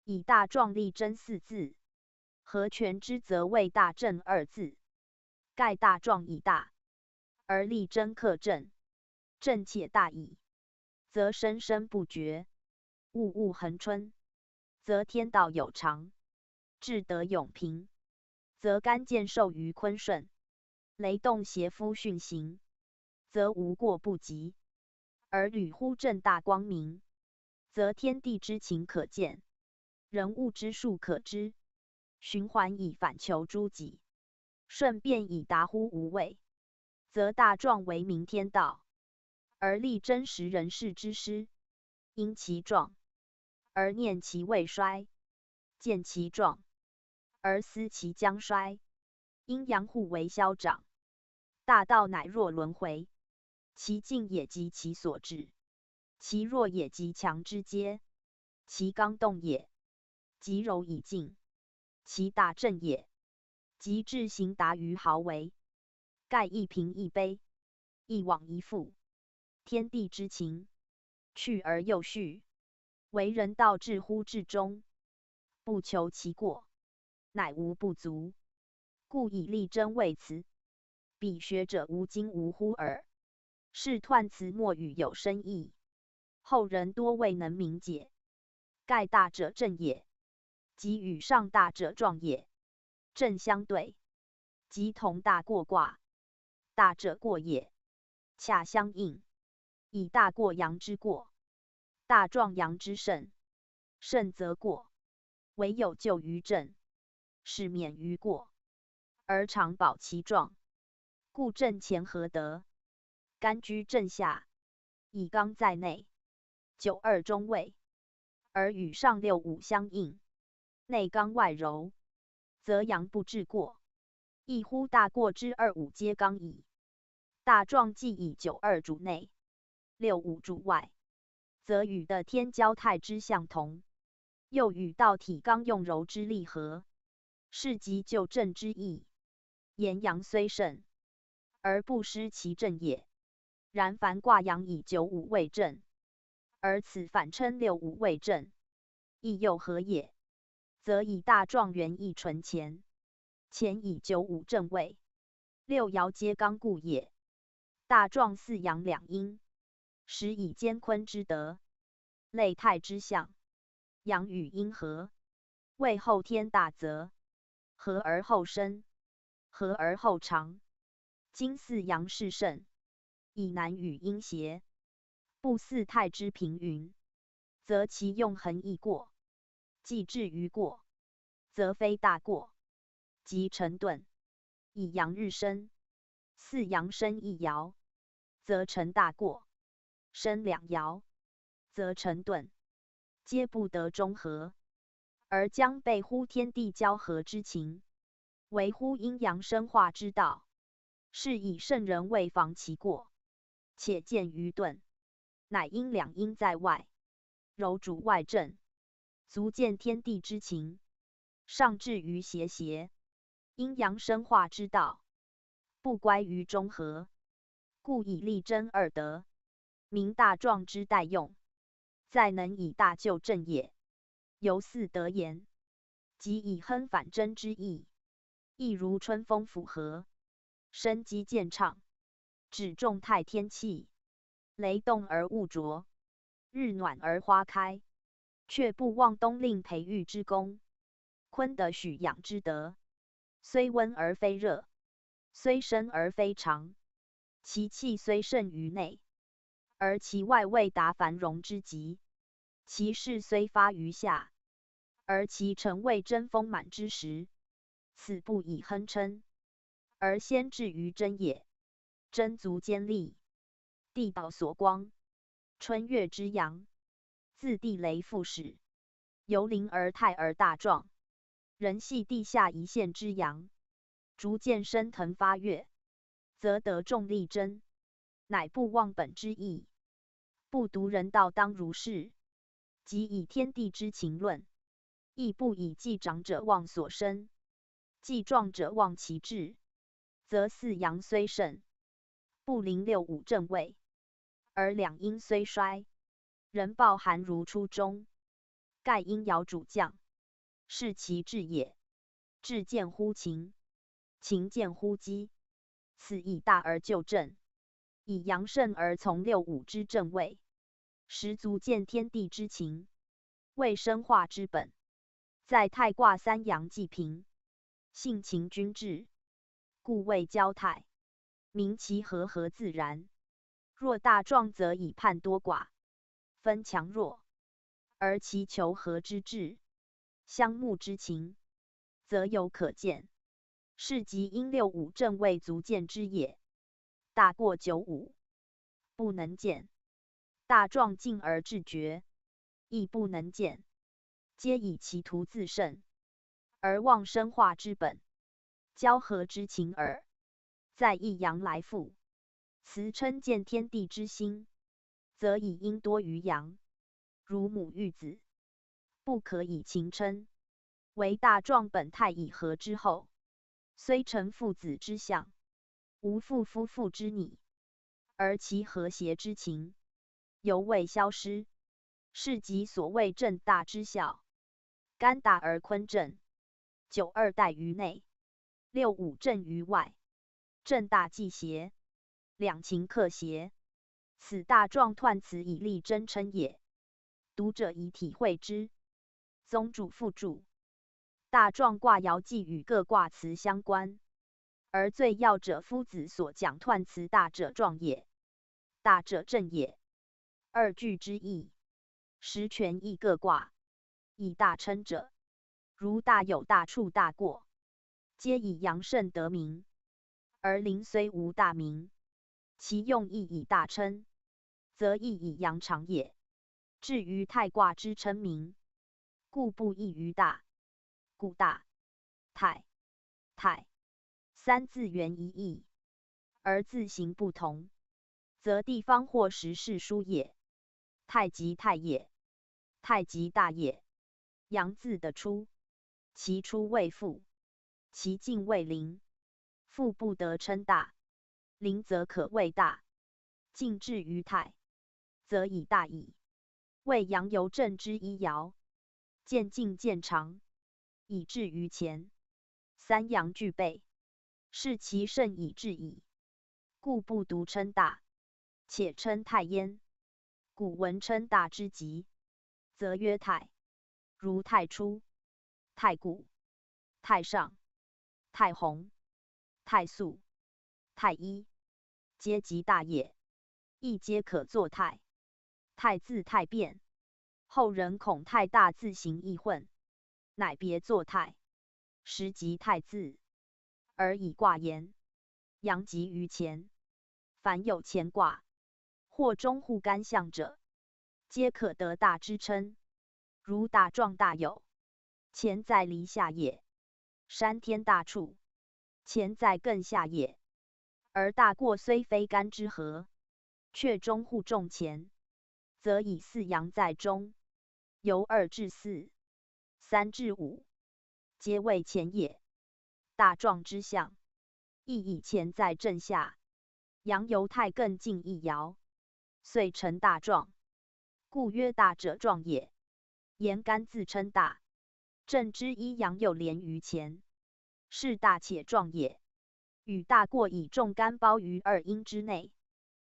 以大壮力争四字，合全之则谓大正二字。盖大壮以大，而力争克正，正且大矣，则生生不绝，物物恒春，则天道有常，志得永平，则干健受于坤顺，雷动邪夫训行，则无过不及，而履乎正大光明，则天地之情可见，人物之数可知，循环以反求诸己，顺变以达乎无畏，则大壮为明天道，而力争识人事之师，因其壮，而念其未衰；见其壮，而思其将衰。阴阳互为消长，大道乃若轮回，其进也及其所至，其弱也及强之阶，其刚动也，及柔以静，其大正也，及至行达于毫为。盖一平一卑，一往一复，天地之情，去而又续，为人道至乎至终，不求其过，乃无不足。故以力争谓辞，彼学者无今无乎耳。是彖辞末语有深意，后人多未能明解。盖大者正也，即与上大者壮也。正相对，即同大过卦，大者过也，恰相应。以大过阳之过，大壮阳之盛，盛则过，唯有就于正，是免于过，而常保其壮。故正前合德，干居正下，以刚在内，九二中位，而与上六五相应，内刚外柔，则阳不至过。亦乎大过之二五皆刚矣。大壮既以九二主内，六五主外，则与的天交泰之相同，又与道体刚用柔之力合，是即就正之意。言阳虽盛，而不失其正也。然凡卦阳以9、5为正，而此反称6、5为正，亦又何也？则以大状元亦纯前，前以9、5正位，6爻皆刚固也。大状4阳2阴，时以兼坤之德，类太之象，阳与阴合，为后天大则，合而后生，合而后长。今4阳势盛，以男与阴邪，不似太之平匀，则其用恒亦过，既至于过，则非大过，即成遁。以阳日生，4阳生1爻，则成大过；生2爻，则成遁，皆不得中和，而将背乎天地交合之情，为乎阴阳生化之道。是以圣人未防其过，且见于遁，乃阴2阴在外，柔主外正，足见天地之情，上至于邪，阴阳生化之道，不乖于中和，故以力争二德，明大壮之待用，再能以大就正也。由四得言，即以亨反真之意，亦如春风抚和，生机渐畅，指众太天气，雷动而物着，日暖而花开，却不忘冬令培育之功，坤得许养之德，虽温而非热，虽深而非长，其气虽盛于内，而其外未达繁荣之极，其势虽发于下，而其成未臻丰满之时，此不以亨称，而先至于真也。真足坚立，地道所光，春月之阳，自地雷复始，由临而泰而大壮，人系地下一线之阳，逐渐升腾发跃，则得众力争，乃不忘本之意。不独人道当如是，即以天地之情论，亦不以既长者望所生，既壮者望其志，则4阳虽盛，不临6、5正位，而2阴虽衰，仍抱含如初中，盖阴爻主降，是其志也。志见乎情，情见乎机，此以大而就正，以阳盛而从6、5之正位，实足见天地之情，为生化之本。在太卦3阳既平，性情均至，故谓交泰，名其和自然。若大壮则以判多寡，分强弱，而其求和之志，相慕之情，则有可见。是即阴6、5正位足见之也。大过9、5，不能见；大壮进而至绝，亦不能见。皆以其图自胜，而忘生化之本，交合之情耳。在一阳来复，辞称见天地之心，则以阴多于阳，如母育子，不可以情称。唯大壮本太以和之后，虽成父子之象，无父夫妇之拟，而其和谐之情，犹未消失。是即所谓正大之效。干大而坤正，9、2待于内，6、5正于外。正大既邪，两情克邪，此大壮彖辞以力争称也。读者以体会之。宗主附注。大壮卦爻既与各卦辞相关，而最要者夫子所讲彖辞大者壮也，大者正也。二句之意，实权益各卦。以大称者，如大有大处大过，皆以阳盛得名，而临虽无大名，其用亦以大称，则亦以阳长也。至于太卦之称名，故不异于大。故大、太、三字源一义，而字形不同，则地方或时事殊也。太极太也，太极大也。阳字的出，其出未复，其进未临。复不得称大，临则可谓大。进至于泰，则以大矣。谓阳由正之一爻，渐进渐长，以至于前。三阳具备，是其盛以至矣。故不独称大，且称泰焉。古闻称大之极，则曰泰。如太初、太古、太上、太洪、太素、太一，皆极大也，亦皆可作泰。泰字太变，后人恐太大字形易混，乃别作泰。时即泰字，而以卦言。阳极于前，凡有乾卦，或中户干象者，皆可得大之称。如大壮大有，乾在离下也；山天大处，乾在艮下也。而大过虽非干之和，却中户重乾，则以四阳在中，由2至4、3至5，皆谓乾也。大壮之象，亦以乾在正下，阳由太艮进一爻，遂成大壮，故曰大者壮也。言干自称大，正之一阳又连于乾，是大且壮也。与大过以重干包于2阴之内，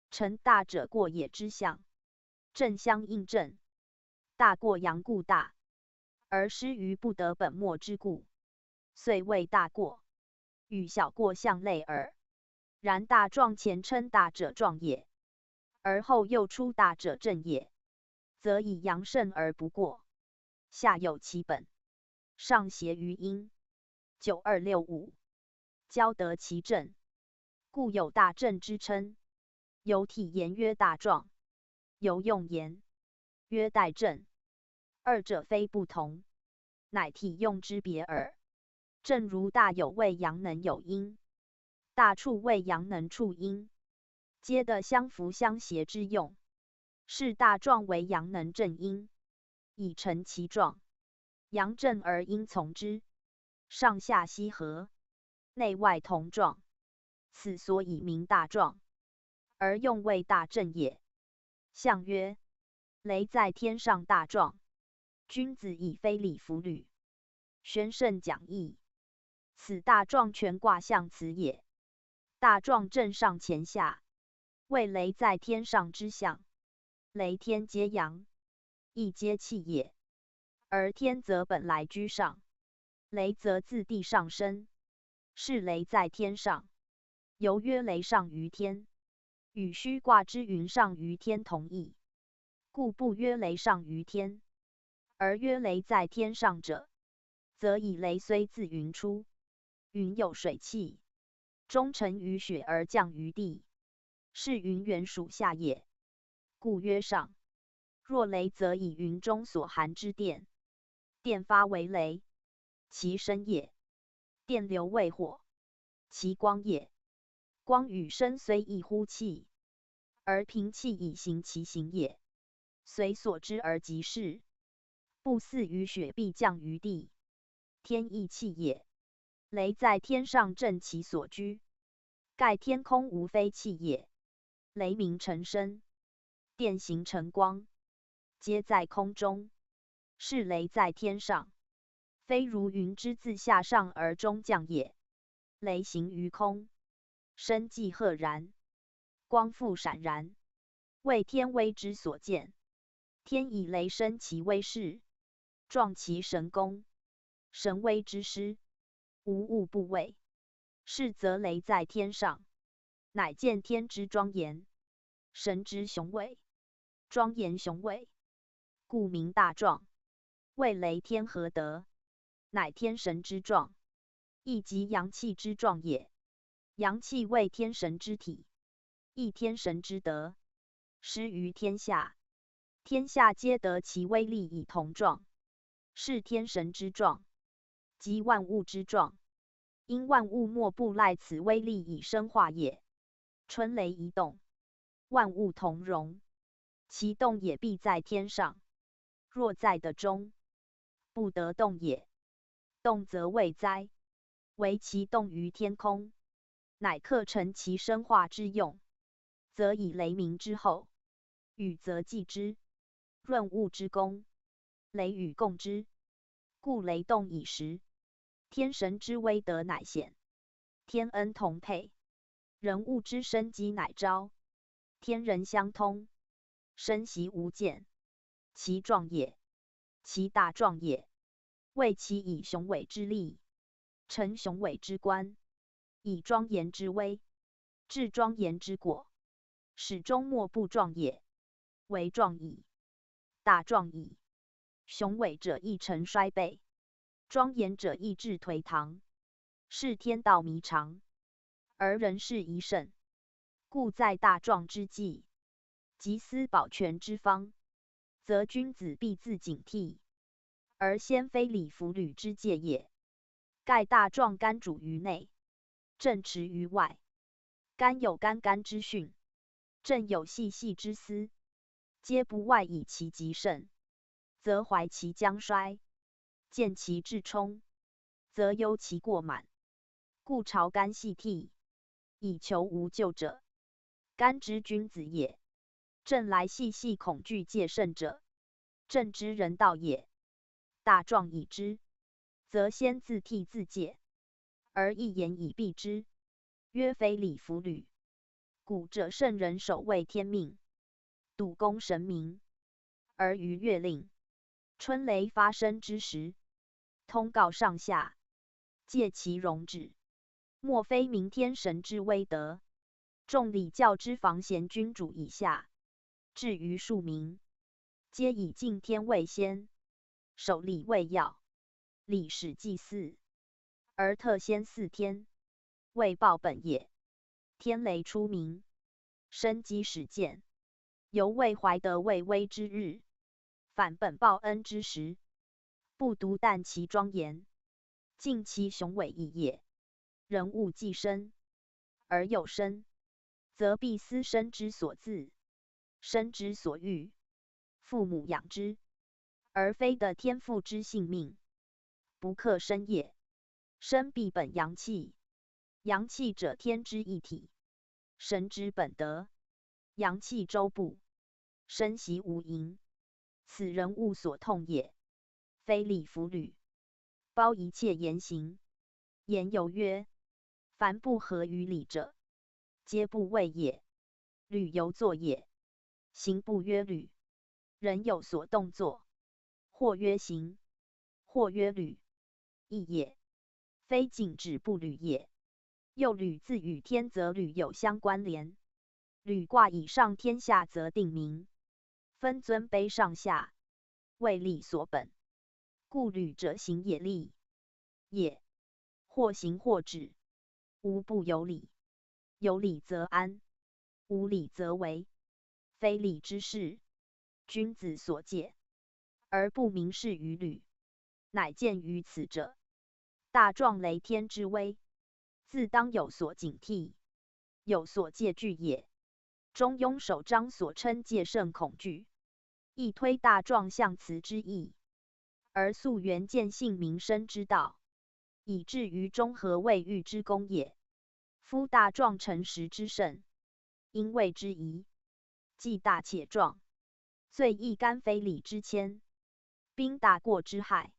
成大者过也之象，正相应正。大过阳故大，而失于不得本末之故，遂谓大过。与小过相类耳。然大壮前称大者壮也，而后又出大者正也，则以阳盛而不过。下有其本，上谐于阴，9265，交得其正，故有大正之称。有体言曰大壮，有用言曰代正，二者非不同，乃体用之别耳。正如大有谓阳能有阴，大处谓阳能处阴，皆得相符相协之用。是大壮为阳能正阴，以成其壮。阳正而阴从之，上下羲合，内外同壮，此所以名大壮，而用谓大正也。象曰：雷在天上大壮，君子以非礼服履。宣圣讲义。此大壮全卦象辞也。大壮正上乾下，谓雷在天上之象。雷天皆阳，亦皆气也。而天则本来居上，雷则自地上升，是雷在天上。由曰雷上于天，与虚卦之云上于天同义，故不曰雷上于天，而曰雷在天上者，则以雷虽自云出，云有水气，终成于雪而降于地，是云原属下也，故曰上。若雷则以云中所含之电，电发为雷，其声也；电流为火，其光也。光与声虽异乎气，而凭气以行其行也，随所知而即是，不似于雪必降于地。天亦气也，雷在天上正其所居，盖天空无非气也。雷鸣成声，电形成光，皆在空中，是雷在天上，非如云之自下上而中降也。雷行于空，声既赫然，光复闪然，谓天威之所见。天以雷生其威势，壮其神功，神威之师，无物不畏。是则雷在天上，乃见天之庄严，神之雄伟。庄严雄伟，故名大壮。谓雷天何德？乃天神之壮，亦即阳气之壮也。阳气为天神之体，亦天神之德，施于天下，天下皆得其威力以同壮，是天神之壮，即万物之壮。因万物莫不赖此威力以生化也。春雷一动，万物同荣，其动也必在天上。若在的中，不得动也。动则未哉，唯其动于天空，乃克成其生化之用，则以雷鸣之后，雨则济之，润物之功，雷雨共之，故雷动以时，天神之威德乃显，天恩同配，人物之生机乃昭，天人相通，生息无间，其壮也，其大壮也，为其以雄伟之力，成雄伟之官，以庄严之威，致庄严之果，始终莫不壮也。为壮矣，大壮矣。雄伟者亦成衰败，庄严者亦至颓唐，是天道弥长，而人事宜慎。故在大壮之际，集思保全之方，则君子必自警惕，而先非礼服履之戒也。盖大壮干主于内，正持于外。干有干之训，正有细之思，皆不外以其极盛，则怀其将衰；见其至冲，则忧其过满。故朝干细剔，以求无咎者，干之君子也。正来细恐惧戒慎者，正之人道也。大壮以之，则先自替自戒，而一言以蔽之，曰非礼服履。古者圣人守卫天命，笃恭神明，而于月令、春雷发生之时，通告上下，戒其容止。莫非明天神之威德，众礼教之防贤君主以下，至于庶民，皆以敬天为先，守礼为要，礼始祭祀，而特先祀天，为报本也。天雷出明，生机始见，犹未怀德未威之日，反本报恩之时，不独淡其庄严，尽其雄伟异也。人物既生，而有生，则必思生之所自，生之所欲，父母养之，而非得天父之性命，不克生也。生必本阳气，阳气者天之一体，神之本德，阳气周布，生息无垠，此人物所痛也。非礼服履，包一切言行。言有曰：凡不合于礼者，皆不谓也。履犹作也，行不曰履。人有所动作，或曰行，或曰履，义也。非禁止不履也。又履自与天则履有相关联，履卦以上天下则定名，分尊卑上下，为礼所本。故履者行也礼也，或行或止，无不有理。有理则安，无理则为。非礼之事，君子所戒，而不明示于履，乃见于此者。大壮雷天之威，自当有所警惕，有所戒惧也。中庸首章所称戒慎恐惧，亦推大壮象辞之意，而溯源见性民生之道，以至于中和未遇之功也。夫大壮诚实之盛，因谓之宜，既大且壮，罪亦干非礼之谦，兵大过之害，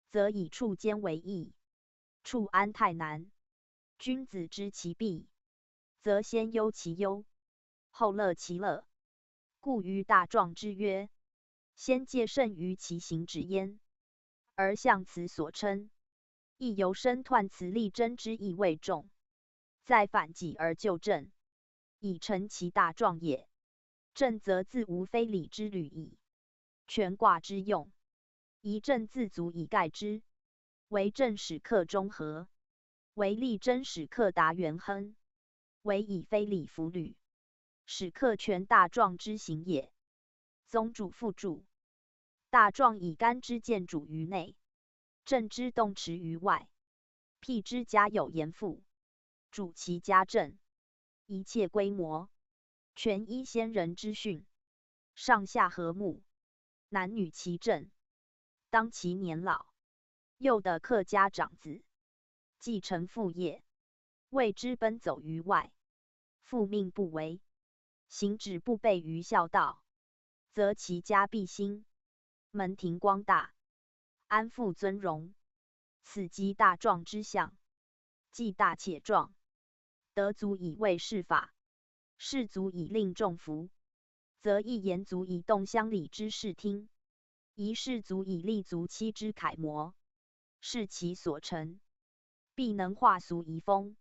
则以处坚为易，处安太难。君子知其弊，则先忧其忧，后乐其乐。故于大壮之曰：先戒慎于其行止焉。而象辞所称，亦由身彖辞力争之意为重，再反己而就正，以成其大壮也。正则自无非礼之履矣，权卦之用，一正自足以盖之。为正使克中和，为力争使克达元亨，为以非礼服履，使克全大壮之行也。宗主附注：大壮以干之见主于内，正之动持于外。辟之家有严父，主其家正，一切规模，全依先人之训，上下和睦，男女齐正，当其年老，幼的客家长子继承父业，为之奔走于外，父命不违，行止不悖于孝道，则其家必兴，门庭光大，安富尊荣，此即大壮之象。既大且壮，德足以为世法，事足以令众服，则一言足以动乡里之视听，一事足以立足期之楷模，是其所成，必能化俗遗风，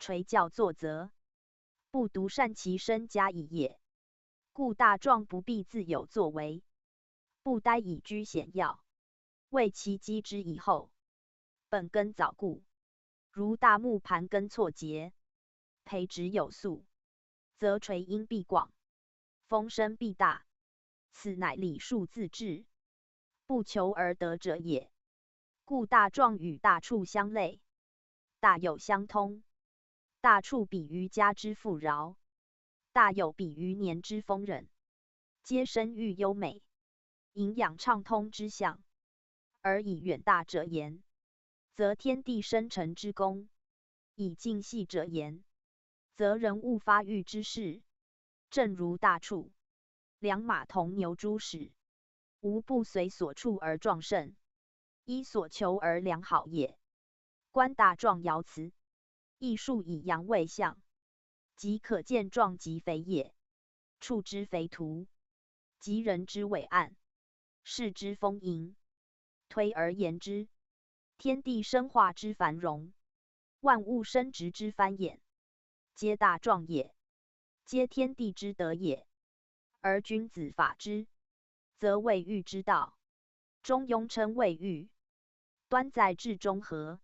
垂教作则，不独善其身家以也。故大壮不必自有作为，不呆以居显要，为其积之以后，本根早固。如大木盘根错节，培植有素，则垂荫必广，风声必大。此乃礼数自治，不求而得者也。故大壮与大处相类，大有相通。大处比于家之富饶，大有比于年之丰稔，皆生育优美，营养畅通之象。而以远大者言，则天地生成之功；以近细者言，则人物发育之势。正如大处，良马同牛诸使，无不随所处而壮盛，依所求而良好也。观大壮爻辞，艺术以阳为象，即可见壮极肥也。处之肥图，即人之伟岸，事之丰盈。推而言之，天地生化之繁荣，万物生殖之繁衍，皆大壮也，皆天地之德也。而君子法之，则谓欲之道。中庸称谓欲，端在至中和。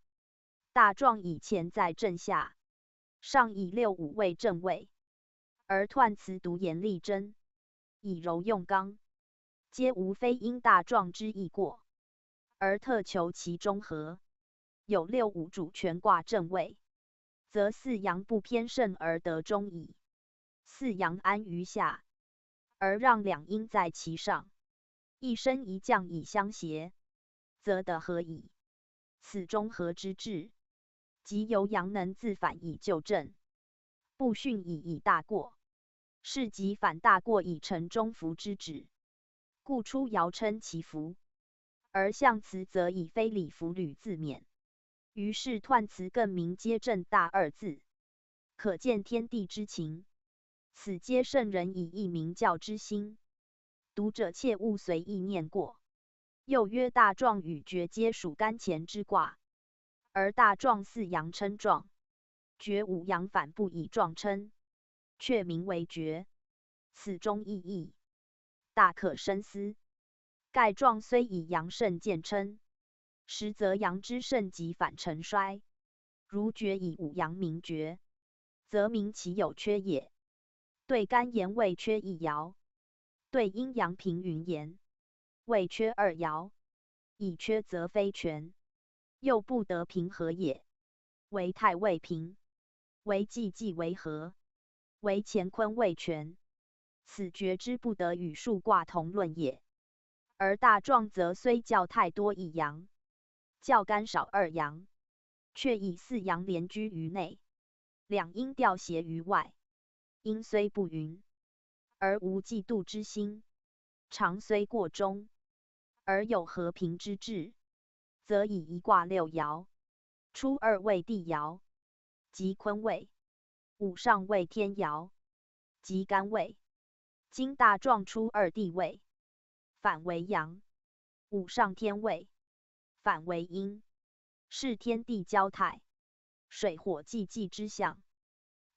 大壮以乾在正下，上以六五为正位，而彖辞独严厉贞，以柔用刚，皆无非因大壮之意过，而特求其中和。有六五主权卦正位，则四阳不偏盛而得中矣。四阳安于下，而让两阴在其上，一升一降以相协，则得和矣。此中和之治，即由阳能自反以就正，不徇以大过，是即反大过以成中孚之旨。故初爻称其孚，而象辞则以非礼服履自勉。于是彖辞更名皆正大二字，可见天地之情。此皆圣人以义明教之心，读者切勿随意念过。又曰大壮与厥皆属干乾之卦，而大壮四阳称壮，厥五阳反不以壮称，却名为厥。此中意义，大可深思。盖壮虽以阳盛见称，实则阳之盛极反成衰。如厥以五阳名厥，则名其有缺也。对干言谓缺一爻，对阴阳平云言谓缺二爻。以缺则非全，又不得平和也。为太未平，为既既为和，为乾坤未全，此厥之不得与数卦同论也。而大壮则虽较太多一阳，较干少二阳，却以四阳连居于内，两阴调协于外。阴虽不匀，而无嫉妒之心；常虽过中，而有和平之志，则以一卦六爻，初二为地爻，即坤位；五上为天爻，即干位。今大壮初二地位，反为阳；五上天位，反为阴，是天地交泰，水火既济之象。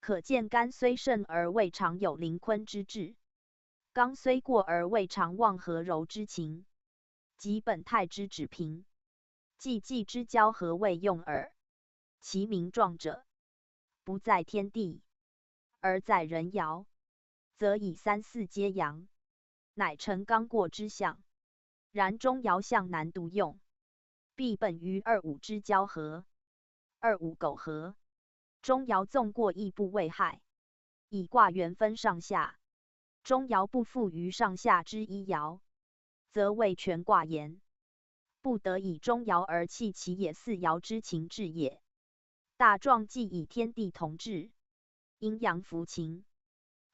可见干虽盛而未尝有凌坤之志，刚虽过而未尝忘和柔之情，即本态之止平，既济之交合未用耳。其名壮者，不在天地，而在人爻，则以三四皆阳，乃成刚过之象。然中爻象难独用，必本于二五之交合。二五苟合，中爻纵过亦不为害。以卦元分上下，中爻不复于上下之一爻，则为全卦言。不得以中爻而弃其也，四爻之情志也。大壮既以天地同治，阴阳服勤，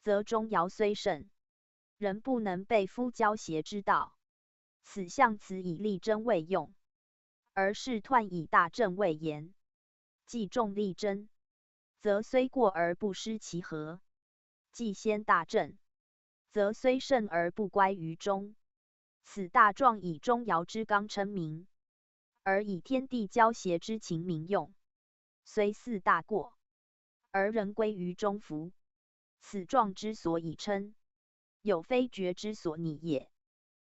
则中爻虽盛，仍不能被夫交协之道。此象辞以力争未用，而是彖以大正未言。既重力争，则虽过而不失其和；既先大正，则虽盛而不乖于中。此大壮以中爻之刚称名，而以天地交协之情名用。虽四大过，而仍归于中孚。此壮之所以称，有非绝之所拟也。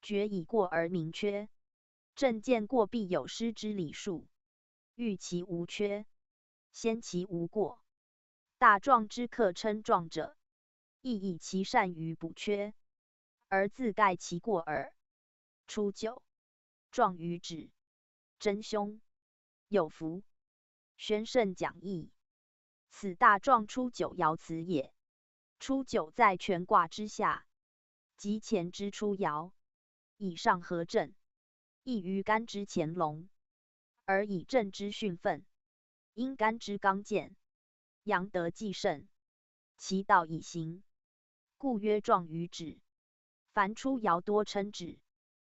绝以过而明缺，正见过必有失之理数。欲其无缺，先其无过。大壮之可称壮者，亦以其善于补缺，而自盖其过耳。初九，壮于止，真凶，有福。宣圣讲义。此大壮初九爻辞也。初九在权卦之下，即乾之初爻，以上合正，亦于干之乾隆，而以正之巽奋，因干之刚健，阳德既盛，其道以行，故曰壮于止。凡初爻多称止，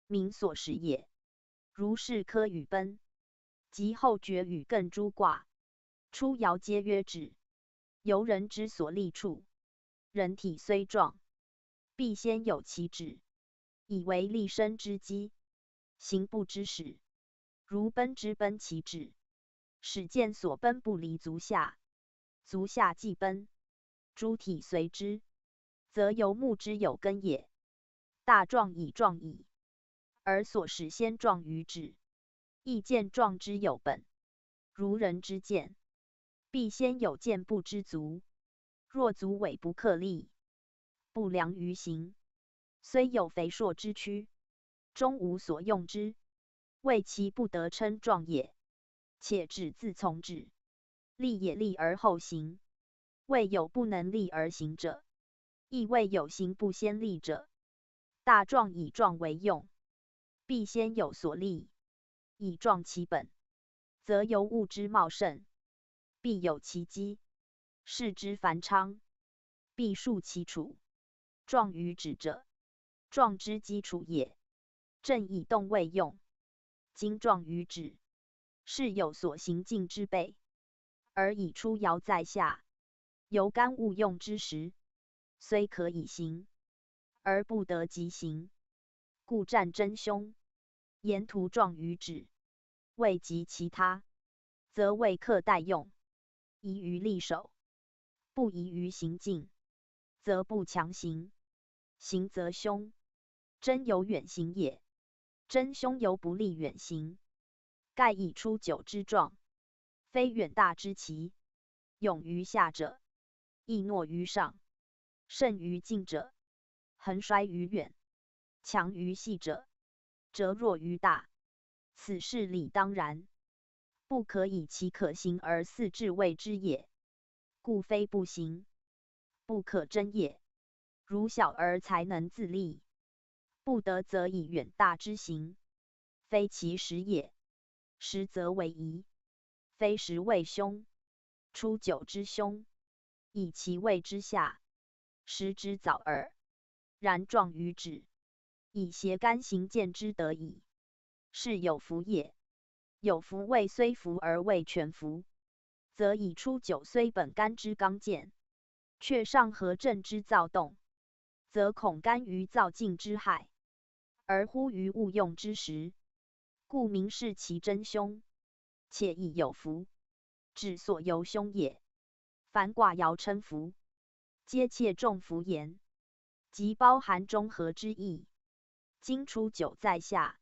名所识也。如是科与奔，及后决与艮诸卦，初爻皆曰止。由人之所立处，人体虽壮，必先有其止，以为立身之基，行步之始。如奔之奔其止，使见所奔不离足下，足下既奔，诸体随之，则由目之有根也。大壮以壮矣，而所使先壮于止，亦见壮之有本。如人之见，必先有健步之足，若足尾不克力，不良于行，虽有肥硕之躯，终无所用之，谓其不得称壮也。且止自从止，立也立而后行，未有不能立而行者，亦未有行不先立者。大壮以壮为用，必先有所立，以壮其本，则由物之茂盛，必有其基；事之繁昌，必树其础。壮于止者，壮之基础也。正以动为用，今壮于止，是有所行进之备，而以初爻在下，由干物用之时，虽可以行，而不得即行，故战真凶。沿途壮于止，未及其他，则为克待用，宜于立守；不宜于行进，则不强行。行则凶，真由远行也。真凶由不利远行，盖以初九之壮，非远大之奇。勇于下者，易懦于上；胜于近者，恒衰于远；强于细者，折弱于大。此事理当然，不可以其可行而肆志谓之也。故非不行，不可争也。如小儿才能自立，不得则以远大之行，非其时也。时则为宜，非时为凶。初九之凶，以其位之下，时之早耳。然壮于止，以挟干行健之得矣。是有福也。有福谓虽福而未全福，则以初九虽本干之刚健，却上合正之躁动，则恐干于躁进之害，而忽于物用之时，故名是其真凶。且亦有福，止所由凶也。凡卦爻称福，皆切重福言，即包含中和之意。今初九在下，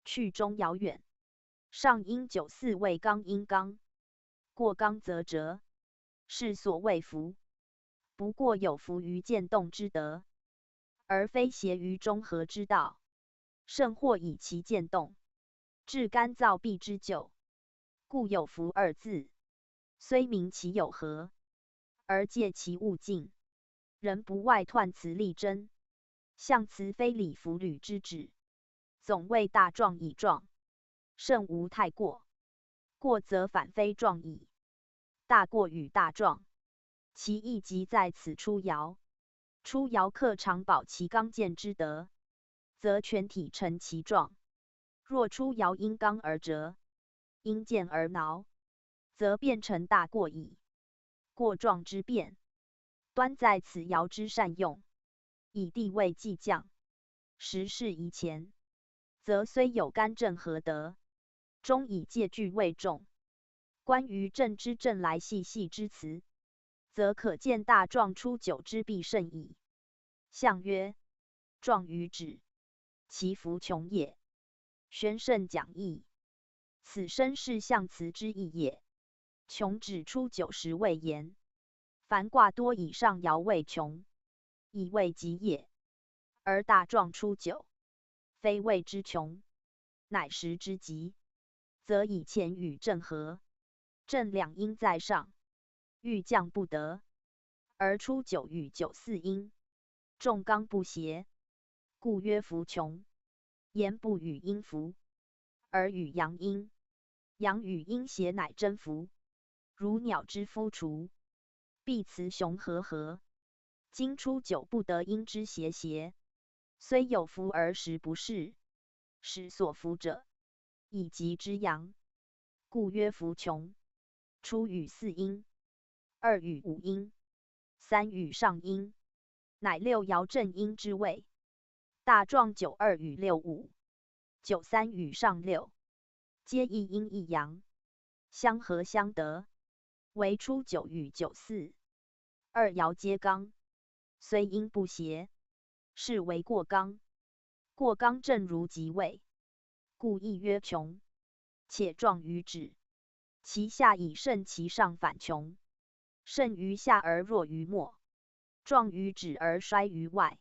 去中爻远，上阴九四为刚阴刚，过刚则折，是所谓福。不过有福于渐动之德，而非邪于中和之道，甚或以其渐动，致干燥闭之咎。故有福二字，虽名其有和，而借其物尽，人不外彖辞力争，象辞非礼服履之旨。总谓大壮以壮，甚无太过，过则反非状矣。大过与大状，其意即在此出爻。出爻克常保其刚健之德，则全体成其状。若出爻因刚而折，因健而挠，则变成大过矣。过状之变，端在此爻之善用，以地位计降，时势宜前，则虽有干正合德，终以借据为重。关于正之正来细细之辞，则可见大状出久之必胜矣。象曰：状于止，其弗穷也。宣圣讲义，此身是象辞之意也。穷止出久时谓言，凡卦多以上爻为穷，以谓吉也。而大状出久，非谓之穷，乃时之吉，则以前与正合，正两阴在上，欲降不得，而出久与久四阴，众刚不协，故曰弗穷。言不与阴符，而与阳阴，阳与阴协，乃真符。如鸟之孵雏，必雌雄和合，今出久不得阴之协，虽有符而实不是，使所符者，以极之阳，故曰弗穷。出与四阴，二与五阴，三与上阴，乃六爻正阴之谓。大状九二与六五，九三与上六，皆一阴一阳，相合相得，唯出九与九四，二爻皆刚，虽阴不协，是为过刚。过刚正如即位，故亦曰穷。且状于止，其下以胜其上反穷，胜于下而弱于末，状于止而衰于外，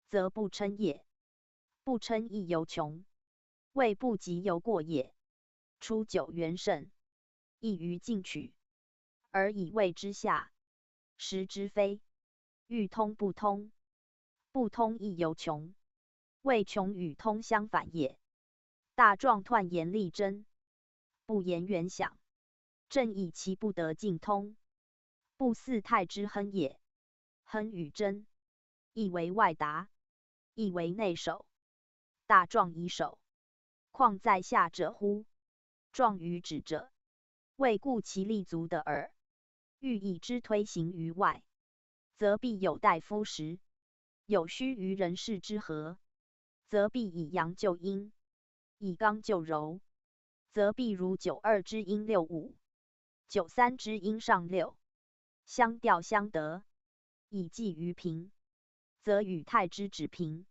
则不称也。不称亦犹穷，谓不及犹过也。出久元胜，易于进取，而以谓之下，实之非。欲通不通，不通亦犹穷，谓穷与通相反也。大状彖言力争，不言远想，正以其不得尽通，不似太之亨也。亨与争，亦为外达，亦为内守。大状以守，况在下者乎？状于止者，未固其立足的耳。欲以之推行于外，则必有待夫时；有须于人事之和，则必以阳就阴，以刚就柔，则必如九二之阴六五，九三之阴上六，相调相得，以济于平，则与太之止平。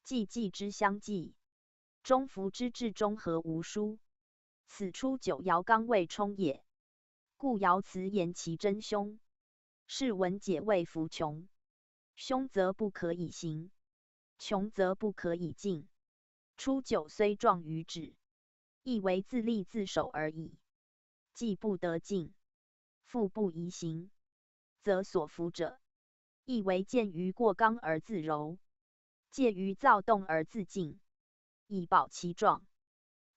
既济之相济，中孚之至中和无殊。此出九爻刚未冲也，故爻辞言其真凶。是文解谓弗穷，凶则不可以行，穷则不可以进。出九虽状于止，亦为自立自守而已。既不得进，复不宜行，则所服者，亦为见于过刚而自柔，介于躁动而自静，以保其状，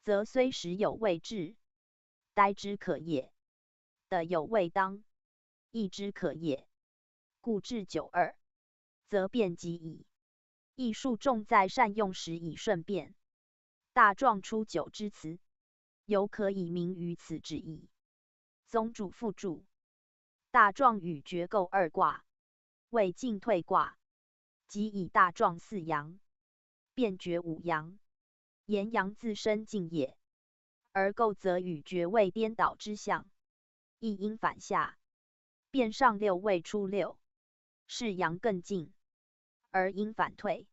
则虽时有未至，待之可也；得有未当，易之可也。故至九二，则变即矣。艺术重在善用时以顺变。大状出九之辞，犹可以明于此之意。宗主附注：大状与绝构二卦，为进退卦。即以大状四阳，变绝五阳，言阳自身进也。而构则与绝位颠倒之象，一阴反下，变上六位出六，是阳更进，而阴反退。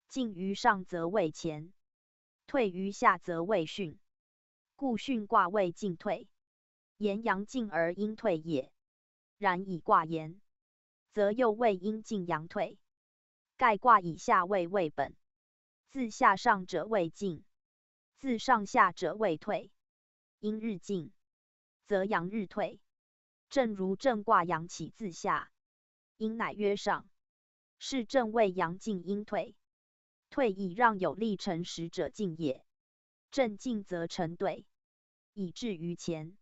进于上则为前，退于下则为巽。故巽卦为进退，言阳进而阴退也。然以卦言，则又为阴进阳退。盖卦以下位为本，自下上者为进，自上下者为退。阴日进，则阳日退。正如正卦阳起自下，阴乃曰上，是正为阳进阴退。退以让有力成实者进也。正进则成兑，以至于前。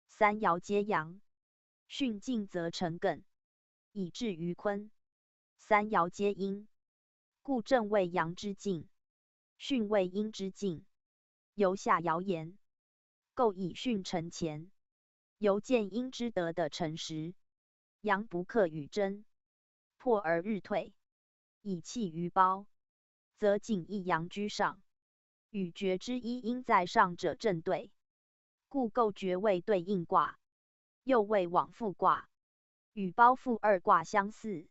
三爻皆阳，巽进则成艮，以至于坤。三爻皆阴，故正为阳之进，巽为阴之进。由下爻言，构以巽成乾，由见阴之德的辰时，阳不克与真，破而日退，以气于胞，则仅一阳居上，与厥之一阴在上者正对，故构厥为对应卦，又谓往复卦，与胞复二卦相似。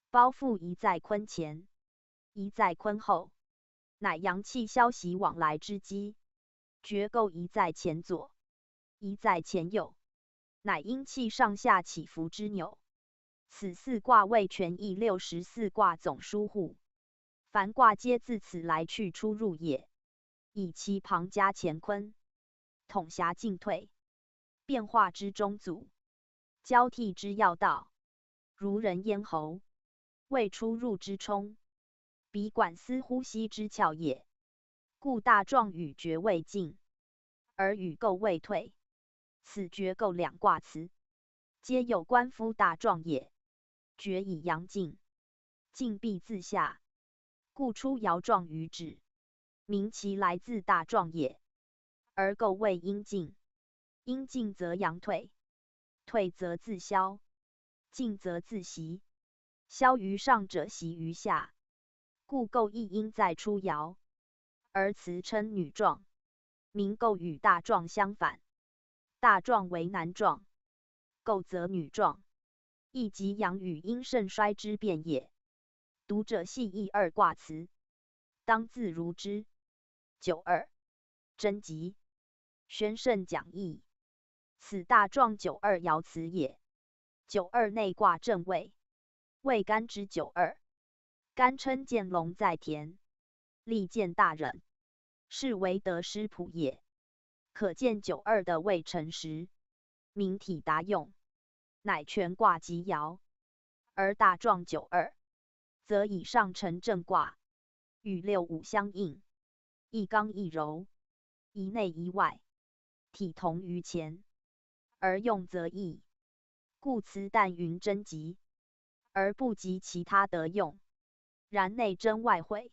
胞复一在坤前，一在坤后，乃阳气消息往来之机；厥构一在前左，一在前右，乃阴气上下起伏之钮。此四卦为全义64卦总书户，凡卦皆自此来去出入也。以其旁加乾坤，统辖进退，变化之中阻，交替之要道，如人咽喉，为出入之冲，彼管司呼吸之窍也。故大壮与厥未进，而与构未退。此厥构两卦辞，皆有关夫大壮也。厥以阳进，进必自下，故出爻状于止，名其来自大壮也。而构谓阴进，阴进则阳退，退则自消，进则自息，消于上者息于下，故构亦阴在出爻，而辞称女壮，名构与大壮相反，大壮为男壮，构则女壮，亦即阳与阴盛衰之变也。读者细议二卦辞，当自如之。92真集，宣圣讲义。此大壮92爻辞也。92内卦正位，为干之92。干称见龙在田，利见大忍，是为得失仆也。可见92的位辰时，明体达用，乃全卦吉爻。而大壮92，则以上成正卦，与65相应，一刚一柔，一内一外，体同于前，而用则异，故此但云真吉，而不及其他得用。然内真外会，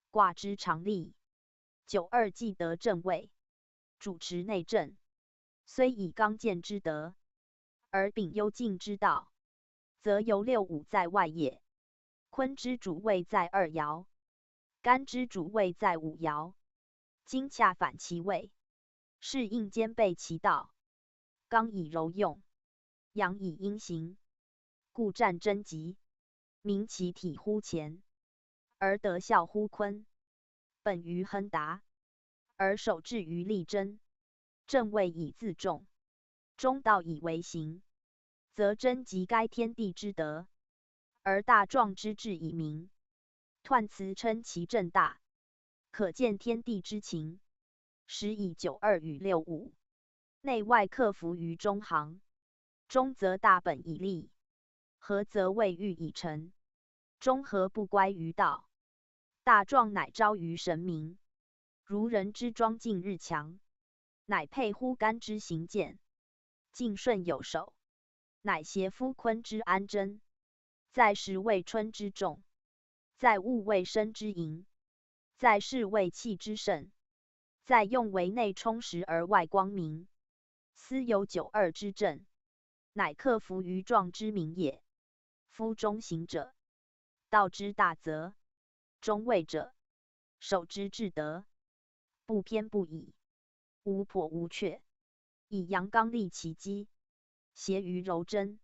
卦之常例。92既得正位，主持内政，虽以刚健之德，而秉幽静之道，则由65在外也。坤之主位在2爻，干之主位在5爻，今恰反其位，是应兼备其道。刚以柔用，阳以阴行，故战真吉，明其体乎前，而德效乎坤，本于亨达，而守志于力争。正位以自重，中道以为行，则真吉该天地之德，而大壮之志以明。彖辞称其正大，可见天地之情。时以92与65，内外克服于中行。中则大本以立，合则未欲以成。中和不乖于道，大壮乃昭于神明。如人之庄敬日强，乃配乎干之行健。敬顺有守，乃协夫坤之安贞。在时为春之重，在物为生之盈，在事为气之盛，在用为内充实而外光明。斯有92之正，乃克服于壮之名也。夫中行者，道之大则；中位者，守之至德。不偏不倚，无颇无却，以阳刚立其基，协于柔贞，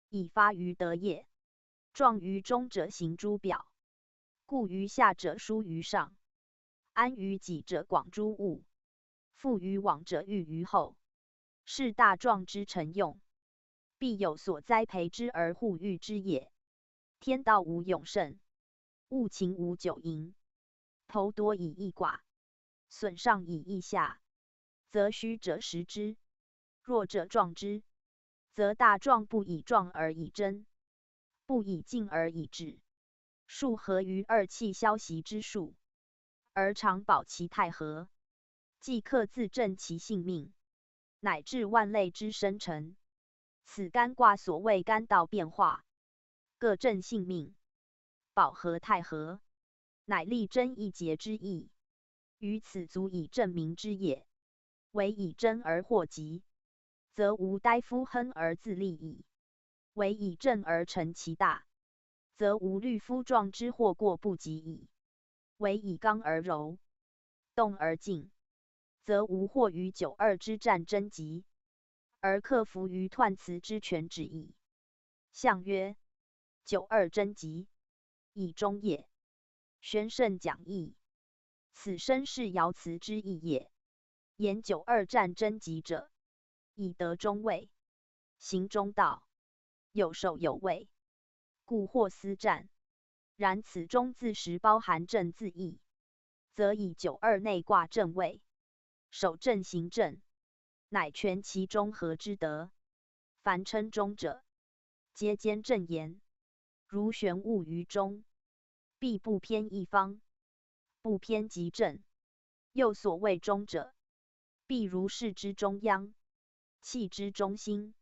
以发于德业。壮于中者行诸表，故于下者疏于上。安于己者广诸物，富于往者裕于后。是大壮之成用，必有所栽培之而护育之也。天道无永盛，物情无久盈。头多以一寡，损上以一下，则虚者实之，弱者壮之，则大壮不以壮而以真，不以静而以止。数合于二气消息之数，而常保其太和。即刻自正其性命，乃至万类之生成。此干卦所谓干道变化，各正性命，保和泰和，乃立真一节之意。于此足以证明之也。唯以真而获吉，则无呆夫亨而自立矣；唯以正而成其大，则无虑夫壮之或过不及矣；唯以刚而柔，动而静，则无惑于92之战争急，而克服于彖辞之权止矣。象曰：92贞吉，以中也。宣圣讲义。此身是爻辞之意也。言92战贞吉者，以得中位，行中道，有守有位，故或思战。然此中自实包含正字义，则以92内卦正位，守正行正，乃全其中和之德。凡称中者，皆兼正言。如玄物于中，必不偏一方，不偏极正。又所谓中者，必如视之中央，气之中心，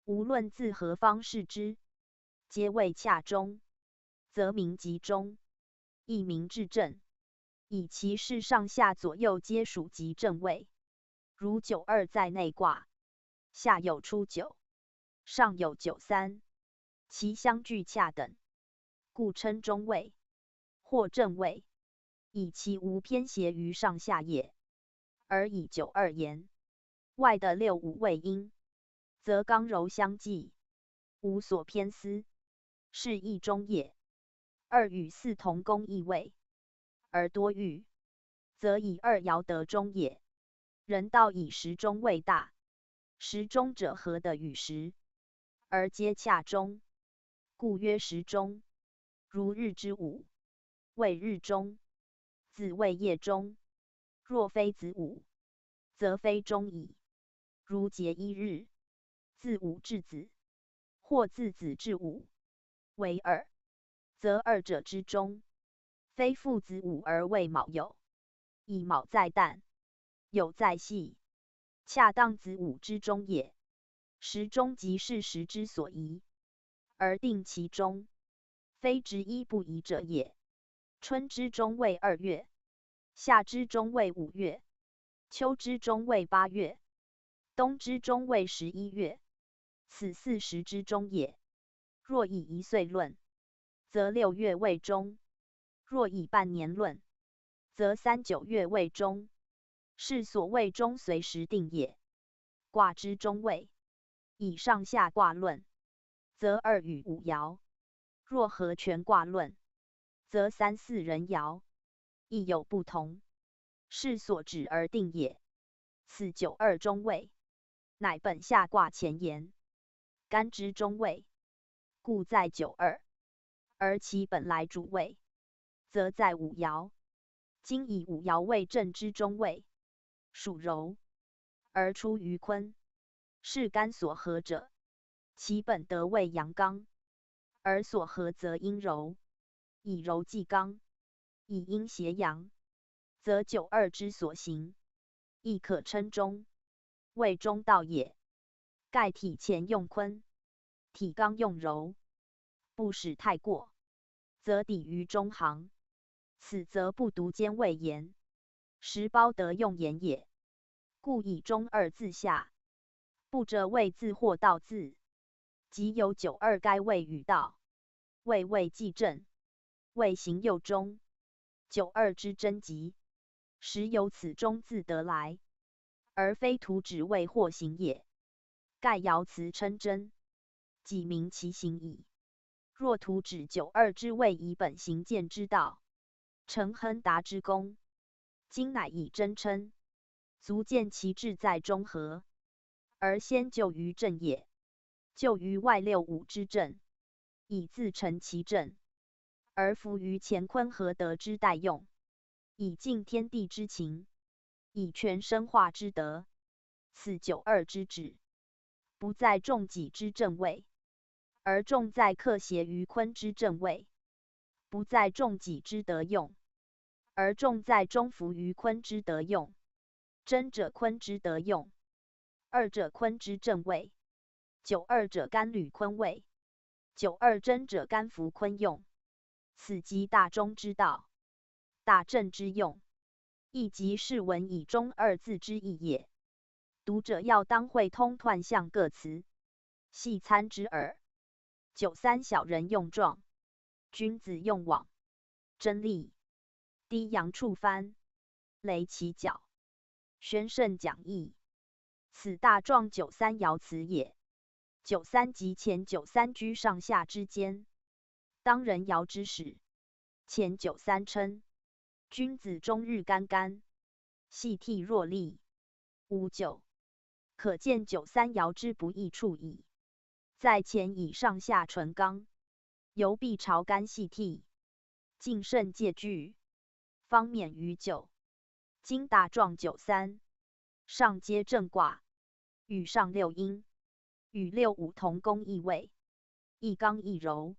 无论自何方视之，皆谓洽中，则名极中，亦名至正。以其事上下左右皆属极正位。如92在内卦，下有初9，上有93，其相距洽等，故称中位，或正位，以其无偏斜于上下也。而以92言，外的6、5位阴，则刚柔相济，无所偏私，是亦中也。2与4同宫异位，而多遇，则以2爻得中也。人道以时中位大，时中者合的与时，而皆洽中，故曰时中。如日之午，谓日中，子谓夜中。若非子午，则非中矣。如节一日，自午至子，或自子至午，为2，则2者之中，非父子午而谓卯酉。以卯在旦，酉在系，恰当子午之中也。时中即是时之所宜，而定其中，非执一不宜者也。春之中谓2月，夏之中谓5月，秋之中谓8月，冬之中谓11月，此4时之中也。若以1岁论，则6月谓中；若以半年论，则3、9月谓中。是所谓中随时定也。卦之中位，以上下卦论，则2与5爻；若合全卦论，则3、4人爻，亦有不同，是所指而定也。此92中位，乃本下卦前言，干之中位，故在92，而其本来主位，则在5爻。今以5爻为正之中位，属柔，而出于坤，是干所合者，其本得为阳刚，而所合则阴柔。以柔济刚，以阴挟阳，则92之所行，亦可称中，谓中道也。盖体乾用坤，体刚用柔，不使太过，则抵于中行。此则不独兼谓言，实包得用言也。故以中2字下，不着谓字或道字，即有92该谓与道，谓既正，谓行右中，92之贞吉，实由此中字得来，而非图指谓或行也。盖爻辞称真，即明其行矣。若图指92之谓以本行见之道，成亨达之功，今乃以真称，足见其志在中和，而先就于正也。就于外6、5之正，以自成其正，而服于乾坤合德之待用，以尽天地之情，以全生化之德。此92之旨，不在重己之正位，而重在克协于坤之正位；不在重己之德用，而重在中服于坤之德用。真者坤之德用，二者坤之正位，九二者干履坤位，九二真者干服坤用。此即大中之道，大正之用，亦即是文以中二字之意也。读者要当会通彖象各词，细参之耳。93小人用状，君子用网，真利。低阳触藩，雷其角。宣圣讲义，此大状93爻辞也。93即前93居上下之间，当人爻之始。前93称，君子终日干干，细涕若厉。59可见93爻之不易处矣。在前以上下纯刚，犹必朝干细涕，敬慎戒惧，方免于久。今大状93，上皆正卦，与上六阴，与六五同宫异位，一刚一柔，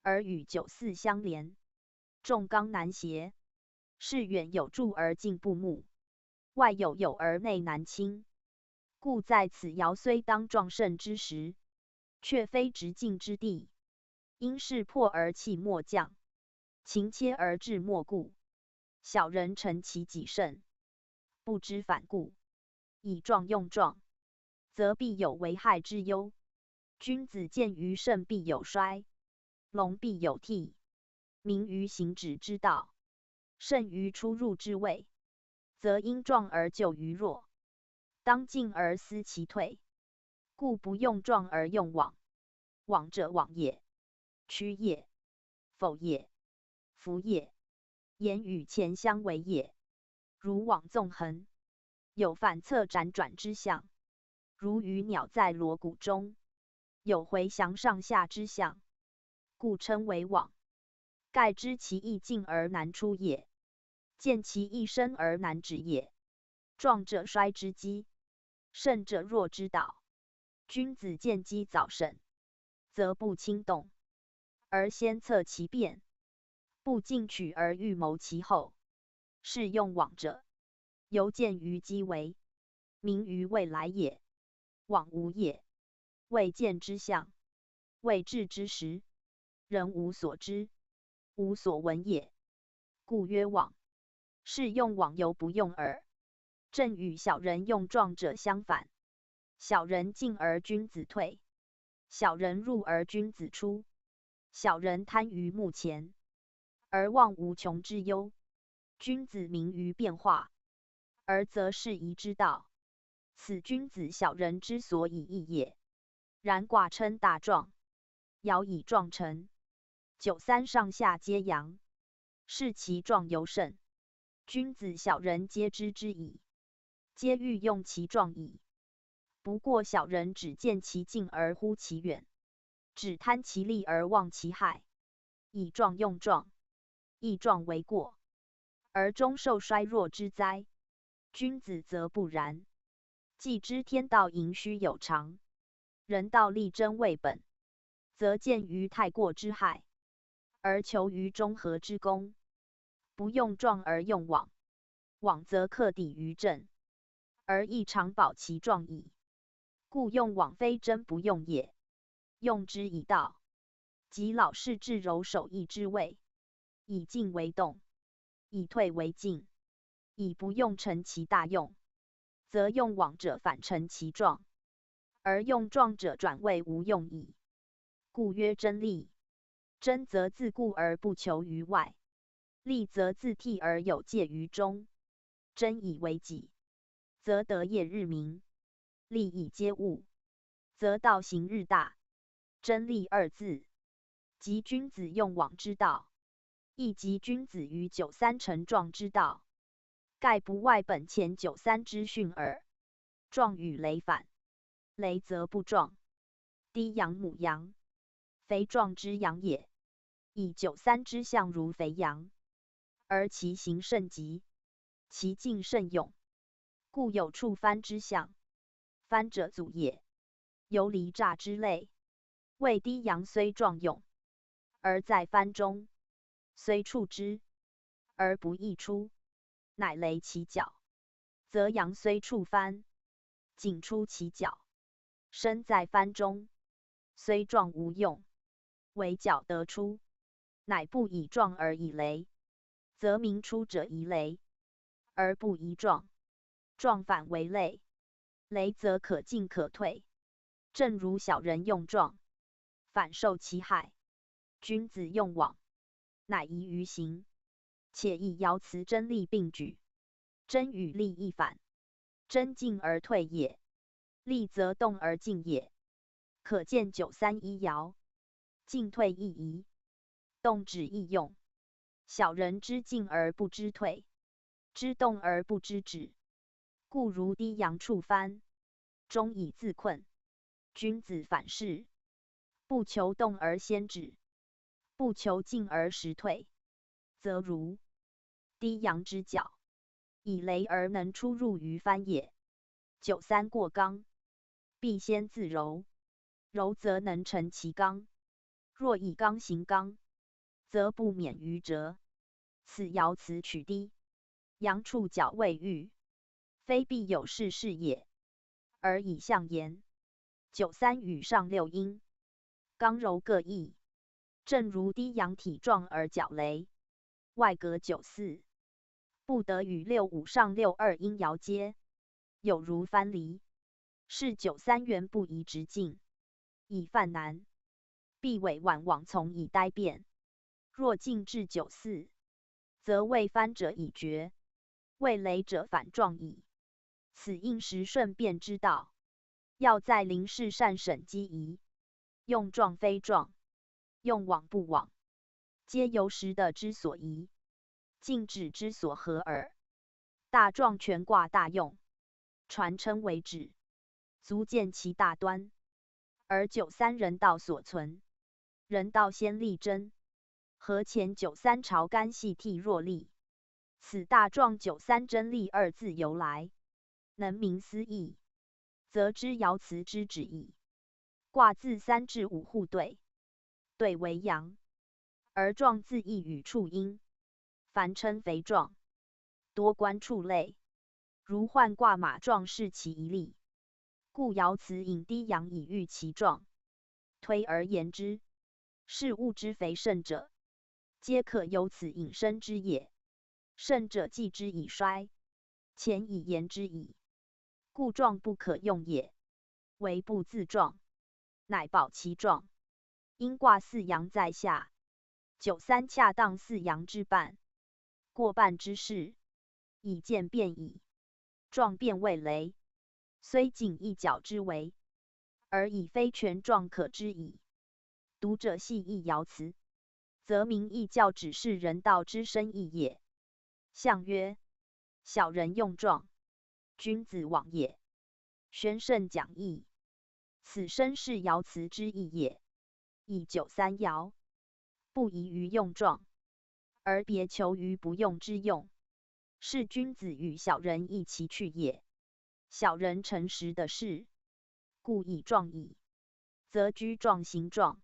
而与94相连，众刚难协，是远有助而近不睦，外有友而内难亲。故在此爻虽当壮盛之时，却非直进之地，因势破而气莫降，情切而志莫固。小人成其己胜，不知反顾，以壮用壮，则必有危害之忧。君子见于盛必有衰，隆必有替，明于行止之道，慎于出入之位，则因壮而救于弱，当进而思其退。故不用壮而用往。往者往也，屈也，否也，弗也，言与前相违也。如往纵横，有反侧辗转之象；如鱼鸟在锣鼓中，有回翔上下之象，故称为往。盖知其意进而难出也，见其意深而难止也。壮者衰之机，盛者弱之道。君子见机早审，则不轻动，而先测其变；不进取而预谋其后。是用往者，犹见于机为，明于未来也。往无也，未见之象，未至之时，人无所知，无所闻也，故曰往。是用往犹不用耳。正与小人用壮者相反。小人进而君子退，小人入而君子出。小人贪于目前，而忘无穷之忧。君子明于变化，而择适宜之道。此君子小人之所以异也。然卦称大壮，爻以壮成，93上下皆阳，是其壮尤甚。君子小人皆知之矣，皆欲用其壮矣。不过小人只见其近而忽其远，只贪其利而忘其害，以壮用壮，以壮为过，而终受衰弱之灾。君子则不然，既知天道盈虚有常，人道力争为本，则见于太过之害，而求于中和之功。不用壮而用往，往则克抵于正，而亦常保其壮矣。故用往非真不用也，用之以道，即老士至柔守义之位，以静为动，以退为进，以不用成其大用，则用往者反成其壮，而用壮者转为无用矣。故曰真利。真则自固而不求于外，利则自替而有介于中。真以为己，则得业日明；利以皆物，则道行日大。真利二字，即君子用往之道，亦即君子于93成壮之道。盖不外本前93之训耳。壮与雷反，雷则不壮。低阳母阳，肥壮之阳也。以93之象如肥阳，而其行甚急，其进甚勇，故有触藩之象。藩者阻也，犹离诈之类。谓低阳虽壮勇，而在藩中，虽触之，而不易出，乃雷其角。则阳虽触藩，仅出其角，身在藩中，虽壮无用，为角得出，乃不以壮而以雷，则民出者宜雷，而不宜壮，壮反为累，雷则可进可退。正如小人用壮，反受其害；君子用枉，乃宜于行。且以爻辞真利并举，真与利亦反，真进而退也，利则动而进也。可见93一爻，进退亦宜，动止亦用。小人知进而不知退，知动而不知止，故如低阳触藩，终以自困。君子反是，不求动而先止，不求进而时退，则如低阳之角，以雷而能出入于藩也。93过刚，必先自柔，柔则能成其刚。若以刚行刚，则不免于折。此爻辞取低，阳触角未遇，非必有事事也，而以象言。93与上六阴，刚柔各异，正如低阳体壮而角雷，外隔94，不得与65上62阴爻接，有如藩篱，是93原不宜直进，以犯难，必委婉往从以待变。若进至94，则为藩者已绝，为雷者反壮矣。此应时顺变之道。要在临事善审机宜，用壮非壮，用枉不枉，皆由时的之所宜，静止之所合耳。大壮全卦大用，传称为止，足见其大端。而93人道所存，人道先立真，和前93朝干系替若立。此大壮93真利二字由来，能明思义，则知爻辞之旨意。卦自3至5互对，对为阳，而壮字义与处阴，凡称肥壮，多观处类。如换卦马壮是其一例，故爻辞引低阳以喻其壮。推而言之，是物之肥盛者，皆可由此引申之也。盛者继之以衰，前以言之矣。故壮不可用也，为不自壮，乃保其壮。因卦4阳在下，93恰当4阳之半，过半之势，以见变矣。壮变为雷，虽仅一角之为，而以非全壮可知矣。读者系一爻辞，则明义教只是人道之深义也。象曰：小人用壮，君子枉也。宣圣讲义，此身是爻辞之意也。以93爻，不宜于用壮，而别求于不用之用，是君子与小人异其去也。小人诚实的事，故以壮矣，则居壮行壮，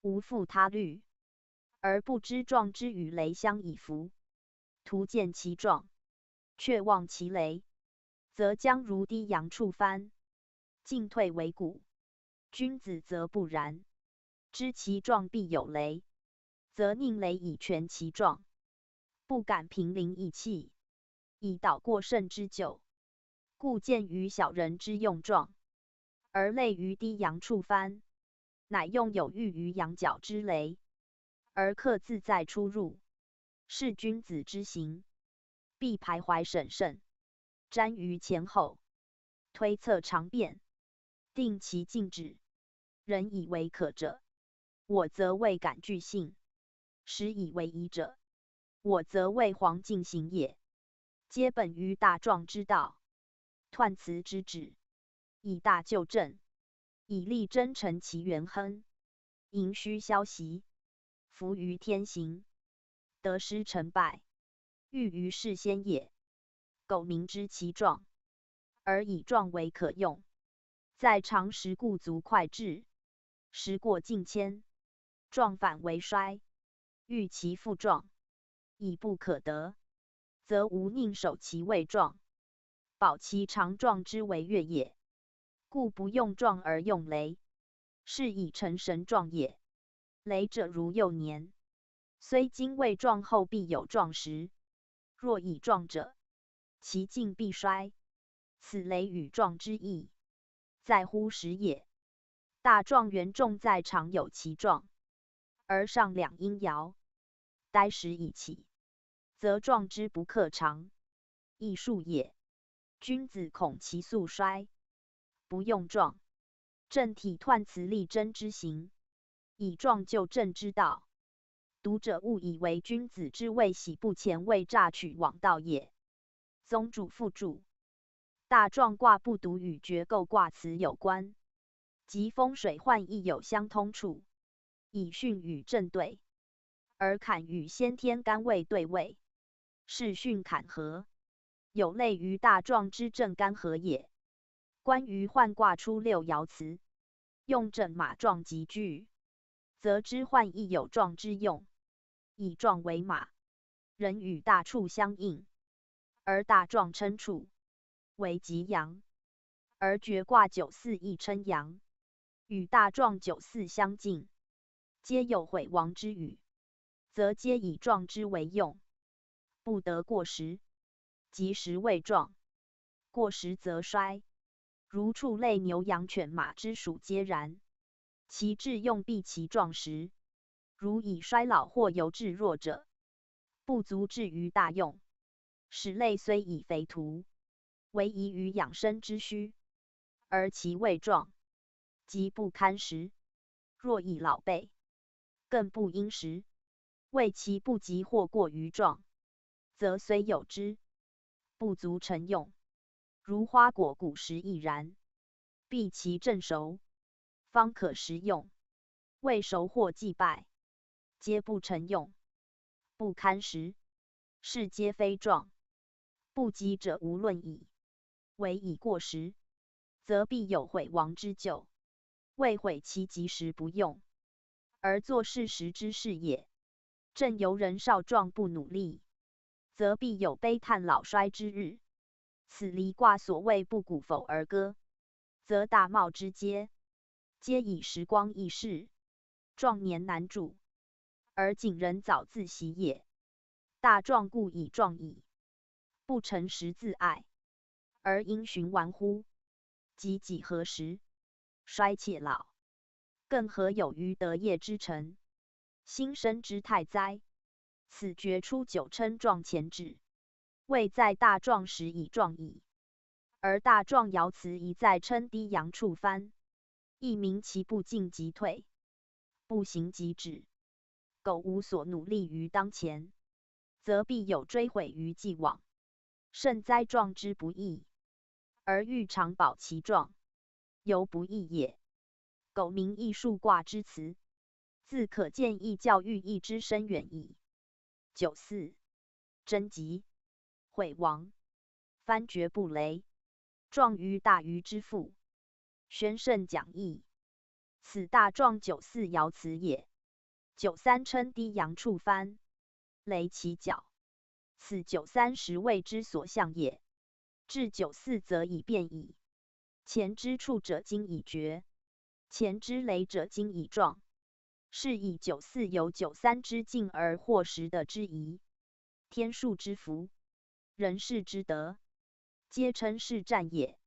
无复他虑，而不知壮之与雷相以服，图见其壮，却忘其雷，则将如低阳触藩，进退为谷。君子则不然，知其壮必有雷，则宁雷以全其壮，不敢凭临以弃，以导过甚之咎。故见于小人之用壮，而类于低阳触藩，乃用有喻于阳角之雷，而克自在出入，是君子之行。必徘徊审慎，瞻于前后，推测长变，定其静止。人以为可者，我则未敢具信；时以为宜者，我则为黄进行也。皆本于大壮之道，彖辞之旨，以大就正，以力真诚其元亨，盈虚消息，服于天行，得失成败，欲于事先也。苟明知其壮，而以壮为可用，在常时故足快至，时过境迁，壮反为衰，欲其复壮，已不可得，则无宁守其未壮，保其常壮之为月也，故不用壮而用雷，是以成神壮也。雷者如幼年，虽今未壮，后必有壮时。若已壮者，其劲必衰。此雷与壮之异，在乎时也。大壮元重在常有其壮，而上两阴爻，待时已起，则壮之不克常，亦数也。君子恐其速衰，不用壮，正体彖辞力争之行，以壮就正之道。读者误以为君子之谓喜不前为诈取罔道也。宗主附注：大壮卦不独与决构卦辞有关，及风水患亦有相通处。以巽与震对，而坎与先天干位对位，是巽坎合，有类于大壮之震干合也。关于彖卦初六爻辞，用震马壮吉句，则知彖亦有壮之用。以壮为马，人与大处相应，而大壮称处，为吉阳。而决卦九四亦称阳，与大壮九四相近，皆有毁亡之语，则皆以壮之为用，不得过时。及时未壮，过时则衰。如畜类牛羊犬马之属皆然，其志用必其壮时。如以衰老或由至弱者，不足至于大用。使类虽以肥图，为宜于养生之需，而其未壮，即不堪食。若以老备，更不应食，为其不及或过于壮，则虽有之，不足成用。如花果古时亦然，必其正熟，方可食用。未熟或既败，皆不成用，不堪食，是皆非壮。不及者无论矣。唯以过时，则必有毁亡之咎，未毁其及时不用，而作事时之事也。正由人少壮不努力，则必有悲叹老衰之日。此离卦所谓不古否而歌，则大茂之皆以时光易逝，壮年难主，而景人早自习也。大壮故以壮矣，不成时自爱，而因循顽乎？及几何时，衰且老，更何有于德业之成，新生之态哉？此决出九称壮前止，未在大壮时已壮矣。而大壮爻辞一再称低阳处翻，亦名其不进即退，不行即止。苟无所努力于当前，则必有追悔于既往，甚哉壮之不义！而欲长保其壮，犹不义也。苟名艺术卦之辞，自可见义教育义之深远矣。94. 贞吉，毁亡，翻绝不雷，壮于大禹之父。宣圣讲义。此大壮94爻辞也。93称低阳处翻，雷其角。此93时谓之所向也。至94则已变矣。前之处者今已绝，前之雷者今已壮。是以94有93之进而获时的之宜。天数之福，人事之德，皆称是战也。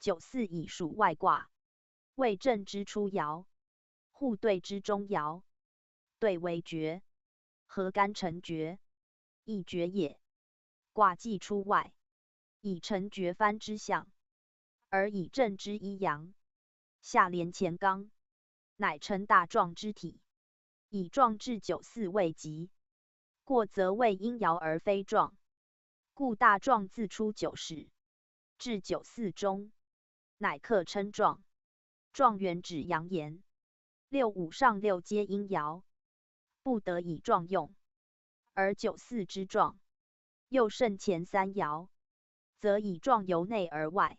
94已属外卦，为震之初爻，互对之中爻。对为绝，合干成绝，亦绝也。卦既出外，以成绝翻之象，而以震之一阳，下连乾刚，乃成大壮之体。以壮至94未及，过则谓阴爻而非壮，故大壮自出9始，至94中，乃克称壮。壮原指阳言，6、5上6皆阴爻，不得以壮用。而94之壮，又胜前3爻，则以壮由内而外，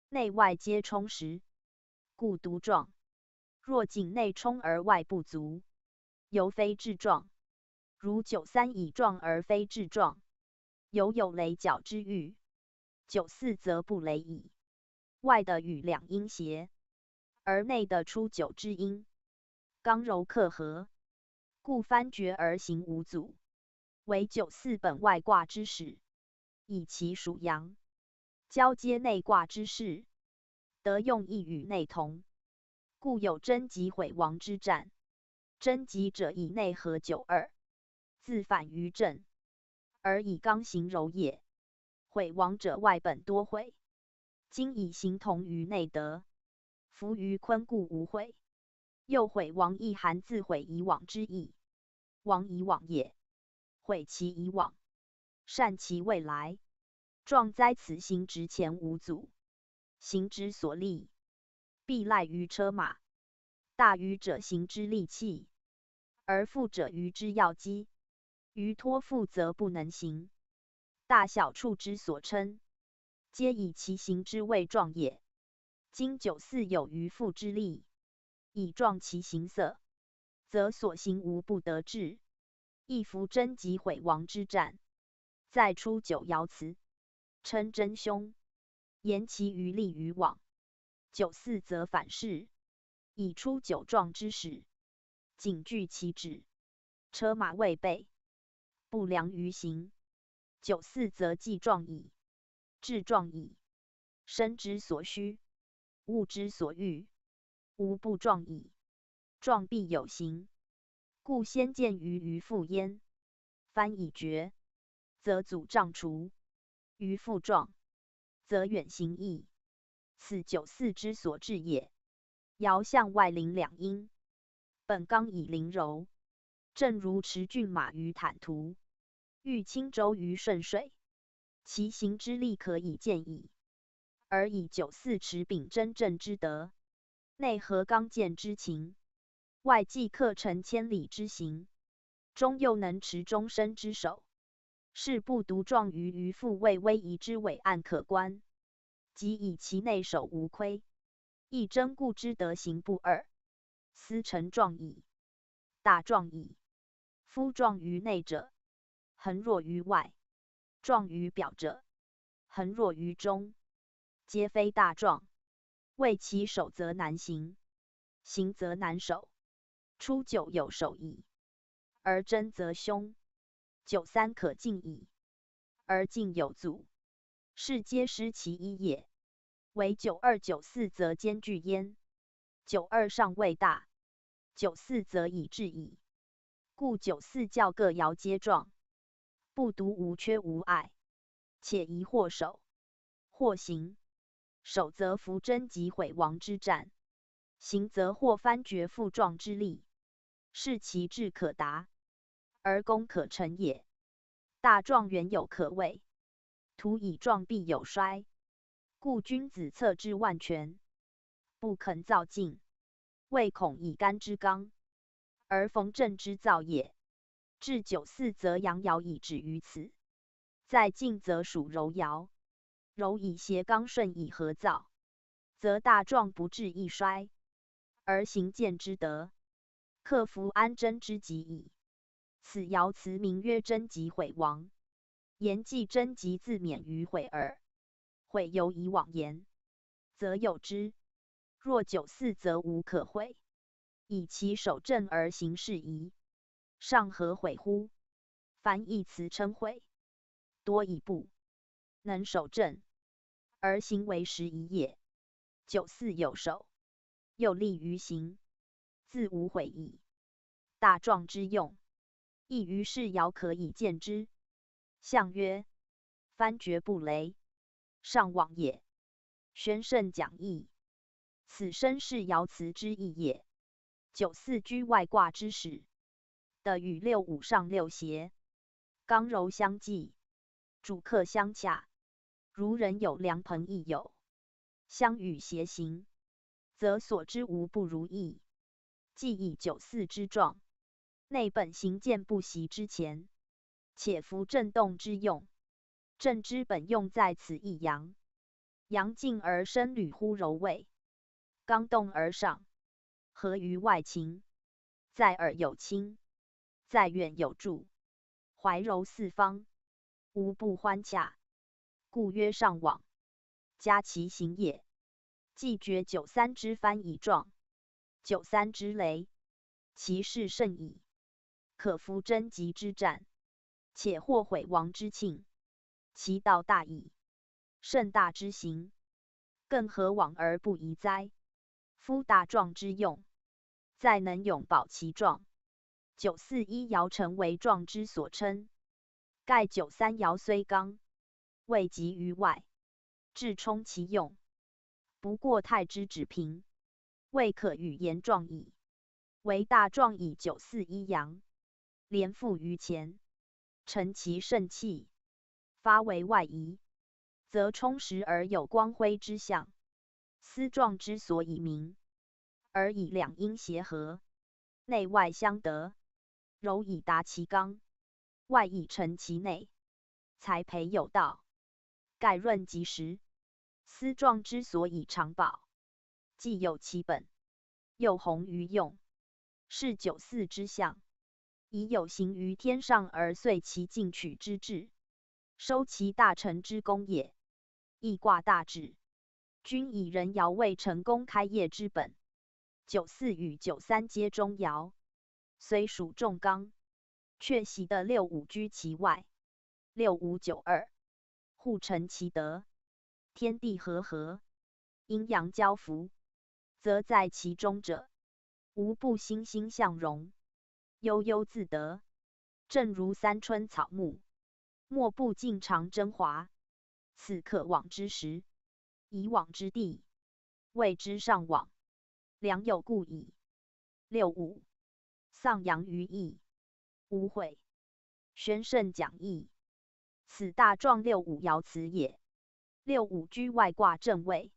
内外皆充实，故独壮。若仅内充而外不足，犹非至壮。如93以壮而非至壮，犹有雷角之欲， 94则不雷矣。外的与两阴邪，而内的出9之阴，刚柔克合，故翻厥而行无阻，为94本外卦之始，以其属阳，交接内卦之势，得用意与内同，故有贞吉毁亡之战。贞吉者以内合92，自反于正，而以刚行柔也。毁亡者外本多毁，今以形同于内得，弗于坤故无毁。又毁亡亦含自毁以往之意，亡以往也，毁其以往，善其未来。壮哉此行直前无阻，行之所利，必赖于车马。大愚者行之利器，而富者愚之要机。愚托付则不能行。大小处之所称，皆以其行之谓壮也。今94有余富之力，以壮其形色，则所行无不得志，亦弗贞吉毁亡之战。再出9爻辞，称真凶，言其余利于往。94则反是，以出9壮之始，谨据其旨，车马未备，不良于行。94则既壮矣，志壮矣，身之所需，物之所欲，无不壮矣。壮必有形，故先见于复焉。翻以绝，则阻障除；于复壮，则远行易。此94之所至也。爻向外临两阴，本刚以临柔，正如驰骏马于坦途，欲轻舟于顺水，其行之力可以见矣。而以94持秉真正之德，内合刚健之情，外既克成千里之行，中又能持终身之守，是不独壮于复为威仪之伟岸可观，即以其内守无亏，亦真故之德行不二。斯成壮矣，大壮矣。夫壮于内者，恒弱于外；壮于表者，恒弱于中，皆非大壮。为其守则难行，行则难守。初9有守矣，而贞则凶；93可进矣，而进有阻，是皆失其一也。唯92、94则兼具焉。92尚未大，94则已至矣。故94较各爻皆壮，不独无缺无碍，且宜或守，或行。守则弗贞吉毁亡之战，行则或翻厥复壮之力，是其志可达，而功可成也。大壮原有可畏，徒以壮必有衰。故君子策之万全，不肯造进，未恐以干之刚，而逢正之造也。至94则阳爻已止于此，在进则属柔爻，柔以谐刚顺以合造，则大壮不至易衰，而行健之德，克服安贞之极矣。此爻辞名曰贞吉毁亡，言既贞吉自免于毁耳。毁犹以往言，则有之；若94则无可毁，以其守正而行事宜，尚何毁乎？凡一词称毁，多以不能守正，而行为时宜也。94有守，又利于行，自无悔矣。大壮之用，亦于是爻可以见之。象曰：翻厥不雷，上往也。宣圣讲义，此身是爻辞之意也。94居外卦之始，的与65上六邪，刚柔相济，主客相洽。如人有良朋益友，相与谐行，则所知无不如意。既以94之壮，内本行健不习之前，且服震动之用，正之本用在此一阳。阳静而生履乎柔位，刚动而上，合于外情，在耳有亲，在远有助，怀柔四方，无不欢洽。故曰上往。加其行也。既觉93之藩以状，93之雷，其势甚矣，可服征集之战，且或毁王之庆，其道大矣。甚大之行，更何往而不疑哉？夫大壮之用，在能永保其壮。941爻成为壮之所称，盖93爻虽刚，未及于外，至充其用，不过太之止平，未可与言壮矣。唯大壮以941阳，连复于前，成其盛气，发为外移，则充实而有光辉之象。斯壮之所以明，而以两阴协合，内外相得，柔以达其刚，外以成其内，才培有道，盖润及时。斯壮之所以长保，既有其本，又宏于用，是94之象，以有形于天上而遂其进取之志，收其大成之功也。易卦大志，均以人爻为成功开业之本。94与93皆中爻，虽属重刚，却喜得65居其外，6592互成其德。天地和合，阴阳交符，则在其中者，无不欣欣向荣，悠悠自得。正如三春草木，莫不尽尝真华。此可往之时，以往之地，谓之上往，良有故矣。65丧阳于义，无悔。宣圣讲义，此大壮65爻辞也。65居外卦正位，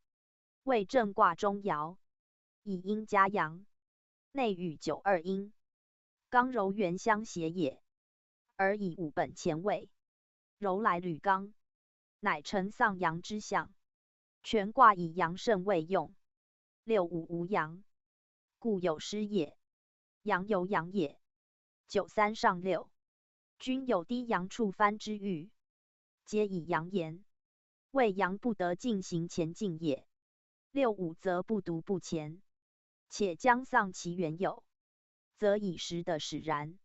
为正卦中爻，以阴加阳，内与92阴，刚柔原相协也。而以5本前位，柔来履刚，乃成丧阳之象。全卦以阳盛为用，65无阳，故有失也。阳有阳也。93上6，均有低阳触藩之欲，皆以阳言，谓阳不得进行前进也。65则不独不前，且将丧其原有，则以时的使然，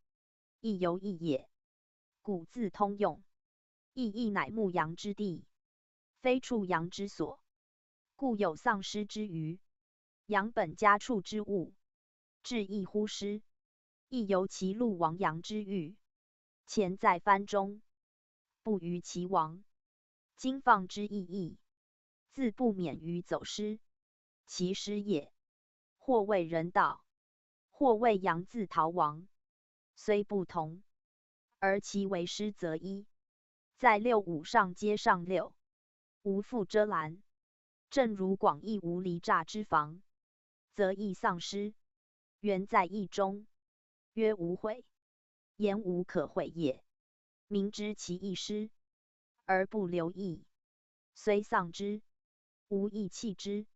亦犹异也。古字通用，亦乃牧羊之地，非畜羊之所，故有丧失之余。羊本家畜之物，至亦乎失，亦由其戮亡羊之欲，前在藩中，不于其亡。今放之意义，自不免于走失，其失也。或谓人道，或谓羊自逃亡，虽不同，而其为失则一。在65上皆上6，无复遮拦。正如广义无离诈之防，则亦丧失，原在义中，曰无悔，言无可悔也。明知其义失，而不留意，虽丧之，无益弃之，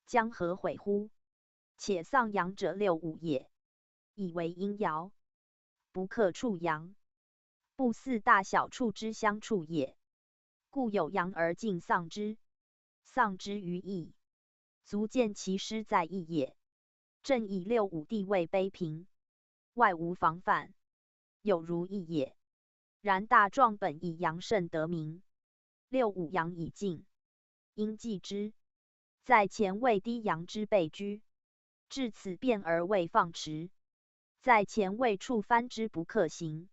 将何悔乎？且丧阳者65也，以为阴爻，不克畜阳，不似大小畜之相处也，故有阳而尽丧之，丧之于义，足见其失在义也。正以65地位卑平，外无防范，有如义也。然大壮本以阳盛得名，65阳以尽，应继之。在前位低阳之备居，至此变而未放驰；在前位触藩之不克行，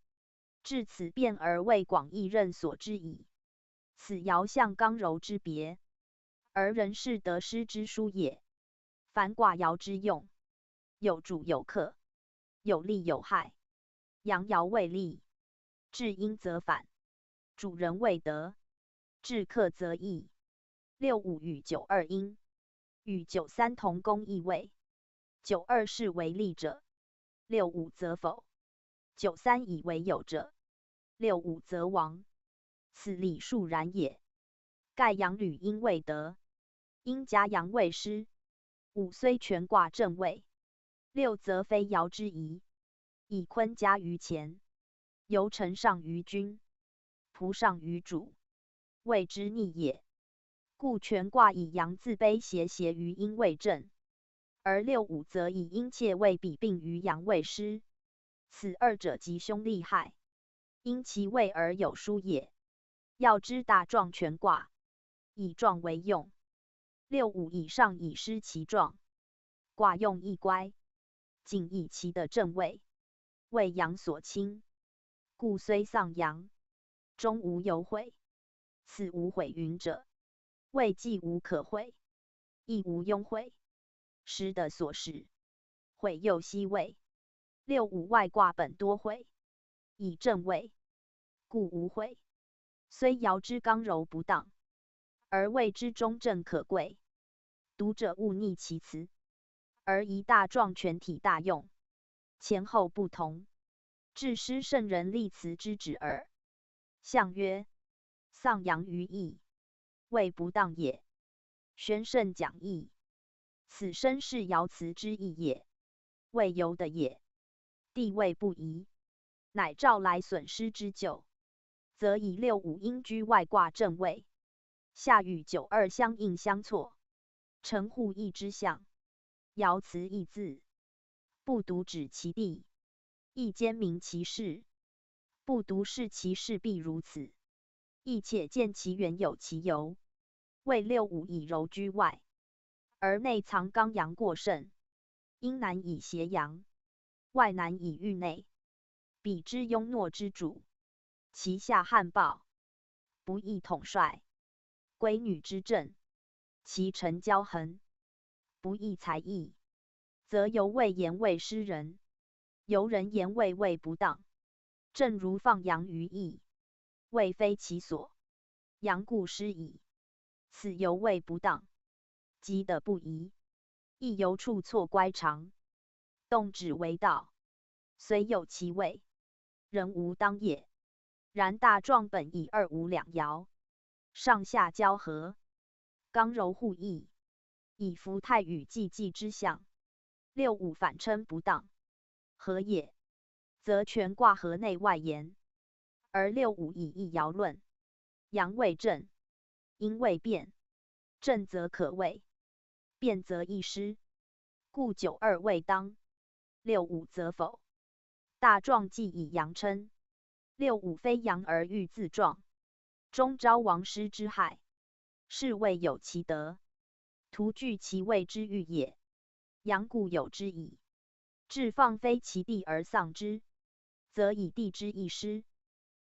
至此变而为广义任所之矣。此爻象刚柔之别，而人是得失之殊也。凡卦爻之用，有主有克，有利有害。阳爻为利，至阴则反；主人为德，至克则义。65与92阴，与93同宫异位。92是为利者，65则否； 93以为有者，65则亡。此理数然也。盖阳履阴为德，阴加阳为失。5虽全卦正位，6则非爻之宜。以坤加于前，由臣上于君，仆上于主，谓之逆也。故权卦以阳自卑斜于阴位正，而六五则以阴切位比并于阳位失。此二者吉凶利害，因其位而有殊也。要知大壮权卦，以壮为用。六五以上以失其壮，卦用亦乖，仅以其的正位，为阳所侵，故虽丧阳，终无有悔。此无悔云者，谓既无可悔，亦无庸悔。失的所使，悔又息位。六五外卦本多悔，以正位，故无悔。虽爻之刚柔不当，而谓之中正可贵。读者勿逆其辞，而宜大壮全体大用，前后不同，致失圣人立辞之旨耳。象曰：丧阳于义，谓不当也。宣圣讲义，此身是爻辞之意也，谓由的也。地位不宜，乃召来损失之咎，则以六五应居外卦正位，下与九二相应相错，成互异之象。爻辞义字，不独指其地，亦兼明其事；不独视其事必如此，亦且见其原有其由。谓六五以柔居外，而内藏刚阳过盛，阴难以挟阳，外难以御内。彼之庸懦之主，其下悍暴，不义统帅；闺女之政，其臣骄横，不义才艺。则由谓言谓失人，由人言谓谓不当。正如放羊于义，谓非其所，阳故失矣。此犹谓不当，即的不宜，亦由处错乖常，动止为道，虽有其位，仍无当也。然大壮本以二五两爻，上下交合，刚柔互异，以服太与济济之象。六五反称不当，何也？则权卦合内外言，而六五以一爻论，阳为正，阴为变，正则可畏，变则易失，故九二未当，六五则否。大壮既以阳称，六五非阳而欲自壮，终招王师之害，是谓有其德，徒具其位之欲也。阳故有之矣。至放非其地而丧之，则以地之易失，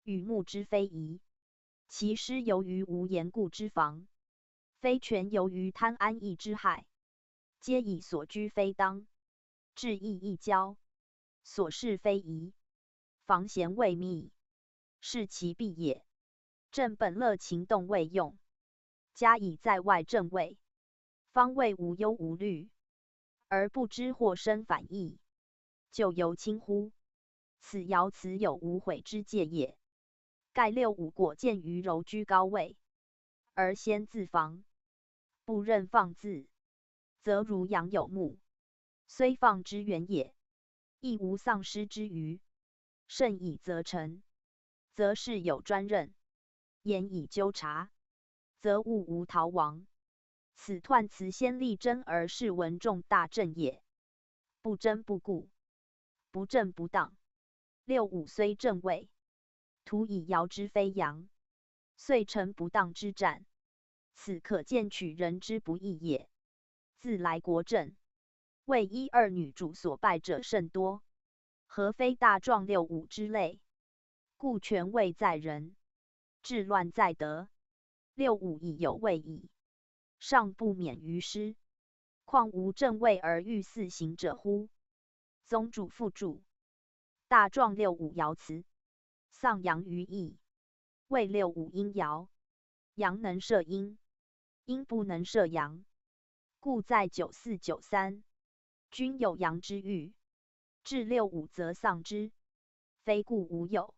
与木之非宜。其失由于无言故之防，非权由于贪安逸之害，皆以所居非当，志意易交，所事非宜，防闲未密，是其必也。正本乐情动未用，加以在外正位，方谓无忧无虑，而不知或生反义，就由轻乎？此爻辞有无悔之戒也。盖六五果见于柔居高位，而先自防，不任放自，则如阳有木，虽放之远也，亦无丧失之余。慎以则成，则事有专任；严以纠察，则物无逃亡。此彖辞先立真而事闻重大正也。不争不顾，不正不当。六五虽正位，徒以爻之非阳，遂成不当之战。此可见取人之不义也。自来国政，为一二女主所败者甚多，何非大壮六五之类？故权位在人，治乱在德。六五已有位矣，尚不免于失，况无正位而欲肆行者乎？宗主附注。大壮六五爻辞，丧阳于义，谓六五阴爻，阳能摄阴，阴不能摄阳，故在九四九三，均有阳之欲，至六五则丧之，非故无有，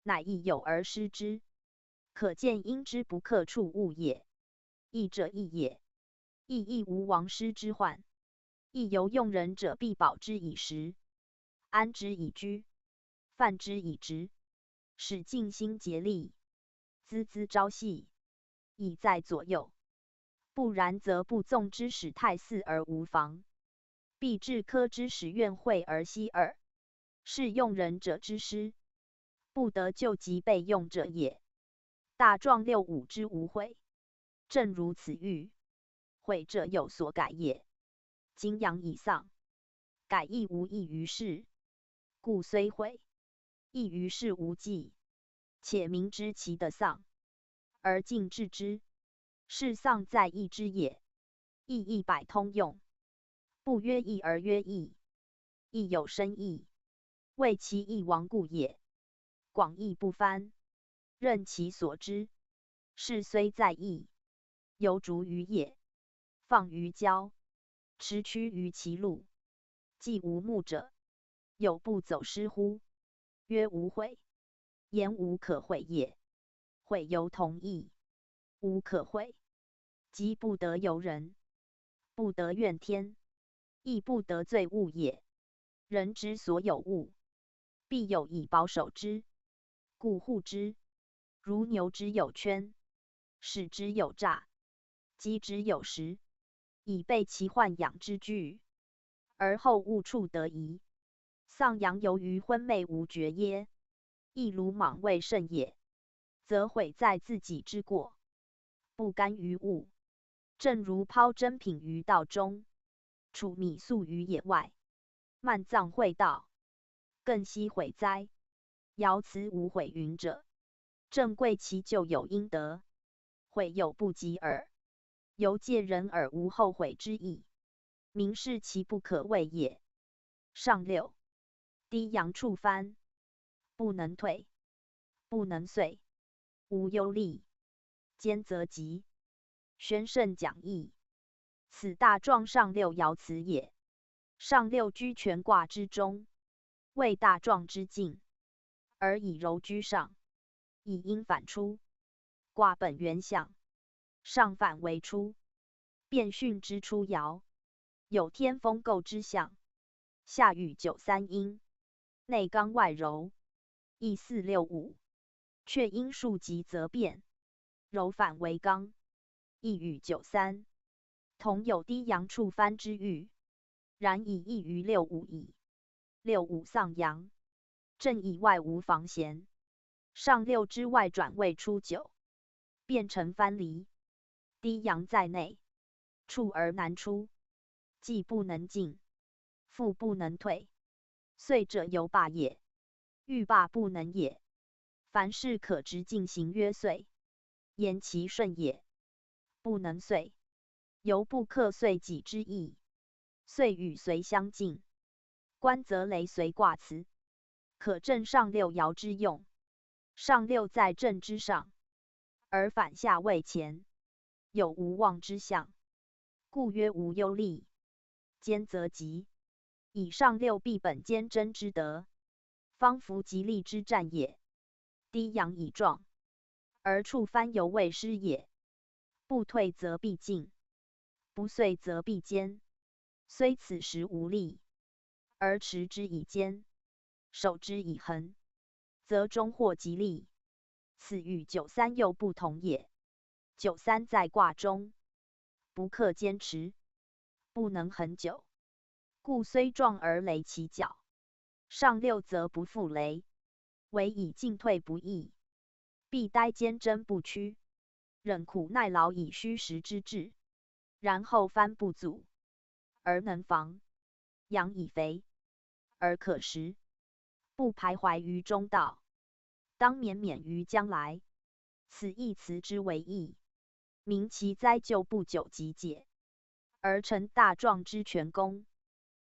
乃亦有而失之。可见阴之不克处物也。义者义也，义亦无王师之患，亦由用人者必保之以时，安之以居，犯之以职，使尽心竭力，孜孜朝夕，以在左右。不然则不纵之使太肆而无妨，必至科之使怨会而息耳。是用人者之失，不得救及备用者也。大壮六五之无悔，正如此欲，悔者有所改也。今阳已丧，改亦无益于事，故虽悔，亦于事无济。且明知其的丧，而尽治之，是丧在义之也。义一百通用，不曰义而曰义，义有深义，为其义亡故也。广义不翻，任其所知，是虽在义，犹逐于野，放于郊，驰驱于其路，既无目者，有不走失乎？曰无悔，言无可悔也。悔犹同义，无可悔，即不得由人，不得怨天，亦不得罪物也。人之所有物，必有以保守之，故护之。如牛之有圈，豕之有诈，鸡之有食，以备其患养之具，而后物处得宜。丧阳由于昏昧无觉耶？亦鲁莽未甚也，则悔在自己之过，不甘于物。正如抛珍品于道中，储米粟于野外，漫葬会道，更惜悔哉？爻辞无悔云者，正贵其咎有应得，悔有不及耳。犹借人而无后悔之意，明是其不可畏也。上六，低阳触藩，不能退，不能遂，无忧虑，兼则吉。宣圣讲义，此大壮上六爻辞也。上六居权卦之中，为大壮之境，而以柔居上，以阴反出。卦本原象，上反为出，变巽之初爻，有天风姤之象，下与九三阴，内刚外柔，亦四六五。却因数极则变，柔反为刚，亦与九三同有低阳触藩之欲，然以异于六五矣。六五丧阳，正以外无防闲，上六之外转未出九，变成藩篱。低阳在内，触而难出，既不能进，复不能退，遂者犹罢也，欲罢不能也。凡事可直进行曰遂，言其顺也。不能遂，犹不克遂己之意，遂与随相近。观则雷随卦辞，可证上六爻之用。上六在正之上，而反下位前，有无妄之象，故曰无忧虑，兼则吉。以上六必本兼真之德，方服吉利之战也。低阳以壮，而触藩犹未失也。不退则必进，不遂则必坚。虽此时无力，而持之以坚，守之以恒，则终获吉利。此与九三又不同也。九三在卦中，不克坚持，不能恒久，故虽壮而雷其角。上六则不复雷，唯以进退不易，必待坚贞不屈，忍苦耐劳以虚实之志，然后藩不阻，而能防；阳以肥，而可食，不徘徊于中道，当勉勉于将来。此亦辞之为义，明其灾咎不久即解，而成大壮之全功。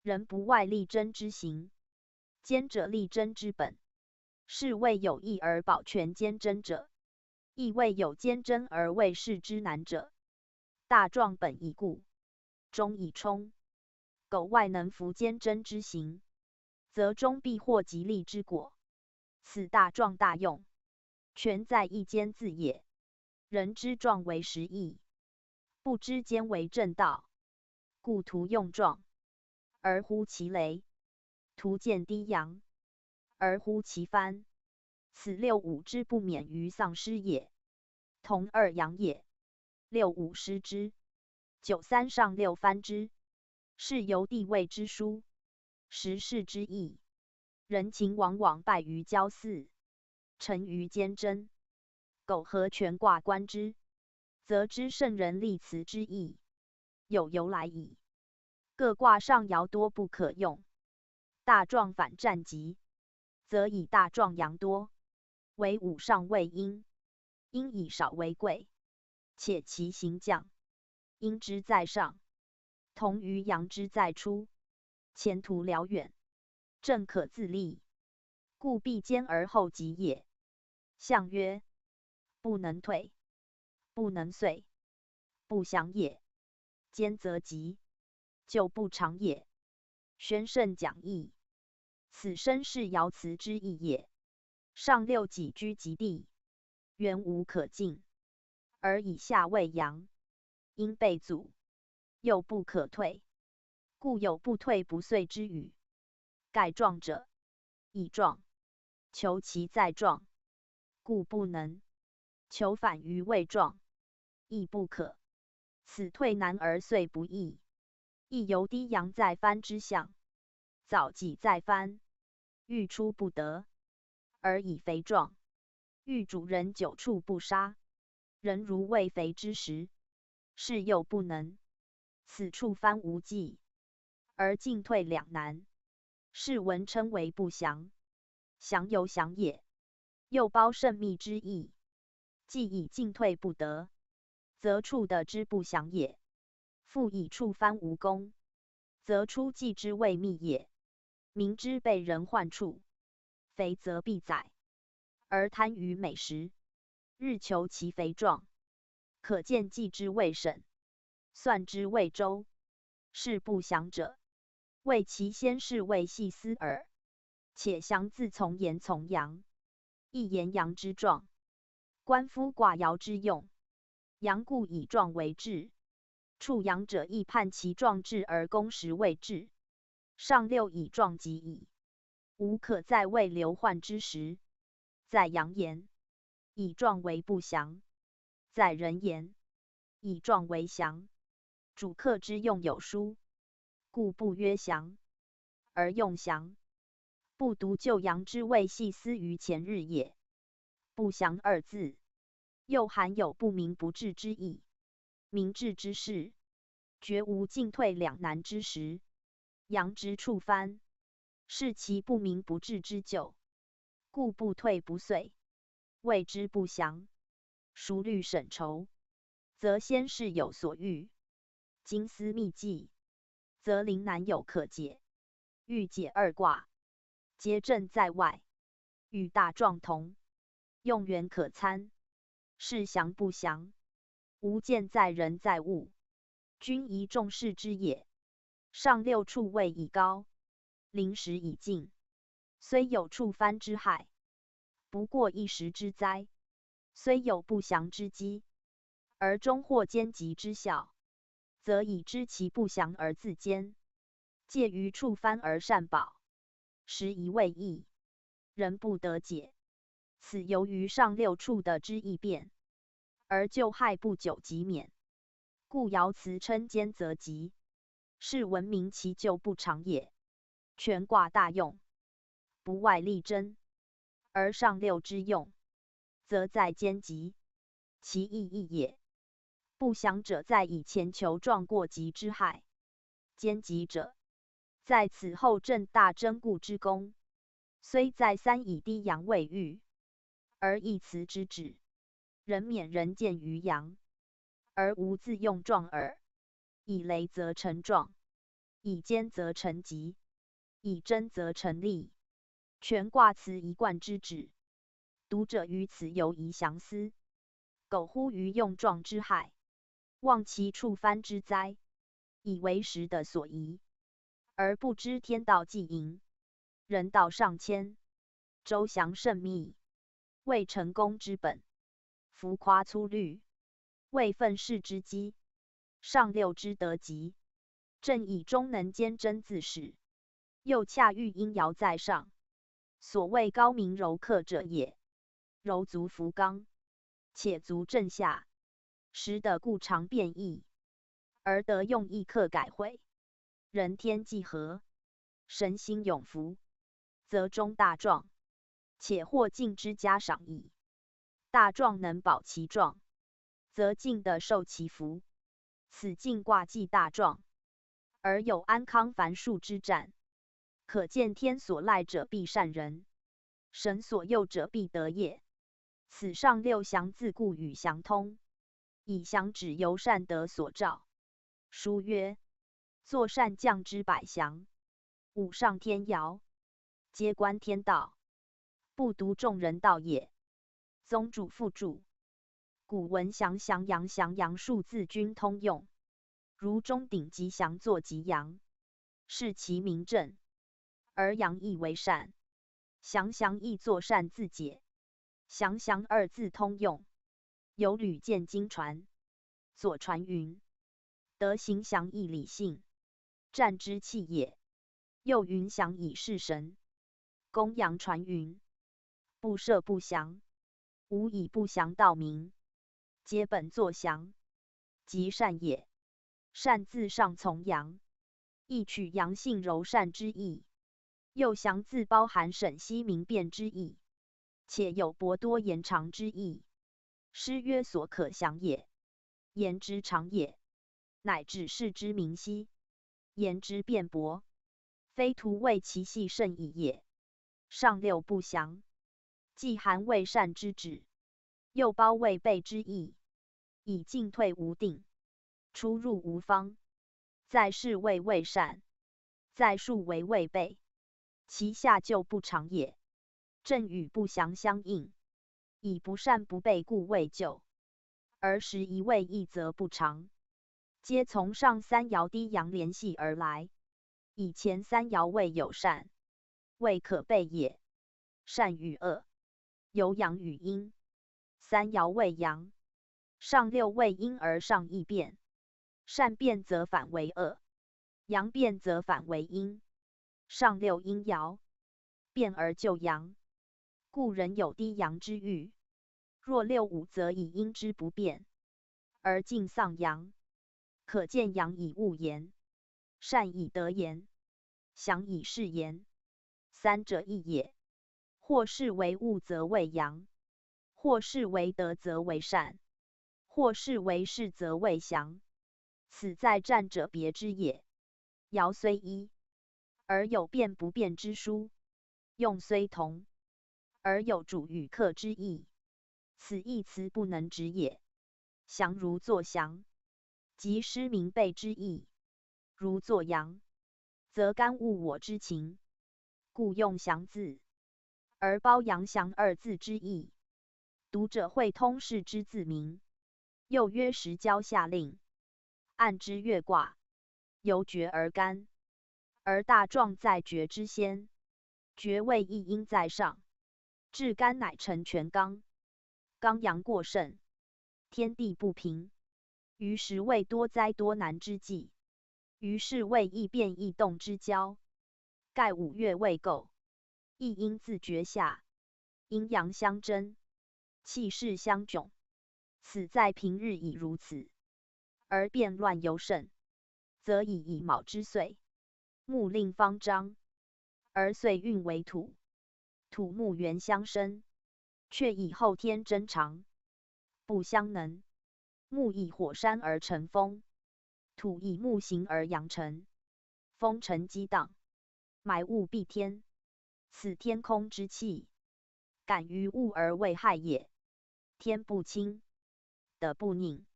人不外力争之行，坚者力争之本。是谓有义而保全坚贞者，亦谓有坚贞而为世之难者。大壮本以固，中以冲，苟外能服坚贞之行，则终必获吉利之果。此大壮大用，全在一坚字也。人之壮为实义，不知坚为正道，故图用壮，而忽其雷；图见低阳，而忽其藩。此六五之不免于丧失也，同二阳也。六五失之，九三上六翻之，是由地位之殊，时势之意。人情往往败于交似，成于坚贞。苟合全卦观之，则知圣人立辞之意，有由来矣。各卦上爻多不可用，大壮反战吉，则以大壮阳多，为五上为阴，阴以少为贵，且其行降，阴之在上，同于阳之在出，前途辽远，正可自立，故必坚而后吉也。象曰：不能退，不能遂，不祥也。坚则吉，就不长也。宣圣讲义，此身是爻辞之意也。上六己居极地，原无可进，而以下为阳，阴被阻，又不可退，故有不退不遂之语。盖壮者，以壮，求其在壮，故不能；求反于未壮，亦不可。此退难而遂不易，亦由低阳在翻之象，早己在翻，欲出不得，而以肥壮，欲主人久处不杀，人如未肥之时，是又不能。此处翻无忌，而进退两难，是文称为不祥。祥由祥也，又包甚密之意。既以进退不得，则处得之不祥也；复以处翻无功，则出计之谓密也。明知被人患处，肥则必宰，而贪于美食，日求其肥壮，可见计之未审，算之未周，是不祥者，谓其先是谓细思耳。且祥自从言从阳，亦言阳之壮，观夫卦爻之用。阳故以壮为治，处阳者亦判其壮志而攻时为治。上六以壮极矣，无可在未流患之时。在阳言，以壮为不祥；在人言，以壮为祥。主客之用有殊，故不曰祥，而用祥。不独就阳之谓细思于前日也。不祥二字，又含有不明不治之意。明治之事，绝无进退两难之时。阳之处翻，是其不明不治之咎，故不退不遂，谓之不祥。孰虑审筹，则先是有所欲；精思密计，则灵难有可解。欲解二卦，皆正在外，与大壮同，用远可参。是祥不祥，无见在人在物，均宜重视之也。上六处位已高，临时已尽，虽有触藩之害，不过一时之灾；虽有不祥之机，而终获兼吉之效，则以知其不祥而自坚，介于触藩而善保，时宜未易，人不得解。此由于上六处的之异变，而救害不久即免，故爻辞称坚则吉，是闻名其救不长也。全卦大用，不外力争，而上六之用，则在坚吉，其意义也。不祥者在以前求壮过吉之害，坚吉者在此后正大贞固之功。虽再三以低阳为喻，而义辞之旨，人免人见于阳，而无自用壮耳。以雷则成壮，以坚则成吉，以贞则成利。全卦辞一贯之旨，读者于此犹疑详思，苟忽于用壮之害，忘其触藩之灾，以为时的所宜，而不知天道既盈，人道尚谦，周详甚密，为成功之本，浮夸粗虑，为愤世之机。上六之得吉，正以终能坚贞自始，又恰遇阴爻在上，所谓高明柔克者也。柔足扶刚，且足正下，时的故常变异，而得用意克改悔。人天既和，神心永服，则中大壮，且获尽之嘉赏矣。大壮能保其壮，则尽的受其福。此尽卦既大壮，而有安康繁庶之战，可见天所赖者必善人，神所佑者必得也。此上六祥自故与祥通，以祥指由善德所照。书曰：作善降之百祥，五上天爻，皆观天道，不独众人道也。宗主附注：古文祥祥阳祥阳数字均通用，如中鼎吉祥作吉阳，是其名正，而阳亦为善。祥祥亦作善字解，祥祥二字通用。有吕见经传，左传云：德行祥以理性，战之器也。又云祥以事神。公羊传云：不设不祥，无以不祥道明，皆本作祥，即善也。善字上从阳，亦取阳性柔善之意。又祥字包含审析明辨之意，且有博多言长之意。诗曰：所可详也，言之长也，乃指事之明晰，言之辩驳，非徒谓其细甚矣也。上六不详，既含未善之旨，又包未备之意，以进退无定，出入无方，在事为未善，在术为未备，其下就不长也。正与不祥相应，以不善不备故未就，而时一位义则不长，皆从上三爻低阳联系而来。以前三爻未有善，未可备也。善与恶，有阳与阴。三爻未阳，上六为阴而上亦变，善变则反为恶，阳变则反为阴。上六阴爻，变而就阳，故人有低阳之欲。若六五则以阴之不变，而尽丧阳。可见阳以物言，善以德言，祥以事言，三者异也。或是为物则为阳，或是为德则为善，或是为事则为祥。此在战者别之也。爻虽一，而有变不变之殊；用虽同，而有主与客之意。此一词不能直也。祥如作祥，即失明备之意；如作阳，则干误我之情，故用祥字，而包阳祥二字之意。读者会通释之字名。又曰时交下令，按之月卦，由决而干，而大壮在决之先，决位一阴在上，至干乃成全刚。刚阳过盛，天地不平，于时为多灾多难之际，于是为易变易动之交。盖五月未够，一阴自决下，阴阳相争，气势相迥。此在平日已如此，而变乱尤甚，则以卯之岁，木令方张，而岁运为土，土木元相生，却以后天真长，不相能。木以火山而成风，土以木形而扬尘，风尘激荡，埋物蔽天。此天空之气，感于物而为害也。天不清，德不宁，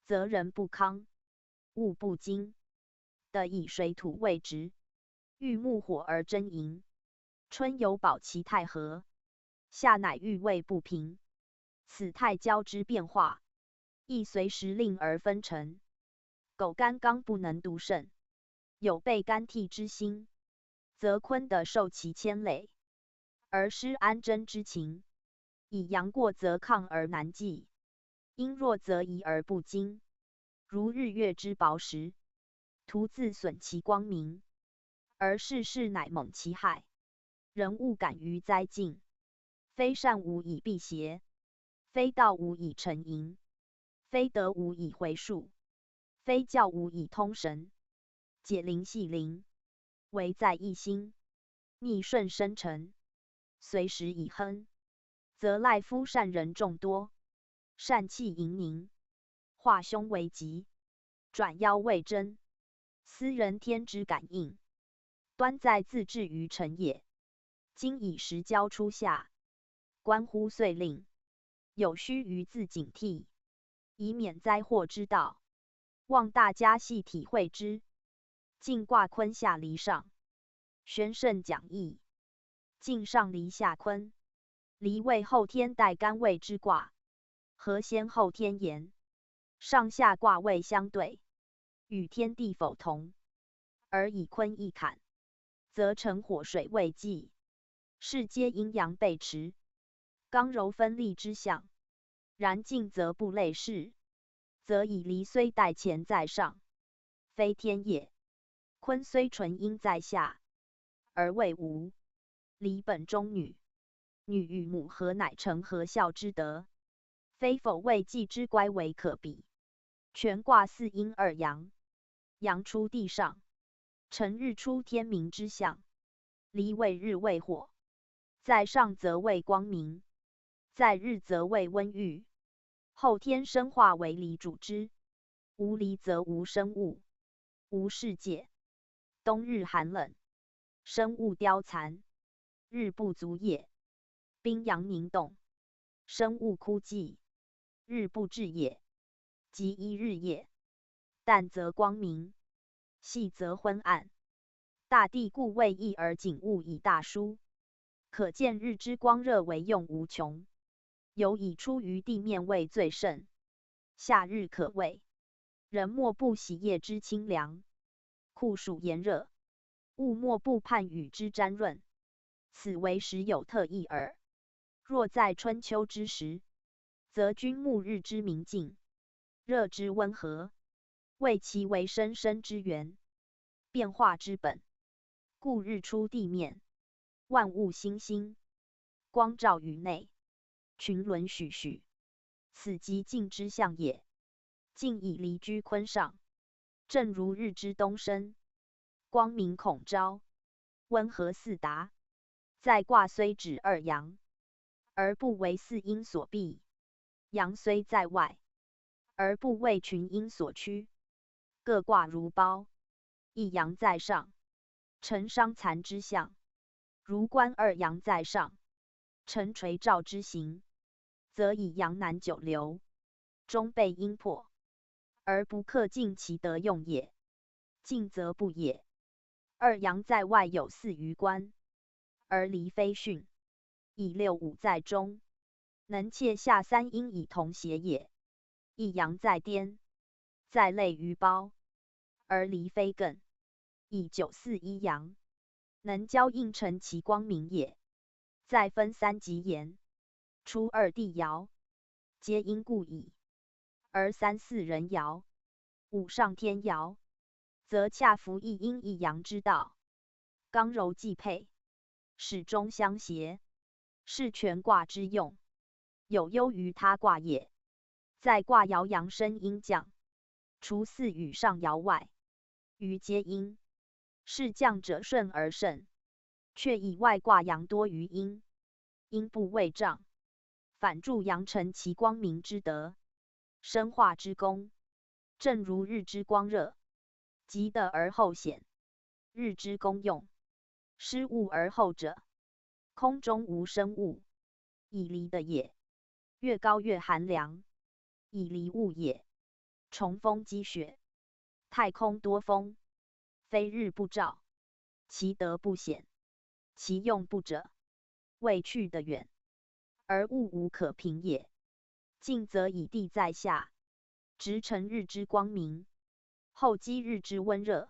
则人不康；物不精，德以水土为直，遇木火而争盈。春有保其太和，夏乃遇位不平。此太交之变化，亦随时令而分成。苟干刚不能独胜，有被干替之心，则坤的受其牵累，而失安贞之情。以阳过则亢而难继，阴弱则移而不精。如日月之薄时，徒自损其光明，而世事乃蒙其害。人物感于灾境，非善无以辟邪，非道无以成盈，非得无以回数，非教无以通神。解灵系灵，唯在一心，逆顺生成，随时以亨，则赖夫善人众多，善气盈凝，化凶为吉，转妖为真，斯人天之感应，端在自治于诚也。今以时交初夏，关乎岁令，有须于自警惕，以免灾祸之道。望大家细体会之。晋卦坤下离上，宣圣讲义。晋上离下坤，离为后天带干位之卦，合先后天言。上下卦位相对，与天地否同，而以坤易坎，则成火水未济，是皆阴阳背驰，刚柔分立之象。然晋则不类是，则以离虽带乾在上，非天也。坤虽纯阴在下，而未无。离本中女，女与母合，乃成合孝之德，非否未济之乖为可比。全卦四阴二阳，阳出地上，成日出天明之象。离为日为火，在上则为光明，在日则为温郁。后天生化为离主之，无离则无生物，无世界。冬日寒冷，生物凋残，日不足也；冰阳凝冻，生物枯寂，日不至也。即一日也，淡则光明，细则昏暗。大地故谓异而景物以大殊，可见日之光热为用无穷，有以出于地面为最盛。夏日可谓，人莫不喜夜之清凉，酷暑炎热，物莫不盼与之沾润，此为时有特异耳。若在春秋之时，则君慕日之明净，热之温和，谓其为生生之源，变化之本。故日出地面，万物欣欣，光照于内，群伦栩栩，此即晋之象也。晋以离居坤上，正如日之东升，光明孔昭，温和四达。在卦虽指二阳，而不为四阴所蔽；阳虽在外，而不为群阴所趋。各卦如包，一阳在上，成伤残之象；如观二阳在上，成垂照之形，则以阳难久留，终被阴破，而不克尽其德用也。尽则不也。二阳在外有4余观，而离非巽，以6、5在中，能切下3阴以同谐也。一阳在颠，在类于包，而离非艮，以9、4一阳，能交应成其光明也。再分3极言，初2地爻，皆因故矣。而3、4人爻，5上天爻，则恰符一阴一阳之道，刚柔既配，始终相协，是全卦之用，有优于他卦也。在卦爻阳生阴降，除4与上爻外，余皆阴。是降者顺而胜，却以外卦阳多于阴，阴不为障，反助阳成其光明之德，生化之功。正如日之光热，极得而后显；日之功用，失物而后者。空中无生物，以离的也；越高越寒凉，以离物也。重风积雪，太空多风，非日不照，其德不显，其用不者，谓去的远，而物无可平也。进则以地在下，直成日之光明，后积日之温热，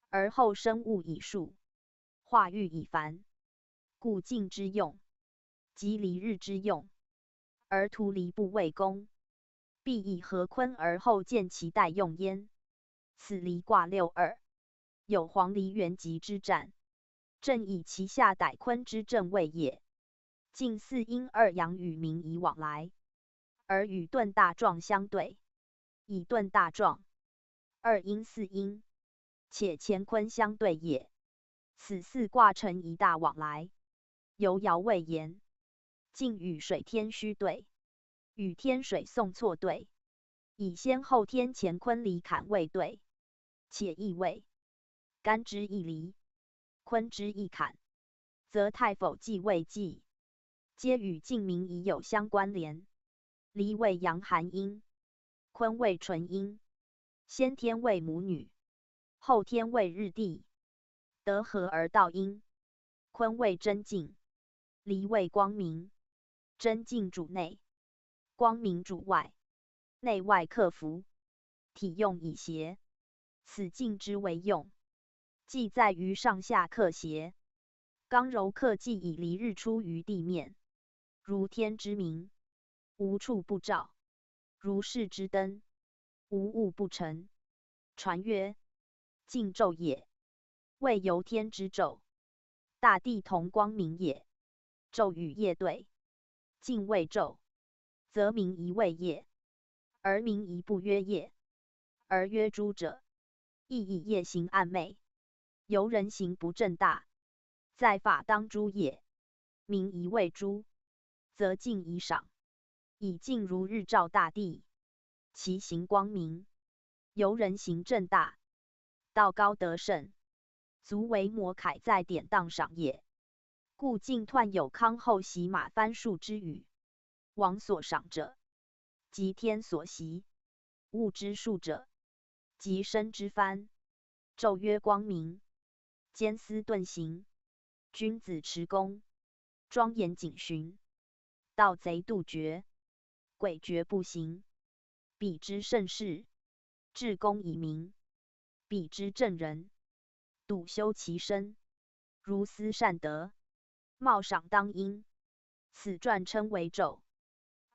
而后生物以数，化育以繁。故进之用，即离日之用，而图离不为功，必以合坤而后见其代用焉。此离卦6·2，有黄鹂原极之战，正以其下逮坤之正位也。近4阴2阳与民以往来，而与遁大状相对，以顿大壮，二阴四阴，且乾坤相对也。此四卦成一大往来，由爻位言，竟与水天虚对，与天水送错对，以先后天乾坤离坎位对，且易位，干之易离，坤之易坎，则太否既未济，皆与晋明已有相关联。离为阳寒阴，坤为纯阴，先天为母女，后天为日地，得合而道阴。坤为真静，离为光明。真静主内，光明主外，内外克服，体用以协。此静之为用，既在于上下克协。刚柔克既以离日出于地面，如天之明，无处不照；如室之灯，无物不成。传曰：静昼也，谓由天之昼。大地同光明也，昼与夜对，静谓昼，则明夷谓夜，而明夷不曰夜，而曰诸者，亦以夜行暗昧，由人行不正大，在法当诸也。明夷谓诸，则静以赏，以静如日照大地，其行光明，由人行正大，道高德胜，足为摩楷在典当赏也。故晋彖有康后袭马翻树之语，王所赏者，即天所袭；物之数者，即身之藩。昼曰光明，坚思顿行，君子持公，庄严谨循，盗贼杜绝，诡谲不行。彼之圣士，至公以明；彼之正人，笃修其身，如斯善德，冒赏当阴。此传称为昼，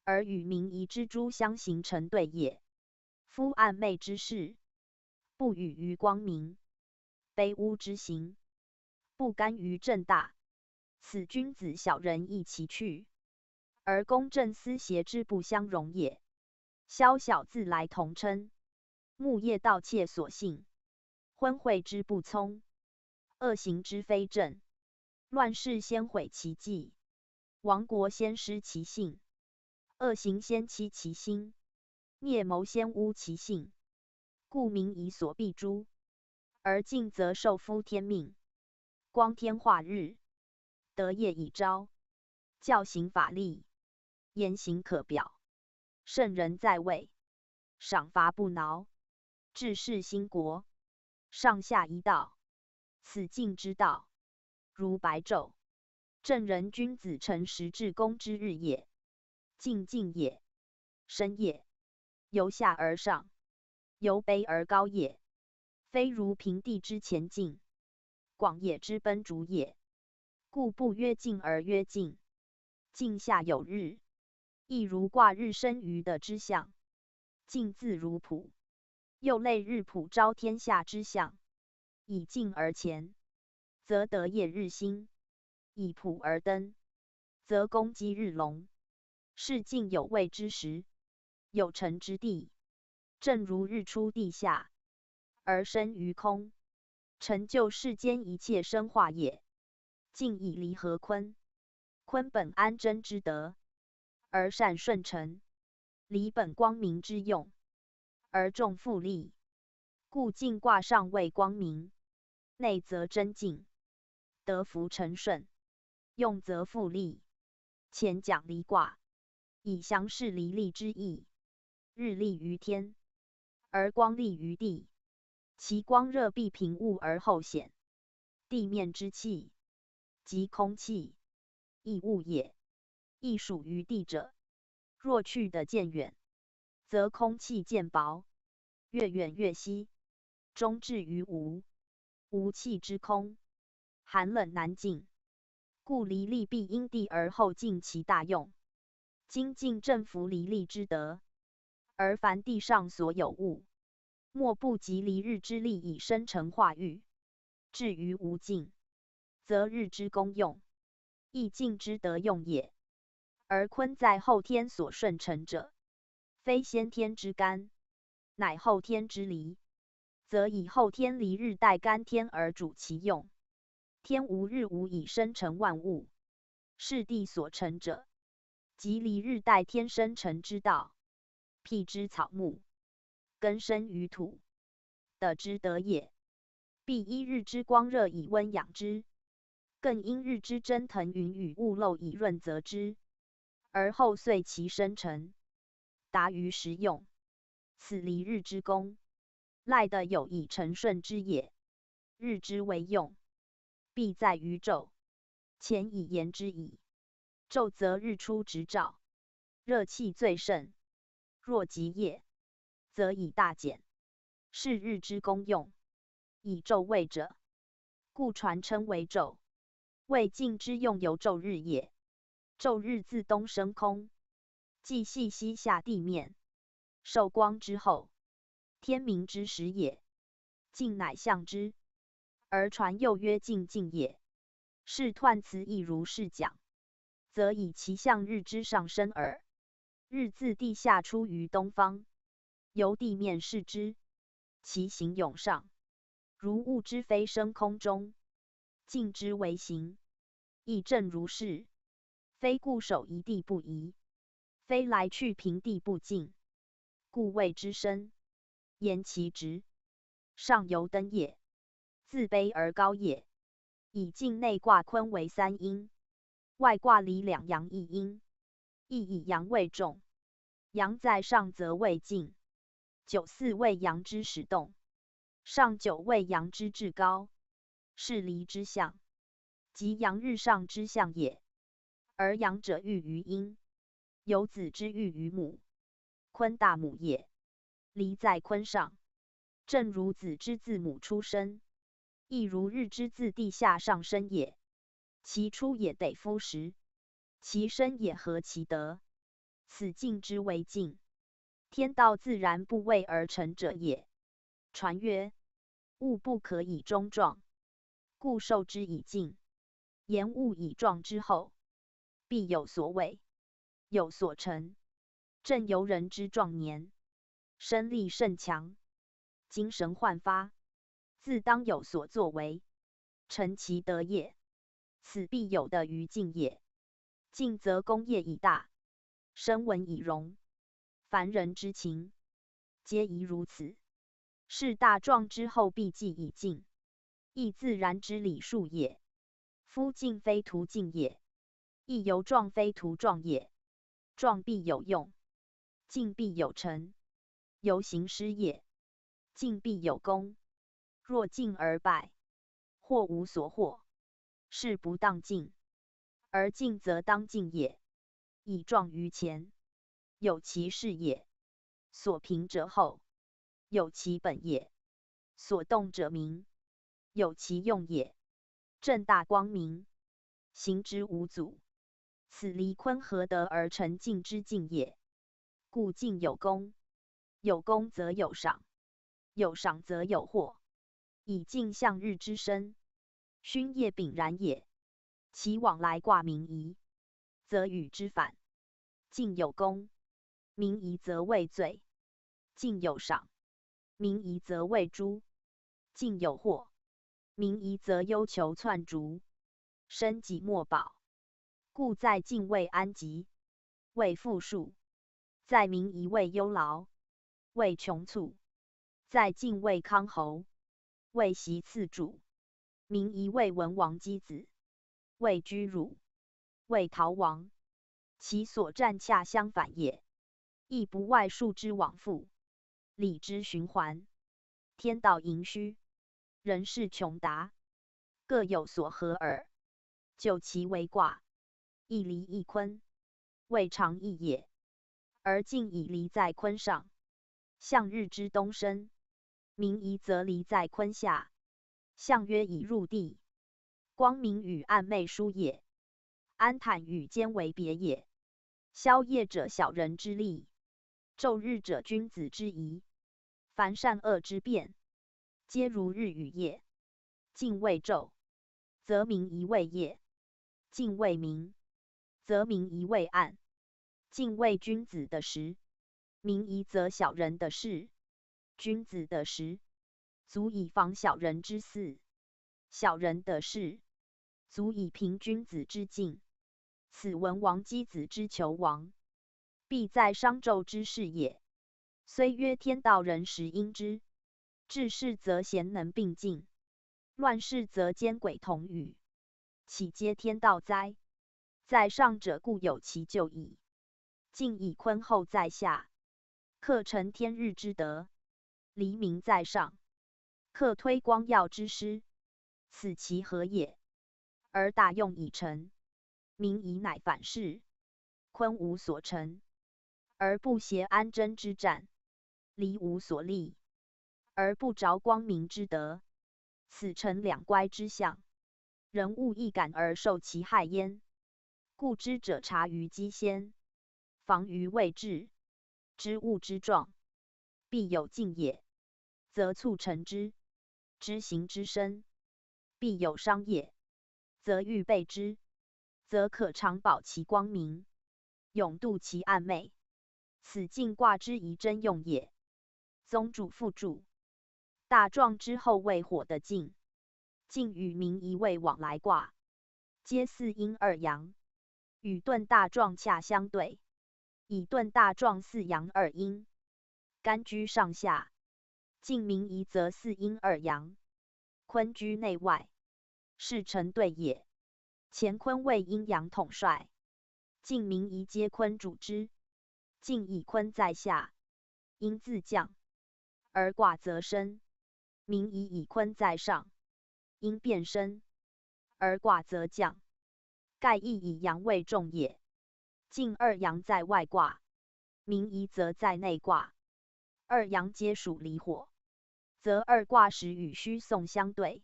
而与明夷之诸相形成对也。夫暗昧之事，不与于光明；卑污之行，不甘于正大。此君子小人亦其去，而公正私邪之不相容也。宵小自来同称，木业盗窃所幸，昏诲之不聪，恶行之非正，乱世先毁其纪，亡国先失其性，恶行先欺其心，孽谋先污其性。故民以所避诸，而静则受夫天命。光天化日，德业以昭，教行法力，言行可表。圣人在位，赏罚不挠，治世兴国，上下一道。此静之道，如白昼，正人君子诚实至公之日也。静静也，深也，由下而上，由卑而高也，非如平地之前进，广野之奔逐也。故不曰静而曰静。静下有日，亦如挂日生于的之象。静自如朴，又类日朴昭天下之象。以静而前，则得夜日新；以朴而登，则公鸡日隆。是静有位之时，有成之地。正如日出地下，而生于空，成就世间一切生化也。静以离合坤，坤本安贞之德，而善顺承；离本光明之用，而重复利。故静卦上谓光明，内则真静，德福成顺，用则复利。前讲离卦，以详示离利之意。日立于天，而光立于地，其光热必平物而后显。地面之气，即空气，亦物也。亦属于地者，若去得渐远，则空气渐薄，越远越稀，终至于无。无气之空，寒冷难尽。故离利必因地而后尽其大用。今尽正服离利之德，而凡地上所有物，莫不及离日之力以生成化育。至于无尽，则日之功用，亦尽之德用也。而坤在后天所顺承者，非先天之干，乃后天之离，则以后天离日代干天而主其用。天无日无以生成万物，是地所成者，即离日代天生成之道。辟之草木，根生于土，得之德也。必依日之光热以温养之，更因日之蒸腾云雨雾漏以润泽之，而后遂其生成，达于时用。此离日之功，赖得有以成顺之也。日之为用，必在于昼。前已言之矣。昼则日出直照，热气最盛。若极夜，则以大减，是日之功用。以昼为者，故传称为昼。谓尽之用由昼日也。昼日自东升空，既系西下地面，受光之后，天明之时也。尽乃象之，而传又曰尽尽也。是彖辞亦如是讲，则以其象日之上升耳。日自地下出于东方，由地面视之，其形涌上，如物之飞升空中，尽之为形，亦正如是。非固守一地不移，非来去平地不进，故谓之升。言其直，上由登也，自卑而高也。以境内卦坤为三阴，外卦离两阳一阴，亦以阳为重。阳在上则为静，九四为阳之始动，上九为阳之至高，是离之象，即阳日上之象也。而阳者寓于阴，有子之寓于母，坤大母也。离在坤上，正如子之自母出生，亦如日之自地下上升也。其出也得夫时，其生也合其德。此静之为静，天道自然不为而成者也。传曰：物不可以终壮，故受之以静。言物以壮之后，必有所为，有所成。正由人之壮年，身力甚强，精神焕发，自当有所作为，成其德也。此必有的于静也。静则功业以大，声闻以荣，凡人之情，皆宜如此。是大壮之后必继以静，亦自然之理数也。夫静非图静也，亦由壮非图壮也。壮必有用，静必有成，由行施也。静必有功，若静而败，或无所获，是不当静。而静则当静也。以壮于前，有其事也；所平者后，有其本也；所动者明，有其用也。正大光明，行之无阻。此离坤合得而成静之静也。故静有功，有功则有赏，有赏则有获。以静象日之生，勋业秉然也。其往来卦明夷，则与之反。静有功，明夷则为罪；静有赏，明夷则为诛；静有祸，明夷则忧求篡逐，生己莫保。故在静为安吉，为富庶；在明夷为忧劳，为穷促；在静为康侯，为袭次主；明夷为文王箕子，为居辱，为逃亡。其所战恰相反也。亦不外数之往复，理之循环，天道盈虚，人事穷达，各有所合耳。就其为卦，一离一坤，未尝异也。而静以离在坤上，象日之东升；明夷则离在坤下，象曰以入地。光明与暗昧殊也，安坦与坚为别也。宵夜者小人之利，昼日者君子之宜。凡善恶之变，皆如日与夜。静为昼，则明夷为夜；静为明，则明夷为暗。静为君子的时，明夷则小人的事。君子的实，足以防小人之肆；小人的事，足以平君子之境。此文王箕子之求亡，必在商纣之事也。虽曰天道人时应之，治世则贤能并进，乱世则奸诡同语，岂皆天道哉？在上者固有其咎矣。敬以坤厚在下，克承天日之德；黎明在上，克推光耀之师。此其何也？而大用已成，民以乃反噬，坤无所成，而不挟安贞之战；黎无所立，而不着光明之德。此诚两乖之象，人物易感而受其害焉。故知者察于机先，防于未至，知物之状，必有尽也，则促成之；知行之深，必有伤也，则预备之，则可长保其光明，永度其暗昧。此进卦之宜真用也。宗主附注：大壮之后为火的进，进与民一位往来卦，皆四阴二阳，与遁大壮恰相对。以遁大壮四阳二阴，干居上下；进民夷则四阴二阳，坤居内外，是成对也。乾坤为阴阳统帅，进民夷皆坤主之。进以坤在下，阴自降，而卦则生；民夷以坤在上，阴变生，而卦则降。盖亦以阳为重也。进二阳在外卦，民夷则在内卦。二阳皆属离火，则二卦时与虚讼相对，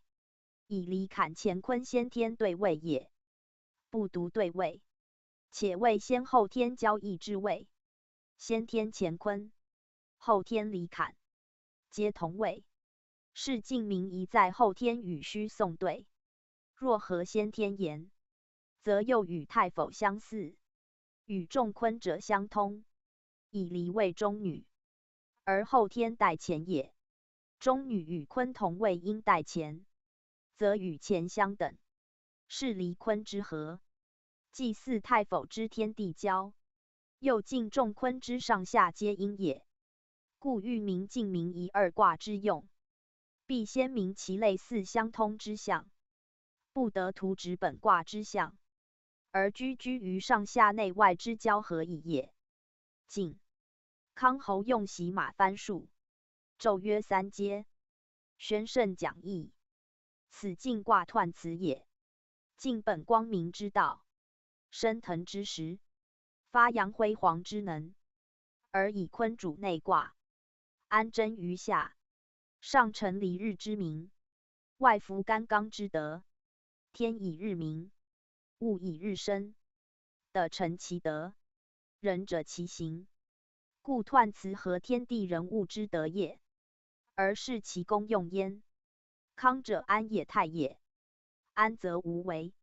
以离坎乾坤先天对位也。不独对位，且为先后天交易之位。先天乾坤，后天离坎，皆同位，是进民夷在后天与虚讼对。若合先天言，则又与太否相似，与众坤者相通，以离为中女，而后天代乾也。中女与坤同位，应代乾，则与乾相等，是离坤之合。既似太否之天地交，又尽众坤之上下皆阴也。故欲明尽民夷二卦之用，必先明其类似相通之象，不得图指本卦之象，而居于上下内外之交合矣也。晋康侯用习马翻数，昼曰三阶，宣圣讲义。此晋卦彖辞也。晋本光明之道，升腾之时，发扬辉煌之能，而以坤主内卦，安贞于下，上承离日之明，外服干刚之德。天以日明，物以日生，得成其德，仁者其行。故彖辞合天地人物之德也，而视其功用焉。康者安也，泰也。安则无为，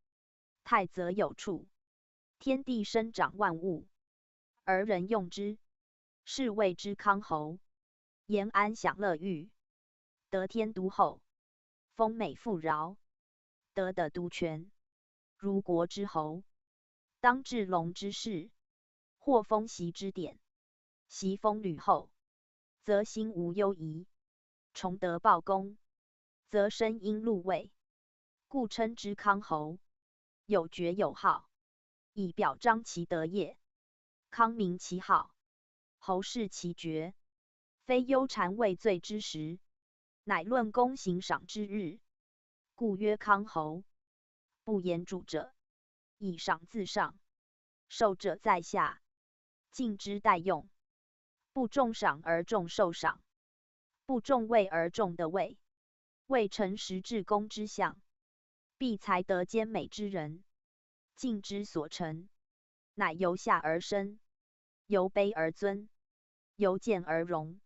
泰则有处。天地生长万物，而人用之，是谓之康侯。言安享乐欲，得天独厚，丰美富饶，得的独全。如国之侯，当治隆之事，或封袭之典，袭封吕后，则心无忧疑；崇德报功，则身因禄位。故称之康侯。有爵有号，以表彰其德业。康明其好，侯视其爵，非忧谗畏罪之时，乃论功行赏之日。故曰康侯。不言主者，以赏自上，受者在下，敬之待用。不重赏而重受赏，不重位而重的位，未成实至公之相，必才德兼美之人。敬之所成，乃由下而生，由卑而尊，由贱而荣，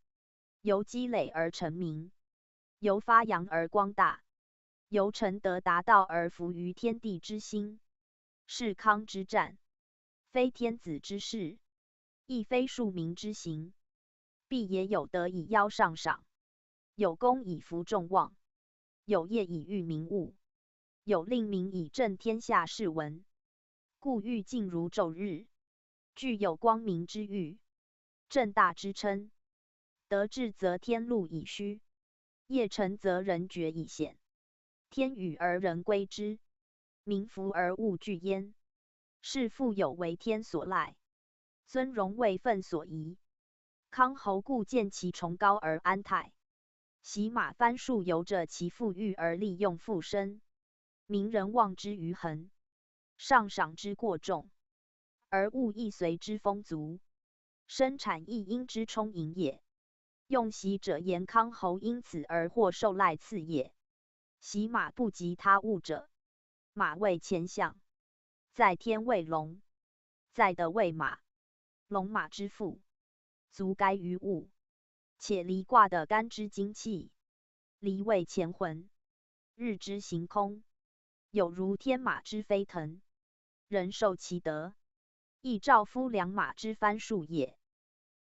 由积累而成名，由发扬而光大，由成德达道而服于天地之心。是康之战，非天子之事，亦非庶民之行，必也有德以邀上赏。有功以服众望，有业以育民务，有令民以正天下士闻。故欲尽如昼日，具有光明之誉，正大之称。德至则天禄以虚，业成则人觉以显。天与而人归之，民服而物具焉。是富有为天所赖，尊荣为分所宜。康侯故见其崇高而安泰，喜马番数由着其富裕而利用富身。民人望之于恒，上赏之过重，而物亦随之丰足。生产亦因之充盈也。用喜者言康侯因此而获受赖赐也。喜马不及他物者，马为前相，在天为龙，在德为马。龙马之父，足该于物，且离卦的干之精气，离为乾魂，日之行空，有如天马之飞腾，人受其德，亦兆夫良马之番数也。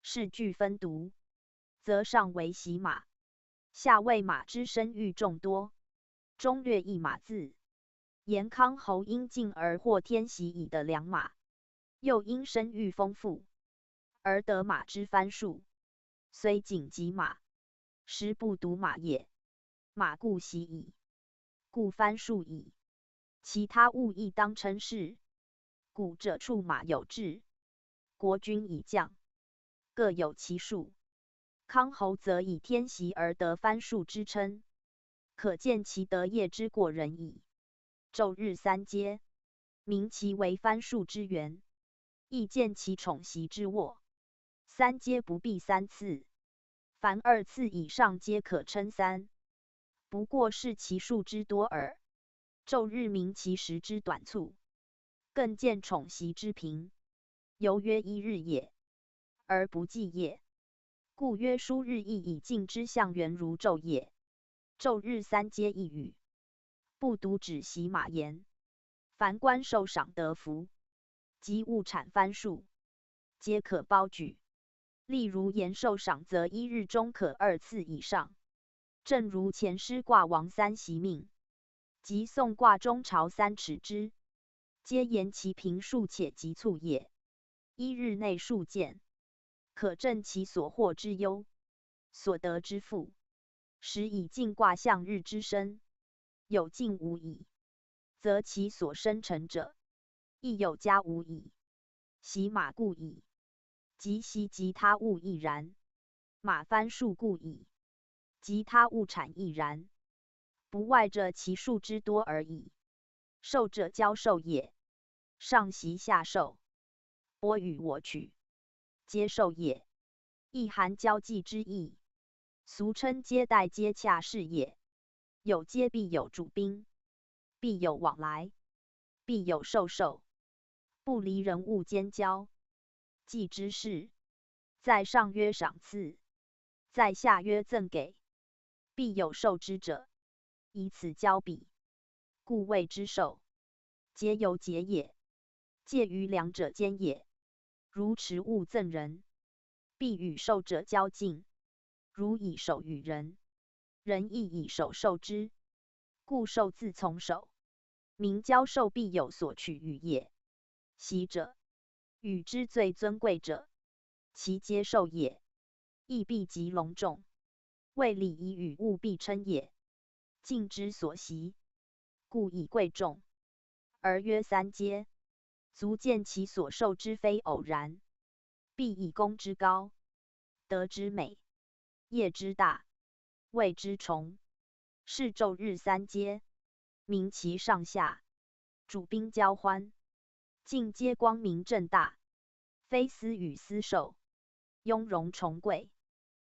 是具分独，则上为喜马，下为马之生育众多，中略一马字。言康侯因进而获天喜以的良马，又因生育丰富，而得马之番数，虽仅及马，实不独马也。马故喜矣，故番数矣。其他物亦当称是。古者处马有志，国君以将，各有其数。康侯则以天喜而得番数之称，可见其德业之过人矣。昼日三阶，名其为番数之源，亦见其宠习之握。三阶不必三次，凡二次以上皆可称三，不过是其数之多耳。昼日明其时之短促，更见宠习之频，犹曰一日也，而不计也。故曰书日亦以尽之象圆如昼也。昼日三阶一语，不独指喜马言。凡官受赏得福，及物产番数，皆可包举。例如言受赏，则一日中可二次以上。正如前师卦王三袭命，及宋卦中朝三尺之，皆言其平数且急促也。一日内数见，可证其所获之优，所得之富。时以尽卦象日之身，有尽无矣，则其所生成者，亦有加无矣。喜马故矣，及习及他物亦然。马番数故矣，及他物产亦然。不外着其数之多而已。受者交受也，上袭下受，我与我取，皆受也，亦含交际之意。俗称接待接洽是也。有接必有主宾，必有往来，必有受，不离人物间交。祭之事，在上曰赏赐，在下曰赠给，必有受之者，以此交比，故谓之受。皆由节也，介于两者间也。如持物赠人，必与受者交近。如以手与人，人亦以手受之，故受自从手。民交受必有所取与也。喜者，与之最尊贵者，其皆受也，亦必极隆重。为礼仪与物必称也。敬之所习，故以贵重，而曰三阶，足见其所受之非偶然，必以功之高，德之美，业之大，位之崇。是昼日三阶，明其上下，主宾交欢，尽皆光明正大，非私与私受，雍容崇贵，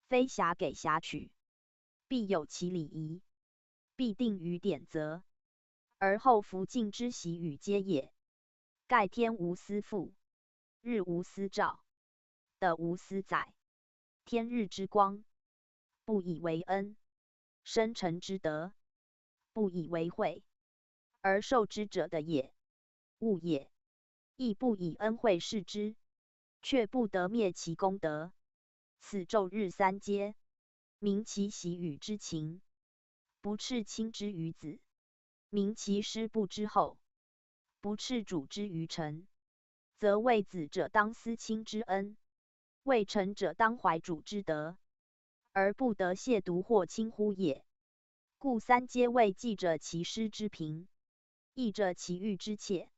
非辖给辖取，必有其礼仪，必定于典则，而后服敬之习与皆也。盖天无私父，日无私照，德无私载。天日之光，不以为恩；生辰之德，不以为惠。而受之者的也，物也，亦不以恩惠视之，却不得灭其功德。此昼日三阶，明其喜与之情，不斥亲之于子；明其师不之后，不斥主之于臣。则为子者当思亲之恩，为臣者当怀主之德，而不得亵渎或轻忽也。故三皆为记者其师之平，义者其欲之切，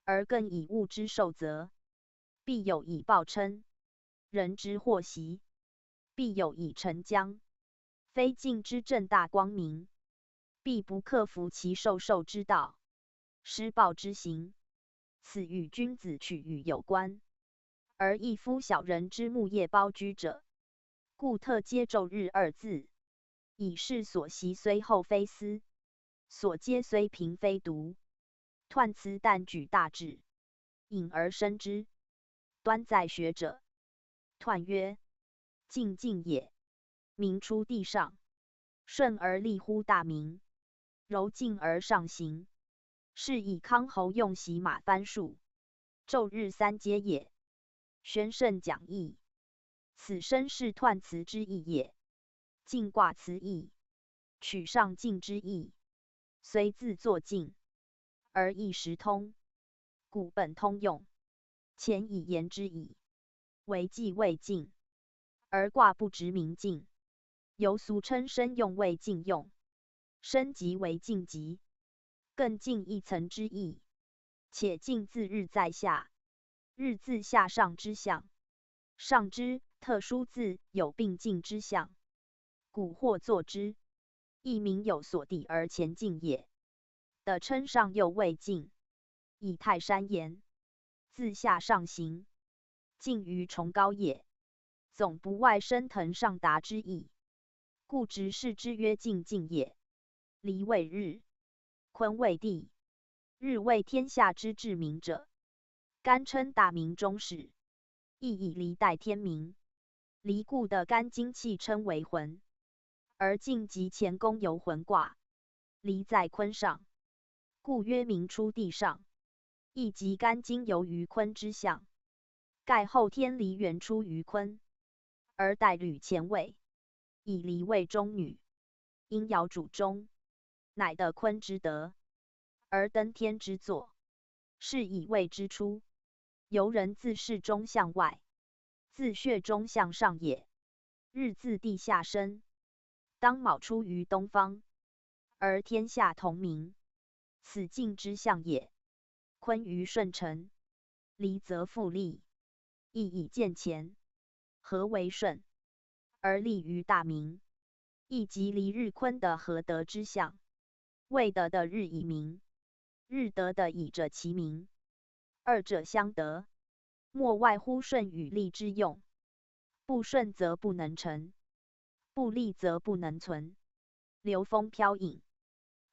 而更以物之受责，必有以报称。人之祸习，必有以成将。非尽之正大光明，必不克服其受之道，施暴之行。此与君子取与有关，而一夫小人之木业包居者，故特皆昼日二字，以示所习虽厚非私，所接虽平非独。彖辞但举大志，隐而生之。端在学者，彖曰：静静也。明出地上，顺而立乎大明，柔静而上行。是以康侯用习马翻术，昼日三阶也。宣圣讲义，此身是彖辞之意也。静卦辞义，取上静之意，虽自作静，而意时通，故本通用。前以言之矣，为既未静，而卦不直明静，由俗称身用为静用，身即为静极，更进一层之意。且静自日在下，日自下上之象，上之特殊自有并进之象，故或作之，亦名有所抵而前进也。的称上又未进，以泰山言，自下上行，进于崇高也，总不外升腾上达之意，故直视之曰进进也。离为日，坤为地，日为天下之至明者，干称大明中始，亦以离代天明。离故的干精气称为魂，而进即乾宫游魂卦，离在坤上，故曰明出地上，亦即干精游于坤之象。盖后天离原出于坤，而代履前位，以离为中女，阴爻主中，乃得坤之德，而登天之作，是以谓之出。由人自室中向外，自穴中向上也。日自地下生，当卯出于东方，而天下同明，此进之象也。坤于顺承，离则复利，亦以见前。合为顺，而立于大明，亦即离日坤的合德之象。未得的日以明，日得的以者其明，二者相得，莫外乎顺与利之用。不顺则不能成，不利则不能存。流风飘影，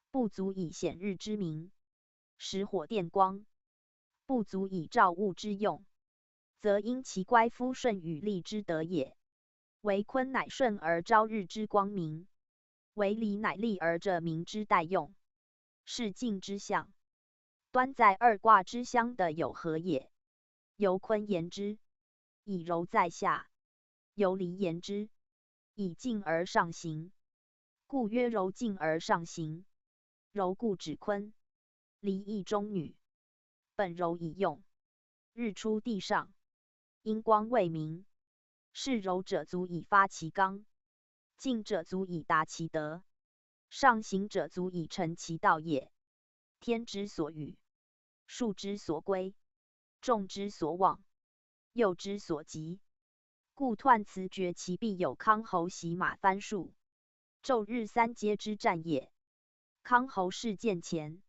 不足以显日之明；时火电光，不足以照物之用，则因其乖夫顺与利之德也。为坤乃顺而昭日之光明，为离乃利而者明之代用，是进之象。端在二卦之相的有合也。由坤言之，以柔在下；由离言之，以静而上行。故曰柔静而上行。柔故指坤，离亦中女。本柔以用，日出地上，阴光未明，是柔者足以发其刚，静者足以达其德，上行者足以成其道也。天之所与，数之所归，众之所往，诱之所及。故彖辞绝其必有康侯习马翻术，昼日三阶之战也。康侯事见前，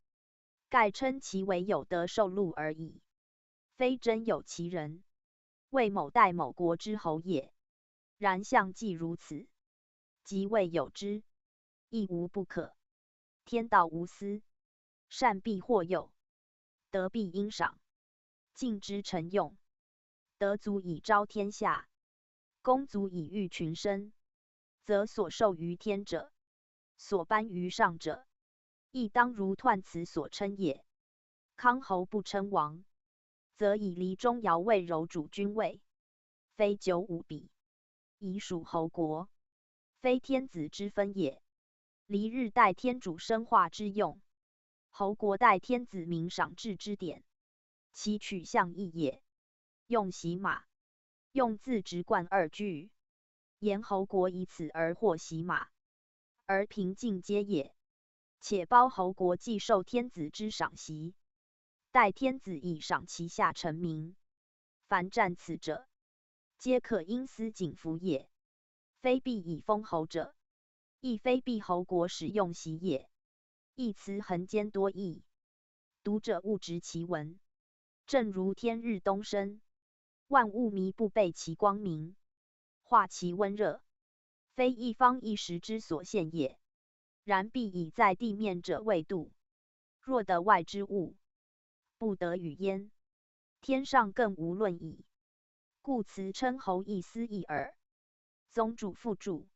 盖称其为有德受禄而已，非真有其人，为某代某国之侯也。然象既如此，即未有之，亦无不可。天道无私，善必获诱，德必应赏，敬之成用。德足以昭天下，功足以育群生，则所受于天者，所颁于上者，亦当如彖辞所称也。康侯不称王，则以离中爻为柔主君位，非95比，以属侯国，非天子之分也。离日代天主生化之用，侯国代天子明赏治之典，其取象异也。用习马，用字直贯二句，言侯国以此而获习马，而平静皆也。且包侯国既受天子之赏习，待天子以赏其下臣民，凡战此者，皆可因私谨服也，非必以封侯者，亦非必侯国使用习也。一词横间多义，读者勿执其文。正如天日东升，万物弥不备其光明，化其温热，非一方一时之所现也。然必以在地面者为度，若得外之物，不得与焉。天上更无论矣。故辞称侯一思义耳。宗主复注：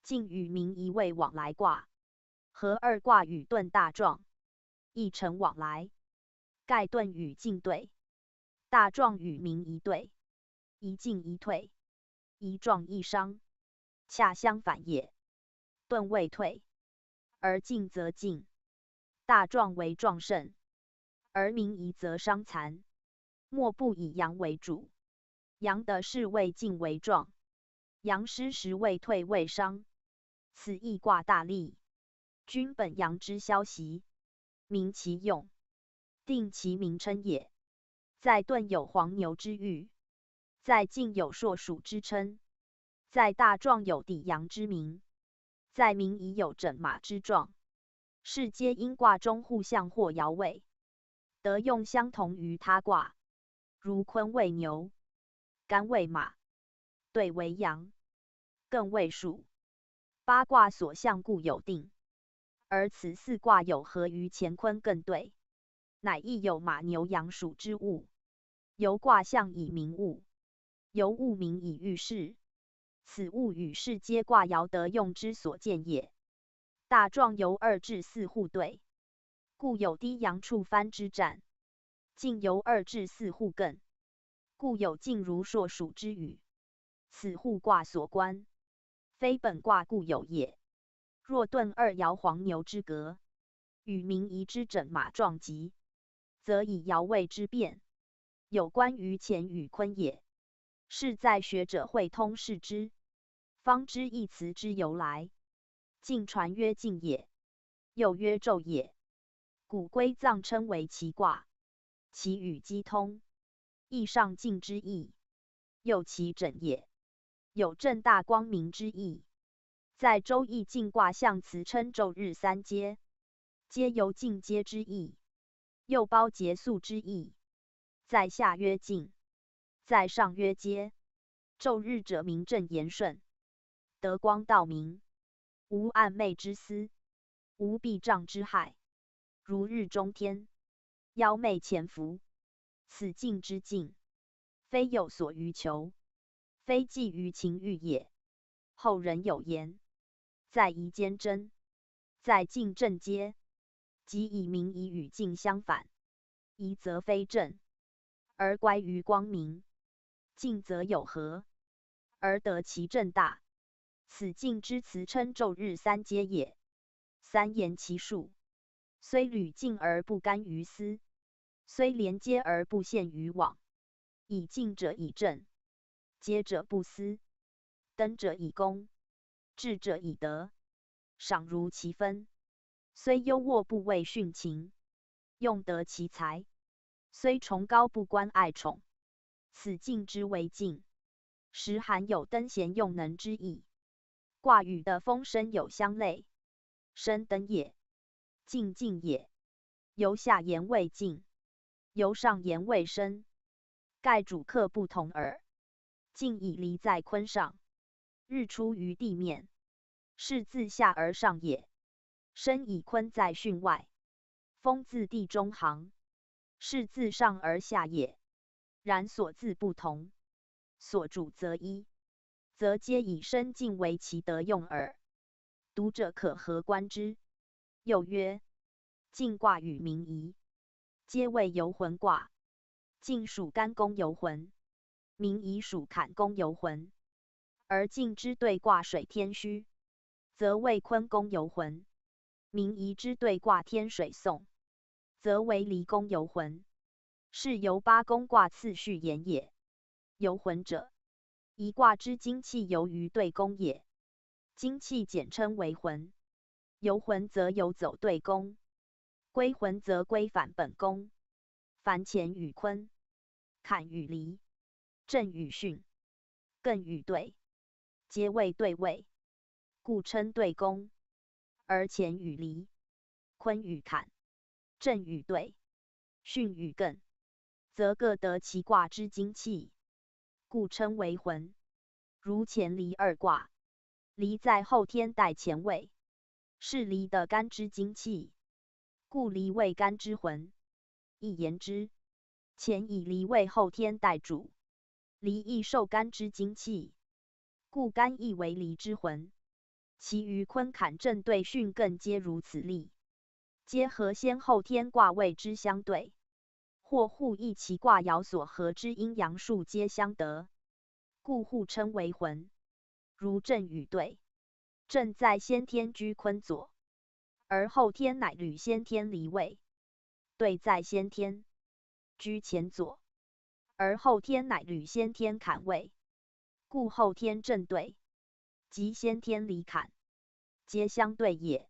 晋与民一位往来卦，合二卦与遁大壮，一成往来。盖遁与进对，大壮与民一对，一进一退，一壮一伤，恰相反也。遁未退，而进则进；大壮为壮盛，而民夷则伤残。莫不以阳为主，阳得势为进为壮，阳失时为退为伤。此易卦大利，君本阳之消息，明其用，定其名称也。在遁有黄牛之誉，在进有硕鼠之称，在大壮有抵阳之名，在民夷有整马之状。是皆因卦中互相或爻位，得用相同于他卦。如坤为牛，干为马，兑为羊，艮为鼠。八卦所象故有定，而此四卦有合于乾坤艮兑，乃亦有马牛羊鼠之物。由卦象以明物，由物名以喻事。此物与事皆卦爻得用之所见也。大壮由2至4互对，故有低阳触藩之战；进由2至4互艮，故有进如硕鼠之语。此互卦所观，非本卦故有也。若遁2爻黄牛之格，与民夷之整马壮吉，则以爻位之变，有关于乾与坤也。是在学者会通视之，方知一词之由来。晋传曰晋也，又曰纣也。古归藏称为其卦，其与机通，亦上晋之意，又其整也，有正大光明之意。在周易晋卦象辞称昼日三阶，皆由进阶之意，又包结束之意。在下曰进，在上曰阶。昼日者名正言顺，得光道明，无暗昧之私，无避障之害，如日中天，妖媚潜伏。此进之进，非有所于求，非寄于情欲也。后人有言：在夷坚贞，在晋正阶。即以民夷与晋相反，夷则非正，而乖于光明；晋则有和，而得其正大。此晋之辞称昼日三阶也。三言其数，虽履进而不干于私，虽连接而不陷于网。以进者以正，接者不私，登者以功，治者以德，赏如其分。虽优渥不畏殉情，用得其才；虽崇高不关爱宠，此进之为进，实含有登贤用能之意。卦与的风声有相类，升登也，进进也。由下言为进，由上言为升，盖主客不同耳。进以离在坤上，日出于地面，是自下而上也；升以坤在巽外，风自地中行，是自上而下也。然所自不同，所主则一，则皆以升进为其得用耳。读者可合观之。又曰：晋卦与民夷，皆谓游魂卦。晋属干宫游魂，民夷属坎宫游魂。而晋之对卦水天虚，则为坤宫游魂。明夷之对卦天水讼，则为离宫游魂。是由八宫卦次序言也。游魂者，一卦之精气游于对宫也。精气简称为魂。游魂则游走对宫，归魂则归返本宫。凡乾与坤，坎与离，震与巽，艮与兑，皆为对位，故称对宫。而乾与离，坤与坎，震与兑，巽与艮，则各得其卦之精气，故称为魂。如乾离二卦，离在后天带乾位，是离的干之精气，故离为干之魂。一言之，乾以离为后天带主，离亦受干之精气，故干亦为离之魂。其余坤坎震兑巽艮皆如此例，皆合先后天卦位之相对，或互异其卦爻所合之阴阳数皆相得，故互称为魂。如震与兑，震在先天居坤左，而后天乃履先天离位；兑在先天居乾左，而后天乃履先天坎位，故后天震兑及先天离坎，皆相对也。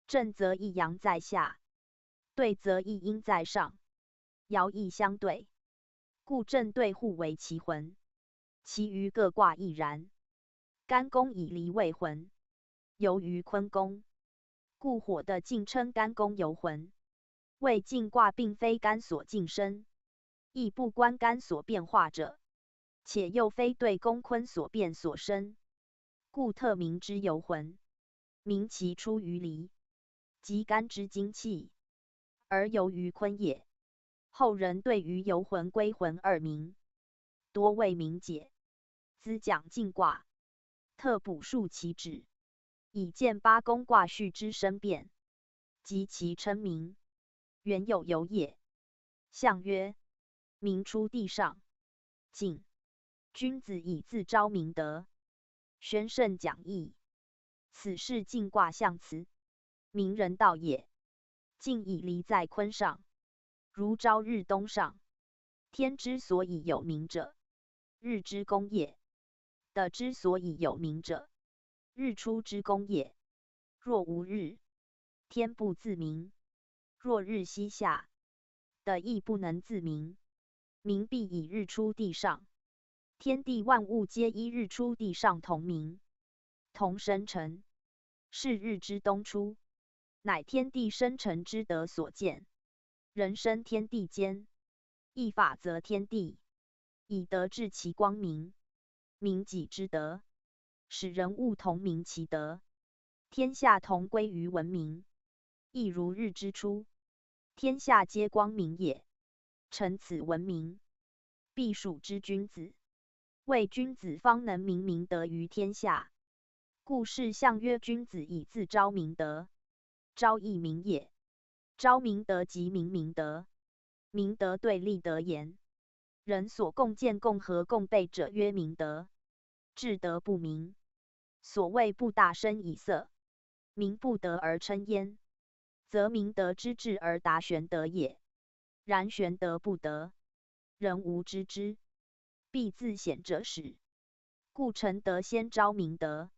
震则一阳在下，兑则一阴在上，爻亦相对，故震兑互为其魂。其余各卦亦然。干宫以离为魂，游于坤宫，故火的晋称干宫游魂。谓晋卦并非干所晋生，亦不关干所变化者，且又非对宫坤所变所生，故特名之游魂。名其出于离，即干之精气，而游于坤也。后人对于游魂归魂二名，多未明解。兹讲晋卦，特补述其旨，以见八宫卦序之生变，及其称名。原有游也。象曰：名出地上，晋。君子以自昭明德，宣圣讲义。此是晋卦象辞，明人道也。晋以离在坤上，如朝日东上。天之所以有明者，日之功也；地之所以有明者，日出之功也。若无日，天不自明；若日西下，地亦不能自明。明必以日出地上，天地万物皆依日出地上同明，同生成。是日之东出，乃天地生成之德所见。人生天地间，亦法则天地，以德治其光明。明己之德，使人物同明其德，天下同归于文明。亦如日之出，天下皆光明也。成此文明，必属之君子。为君子方能明明德于天下。故事象曰：君子以自昭明德，昭亦明也。昭明德即明明德，明德对立德言。人所共见共和共备者曰明德。至德不明，所谓不大声以色，明不得而称焉，则明德之至而达玄德也。然玄德不得，人无知之，必自显者始。故成德先昭明德，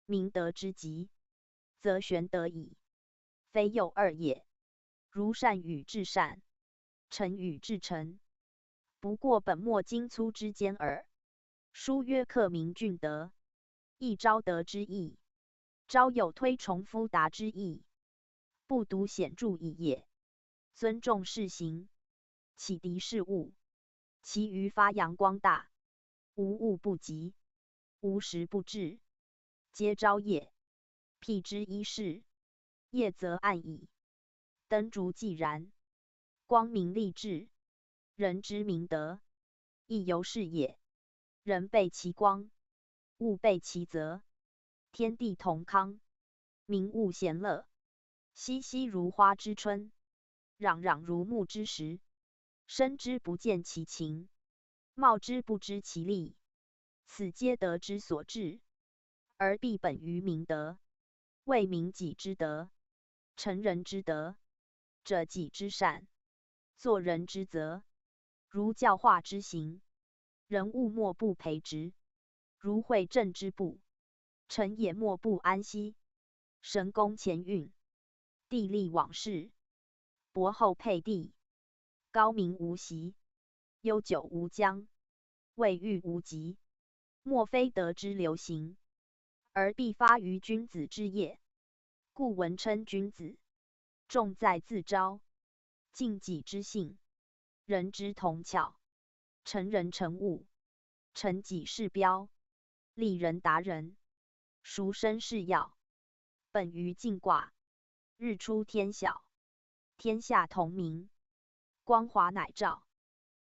明德之极，则玄德矣。非有二也。如善与至善，诚与至诚，不过本末精粗之间耳。书曰：克明俊德，亦昭德之意。昭有推崇夫达之意，不独显著矣也。尊重事行，启迪事物，其余发扬光大，无物不及，无时不至，皆昭也。辟之一事，夜则暗矣。灯烛既然，光明立志，人之明德，亦由是也。人备其光，物备其泽，天地同康，民物咸乐，熙熙如花之春，攘攘如沐之时。生之不见其情，貌之不知其利，此皆德之所至，而必本于明德。为民己之德，成人之德，者己之善，做人之责，如教化之行，人物莫不培植。如会政之部，臣也莫不安息。神功前运，地利往事，博厚配地，高明无习，悠久无疆，未遇无极。莫非德之流行，而必发于君子之业。故文称君子，重在自昭，敬己之信，人之同巧，成人成物，成己是标，立人达人，孰生是要。本于静卦，日出天晓，天下同明，光华乃照，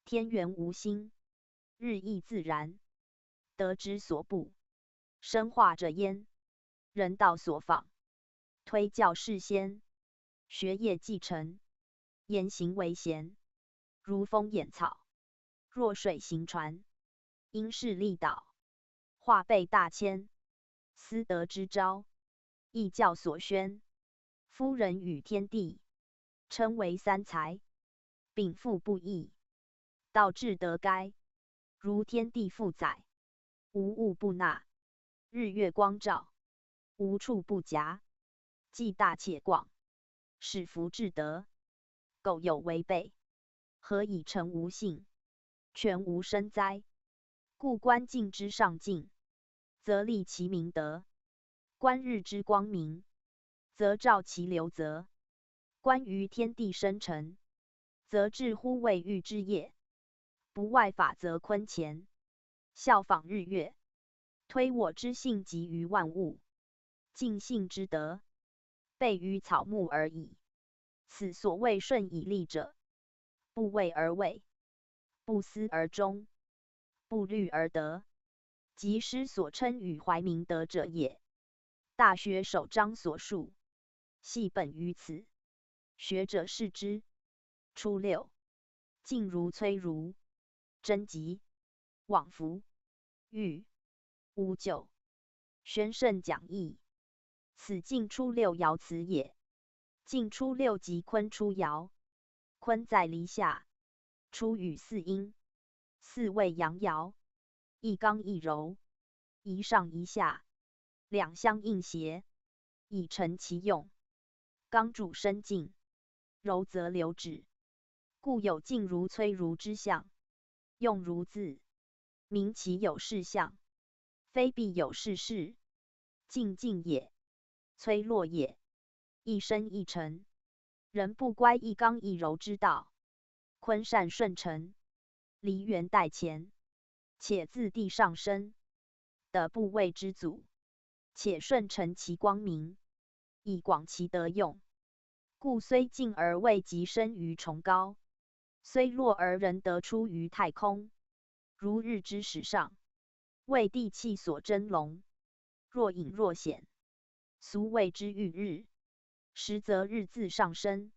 天元无心，日益自然，德之所布，生化者焉，人道所仿，推教示先，学业继承，言行为贤，如风掩草，弱水行船，因势利导，化备大迁，思德之昭，义教所宣。夫人与天地，称为三才，禀赋不异，道至德该。如天地复载，无物不纳，日月光照，无处不夹，既大且广，使福至德。苟有违背，何以成无信？全无生哉？故观境之上进，则立其明德；观日之光明，则照其流泽；观于天地生成，则至乎未遇之业。不外法则坤乾，效仿日月，推我之性集于万物，尽性之德，备于草木而已。此所谓顺以立者，不为而为，不思而终，不虑而得，即师所称与怀明德者也。大学首章所述，系本于此。学者视之。初六，静如崔如，贞吉，往服，玉，无咎。宣圣讲义。此晋初六爻辞也。晋初六即坤初爻，坤在离下，初与四阴，四为阳爻，一刚一柔，一上一下，两相应谐，以成其用。刚主生静，柔则流止，故有静如崔如之象。用如字，名其有事象，非必有事事。静静也，崔落也，一生一沉，人不乖一刚一柔之道。坤善顺承，离原待前，且自地上升，得部位之祖，且顺承其光明，以广其德用。故虽静而未及生于崇高，虽落而仍得出于太空。如日之始上，为地气所真隆，若隐若显，俗谓之欲日。实则日自上升，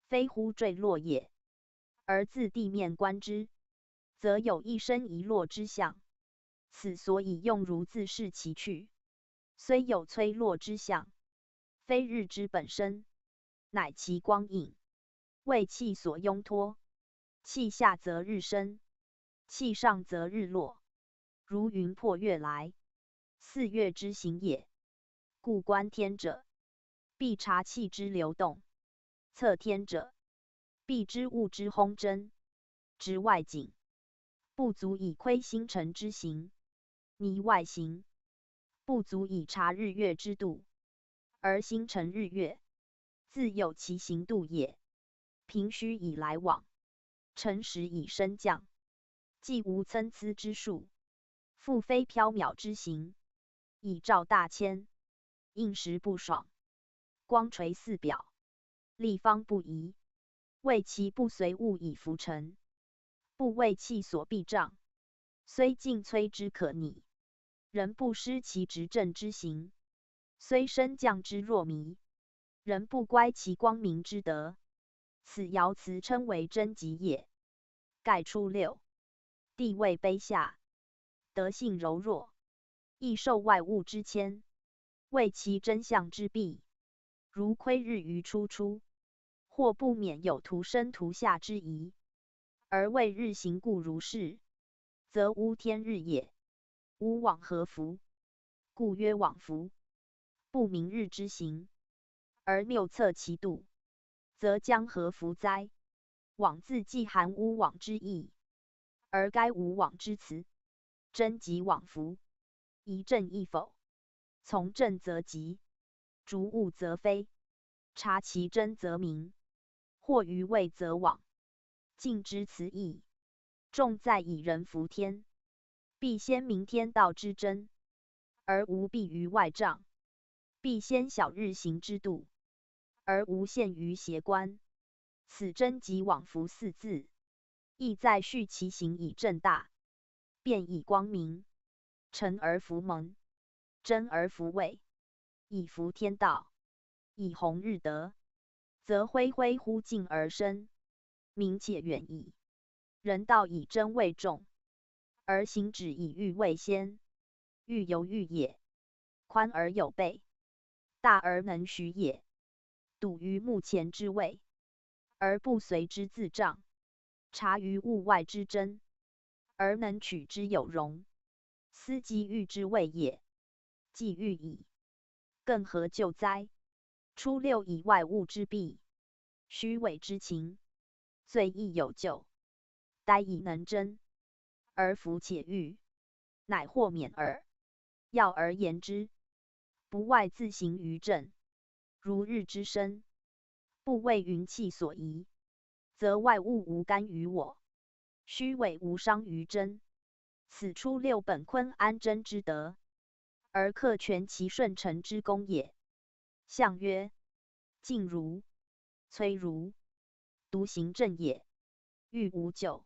非乎坠落也，而自地面观之，则有一升一落之象。此所以用如自视其去，虽有摧落之象，非日之本身，乃其光影，为气所拥托。气下则日升，气上则日落，如云破月来，四月之行也。故观天者，必察气之流动；测天者，必知物之烘蒸。执外景，不足以窥星辰之行；拟外行，不足以察日月之度。而星辰日月，自有其行度也。平虚以来往，辰时以升降，既无参差之数，复非缥缈之行，以照大千，应时不爽，光垂四表，立方不移，为其不随物以浮沉，不为气所避障。虽静摧之可拟，人不失其执政之行；虽升降之若迷，人不乖其光明之德。此爻辞称为贞吉也。盖初六，地位卑下，德性柔弱，易受外物之牵，谓其真相之弊，如窥日于初出，或不免有图生图下之疑，而谓日行故如是，则无天日也。吾往何弗？故曰往弗。不明日之行，而谬测其度，则将何弗哉？往自既含无往之意，而该无往之辞，真即往弗，疑正亦否？从正则吉，逐物则非，察其真则明，或于未则往。尽知此意，重在以人服天，必先明天道之真，而无避于外障；必先晓日行之度，而无限于邪观。此真即往弗四字，意在续其行以正大，变以光明，诚而弗蒙，真而弗伪，以服天道，以弘日德，则恢恢乎尽而生，明且远矣。人道以真为重，而行止以欲为先，欲犹豫也。宽而有备，大而能许也。笃于目前之位，而不随之自障；察于物外之真，而能取之有容。斯即欲之谓也。既欲矣，更何救哉？初六以外物之弊，虚伪之情，罪亦有救。殆以能真，而弗且欲，乃或免耳。要而言之，不外自行于正，如日之升，不为云气所移，则外物无干于我，虚伪无伤于真。此初六本坤安真之德，而克全其顺承之功也。象曰：静如、崔如，独行正也。欲无咎，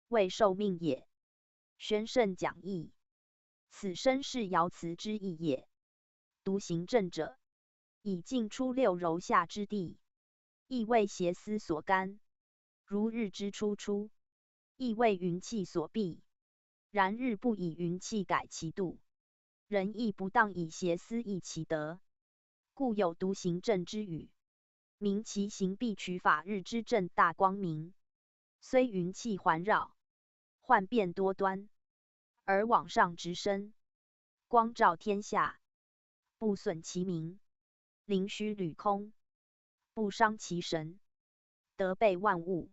未受命也。宣圣讲义，此身是爻辞之意也。独行正者，以尽初六柔下之地，亦为邪思所干，如日之初出，亦为云气所蔽。然日不以云气改其度，人亦不当以邪思益其德，故有独行正之语。明其行必取法日之正大光明，虽云气环绕，幻变多端，而往上直升，光照天下，不损其名，灵虚履空，不伤其神，德备万物，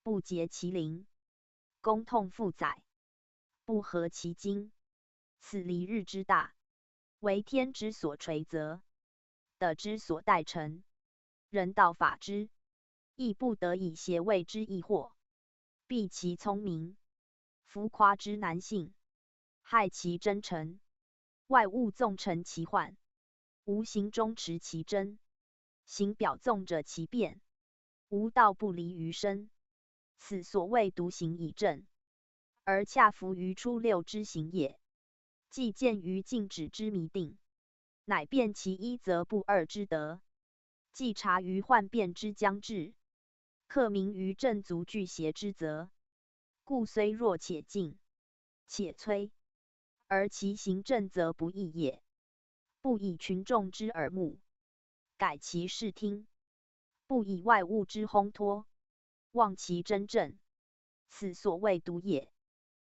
不竭其灵，功痛负载，不合其精。此离日之大，为天之所垂责，德之所待成。人道法之，亦不得以邪谓之易惑，避其聪明，浮夸之难信，害其真诚。外物纵成其幻，无形中持其真。行表纵者其变，无道不离于身。此所谓独行以正，而恰服于初六之行也。既见于静止之迷定，乃辨其一则不二之德；既察于幻变之将至，克明于正足具邪之责。故虽弱且静，且摧，而其行正则不义也。不以群众之耳目，改其视听；不以外物之烘托，忘其真正。此所谓独也。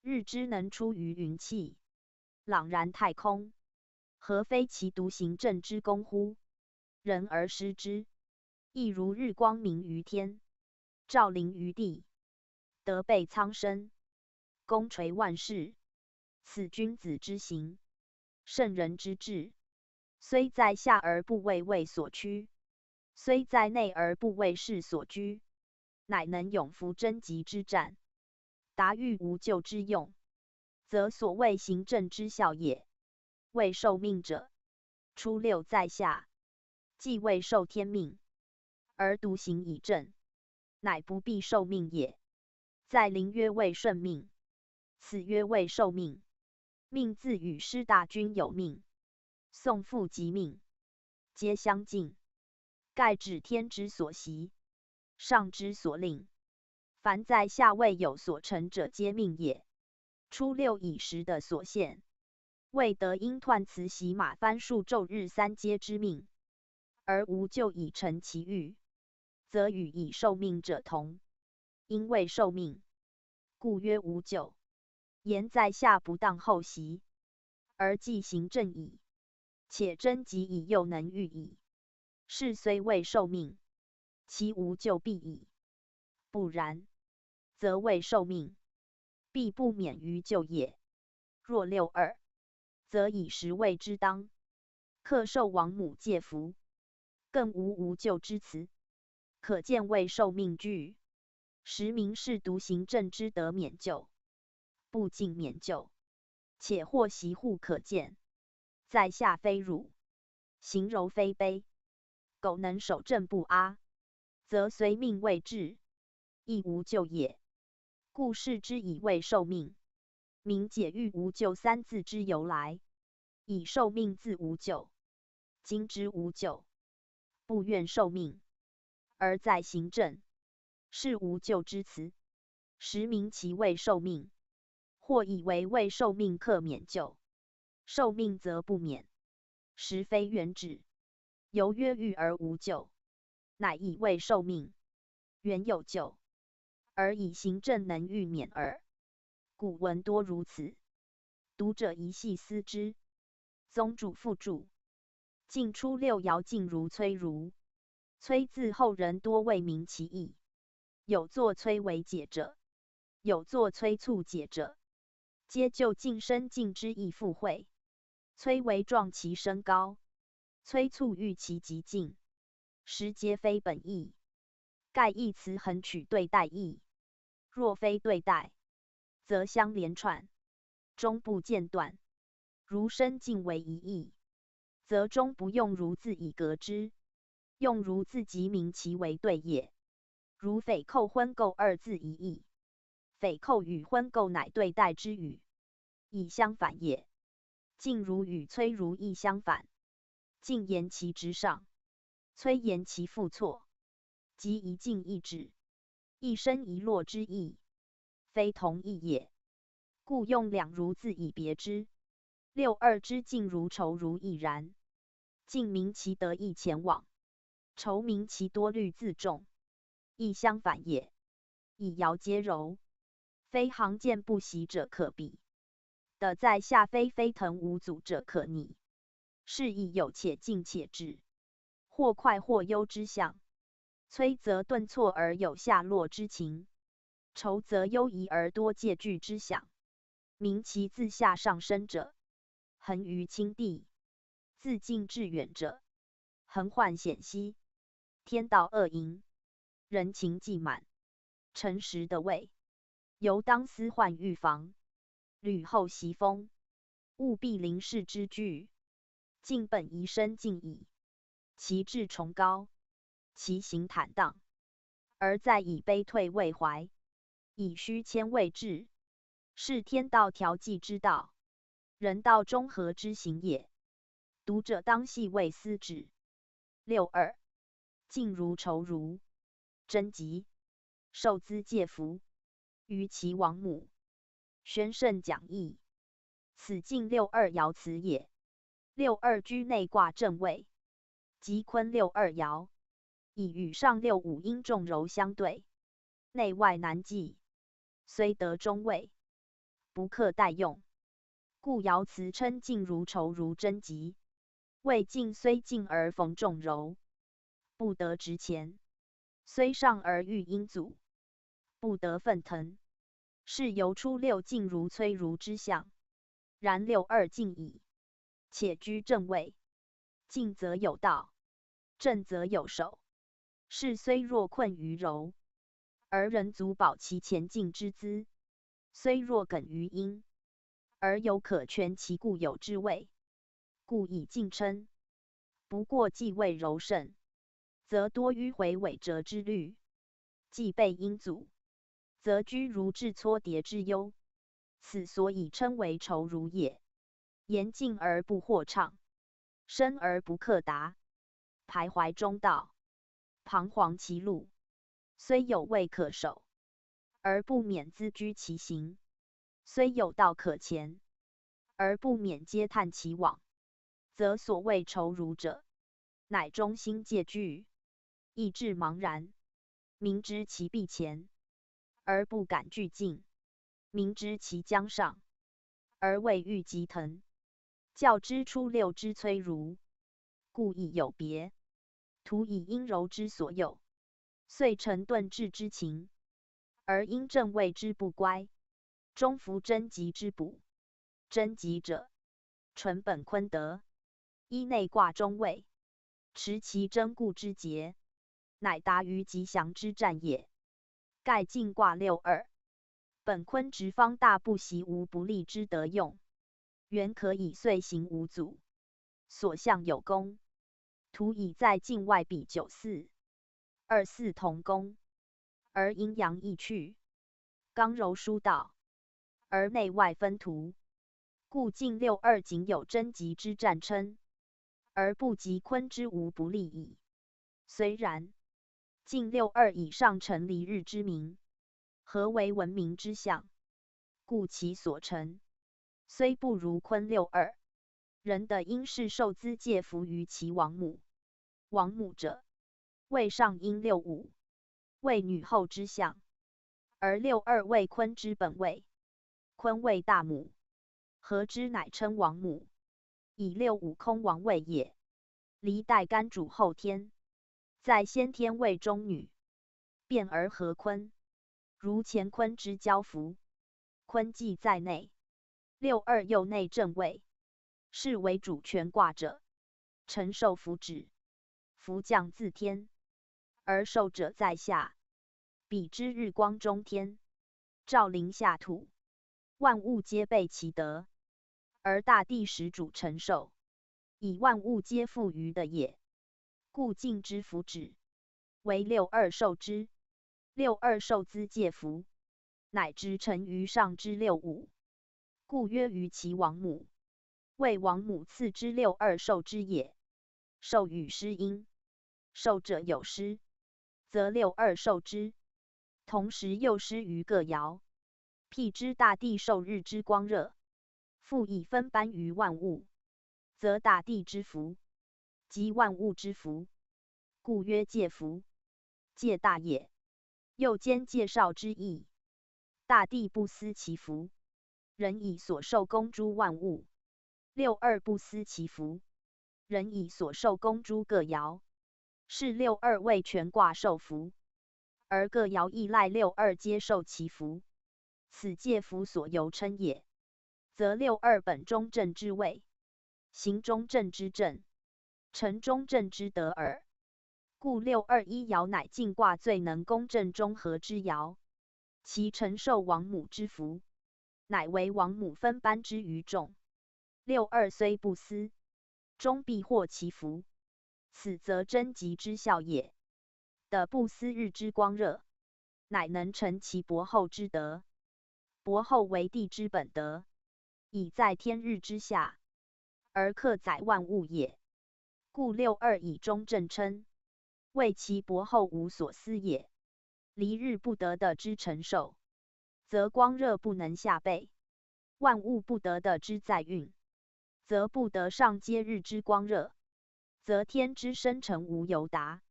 日之能出于云气，朗然太空，何非其独行正之功乎？人而失之，亦如日光明于天，照临于地，德备苍生，功垂万世。此君子之行，圣人之治。虽在下而不为位所趋，虽在内而不为势所居，乃能永服贞吉之战，达欲无救之用，则所谓行正之效也。未受命者，初六在下，既未受天命，而独行以正，乃不必受命也。在临曰未顺命，此曰未受命。命自与师大君有命，宋父及命，皆相近。盖指天之所习，上之所令。凡在下位有所成者，皆命也。初六以时的所限，未得因彖辞袭马翻数昼日三阶之命，而无咎以成其欲，则与已受命者同。因未受命，故曰无咎。言在下不当后袭，而既行正矣，且征及以又能御矣。是虽未受命，其无咎必矣。不然，则未受命，必不免于咎也。若六二，则以时谓之当，克受王母戒服，更无咎之辞。可见未受命具，实明是独行正之得免咎，不尽免咎。且或袭户可见，在下非辱，行柔非卑，苟能守正不阿，则虽命未至，亦无咎也。故视之以未受命，明解欲无咎三字之由来。以受命自无咎，今之无咎，不愿受命，而在行正，是无咎之辞。实明其未受命，或以为未受命克免咎，受命则不免，实非原旨。由曰欲而无咎，乃以未受命，原有咎，而以行正能欲免耳。古文多如此，读者宜细思之。宗主附注：晋初六爻尽如崔如，崔字后人多未明其意，有作崔为解者，有作崔促解者，皆就晋生晋之意附会。崔为壮其身高，崔促欲其极进，实皆非本意。盖一词横取对待义，若非对待，则相连串，终不间断。如生晋为一义，则终不用如字以格之，用如字即明其为对也。如匪寇昏垢二字一义，匪寇与昏垢乃对待之语，以相反也。晋如与崔如亦相反，晋言其直上，崔言其复错，即一进一止，一升一落之意，非同义也。故用两如字以别之。六二之晋如仇如亦然。晋明其得意前往，仇明其多虑自重，亦相反也。以爻皆柔，非行健不习者可比，的在下非飞腾无阻者可拟。是亦有且进且止，或快或忧之象。崔则顿挫而有下落之情，仇则忧疑而多戒惧之想。明其自下上升者，恒于轻地；自近至远者，恒患险兮。天道恶淫，人情既满，诚实的位，犹当思患预防。吕后袭封，务必临事之具。晋本宜身敬矣，其志崇高，其行坦荡，而在以悲退未怀，以虚谦未至，是天道调剂之道，人道中和之行也。读者当细为思之。六二，晋如仇如，征吉，受资戒服，于其王母，宣圣讲义。此晋六二爻辞也。六二居内卦正位，即坤六二爻，以与上六五阴重柔相对，内外难济，虽得中位，不可待用。故爻辞称晋如仇如征吉，谓晋虽进而逢重柔，不得直前；虽上而遇阴阻，不得奋腾。是由出六进如崔如之象，然六二进矣，且居正位，进则有道，正则有守。是虽若困于柔，而仍足保其前进之姿；虽若梗于阴，而犹可全其固有之位。故以进称。不过既未柔胜，则多迂回违折之虑；既被阴阻，则居如至搓叠之忧。此所以称为仇如也。言进而不惑畅，深而不克达，徘徊中道，彷徨其路。虽有位可守，而不免兹居其行；虽有道可前，而不免嗟叹其往，则所谓愁如者，乃中心戒惧，意志茫然，明知其必前，而不敢俱进；明知其将上，而未欲急腾。较之初六之摧如，故亦有别。徒以阴柔之所诱，遂成顿智之情，而因正谓之不乖，终服贞吉之补。贞吉者，纯本坤德，依内卦中位，持其贞固之节，乃达于吉祥之战也。盖进卦6·2，本坤直方大不习无不利之德用，原可以遂行无阻，所向有功。徒以在境外比9·4，2·4同宫，而阴阳易去，刚柔疏导，而内外分途，故进6·2仅有贞吉之战称，而不及坤之无不利矣。虽然，进6·2以上成离日之名，何为文明之象？故其所成，虽不如坤6·2，人的应是受资介服于其王母。王母者，为上阴6·5，为女后之象，而6·2为坤之本位，坤为大母，合之乃称王母，以6·5空王位也。离代干主后天，在先天位中女，变而合坤，如乾坤之交符，坤既在内，6·2又内正位，是为主权卦者，承受福祉。福降自天，而受者在下。彼之日光中天，照临下土，万物皆备其德，而大地始主承受，以万物皆附于的也。故进之福祉，为6·2受之，6·2受资介福，乃之成于上之6·5，故曰于其王母，为王母赐之6·2受之也。受与失阴，受者有失，则6·2受之，同时又失于各爻。譬之大地受日之光热，复以分班于万物，则大地之福，即万物之福，故曰介福。介大也，又兼介少之意。大地不思其福，人以所受公诸万物；6·2不思其福，人以所受公诸各爻。是6·2为全卦受福，而各爻亦赖6·2皆受其福，此介福所由称也。则6·2本中正之位，行中正之正，成中正之德耳。故6·2一爻乃进卦最能公正中和之爻，其承受王母之福，乃为王母分班之于众。6·2虽不思，终必获其福，此则贞吉之效也。的不思日之光热，乃能成其伯后之德。伯后为地之本德，以在天日之下，而克载万物也。故6·2以中正称，为其伯后无所思也。离日不得的之承受，则光热不能下备；万物不得的之载运，则不得上接日之光热，则天之生成无由达，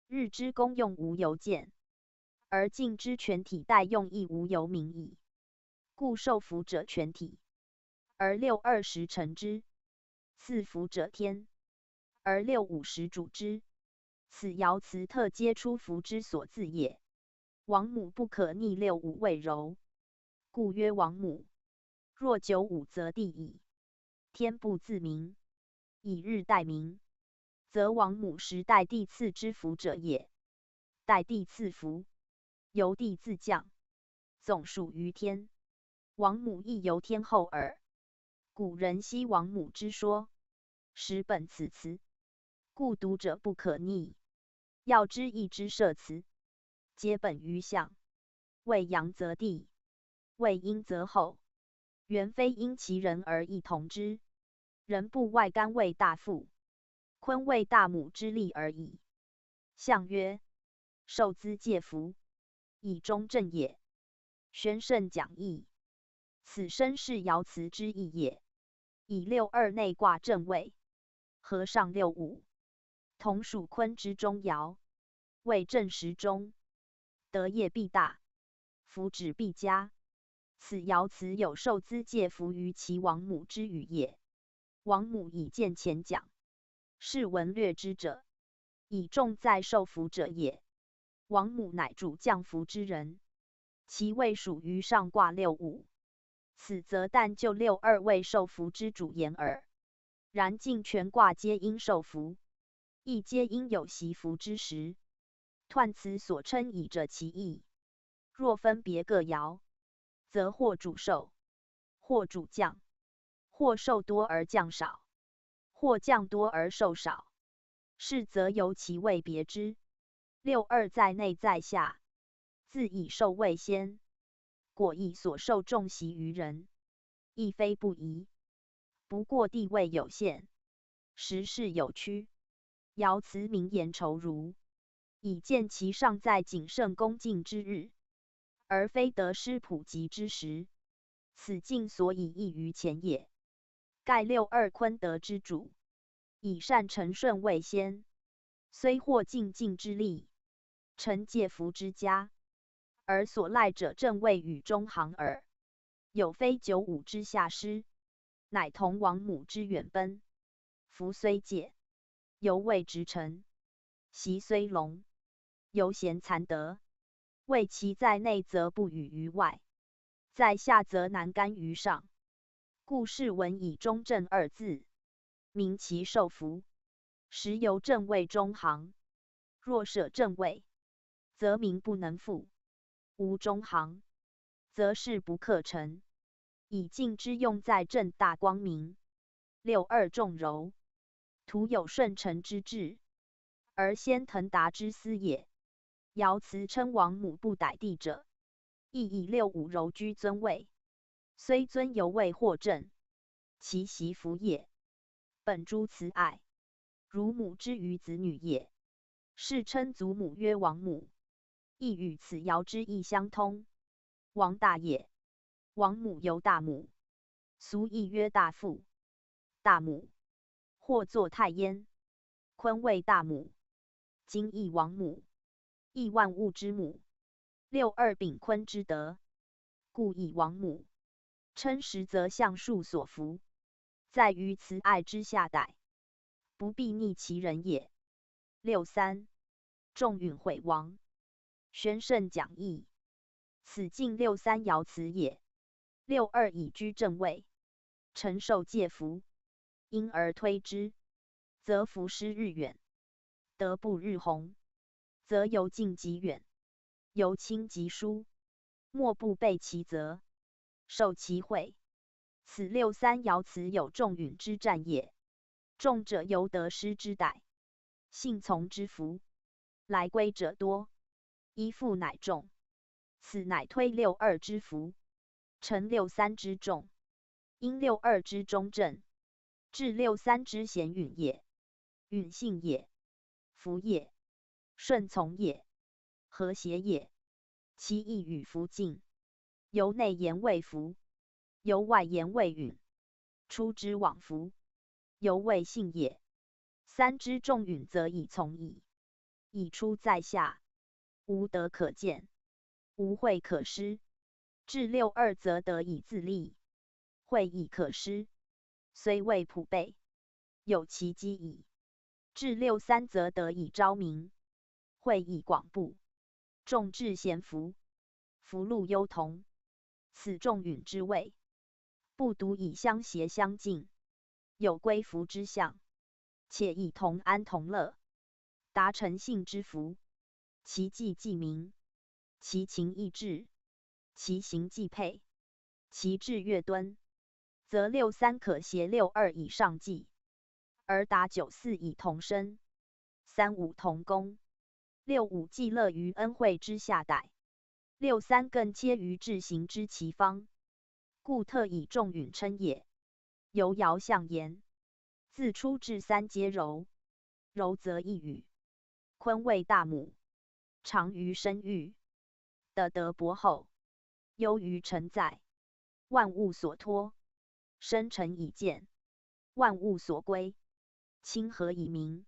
日之功用无由见，而进之全体待用亦无由明矣。故受福者全体，而6·2时成之；赐福者天，而6·5时主之。此爻辞特皆出福之所自也。王母不可逆6·5为柔，故曰王母。若9·5则地矣。天不自明，以日待明，则王母时代地赐之福者也。代地赐福，由地自降，总属于天。王母亦由天后耳。古人悉王母之说，实本此辞，故读者不可逆。要知义之设辞，皆本于象。为阳则地，为阴则后，原非因其人而异同之。人不外干为大父，坤为大母之力而已。象曰：受资介福，以中正也。宣圣讲义，此身是爻辞之意也。以6·2内卦正位，合上6·5，同属坤之中爻，为正时中，得业必大，福祉必佳。此爻辞有受资介福于其王母之语也。王母以见前讲，是闻略之者，以重在受福者也。王母乃主降福之人，其位属于上卦6·5。此则但就6·2位受福之主言耳。然尽全卦皆应受福，亦皆应有习福之时。彖此所称以者其意。若分别各爻，则或主受，或主降，或受多而降少，或降多而受少。是则由其位别之。6·2在内在下，自以受位先，果亦所受重习于人，亦非不宜。不过地位有限，时势有屈。爻辞明言酬儒，以见其尚在谨慎恭敬之日，而非得失普及之时。此敬所以异于前也。盖6·2坤德之主，以善承顺为先，虽获尽敬之利，承介福之家，而所赖者正位与中行耳。有非95之下师，乃同王母之远奔。福虽介，犹未直臣；习虽隆，犹贤残德。谓其在内则不与于外，在下则难干于上。故是闻以中正二字，名其受福。时由正位中行，若舍正位，则民不能富；无中行，则事不可成。以敬之用在正大光明。6·2重柔，徒有顺承之志，而先腾达之思也。爻辞称王母不逮地者，亦以6·5柔居尊位，虽尊犹未获正，其习福也。本诸慈爱，如母之于子女也。是称祖母曰王母，亦与此爻之意相通。王大也，王母由大母，俗亦曰大父、大母，或作太焉。坤为大母，今亦王母，亦万物之母。6·2秉坤之德，故以王母。称实则象数所服，在于慈爱之下逮，不必逆其人也。6·3仲允毁亡，宣圣讲义。此近6·3爻辞也。6·2以居正位，承受介福，因而推之，则福施日远，德不日弘，则由近及远，由亲及疏，莫不备其责，受其惠。此6·3爻辞有仲允之战也。重者由得失之逮，信从之福，来归者多，依附乃重。此乃推6·2之福，承6·3之重，因6·2之中正，至6·3之贤允也。允信也，福也，顺从也，和谐也。其义与福近，由内言为福，由外言为允，出之往福，犹未信也。3之重允则以从矣。以出在下，无德可见，无惠可施。至6·2则得以自立，惠亦可施，虽未普备，有其机矣。至6·3则得以昭明，惠亦广布，众至贤福，福禄优同。此仲允之位，不独以相协相近，有归福之象，且以同安同乐，达诚信之福。其计既明，其情亦至，其行既配，其志越敦，则6·3可协6·2以上计，而达9·4以同声，3·5同工，6·5既乐于恩惠之下逮，6·3更切于治行之其方，故特以仲允称也。由爻象言，自出至3皆柔，柔则易语。坤为大母，长于生育，德博厚，优于承载，万物所托，生成以见，万物所归，清和以明。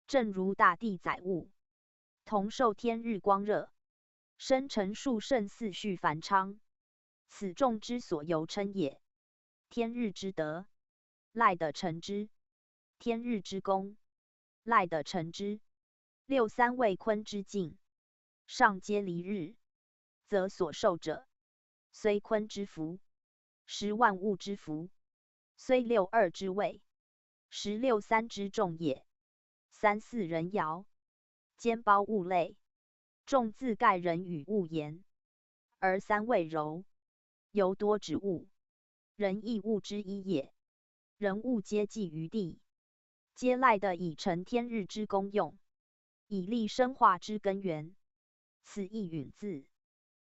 正如大地载物，同受天日光热，生成数圣四序繁昌。此众之所由称也。天日之德，赖得成之；天日之功，赖得成之。六三位坤之境，上皆离日，则所受者，虽坤之福，实万物之福；虽六二之位，实六三之众也。三四人爻，兼包物类，众自盖人与物言，而三位柔，尤多指物。人亦物之一也。人物皆寄于地，皆赖得以成天日之功用，以立生化之根源。此一允字，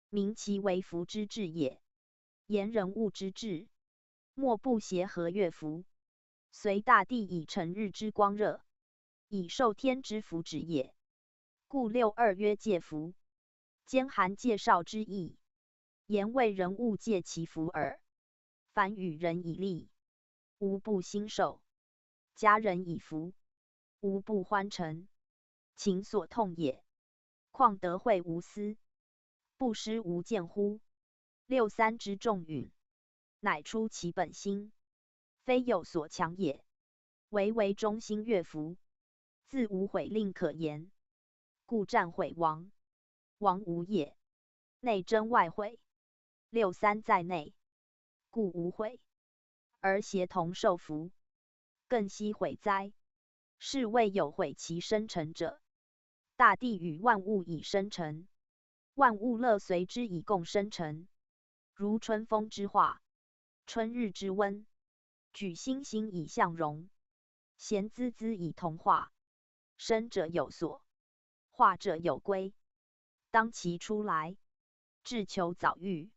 名其为福之至也。言人物之至，莫不协和乐福，随大地以成日之光热，以受天之福止也。故六二曰介福，兼含介绍之意，言为人物借其福耳。凡与人以利，无不兴受；家人以福，无不欢诚。情所痛也。况德惠无私，不施无间乎？六三之众允，乃出其本心，非有所强也。为中心乐福，自无悔令可言。故战毁亡，亡无也。内争外毁，六三在内，故无悔，而协同受福，更惜毁哉？是谓有毁其生成者。大地与万物以生成，万物乐随之以共生成。如春风之化，春日之温，举星星以相容，弦孜孜以同化。生者有所，化者有归，当其出来，志求早育。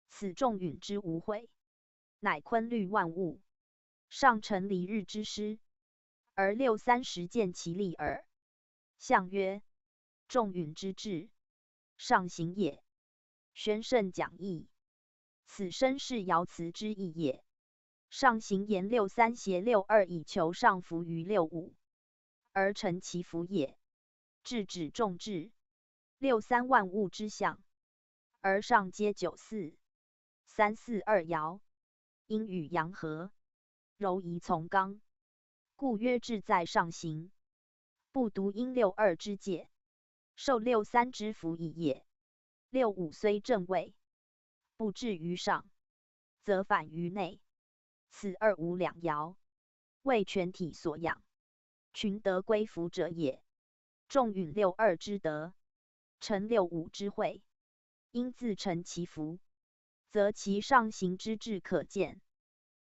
此众允之无悔，乃坤律万物，上承离日之师，而六三实见其力耳。象曰：众允之至，上行也。宣圣讲义，此身是爻辞之意也。上行言六三协六二以求上福于六五，而成其福也。至指众至，六三万物之象，而上皆九四、三四二爻，阴与阳合，柔宜从刚，故曰志在上行，不独因六二之戒，受六三之福矣也。六五虽正位，不至于上，则反于内。此二五两爻，为全体所养，群德归服者也。众允六二之德，成六五之会，因自成其福，则其上行之志可见。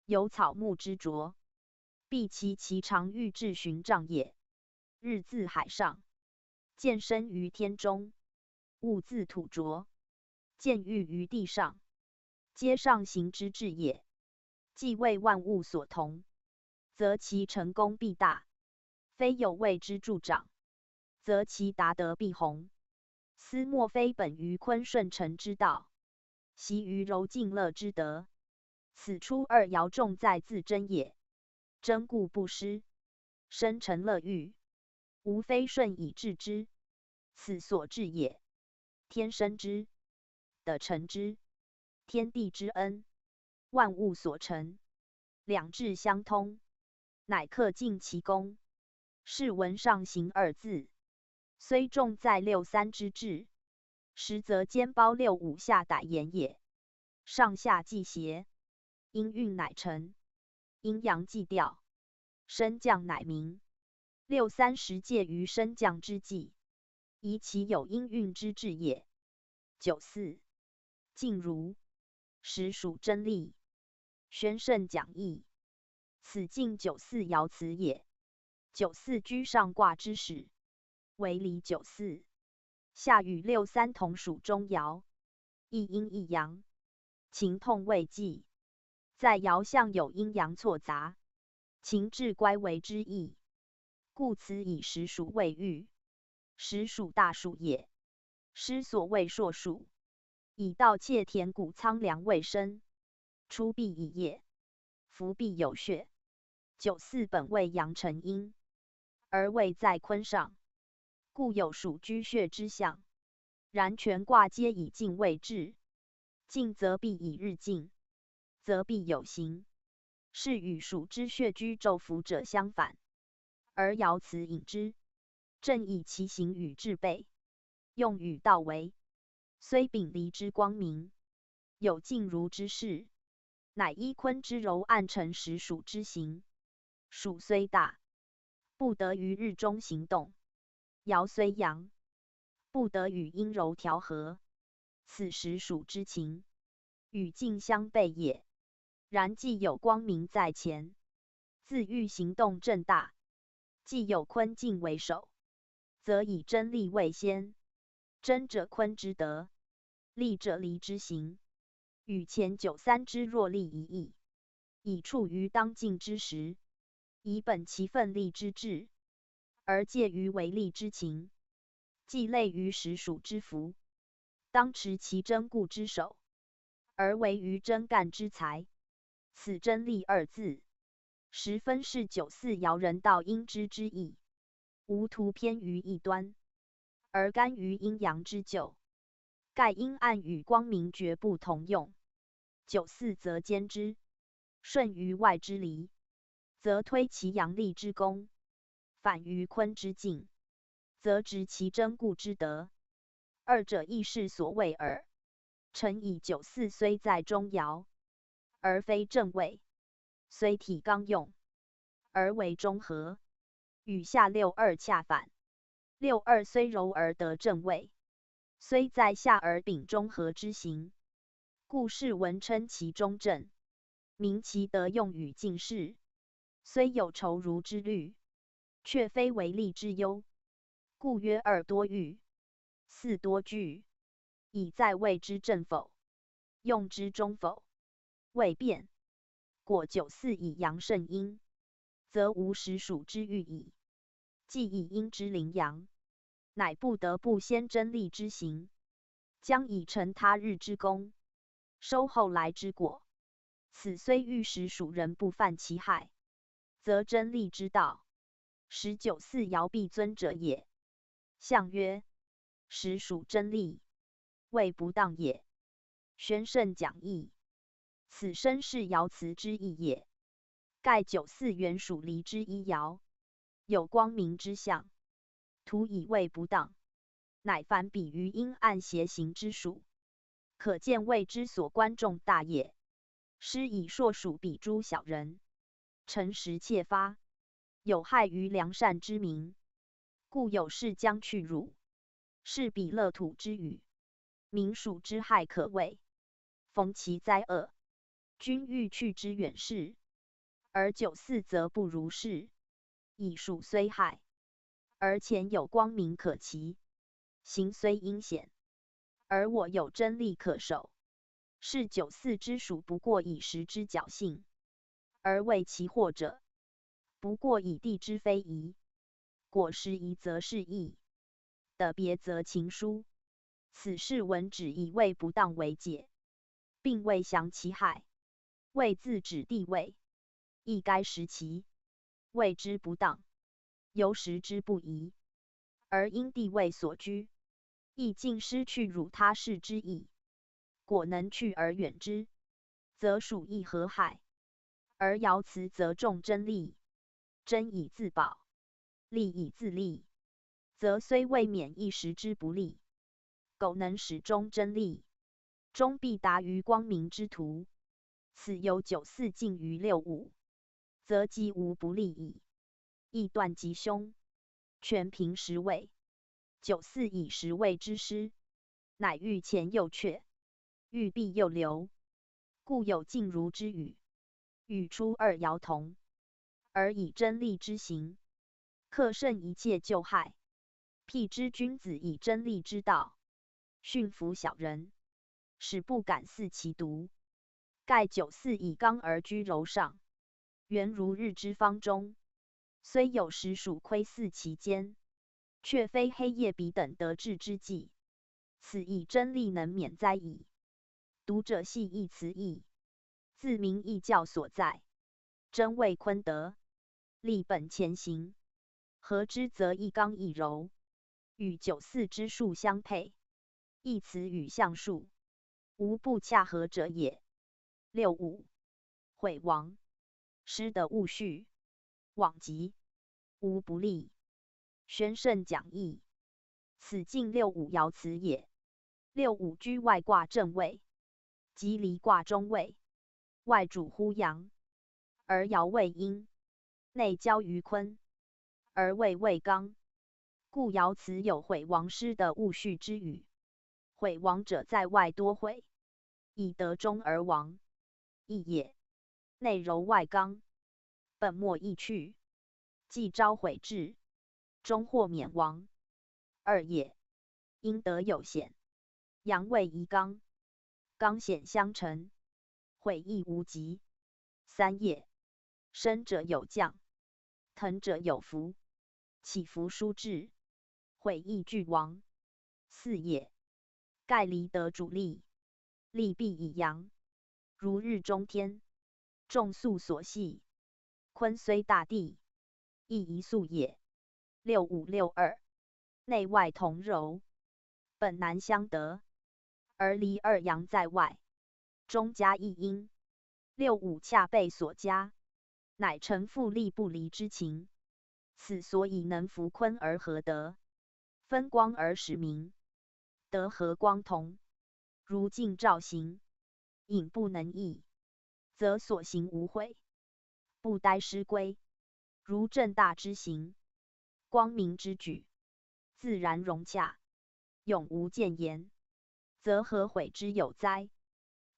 有草木之浊，必其常欲至寻丈也。日自海上，见生于天中；物自土浊，见育于地上。皆上行之志也。既为万物所同，则其成功必大；非有为之助长，则其达德必宏。斯莫非本于坤顺成之道，习于柔静乐之德。此初二爻重在自争也。争故不失，生成乐欲，无非顺以治之，此所至也。天生之，得成之，天地之恩，万物所成，两志相通，乃克尽其功。是闻上行二字，虽重在六三之志，实则兼包六五下歹言也。上下既协，阴运乃成，阴阳既调，升降乃明。六三实介于升降之际，宜其有阴运之志也。九四，静如，实属真理。宣圣讲义，此近九四爻辞也。九四居上卦之始，为离九四，下与六三同属中爻，一阴一阳，情痛未济，在爻象有阴阳错杂，情志乖为之意，故此以实属未遇。实属大数也。师所谓硕数，以盗窃田谷仓粮为生，出必以业，服必有穴，九四本位阳成阴，而位在坤上，故有属居穴之象。然全卦皆以进位至，进则必以日进，则必有形，是与属之穴居昼伏者相反。而爻辞引之，正以其形与至备，用与道为，虽丙离之光明，有静如之势，乃依坤之柔暗成实属之形。属虽大，不得于日中行动；爻虽阳，不得与阴柔调和。此时属之情，与静相悖也。然既有光明在前，自欲行动正大；既有坤静为首，则以真力为先。真者坤之德，力者离之行，与前九三之弱力一异。以处于当静之时，以本其分力之志，而介于为力之情，既类于实属之福，当持其真固之手，而为于真干之才。此真力二字，十分是九四爻人道应知之意，无图偏于一端，而甘于阴阳之就。盖阴暗与光明绝不同用，九四则兼之，顺于外之离，则推其阳力之功；反于坤之静，则执其真固之德。二者亦是所谓耳。臣以九四虽在中爻，而非正位，虽体刚用，而为中和，与下六二恰反。六二虽柔而得正位，虽在下而秉中和之形，故世文称其中正，明其德用与进士。虽有愁如之虑，却非为利之忧，故曰二多欲，四多惧。以在位之正否，用之中否，未变。果九四以阳胜阴，则无实属之欲矣。既以阴之凌阳，乃不得不先真力之行，将以成他日之功，收后来之果。此虽欲实属人不犯其害，则真力之道，使九四爻必尊者也。象曰：实属真力，谓不当也。宣圣讲义。此身是爻辞之意也。盖九四原属离之一爻，有光明之象，徒以谓不当，乃反比于阴暗邪行之属，可见谓之所观重大也。师以硕属比诸小人，诚实切发，有害于良善之民，故有事将去辱，是彼乐土之语，民属之害可畏。逢其灾厄，君欲去之远视，而九四则不如是。以属虽害，而前有光明可期；行虽阴险，而我有真力可守。是九四之属不过以时之侥幸，而为其祸者，不过以地之非宜。果实宜则是义，的别则情疏。此事文只以谓不当为解，并未详其害，谓自指地位，亦该识其谓之不当，由时之不宜，而因地位所居，亦尽失去辱他事之意。果能去而远之，则属亦何害？而爻辞则重真力，真以自保，利以自立，则虽未免一时之不利，苟能始终真力，终必达于光明之途。此有九四近于六五，则即无不利矣。亦断吉凶，全凭实位。九四以实位之师，乃欲前又却，欲避又留，故有静如之语。语出二爻同，而以真力之行，克胜一切旧害。辟之君子以真力之道，驯服小人，使不敢肆其独。盖九四以刚而居柔上，圆如日之方中，虽有时属窥伺其间，却非黑夜彼等得志之计。此以真力能免灾矣。读者系义辞义，自明义教所在，真谓坤德。立本前行，合之则一刚一柔，与九四之数相配，亦此与象数，无不洽合者也。65. 毁亡，师的戊戌，往极，无不利。宣圣讲义，此近65爻辞也。65居外卦正位，即离卦中位，外主乎阳，而爻位阴，内交于坤，而位刚，故爻辞有毁亡师的戊戌之语。毁亡者在外多毁，以得中而亡，义也。内柔外刚，本末易去，既招毁志，终或免亡，二也。阴德有显，阳位宜刚，刚显相成，毁亦无极，三也。升者有降，腾者有伏，起伏殊至，毁亦俱亡，四也。盖离得主力，力必以阳，如日中天，众宿所系，坤虽大地，亦一宿也。6562内外同柔，本难相得，而离二阳在外，中加一阴。65恰被所加，乃成复利不离之情。此所以能服坤而合德，分光而使明，德和光同，如镜照行，隐不能益，则所行无悔，不殆失归。如正大之行，光明之举，自然融洽，永无谏言，则何悔之有哉？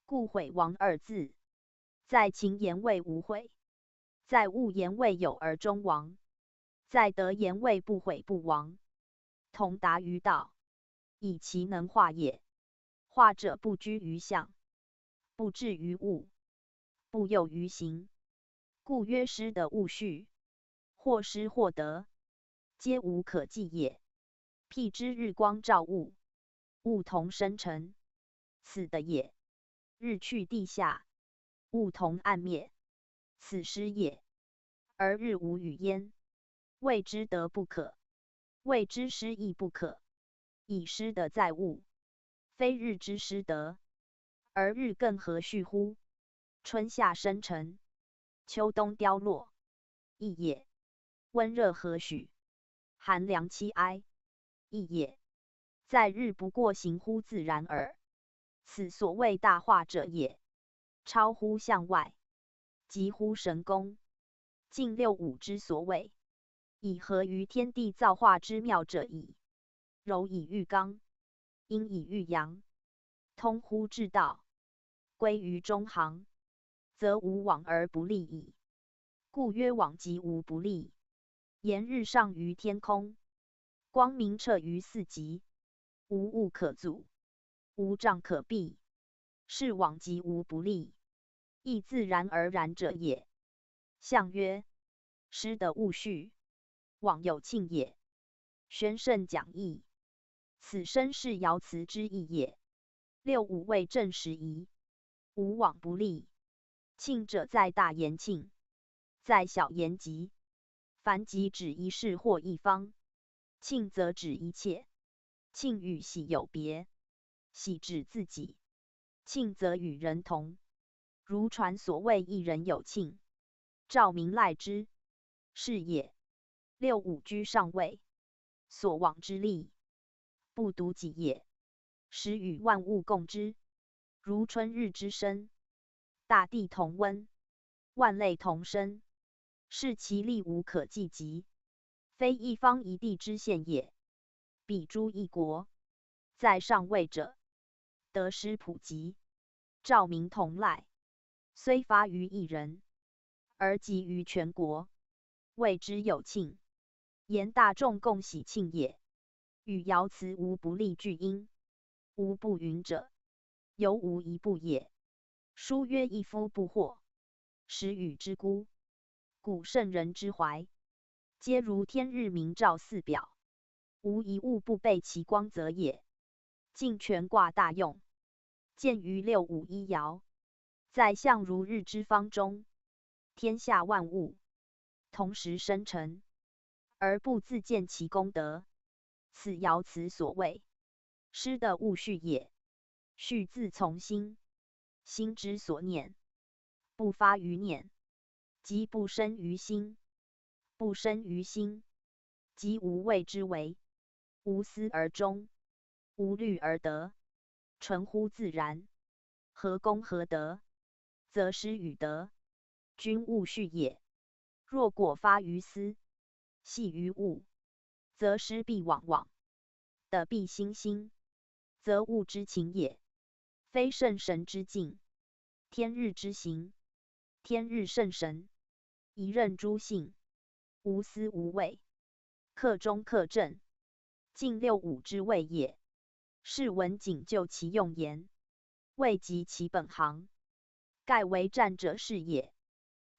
故毁亡二字，在情言未无悔，在物言未有而终亡，在德言未不悔不亡，同达于道，以其能化也。化者不居于象，不至于物，不诱于行，故曰师的戊戌，或师或德，皆无可计也。譬之日光照物，物同生成，此的也。日去地下，物同暗灭，此师也。而日无与焉，谓之德不可，谓之师亦不可。以师德在物，非日之师德，而日更何序乎？春夏生成，秋冬凋落，义也。温热何许？寒凉凄哀，义也。在日不过行乎自然耳，此所谓大化者也。超乎象外，极乎神功，近65之所谓，以合于天地造化之妙者矣。柔以御刚，阴以御阳，通乎至道，归于中行，则无往而不利矣。故曰往极无不利。炎日上于天空，光明彻于四极，无物可阻，无障可避，是往极无不利，亦自然而然者也。象曰：师的戊戌，往有庆也。宣圣讲义，此身是爻辞之意也。65为正时宜，无往不利。庆者在大言庆，在小言吉。凡吉指一事或一方，庆则指一切。庆与喜有别，喜指自己，庆则与人同。如传所谓一人有庆，照明赖之，是也。65居上位，所往之利，不独己也，使与万物共之。如春日之生，大地同温，万类同生，是其力无可计及，非一方一地之限也。比诸一国，在上位者，得失普及，照明同赖，虽发于一人，而集于全国，谓之有庆，言大众共喜庆也。与爻辞无不利俱因，无不允者，犹无一不也。书曰：一夫不惑，时与之孤。古圣人之怀，皆如天日明照四表，无一物不被其光泽也。尽全卦大用，见于651爻，在象如日之方中，天下万物同时生成，而不自见其功德，此爻辞所谓诗的物序也。序自从心，心之所念，不发于念，即不生于心，不生于心，即无谓之为，无思而终，无虑而得，纯乎自然，何功何德，则失与德，均物序也。若果发于思，系于物，则失必往往，得必心心，则物之情也，非圣神之境，天日之行。天日圣神，一任诸性，无私无畏，克中克正，尽六五之谓也。是文景就其用言，未及其本行，盖为战者是也。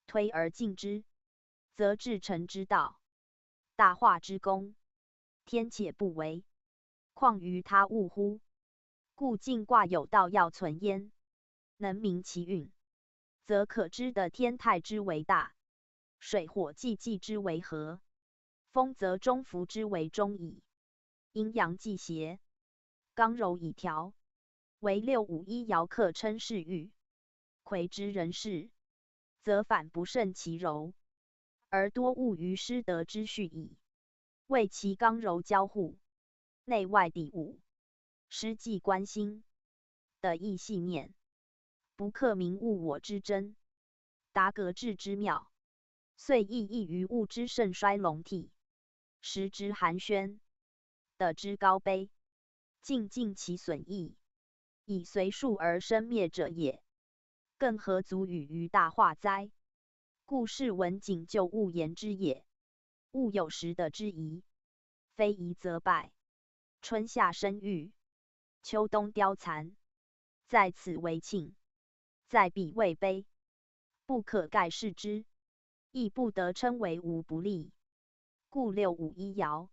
推而进之，则至诚之道，大化之功，天且不为，况于他物乎？故尽卦有道要存焉，能明其运，则可知的天泰之为大，水火既济之为和，风则中孚之为中矣。阴阳既协，刚柔以调，为六五一爻克称是欲，魁之人事，则反不胜其柔，而多误于失德之序矣。为其刚柔交互，内外抵物，失计关心，得意细念，不克明物我之真，达格致之妙，遂意异于物之盛衰隆替，时之寒暄，得之高卑，尽尽其损益，以随数而生灭者也。更何足与于大化哉？故是文景就物言之也。物有时得之宜，非宜则败。春夏生育，秋冬凋残，在此为庆，在彼为悲，不可盖世之，亦不得称为无不利。故六五一爻，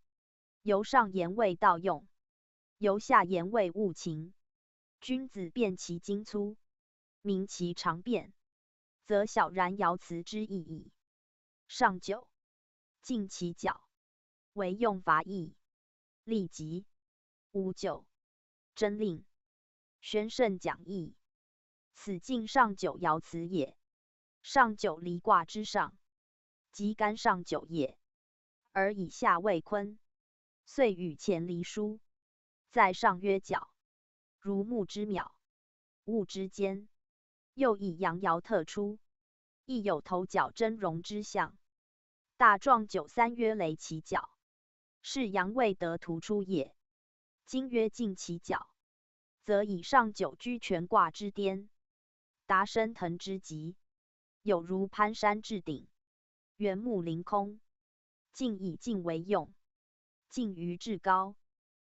由上言为道用，由下言为物情。君子辨其精粗，明其长变，则小然爻辞之意矣。上九，尽其角，为用法义，利己。无九，真令，宣圣讲义。此尽上九爻辞也。上九离卦之上，即干上九也，而以下为坤，遂与前离疏，在上曰角，如木之邈，物之间。又以阳爻特出，亦有头角峥嵘之象。大壮九三曰雷其角，是阳未得突出也。今曰尽其角，则以上九居全卦之巅，达升腾之极，有如攀山至顶，原木凌空。尽以尽为用，尽于至高，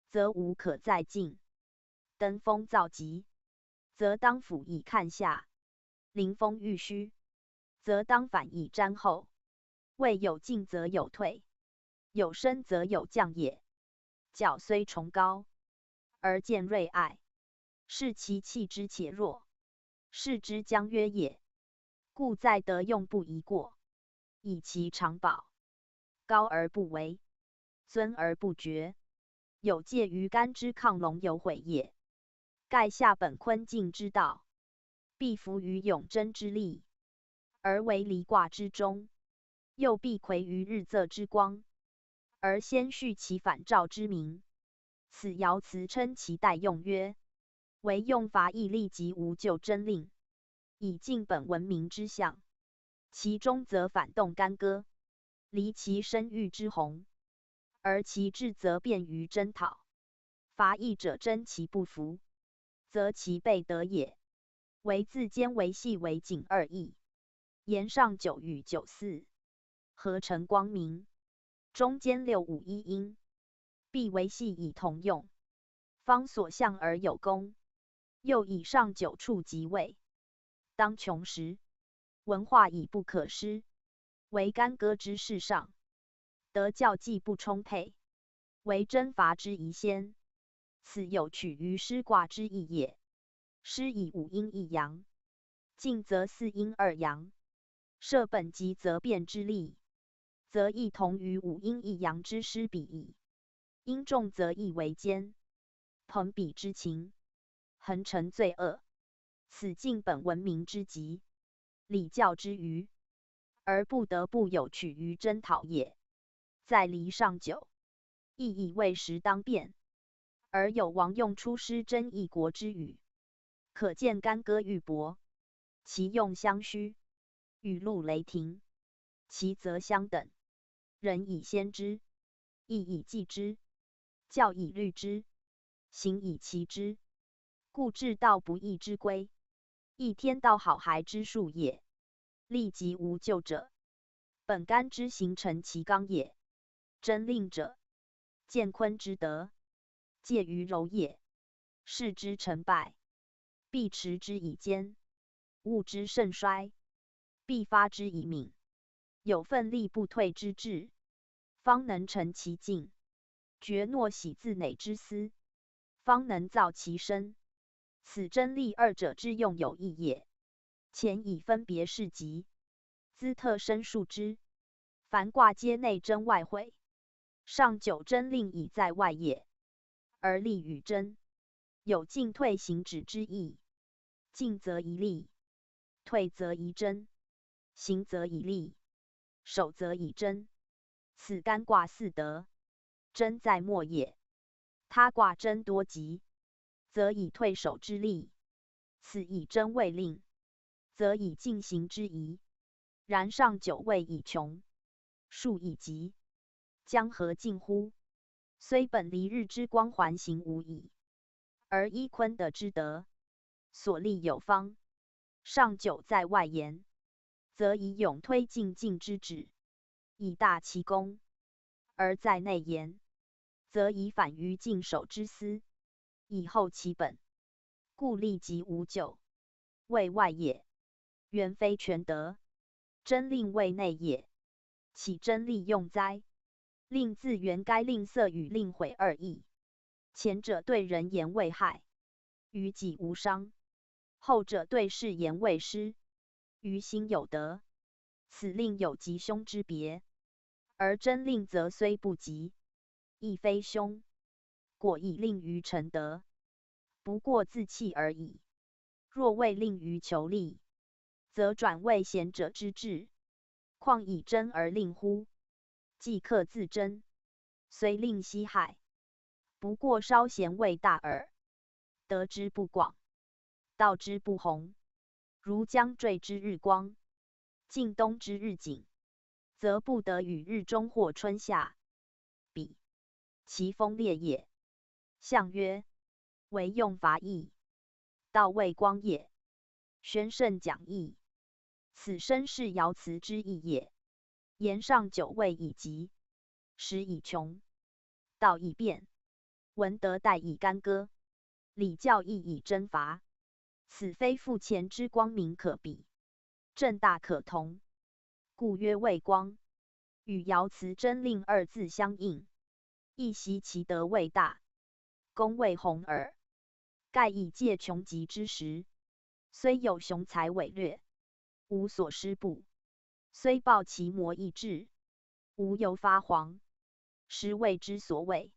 则无可再尽。登峰造极，则当俯以看下；临风欲虚，则当反以瞻后。未有进则有退，有升则有降也。角虽崇高，而见锐隘，是其气之且弱，是之将约也。故在德用不宜过，以其长保，高而不为，尊而不绝，有介于干之亢龙有悔也。盖下本坤静之道，必服于永贞之力，而为离卦之中，又必魁于日昃之光，而先续其反照之明。此爻辞称其代用曰：为用法义利即无咎真令，以尽本文明之象。其中则反动干戈，离其生育之宏，而其志则便于征讨。伐义者争其不服，则其备得也。为自坚为系为景二义，言上九与九四，合成光明。中间六五一阴，必为系以同用，方所向而有功。又以上九处即位，当穷时，文化已不可失，为干戈之事上，德教既不充沛，为征伐之宜先。此有取于师卦之意也。师以五阴一阳，进则四阴二阳，设本极则变之利，则亦同于五阴一阳之师比矣。阴重则亦为奸，朋比之情，恒成罪恶。此尽本文明之极，礼教之余，而不得不有取于征讨也。在离上九，亦以为时当变，而有王用出师征一国之语，可见干戈玉帛，其用相虚，雨露雷霆，其则相等。人以先之，义以继之，教以律之，行以齐之，故治道不义之规，亦天道好孩之术也。利即无咎者，本干之形成其刚也。真令者，见坤之德，介于柔也。视之成败，必持之以坚；物之盛衰，必发之以敏。有奋力不退之志，方能成其境；决诺喜自馁之思，方能造其身。此真利二者之用有异也。前以分别事极，兹特申述之。凡卦皆内真外会，上九真令已在外也。而利与真，有进退行止之意。进则宜利，退则宜真，行则宜利，守则宜真。此干卦四德，真在末也。他卦真多吉，则以退守之利；此以真为令，则以进行之宜。然上九位以穷，数以极，将何尽乎？虽本离日之光环行无矣，而依坤德之德，所立有方。上九在外言，则以勇推进进之旨，以大其功；而在内言，则以反于进守之思，以后其本。故利即无咎，谓外也。原非全德，真令谓内也。岂真利用哉？令自原该吝啬与令毁二异。前者对人言为害，于己无伤；后者对事言为失，于心有得。此令有吉凶之别，而真令则虽不吉，亦非凶，果以令于成德，不过自弃而已。若为令于求利，则转为贤者之志，况以真而令乎？既克自真，虽令息害，不过稍贤为大耳。得之不广，道之不弘，如将坠之日光，近东之日景，则不得与日中或春夏比，其风烈也。象曰：为用伐义，道谓光也。宣圣讲义，此身是爻辞之意也。言上九位以极，时以穷，道以变，文德代以干戈，礼教义以征伐。此非复前之光明可比，正大可同，故曰谓光。与爻辞真令二字相应，亦悉其德谓大，功谓宏耳。盖以借穷极之时，虽有雄才伟略，无所施布；虽抱其魔意志，无由发黄。实谓之所谓，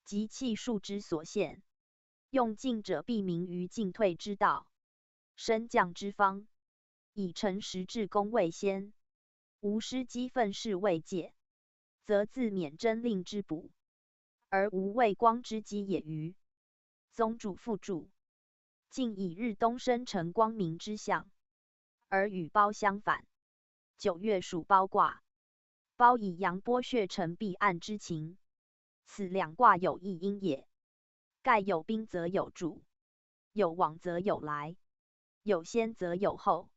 即气数之所现。用进者必明于进退之道，升降之方，以诚实至公为先，无失机愤事为戒，则自免真令之补，而无畏光之机也余。宗主附注：晋以日东升成光明之象，而与包相反。9月属包卦，包以阳剥削成彼岸之情，此两卦有异因也。盖有宾则有助，有往则有来，有先则有后，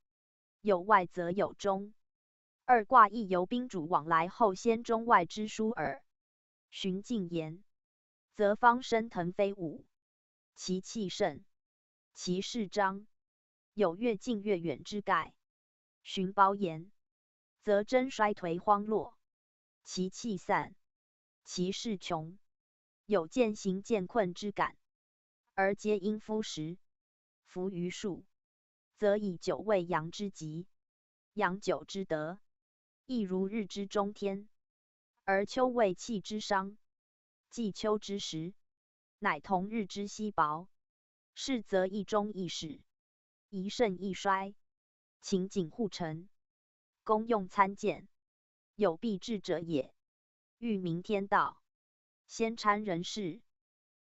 有外则有中。二卦亦由宾主往来后先中外之殊耳。循进言，则方升腾飞舞，其气盛，其势张，有越近越远之概。循包言，则真衰颓荒落，其气散，其势穷，有渐行渐困之感。而皆因夫时，夫于数，则以九为阳之极，阳九之德，亦如日之中天。而秋为气之伤，既秋之时，乃同日之稀薄。是则一中一始，一盛一衰，情景互成，功用参见，有必至者也。欲明天道，先参人事；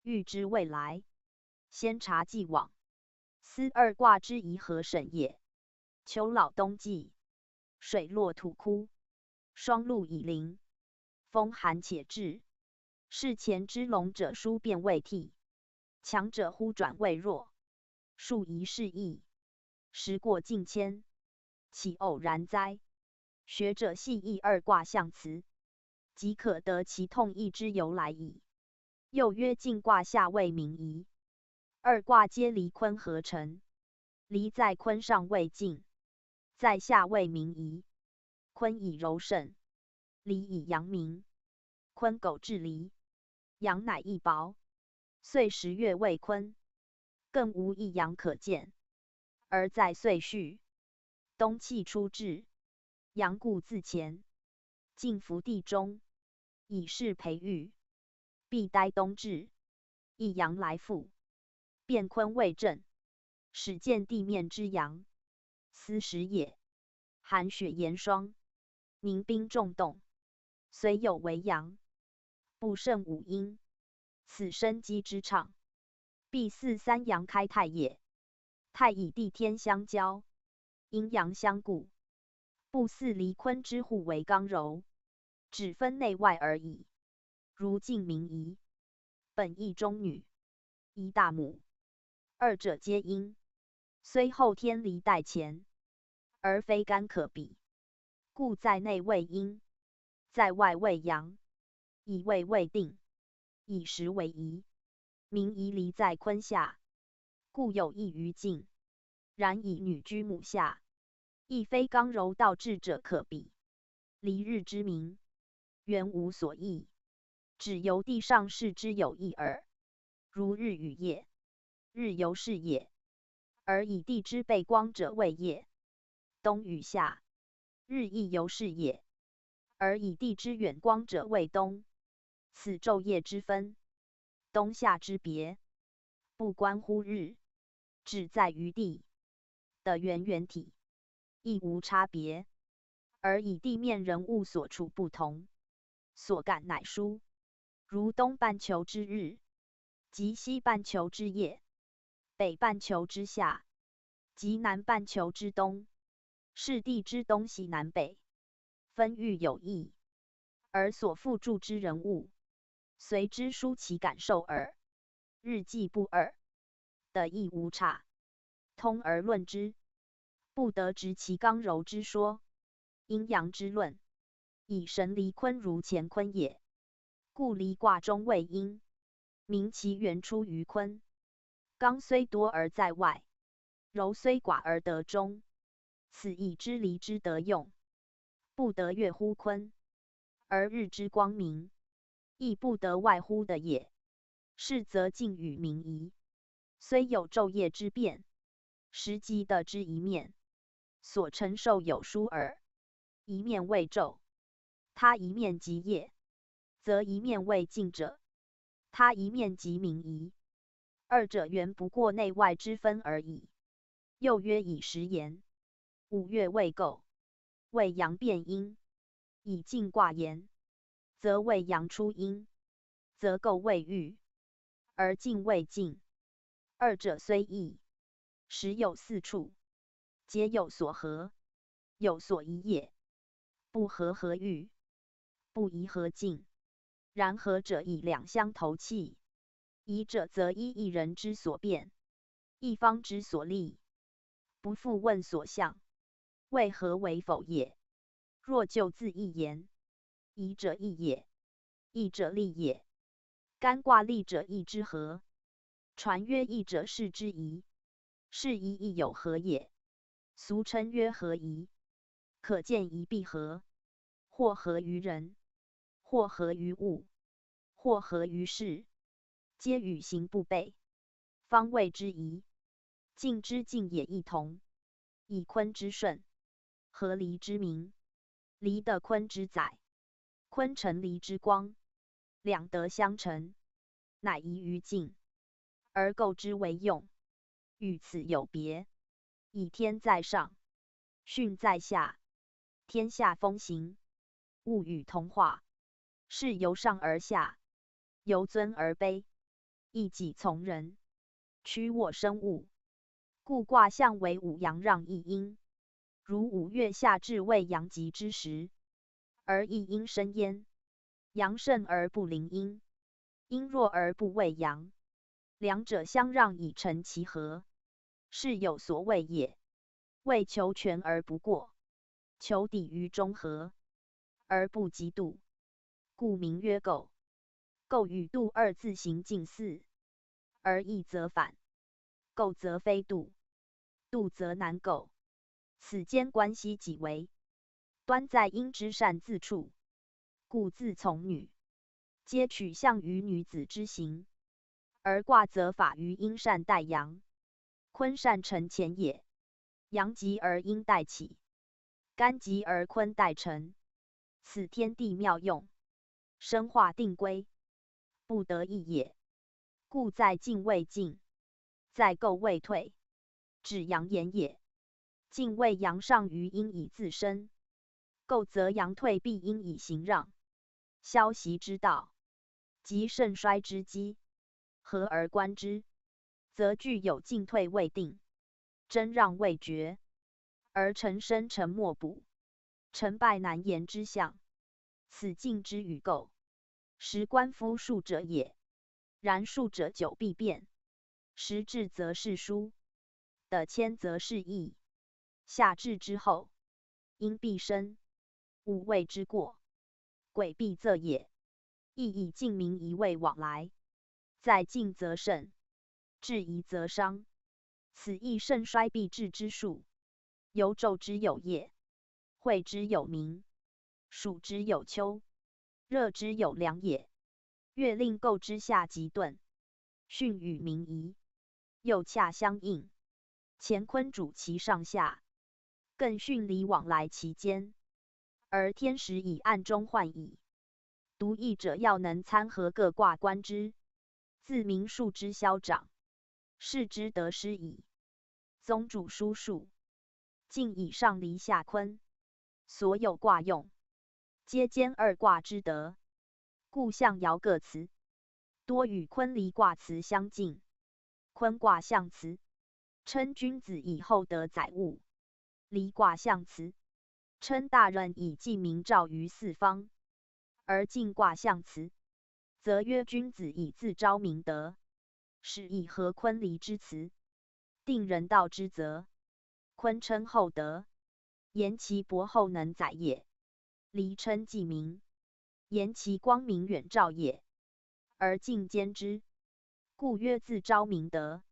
欲知未来，先察既往。斯二卦之宜合审也。秋老冬季，水落土枯，霜露已临，风寒且至。是前之龙者殊变未替，强者忽转为弱，数宜是异。时过境迁，岂偶然哉？学者细议二卦象辞，即可得其痛义之由来矣。又曰进卦下位明夷，二卦皆离坤合成。离在坤上为静，在下为明夷。坤以柔胜，离以阳明。坤苟至离，阳乃易薄。岁10月为坤，更无一阳可见。而在岁序，冬气初至，阳固自前，进伏地中，以示培育。必待冬至，一阳来复，变坤为震，始见地面之阳，斯时也。寒雪严霜，凝冰重冻，虽有为阳，不胜五阴。此生机之畅，必似三阳开泰也。泰以地天相交，阴阳相顾，不似离坤之互为刚柔，只分内外而已。如晋明夷，本义中女，夷大母，二者皆阴，虽后天离代前，而非干可比。故在内为阴，在外为阳，以位为定，以时为宜。明夷离在坤下，故有益于晋。然以女居母下，亦非刚柔道智者可比。离日之明，原无所异，只由地上事之有异耳。如日与夜，日由是也，而以地之背光者为夜；冬与夏，日亦由是也，而以地之远光者为冬。此昼夜之分，冬夏之别，不关乎日，只在于地的圆体，亦无差别，而以地面人物所处不同，所感乃殊。如东半球之日，及西半球之夜，北半球之夏，及南半球之冬，是地之东西南北，分域有异，而所附著之人物，随之殊其感受耳。日既不二，的亦无差，通而论之，不得执其刚柔之说。阴阳之论，以神离坤如乾坤也。故离卦中为阴，明其源出于坤。刚虽多而在外，柔虽寡而得中。此以知离之得用，不得越乎坤，而日之光明，亦不得外乎的也。是则晋与明夷，虽有昼夜之变，实即的之一面，所承受有殊耳。一面为昼，他一面即夜，则一面为晋者，他一面即明夷。二者原不过内外之分而已。又曰以时言，5月未构，为阳变阴；以晋卦言，则为阳出阴，则构为豫，而晋为静。二者虽异，实有4处，皆有所合，有所宜也。不合合豫，不宜合静。然合者以两相投气，宜者则依一人之所变，一方之所立，不复问所向，为何为否也。若就自一言，宜者义也，义者利也。干卦利者义之和，传曰义者事之宜，是宜亦有和也。俗称曰和宜。可见宜必合，或合于人，或合于物，或合于事，皆与行不悖，方谓之宜。静之静也异同，以坤之顺，合离之明，离得坤之载，坤成离之光，两得相成，乃移于境，而构之为用。与此有别，以天在上，巽在下，天下风行，物与同化，是由上而下，由尊而卑，义己从人，屈我生物。故卦象为五阳让一阴，如五月夏至未阳极之时，而一阴生焉。阳盛而不临阴，阴弱而不畏阳，两者相让以成其和，是有所谓也。为求全而不过，求抵于中和，而不及度，故名曰构。构与度二字形近似，而异则反。构则非度，度则难构。此间关系几为？端在阴之善自处，故自从女，皆取向于女子之行，而卦则法于阴善待阳，坤善成前也。阳极而阴待起，干极而坤待成，此天地妙用，生化定规，不得已也。故在静未进，在构未退，指阳言也。静为阳上于阴以自身，构则阳退必阴以行让，消息之道，即盛衰之机。合而观之，则具有进退未定，争让未决，而成生成莫补，成败难言之象。此静之与构，实观夫数者也。然数者久必变，时至则是疏，的谦则是义。夏至之后，阴必生，吾谓之过，鬼必仄也。亦以静明一味往来，在静则盛，至夷则伤。此亦盛衰必至之数，由昼之有夜，晦之有明，暑之有秋，热之有凉也。月令构之下极顿，巽与明夷，又恰相应。乾坤主其上下，艮巽离往来其间，而天时以暗中换矣。读易者要能参合各卦观之，自明数之消长，视之得失矣。宗主书数，尽以上离下坤，所有卦用，皆兼二卦之德。故象爻各辞，多与坤离卦辞相近。坤卦象辞，称君子以厚德载物；离卦象辞，称大人以继明照于四方。而晋卦象辞，则曰君子以自昭明德，是以合坤离之辞，定人道之责。坤称厚德，言其博厚能载也；离称继明，言其光明远照也。而晋兼之，故曰自昭明德，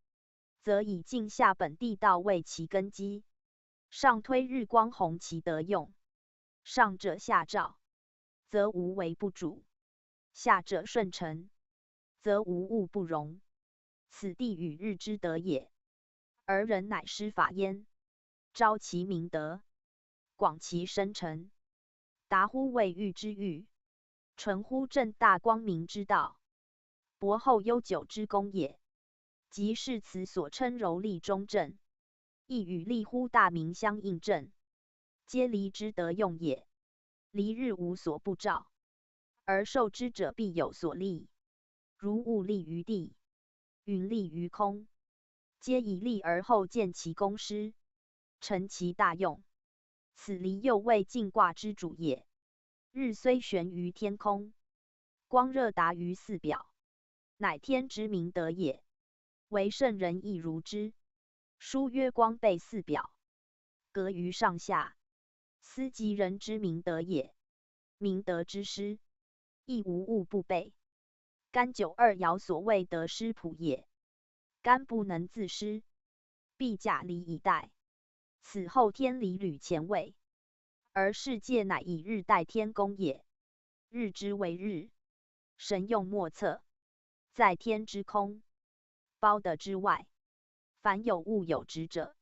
则以晋下本地道为其根基，上推日光弘其德用。上者下照，则无为不主；下者顺承，则无物不容。此地与日之德也。而人乃施法焉，昭其明德，广其生成，达乎未遇之域，纯乎正大光明之道，博厚悠久之功也。即是此所称柔厉中正，亦与利乎大明相应正，皆离之德用也。离日无所不照，而受之者必有所利，如物立于地，云立于空，皆以利而后见其功施，成其大用。此离又谓晋卦之主也。日虽悬于天空，光热达于四表，乃天之明德也。唯圣人亦如之。书曰光备四表，隔于上下，斯即人之明德也。明德之师，亦无物不备。干九二爻所谓得失仆也。干不能自失，必假离以待。此后天理履前位，而世界乃以日代天公也。日之为日，神用莫测，在天之空，包得之外。凡有物有质者，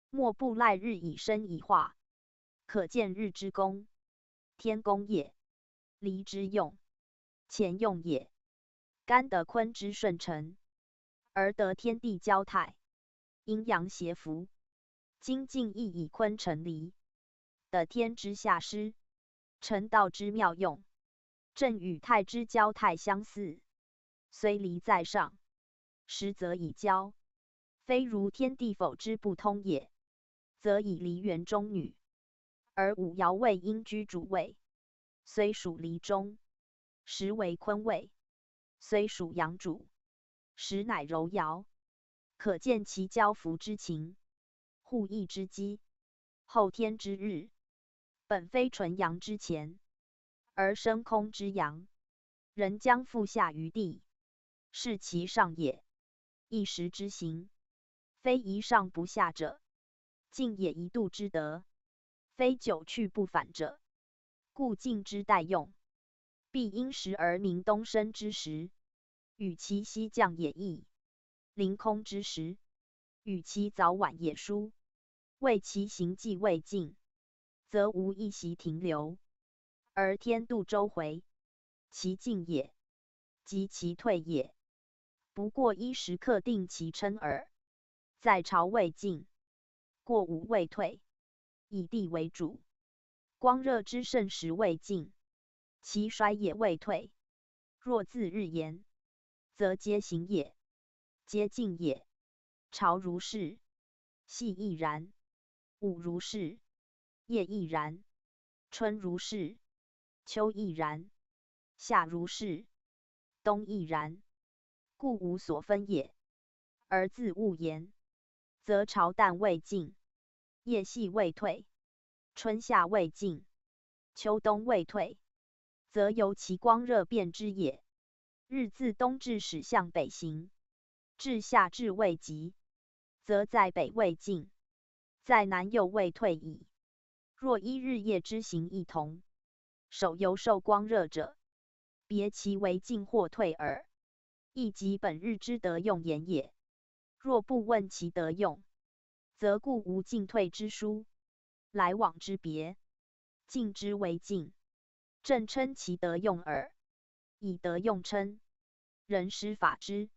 莫不赖日以生以化。可见日之功，天宫也，离之用，前用也。干得坤之顺承，而得天地交泰，阴阳协服。精进亦以坤成离，得天之下施，成道之妙用。正与泰之交泰相似，虽离在上，实则以交。非如天地否之不通也，则以离原中女，而五爻位应居主位，虽属离中，实为坤位；虽属阳主，实乃柔爻。可见其交服之情，互益之机。后天之日，本非纯阳之前，而生空之阳，人将复下于地，是其上也。一时之行，非一上不下者，进也一度之德，非久去不返者。故进之待用，必因时而明东升之时，与其西降也易；临空之时，与其早晚也殊。为其行迹未尽，则无一息停留，而天度周回，其进也，及其退也，不过一时刻定其称耳。在朝未尽，过午未退，以地为主。光热之盛时未尽，其衰也未退。若自日延，则皆行也，皆进也。朝如是，夕亦然；午如是，夜亦然；春如是，秋亦然；夏如是，冬亦然。故无所分也。而自勿言，则朝旦未尽，夜夕未退，春夏未尽，秋冬未退，则由其光热变之也。日自东至始向北行，至夏至未极，则在北未尽，在南又未退矣。若依日夜之行异同，首由受光热者，别其为进或退耳，亦即本日之得用言也。若不问其得用，则故无进退之殊，来往之别，进之为进，正称其得用耳。以得用称，人施法之，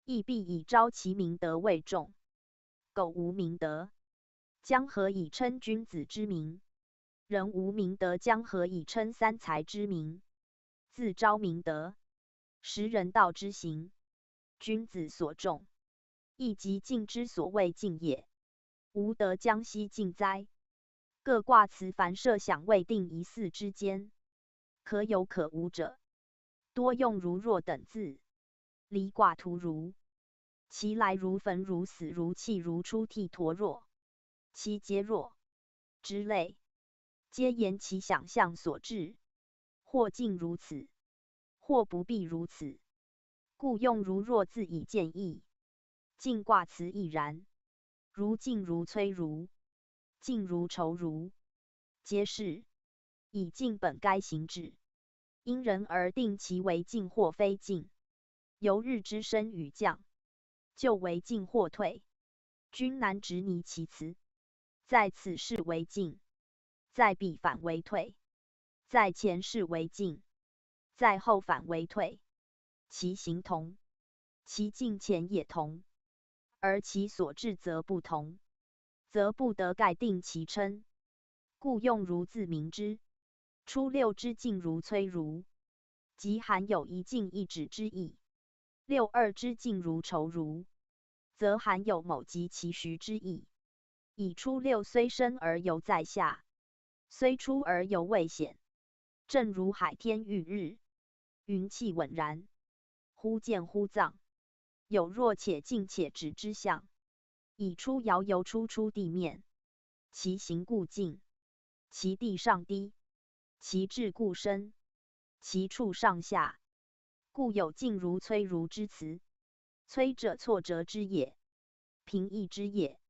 亦必以昭其明德为重。苟无明德，将何以称君子之名？人无明德，将何以称三才之名？自昭明德，识人道之行，君子所重，亦即进之所谓进也。吾德将息尽哉？各卦辞凡设想未定一四之间，可有可无者，多用如若等字。离卦图如，其来如焚如死如弃如出涕陀若，其皆若之类，皆言其想象所致，或尽如此，或不必如此。故用如若字以见义。进卦辞亦然，如进如催如，进如酬如，皆是以进本该行止，因人而定其为进或非进。由日之升与降，就为进或退，均难执泥其辞。在此事为进，在彼反为退；在前事为进，在后反为退。其形同，其进前也同，而其所至则不同，则不得盖定其称。故用如字明之。初六之进如催如，即含有一进一止之意。六二之进如酬如，则含有某极其徐之意。以初六虽升而犹在下，虽出而犹未显。正如海天欲日，云气稳然，忽见忽藏，有若且进且止之象。以初爻由出地面，其行故进，其地上低，其至故深，其处上下，故有进如催如之辞。催者挫折之也，平易之也。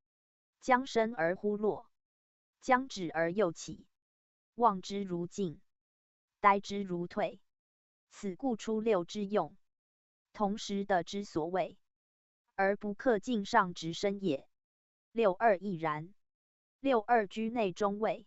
将升而忽落，将止而又起，望之如进，待之如退。此故初六之用，同时得之所谓，而不克进上直升也。六二亦然。六二居内中位，